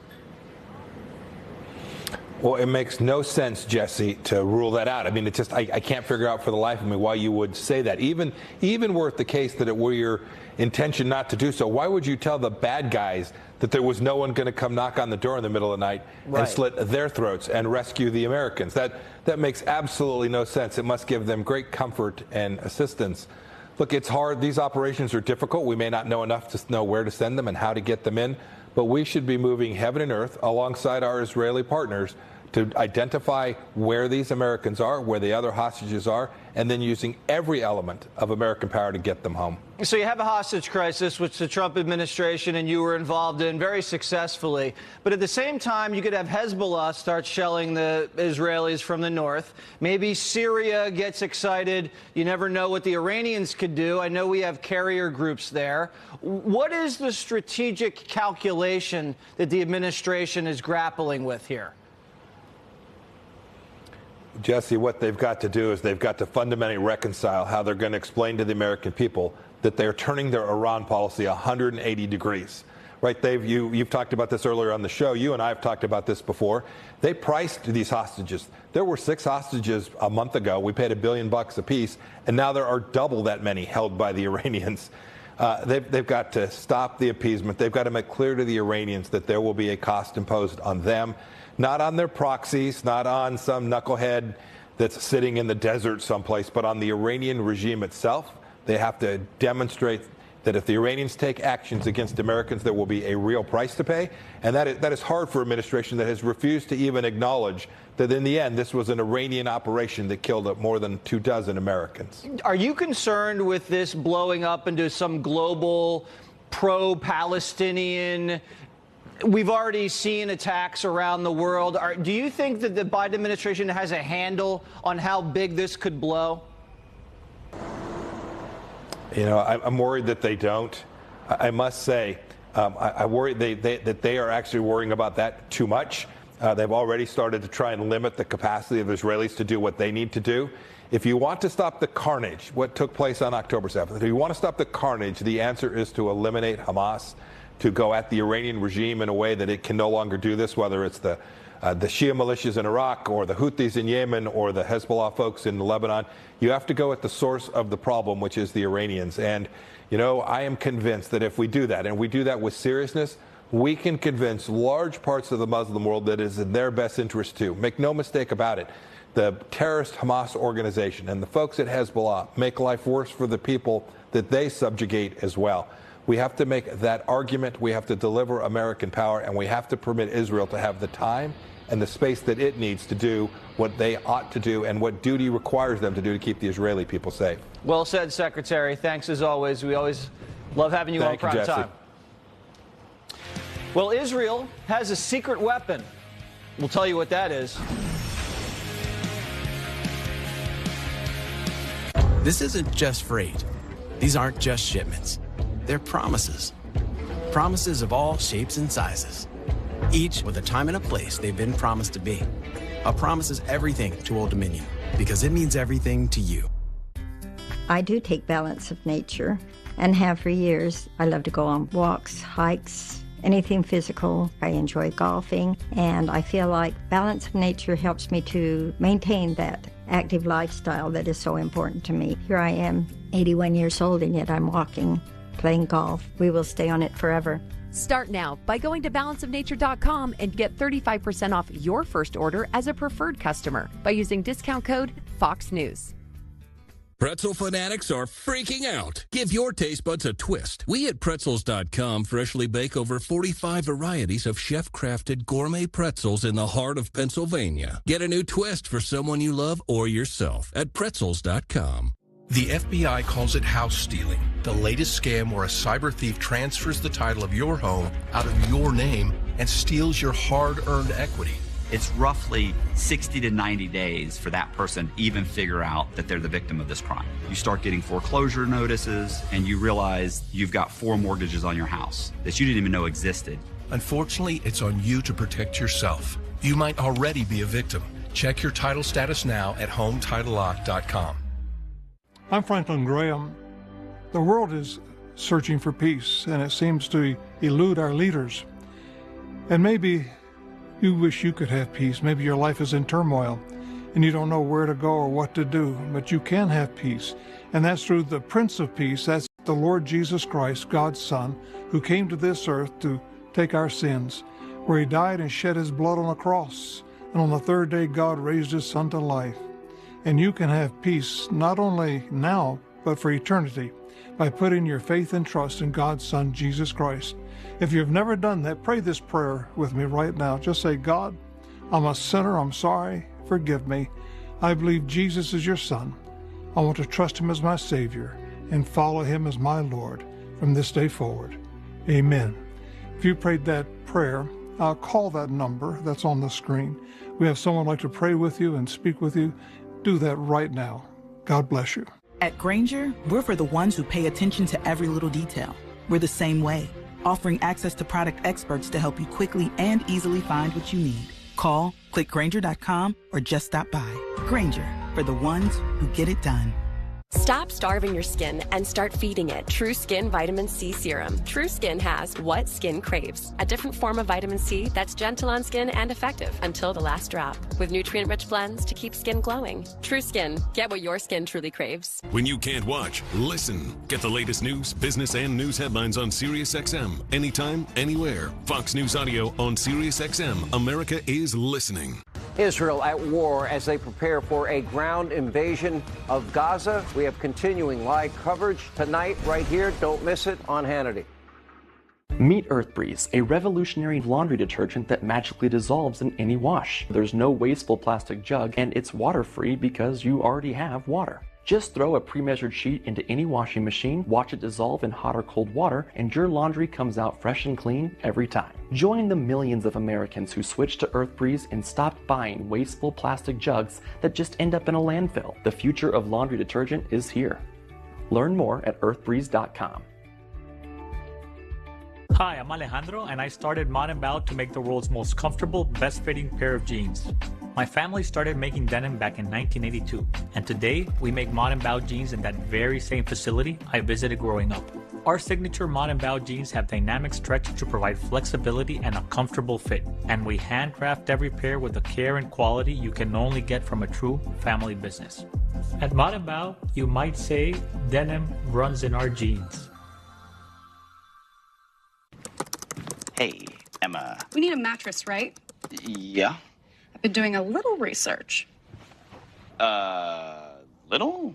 Well, it makes no sense, Jesse, to rule that out. I mean, it's just, I can't figure out for the life of me why you would say that. Even were it the case that it were your intention not to do so, why would you tell the bad guys that there was no one going to come knock on the door in the middle of the night and slit their throats and rescue the Americans? That makes absolutely no sense. It must give them great comfort and assistance. Look, it's hard. These operations are difficult. We may not know enough to know where to send them and how to get them in, but we should be moving heaven and earth alongside our Israeli partners to identify where these Americans are, where the other hostages are, and then using every element of American power to get them home. So you have a hostage crisis, which the Trump administration and you were involved in very successfully. But at the same time, you could have Hezbollah start shelling the Israelis from the north. Maybe Syria gets excited. You never know what the Iranians could do. I know we have carrier groups there. What is the strategic calculation that the administration is grappling with here? Jesse, what they've got to do is they've got to fundamentally reconcile how they're going to explain to the American people that they're turning their Iran policy 180 degrees. Right? You've talked about this earlier on the show. You and I have talked about this before. They priced these hostages. There were 6 hostages a month ago. We paid $1 billion a piece, and now there are double that many held by the Iranians. They've got to stop the appeasement. They've got to make clear to the Iranians that there will be a cost imposed on them, not on their proxies, not on some knucklehead that's sitting in the desert someplace, but on the Iranian regime itself. They have to demonstrate that if the Iranians take actions against Americans, there will be a real price to pay. And that is hard for an administration that has refused to even acknowledge that in the end, this was an Iranian operation that killed more than 24 Americans. Are you concerned with this blowing up into some global pro-Palestinian? We've already seen attacks around the world. Do you think that the Biden administration has a handle on how big this could blow? You know, I'm worried that they don't. I must say, I worry that they are actually worrying about that too much. They've already started to try and limit the capacity of Israelis to do what they need to do. If you want to stop the carnage, what took place on October 7th, if you want to stop the carnage, the answer is to eliminate Hamas, to go at the Iranian regime in a way that it can no longer do this, whether it's the Shia militias in Iraq or the Houthis in Yemen or the Hezbollah folks in Lebanon. You have to go at the source of the problem, which is the Iranians. And, you know, I am convinced that if we do that, and we do that with seriousness, we can convince large parts of the Muslim world that it is in their best interest too. Make no mistake about it. The terrorist Hamas organization and the folks at Hezbollah make life worse for the people that they subjugate as well. We have to make that argument. We have to deliver American power, and we have to permit Israel to have the time and the space that it needs to do what they ought to do and what duty requires them to do to keep the Israeli people safe. Well said, Secretary. Thanks as always. We always love having you on Prime Time. Well, Israel has a secret weapon. We'll tell you what that is. This isn't just freight. These aren't just shipments. They're promises. Promises of all shapes and sizes. Each with a time and a place they've been promised to be. A promise is everything to Old Dominion because it means everything to you. I do take balance of nature and have for years. I love to go on walks, hikes, anything physical. I enjoy golfing, and I feel like balance of nature helps me to maintain that active lifestyle that is so important to me. Here I am, 81 years old, and yet I'm walking, playing golf. We will stay on it forever. Start now by going to balanceofnature.com and get 35% off your first order as a preferred customer by using discount code Fox News. Pretzel fanatics are freaking out. Give your taste buds a twist. We at Pretzels.com freshly bake over 45 varieties of chef-crafted gourmet pretzels in the heart of Pennsylvania. Get a new twist for someone you love or yourself at Pretzels.com. The FBI calls it house stealing, the latest scam where a cyber thief transfers the title of your home out of your name and steals your hard-earned equity. It's roughly 60 to 90 days for that person to even figure out that they're the victim of this crime. You start getting foreclosure notices and you realize you've got 4 mortgages on your house that you didn't even know existed. Unfortunately, it's on you to protect yourself. You might already be a victim. Check your title status now at HomeTitleLock.com. I'm Franklin Graham. The world is searching for peace, and it seems to elude our leaders. And maybe you wish you could have peace. Maybe your life is in turmoil, and you don't know where to go or what to do, but you can have peace. And that's through the Prince of Peace. That's the Lord Jesus Christ, God's Son, who came to this earth to take our sins, where he died and shed his blood on a cross. And on the third day, God raised his Son to life. And you can have peace not only now, but for eternity, by putting your faith and trust in God's Son, Jesus Christ. If you've never done that, pray this prayer with me right now. Just say, God, I'm a sinner. I'm sorry. Forgive me. I believe Jesus is your Son. I want to trust him as my Savior and follow him as my Lord from this day forward. Amen. If you prayed that prayer, call that number that's on the screen. We have someone like to pray with you and speak with you. Do that right now. God bless you. At Grainger, we're for the ones who pay attention to every little detail. We're the same way, offering access to product experts to help you quickly and easily find what you need. Call, click Grainger.com, or just stop by. Grainger, for the ones who get it done. Stop starving your skin and start feeding it True Skin Vitamin C Serum. True Skin has what skin craves, a different form of vitamin C that's gentle on skin and effective until the last drop, with nutrient-rich blends to keep skin glowing. True Skin, get what your skin truly craves. When you can't watch, listen. Get the latest news, business, and news headlines on SiriusXM. Anytime, anywhere. Fox News Audio on SiriusXM. America is listening. Israel at war as they prepare for a ground invasion of Gaza. We have continuing live coverage tonight right here. Don't miss it on Hannity. Meet Earth Breeze, a revolutionary laundry detergent that magically dissolves in any wash. There's no wasteful plastic jug, and it's water-free because you already have water. Just throw a pre-measured sheet into any washing machine, watch it dissolve in hot or cold water, and your laundry comes out fresh and clean every time. Join the millions of Americans who switched to Earth Breeze and stopped buying wasteful plastic jugs that just end up in a landfill. The future of laundry detergent is here. Learn more at earthbreeze.com. Hi, I'm Alejandro, and I started Mod & Bow to make the world's most comfortable, best-fitting pair of jeans. My family started making denim back in 1982, and today we make Mod & Bow jeans in that very same facility I visited growing up. Our signature Mod & Bow jeans have dynamic stretch to provide flexibility and a comfortable fit, and we handcraft every pair with the care and quality you can only get from a true family business. At Mod & Bow, you might say denim runs in our genes. Hey, Emma. We need a mattress, right? Yeah? I've been doing a little research. Little?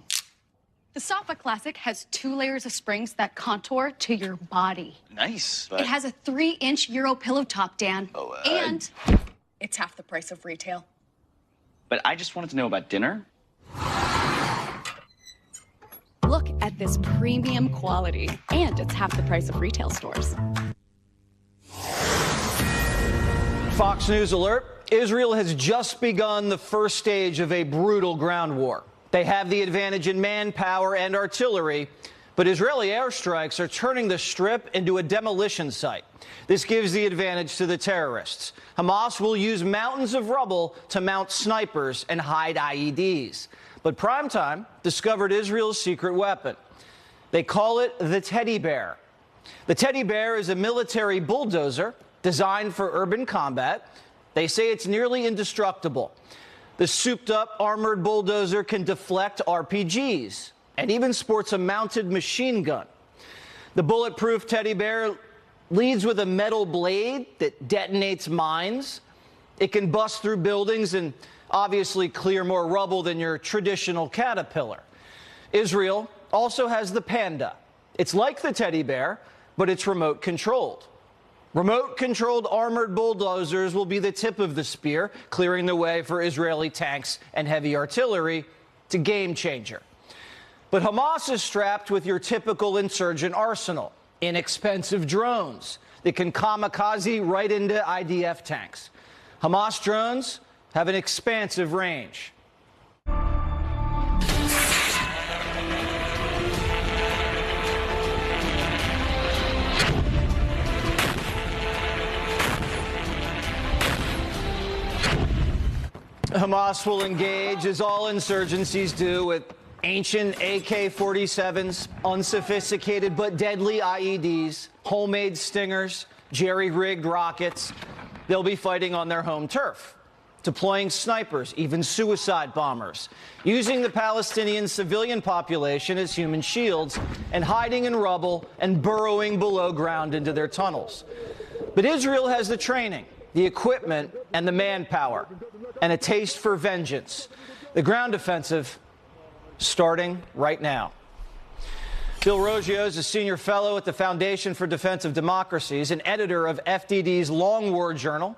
The Safa Classic has 2 layers of springs that contour to your body. Nice, but... It has a 3-inch Euro pillow top, Dan. Oh, and it's half the price of retail. But I just wanted to know about dinner. Look at this premium quality. And it's half the price of retail stores. Fox News alert. Israel has just begun the first stage of a brutal ground war. They have the advantage in manpower and artillery, but Israeli airstrikes are turning the Strip into a demolition site. This gives the advantage to the terrorists. Hamas will use mountains of rubble to mount snipers and hide IEDs. But Primetime discovered Israel's secret weapon. They call it the Teddy Bear. The Teddy Bear is a military bulldozer designed for urban combat. They say it's nearly indestructible. The souped-up armored bulldozer can deflect RPGs and even sports a mounted machine gun. The bulletproof Teddy Bear leads with a metal blade that detonates mines. It can bust through buildings and obviously clear more rubble than your traditional caterpillar. Israel also has the Panda. It's like the Teddy Bear, but it's remote-controlled. Remote-controlled armored bulldozers will be the tip of the spear, clearing the way for Israeli tanks and heavy artillery. It's a game-changer. But Hamas is strapped with your typical insurgent arsenal, inexpensive drones that can kamikaze right into IDF tanks. Hamas drones have an expansive range. Hamas will engage, as all insurgencies do, with ancient AK-47s, unsophisticated but deadly IEDs, homemade stingers, jerry-rigged rockets. They'll be fighting on their home turf, deploying snipers, even suicide bombers, using the Palestinian civilian population as human shields, and hiding in rubble and burrowing below ground into their tunnels. But Israel has the training, the equipment, and the manpower, and a taste for vengeance. The ground offensive starting right now. Bill Roggio is a senior fellow at the Foundation for Defense of Democracies and editor of FDD's Long War Journal.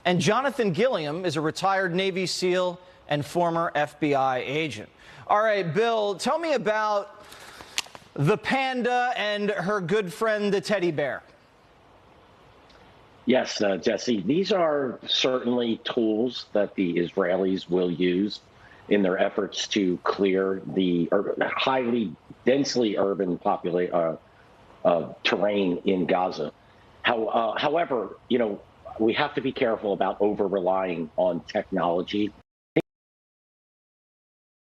And Jonathan Gilliam is a retired Navy SEAL and former FBI agent. All right, Bill, tell me about the panda and her good friend, the teddy bear. Yes, Jesse, these are certainly tools that the Israelis will use in their efforts to clear the highly densely urban terrain in Gaza. However, you know, we have to be careful about over-relying on technology. I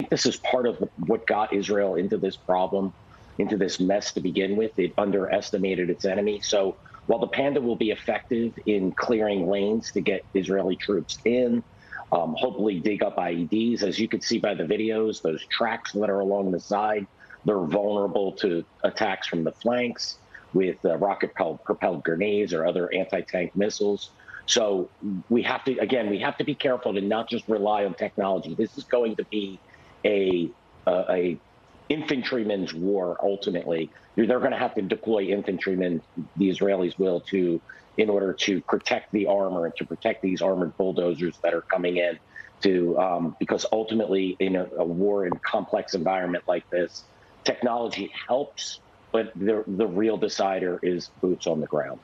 think this is part of what got Israel into this problem, into this mess to begin with. It underestimated its enemy. So while the Panda will be effective in clearing lanes to get Israeli troops in, hopefully dig up IEDs, as you can see by the videos, those tracks that are along the side, they're vulnerable to attacks from the flanks with rocket-propelled grenades or other anti-tank missiles. So we have to be careful to not just rely on technology. This is going to be a infantryman's war, ultimately. They're going to have to deploy infantrymen, the Israelis will, in order to protect the armor and to protect these armored bulldozers that are coming in because ultimately in a war in a complex environment like this, technology helps, but the real decider is boots on the ground.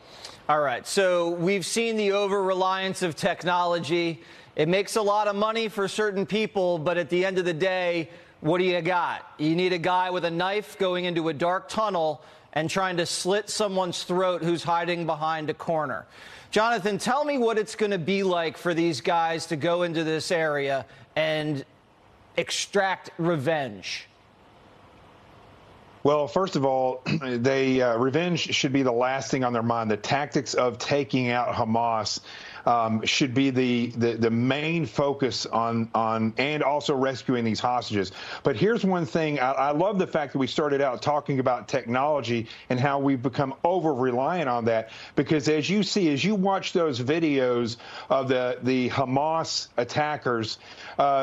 All right, so we've seen the over-reliance of technology. It makes a lot of money for certain people, but at the end of the day, what do you got? You need a guy with a knife going into a dark tunnel and trying to slit someone's throat who's hiding behind a corner. Jonathan, tell me what it's going to be like for these guys to go into this area and extract revenge. Well, first of all, revenge should be the last thing on their mind. The tactics of taking out Hamas should be the main focus on and also rescuing these hostages. But here's one thing. I love the fact that we started out talking about technology and how we've become over-reliant on that, because as you watch those videos of the Hamas attackers,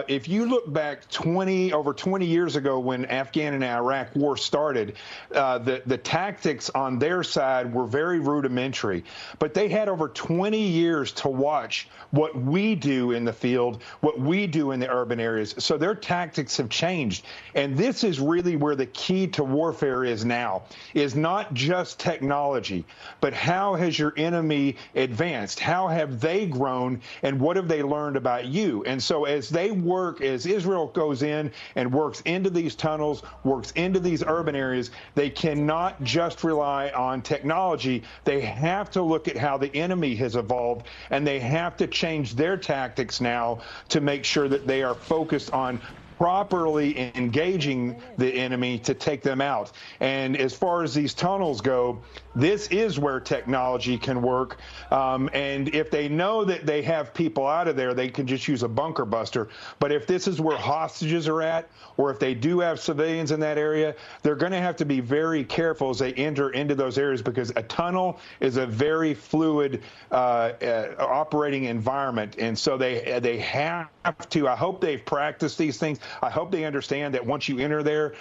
if you look back over 20 years ago when Afghan and Iraq war started, the tactics on their side were very rudimentary, but they had over 20 years to watch what we do in the field, what we do in the urban areas. So their tactics have changed. And this is really where the key to warfare is now, is not just technology, but how has your enemy advanced? How have they grown? And what have they learned about you? And so as Israel goes in and works into these tunnels, works into these urban areas, they cannot just rely on technology. They have to look at how the enemy has evolved, and they have to change their tactics now to make sure that they are focused on properly engaging the enemy to take them out. And as far as these tunnels go, this is where technology can work. And if they know that they have people out of there, they can just use a bunker buster. But if this is where hostages are at, or if they do have civilians in that area, they're going to have to be very careful as they enter into those areas, because a tunnel is a very fluid operating environment. And so they have to, I hope they've practiced these things. I hope they understand that once you enter there,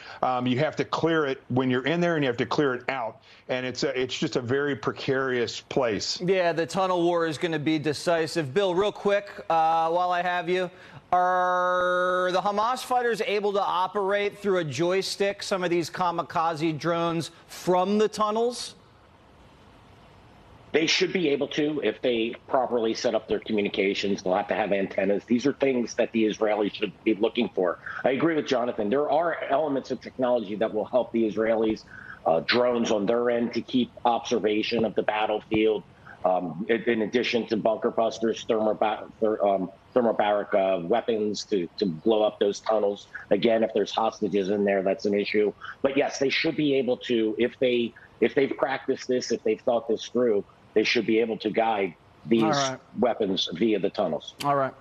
you have to clear it when you're in there, and you have to clear it out. And it's just a very precarious place. Yeah, the tunnel war is going to be decisive. Bill, real quick, while I have you, are the Hamas fighters able to operate through a joystick some of these kamikaze drones from the tunnels? They should be able to if they properly set up their communications. They'll have to have antennas. These are things that the Israelis should be looking for. I agree with Jonathan. There are elements of technology that will help the Israelis, drones on their end to keep observation of the battlefield, in addition to bunker busters, thermobaric weapons to blow up those tunnels. Again, if there's hostages in there, that's an issue. But yes, they should be able to, if they've practiced this, if they've thought this through, they should be able to guide these weapons via the tunnels. All right.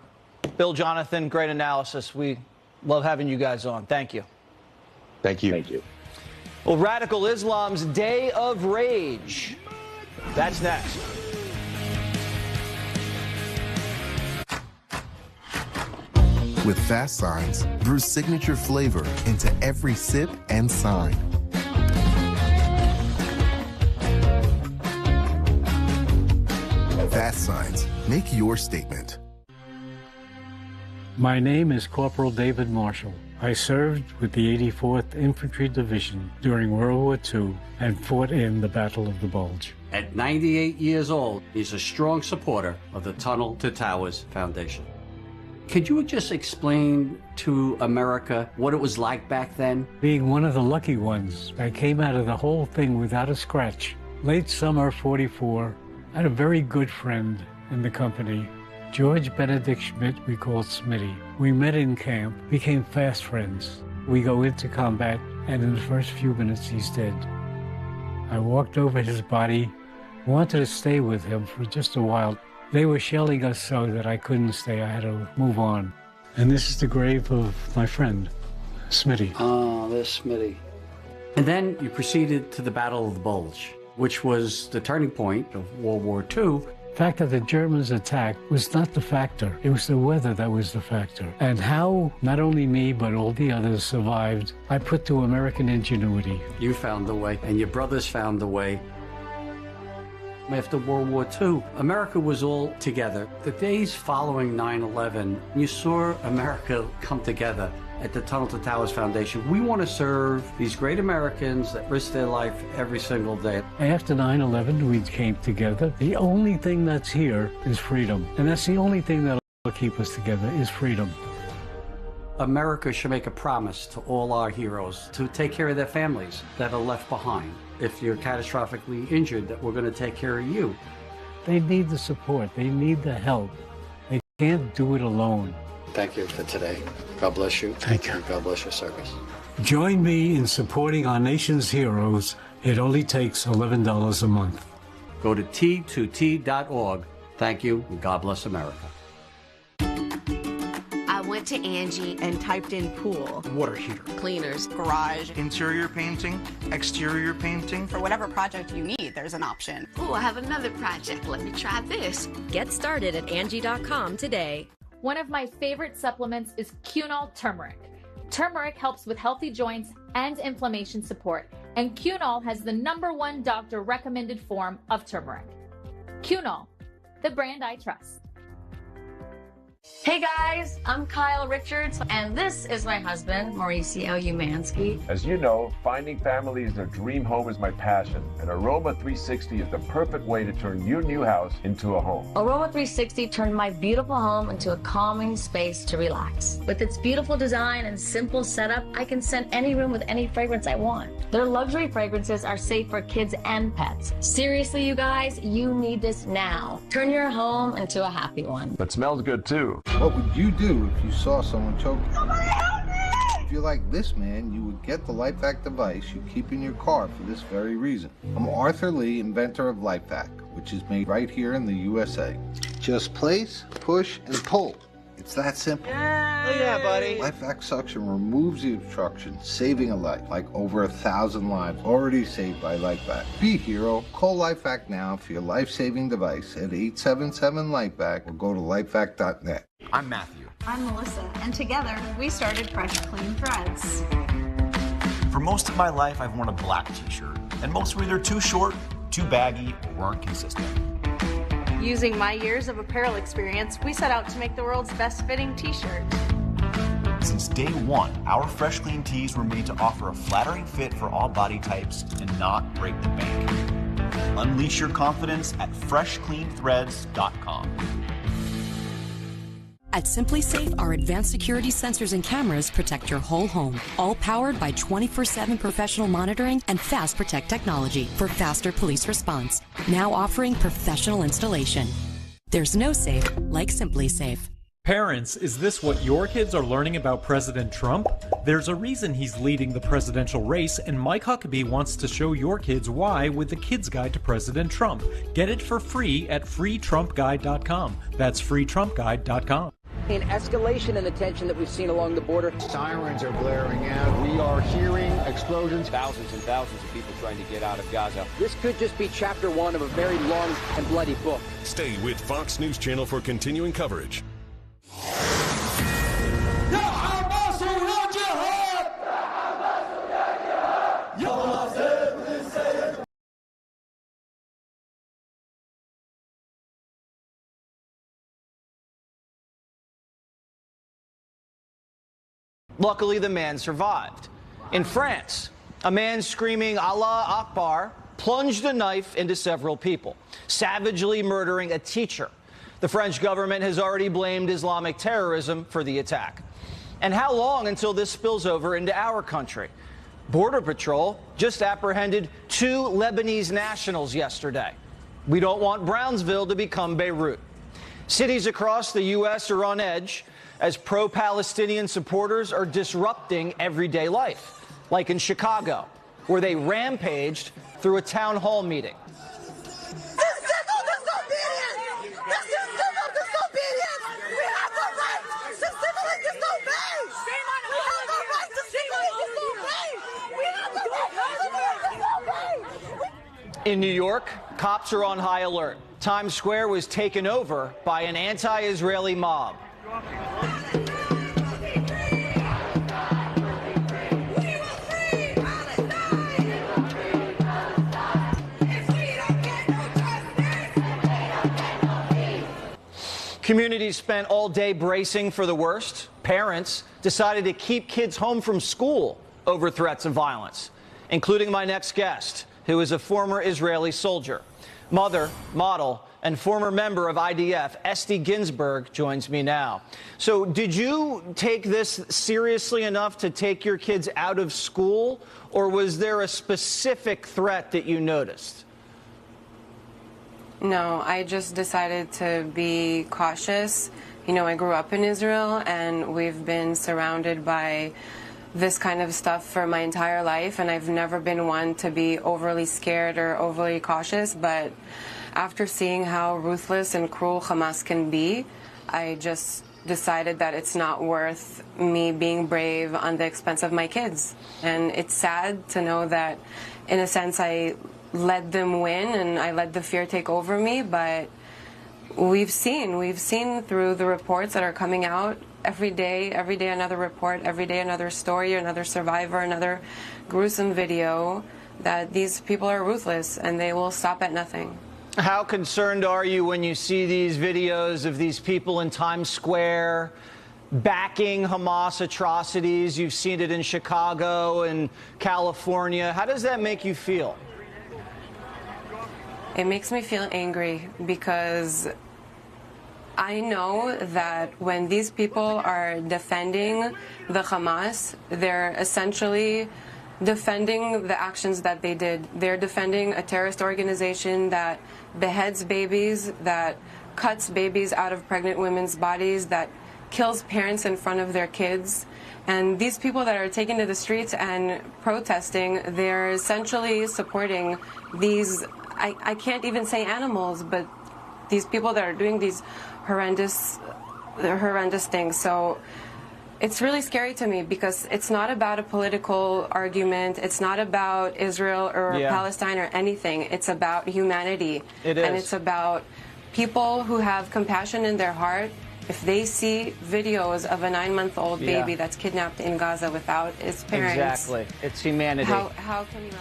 Bill, Jonathan, great analysis. We love having you guys on. Thank you. Thank you. Thank you. Well, Radical Islam's Day of Rage. That's next. With fast signs, brew signature flavor into every sip and sign. Fast signs, make your statement. My name is Corporal David Marshall. I served with the 84th Infantry Division during World War II and fought in the Battle of the Bulge. At 98 years old, he's a strong supporter of the Tunnel to Towers Foundation. Could you just explain to America what it was like back then? Being one of the lucky ones, I came out of the whole thing without a scratch. Late summer '44, I had a very good friend in the company, George Benedict Schmidt, we called Smitty. We met in camp, became fast friends. We go into combat, and in the first few minutes, he's dead. I walked over his body, wanted to stay with him for just a while. They were shelling us so that I couldn't stay. I had to move on. And this is the grave of my friend, Smitty. Oh, there's Smitty. And then you proceeded to the Battle of the Bulge, which was the turning point of World War II. The fact that the Germans attacked was not the factor. It was the weather that was the factor. And how not only me, but all the others survived, I put to American ingenuity. You found the way, and your brothers found the way. After World War II, America was all together. The days following 9/11, you saw America come together at the Tunnel to Towers Foundation. We want to serve these great Americans that risk their life every single day. After 9/11, we came together. The only thing that's here is freedom. And that's the only thing that'll keep us together is freedom. America should make a promise to all our heroes to take care of their families that are left behind. If you're catastrophically injured, that we're going to take care of you. They need the support. They need the help. They can't do it alone. Thank you for today. God bless you. Thank you. And God bless your service. Join me in supporting our nation's heroes. It only takes $11 a month. Go to T2T.org. Thank you, and God bless America. I went to Angie and typed in pool, water heater, cleaners, garage, interior painting, exterior painting. For whatever project you need, there's an option. Oh, I have another project. Let me try this. Get started at Angie.com today. One of my favorite supplements is Cunol Turmeric. Turmeric helps with healthy joints and inflammation support, and Cunol has the #1 doctor recommended form of turmeric. Cunol, the brand I trust. Hey guys, I'm Kyle Richards, and this is my husband, Mauricio Umansky. As you know, finding families their dream home is my passion, and Aroma 360 is the perfect way to turn your new house into a home. Aroma 360 turned my beautiful home into a calming space to relax. With its beautiful design and simple setup, I can scent any room with any fragrance I want. Their luxury fragrances are safe for kids and pets. Seriously, you guys, you need this now. Turn your home into a happy one. But smells good too. What would you do if you saw someone choking? Somebody help me! If you're like this man, you would get the LifeVac device you keep in your car for this very reason. I'm Arthur Lee, inventor of LifeVac, which is made right here in the USA. Just place, push, and pull. It's that simple. Look at that, buddy. LifeVac suction removes the obstruction, saving a life, like over 1,000 lives already saved by LifeVac. Be a hero. Call LifeVac now for your life-saving device at 877-LifeVac or go to lifevac.net. I'm Matthew. I'm Melissa, and together we started Fresh Clean Threads. For most of my life, I've worn a black t-shirt, and most were either too short, too baggy, or weren't consistent. Using my years of apparel experience, we set out to make the world's best fitting t-shirt. Since day one, our Fresh Clean tees were made to offer a flattering fit for all body types and not break the bank. Unleash your confidence at freshcleanthreads.com. At SimpliSafe, our advanced security sensors and cameras protect your whole home, all powered by 24/7 professional monitoring and Fast Protect technology for faster police response. Now offering professional installation. There's no safe like SimpliSafe. Parents, is this what your kids are learning about President Trump? There's a reason he's leading the presidential race, and Mike Huckabee wants to show your kids why with the Kids Guide to President Trump. Get it for free at freetrumpguide.com. That's freetrumpguide.com. An escalation in the tension that we've seen along the border. Sirens are blaring out. We are hearing explosions. Thousands and thousands of people trying to get out of Gaza. This could just be chapter one of a very long and bloody book. Stay with Fox News Channel for continuing coverage. Luckily, the man survived. In France, a man screaming Allah Akbar plunged a knife into several people, savagely murdering a teacher. The French government has already blamed Islamic terrorism for the attack. And how long until this spills over into our country? Border Patrol just apprehended 2 Lebanese nationals yesterday. We don't want Brownsville to become Beirut. Cities across the U.S. are on edge as pro-Palestinian supporters are disrupting everyday life, like in Chicago, where they rampaged through a town hall meeting. In New York, cops are on high alert. Times Square was taken over by an anti-Israeli mob. Communities spent all day bracing for the worst. Parents decided to keep kids home from school over threats of violence, including my next guest, who is a former Israeli soldier. Mother, model, and former member of IDF, Esti Ginsburg, joins me now. So did you take this seriously enough to take your kids out of school, or was there a specific threat that you noticed? No, I just decided to be cautious. You know, I grew up in Israel, and we've been surrounded by this kind of stuff for my entire life, and I've never been one to be overly scared or overly cautious, but after seeing how ruthless and cruel Hamas can be, I just decided that it's not worth me being brave on the expense of my kids. And it's sad to know that, in a sense, I let them win and I let the fear take over me, but we've seen through the reports that are coming out every day another report, every day another story, another survivor, another gruesome video, that these people are ruthless and they will stop at nothing. How concerned are you when you see these videos of these people in Times Square backing Hamas atrocities? You've seen it in Chicago and California. How does that make you feel? It makes me feel angry because I know that when these people are defending the Hamas, they're essentially defending the actions that they did. They're defending a terrorist organization that beheads babies, that cuts babies out of pregnant women's bodies, that kills parents in front of their kids. And these people that are taken to the streets and protesting, they're essentially supporting these, I can't even say animals, but these people that are doing these horrendous things. So it's really scary to me because it's not about a political argument. It's not about Israel or Palestine or anything. It's about humanity. It is. And it's about people who have compassion in their heart. If they see videos of a 9-month-old baby that's kidnapped in Gaza without its parents. Exactly. It's humanity. How can you...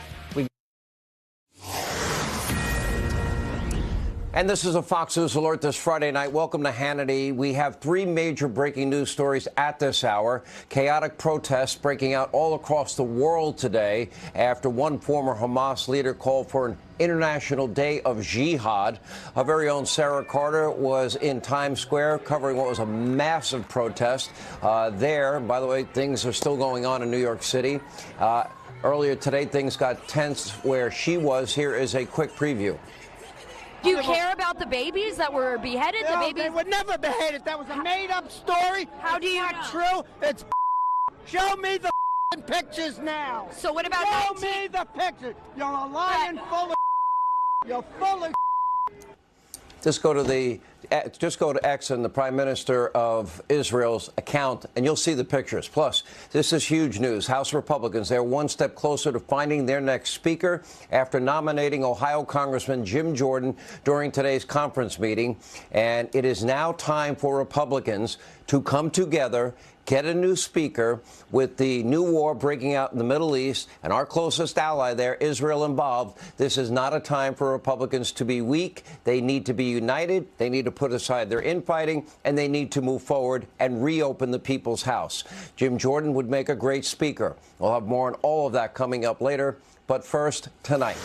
And this is a Fox News Alert this Friday night. Welcome to Hannity. We have 3 major breaking news stories at this hour. Chaotic protests breaking out all across the world today after one former Hamas leader called for an International Day of Jihad. Our very own Sarah Carter was in Times Square covering what was a massive protest there. By the way, things are still going on in New York City. Earlier today, things got tense where she was. Here is a quick preview. Do you care about the babies that were beheaded? No, the babies they were never beheaded. That was a made-up story. How do you know? True. It's show me the pictures now. So what about show me the pictures? You're a lying full of. You're full of. Just go to X and the Prime Minister of Israel's account, and you'll see the pictures. Plus, this is huge news. House Republicans, they're one step closer to finding their next speaker after nominating Ohio Congressman Jim Jordan during today's conference meeting. And it is now time for Republicans to come together, get a new speaker. With the new war breaking out in the Middle East and our closest ally there, Israel, involved, this is not a time for Republicans to be weak. They need to be united. They need to put aside their infighting, and they need to move forward and reopen the People's House. Jim Jordan would make a great speaker. We'll have more on all of that coming up later. But first, tonight.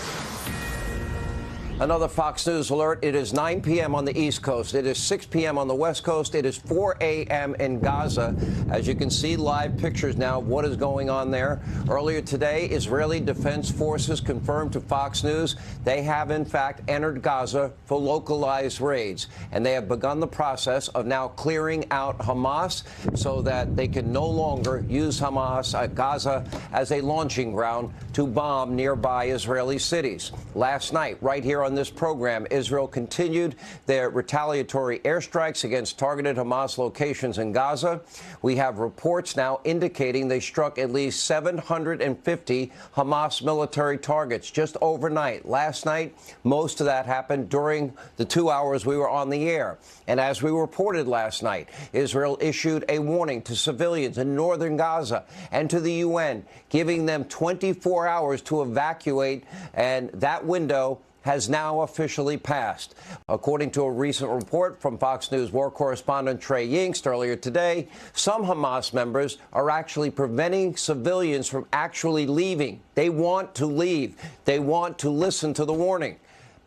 Another Fox News alert. It is 9 p.m. on the East Coast. It is 6 p.m. on the West Coast. It is 4 a.m. in Gaza. As you can see, live pictures now of what is going on there. Earlier today, Israeli Defense Forces confirmed to Fox News they have, in fact, entered Gaza for localized raids. And they have begun the process of now clearing out Hamas so that they can no longer use Hamas at Gaza as a launching ground to bomb nearby Israeli cities. Last night, right here on this program, Israel continued their retaliatory airstrikes against targeted Hamas locations in Gaza. We have reports now indicating they struck at least 750 Hamas military targets just overnight. Last night, most of that happened during the 2 hours we were on the air. And as we reported last night, Israel issued a warning to civilians in northern Gaza and to the UN, giving them 24 hours to evacuate, and that window has now officially passed. According to a recent report from Fox News war correspondent Trey Yingst earlier today, some Hamas members are actually preventing civilians from actually leaving. They want to leave. They want to listen to the warning.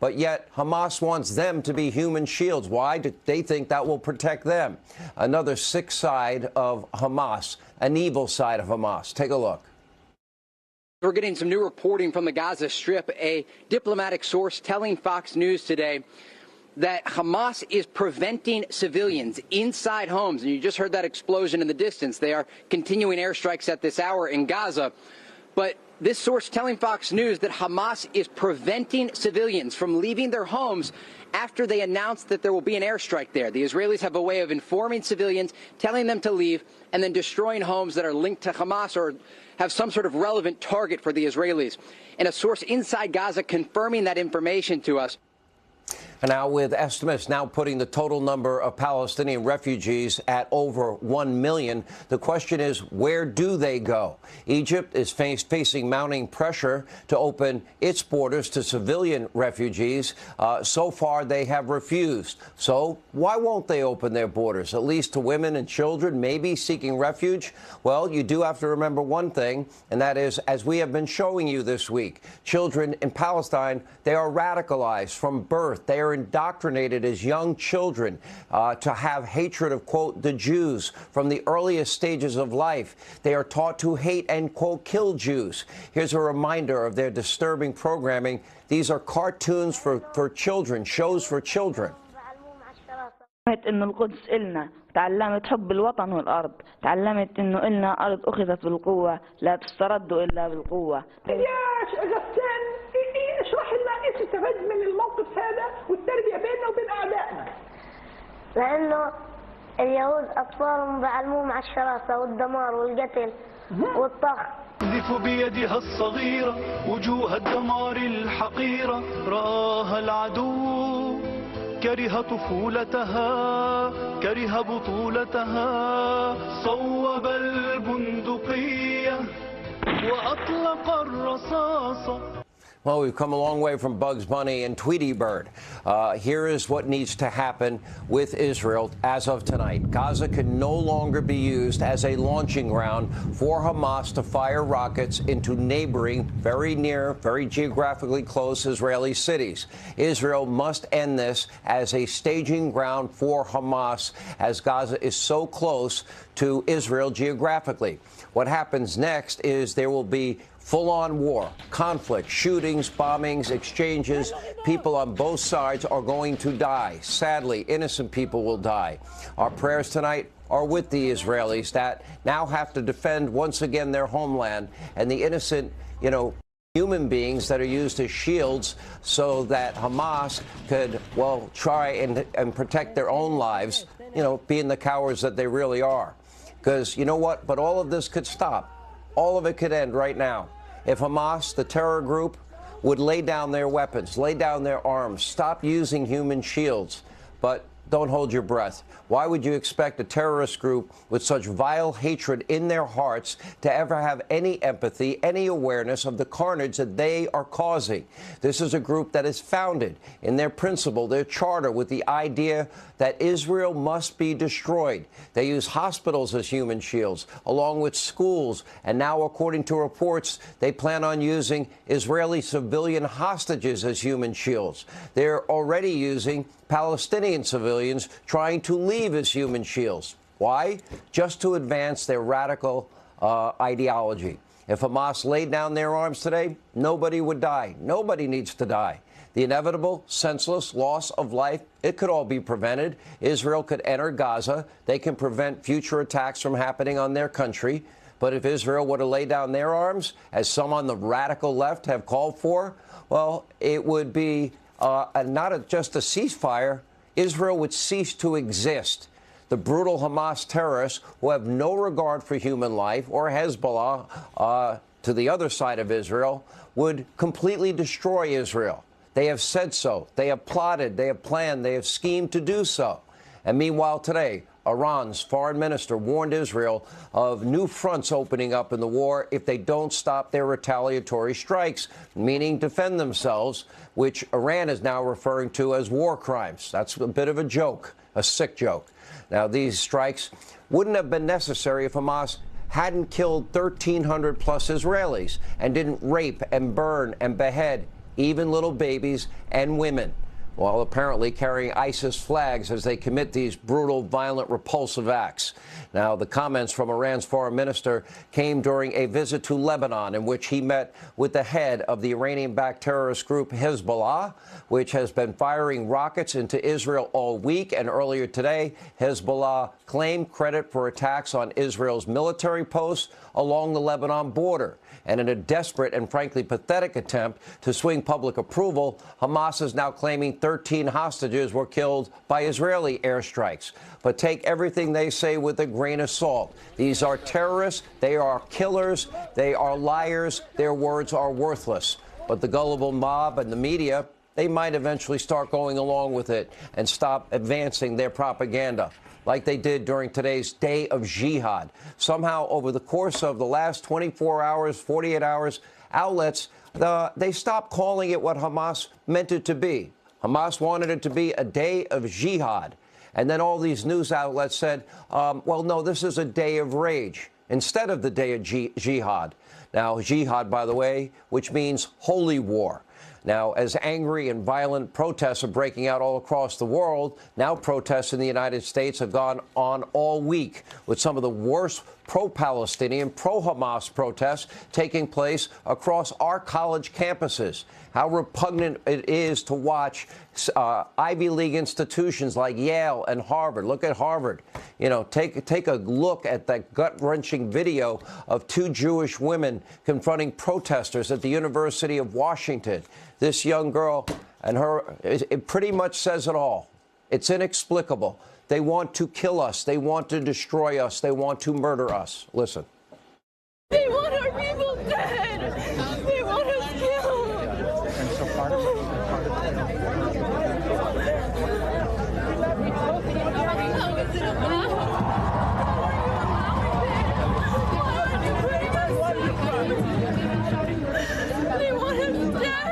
But yet Hamas wants them to be human shields. Why? Do they think that will protect them? Another sick side of Hamas, an evil side of Hamas. Take a look. We're getting some new reporting from the Gaza Strip. A diplomatic source telling Fox News today that Hamas is preventing civilians inside homes. And you just heard that explosion in the distance. They are continuing airstrikes at this hour in Gaza. But this source telling Fox News that Hamas is preventing civilians from leaving their homes after they announced that there will be an airstrike there. The Israelis have a way of informing civilians, telling them to leave, and then destroying homes that are linked to Hamas or have some sort of relevant target for the Israelis. And a source inside Gaza confirming that information to us. And now, with estimates now putting the total number of Palestinian refugees at over 1 million, the question is, where do they go? Egypt is facing mounting pressure to open its borders to civilian refugees. So far, they have refused. So why won't they open their borders, at least to women and children, maybe seeking refuge? Well, you do have to remember one thing, and that is, as we have been showing you this week, children in Palestine, they are radicalized from birth. They are indoctrinated as young children to have hatred of, quote, the Jews from the earliest stages of life. They are taught to hate and, quote, kill Jews. Here's a reminder of their disturbing programming. These are cartoons for children, shows for children. إنه القدس إلنا تعلمت حب الوطن والأرض تعلمت إنه إلنا أرض أخذت بالقوة لا تسترد إلا بالقوة. يا أغسطين اشرح لنا إيش استفاد من الموقف هذا والتربية بيننا وبين أعدائنا. لأنه اليهود أطفالهم بعلموهم على الشراسة والدمار والقتل والطخ. تقذف بيدها الصغيرة وجوه الدمار الحقيرة رآها العدو كره طفولتها كره بطولتها صوب البندقية وأطلق الرصاصة. Well, we've come a long way from Bugs Bunny and Tweety Bird. Here is what needs to happen with Israel as of tonight. Gaza can no longer be used as a launching ground for Hamas to fire rockets into neighboring, very near, very geographically close Israeli cities. Israel must end this as a staging ground for Hamas, as Gaza is so close to Israel geographically. What happens next is there will be Full-on war, conflict, shootings, bombings, exchanges. People on both sides are going to die. Sadly, innocent people will die. Our prayers tonight are with the Israelis that now have to defend once again their homeland and the innocent, human beings that are used as shields so that Hamas could, well, try and protect their own lives, being the cowards that they really are. Because you know what? But all of this could stop. All of it could end right now. If Hamas, the terror group, would lay down their weapons, lay down their arms, stop using human shields. But don't hold your breath. Why would you expect a terrorist group with such vile hatred in their hearts to ever have any empathy, any awareness of the carnage that they are causing? This is a group that is founded in their principle, their charter, with the idea that Israel must be destroyed. They use hospitals as human shields, along with schools. And now, according to reports, they plan on using Israeli civilian hostages as human shields. They're already using Palestinian civilians trying to leave as human shields. Why? Just to advance their radical ideology. If Hamas laid down their arms today, nobody would die. Nobody needs to die. The inevitable, senseless loss of life, it could all be prevented. Israel could enter Gaza. They can prevent future attacks from happening on their country. But if Israel were to lay down their arms, as some on the radical left have called for, well, it would be not just a ceasefire. Israel would cease to exist. The brutal Hamas terrorists, who have no regard for human life, or Hezbollah to the other side of Israel, would completely destroy Israel. They have said so. They have plotted. They have planned. They have schemed to do so. And meanwhile, today, Iran's foreign minister warned Israel of new fronts opening up in the war if they don't stop their retaliatory strikes, meaning defend themselves, which Iran is now referring to as war crimes. That's a bit of a joke, a sick joke. Now, these strikes wouldn't have been necessary if Hamas hadn't killed 1,300 plus Israelis and didn't rape and burn and behead even little babies and women, while apparently carrying ISIS flags as they commit these brutal, violent, repulsive acts. Now, the comments from Iran's foreign minister came during a visit to Lebanon, in which he met with the head of the Iranian-backed terrorist group Hezbollah, which has been firing rockets into Israel all week. And earlier today, Hezbollah claimed credit for attacks on Israel's military posts along the Lebanon border. And in a desperate and frankly pathetic attempt to swing public approval, Hamas is now claiming 13 hostages were killed by Israeli airstrikes. But take everything they say with a grain of salt. These are terrorists. They are killers. They are liars. Their words are worthless. But the gullible mob and the media, they might eventually start going along with it and stop advancing their propaganda, like they did during today's day of jihad. Somehow, over the course of the last 24 hours, 48 hours, outlets, they stopped calling it what Hamas meant it to be. Hamas wanted it to be a day of jihad. And then all these news outlets said, well, no, this is a day of rage instead of the day of jihad. Now, jihad, by the way, which means holy war. Now, as angry and violent protests are breaking out all across the world, now protests in the United States have gone on all week, with some of the worst pro-Palestinian, pro-Hamas protests taking place across our college campuses. How repugnant it is to watch Ivy League institutions like Yale and Harvard. Look at Harvard. Take a look at that gut-wrenching video of two Jewish women confronting protesters at the University of Washington. This young girl and it pretty much says it all. It's inexplicable. They want to kill us. They want to destroy us. They want to murder us. Listen. They want our people dead. They want us killed. And so part of it. They want us dead.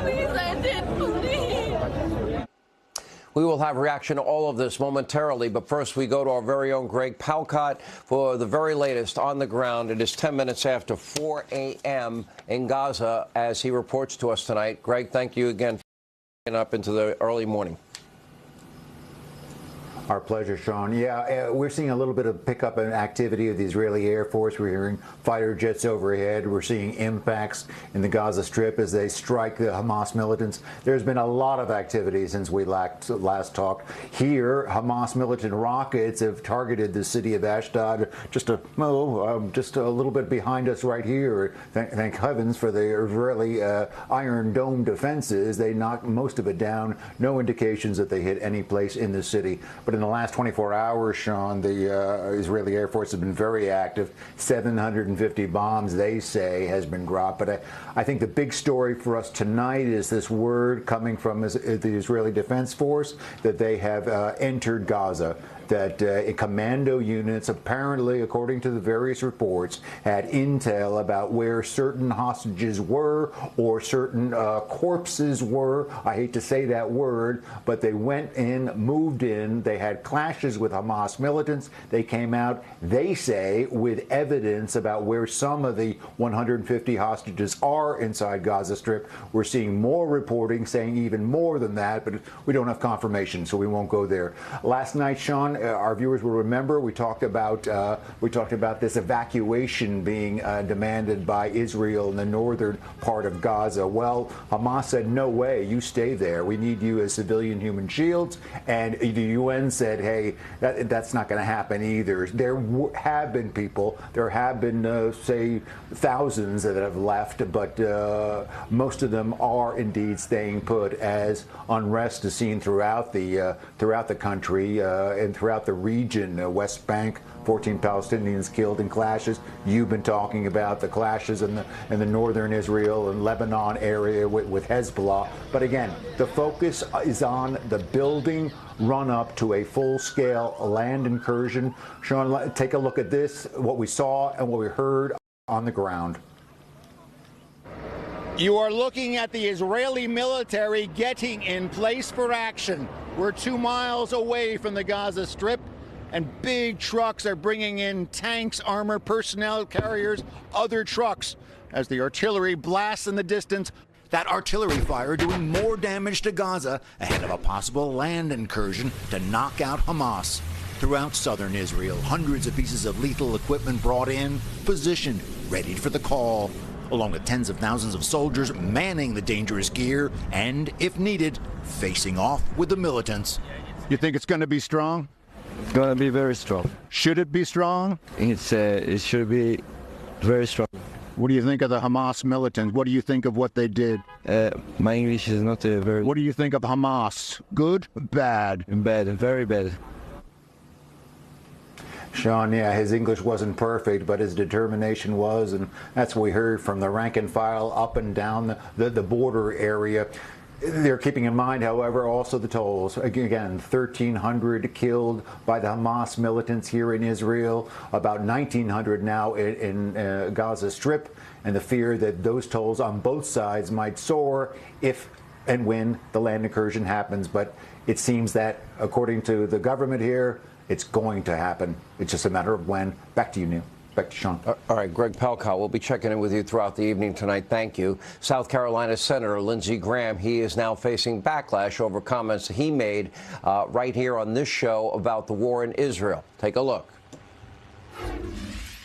Please end it, please. We will have reaction to all of this momentarily, but first we go to our very own Greg Palcott for the very latest on the ground. It is 10 minutes after 4 a.m. in Gaza as he reports to us tonight. Greg, thank you again for getting up into the early morning. Our pleasure, Sean. Yeah, we're seeing a little bit of pickup in activity of the Israeli Air Force. We're hearing fighter jets overhead. We're seeing impacts in the Gaza Strip as they strike the Hamas militants. There's been a lot of activity since we last talked. Here, Hamas militant rockets have targeted the city of Ashdod, just a little bit behind us right here. Thank heavens for the Israeli Iron Dome defenses. They knocked most of it down. No indications that they hit any place in the city. But in the last 24 hours, Sean, the Israeli Air Force has been very active. 750 bombs, they say, has been dropped. But I think the big story for us tonight is this word coming from the Israeli Defense Force that they have entered Gaza. That commando units, apparently, according to the various reports, had intel about where certain hostages were or certain corpses were. I hate to say that word, but they went in, moved in. They had clashes with Hamas militants. They came out, they say, with evidence about where some of the 150 hostages are inside Gaza Strip. We're seeing more reporting saying even more than that, but we don't have confirmation, so we won't go there. Last night, Sean, our viewers will remember we talked about this evacuation being demanded by Israel in the northern part of Gaza. Well, Hamas said, no way, you stay there. We need you as civilian human shields. And the UN said, hey, that's not going to happen either. There have been people, there have been, say, thousands that have left, but most of them are indeed staying put as unrest is seen throughout the country and throughout the region. West Bank, 14 Palestinians killed in clashes. You've been talking about the clashes in the northern Israel and Lebanon area with Hezbollah. But again, the focus is on the building run-up to a full-scale land incursion. Sean, take a look at this, what we saw and what we heard on the ground. You are looking at the Israeli military getting in place for action. We're 2 miles away from the Gaza Strip, and big trucks are bringing in tanks, armor, personnel carriers, other trucks, as the artillery blasts in the distance. That artillery fire doing more damage to Gaza ahead of a possible land incursion to knock out Hamas. Throughout southern Israel, hundreds of pieces of lethal equipment brought in, positioned, ready for the call, along with tens of thousands of soldiers manning the dangerous gear and, if needed, facing off with the militants. You think it's going to be strong? It's going to be very strong. Should it be strong? It should be very strong. What do you think of the Hamas militants? What do you think of what they did? My English is not very... What do you think of Hamas? Good? Bad? Bad, very bad. Sean, yeah, his English wasn't perfect, but his determination was, and that's what we heard from the rank and file up and down the border area. They're keeping in mind, however, also the tolls. Again, 1,300 killed by the Hamas militants here in Israel, about 1,900 now in Gaza Strip, and the fear that those tolls on both sides might soar if and when the land incursion happens. But it seems that, according to the government here, it's going to happen. It's just a matter of when. Back to you, Neil. Back to Sean. All right, Greg Palkow, we'll be checking in with you throughout the evening tonight. Thank you. South Carolina Senator Lindsey Graham, he is now facing backlash over comments he made right here on this show about the war in Israel. Take a look.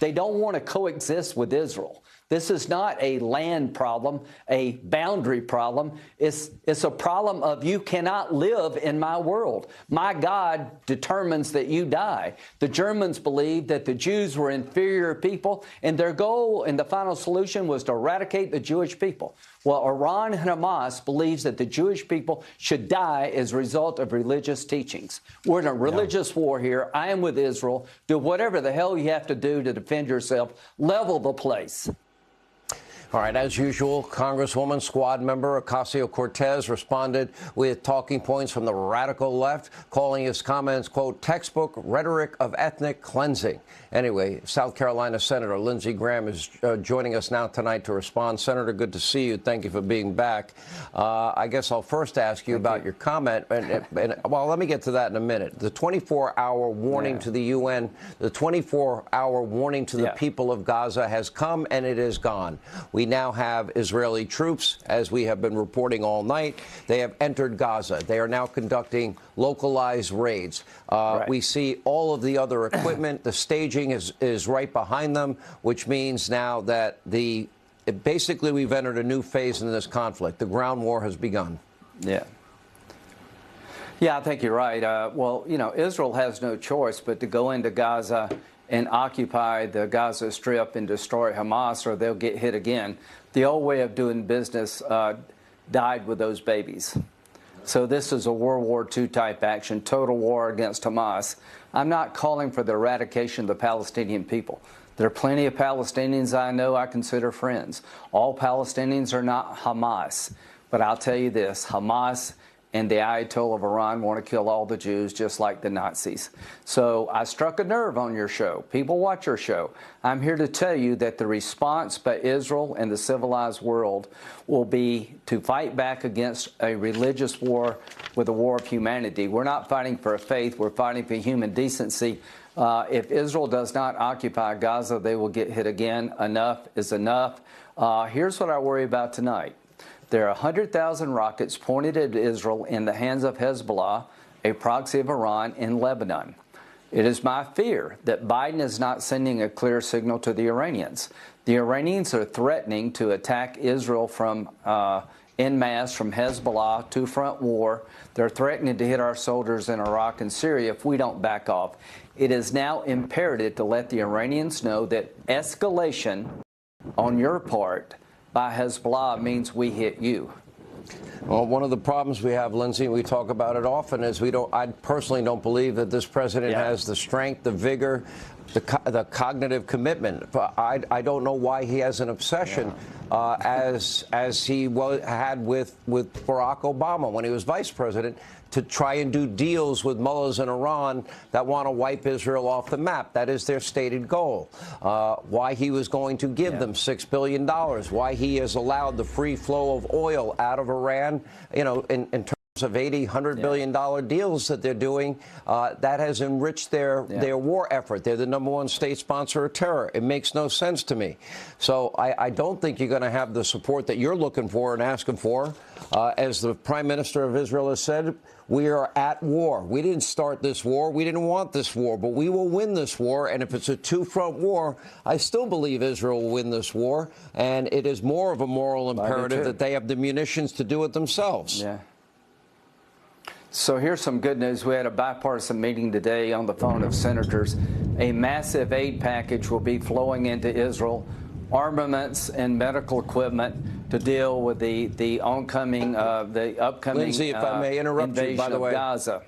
They don't want to coexist with Israel. This is not a land problem, a boundary problem. It's a problem of you cannot live in my world. My God determines that you die. The Germans believed that the Jews were inferior people, and their goal and the final solution was to eradicate the Jewish people. Well, Iran and Hamas believes that the Jewish people should die as a result of religious teachings. We're in a religious war here. I am with Israel. Do whatever the hell you have to do to defend yourself. Level the place. All right, as usual, Congresswoman Squad member Ocasio-Cortez responded with talking points from the radical left, calling his comments, quote, textbook rhetoric of ethnic cleansing. Anyway, South Carolina Senator Lindsey Graham is joining us now tonight to respond. Senator, good to see you. Thank you for being back. I guess I'll first ask you about your comment. Well, let me get to that in a minute. The 24-hour warning to the UN, the 24-hour warning to the people of Gaza has come and it is gone. We We now have Israeli troops, as we have been reporting all night. They have entered Gaza. They are now conducting localized raids. Right. We see all of the other equipment. The staging is right behind them, which means now that basically we've entered a new phase in this conflict. The ground war has begun. Yeah. Yeah, I think you're right. Well, you know, Israel has no choice but to go into Gaza and occupy the Gaza Strip and destroy Hamas, or they'll get hit again. The old way of doing business died with those babies. So this is a World War II type action, total war against Hamas. I'm not calling for the eradication of the Palestinian people. There are plenty of Palestinians I know I consider friends. All Palestinians are not Hamas. But I'll tell you this, Hamas and the Ayatollah of Iran want to kill all the Jews just like the Nazis. So I struck a nerve on your show. People watch your show. I'm here to tell you that the response by Israel and the civilized world will be to fight back against a religious war with a war of humanity. We're not fighting for a faith. We're fighting for human decency. If Israel does not occupy Gaza, they will get hit again. Enough is enough. Here's what I worry about tonight. There are 100,000 rockets pointed at Israel in the hands of Hezbollah, a proxy of Iran, in Lebanon. It is my fear that Biden is not sending a clear signal to the Iranians. The Iranians are threatening to attack Israel from en masse from Hezbollah, two-front war. They're threatening to hit our soldiers in Iraq and Syria if we don't back off. It is now imperative to let the Iranians know that escalation on your part by Hezbollah means we hit you. Well, one of the problems we have, Lindsay, and we talk about it often, is I personally don't believe that this president has the strength, the vigor, the cognitive commitment. But I don't know why he has an obsession as he had with Barack Obama when he was vice president, to try and do deals with mullahs in Iran that want to wipe Israel off the map. That is their stated goal. Why he was going to give them $6 billion. Why he has allowed the free flow of oil out of Iran, you know, in terms of $100 billion deals that they're doing, that has enriched their war effort. They're the #1 state sponsor of terror. It makes no sense to me. So I don't think you're going to have the support that you're looking for and asking for. As the Prime Minister of Israel has said, we are at war. We didn't start this war. We didn't want this war, but we will win this war. And if it's a two-front war, I still believe Israel will win this war. And it is more of a moral imperative that they have the munitions to do it themselves. Yeah. So here's some good news. We had a bipartisan meeting today on the phone of senators. A massive aid package will be flowing into Israel, armaments and medical equipment to deal with the upcoming Lindsay, if I may interrupt you, by the way, Gaza.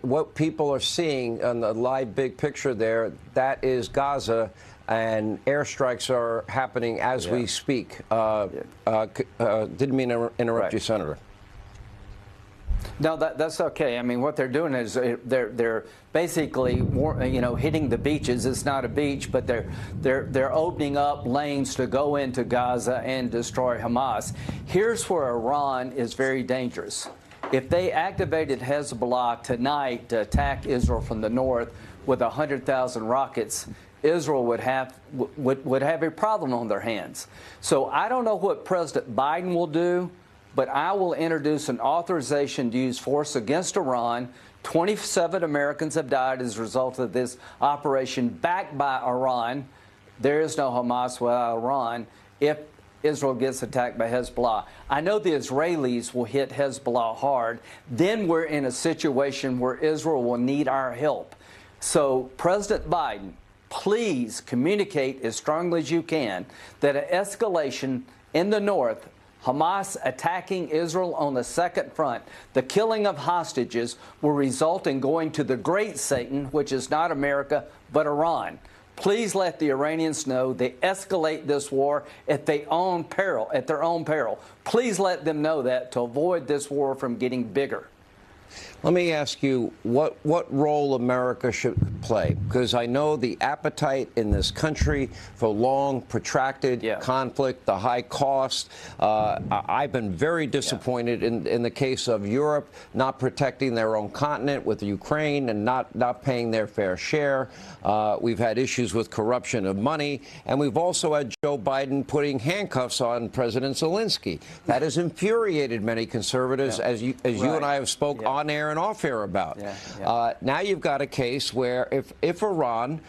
What people are seeing on the live big picture there, that is Gaza, and airstrikes are happening as we speak. Didn't mean to interrupt you, Senator. No, that's okay. I mean, what they're doing is they're basically, you know, hitting the beaches. It's not a beach, but they're opening up lanes to go into Gaza and destroy Hamas. Here's where Iran is very dangerous. If they activated Hezbollah tonight to attack Israel from the north with 100,000 rockets, Israel would have a problem on their hands. So I don't know what President Biden will do, but I will introduce an authorization to use force against Iran. 27 Americans have died as a result of this operation backed by Iran. There is no Hamas without Iran if Israel gets attacked by Hezbollah. I know the Israelis will hit Hezbollah hard. Then we're in a situation where Israel will need our help. So President Biden, please communicate as strongly as you can that an escalation in the north, Hamas attacking Israel on the second front, the killing of hostages, will result in going to the great Satan, which is not America, but Iran. Please let the Iranians know they escalate this war at their own peril. Please let them know that to avoid this war from getting bigger. Let me ask you what role America should play, because I know the appetite in this country for long, protracted conflict, the high cost. I've been very disappointed in the case of Europe not protecting their own continent with Ukraine and not paying their fair share. We've had issues with corruption of money, and we've also had Joe Biden putting handcuffs on President Zelensky. That has infuriated many conservatives, as you and I have spoke on air and off air about. Now you've got a case where if Iran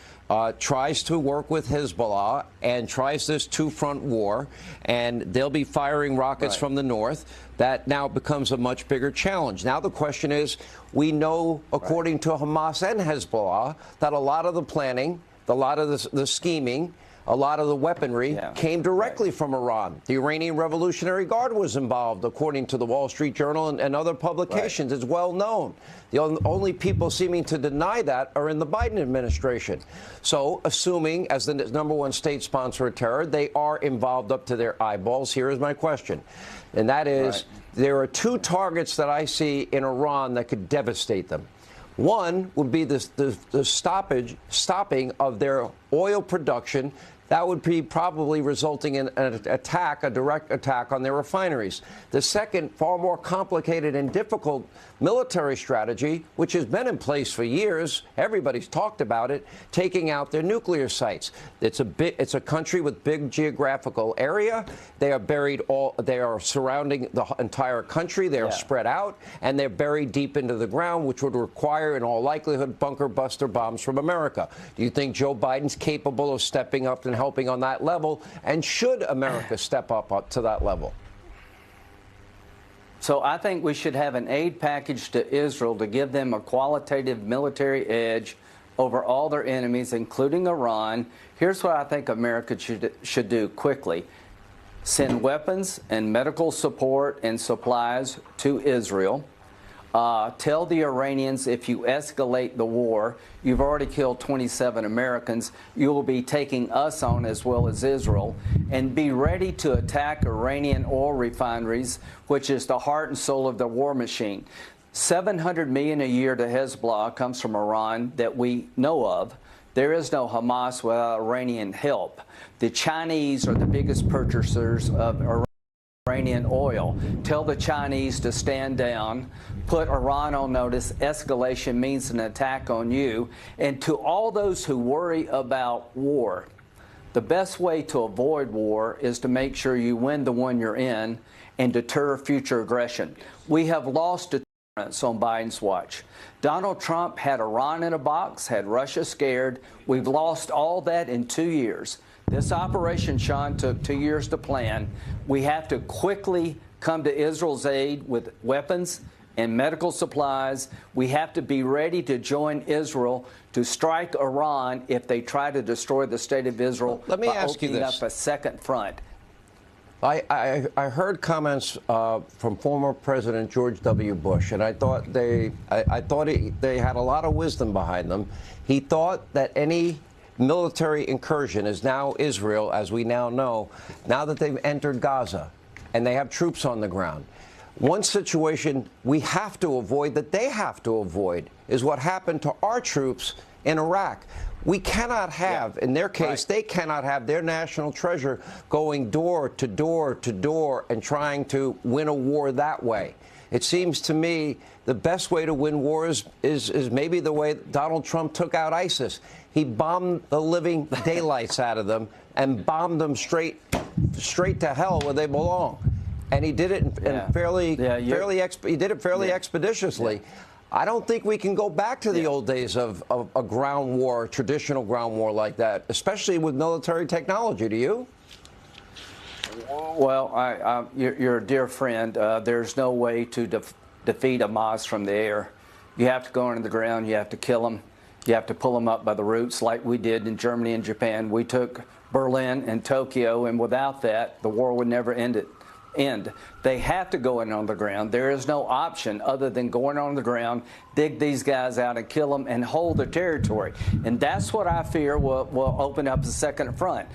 tries to work with Hezbollah and tries this two-front war, and they'll be firing rockets from the north, that now becomes a much bigger challenge. Now the question is, we know, according to Hamas and Hezbollah, that a lot of the planning, a lot of the scheming, a lot of the weaponry came directly from Iran. The Iranian Revolutionary Guard was involved, according to the Wall Street Journal and other publications. It's well known. The only people seeming to deny that are in the Biden administration. So, assuming, as the #1 state sponsor of terror, they are involved up to their eyeballs, here is my question. And that is, there are two targets that I see in Iran that could devastate them. One would be the stopping of their oil production. That would be probably resulting in an attack, a direct attack on their refineries. The second, far more complicated and difficult military strategy, which has been in place for years, everybody's talked about it, taking out their nuclear sites. It's a country with big geographical area. They are surrounding the entire country. They are spread out, and they're buried deep into the ground, which would require, in all likelihood, bunker buster bombs from America. Do you think Joe Biden's capable of stepping up and helping on that level? And should America step up to that level? So I think we should have an aid package to Israel to give them a qualitative military edge over all their enemies, including Iran. Here's what I think America should do quickly. Send weapons and medical support and supplies to Israel. Tell the Iranians, if you escalate the war, you've already killed 27 Americans, you will be taking us on as well as Israel, and be ready to attack Iranian oil refineries, which is the heart and soul of the war machine. $700 million a year to Hezbollah comes from Iran that we know of. There is no Hamas without Iranian help. The Chinese are the biggest purchasers of Iranian oil. Tell the Chinese to stand down, put Iran on notice. Escalation means an attack on you. And to all those who worry about war, the best way to avoid war is to make sure you win the one you're in and deter future aggression. We have lost deterrence on Biden's watch. Donald Trump had Iran in a box, had Russia scared. We've lost all that in 2 years. This operation, Sean, took 2 years to plan. We have to quickly come to Israel's aid with weapons and medical supplies. We have to be ready to join Israel to strike Iran if they try to destroy the state of Israel. Let me ask you this. Opening up a second front. I heard comments from former President George W. Bush, and I thought they had a lot of wisdom behind them. He thought that any military incursion is now Israel, as we now know, now that they've entered Gaza and they have troops on the ground. One situation we have to avoid, that they have to avoid, is what happened to our troops in Iraq. We cannot have, in their case, they cannot have their national treasure going door to door to door and trying to win a war that way. It seems to me the best way to win wars is maybe the way Donald Trump took out ISIS. He bombed the living daylights out of them and bombed them straight to hell where they belong. And he did it fairly expeditiously. Yeah. I don't think we can go back to the old days of a ground war, traditional ground war like that, especially with military technology. Do you? Well, you're a dear friend. There's no way to defeat Hamas from the air. You have to go into the ground. You have to kill them. You have to pull them up by the roots like we did in Germany and Japan. We took Berlin and Tokyo, and without that, the war would never end it. end. They have to go in on the ground. There is no option other than going on the ground, dig these guys out and kill them and hold their territory. And that's what I fear will open up the second front.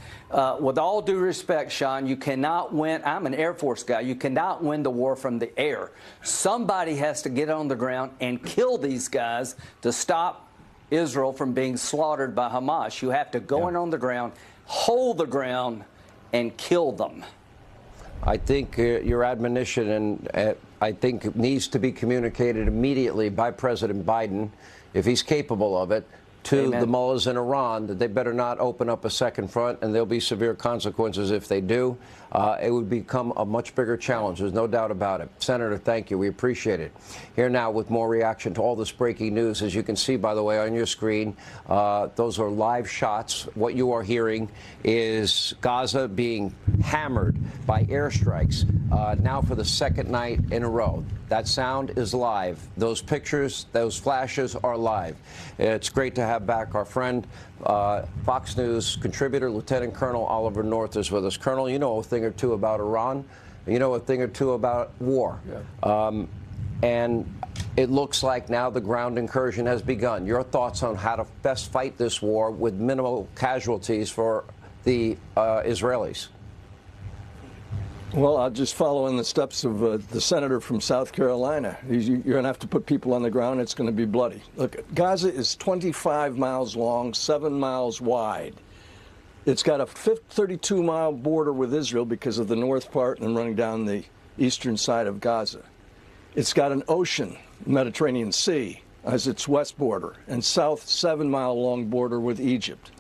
With all due respect, Sean, you cannot win. I'm an Air Force guy. You cannot win the war from the air. Somebody has to get on the ground and kill these guys to stop Israel from being slaughtered by Hamas. You have to go in on the ground, hold the ground, and kill them. I think your admonition, and I think needs to be communicated immediately by President Biden, if he's capable of it, to the mullahs in Iran, that they better not open up a second front, and there'll be severe consequences if they do. It would become a much bigger challenge. There's no doubt about it. Senator, thank you. We appreciate it. Here now with more reaction to all this breaking news. As you can see, by the way, on your screen, those are live shots. What you are hearing is Gaza being hammered by airstrikes now for the second night in a row. That sound is live. Those pictures, those flashes are live. It's great to have back our friend, Fox News contributor, Lieutenant Colonel Oliver North is with us. Colonel, you know a thing or two about Iran. You know a thing or two about war. Yeah. And it looks like now the ground incursion has begun. Your thoughts on how to best fight this war with minimal casualties for the Israelis? Well, I'll just follow in the steps of the senator from South Carolina. You're going to have to put people on the ground. It's going to be bloody. Look, Gaza is 25 miles long, 7 miles wide. It's got a 32-mile border with Israel because of the north part and running down the eastern side of Gaza. It's got an ocean, Mediterranean Sea, as its west border, and south 7-mile-long border with Egypt.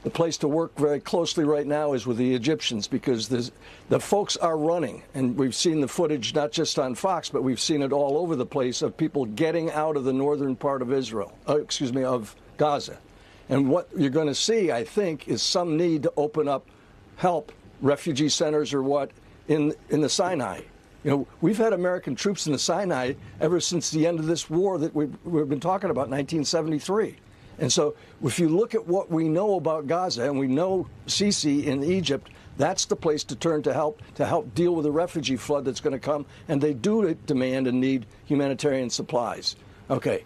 The place to work very closely right now is with the Egyptians because the folks are running, and we've seen the footage not just on Fox, but we've seen it all over the place of people getting out of the northern part of of Gaza. And what you're going to see, I think, is some need to open up help, refugee centers or what, in the Sinai. You know, we've had American troops in the Sinai ever since the end of this war that we've been talking about, 1973. And so if you look at what we know about Gaza, and we know Sisi in Egypt, that's the place to turn to help deal with the refugee flood that's going to come. And they do demand and need humanitarian supplies. Okay.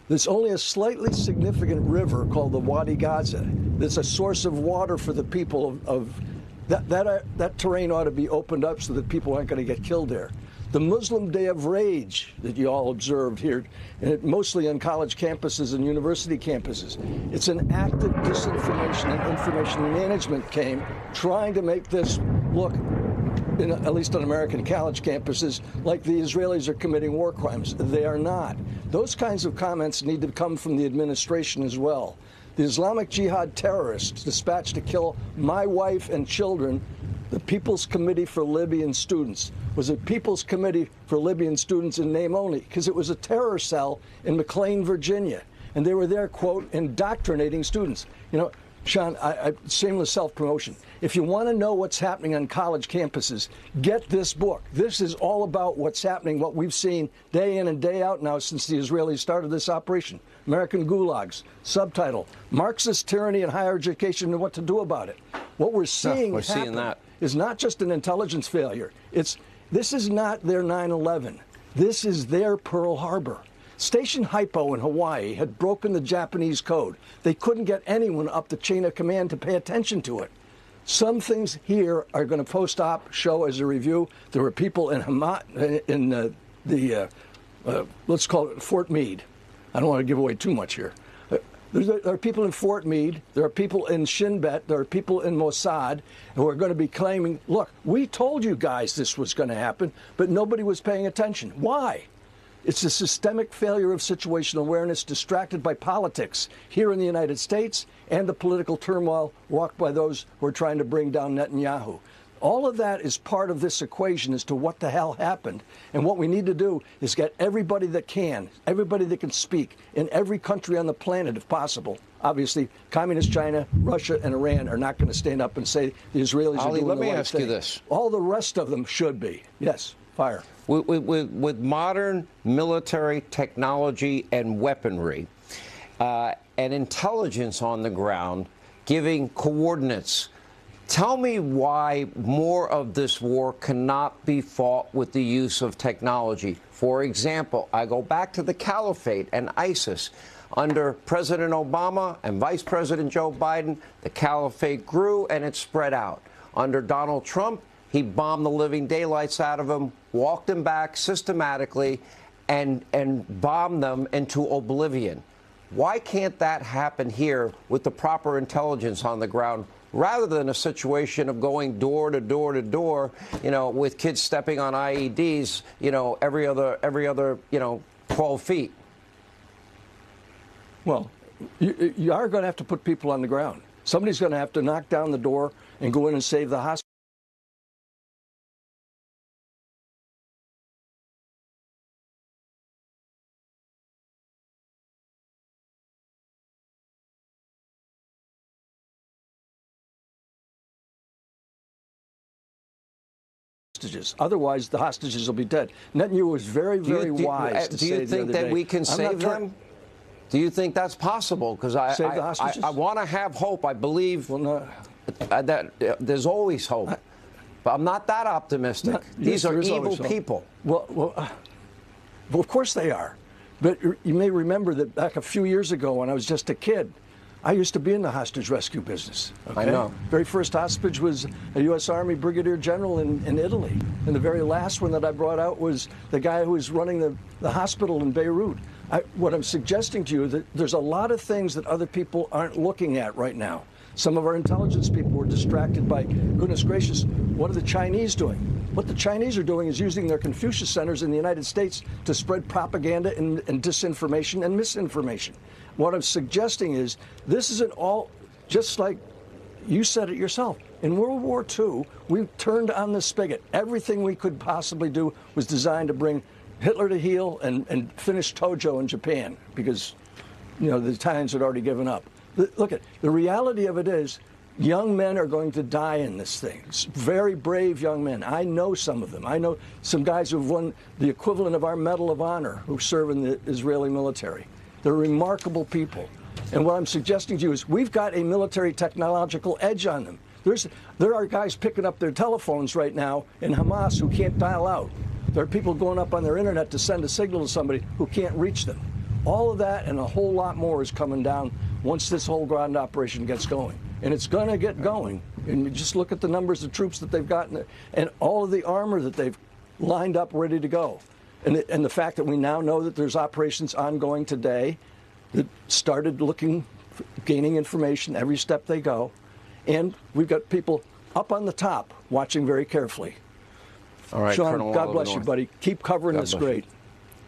There's only a slightly significant river called the Wadi Gaza. That's a source of water for the people of that terrain ought to be opened up so that people aren't going to get killed there. The Muslim Day of Rage that you all observed here, and mostly on college campuses and university campuses, it's an active disinformation and information management game trying to make this look, at least on American college campuses, like the Israelis are committing war crimes. They are not. Those kinds of comments need to come from the administration as well. The Islamic Jihad terrorists dispatched to kill my wife and children, the People's Committee for Libyan Students, was a People's Committee for Libyan Students in name only, because it was a terror cell in McLean, Virginia. And they were there, quote, indoctrinating students. You know, Sean, shameless self-promotion. If you want to know what's happening on college campuses, get this book. This is all about what's happening, what we've seen day in and day out now since the Israelis started this operation. American gulags, subtitle, Marxist tyranny in higher education and what to do about it. What we're seeing is not just an intelligence failure. This is not their 9/11. This is their Pearl Harbor. Station Hypo in Hawaii had broken the Japanese code. They couldn't get anyone up the chain of command to pay attention to it. Some things here are going to post-op show as a review. There were people in Hamas, let's call it Fort Meade. I don't want to give away too much here. There are people in Fort Meade, there are people in Shin Bet, there are people in Mossad who are going to be claiming, look, we told you guys this was going to happen, but nobody was paying attention. Why? It's a systemic failure of situational awareness distracted by politics here in the United States and the political turmoil wrought by those who are trying to bring down Netanyahu. All of that is part of this equation as to what the hell happened. And what we need to do is get everybody that can speak in every country on the planet if possible. Obviously, Communist China, Russia, and Iran are not going to stand up and say the Israelis are doing the right thing. Let me ask you this. All the rest of them should be. Yes, fire. With modern military technology and weaponry and intelligence on the ground, giving coordinates Tell me why more of this war cannot be fought with the use of technology. For example, I go back to the Caliphate and ISIS. Under President Obama and Vice President Joe Biden, the Caliphate grew and it spread out. Under Donald Trump, he bombed the living daylights out of them, walked them back systematically, and bombed them into oblivion. Why can't that happen here with the proper intelligence on the ground, rather than a situation of going door to door to door, you know, with kids stepping on IEDs, you know, every other, you know, 12 feet? Well, you are going to have to put people on the ground. Somebody's going to have to knock down the door and go in and save the hospital. Otherwise, the hostages will be dead. Netanyahu was very, very wise. Do you think that we can save them? Do you think that's possible? Because I want to have hope. I believe that there's always hope. But I'm not that optimistic. These are evil people. Well, of course they are. But you may remember that back a few years ago when I was just a kid, I used to be in the hostage rescue business. Okay? I know. Very first hostage was a U.S. Army Brigadier General in Italy. And the very last one that I brought out was the guy who was running the hospital in Beirut. What I'm suggesting to you is that there's a lot of things that other people aren't looking at right now. Some of our intelligence people were distracted by, goodness gracious, what are the Chinese doing? What the Chinese are doing is using their Confucius centers in the United States to spread propaganda and disinformation and misinformation. What I'm suggesting is this isn't all, just like you said it yourself. In World War II, we turned on the spigot. Everything we could possibly do was designed to bring Hitler to heel and finish Tojo in Japan because, you know, the Italians had already given up. Look at the reality of it is young men are going to die in this thing. Very brave young men. I know some of them. I know some guys who've won the equivalent of our Medal of Honor who serve in the Israeli military. They're remarkable people. And what I'm suggesting to you is we've got a military technological edge on them. There are guys picking up their telephones right now in Hamas who can't dial out. There are people going up on their internet to send a signal to somebody who can't reach them. All of that and a whole lot more is coming down once this whole ground operation gets going. And it's going to get going. And you just look at the numbers of troops that they've gotten and all of the armor that they've lined up ready to go. And the fact that we now know that there's operations ongoing today that started gaining information every step they go. And we've got people up on the top watching very carefully. All right, Sean, Colonel God bless you, buddy. Keep covering this great.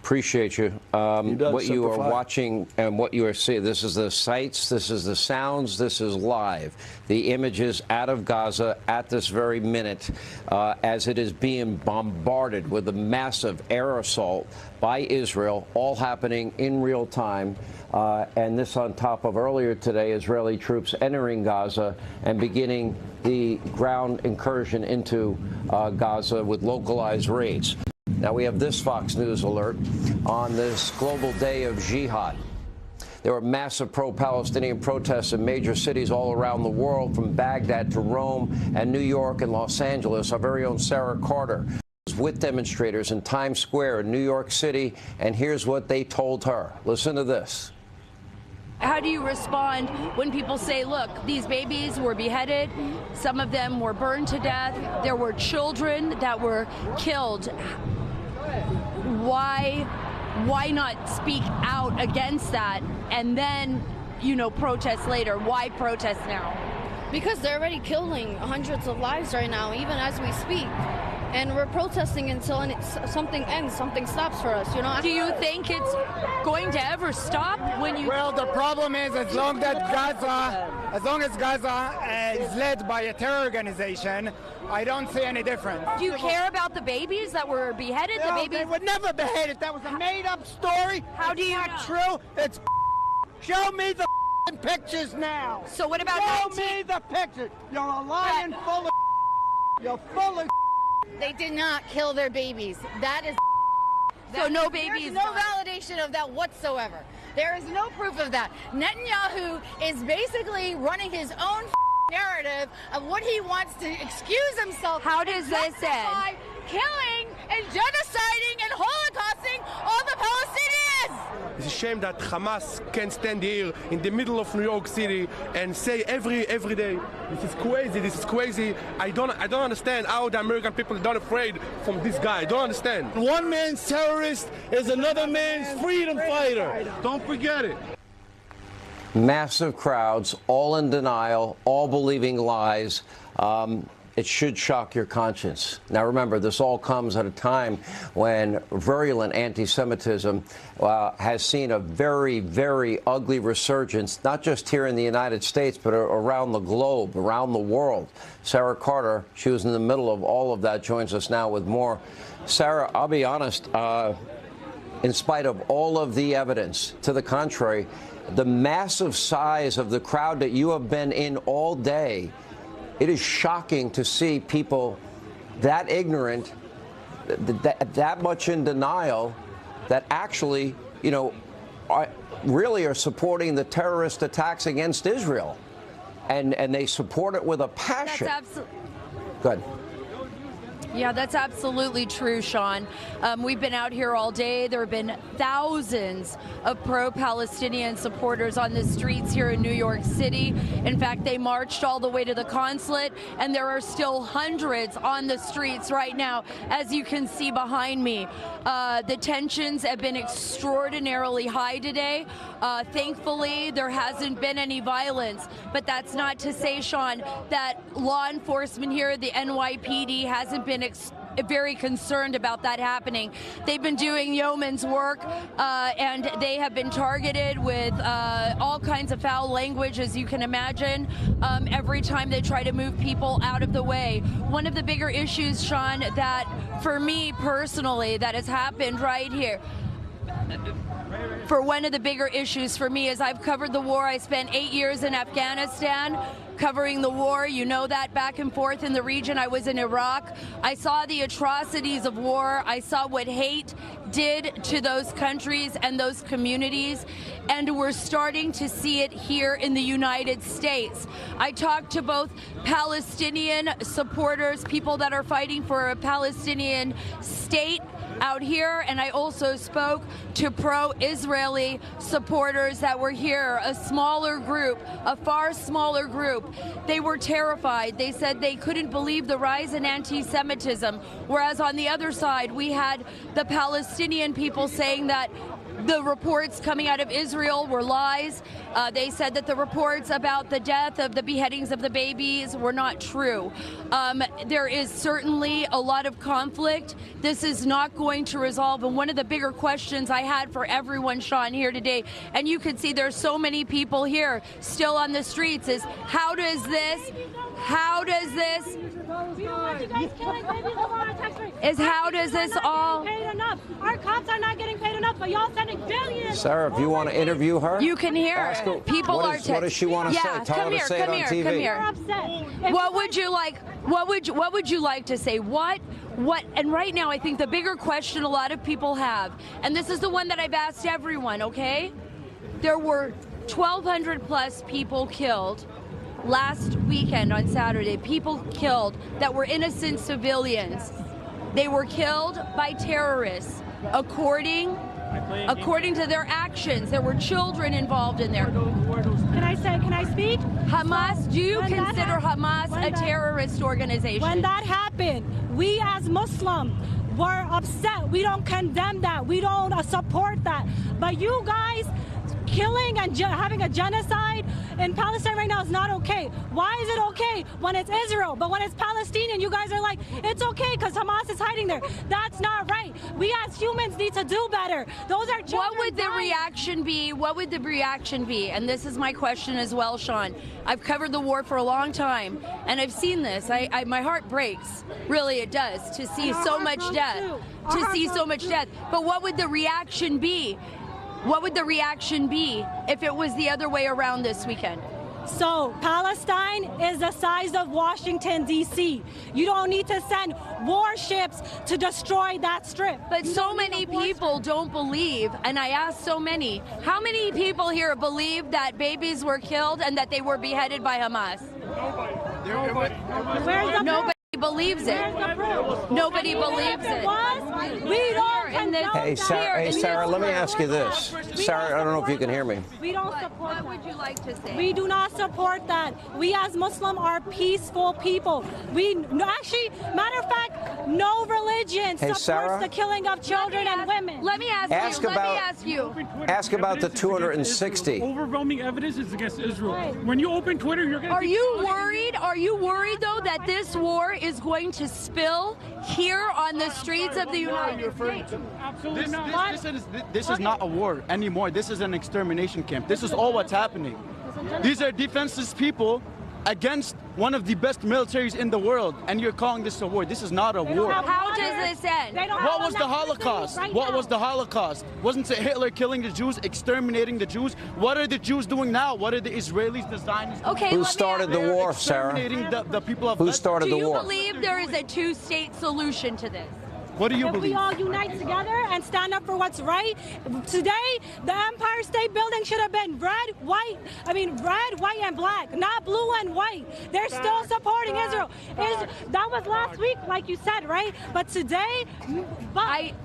Appreciate you. What you are watching and what you are seeing, this is the sights, this is the sounds, this is live. The images out of Gaza at this very minute as it is being bombarded with a massive air assault by Israel, all happening in real time. And this on top of earlier today, Israeli troops entering Gaza and beginning the ground incursion into Gaza with localized raids. Now we have this Fox News alert on this global day of jihad. There were massive pro-Palestinian protests in major cities all around the world, from Baghdad to Rome and New York and Los Angeles. Our very own Sarah Carter was with demonstrators in Times Square in New York City, and here's what they told her. Listen to this. How do you respond when people say, look, these babies were beheaded, some of them were burned to death, there were children that were killed? Why not speak out against that and then, you know, protest later? Why protest now? Because they're already killing hundreds of lives right now, even as we speak. And we're protesting until something ends, something stops for us, you know? Do you think it's going to ever stop when you... Well, the problem is as long as Gaza is led by a terror organization, I don't see any difference. Do you care about the babies that were beheaded? No, they were never beheaded. That was a made-up story. How do you know? It's not true. It's show me the pictures now. So what about Show me the pictures. You're a lying full of You're full of They did not kill their babies. That is so no babies. There's no validation of that whatsoever. There is no proof of that. Netanyahu is basically running his own narrative of what he wants to excuse himself. How does this end? Killing and genociding and holocausting all the Palestinians. It's a shame that Hamas can stand here in the middle of New York City and say every day, this is crazy, this is crazy. I don't understand how the American people are not afraid from this guy. I don't understand. One man's terrorist is another man's freedom fighter. Don't forget it. Massive crowds, all in denial, all believing lies. It should shock your conscience. Now remember, this all comes at a time when virulent anti-Semitism has seen a very, very ugly resurgence, not just here in the United States, but around the globe, around the world. Sarah Carter, she was in the middle of all of that, joins us now with more. Sarah, I'll be honest, in spite of all of the evidence to the contrary, the massive size of the crowd that you have been in all day, it is shocking to see people that ignorant, that much in denial, that actually, you know, really are supporting the terrorist attacks against Israel. And they support it with a passion. That's absolutely. Good. Yeah, that's absolutely true, Sean. We've been out here all day. There have been thousands of pro-Palestinian supporters on the streets here in New York City. In fact, they marched all the way to the consulate, and there are still hundreds on the streets right now, as you can see behind me. The tensions have been extraordinarily high today. Thankfully, there hasn't been any violence, but that's not to say, Sean, that law enforcement here, the NYPD, hasn't been very concerned about that happening. They've been doing yeoman's work, and they have been targeted with all kinds of foul language, as you can imagine, every time they try to move people out of the way. One of the bigger issues, Sean, that for me personally, that has happened right here, one of the bigger issues for me is I've covered the war. I spent 8 years in Afghanistan covering the war. You know that, back and forth in the region. I was in Iraq. I saw the atrocities of war. I saw what hate did to those countries and those communities, and we're starting to see it here in the United States. I talked to both Palestinian supporters, people that are fighting for a Palestinian state out here, and I also spoke to pro-Israeli supporters that were here, a smaller group, a far smaller group. They were terrified. They said they couldn't believe the rise in anti-Semitism, whereas on the other side we had the Palestinian people saying that the reports coming out of Israel were lies. They said that the reports about the death of the beheadings of the babies were not true. There is certainly a lot of conflict. This is not going to resolve. And one of the bigger questions I had for everyone, Sean, here today, and you can see there's so many people here still on the streets, is how does this all... Our cops are not getting paid enough, but y'all sending billions. Sarah, if you want to interview her, you can hear her. People what does she want to say? Tell her to say it on TV. Come here. What would you like? What would you like to say? What? And right now, I think the bigger question a lot of people have, and this is the one that I've asked everyone. Okay, there were 1,200 plus people killed last weekend on Saturday. People killed that were innocent civilians. They were killed by terrorists, according to their actions. There were children involved in there. Can I speak? Hamas, do you consider Hamas a terrorist organization? When that happened, we as Muslims were upset. We don't condemn that. We don't support that. But you guys killing and having a genocide in Palestine right now is not okay. Why is it okay when it's Israel, but when it's Palestinian, you guys are like, it's okay because Hamas is hiding there? That's not right. We as humans need to do better. Those are children. What would the reaction be? What would the reaction be? And this is my question as well, Sean. I've covered the war for a long time, and I've seen this. My heart breaks. Really, it does, to see so much death. But what would the reaction be? What would the reaction be if it was the other way around this weekend? So Palestine is the size of Washington, D.C. You don't need to send warships to destroy that strip. But so many people don't believe, and I asked so many, how many people here believe that babies were killed and that they were beheaded by Hamas? Nobody believes it. Nobody believes it. We don't. Hey, Sarah, let me ask you this. Sarah, I don't know if you can hear me. We don't support that. What would you like to say? We do not support that. We as Muslim are peaceful people. Actually, matter of fact, no religion supports Sarah? the killing of children and women. Let me ask you. Ask about the 260. Overwhelming evidence is against Israel. When you open Twitter, you're going to. Are you worried? Are you worried though that this war is going to spill here on the streets of the United States? Absolutely not. This is not a war anymore. This is an extermination camp. This is all what's happening. These are defenseless people against one of the best militaries in the world, and you're calling this a war. This is not a war. How does this end? What was the Holocaust? What was the Holocaust? Wasn't it Hitler killing the Jews, exterminating the Jews? What are the Jews doing now? What are the Israelis, the Zionists? Okay, who started the war, Sarah? The people of who started the war? Do you believe there is a two-state solution to this? What do you if believe? we all unite together and stand up for what's right, today the Empire State Building should have been red, white, and black, not blue and white. They're still supporting Israel. That was last week, like you said, right? But today,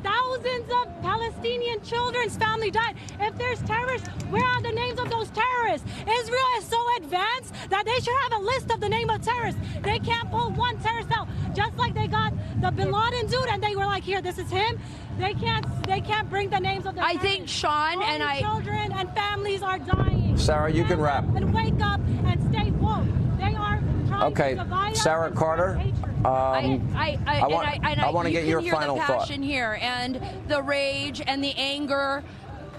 thousands of Palestinian children's family died. If there's terrorists, where are the names of those terrorists? Israel is so advanced that they should have a list of the name of terrorists. They can't pull one terrorist out, just like they got the Bin Laden dude, and they were like, here, this is him. They can't bring the names of the I think Sean and children and families are dying. Sarah, you can wrap. And wake up and stay woke. They are trying to divide Sarah us Carter. I want to get your final thought. The passion thought here and the rage and the anger.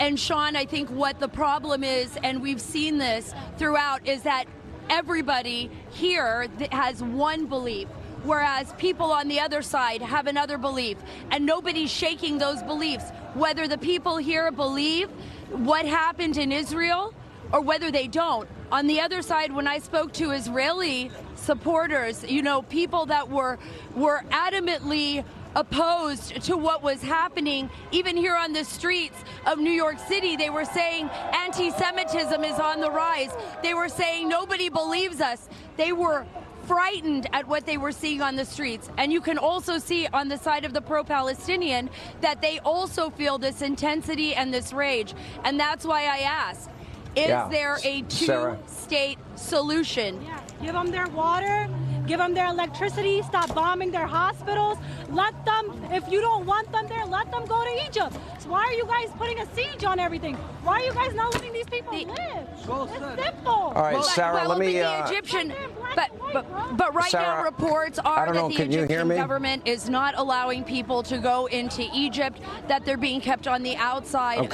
And Sean, I think what the problem is, and we've seen this throughout, is that everybody here has one belief, whereas people on the other side have another belief, and nobody's shaking those beliefs. Whether the people here believe what happened in Israel or whether they don't. On the other side, when I spoke to Israeli supporters, people that were adamantly opposed to what was happening, even here on the streets of New York City, they were saying anti-Semitism is on the rise. They were saying nobody believes us. They were frightened at what they were seeing on the streets. And you can also see on the side of the pro-Palestinian that they also feel this intensity and this rage. And that's why I ask, is there a two-state solution? Yeah. Give them their water, give them their electricity, stop bombing their hospitals. Let them, if you don't want them there, let them go to Egypt. So why are you guys putting a siege on everything? Why are you guys not letting these people live? It's simple. All right, Sarah, let me... The Egyptian, but right Sarah, now reports are that the can you hear Egyptian me? government is not allowing people to go into Egypt, that they're being kept on the outside,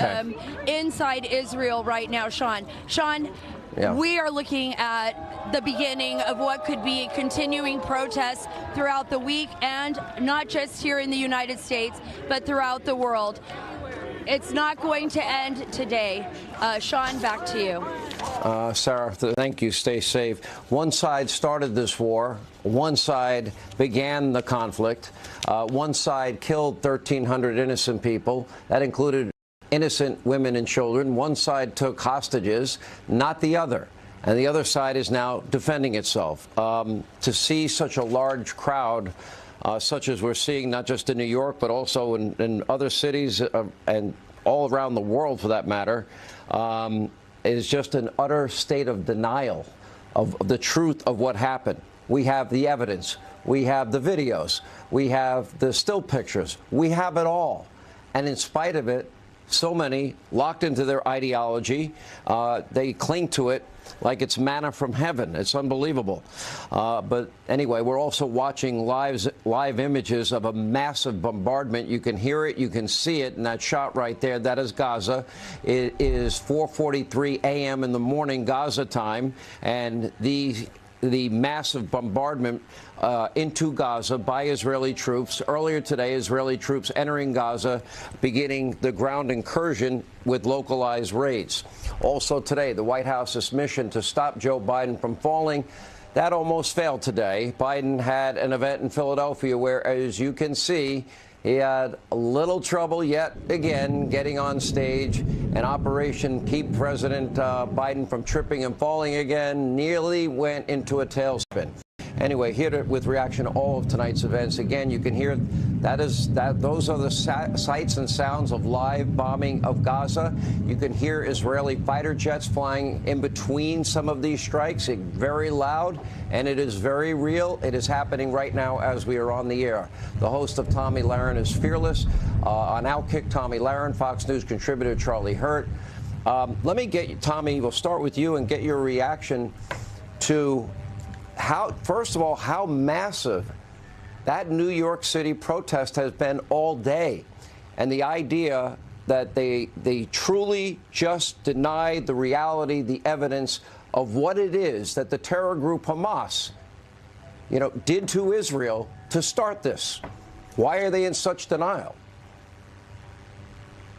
inside Israel right now, Sean. We are looking at the beginning of what could be continuing protests throughout the week, and not just here in the United States, but throughout the world. It's not going to end today. Sean, back to you. Sarah, thank you. Stay safe. One side started this war. One side began the conflict. One side killed 1,300 innocent people. That included innocent women and children. One side took hostages, not the other. And the other side is now defending itself. To see such a large crowd, such as we're seeing not just in New York, but also in other cities and all around the world, for that matter, is just an utter state of denial of the truth of what happened. We have the evidence. We have the videos. We have the still pictures. We have it all. And in spite of it, so many locked into their ideology, they cling to it like it's manna from heaven. It's unbelievable. But anyway, we're also watching live images of a massive bombardment. You can hear it, you can see it in that shot right there. That is Gaza. It is 4:43 a.m. in the morning Gaza time, and the massive bombardment into Gaza by Israeli troops. Earlier today, Israeli troops entering Gaza, beginning the ground incursion with localized raids. Also today, the White House's mission to stop Joe Biden from falling that almost failed today. Biden had an event in Philadelphia where, as you can see, he had a little trouble yet again getting on stage. An operation keep President Biden from tripping and falling again nearly went into a tailspin. Anyway, here with reaction to all of tonight's events. Again, you can hear those are the sights and sounds of live bombing of Gaza. You can hear Israeli fighter jets flying in between some of these strikes. It's very loud, and it is very real. It is happening right now as we are on the air. The host of Tommy Lahren is fearless. On Outkick, Tommy Lahren, Fox News contributor Charlie Hurt. Let me get you, Tommy, we'll start with you and get your reaction to first of all, how massive that New York City protest has been all day. And the idea that they truly just denied the reality, the evidence of what it is that the terror group Hamas, did to Israel to start this. Why are they in such denial?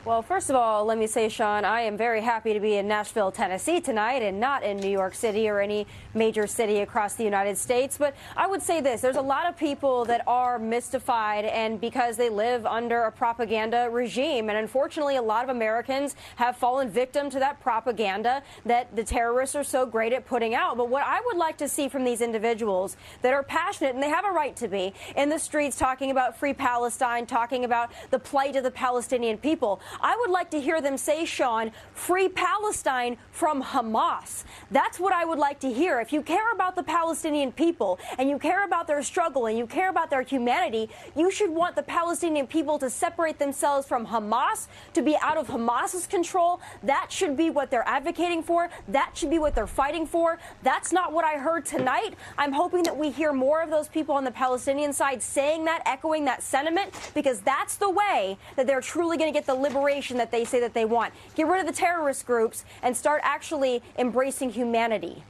Well, first of all, let me say, Sean, I am very happy to be in Nashville, Tennessee tonight and not in New York City or any major city across the United States. But I would say this. There's a lot of people that are mystified and because they live under a propaganda regime. And unfortunately, a lot of Americans have fallen victim to that propaganda that the terrorists are so great at putting out. But what I would like to see from these individuals that are passionate, and they have a right to be, in the streets talking about free Palestine, talking about the plight of the Palestinian people, I would like to hear them say, Sean, free Palestine from Hamas. That's what I would like to hear. If you care about the Palestinian people and you care about their struggle and you care about their humanity, you should want the Palestinian people to separate themselves from Hamas, to be out of Hamas's control. That should be what they're advocating for. That should be what they're fighting for. That's not what I heard tonight. I'm hoping that we hear more of those people on the Palestinian side saying that, echoing that sentiment, because that's the way that they're truly going to get the liberation that they say that they want. Get rid of the terrorist groups and start actually embracing humanity.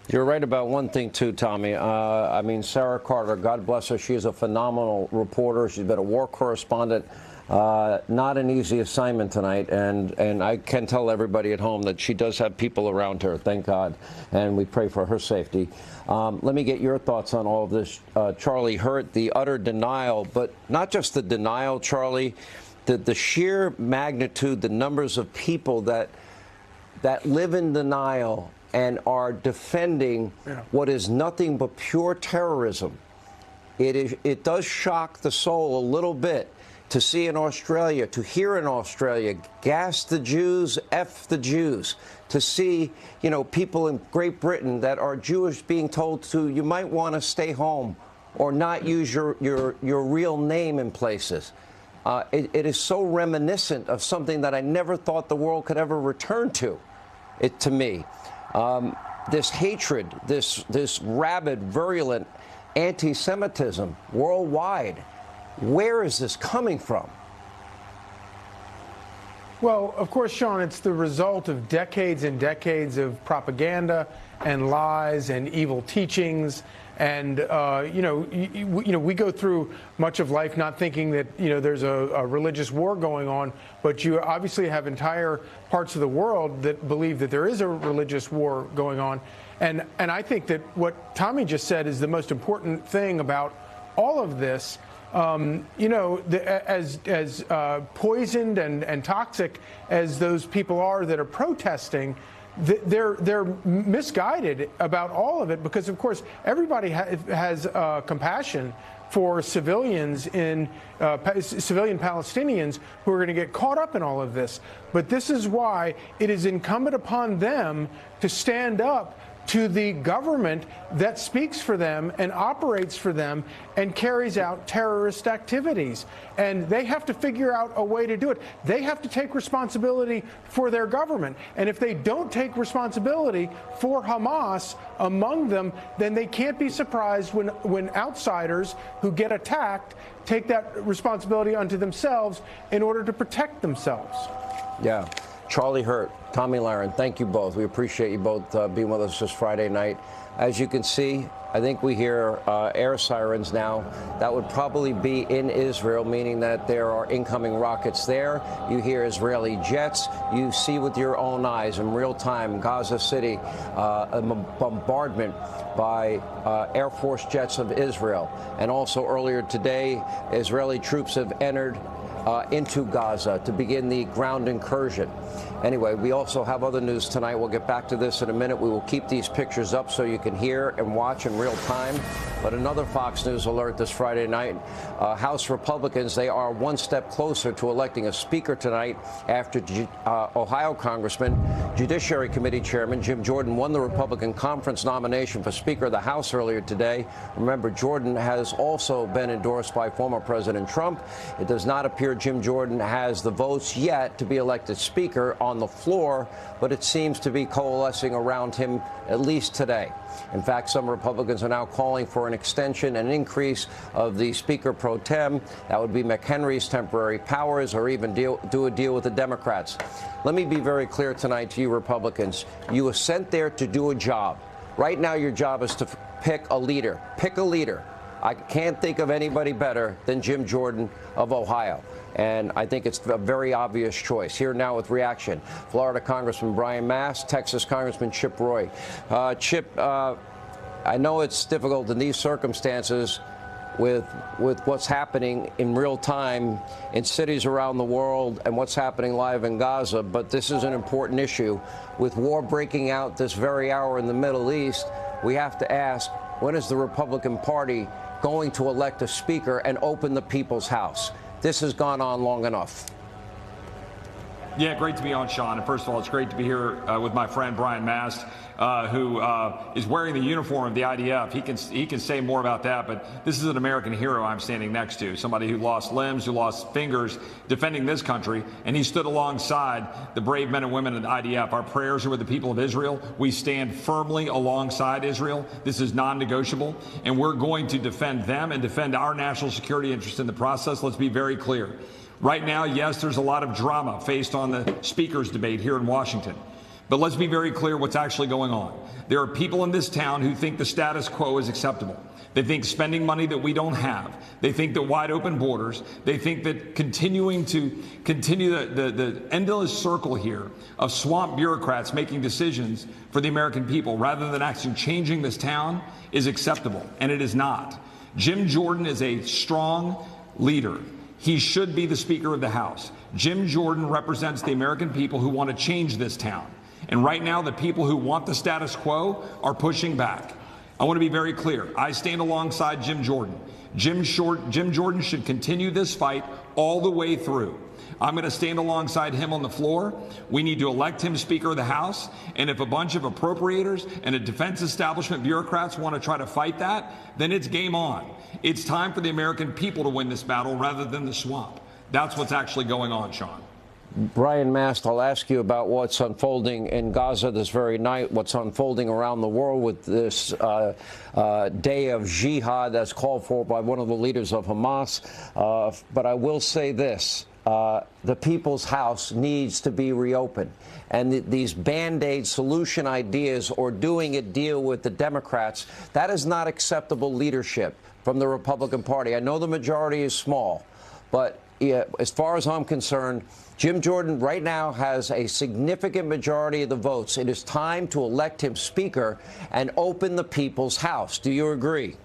You're right about one thing, too, Tommy. I mean, Sarah Carter, God bless her. She is a phenomenal reporter. She's been a war correspondent. Not an easy assignment tonight. And I can tell everybody at home that she does have people around her, thank God. And we pray for her safety. Let me get your thoughts on all of this. Charlie Hurt, the utter denial, but not just the denial, Charlie, the sheer magnitude, the numbers of people that live in denial and are defending what is nothing but pure terrorism. It does shock the soul a little bit to see in Australia, to hear in Australia, gas the Jews, F the Jews, to see, people in Great Britain that are Jewish being told to, you might want to stay home or not use your real name in places. It is so reminiscent of something that I never thought the world could ever return to. To me, this hatred, this rabid, virulent anti-Semitism worldwide. Where is this coming from? Well, of course, Sean, it's the result of decades and decades of propaganda and lies and evil teachings. And, we go through much of life not thinking that, there's a religious war going on, but you obviously have entire parts of the world that believe that there is a religious war going on. And I think that what Tommy just said is the most important thing about all of this. As poisoned and toxic as those people are that are protesting, they're misguided about all of it because, of course, everybody has compassion for civilians civilian Palestinians who are going to get caught up in all of this. But this is why it is incumbent upon them to stand up to the government that speaks for them and operates for them and carries out terrorist activities. And they have to figure out a way to do it. They have to take responsibility for their government. And if they don't take responsibility for Hamas among them, then they can't be surprised when outsiders who get attacked take that responsibility unto themselves in order to protect themselves. Yeah. Charlie Hurt, Tommy Lahren, thank you both. We appreciate you both being with us this Friday night. As you can see, I think we hear air sirens now. That would probably be in Israel, meaning that there are incoming rockets there. You hear Israeli jets. You see with your own eyes in real time Gaza City, a bombardment by Air Force jets of Israel. And also earlier today, Israeli troops have entered into Gaza to begin the ground incursion. Anyway, we also have other news tonight. We'll get back to this in a minute. We will keep these pictures up so you can hear and watch in real time. But another Fox News alert this Friday night. House Republicans, they are one step closer to electing a speaker tonight after Ohio Congressman, Judiciary Committee Chairman Jim Jordan won the Republican conference nomination for Speaker of the House earlier today. Remember, Jordan has also been endorsed by former President Trump. It does not appear Jim Jordan has the votes yet to be elected Speaker on the floor, but it seems to be coalescing around him at least today. In fact, some Republicans are now calling for an extension and increase of the Speaker pro tem. That would be McHenry's temporary powers, or even do a deal with the Democrats. Let me be very clear tonight to you Republicans. You were sent there to do a job. Right now your job is to pick a leader. Pick a leader. I can't think of anybody better than Jim Jordan of Ohio. And I think it's a very obvious choice. Here now with reaction, Florida Congressman Brian Mast, Texas Congressman Chip Roy. Chip, I know it's difficult in these circumstances with what's happening in real time in cities around the world and what's happening live in Gaza, but this is an important issue. With war breaking out this very hour in the Middle East, we have to ask, when is the Republican Party going to elect a speaker and open the people's house? This has gone on long enough. Yeah, great to be on, Sean. And first of all, it's great to be here with my friend Brian Mast, who is wearing the uniform of the IDF. He can say more about that, but this is an American hero I'm standing next to, somebody who lost limbs, who lost fingers defending this country, and he stood alongside the brave men and women of the IDF. Our prayers are with the people of Israel. We stand firmly alongside Israel. This is non-negotiable, and we're going to defend them and defend our national security interest in the process. Let's be very clear. Right now, yes, there's a lot of drama faced on the speaker's debate here in Washington. But let's be very clear what's actually going on. There are people in this town who think the status quo is acceptable. They think spending money that we don't have. They think that wide open borders. They think that continue the endless circle here of swamp bureaucrats making decisions for the American people rather than actually changing this town is acceptable. And it is not. Jim Jordan is a strong leader. He should be the Speaker of the House. Jim Jordan represents the American people who want to change this town. And right now, the people who want the status quo are pushing back. I want to be very clear. I stand alongside Jim Jordan. Jim Jordan should continue this fight all the way through. I'm going to stand alongside him on the floor. We need to elect him Speaker of the House. And if a bunch of appropriators and a defense establishment bureaucrats want to try to fight that, then it's game on. It's time for the American people to win this battle rather than the swamp. That's what's actually going on, Sean. Brian Mast, I'll ask you about what's unfolding in Gaza this very night, what's unfolding around the world with this day of jihad that's called for by one of the leaders of Hamas. But I will say this. The people's house needs to be reopened. And these Band-Aid solution ideas or doing a deal with the Democrats, that is not acceptable leadership from the Republican Party. I know the majority is small, but as far as I'm concerned, Jim Jordan right now has a significant majority of the votes. It is time to elect him Speaker and open the people's house. Do you agree?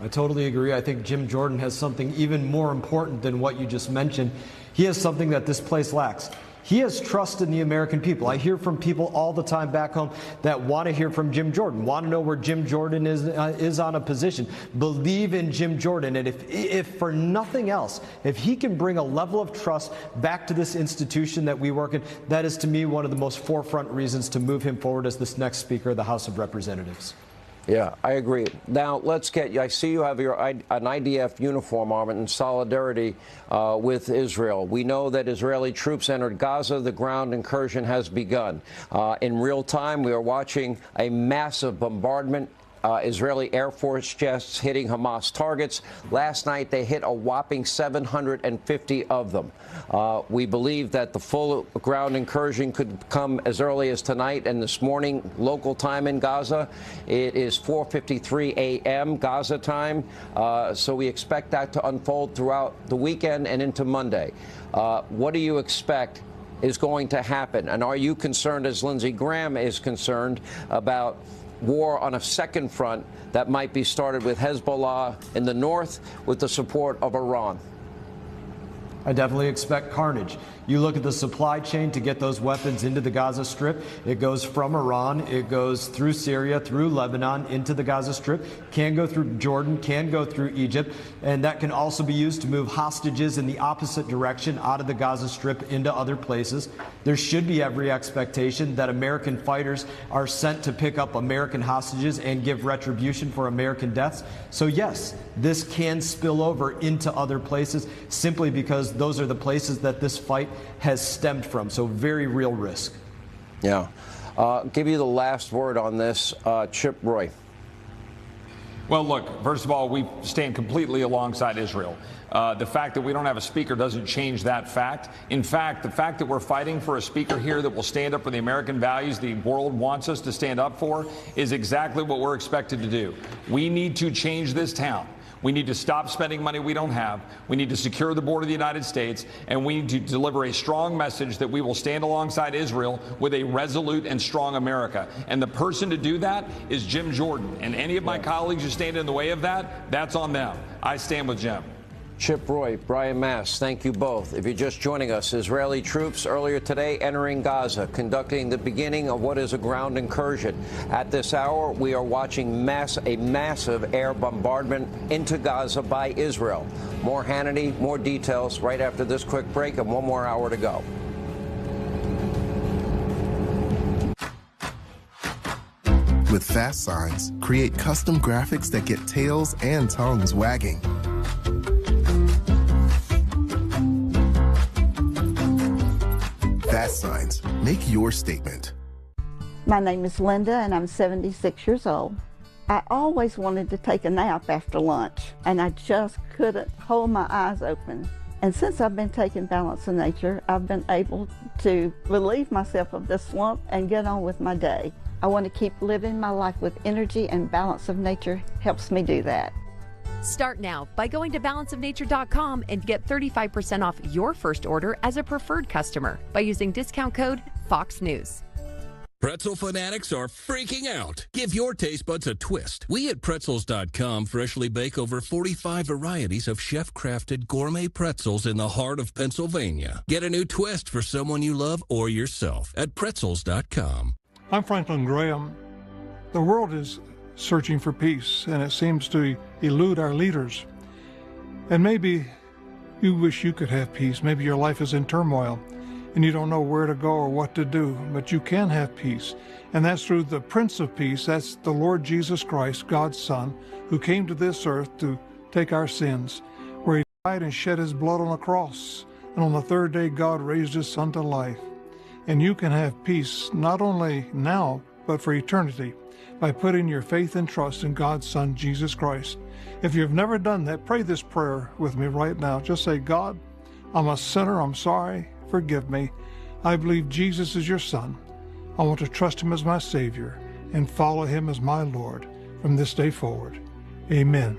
I totally agree. I think Jim Jordan has something even more important than what you just mentioned. He has something that this place lacks. He has trust in the American people. I hear from people all the time back home that want to hear from Jim Jordan, want to know where Jim Jordan is on a position, believe in Jim Jordan. And if for nothing else, if he can bring a level of trust back to this institution that we work in, that is to me one of the most forefront reasons to move him forward as this next Speaker of the House of Representatives. Yeah, I agree. Now, let's get, I see you have an IDF uniform on in solidarity with Israel. We know that Israeli troops entered Gaza. The ground incursion has begun. In real time, we are watching a massive bombardment Israeli Air Force jets hitting Hamas targets. Last night, they hit a whopping 750 of them. We believe that the full ground incursion could come as early as tonight and this morning, local time in Gaza. It is 4:53 a.m. Gaza time, so we expect that to unfold throughout the weekend and into Monday. What do you expect is going to happen? And are you concerned, as Lindsey Graham is concerned, about war on a second front that might be started with Hezbollah in the north with the support of Iran? I definitely expect carnage. You look at the supply chain to get those weapons into the Gaza Strip. It goes from Iran, it goes through Syria, through Lebanon, into the Gaza Strip, can go through Jordan, can go through Egypt, and that can also be used to move hostages in the opposite direction out of the Gaza Strip into other places. There should be every expectation that American fighters are sent to pick up American hostages and give retribution for American deaths. So yes, this can spill over into other places simply because those are the places that this fight has stemmed from. So very real risk. Yeah. Give you the last word on this, Chip Roy. Well, look, first of all, we stand completely alongside Israel. The fact that we don't have a speaker doesn't change that fact. In fact, the fact that we're fighting for a speaker here that will stand up for the American values the world wants us to stand up for is exactly what we're expected to do. We need to change this town. We need to stop spending money we don't have. We need to secure the border of the United States, and we need to deliver a strong message that we will stand alongside Israel with a resolute and strong America. And the person to do that is Jim Jordan. And any of my colleagues who stand in the way of that, that's on them. I stand with Jim. Chip Roy, Brian Mast, thank you both. If you're just joining us, Israeli troops earlier today entering Gaza, conducting the beginning of what is a ground incursion. At this hour, we are watching a massive air bombardment into Gaza by Israel. More Hannity, more details right after this quick break, and one more hour to go. With Fast Signs, create custom graphics that get tails and tongues wagging. Fast Signs. Make your statement. My name is Linda, and I'm 76 years old. I always wanted to take a nap after lunch, and I just couldn't hold my eyes open. And since I've been taking Balance of Nature, I've been able to relieve myself of this slump and get on with my day. I want to keep living my life with energy, and Balance of Nature helps me do that. Start now by going to balanceofnature.com and get 35% off your first order as a preferred customer by using discount code Fox News. Pretzel fanatics are freaking out. Give your taste buds a twist. We at Pretzels.com freshly bake over 45 varieties of chef-crafted gourmet pretzels in the heart of Pennsylvania. Get a new twist for someone you love or yourself at Pretzels.com. I'm Franklin Graham. The world is searching for peace, and it seems to elude our leaders. And maybe you wish you could have peace. Maybe your life is in turmoil and you don't know where to go or what to do, but you can have peace. And that's through the Prince of Peace. That's the Lord Jesus Christ, God's Son, who came to this earth to take our sins, where he died and shed his blood on a cross. And on the third day, God raised his Son to life. And you can have peace not only now, but for eternity, by putting your faith and trust in God's Son, Jesus Christ. If you've never done that, pray this prayer with me right now. Just say, God, I'm a sinner. I'm sorry. Forgive me. I believe Jesus is your Son. I want to trust him as my Savior and follow him as my Lord from this day forward. Amen.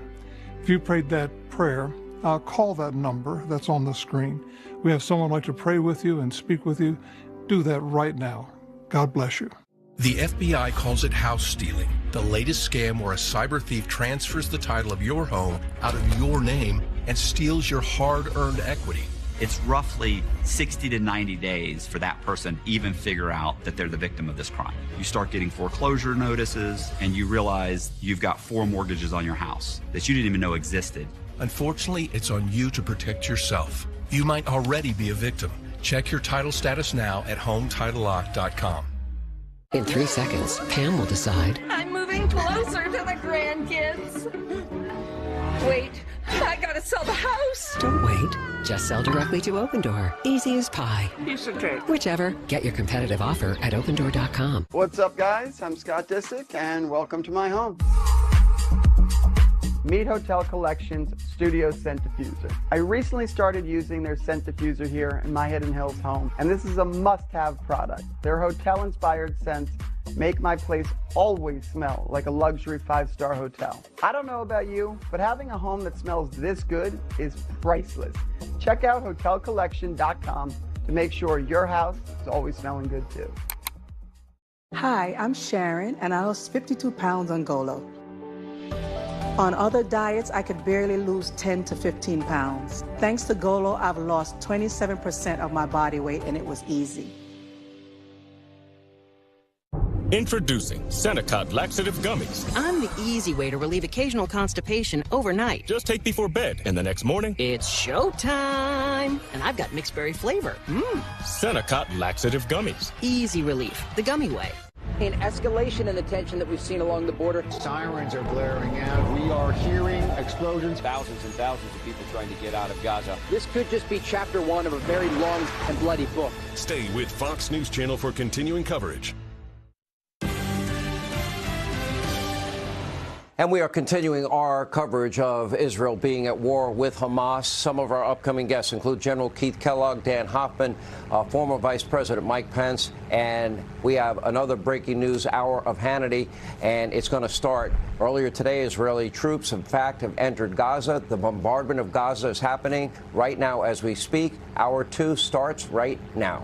If you prayed that prayer, call that number that's on the screen. We have someone like to pray with you and speak with you. Do that right now. God bless you. The FBI calls it house stealing, the latest scam where a cyber thief transfers the title of your home out of your name and steals your hard-earned equity. It's roughly 60 to 90 days for that person to even figure out that they're the victim of this crime. You start getting foreclosure notices, and you realize you've got 4 mortgages on your house that you didn't even know existed. Unfortunately, it's on you to protect yourself. You might already be a victim. Check your title status now at HomeTitleLock.com. In 3 seconds, Pam will decide. I'm moving closer to the grandkids. Wait, I gotta sell the house. Don't wait. Just sell directly to Opendoor. Easy as pie. Piece of cake. Whichever. Get your competitive offer at Opendoor.com. What's up, guys? I'm Scott Disick, and welcome to my home. Meet Hotel Collection's Studio Scent Diffuser. I recently started using their scent diffuser here in my Hidden Hills home, and this is a must-have product. Their hotel-inspired scents make my place always smell like a luxury 5-star hotel. I don't know about you, but having a home that smells this good is priceless. Check out hotelcollection.com to make sure your house is always smelling good too. Hi, I'm Sharon, and I lost 52 pounds on Golo. On other diets, I could barely lose 10 to 15 pounds. Thanks to Golo, I've lost 27% of my body weight, and it was easy. Introducing Senecot Laxative Gummies. I'm the easy way to relieve occasional constipation overnight. Just take before bed, and the next morning, it's showtime! And I've got mixed berry flavor. Senecot Laxative Gummies. Easy relief, the gummy way. An escalation in the tension that we've seen along the border. Sirens are blaring out. We are hearing explosions. Thousands and thousands of people trying to get out of Gaza. This could just be chapter 1 of a very long and bloody book. Stay with Fox News Channel for continuing coverage. And we are continuing our coverage of Israel being at war with Hamas. Some of our upcoming guests include General Keith Kellogg, Dan Hoffman, former Vice President Mike Pence, and we have another breaking news hour of Hannity, and it's going to start earlier today. Israeli troops, in fact, have entered Gaza. The bombardment of Gaza is happening right now as we speak. Hour 2 starts right now.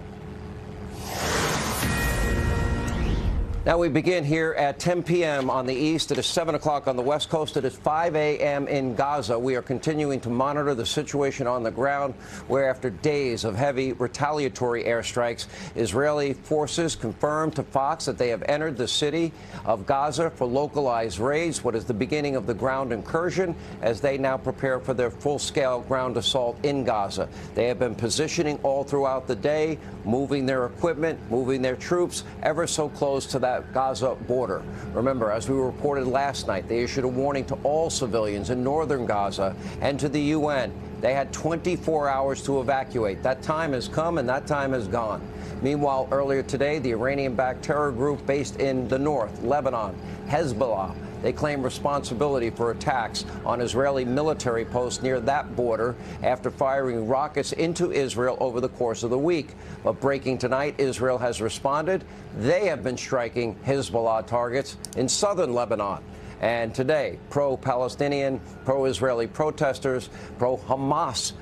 Now we begin here at 10 p.m. on the east. It is 7 o'clock on the west coast. It is 5 a.m. in Gaza. We are continuing to monitor the situation on the ground, where after days of heavy retaliatory airstrikes, Israeli forces confirmed to Fox that they have entered the city of Gaza for localized raids, what is the beginning of the ground incursion, as they now prepare for their full-scale ground assault in Gaza. They have been positioning all throughout the day, moving their equipment, moving their troops ever so close to that Gaza border. Remember, as we reported last night, they issued a warning to all civilians in northern Gaza and to the UN. They had 24 hours to evacuate. That time has come and that time has gone. Meanwhile, earlier today, the Iranian-backed terror group based in the north, Lebanon, Hezbollah, they claim responsibility for attacks on Israeli military posts near that border after firing rockets into Israel over the course of the week. But breaking tonight, Israel has responded. They have been striking Hezbollah targets in southern Lebanon. And today, pro-Palestinian, pro-Israeli protesters, pro-Hamas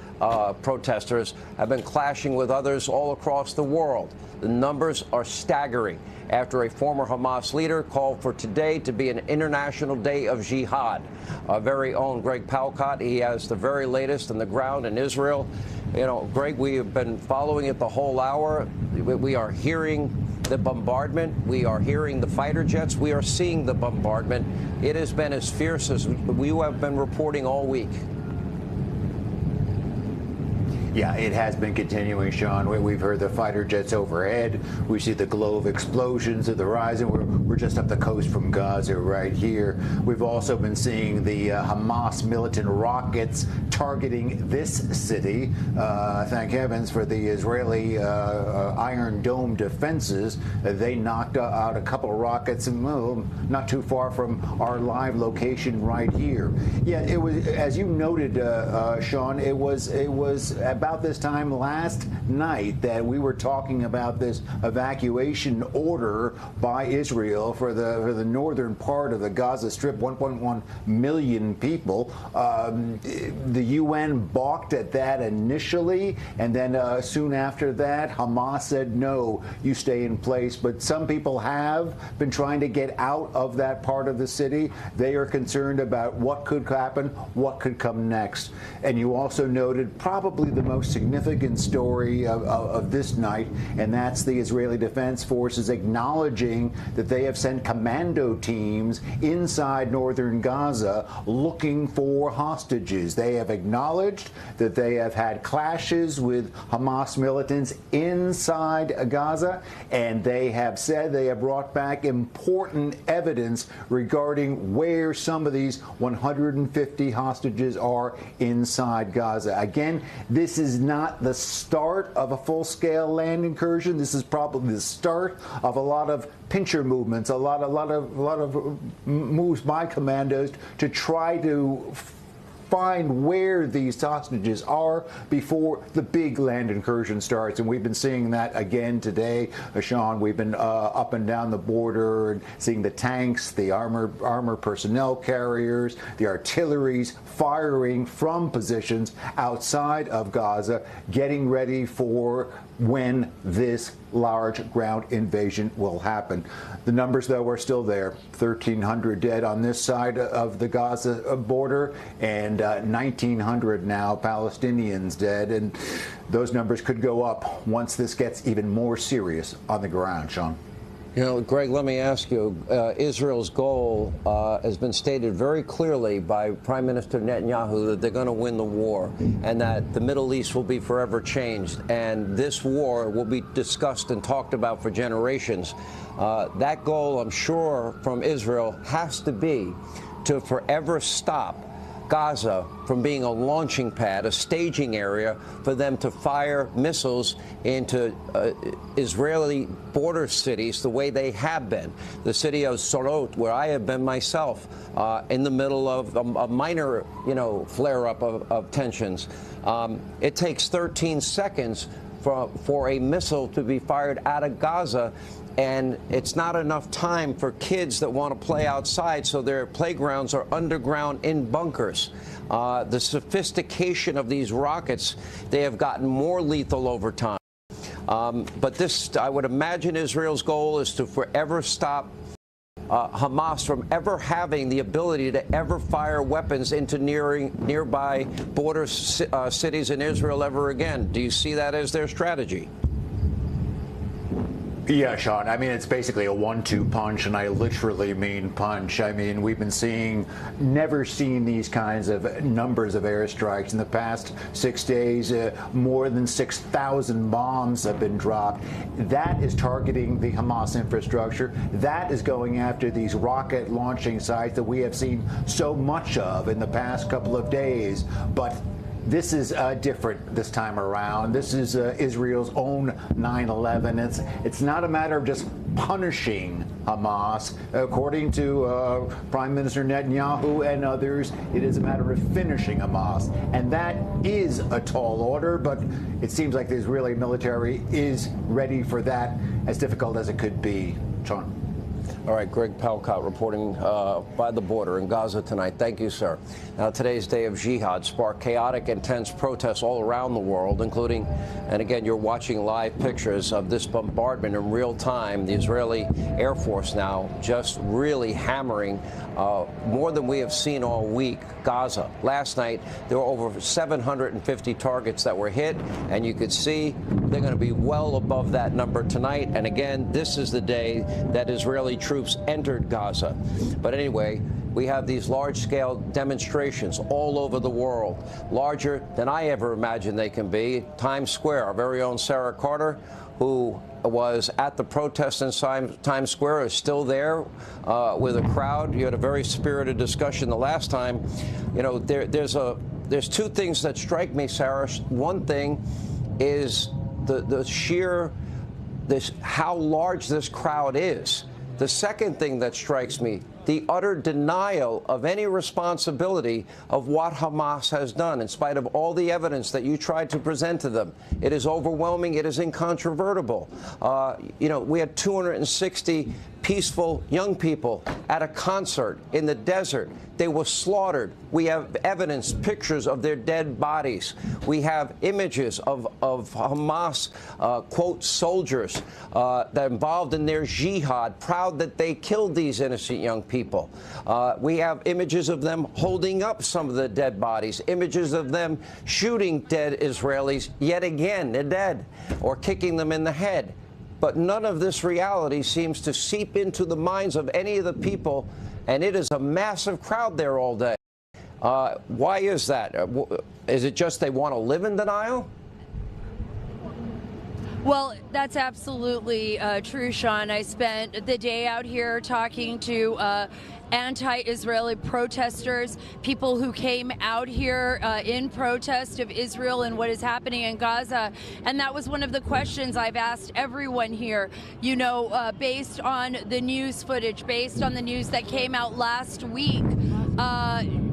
protesters have been clashing with others all across the world. The numbers are staggering after a former Hamas leader called for today to be an international day of jihad. Our very own Greg Palcott, he has the very latest on the ground in Israel. You know, Greg, we have been following it the whole hour. We are hearing the bombardment. We are hearing the fighter jets. We are seeing the bombardment. It has been as fierce as we have been reporting all week. Yeah, it has been continuing, Sean. We've heard the fighter jets overhead. We see the glow of explosions at the horizon. We're just up the coast from Gaza right here. We've also been seeing the Hamas militant rockets targeting this city. Thank heavens for the Israeli Iron Dome defenses. They knocked out a couple of rockets not too far from our live location right here. Yeah, it was, as you noted, Sean, it was about this time last night that we were talking about this evacuation order by Israel for the northern part of the Gaza Strip, 1.1 million people. The UN balked at that initially, and then soon after that, Hamas said, no, you stay in place. But some people have been trying to get out of that part of the city. They are concerned about what could happen, what could come next. And you also noted probably the most significant story of this night, and that's the Israeli Defense Forces acknowledging that they have sent commando teams inside northern Gaza looking for hostages. They have acknowledged that they have had clashes with Hamas militants inside Gaza, and they have said they have brought back important evidence regarding where some of these 150 hostages are inside Gaza. Again, this is not the start of a full-scale land incursion. This is probably the start of a lot of pincher movements, a lot of moves by commandos to try to find where these hostages are before the big land incursion starts. And we've been seeing that again today, Sean. We've been up and down the border and seeing the tanks, the armor personnel carriers, the artilleries firing from positions outside of Gaza, getting ready for when this large ground invasion will happen. The numbers, though, are still there. 1,300 dead on this side of the Gaza border, and 1,900 now Palestinians dead. And those numbers could go up once this gets even more serious on the ground, Sean. You know, Greg, let me ask you, Israel's goal has been stated very clearly by Prime Minister Netanyahu that they're going to win the war and that the Middle East will be forever changed. And this war will be discussed and talked about for generations. That goal, I'm sure, from Israel has to be to forever stop Gaza from being a launching pad, a staging area for them to fire missiles into Israeli border cities the way they have been. The city of Sobre, where I have been myself, in the middle of a minor, flare-up of tensions. It takes 13 seconds for a missile to be fired out of Gaza, and it's not enough time for kids that want to play outside, so their playgrounds are underground in bunkers. The sophistication of these rockets, they have gotten more lethal over time. But this, I would imagine Israel's goal is to forever stop Hamas from ever having the ability to ever fire weapons into nearby border cities in Israel ever again. Do you see that as their strategy? Yeah, Sean. I mean, it's basically a 1-2 punch, and I literally mean punch. I mean, we've been never seen these kinds of numbers of airstrikes. In the past 6 days, more than 6,000 bombs have been dropped. That is targeting the Hamas infrastructure. That is going after these rocket launching sites that we have seen so much of in the past couple of days. But this is different this time around. This is Israel's own 9/11. It's not a matter of just punishing Hamas. According to Prime Minister Netanyahu and others, it is a matter of finishing Hamas. And that is a tall order, but it seems like the Israeli military is ready for that, as difficult as it could be. Sean. All right, Greg Palcott reporting by the border in Gaza tonight. Thank you, sir. Now, today's day of jihad sparked chaotic, intense protests all around the world, including, and again, you're watching live pictures of this bombardment in real time. The Israeli Air Force now just really hammering more than we have seen all week, Gaza. Last night, there were over 750 targets that were hit, and you could see they're going to be well above that number tonight. And again, this is the day that Israeli troops entered Gaza. But anyway, we have these large-scale demonstrations all over the world, larger than I ever imagined they can be. Times Square, our very own Sarah Carter, who was at the protest in Times Square, is still there with a crowd. You had a very spirited discussion the last time. You know, there's two things that strike me, Sarah. One thing is the sheer how large this crowd is. The second thing that strikes me, the utter denial of any responsibility of what Hamas has done, in spite of all the evidence that you tried to present to them. It is overwhelming. It is incontrovertible. We had 260 peaceful young people at a concert in the desert. They were slaughtered. We have evidence, pictures of their dead bodies. We have images of Hamas, quote, soldiers that are involved in their jihad, proud that they killed these innocent young people. We have images of them holding up some of the dead bodies, images of them shooting dead Israelis, yet again, they're dead, or kicking them in the head. But none of this reality seems to seep into the minds of any of the people, and it is a massive crowd there all day. Why is that? Is it just they want to live in denial? Well, that's absolutely true, Sean. I spent the day out here talking to anti-Israeli protesters, people who came out here in protest of Israel and what is happening in Gaza. And that was one of the questions I've asked everyone here, you know, based on the news footage, based on the news that came out last week.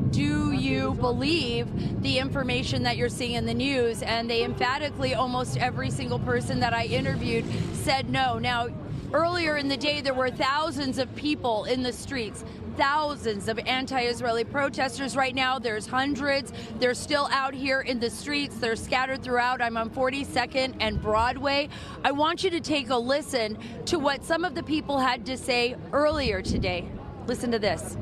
Do you believe the information that you're seeing in the news? And they emphatically, almost every single person that I interviewed said no. Now, earlier in the day, there were thousands of people in the streets, thousands of anti-Israeli protesters. Right now, there's hundreds. They're still out here in the streets. They're scattered throughout. I'm on 42nd and Broadway. I want you to take a listen to what some of the people had to say earlier today. Listen to this.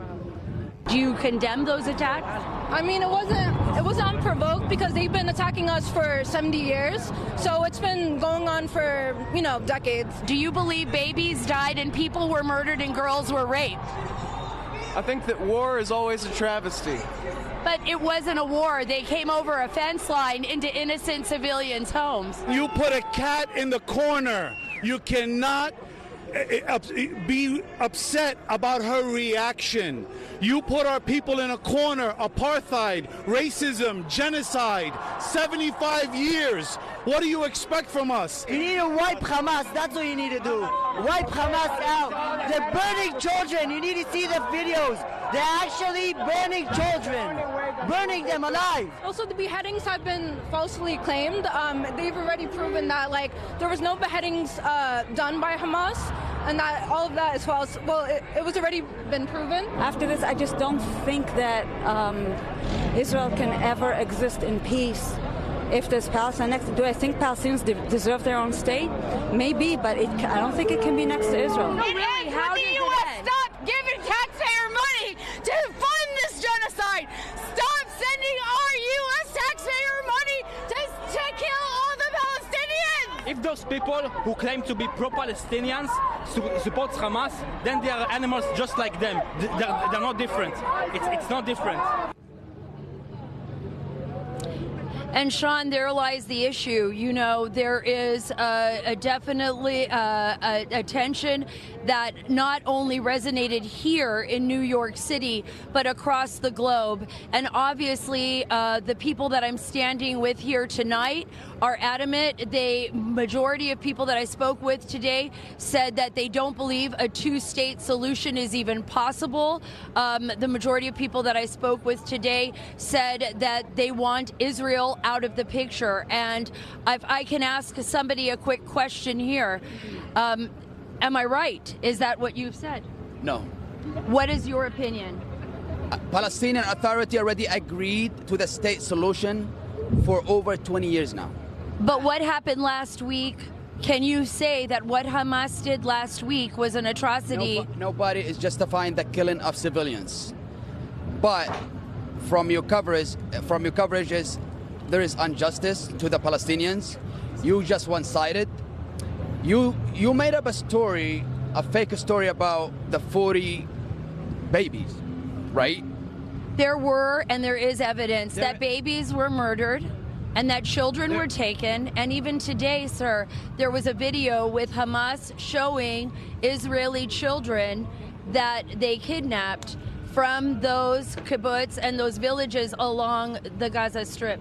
Do you condemn those attacks? I mean, it was unprovoked because they've been attacking us for 70 years. So it's been going on for, you know, decades. Do you believe babies died and people were murdered and girls were raped? I think that war is always a travesty. But it wasn't a war. They came over a fence line into innocent civilians' homes. You put a cat in the corner. You cannot be upset about her reaction. You put our people in a corner. Apartheid, racism, genocide, 75 years. What do you expect from us? You need to wipe Hamas. That's what you need to do. Wipe Hamas out. They're burning children. You need to see the videos. They're actually burning children, burning them alive. Also, the beheadings have been falsely claimed. They've already proven that, like, there was no beheadings done by Hamas, and that all of that is false. Well, it was already been proven. After this, I just don't think that Israel can ever exist in peace. If there's Palestine next, do I think Palestinians deserve their own state? Maybe, but I don't think it can be next to Israel. No, really? How did the U.S. stop giving taxpayer money to fund this genocide? Stop sending our U.S. taxpayer money to kill all the Palestinians! If those people who claim to be pro-Palestinians support Hamas, then they are animals just like them. They're not different. It's not different. And Sean, there lies the issue. You know, there is definitely a tension that not only resonated here in New York City, but across the globe. And obviously, the people that I'm standing with here tonight are adamant. The majority of people that I spoke with today said that they don't believe a two-state solution is even possible. The majority of people that I spoke with today said that they want Israel out of the picture. And if I can ask somebody a quick question here, am I right? Is that what you've said? No. What is your opinion? Palestinian Authority already agreed to the state solution for over 20 years now. But what happened last week? Can you say that what Hamas did last week was an atrocity? Nobody is justifying the killing of civilians. But from your coverages, there is injustice to the Palestinians. You just one-sided. You made up a story, a fake story about the 40 babies, right? There were, and there is evidence that babies were murdered and that children were taken. And even today, sir, there was a video with Hamas showing Israeli children that they kidnapped from those kibbutz and those villages along the Gaza Strip.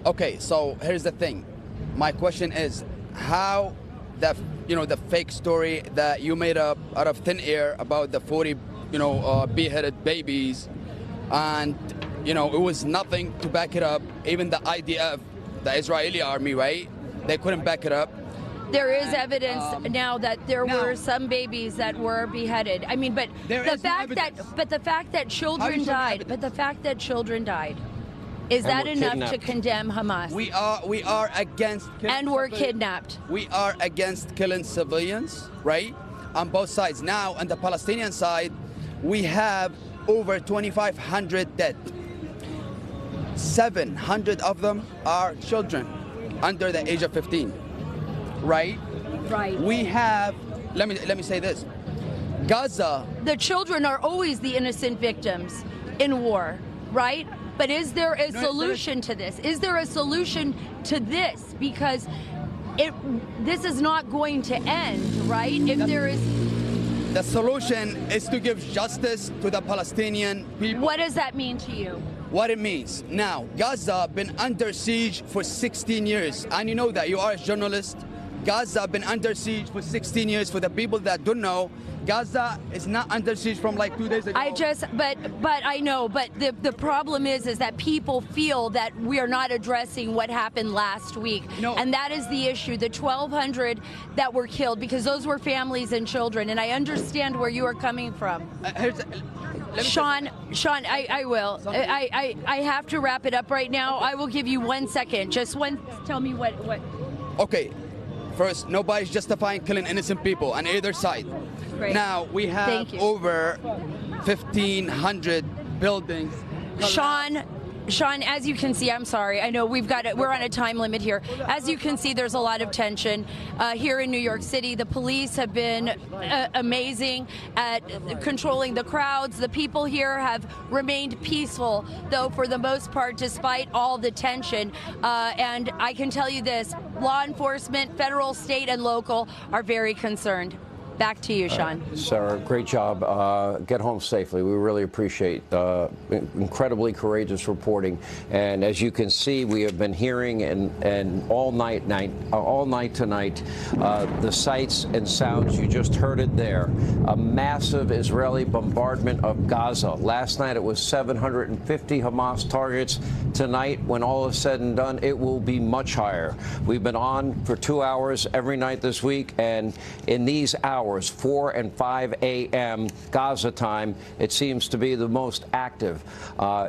Okay, so here's the thing. My question is, how the fake story that you made up out of thin air about the 40 beheaded babies, and it was nothing to back it up. Even the IDF, the Israeli army, right? They couldn't back it up. There is evidence now that there were some babies that were beheaded. I mean, but the fact that children died, is that enough to condemn Hamas? We are against and were kidnapped. We are against killing civilians, right? On both sides. Now, on the Palestinian side, we have over 2,500 dead. 700 of them are children under the age of 15, right? Right. We have. Let me say this. Gaza. The children are always the innocent victims in war, right? But is there a solution to this? Is there a solution to this? Because this is not going to end, right? If there is... The solution is to give justice to the Palestinian people. What does that mean to you? What it means. Now, Gaza been under siege for 16 years. And you know that. You are a journalist. Gaza been under siege for 16 years. For the people that don't know, Gaza is not under siege from like 2 days ago. But I know, but the problem is that people feel that we are not addressing what happened last week. No. And that is the issue, the 1,200 that were killed, because those were families and children. And I understand where you are coming from. Sean, I will. I have to wrap it up right now. I will give you 1 second. Just tell me what. Okay. First, nobody's justifying killing innocent people on either side. Great. Now, we have over 1,500 buildings. Sean, as you can see, I'm sorry. I know we're on a time limit here. As you can see, there's a lot of tension here in New York City. The police have been amazing at controlling the crowds. The people here have remained peaceful, though, for the most part, despite all the tension. And I can tell you this, law enforcement, federal, state, and local are very concerned. Back to you, Sean. Sarah, great job. Get home safely. We really appreciate incredibly courageous reporting. And as you can see, we have been hearing and all night tonight, the sights and sounds. You just heard it there. A massive Israeli bombardment of Gaza. Last night it was 750 Hamas targets. Tonight, when all is said and done, it will be much higher. We've been on for 2 hours every night this week, and in these hours, 4 and 5 a.m. Gaza time, it seems to be the most active.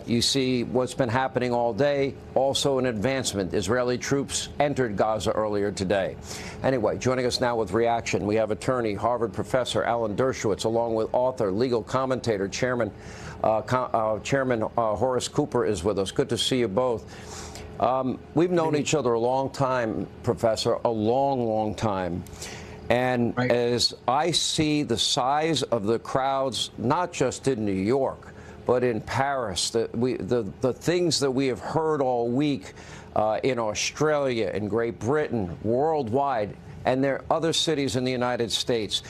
You see what's been happening all day, also an advancement. Israeli troops entered Gaza earlier today. Anyway, joining us now with reaction, we have attorney, Harvard professor Alan Dershowitz, along with author, legal commentator, Chairman Horace Cooper is with us. Good to see you both. We've known each other a long time, Professor, a long, long time. And as I see the size of the crowds, not just in New York, but in Paris, the things that we have heard all week in Australia, in Great Britain, worldwide, and there are other cities in the United States,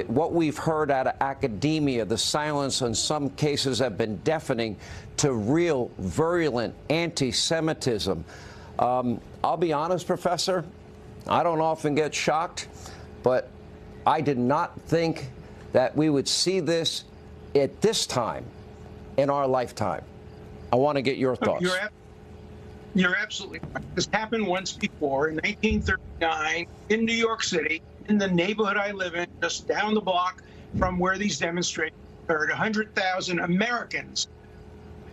what we've heard out of academia, the silence in some cases have been deafening to real virulent anti-Semitism. I'll be honest, Professor, I don't often get shocked, but I did not think that we would see this at this time in our lifetime. I want to get your thoughts. You're absolutely right. This happened once before in 1939 in New York City, in the neighborhood I live in, just down the block from where these demonstrations occurred. 100,000 Americans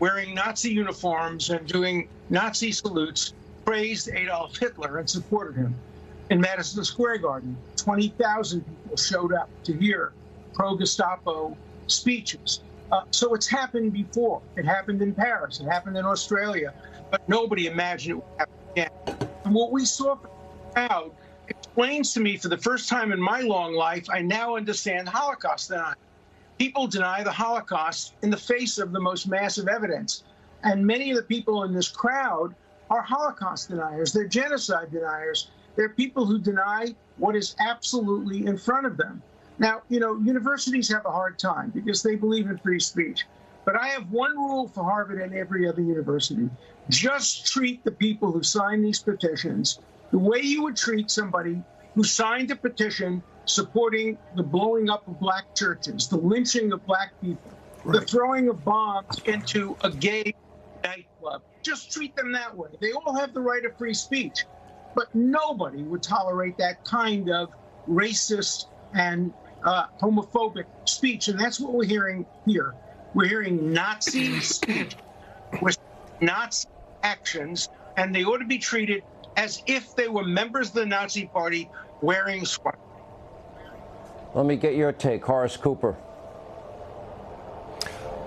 wearing Nazi uniforms and doing Nazi salutes praised Adolf Hitler and supported him. In Madison Square Garden, 20,000 people showed up to hear pro-Gestapo speeches. So it's happened before. It happened in Paris. It happened in Australia. But nobody imagined it would happen again. And what we saw from the crowd explains to me, for the first time in my long life, I now understand Holocaust denial. People deny the Holocaust in the face of the most massive evidence. And many of the people in this crowd are Holocaust deniers. They're genocide deniers. They're people who deny what is absolutely in front of them. Now, you know, universities have a hard time because they believe in free speech. But I have one rule for Harvard and every other university. Just treat the people who sign these petitions the way you would treat somebody who signed a petition supporting the blowing up of black churches, the lynching of black people, the throwing of bombs into a gay nightclub. Just treat them that way. They all have the right of free speech. But nobody would tolerate that kind of racist and homophobic speech. And that's what we're hearing here. We're hearing Nazi speech with Nazi actions, and they ought to be treated as if they were members of the Nazi Party wearing sweaters. Let me get your take, Horace Cooper.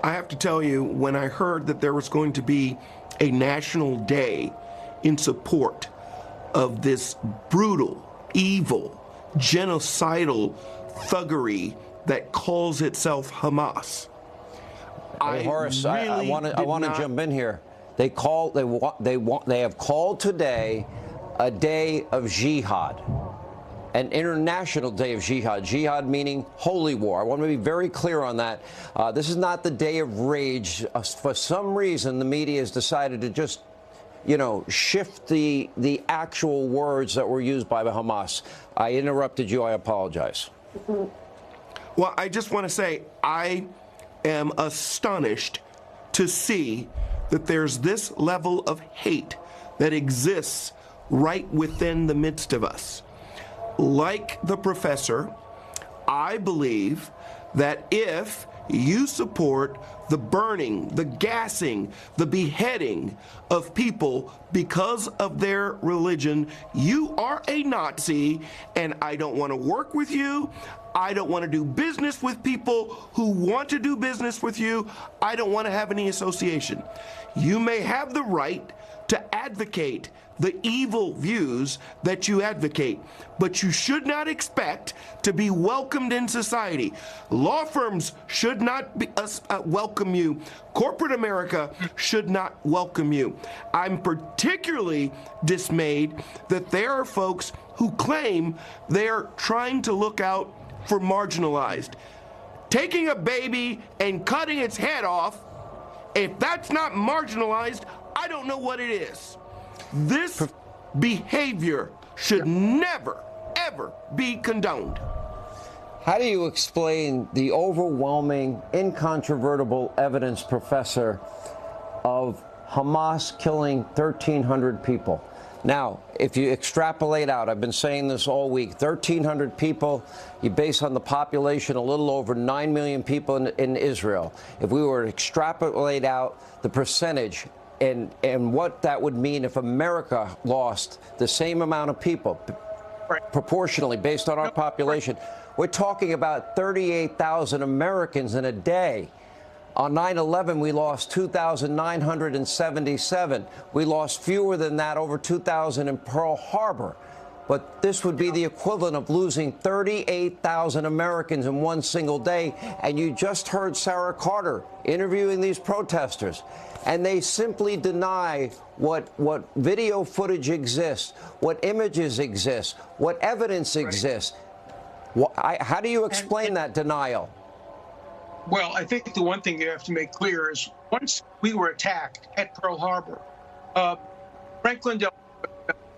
I have to tell you, when I heard that there was going to be a national day in support of this brutal, evil, genocidal thuggery that calls itself Hamas. Hey, Horace, I want to jump in here. They have called today a day of jihad, an international day of jihad. Jihad meaning holy war. I want to be very clear on that. This is not the day of rage. For some reason, the media has decided to just, you know, shift the actual words that were used by the Hamas. I interrupted you. I apologize. Well, I just want to say I am astonished to see that there's this level of hate that exists right within the midst of us. Like the professor, I believe that if you support the burning, the gassing, the beheading of people because of their religion, you are a Nazi, and I don't want to work with you. I don't want to do business with people who want to do business with you. I don't want to have any association. You may have the right to advocate the evil views that you advocate, but you should not expect to be welcomed in society. Law firms should not welcome you. Corporate America should not welcome you. I'm particularly dismayed that there are folks who claim they're trying to look out for marginalized. Taking a baby and cutting its head off, if that's not marginalized, I don't know what it is. This behavior should never, ever be condoned. How do you explain the overwhelming, incontrovertible evidence, Professor, of Hamas killing 1,300 people? Now, if you extrapolate out, I've been saying this all week, 1,300 people, you base on the population a little over 9 million people in Israel. If we were to extrapolate out the percentage and what that would mean if America lost the same amount of people, proportionally based on our population, we're talking about 38,000 Americans in a day. On 9/11, we lost 2,977. We lost fewer than that, over 2,000 in Pearl Harbor. But this would be the equivalent of losing 38,000 Americans in one single day. And you just heard Sarah Carter interviewing these protesters. And they simply deny what video footage exists, what images exist, what evidence exists. How do you explain that denial? Well, I think the one thing you have to make clear is once we were attacked at Pearl Harbor, Franklin Delano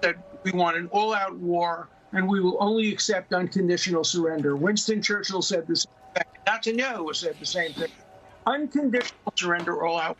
said we want an all-out war and we will only accept unconditional surrender. Winston Churchill said the same thing. Netanyahu said the same thing. Unconditional surrender, all-out.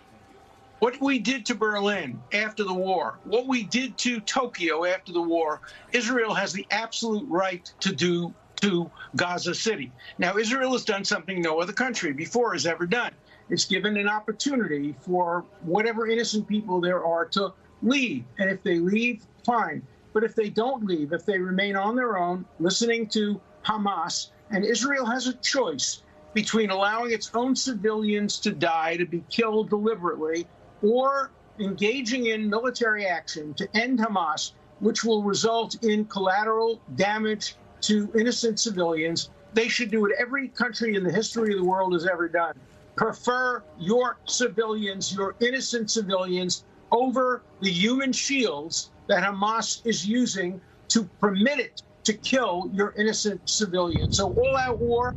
What we did to Berlin after the war, what we did to Tokyo after the war, Israel has the absolute right to do to Gaza City. Now, Israel has done something no other country before has ever done. It's given an opportunity for whatever innocent people there are to leave. And if they leave, fine. But if they don't leave, if they remain on their own, listening to Hamas, and Israel has a choice between allowing its own civilians to die, to be killed deliberately, or engaging in military action to end Hamas, which will result in collateral damage to innocent civilians, they should do what every country in the history of the world has ever done. Prefer your civilians, your innocent civilians, over the human shields that Hamas is using to permit it to kill your innocent civilians. So all-out war,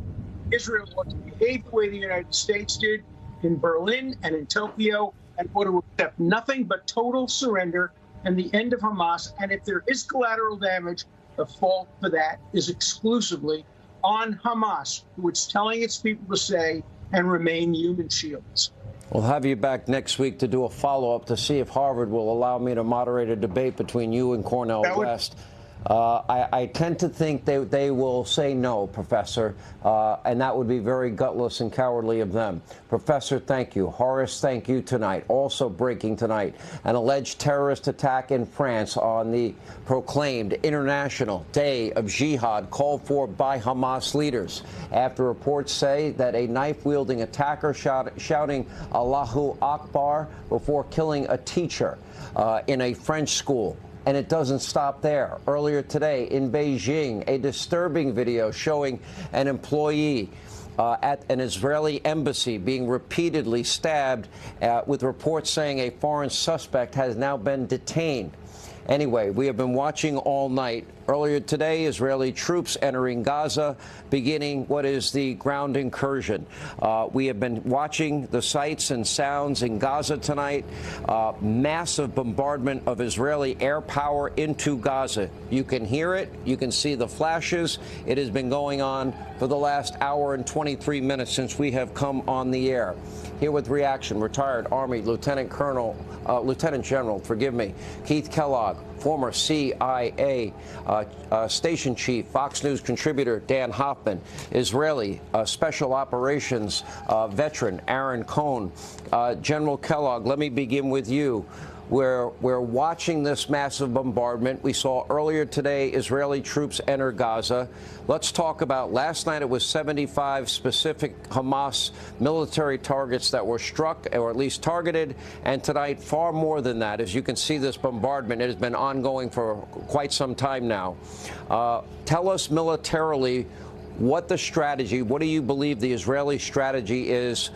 Israel ought to behave the way the United States did in Berlin and in Tokyo, and ought to accept nothing but total surrender and the end of Hamas. And if there is collateral damage, the fault for that is exclusively on Hamas, who it's telling its people to stay and remain human shields. We'll have you back next week to do a follow-up to see if Harvard will allow me to moderate a debate between you and Cornel West. I tend to think they will say no, Professor, and that would be very gutless and cowardly of them. Professor, thank you. Horace, thank you tonight. Also breaking tonight, an alleged terrorist attack in France on the proclaimed International Day of Jihad called for by Hamas leaders, after reports say that a knife-wielding attacker shouting Allahu Akbar before killing a teacher in a French school. And it doesn't stop there. Earlier today in Beijing, a disturbing video showing an employee at an Israeli embassy being repeatedly stabbed, with reports saying a foreign suspect has now been detained. Anyway, we have been watching all night. Earlier today, Israeli troops entering Gaza, beginning what is the ground incursion. We have been watching the sights and sounds in Gaza tonight. Massive bombardment of Israeli air power into Gaza. You can hear it. You can see the flashes. It has been going on for the last hour and 23 minutes since we have come on the air. Here with reaction, retired Army Lieutenant General, Keith Kellogg, former CIA station chief, Fox News contributor Dan Hoffman, Israeli Special Operations veteran Aaron Cohn. General Kellogg, let me begin with you. We're watching this massive bombardment. We saw earlier today Israeli troops enter Gaza. Let's talk about last night. It was 75 specific Hamas military targets that were struck, or at least targeted, and tonight far more than that. As you can see, this bombardment, it has been ongoing for quite some time now. Tell us militarily what the strategy, what do you believe the Israeli strategy is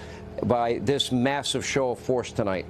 by this massive show of force tonight?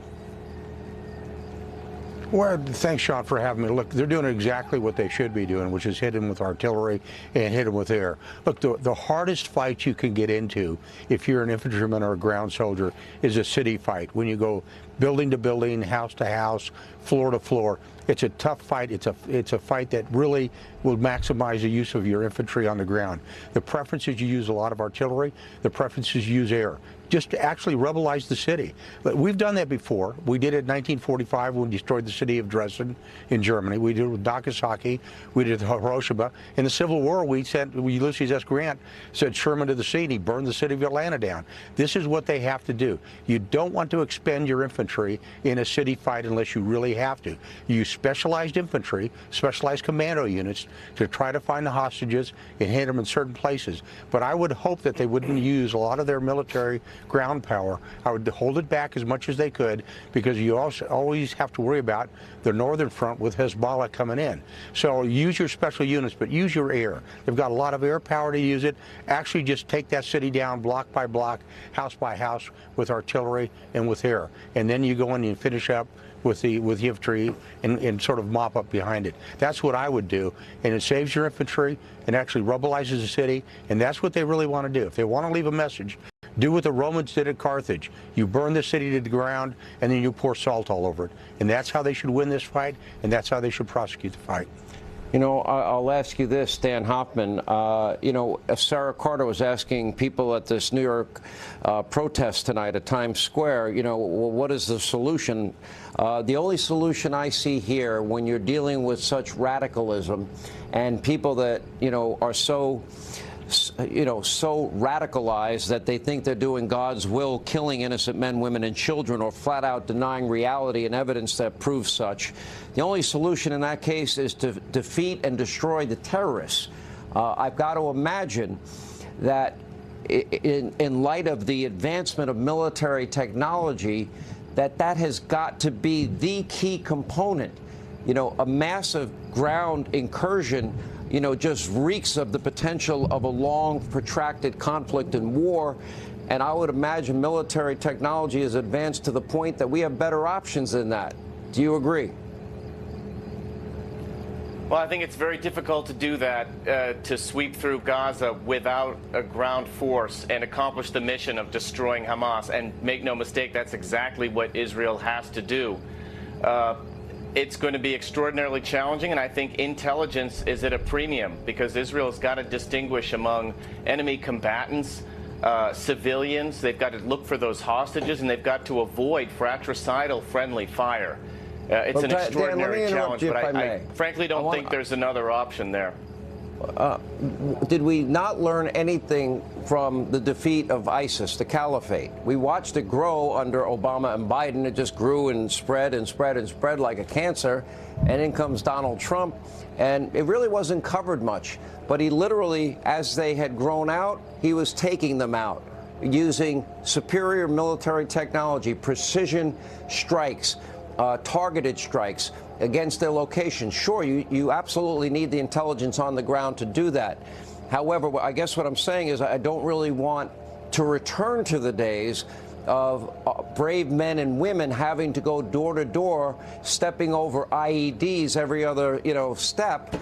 Well, thanks, Sean, for having me. Look, they're doing exactly what they should be doing, which is hit them with artillery and hit them with air. Look, the hardest fight you can get into if you're an infantryman or a ground soldier is a city fight. When you go building to building, house to house, floor to floor, it's a tough fight. It's a fight that really will maximize the use of your infantry on the ground. The preference is you use a lot of artillery. The preference is you use air, just to actually rebelize the city. But we've done that before. We did it in 1945 when we destroyed the city of Dresden in Germany. We did it with Nagasaki. We did it with Hiroshima. In the Civil War, we sent Ulysses S. Grant, sent Sherman to the sea, and he burned the city of Atlanta down. This is what they have to do. You don't want to expend your infantry in a city fight unless you really have to. You use specialized infantry, specialized commando units to try to find the hostages and hit them in certain places. But I would hope that they wouldn't use a lot of their military ground power. I would hold it back as much as they could, because you also always have to worry about the northern front with Hezbollah coming in. So use your special units, but use your air. They've got a lot of air power to use it. Actually just take that city down block by block, house by house with artillery and with air. And then you go in and finish up with the infantry and sort of mop up behind it. That's what I would do, and it saves your infantry and actually rebelizes the city, and that's what they really want to do. If they want to leave a message, do what the Romans did at Carthage. You burn the city to the ground, and then you pour salt all over it. And that's how they should win this fight, and that's how they should prosecute the fight. You know, I'll ask you this, Dan Hoffman. You know, Sarah Carter was asking people at this New York protest tonight at Times Square, you know, well, what is the solution? The only solution I see here when you're dealing with such radicalism and people that, you know, are so radicalized that they think they're doing God's will, killing innocent men, women, and children, or flat out denying reality and evidence that proves such. The only solution in that case is to defeat and destroy the terrorists. I've got to imagine that in light of the advancement of military technology, that has got to be the key component. You know, a massive ground incursion, you know, just reeks of the potential of a long, protracted conflict and war. And I would imagine military technology has advanced to the point that we have better options than that. Do you agree? Well, I think it's very difficult to do that, to sweep through Gaza without a ground force and accomplish the mission of destroying Hamas. And make no mistake, that's exactly what Israel has to do. It's going to be extraordinarily challenging, and I think intelligence is at a premium, because Israel's got to distinguish among enemy combatants, civilians. They've got to look for those hostages, and they've got to avoid fratricidal friendly fire. It's an extraordinary challenge, but I frankly don't think there's another option there. Did we not learn anything from the defeat of ISIS, the caliphate? We watched it grow under Obama and Biden. It just grew and spread and spread and spread like a cancer. And in comes Donald Trump. And it really wasn't covered much. But he literally, as they had grown out, he was taking them out using superior military technology, precision strikes, targeted strikes against their location. Sure, you absolutely need the intelligence on the ground to do that. However, I guess what I'm saying is I don't really want to return to the days of brave men and women having to go door to door, stepping over IEDs every other, step,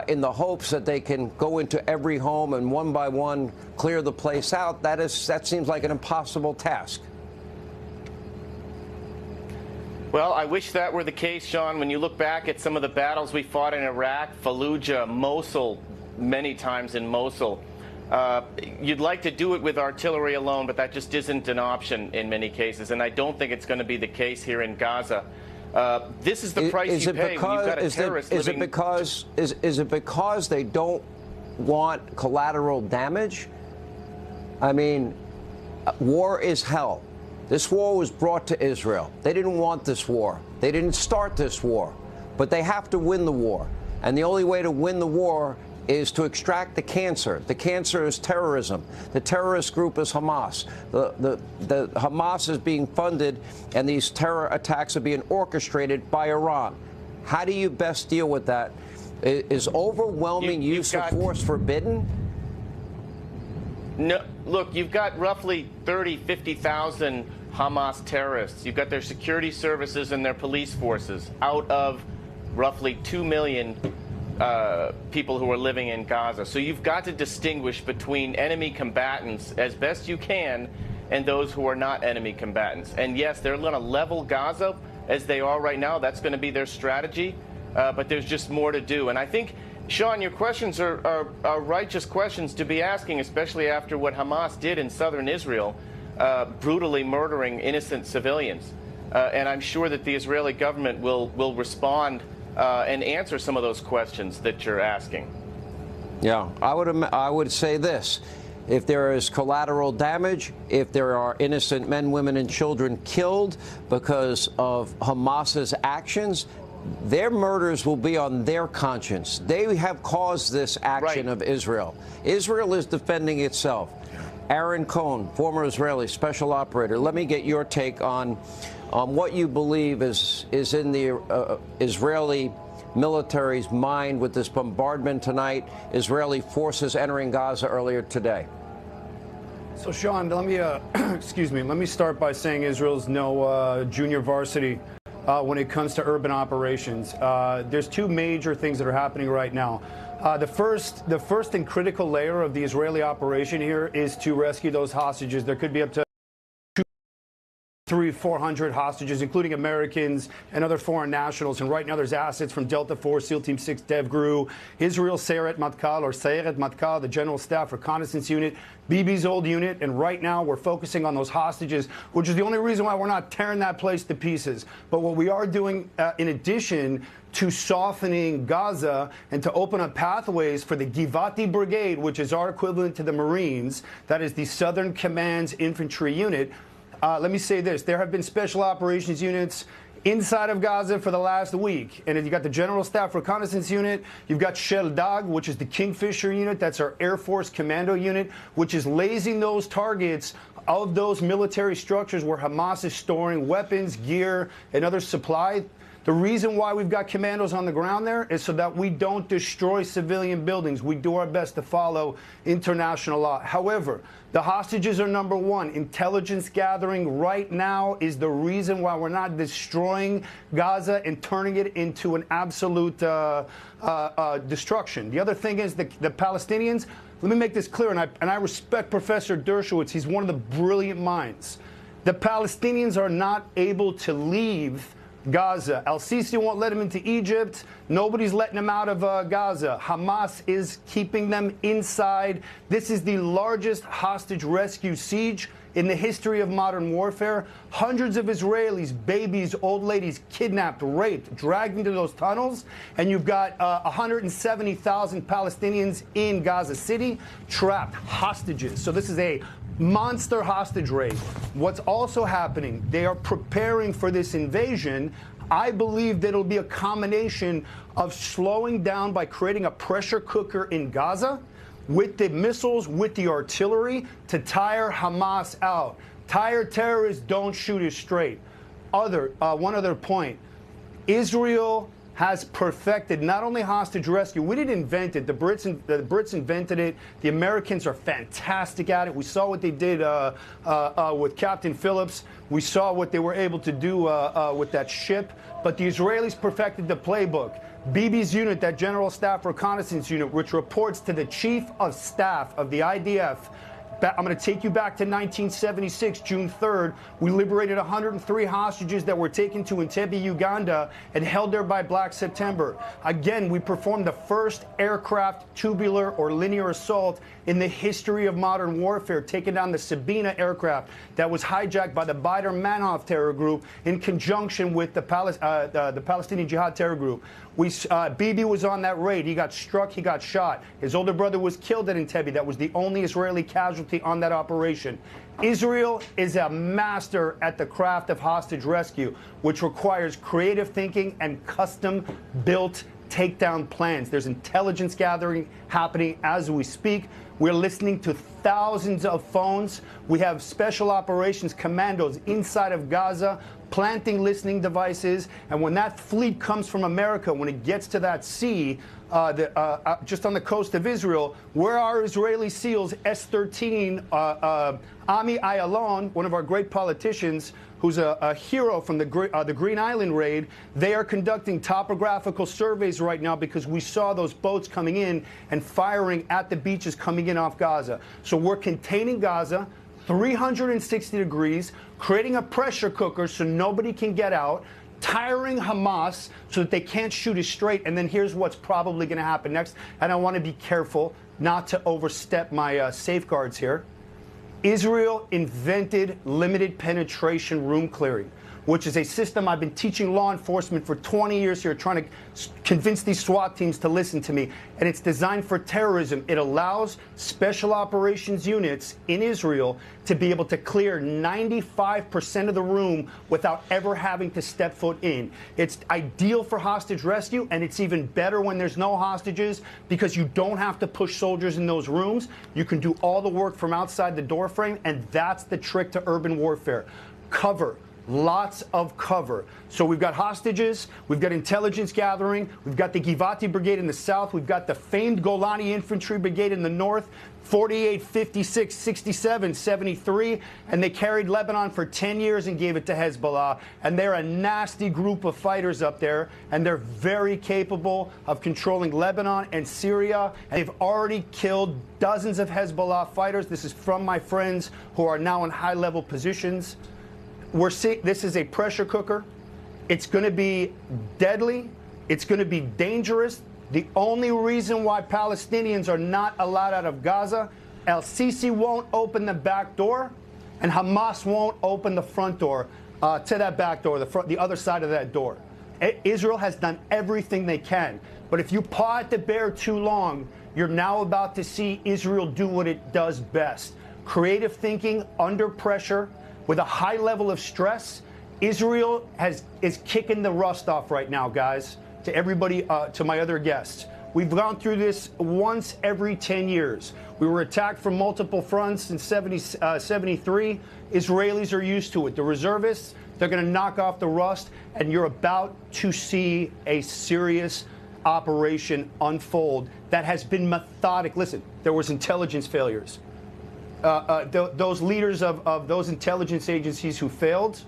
in the hopes that they can go into every home and one by one clear the place out. That seems like an impossible task. Well, I wish that were the case, Sean. When you look back at some of the battles we fought in Iraq, Fallujah, Mosul, many times in Mosul, you'd like to do it with artillery alone, but that just isn't an option in many cases, and I don't think it's going to be the case here in Gaza. This is the price you pay when you've got a terrorist living... Is it because they don't want collateral damage? I mean, war is hell. This war was brought to Israel. They didn't want this war. They didn't start this war, but they have to win the war. And the only way to win the war is to extract the cancer. The cancer is terrorism. The terrorist group is Hamas. The Hamas is being funded, and these terror attacks are being orchestrated by Iran. How do you best deal with that? Is overwhelming use of force forbidden? No, look, you've got roughly 50,000 Hamas terrorists. You've got their security services and their police forces out of roughly 2 million people who are living in Gaza. So you've got to distinguish between enemy combatants as best you can and those who are not enemy combatants. And yes, they're going to level Gaza as they are right now. That's going to be their strategy. But there's just more to do. And I think, Sean, your questions are righteous questions to be asking, especially after what Hamas did in southern Israel, brutally murdering innocent civilians. And I'm sure that the Israeli government will respond and answer some of those questions that you're asking. Yeah, I would say this. If there is collateral damage, if there are innocent men, women, and children killed because of Hamas's actions, their murders will be on their conscience. They have caused this action of Israel. Israel is defending itself. Aaron Cohn, former Israeli special operator, let me get your take on what you believe is in the Israeli military's mind with this bombardment tonight, Israeli forces entering Gaza earlier today. So, Sean, let me, let me start by saying Israel's no junior varsity when it comes to urban operations. There's two major things that are happening right now. The first and critical layer of the Israeli operation here is to rescue those hostages. There could be up to 300-400 hostages, including Americans and other foreign nationals. And right now there's assets from Delta Force, SEAL Team 6, DevGru, Israel Sayeret Matkal, or Sayeret Matkal, the General Staff Reconnaissance Unit, Bibi's old unit. And right now we're focusing on those hostages, which is the only reason why we're not tearing that place to pieces. But what we are doing, in addition to softening Gaza and to open up pathways for the Givati Brigade, which is our equivalent to the Marines, that is the Southern Command's infantry unit. Let me say this. There have been special operations units inside of Gaza for the last week. And you got the General Staff Reconnaissance Unit. You've got Shell Dag, which is the Kingfisher unit. That's our Air Force Commando unit, which is lasing those targets of those military structures where Hamas is storing weapons, gear, and other supply. The reason why we've got commandos on the ground there is so that we don't destroy civilian buildings. We do our best to follow international law. However, the hostages are number one. Intelligence gathering right now is the reason why we're not destroying Gaza and turning it into an absolute destruction. The other thing is the Palestinians. Let me make this clear, and I respect Professor Dershowitz. He's one of the brilliant minds. The Palestinians are not able to leave Gaza. Al-Sisi won't let them into Egypt. Nobody's letting them out of Gaza. Hamas is keeping them inside. This is the largest hostage rescue siege in the history of modern warfare. Hundreds of Israelis, babies, old ladies kidnapped, raped, dragged into those tunnels. And you've got 170,000 Palestinians in Gaza City trapped, hostages. So this is a monster hostage raid. What's also happening, they are preparing for this invasion. I believe that it'll be a combination of slowing down by creating a pressure cooker in Gaza with the missiles, with the artillery to tire Hamas out. Tired terrorists don't shoot us straight. One other point. Israel has perfected not only hostage rescue. We didn't invent it. The Brits invented it. The Americans are fantastic at it. We saw what they did with Captain Phillips. We saw what they were able to do with that ship. But the Israelis perfected the playbook. Bibi's unit, that General Staff Reconnaissance Unit, which reports to the Chief of Staff of the IDF, I'm going to take you back to 1976, June 3rd. We liberated 103 hostages that were taken to Entebbe, Uganda, and held there by Black September. Again, we performed the first aircraft tubular or linear assault in the history of modern warfare, taking down the Sabina aircraft that was hijacked by the Baader-Meinhof terror group in conjunction with the Palestinian Jihad terror group. Bibi was on that raid. He got struck. He got shot. His older brother was killed at Entebbe. That was the only Israeli casualty on that operation. Israel is a master at the craft of hostage rescue, which requires creative thinking and custom-built takedown plans. There's intelligence gathering happening as we speak. We're listening to thousands of phones. We have special operations commandos inside of Gaza planting listening devices. And when that fleet comes from America, when it gets to that sea, just on the coast of Israel, where are Israeli SEALs S-13, Ami Ayalon, one of our great politicians, who's a hero from the Green Island raid. They are conducting topographical surveys right now because we saw those boats coming in and firing at the beaches coming in off Gaza. So we're containing Gaza, 360 degrees, creating a pressure cooker so nobody can get out, tiring Hamas so that they can't shoot us straight. And then here's what's probably going to happen next. And I want to be careful not to overstep my safeguards here. Israel invented limited penetration room clearing, which is a system I've been teaching law enforcement for 20 years here, trying to convince these SWAT teams to listen to me. And it's designed for terrorism. It allows special operations units in Israel to be able to clear 95% of the room without ever having to step foot in. It's ideal for hostage rescue, and it's even better when there's no hostages because you don't have to push soldiers in those rooms. You can do all the work from outside the door frame, and that's the trick to urban warfare. Cover. Lots of cover. So we've got hostages, we've got intelligence gathering, we've got the Givati Brigade in the south, we've got the famed Golani Infantry Brigade in the north, 48, 56, 67, 73, and they carried Lebanon for 10 years and gave it to Hezbollah. And they're a nasty group of fighters up there, and they're very capable of controlling Lebanon and Syria. And they've already killed dozens of Hezbollah fighters. This is from my friends who are now in high-level positions. This is a pressure cooker. It's going to be deadly. It's going to be dangerous. The only reason why Palestinians are not allowed out of Gaza, El-Sisi won't open the back door, and Hamas won't open the front door to that back door, the other side of that door. Israel has done everything they can. But if you paw at the bear too long, you're now about to see Israel do what it does best. Creative thinking under pressure. With a high level of stress, Israel is kicking the rust off right now, guys. To everybody, to my other guests. We've gone through this once every 10 years. We were attacked from multiple fronts in 73. Israelis are used to it. The reservists, they're going to knock off the rust, and you're about to see a serious operation unfold that has been methodic. Listen, there was intelligence failures. Those leaders of those intelligence agencies who failed,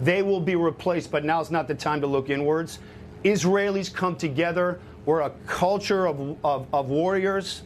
they will be replaced, but now's not the time to look inwards. Israelis come together. We're a culture of warriors.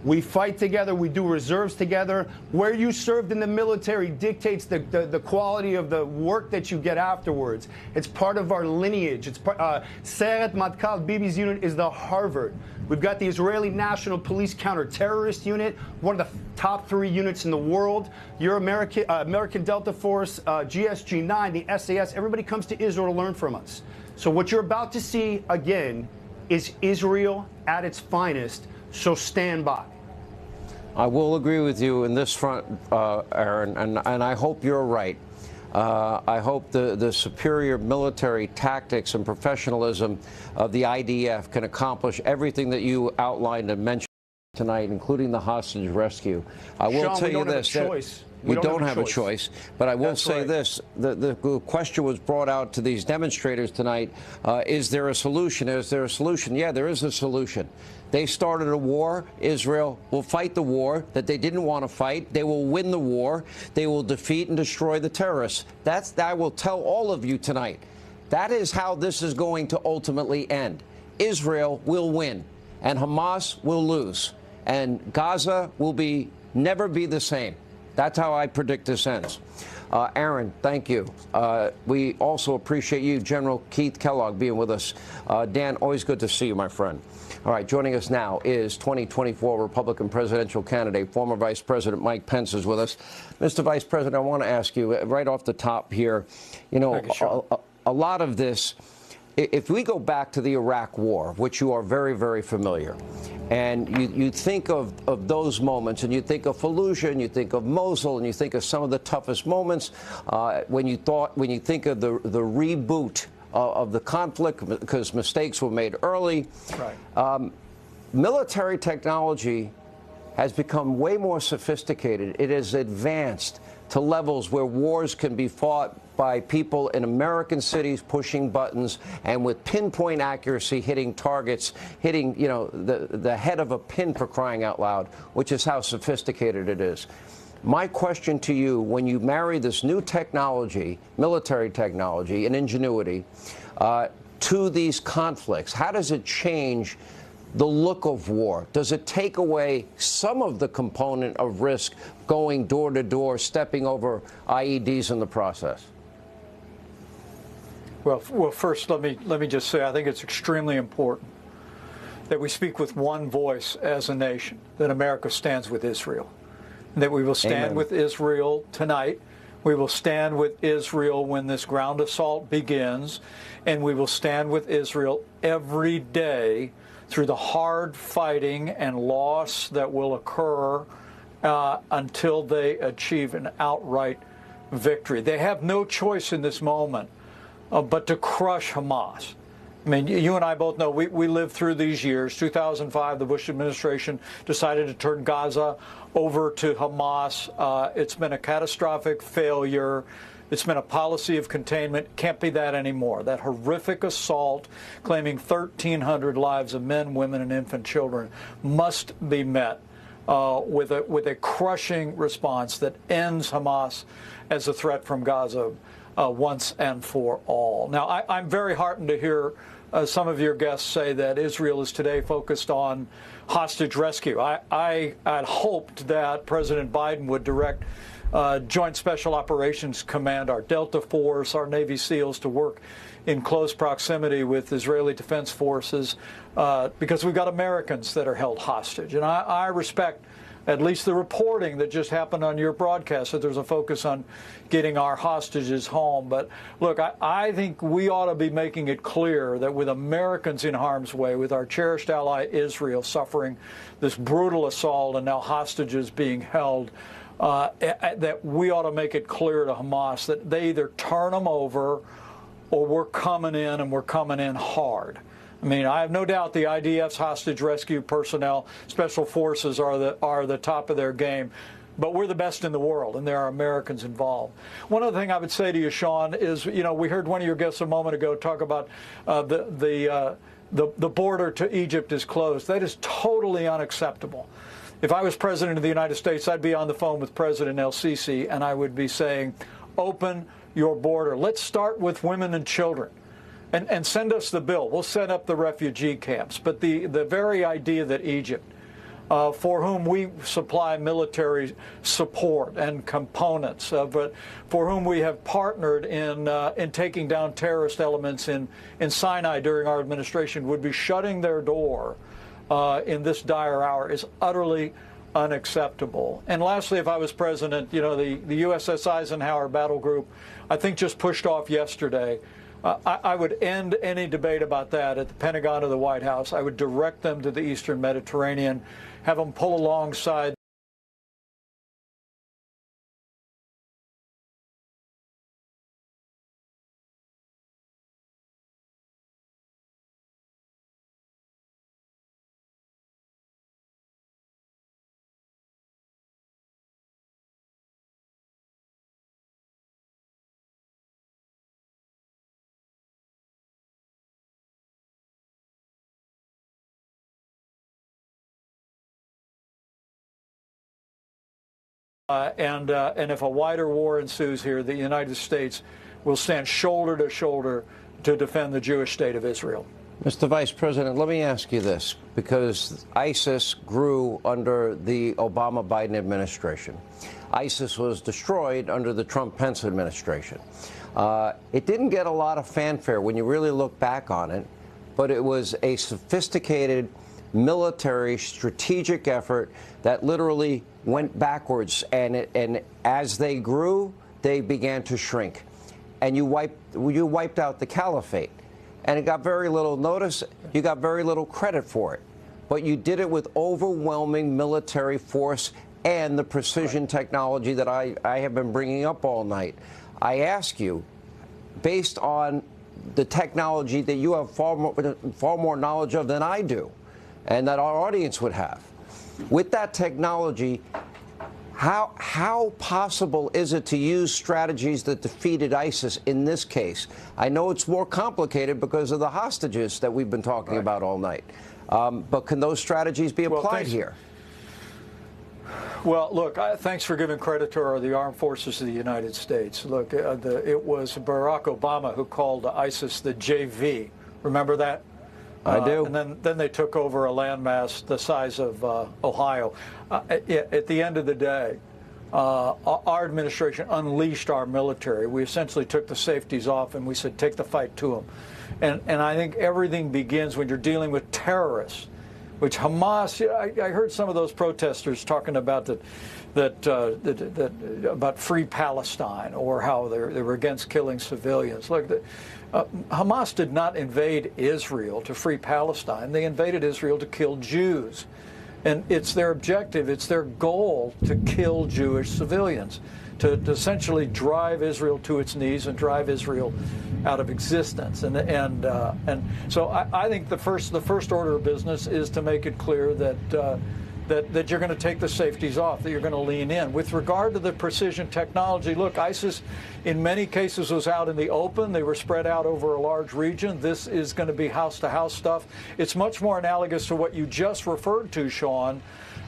We fight together. We do reserves together. Where you served in the military dictates the quality of the work that you get afterwards. It's part of our lineage. It's Seret Matkal, Bibi's unit, is the Harvard. We've got the Israeli National Police Counter-Terrorist Unit, one of the top 3 units in the world. Your American Delta Force, GSG-9, the SAS, everybody comes to Israel to learn from us. So what you're about to see, again, is Israel at its finest, so stand by. I will agree with you in this front, Aaron, and I hope you're right. I hope the superior military tactics and professionalism of the IDF can accomplish everything that you outlined and mentioned. tonight, including the hostage rescue. I will Sean, tell you this. We don't have a choice. But I will say this. The question was brought out to these demonstrators tonight. Is there a solution? Is there a solution? Yeah, there is a solution. They started a war. Israel will fight the war that they didn't want to fight. They will win the war. They will defeat and destroy the terrorists. That I will tell all of you tonight. That is how this is going to ultimately end. Israel will win, and Hamas will lose, and Gaza will never be the same. That's how I predict this ends. Aaron, thank you. We also appreciate you, General Keith Kellogg, being with us. Dan, always good to see you, my friend. All right, joining us now is 2024 Republican presidential candidate, former Vice President Mike Pence is with us. Mr. Vice President, I want to ask you right off the top here, you know, a lot of this, if we go back to the Iraq War, which you are very, very familiar, and you think of those moments, and you think of Fallujah, and you think of Mosul, and you think of some of the toughest moments, when you think of the reboot of the conflict, because mistakes were made early. Right. Military technology has become way more sophisticated. It has advanced to levels where wars can be fought by people in American cities pushing buttons and with pinpoint accuracy hitting targets, hitting, you know, the head of a pin, for crying out loud, which is how sophisticated it is. My question to you, when you marry this new technology, military technology and ingenuity, to these conflicts, how does it change the look of war? Does it take away some of the component of risk, going door to door, stepping over IEDs in the process? Well, first, let me just say, I think it's extremely important that we speak with one voice as a nation, that America stands with Israel, and that we will stand with Israel tonight. We will stand with Israel when this ground assault begins, and we will stand with Israel every day through the hard fighting and loss that will occur until they achieve an outright victory. They have no choice in this moment but to crush Hamas. I mean, you and I both know we lived through these years. 2005, the Bush administration decided to turn Gaza over to Hamas. It's been a catastrophic failure. It's been a policy of containment. Can't be that anymore. That horrific assault, claiming 1,300 lives of men, women, and infant children, must be met with a crushing response that ends Hamas as a threat from Gaza once and for all. Now, I'm very heartened to hear some of your guests say that Israel is today focused on hostage rescue. I had hoped that President Biden would direct Joint Special Operations Command, our Delta Force, our Navy SEALs to work in close proximity with Israeli Defense Forces because we've got Americans that are held hostage. And I respect at least the reporting that just happened on your broadcast, that there's a focus on getting our hostages home. But look, I think we ought to be making it clear that with Americans in harm's way, with our cherished ally Israel suffering this brutal assault and now hostages being held, that we ought to make it clear to Hamas that they either turn them over or we're coming in, and we're coming in hard. I mean, I have no doubt the IDF's hostage rescue personnel, special forces, are the top of their game. But we're the best in the world, and there are Americans involved. One other thing I would say to you, Sean, is, you know, we heard one of your guests a moment ago talk about the border to Egypt is closed. That is totally unacceptable. If I was president of the United States, I'd be on the phone with President El-Sisi, and I would be saying, open your border. Let's start with women and children. And send us the bill. We'll set up the refugee camps. But the very idea that Egypt, for whom we supply military support and components, but for whom we have partnered in taking down terrorist elements in Sinai during our administration, would be shutting their door in this dire hour is utterly unacceptable. And lastly, if I was president, you know, the USS Eisenhower battle group, I think, just pushed off yesterday. I would end any debate about that at the Pentagon or the White House. I would direct them to the Eastern Mediterranean, have them pull alongside And if a wider war ensues here, the United States will stand shoulder to shoulder to defend the Jewish state of Israel. Mr. Vice President, let me ask you this, because ISIS grew under the Obama-Biden administration. ISIS was destroyed under the Trump-Pence administration. It didn't get a lot of fanfare when you really look back on it, but it was a sophisticated military strategic effort that literally went backwards, and as they grew, they began to shrink. And you wiped out the caliphate. And it got very little notice. You got very little credit for it. But you did it with overwhelming military force and the precision technology that I have been bringing up all night. I ask you, based on the technology that you have far more knowledge of than I do, and that our audience would have, with that technology, how possible is it to use strategies that defeated ISIS in this case? I know it's more complicated because of the hostages that we've been talking about all night. But can those strategies be applied here? Well, look, thanks for giving credit to the armed forces of the United States. Look, it was Barack Obama who called ISIS the JV. Remember that? I do. And then they took over a landmass the size of Ohio. At the end of the day, our administration unleashed our military. We essentially took the safeties off and we said, take the fight to them. And I think everything begins when you're dealing with terrorists, which Hamas, I heard some of those protesters talking about about free Palestine, or how they were against killing civilians. Look, Hamas did not invade Israel to free Palestine. They invaded Israel to kill Jews. And it's their objective, it's their goal to kill Jewish civilians, to essentially drive Israel to its knees and drive Israel out of existence. And so I think the first order of business is to make it clear that you're going to take the safeties off, that you're going to lean in. With regard to the precision technology, look, ISIS in many cases was out in the open. They were spread out over a large region. This is going to be house-to-house stuff. It's much more analogous to what you just referred to, Sean,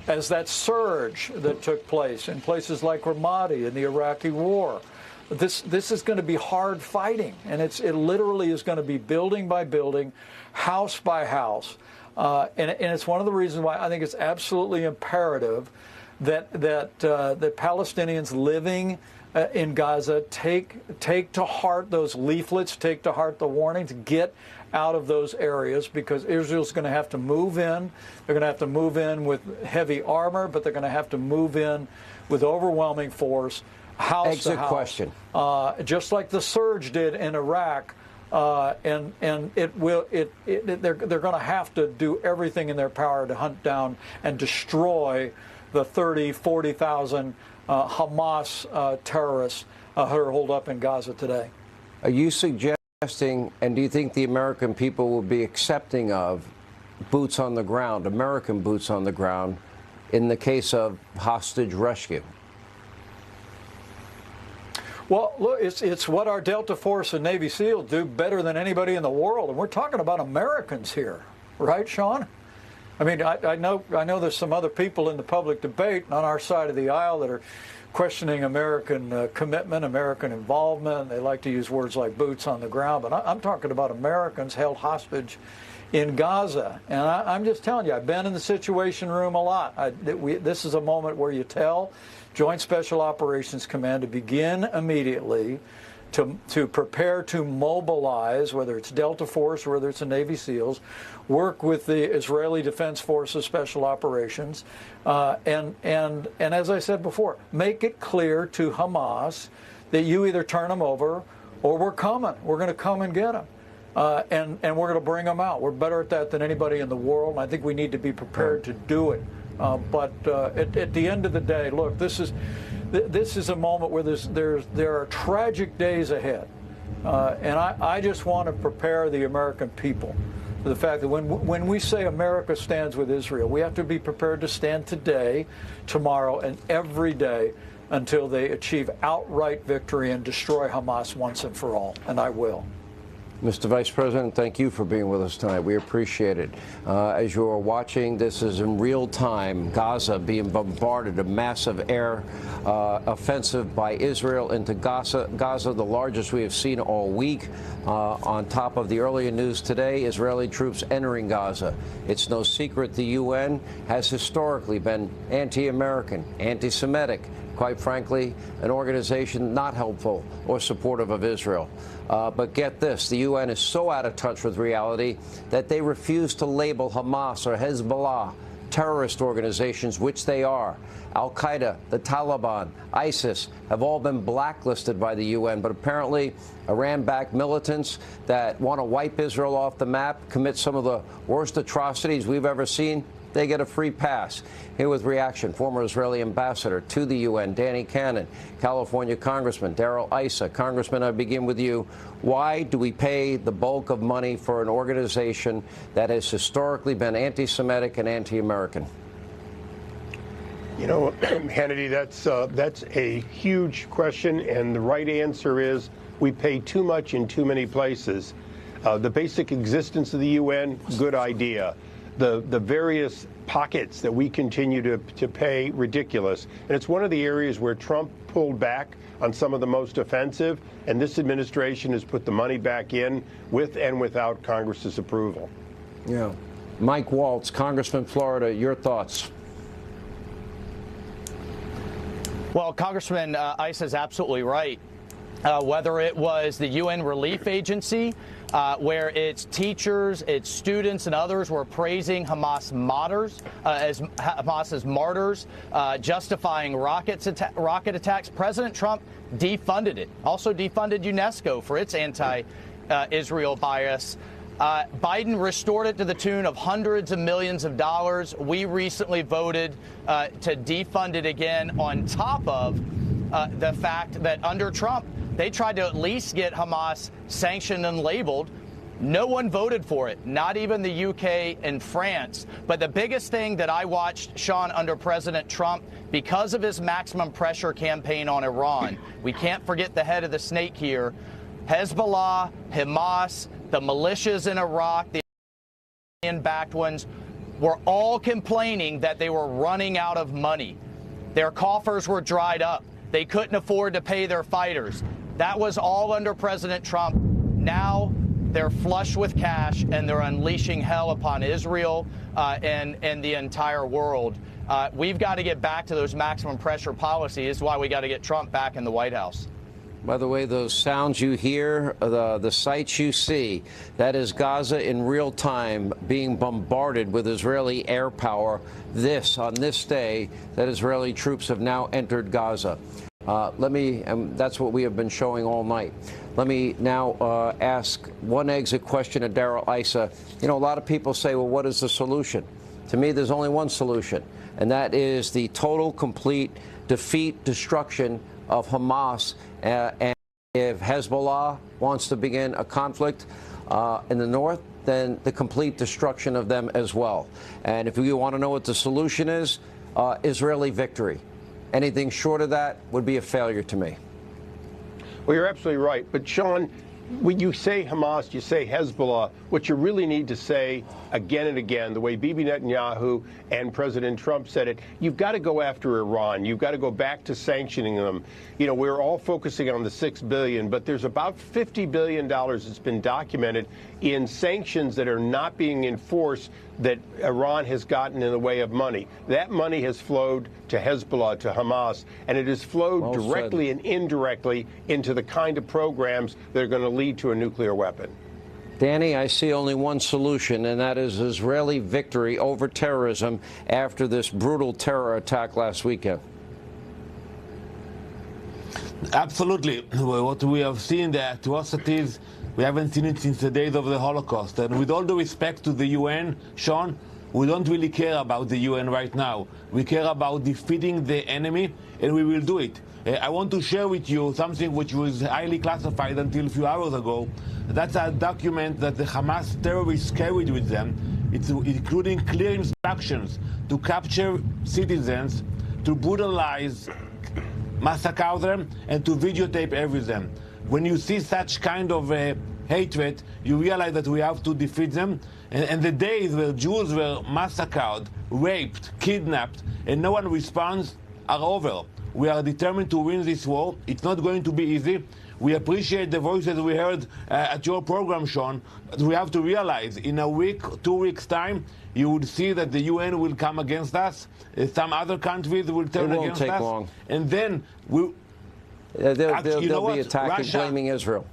as that surge that took place in places like Ramadi in the Iraqi war. This is going to be hard fighting, and it literally is going to be building by building, house by house. And it's one of the reasons why I think it's absolutely imperative that Palestinians living in Gaza take to heart those leaflets, take to heart the warnings, get out of those areas, because Israel's going to have to move in. They're going to have to move in with heavy armor, but they're going to have to move in with overwhelming force, house to house. Question. Just like the surge did in Iraq. And they're going to have to do everything in their power to hunt down and destroy the 40,000 Hamas terrorists who are holed up in Gaza today. Are you suggesting, and do you think the American people will be accepting of boots on the ground, American boots on the ground, in the case of hostage rescue? Well, look, it's what our Delta Force and Navy SEAL do better than anybody in the world, and we're talking about Americans here, right, Sean? I mean, I know there's some other people in the public debate on our side of the aisle that are questioning American commitment, American involvement. They like to use words like boots on the ground, but I'm talking about Americans held hostage in Gaza. And I'm just telling you, I've been in the Situation Room a lot. This is a moment where you tell Joint Special Operations Command to begin immediately to prepare to mobilize, whether it's Delta Force or whether it's the Navy SEALs, work with the Israeli Defense Forces Special Operations, and as I said before, make it clear to Hamas that you either turn them over or we're coming. We're going to come and get them. And we're going to bring them out. We're better at that than anybody in the world, and I think we need to be prepared to do it. But at the end of the day, look, this is a moment where there are tragic days ahead, and I just want to prepare the American people for the fact that when we say America stands with Israel, we have to be prepared to stand today, tomorrow, and every day until they achieve outright victory and destroy Hamas once and for all, and I will. Mr. Vice President, thank you for being with us tonight. We appreciate it. As you are watching, this is in real time. Gaza being bombarded, a massive air offensive by Israel into Gaza, the largest we have seen all week. On top of the earlier news today, Israeli troops entering Gaza. It's no secret the UN has historically been anti-American, anti-Semitic, quite frankly, an organization not helpful or supportive of Israel. But get this, the UN is so out of touch with reality that they refuse to label Hamas or Hezbollah terrorist organizations, which they are. Al-Qaeda, the Taliban, ISIS have all been blacklisted by the UN, but apparently Iran-backed militants that want to wipe Israel off the map, commit some of the worst atrocities we've ever seen, they get a free pass. Here with reaction, former Israeli ambassador to the UN, Danny Cannon, California Congressman Darrell Issa. Congressman, I begin with you. Why do we pay the bulk of money for an organization that has historically been anti-Semitic and anti-American? You know, Hannity, that's a huge question, and the right answer is we pay too much in too many places. The basic existence of the UN, good idea. The various pockets that we continue to pay, ridiculous. And it's one of the areas where Trump pulled back on some of the most offensive, and this administration has put the money back in with and without Congress's approval. Yeah. Mike Waltz, Congressman Florida, your thoughts? Well, Congressman Issa is absolutely right. Whether it was the UN Relief Agency, where its teachers, its students, and others were praising Hamas martyrs, Hamas's martyrs, justifying rocket attacks. President Trump defunded it. Also defunded UNESCO for its anti-Israel bias. Biden restored it to the tune of hundreds of millions of dollars. We recently voted to defund it again, on top of the fact that under Trump, they tried to at least get Hamas sanctioned and labeled. No one voted for it, not even the UK and France. But the biggest thing that I watched, Sean, under President Trump, because of his maximum pressure campaign on Iran, we can't forget the head of the snake here, Hezbollah, Hamas, the militias in Iraq, the Iranian-backed ones, were all complaining that they were running out of money. Their coffers were dried up. They couldn't afford to pay their fighters. That was all under President Trump. Now they're flush with cash, and they're unleashing hell upon Israel and the entire world. We've got to get back to those maximum pressure policies. This is why we got to get Trump back in the White House. By the way, those sounds you hear, the sights you see, that is Gaza in real time being bombarded with Israeli air power. On this day, that Israeli troops have now entered Gaza. That's what we have been showing all night. Let me now ask one exit question of Darrell Issa. You know, a lot of people say, well, what is the solution? To me, there's only one solution, and that is the total, complete defeat, destruction of Hamas. And if Hezbollah wants to begin a conflict in the north, then the complete destruction of them as well. And if you want to know what the solution is, Israeli victory. Anything short of that would be a failure to me. Well, you're absolutely right. But, Sean, when you say Hamas, you say Hezbollah, what you really need to say again and again, the way Bibi Netanyahu and President Trump said it, you've got to go after Iran. You've got to go back to sanctioning them. You know, we're all focusing on the $6 billion, but there's about $50 billion that's been documented in sanctions that are not being enforced that Iran has gotten in the way of money. That money has flowed to Hezbollah, to Hamas, and it has flowed directly and indirectly into the kind of programs that are going to lead to a nuclear weapon. Danny, I see only one solution, and that is Israeli victory over terrorism after this brutal terror attack last weekend. Absolutely. What we have seen, the atrocities, we haven't seen it since the days of the Holocaust. And with all due respect to the UN, Sean, we don't really care about the UN right now. We care about defeating the enemy, and we will do it. I want to share with you something which was highly classified until a few hours ago. That's a document that the Hamas terrorists carried with them. It's including clear instructions to capture citizens, to brutalize, massacre them, and to videotape everything. When you see such kind of hatred, you realize that we have to defeat them. And the days where Jews were massacred, raped, kidnapped, and no one responds are over. We are determined to win this war. It's not going to be easy. We appreciate the voices we heard at your program, Sean. But we have to realize in a week, 2 weeks' time, you would see that the UN will come against us. Some other countries will turn against us. It won't take long. And then they'll be attacking, blaming Israel.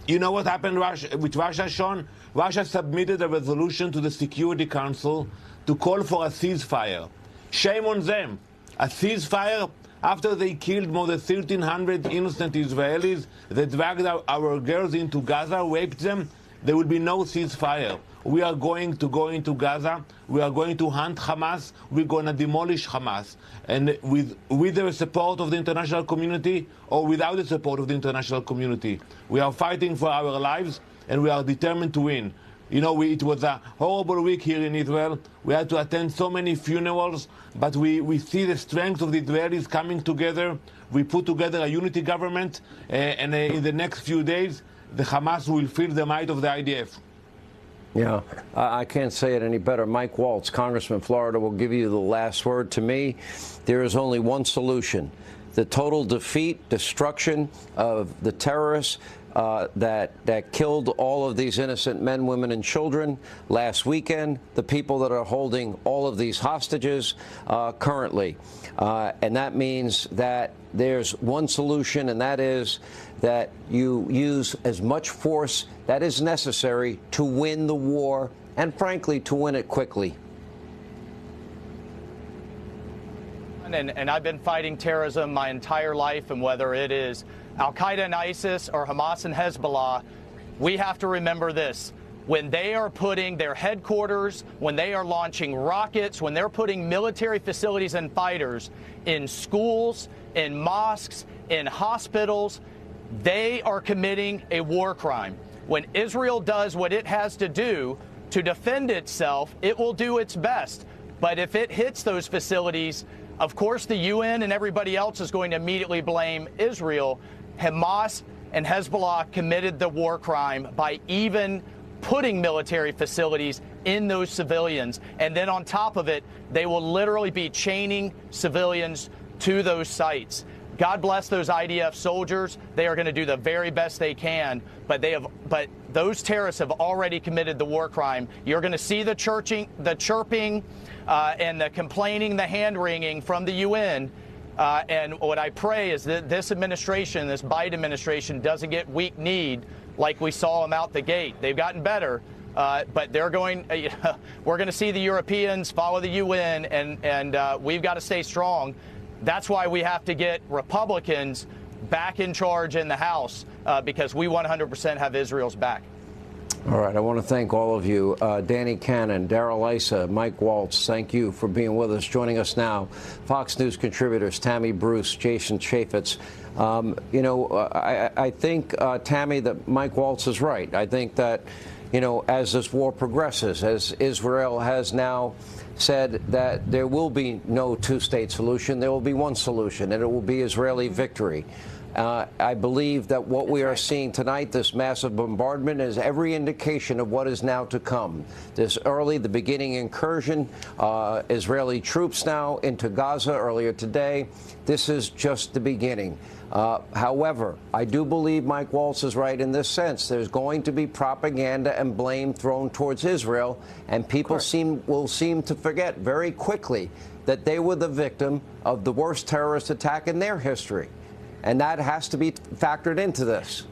You know what happened with Russia, Sean? Russia submitted a resolution to the Security Council to call for a ceasefire. Shame on them. A ceasefire after they killed more than 1,300 innocent Israelis. They dragged our girls into Gaza, raped them. There will be no ceasefire. We are going to go into Gaza. We are going to hunt Hamas. We're going to demolish Hamas. And with the support of the international community or without the support of the international community, we are fighting for our lives and we are determined to win. You know, it was a horrible week here in Israel. We had to attend so many funerals, but we see the strength of the Israelis coming together. We put together a unity government, and in the next few days, the Hamas will feel the might of the IDF. Yeah, I can't say it any better. Mike Waltz, Congressman Florida, will give you the last word. To me, there is only one solution: the total defeat, destruction of the terrorists that killed all of these innocent men, women, and children last weekend, the people that are holding all of these hostages currently. And that means that there's one solution, and that is that you use as much force that is necessary to win the war, and frankly, to win it quickly. And I've been fighting terrorism my entire life, and whether it is al-Qaeda and ISIS or Hamas and Hezbollah, we have to remember this. When they are putting their headquarters, when they are launching rockets, when they're putting military facilities and fighters in schools, in mosques, in hospitals, they are committing a war crime. When Israel does what it has to do to defend itself, it will do its best. But if it hits those facilities, of course the UN and everybody else is going to immediately blame Israel. Hamas and Hezbollah committed the war crime by even putting military facilities in those civilians. And then on top of it, they will literally be chaining civilians to those sites. God bless those IDF soldiers. They are going to do the very best they can, but those terrorists have already committed the war crime. You're going to see the chirping, and the complaining, the hand-wringing from the UN. And what I pray is that this administration, this Biden administration, doesn't get weak-kneed like we saw them out the gate. They've gotten better, but they're going. We're going to see the Europeans follow the UN, and we've got to stay strong. That's why we have to get Republicans back in charge in the House, because we 100% have Israel's back. All right, I want to thank all of you. Danny Cannon, Darrell Issa, Mike Waltz, thank you for being with us. Joining us now, Fox News contributors Tammy Bruce, Jason Chaffetz. I think, Tammy, that Mike Waltz is right. I think that, as this war progresses, as Israel has now said that there will be no two-state solution, there will be one solution, and it will be Israeli victory. I believe that what we are seeing tonight, this massive bombardment, is every indication of what is now to come. The beginning incursion, Israeli troops now into Gaza earlier today. This is just the beginning. However, I do believe Mike Waltz is right in this sense. There's going to be propaganda and blame thrown towards Israel, and people will seem to forget very quickly that they were the victim of the worst terrorist attack in their history. And that has to be factored into this.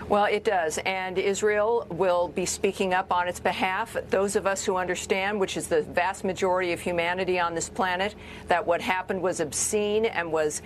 Well, it does. And Israel will be speaking up on its behalf. Those of us who understand, which is the vast majority of humanity on this planet, that what happened was obscene and was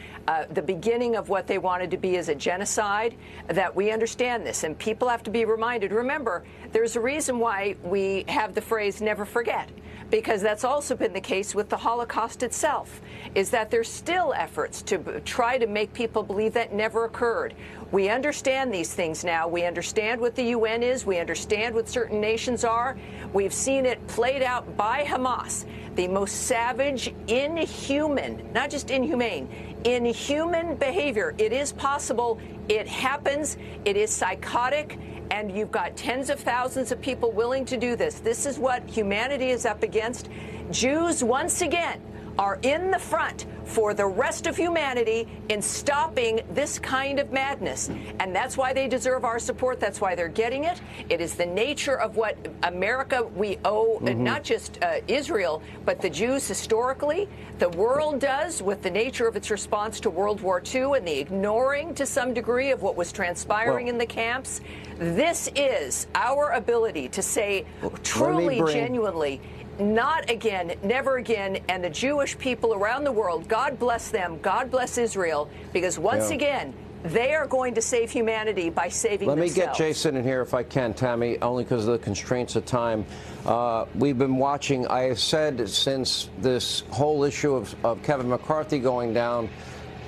the beginning of what they wanted to be as a genocide, that we understand this. And people have to be reminded. Remember, there's a reason why we have the phrase never forget. because that's also been the case with the Holocaust itself, is that there's still efforts to try to make people believe that never occurred. We understand these things now. We understand what the UN is. We understand what certain nations are. We've seen it played out by Hamas, the most savage, inhuman, not just inhumane, inhuman behavior. It is possible. It happens. It is psychotic. And you've got tens of thousands of people willing to do this. This is what humanity is up against. Jews, once again, are in the front for the rest of humanity in stopping this kind of madness. And that's why they deserve our support. That's why they're getting it. It is the nature of what America, we owe, not just Israel, but the Jews historically. The world does with the nature of its response to World War II and the ignoring to some degree of what was transpiring in the camps. This is our ability to say truly, genuinely, not again, never again, and the Jewish people around the world, God bless them, God bless Israel, because once again, they are going to save humanity by saving themselves. Let me get Jason in here if I can, Tammy, only because of the constraints of time. We've been watching, I have said since this whole issue of Kevin McCarthy going down,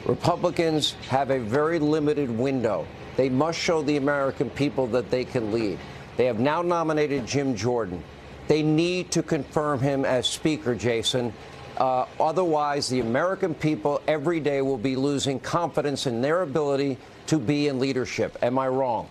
Republicans have a very limited window. They must show the American people that they can lead. They have now nominated Jim Jordan. They need to confirm him as Speaker, Jason. Otherwise, the American people every day will be losing confidence in their ability to be in leadership. Am I wrong?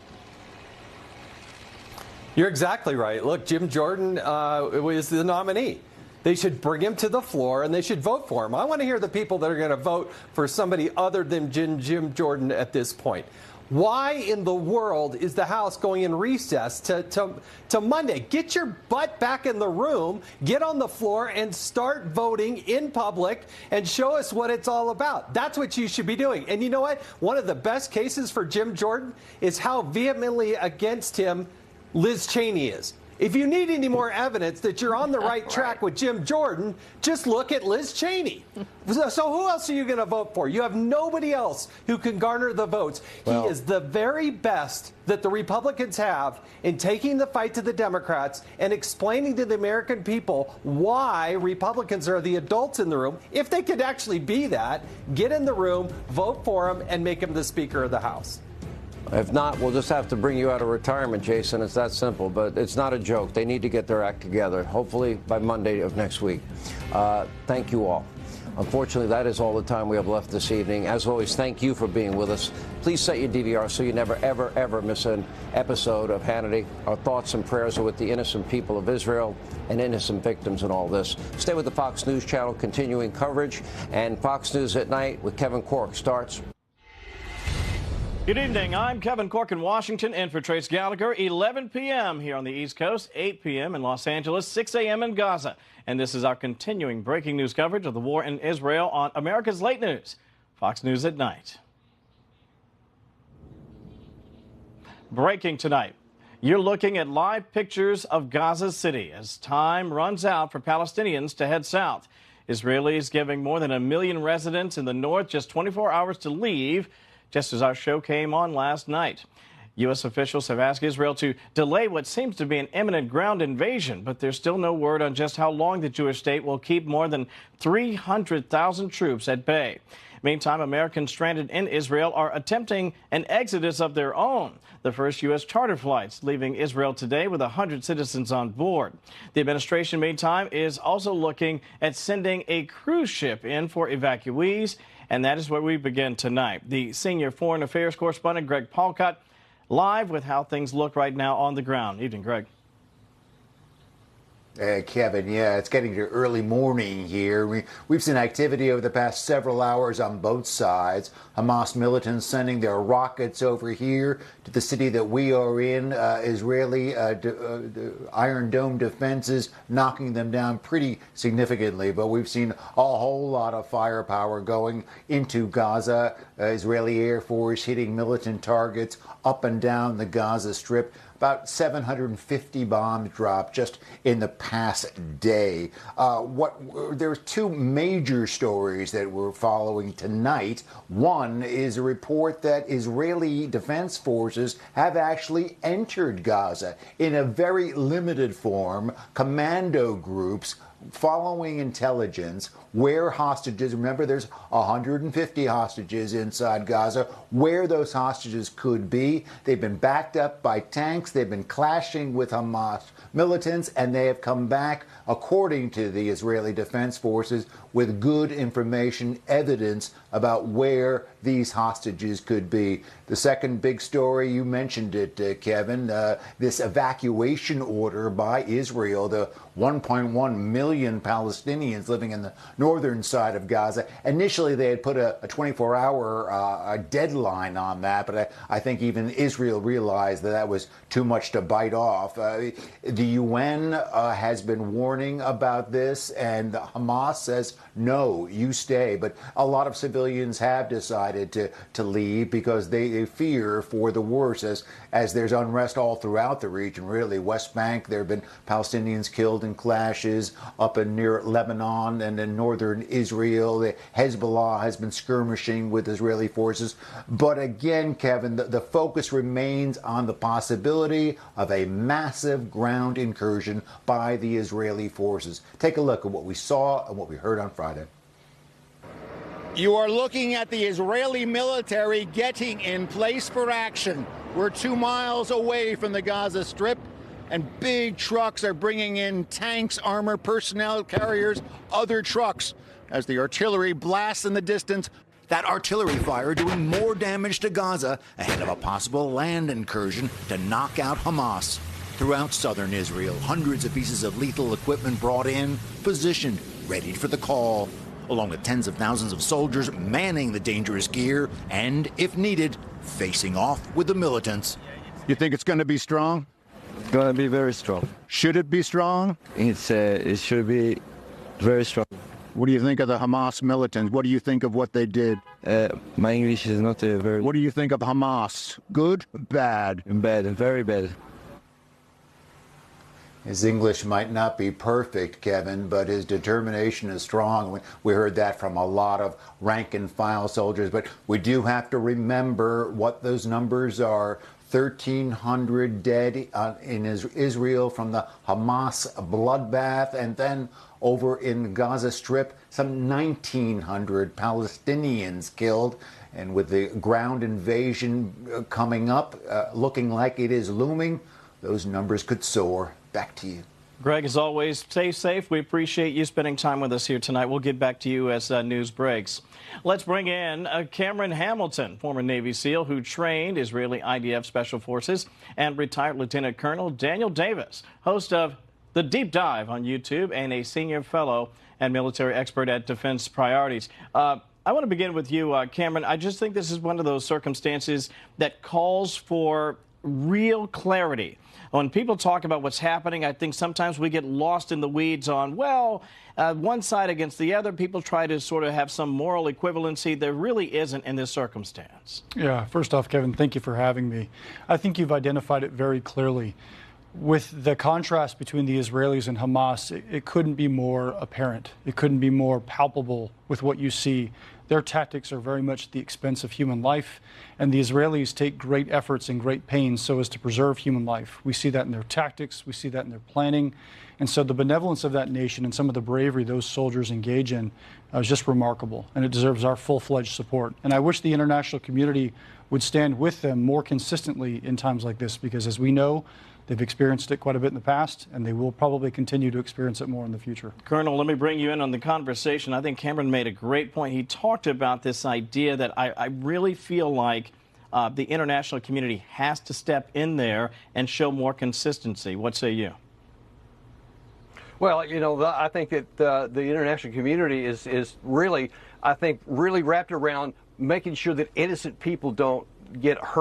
You're exactly right. Look, Jim Jordan is the nominee. They should bring him to the floor and they should vote for him. I want to hear the people that are going to vote for somebody other than Jim Jordan at this point. Why in the world is the House going in recess to Monday? Get your butt back in the room, get on the floor, and start voting in public and show us what it's all about. That's what you should be doing. And you know what? One of the best cases for Jim Jordan is how vehemently against him Liz Cheney is. If you need any more evidence that you're on the right track with Jim Jordan, just look at Liz Cheney. So who else are you going to vote for? You have nobody else who can garner the votes. Well, he is the very best that the Republicans have in taking the fight to the Democrats and explaining to the American people why Republicans are the adults in the room. If they could actually be that, get in the room, vote for him, and make him the Speaker of the House. If not, we'll just have to bring you out of retirement, Jason. It's that simple, but it's not a joke. They need to get their act together, hopefully by Monday of next week. Thank you all. Unfortunately, that is all the time we have left this evening. As always, thank you for being with us. Please set your DVR so you never, ever, ever miss an episode of Hannity. Our thoughts and prayers are with the innocent people of Israel and innocent victims in all this. Stay with the Fox News Channel, continuing coverage. And Fox News at Night with Kevin Corke starts. Good evening. I'm Kevin Corke in Washington, in for Trace Gallagher. 11 p.m. here on the East Coast, 8 p.m. in Los Angeles, 6 a.m. in Gaza. And this is our continuing breaking news coverage of the war in Israel on America's Late News, Fox News at Night. Breaking tonight. You're looking at live pictures of Gaza City as time runs out for Palestinians to head south. Israelis giving more than 1 million residents in the north just 24 hours to leave, just as our show came on last night. U.S. officials have asked Israel to delay what seems to be an imminent ground invasion, but there's still no word on just how long the Jewish state will keep more than 300,000 troops at bay. Meantime, Americans stranded in Israel are attempting an exodus of their own. The first U.S. charter flights leaving Israel today with 100 citizens on board. The administration, meantime, is also looking at sending a cruise ship in for evacuees, and that is where we begin tonight. The senior foreign affairs correspondent, Greg Palcott, live with how things look right now on the ground. Evening, Greg. Kevin, yeah, it's getting to early morning here. We've seen activity over the past several hours on both sides. Hamas militants sending their rockets over here to the city that we are in. Israeli Iron Dome defenses knocking them down pretty significantly. But we've seen a whole lot of firepower going into Gaza. Israeli Air Force hitting militant targets up and down the Gaza Strip. About 750 bombs dropped just in the past day. There's two major stories that we're following tonight. One is a report that Israeli defense forces have actually entered Gaza in a very limited form. Commando groups following intelligence where hostages, remember there's 150 hostages inside Gaza, where those hostages could be. They've been backed up by tanks, they've been clashing with Hamas militants, and they have come back, according to the Israeli Defense Forces, with good information, evidence about where these hostages could be. The second big story, you mentioned it, Kevin, this evacuation order by Israel, the 1.1 million Palestinians living in the northern side of Gaza. Initially, they had put a 24-hour deadline on that, but I think even Israel realized that was too much to bite off. The UN has been warning about this, and Hamas says, no, you stay. But a lot of civilians have decided to leave because they fear for the worst as there's unrest all throughout the region, really. West Bank, there have been Palestinians killed in clashes up in near Lebanon and in northern Israel. The Hezbollah has been skirmishing with Israeli forces. But again, Kevin, the focus remains on the possibility of a massive ground incursion by the Israeli forces. Take a look at what we saw and what we heard on Friday. You are looking at the Israeli military getting in place for action. We're 2 miles away from the Gaza Strip, and big trucks are bringing in tanks, armor, personnel carriers, other trucks, as the artillery blasts in the distance. That artillery fire doing more damage to Gaza ahead of a possible land incursion to knock out Hamas. Throughout southern Israel, hundreds of pieces of lethal equipment brought in, positioned, ready for the call, along with tens of thousands of soldiers manning the dangerous gear and, if needed, facing off with the militants. You think it's going to be strong? It's going to be very strong. Should it be strong? It should be very strong. What do you think of the Hamas militants? What do you think of what they did? My English is not very... What do you think of Hamas? Good? Bad? Bad, very bad. His English might not be perfect, Kevin, but his determination is strong. We heard that from a lot of rank-and-file soldiers, but we do have to remember what those numbers are. 1,300 dead in Israel from the Hamas bloodbath, and then over in Gaza Strip, some 1,900 Palestinians killed. And with the ground invasion coming up, looking like it is looming, those numbers could soar. Back to you. Greg, as always, stay safe. We appreciate you spending time with us here tonight. We'll get back to you as news breaks. Let's bring in Cameron Hamilton, former Navy SEAL who trained Israeli IDF Special Forces, and retired Lieutenant Colonel Daniel Davis, host of The Deep Dive on YouTube and a senior fellow and military expert at Defense Priorities. I want to begin with you, Cameron. I just think this is one of those circumstances that calls for real clarity. When people talk about what's happening, I think sometimes we get lost in the weeds on, well, one side against the other. People try to sort of have some moral equivalency. There really isn't in this circumstance. Yeah, first off, Kevin, thank you for having me. I think you've identified it very clearly. With the contrast between the Israelis and Hamas, it couldn't be more apparent. It couldn't be more palpable with what you see. Their tactics are very much at the expense of human life, and the Israelis take great efforts and great pains so as to preserve human life. We see that in their tactics, we see that in their planning, and so the benevolence of that nation and some of the bravery those soldiers engage in is just remarkable, and it deserves our full-fledged support. And I wish the international community would stand with them more consistently in times like this, because as we know, they've experienced it quite a bit in the past, and they will probably continue to experience it more in the future. Colonel, let me bring you in on the conversation. I think Cameron made a great point. He talked about this idea that I really feel like the international community has to step in there and show more consistency. What say you? Well, you know, I think that the international community is really, I think, really wrapped around making sure that innocent people don't get hurt.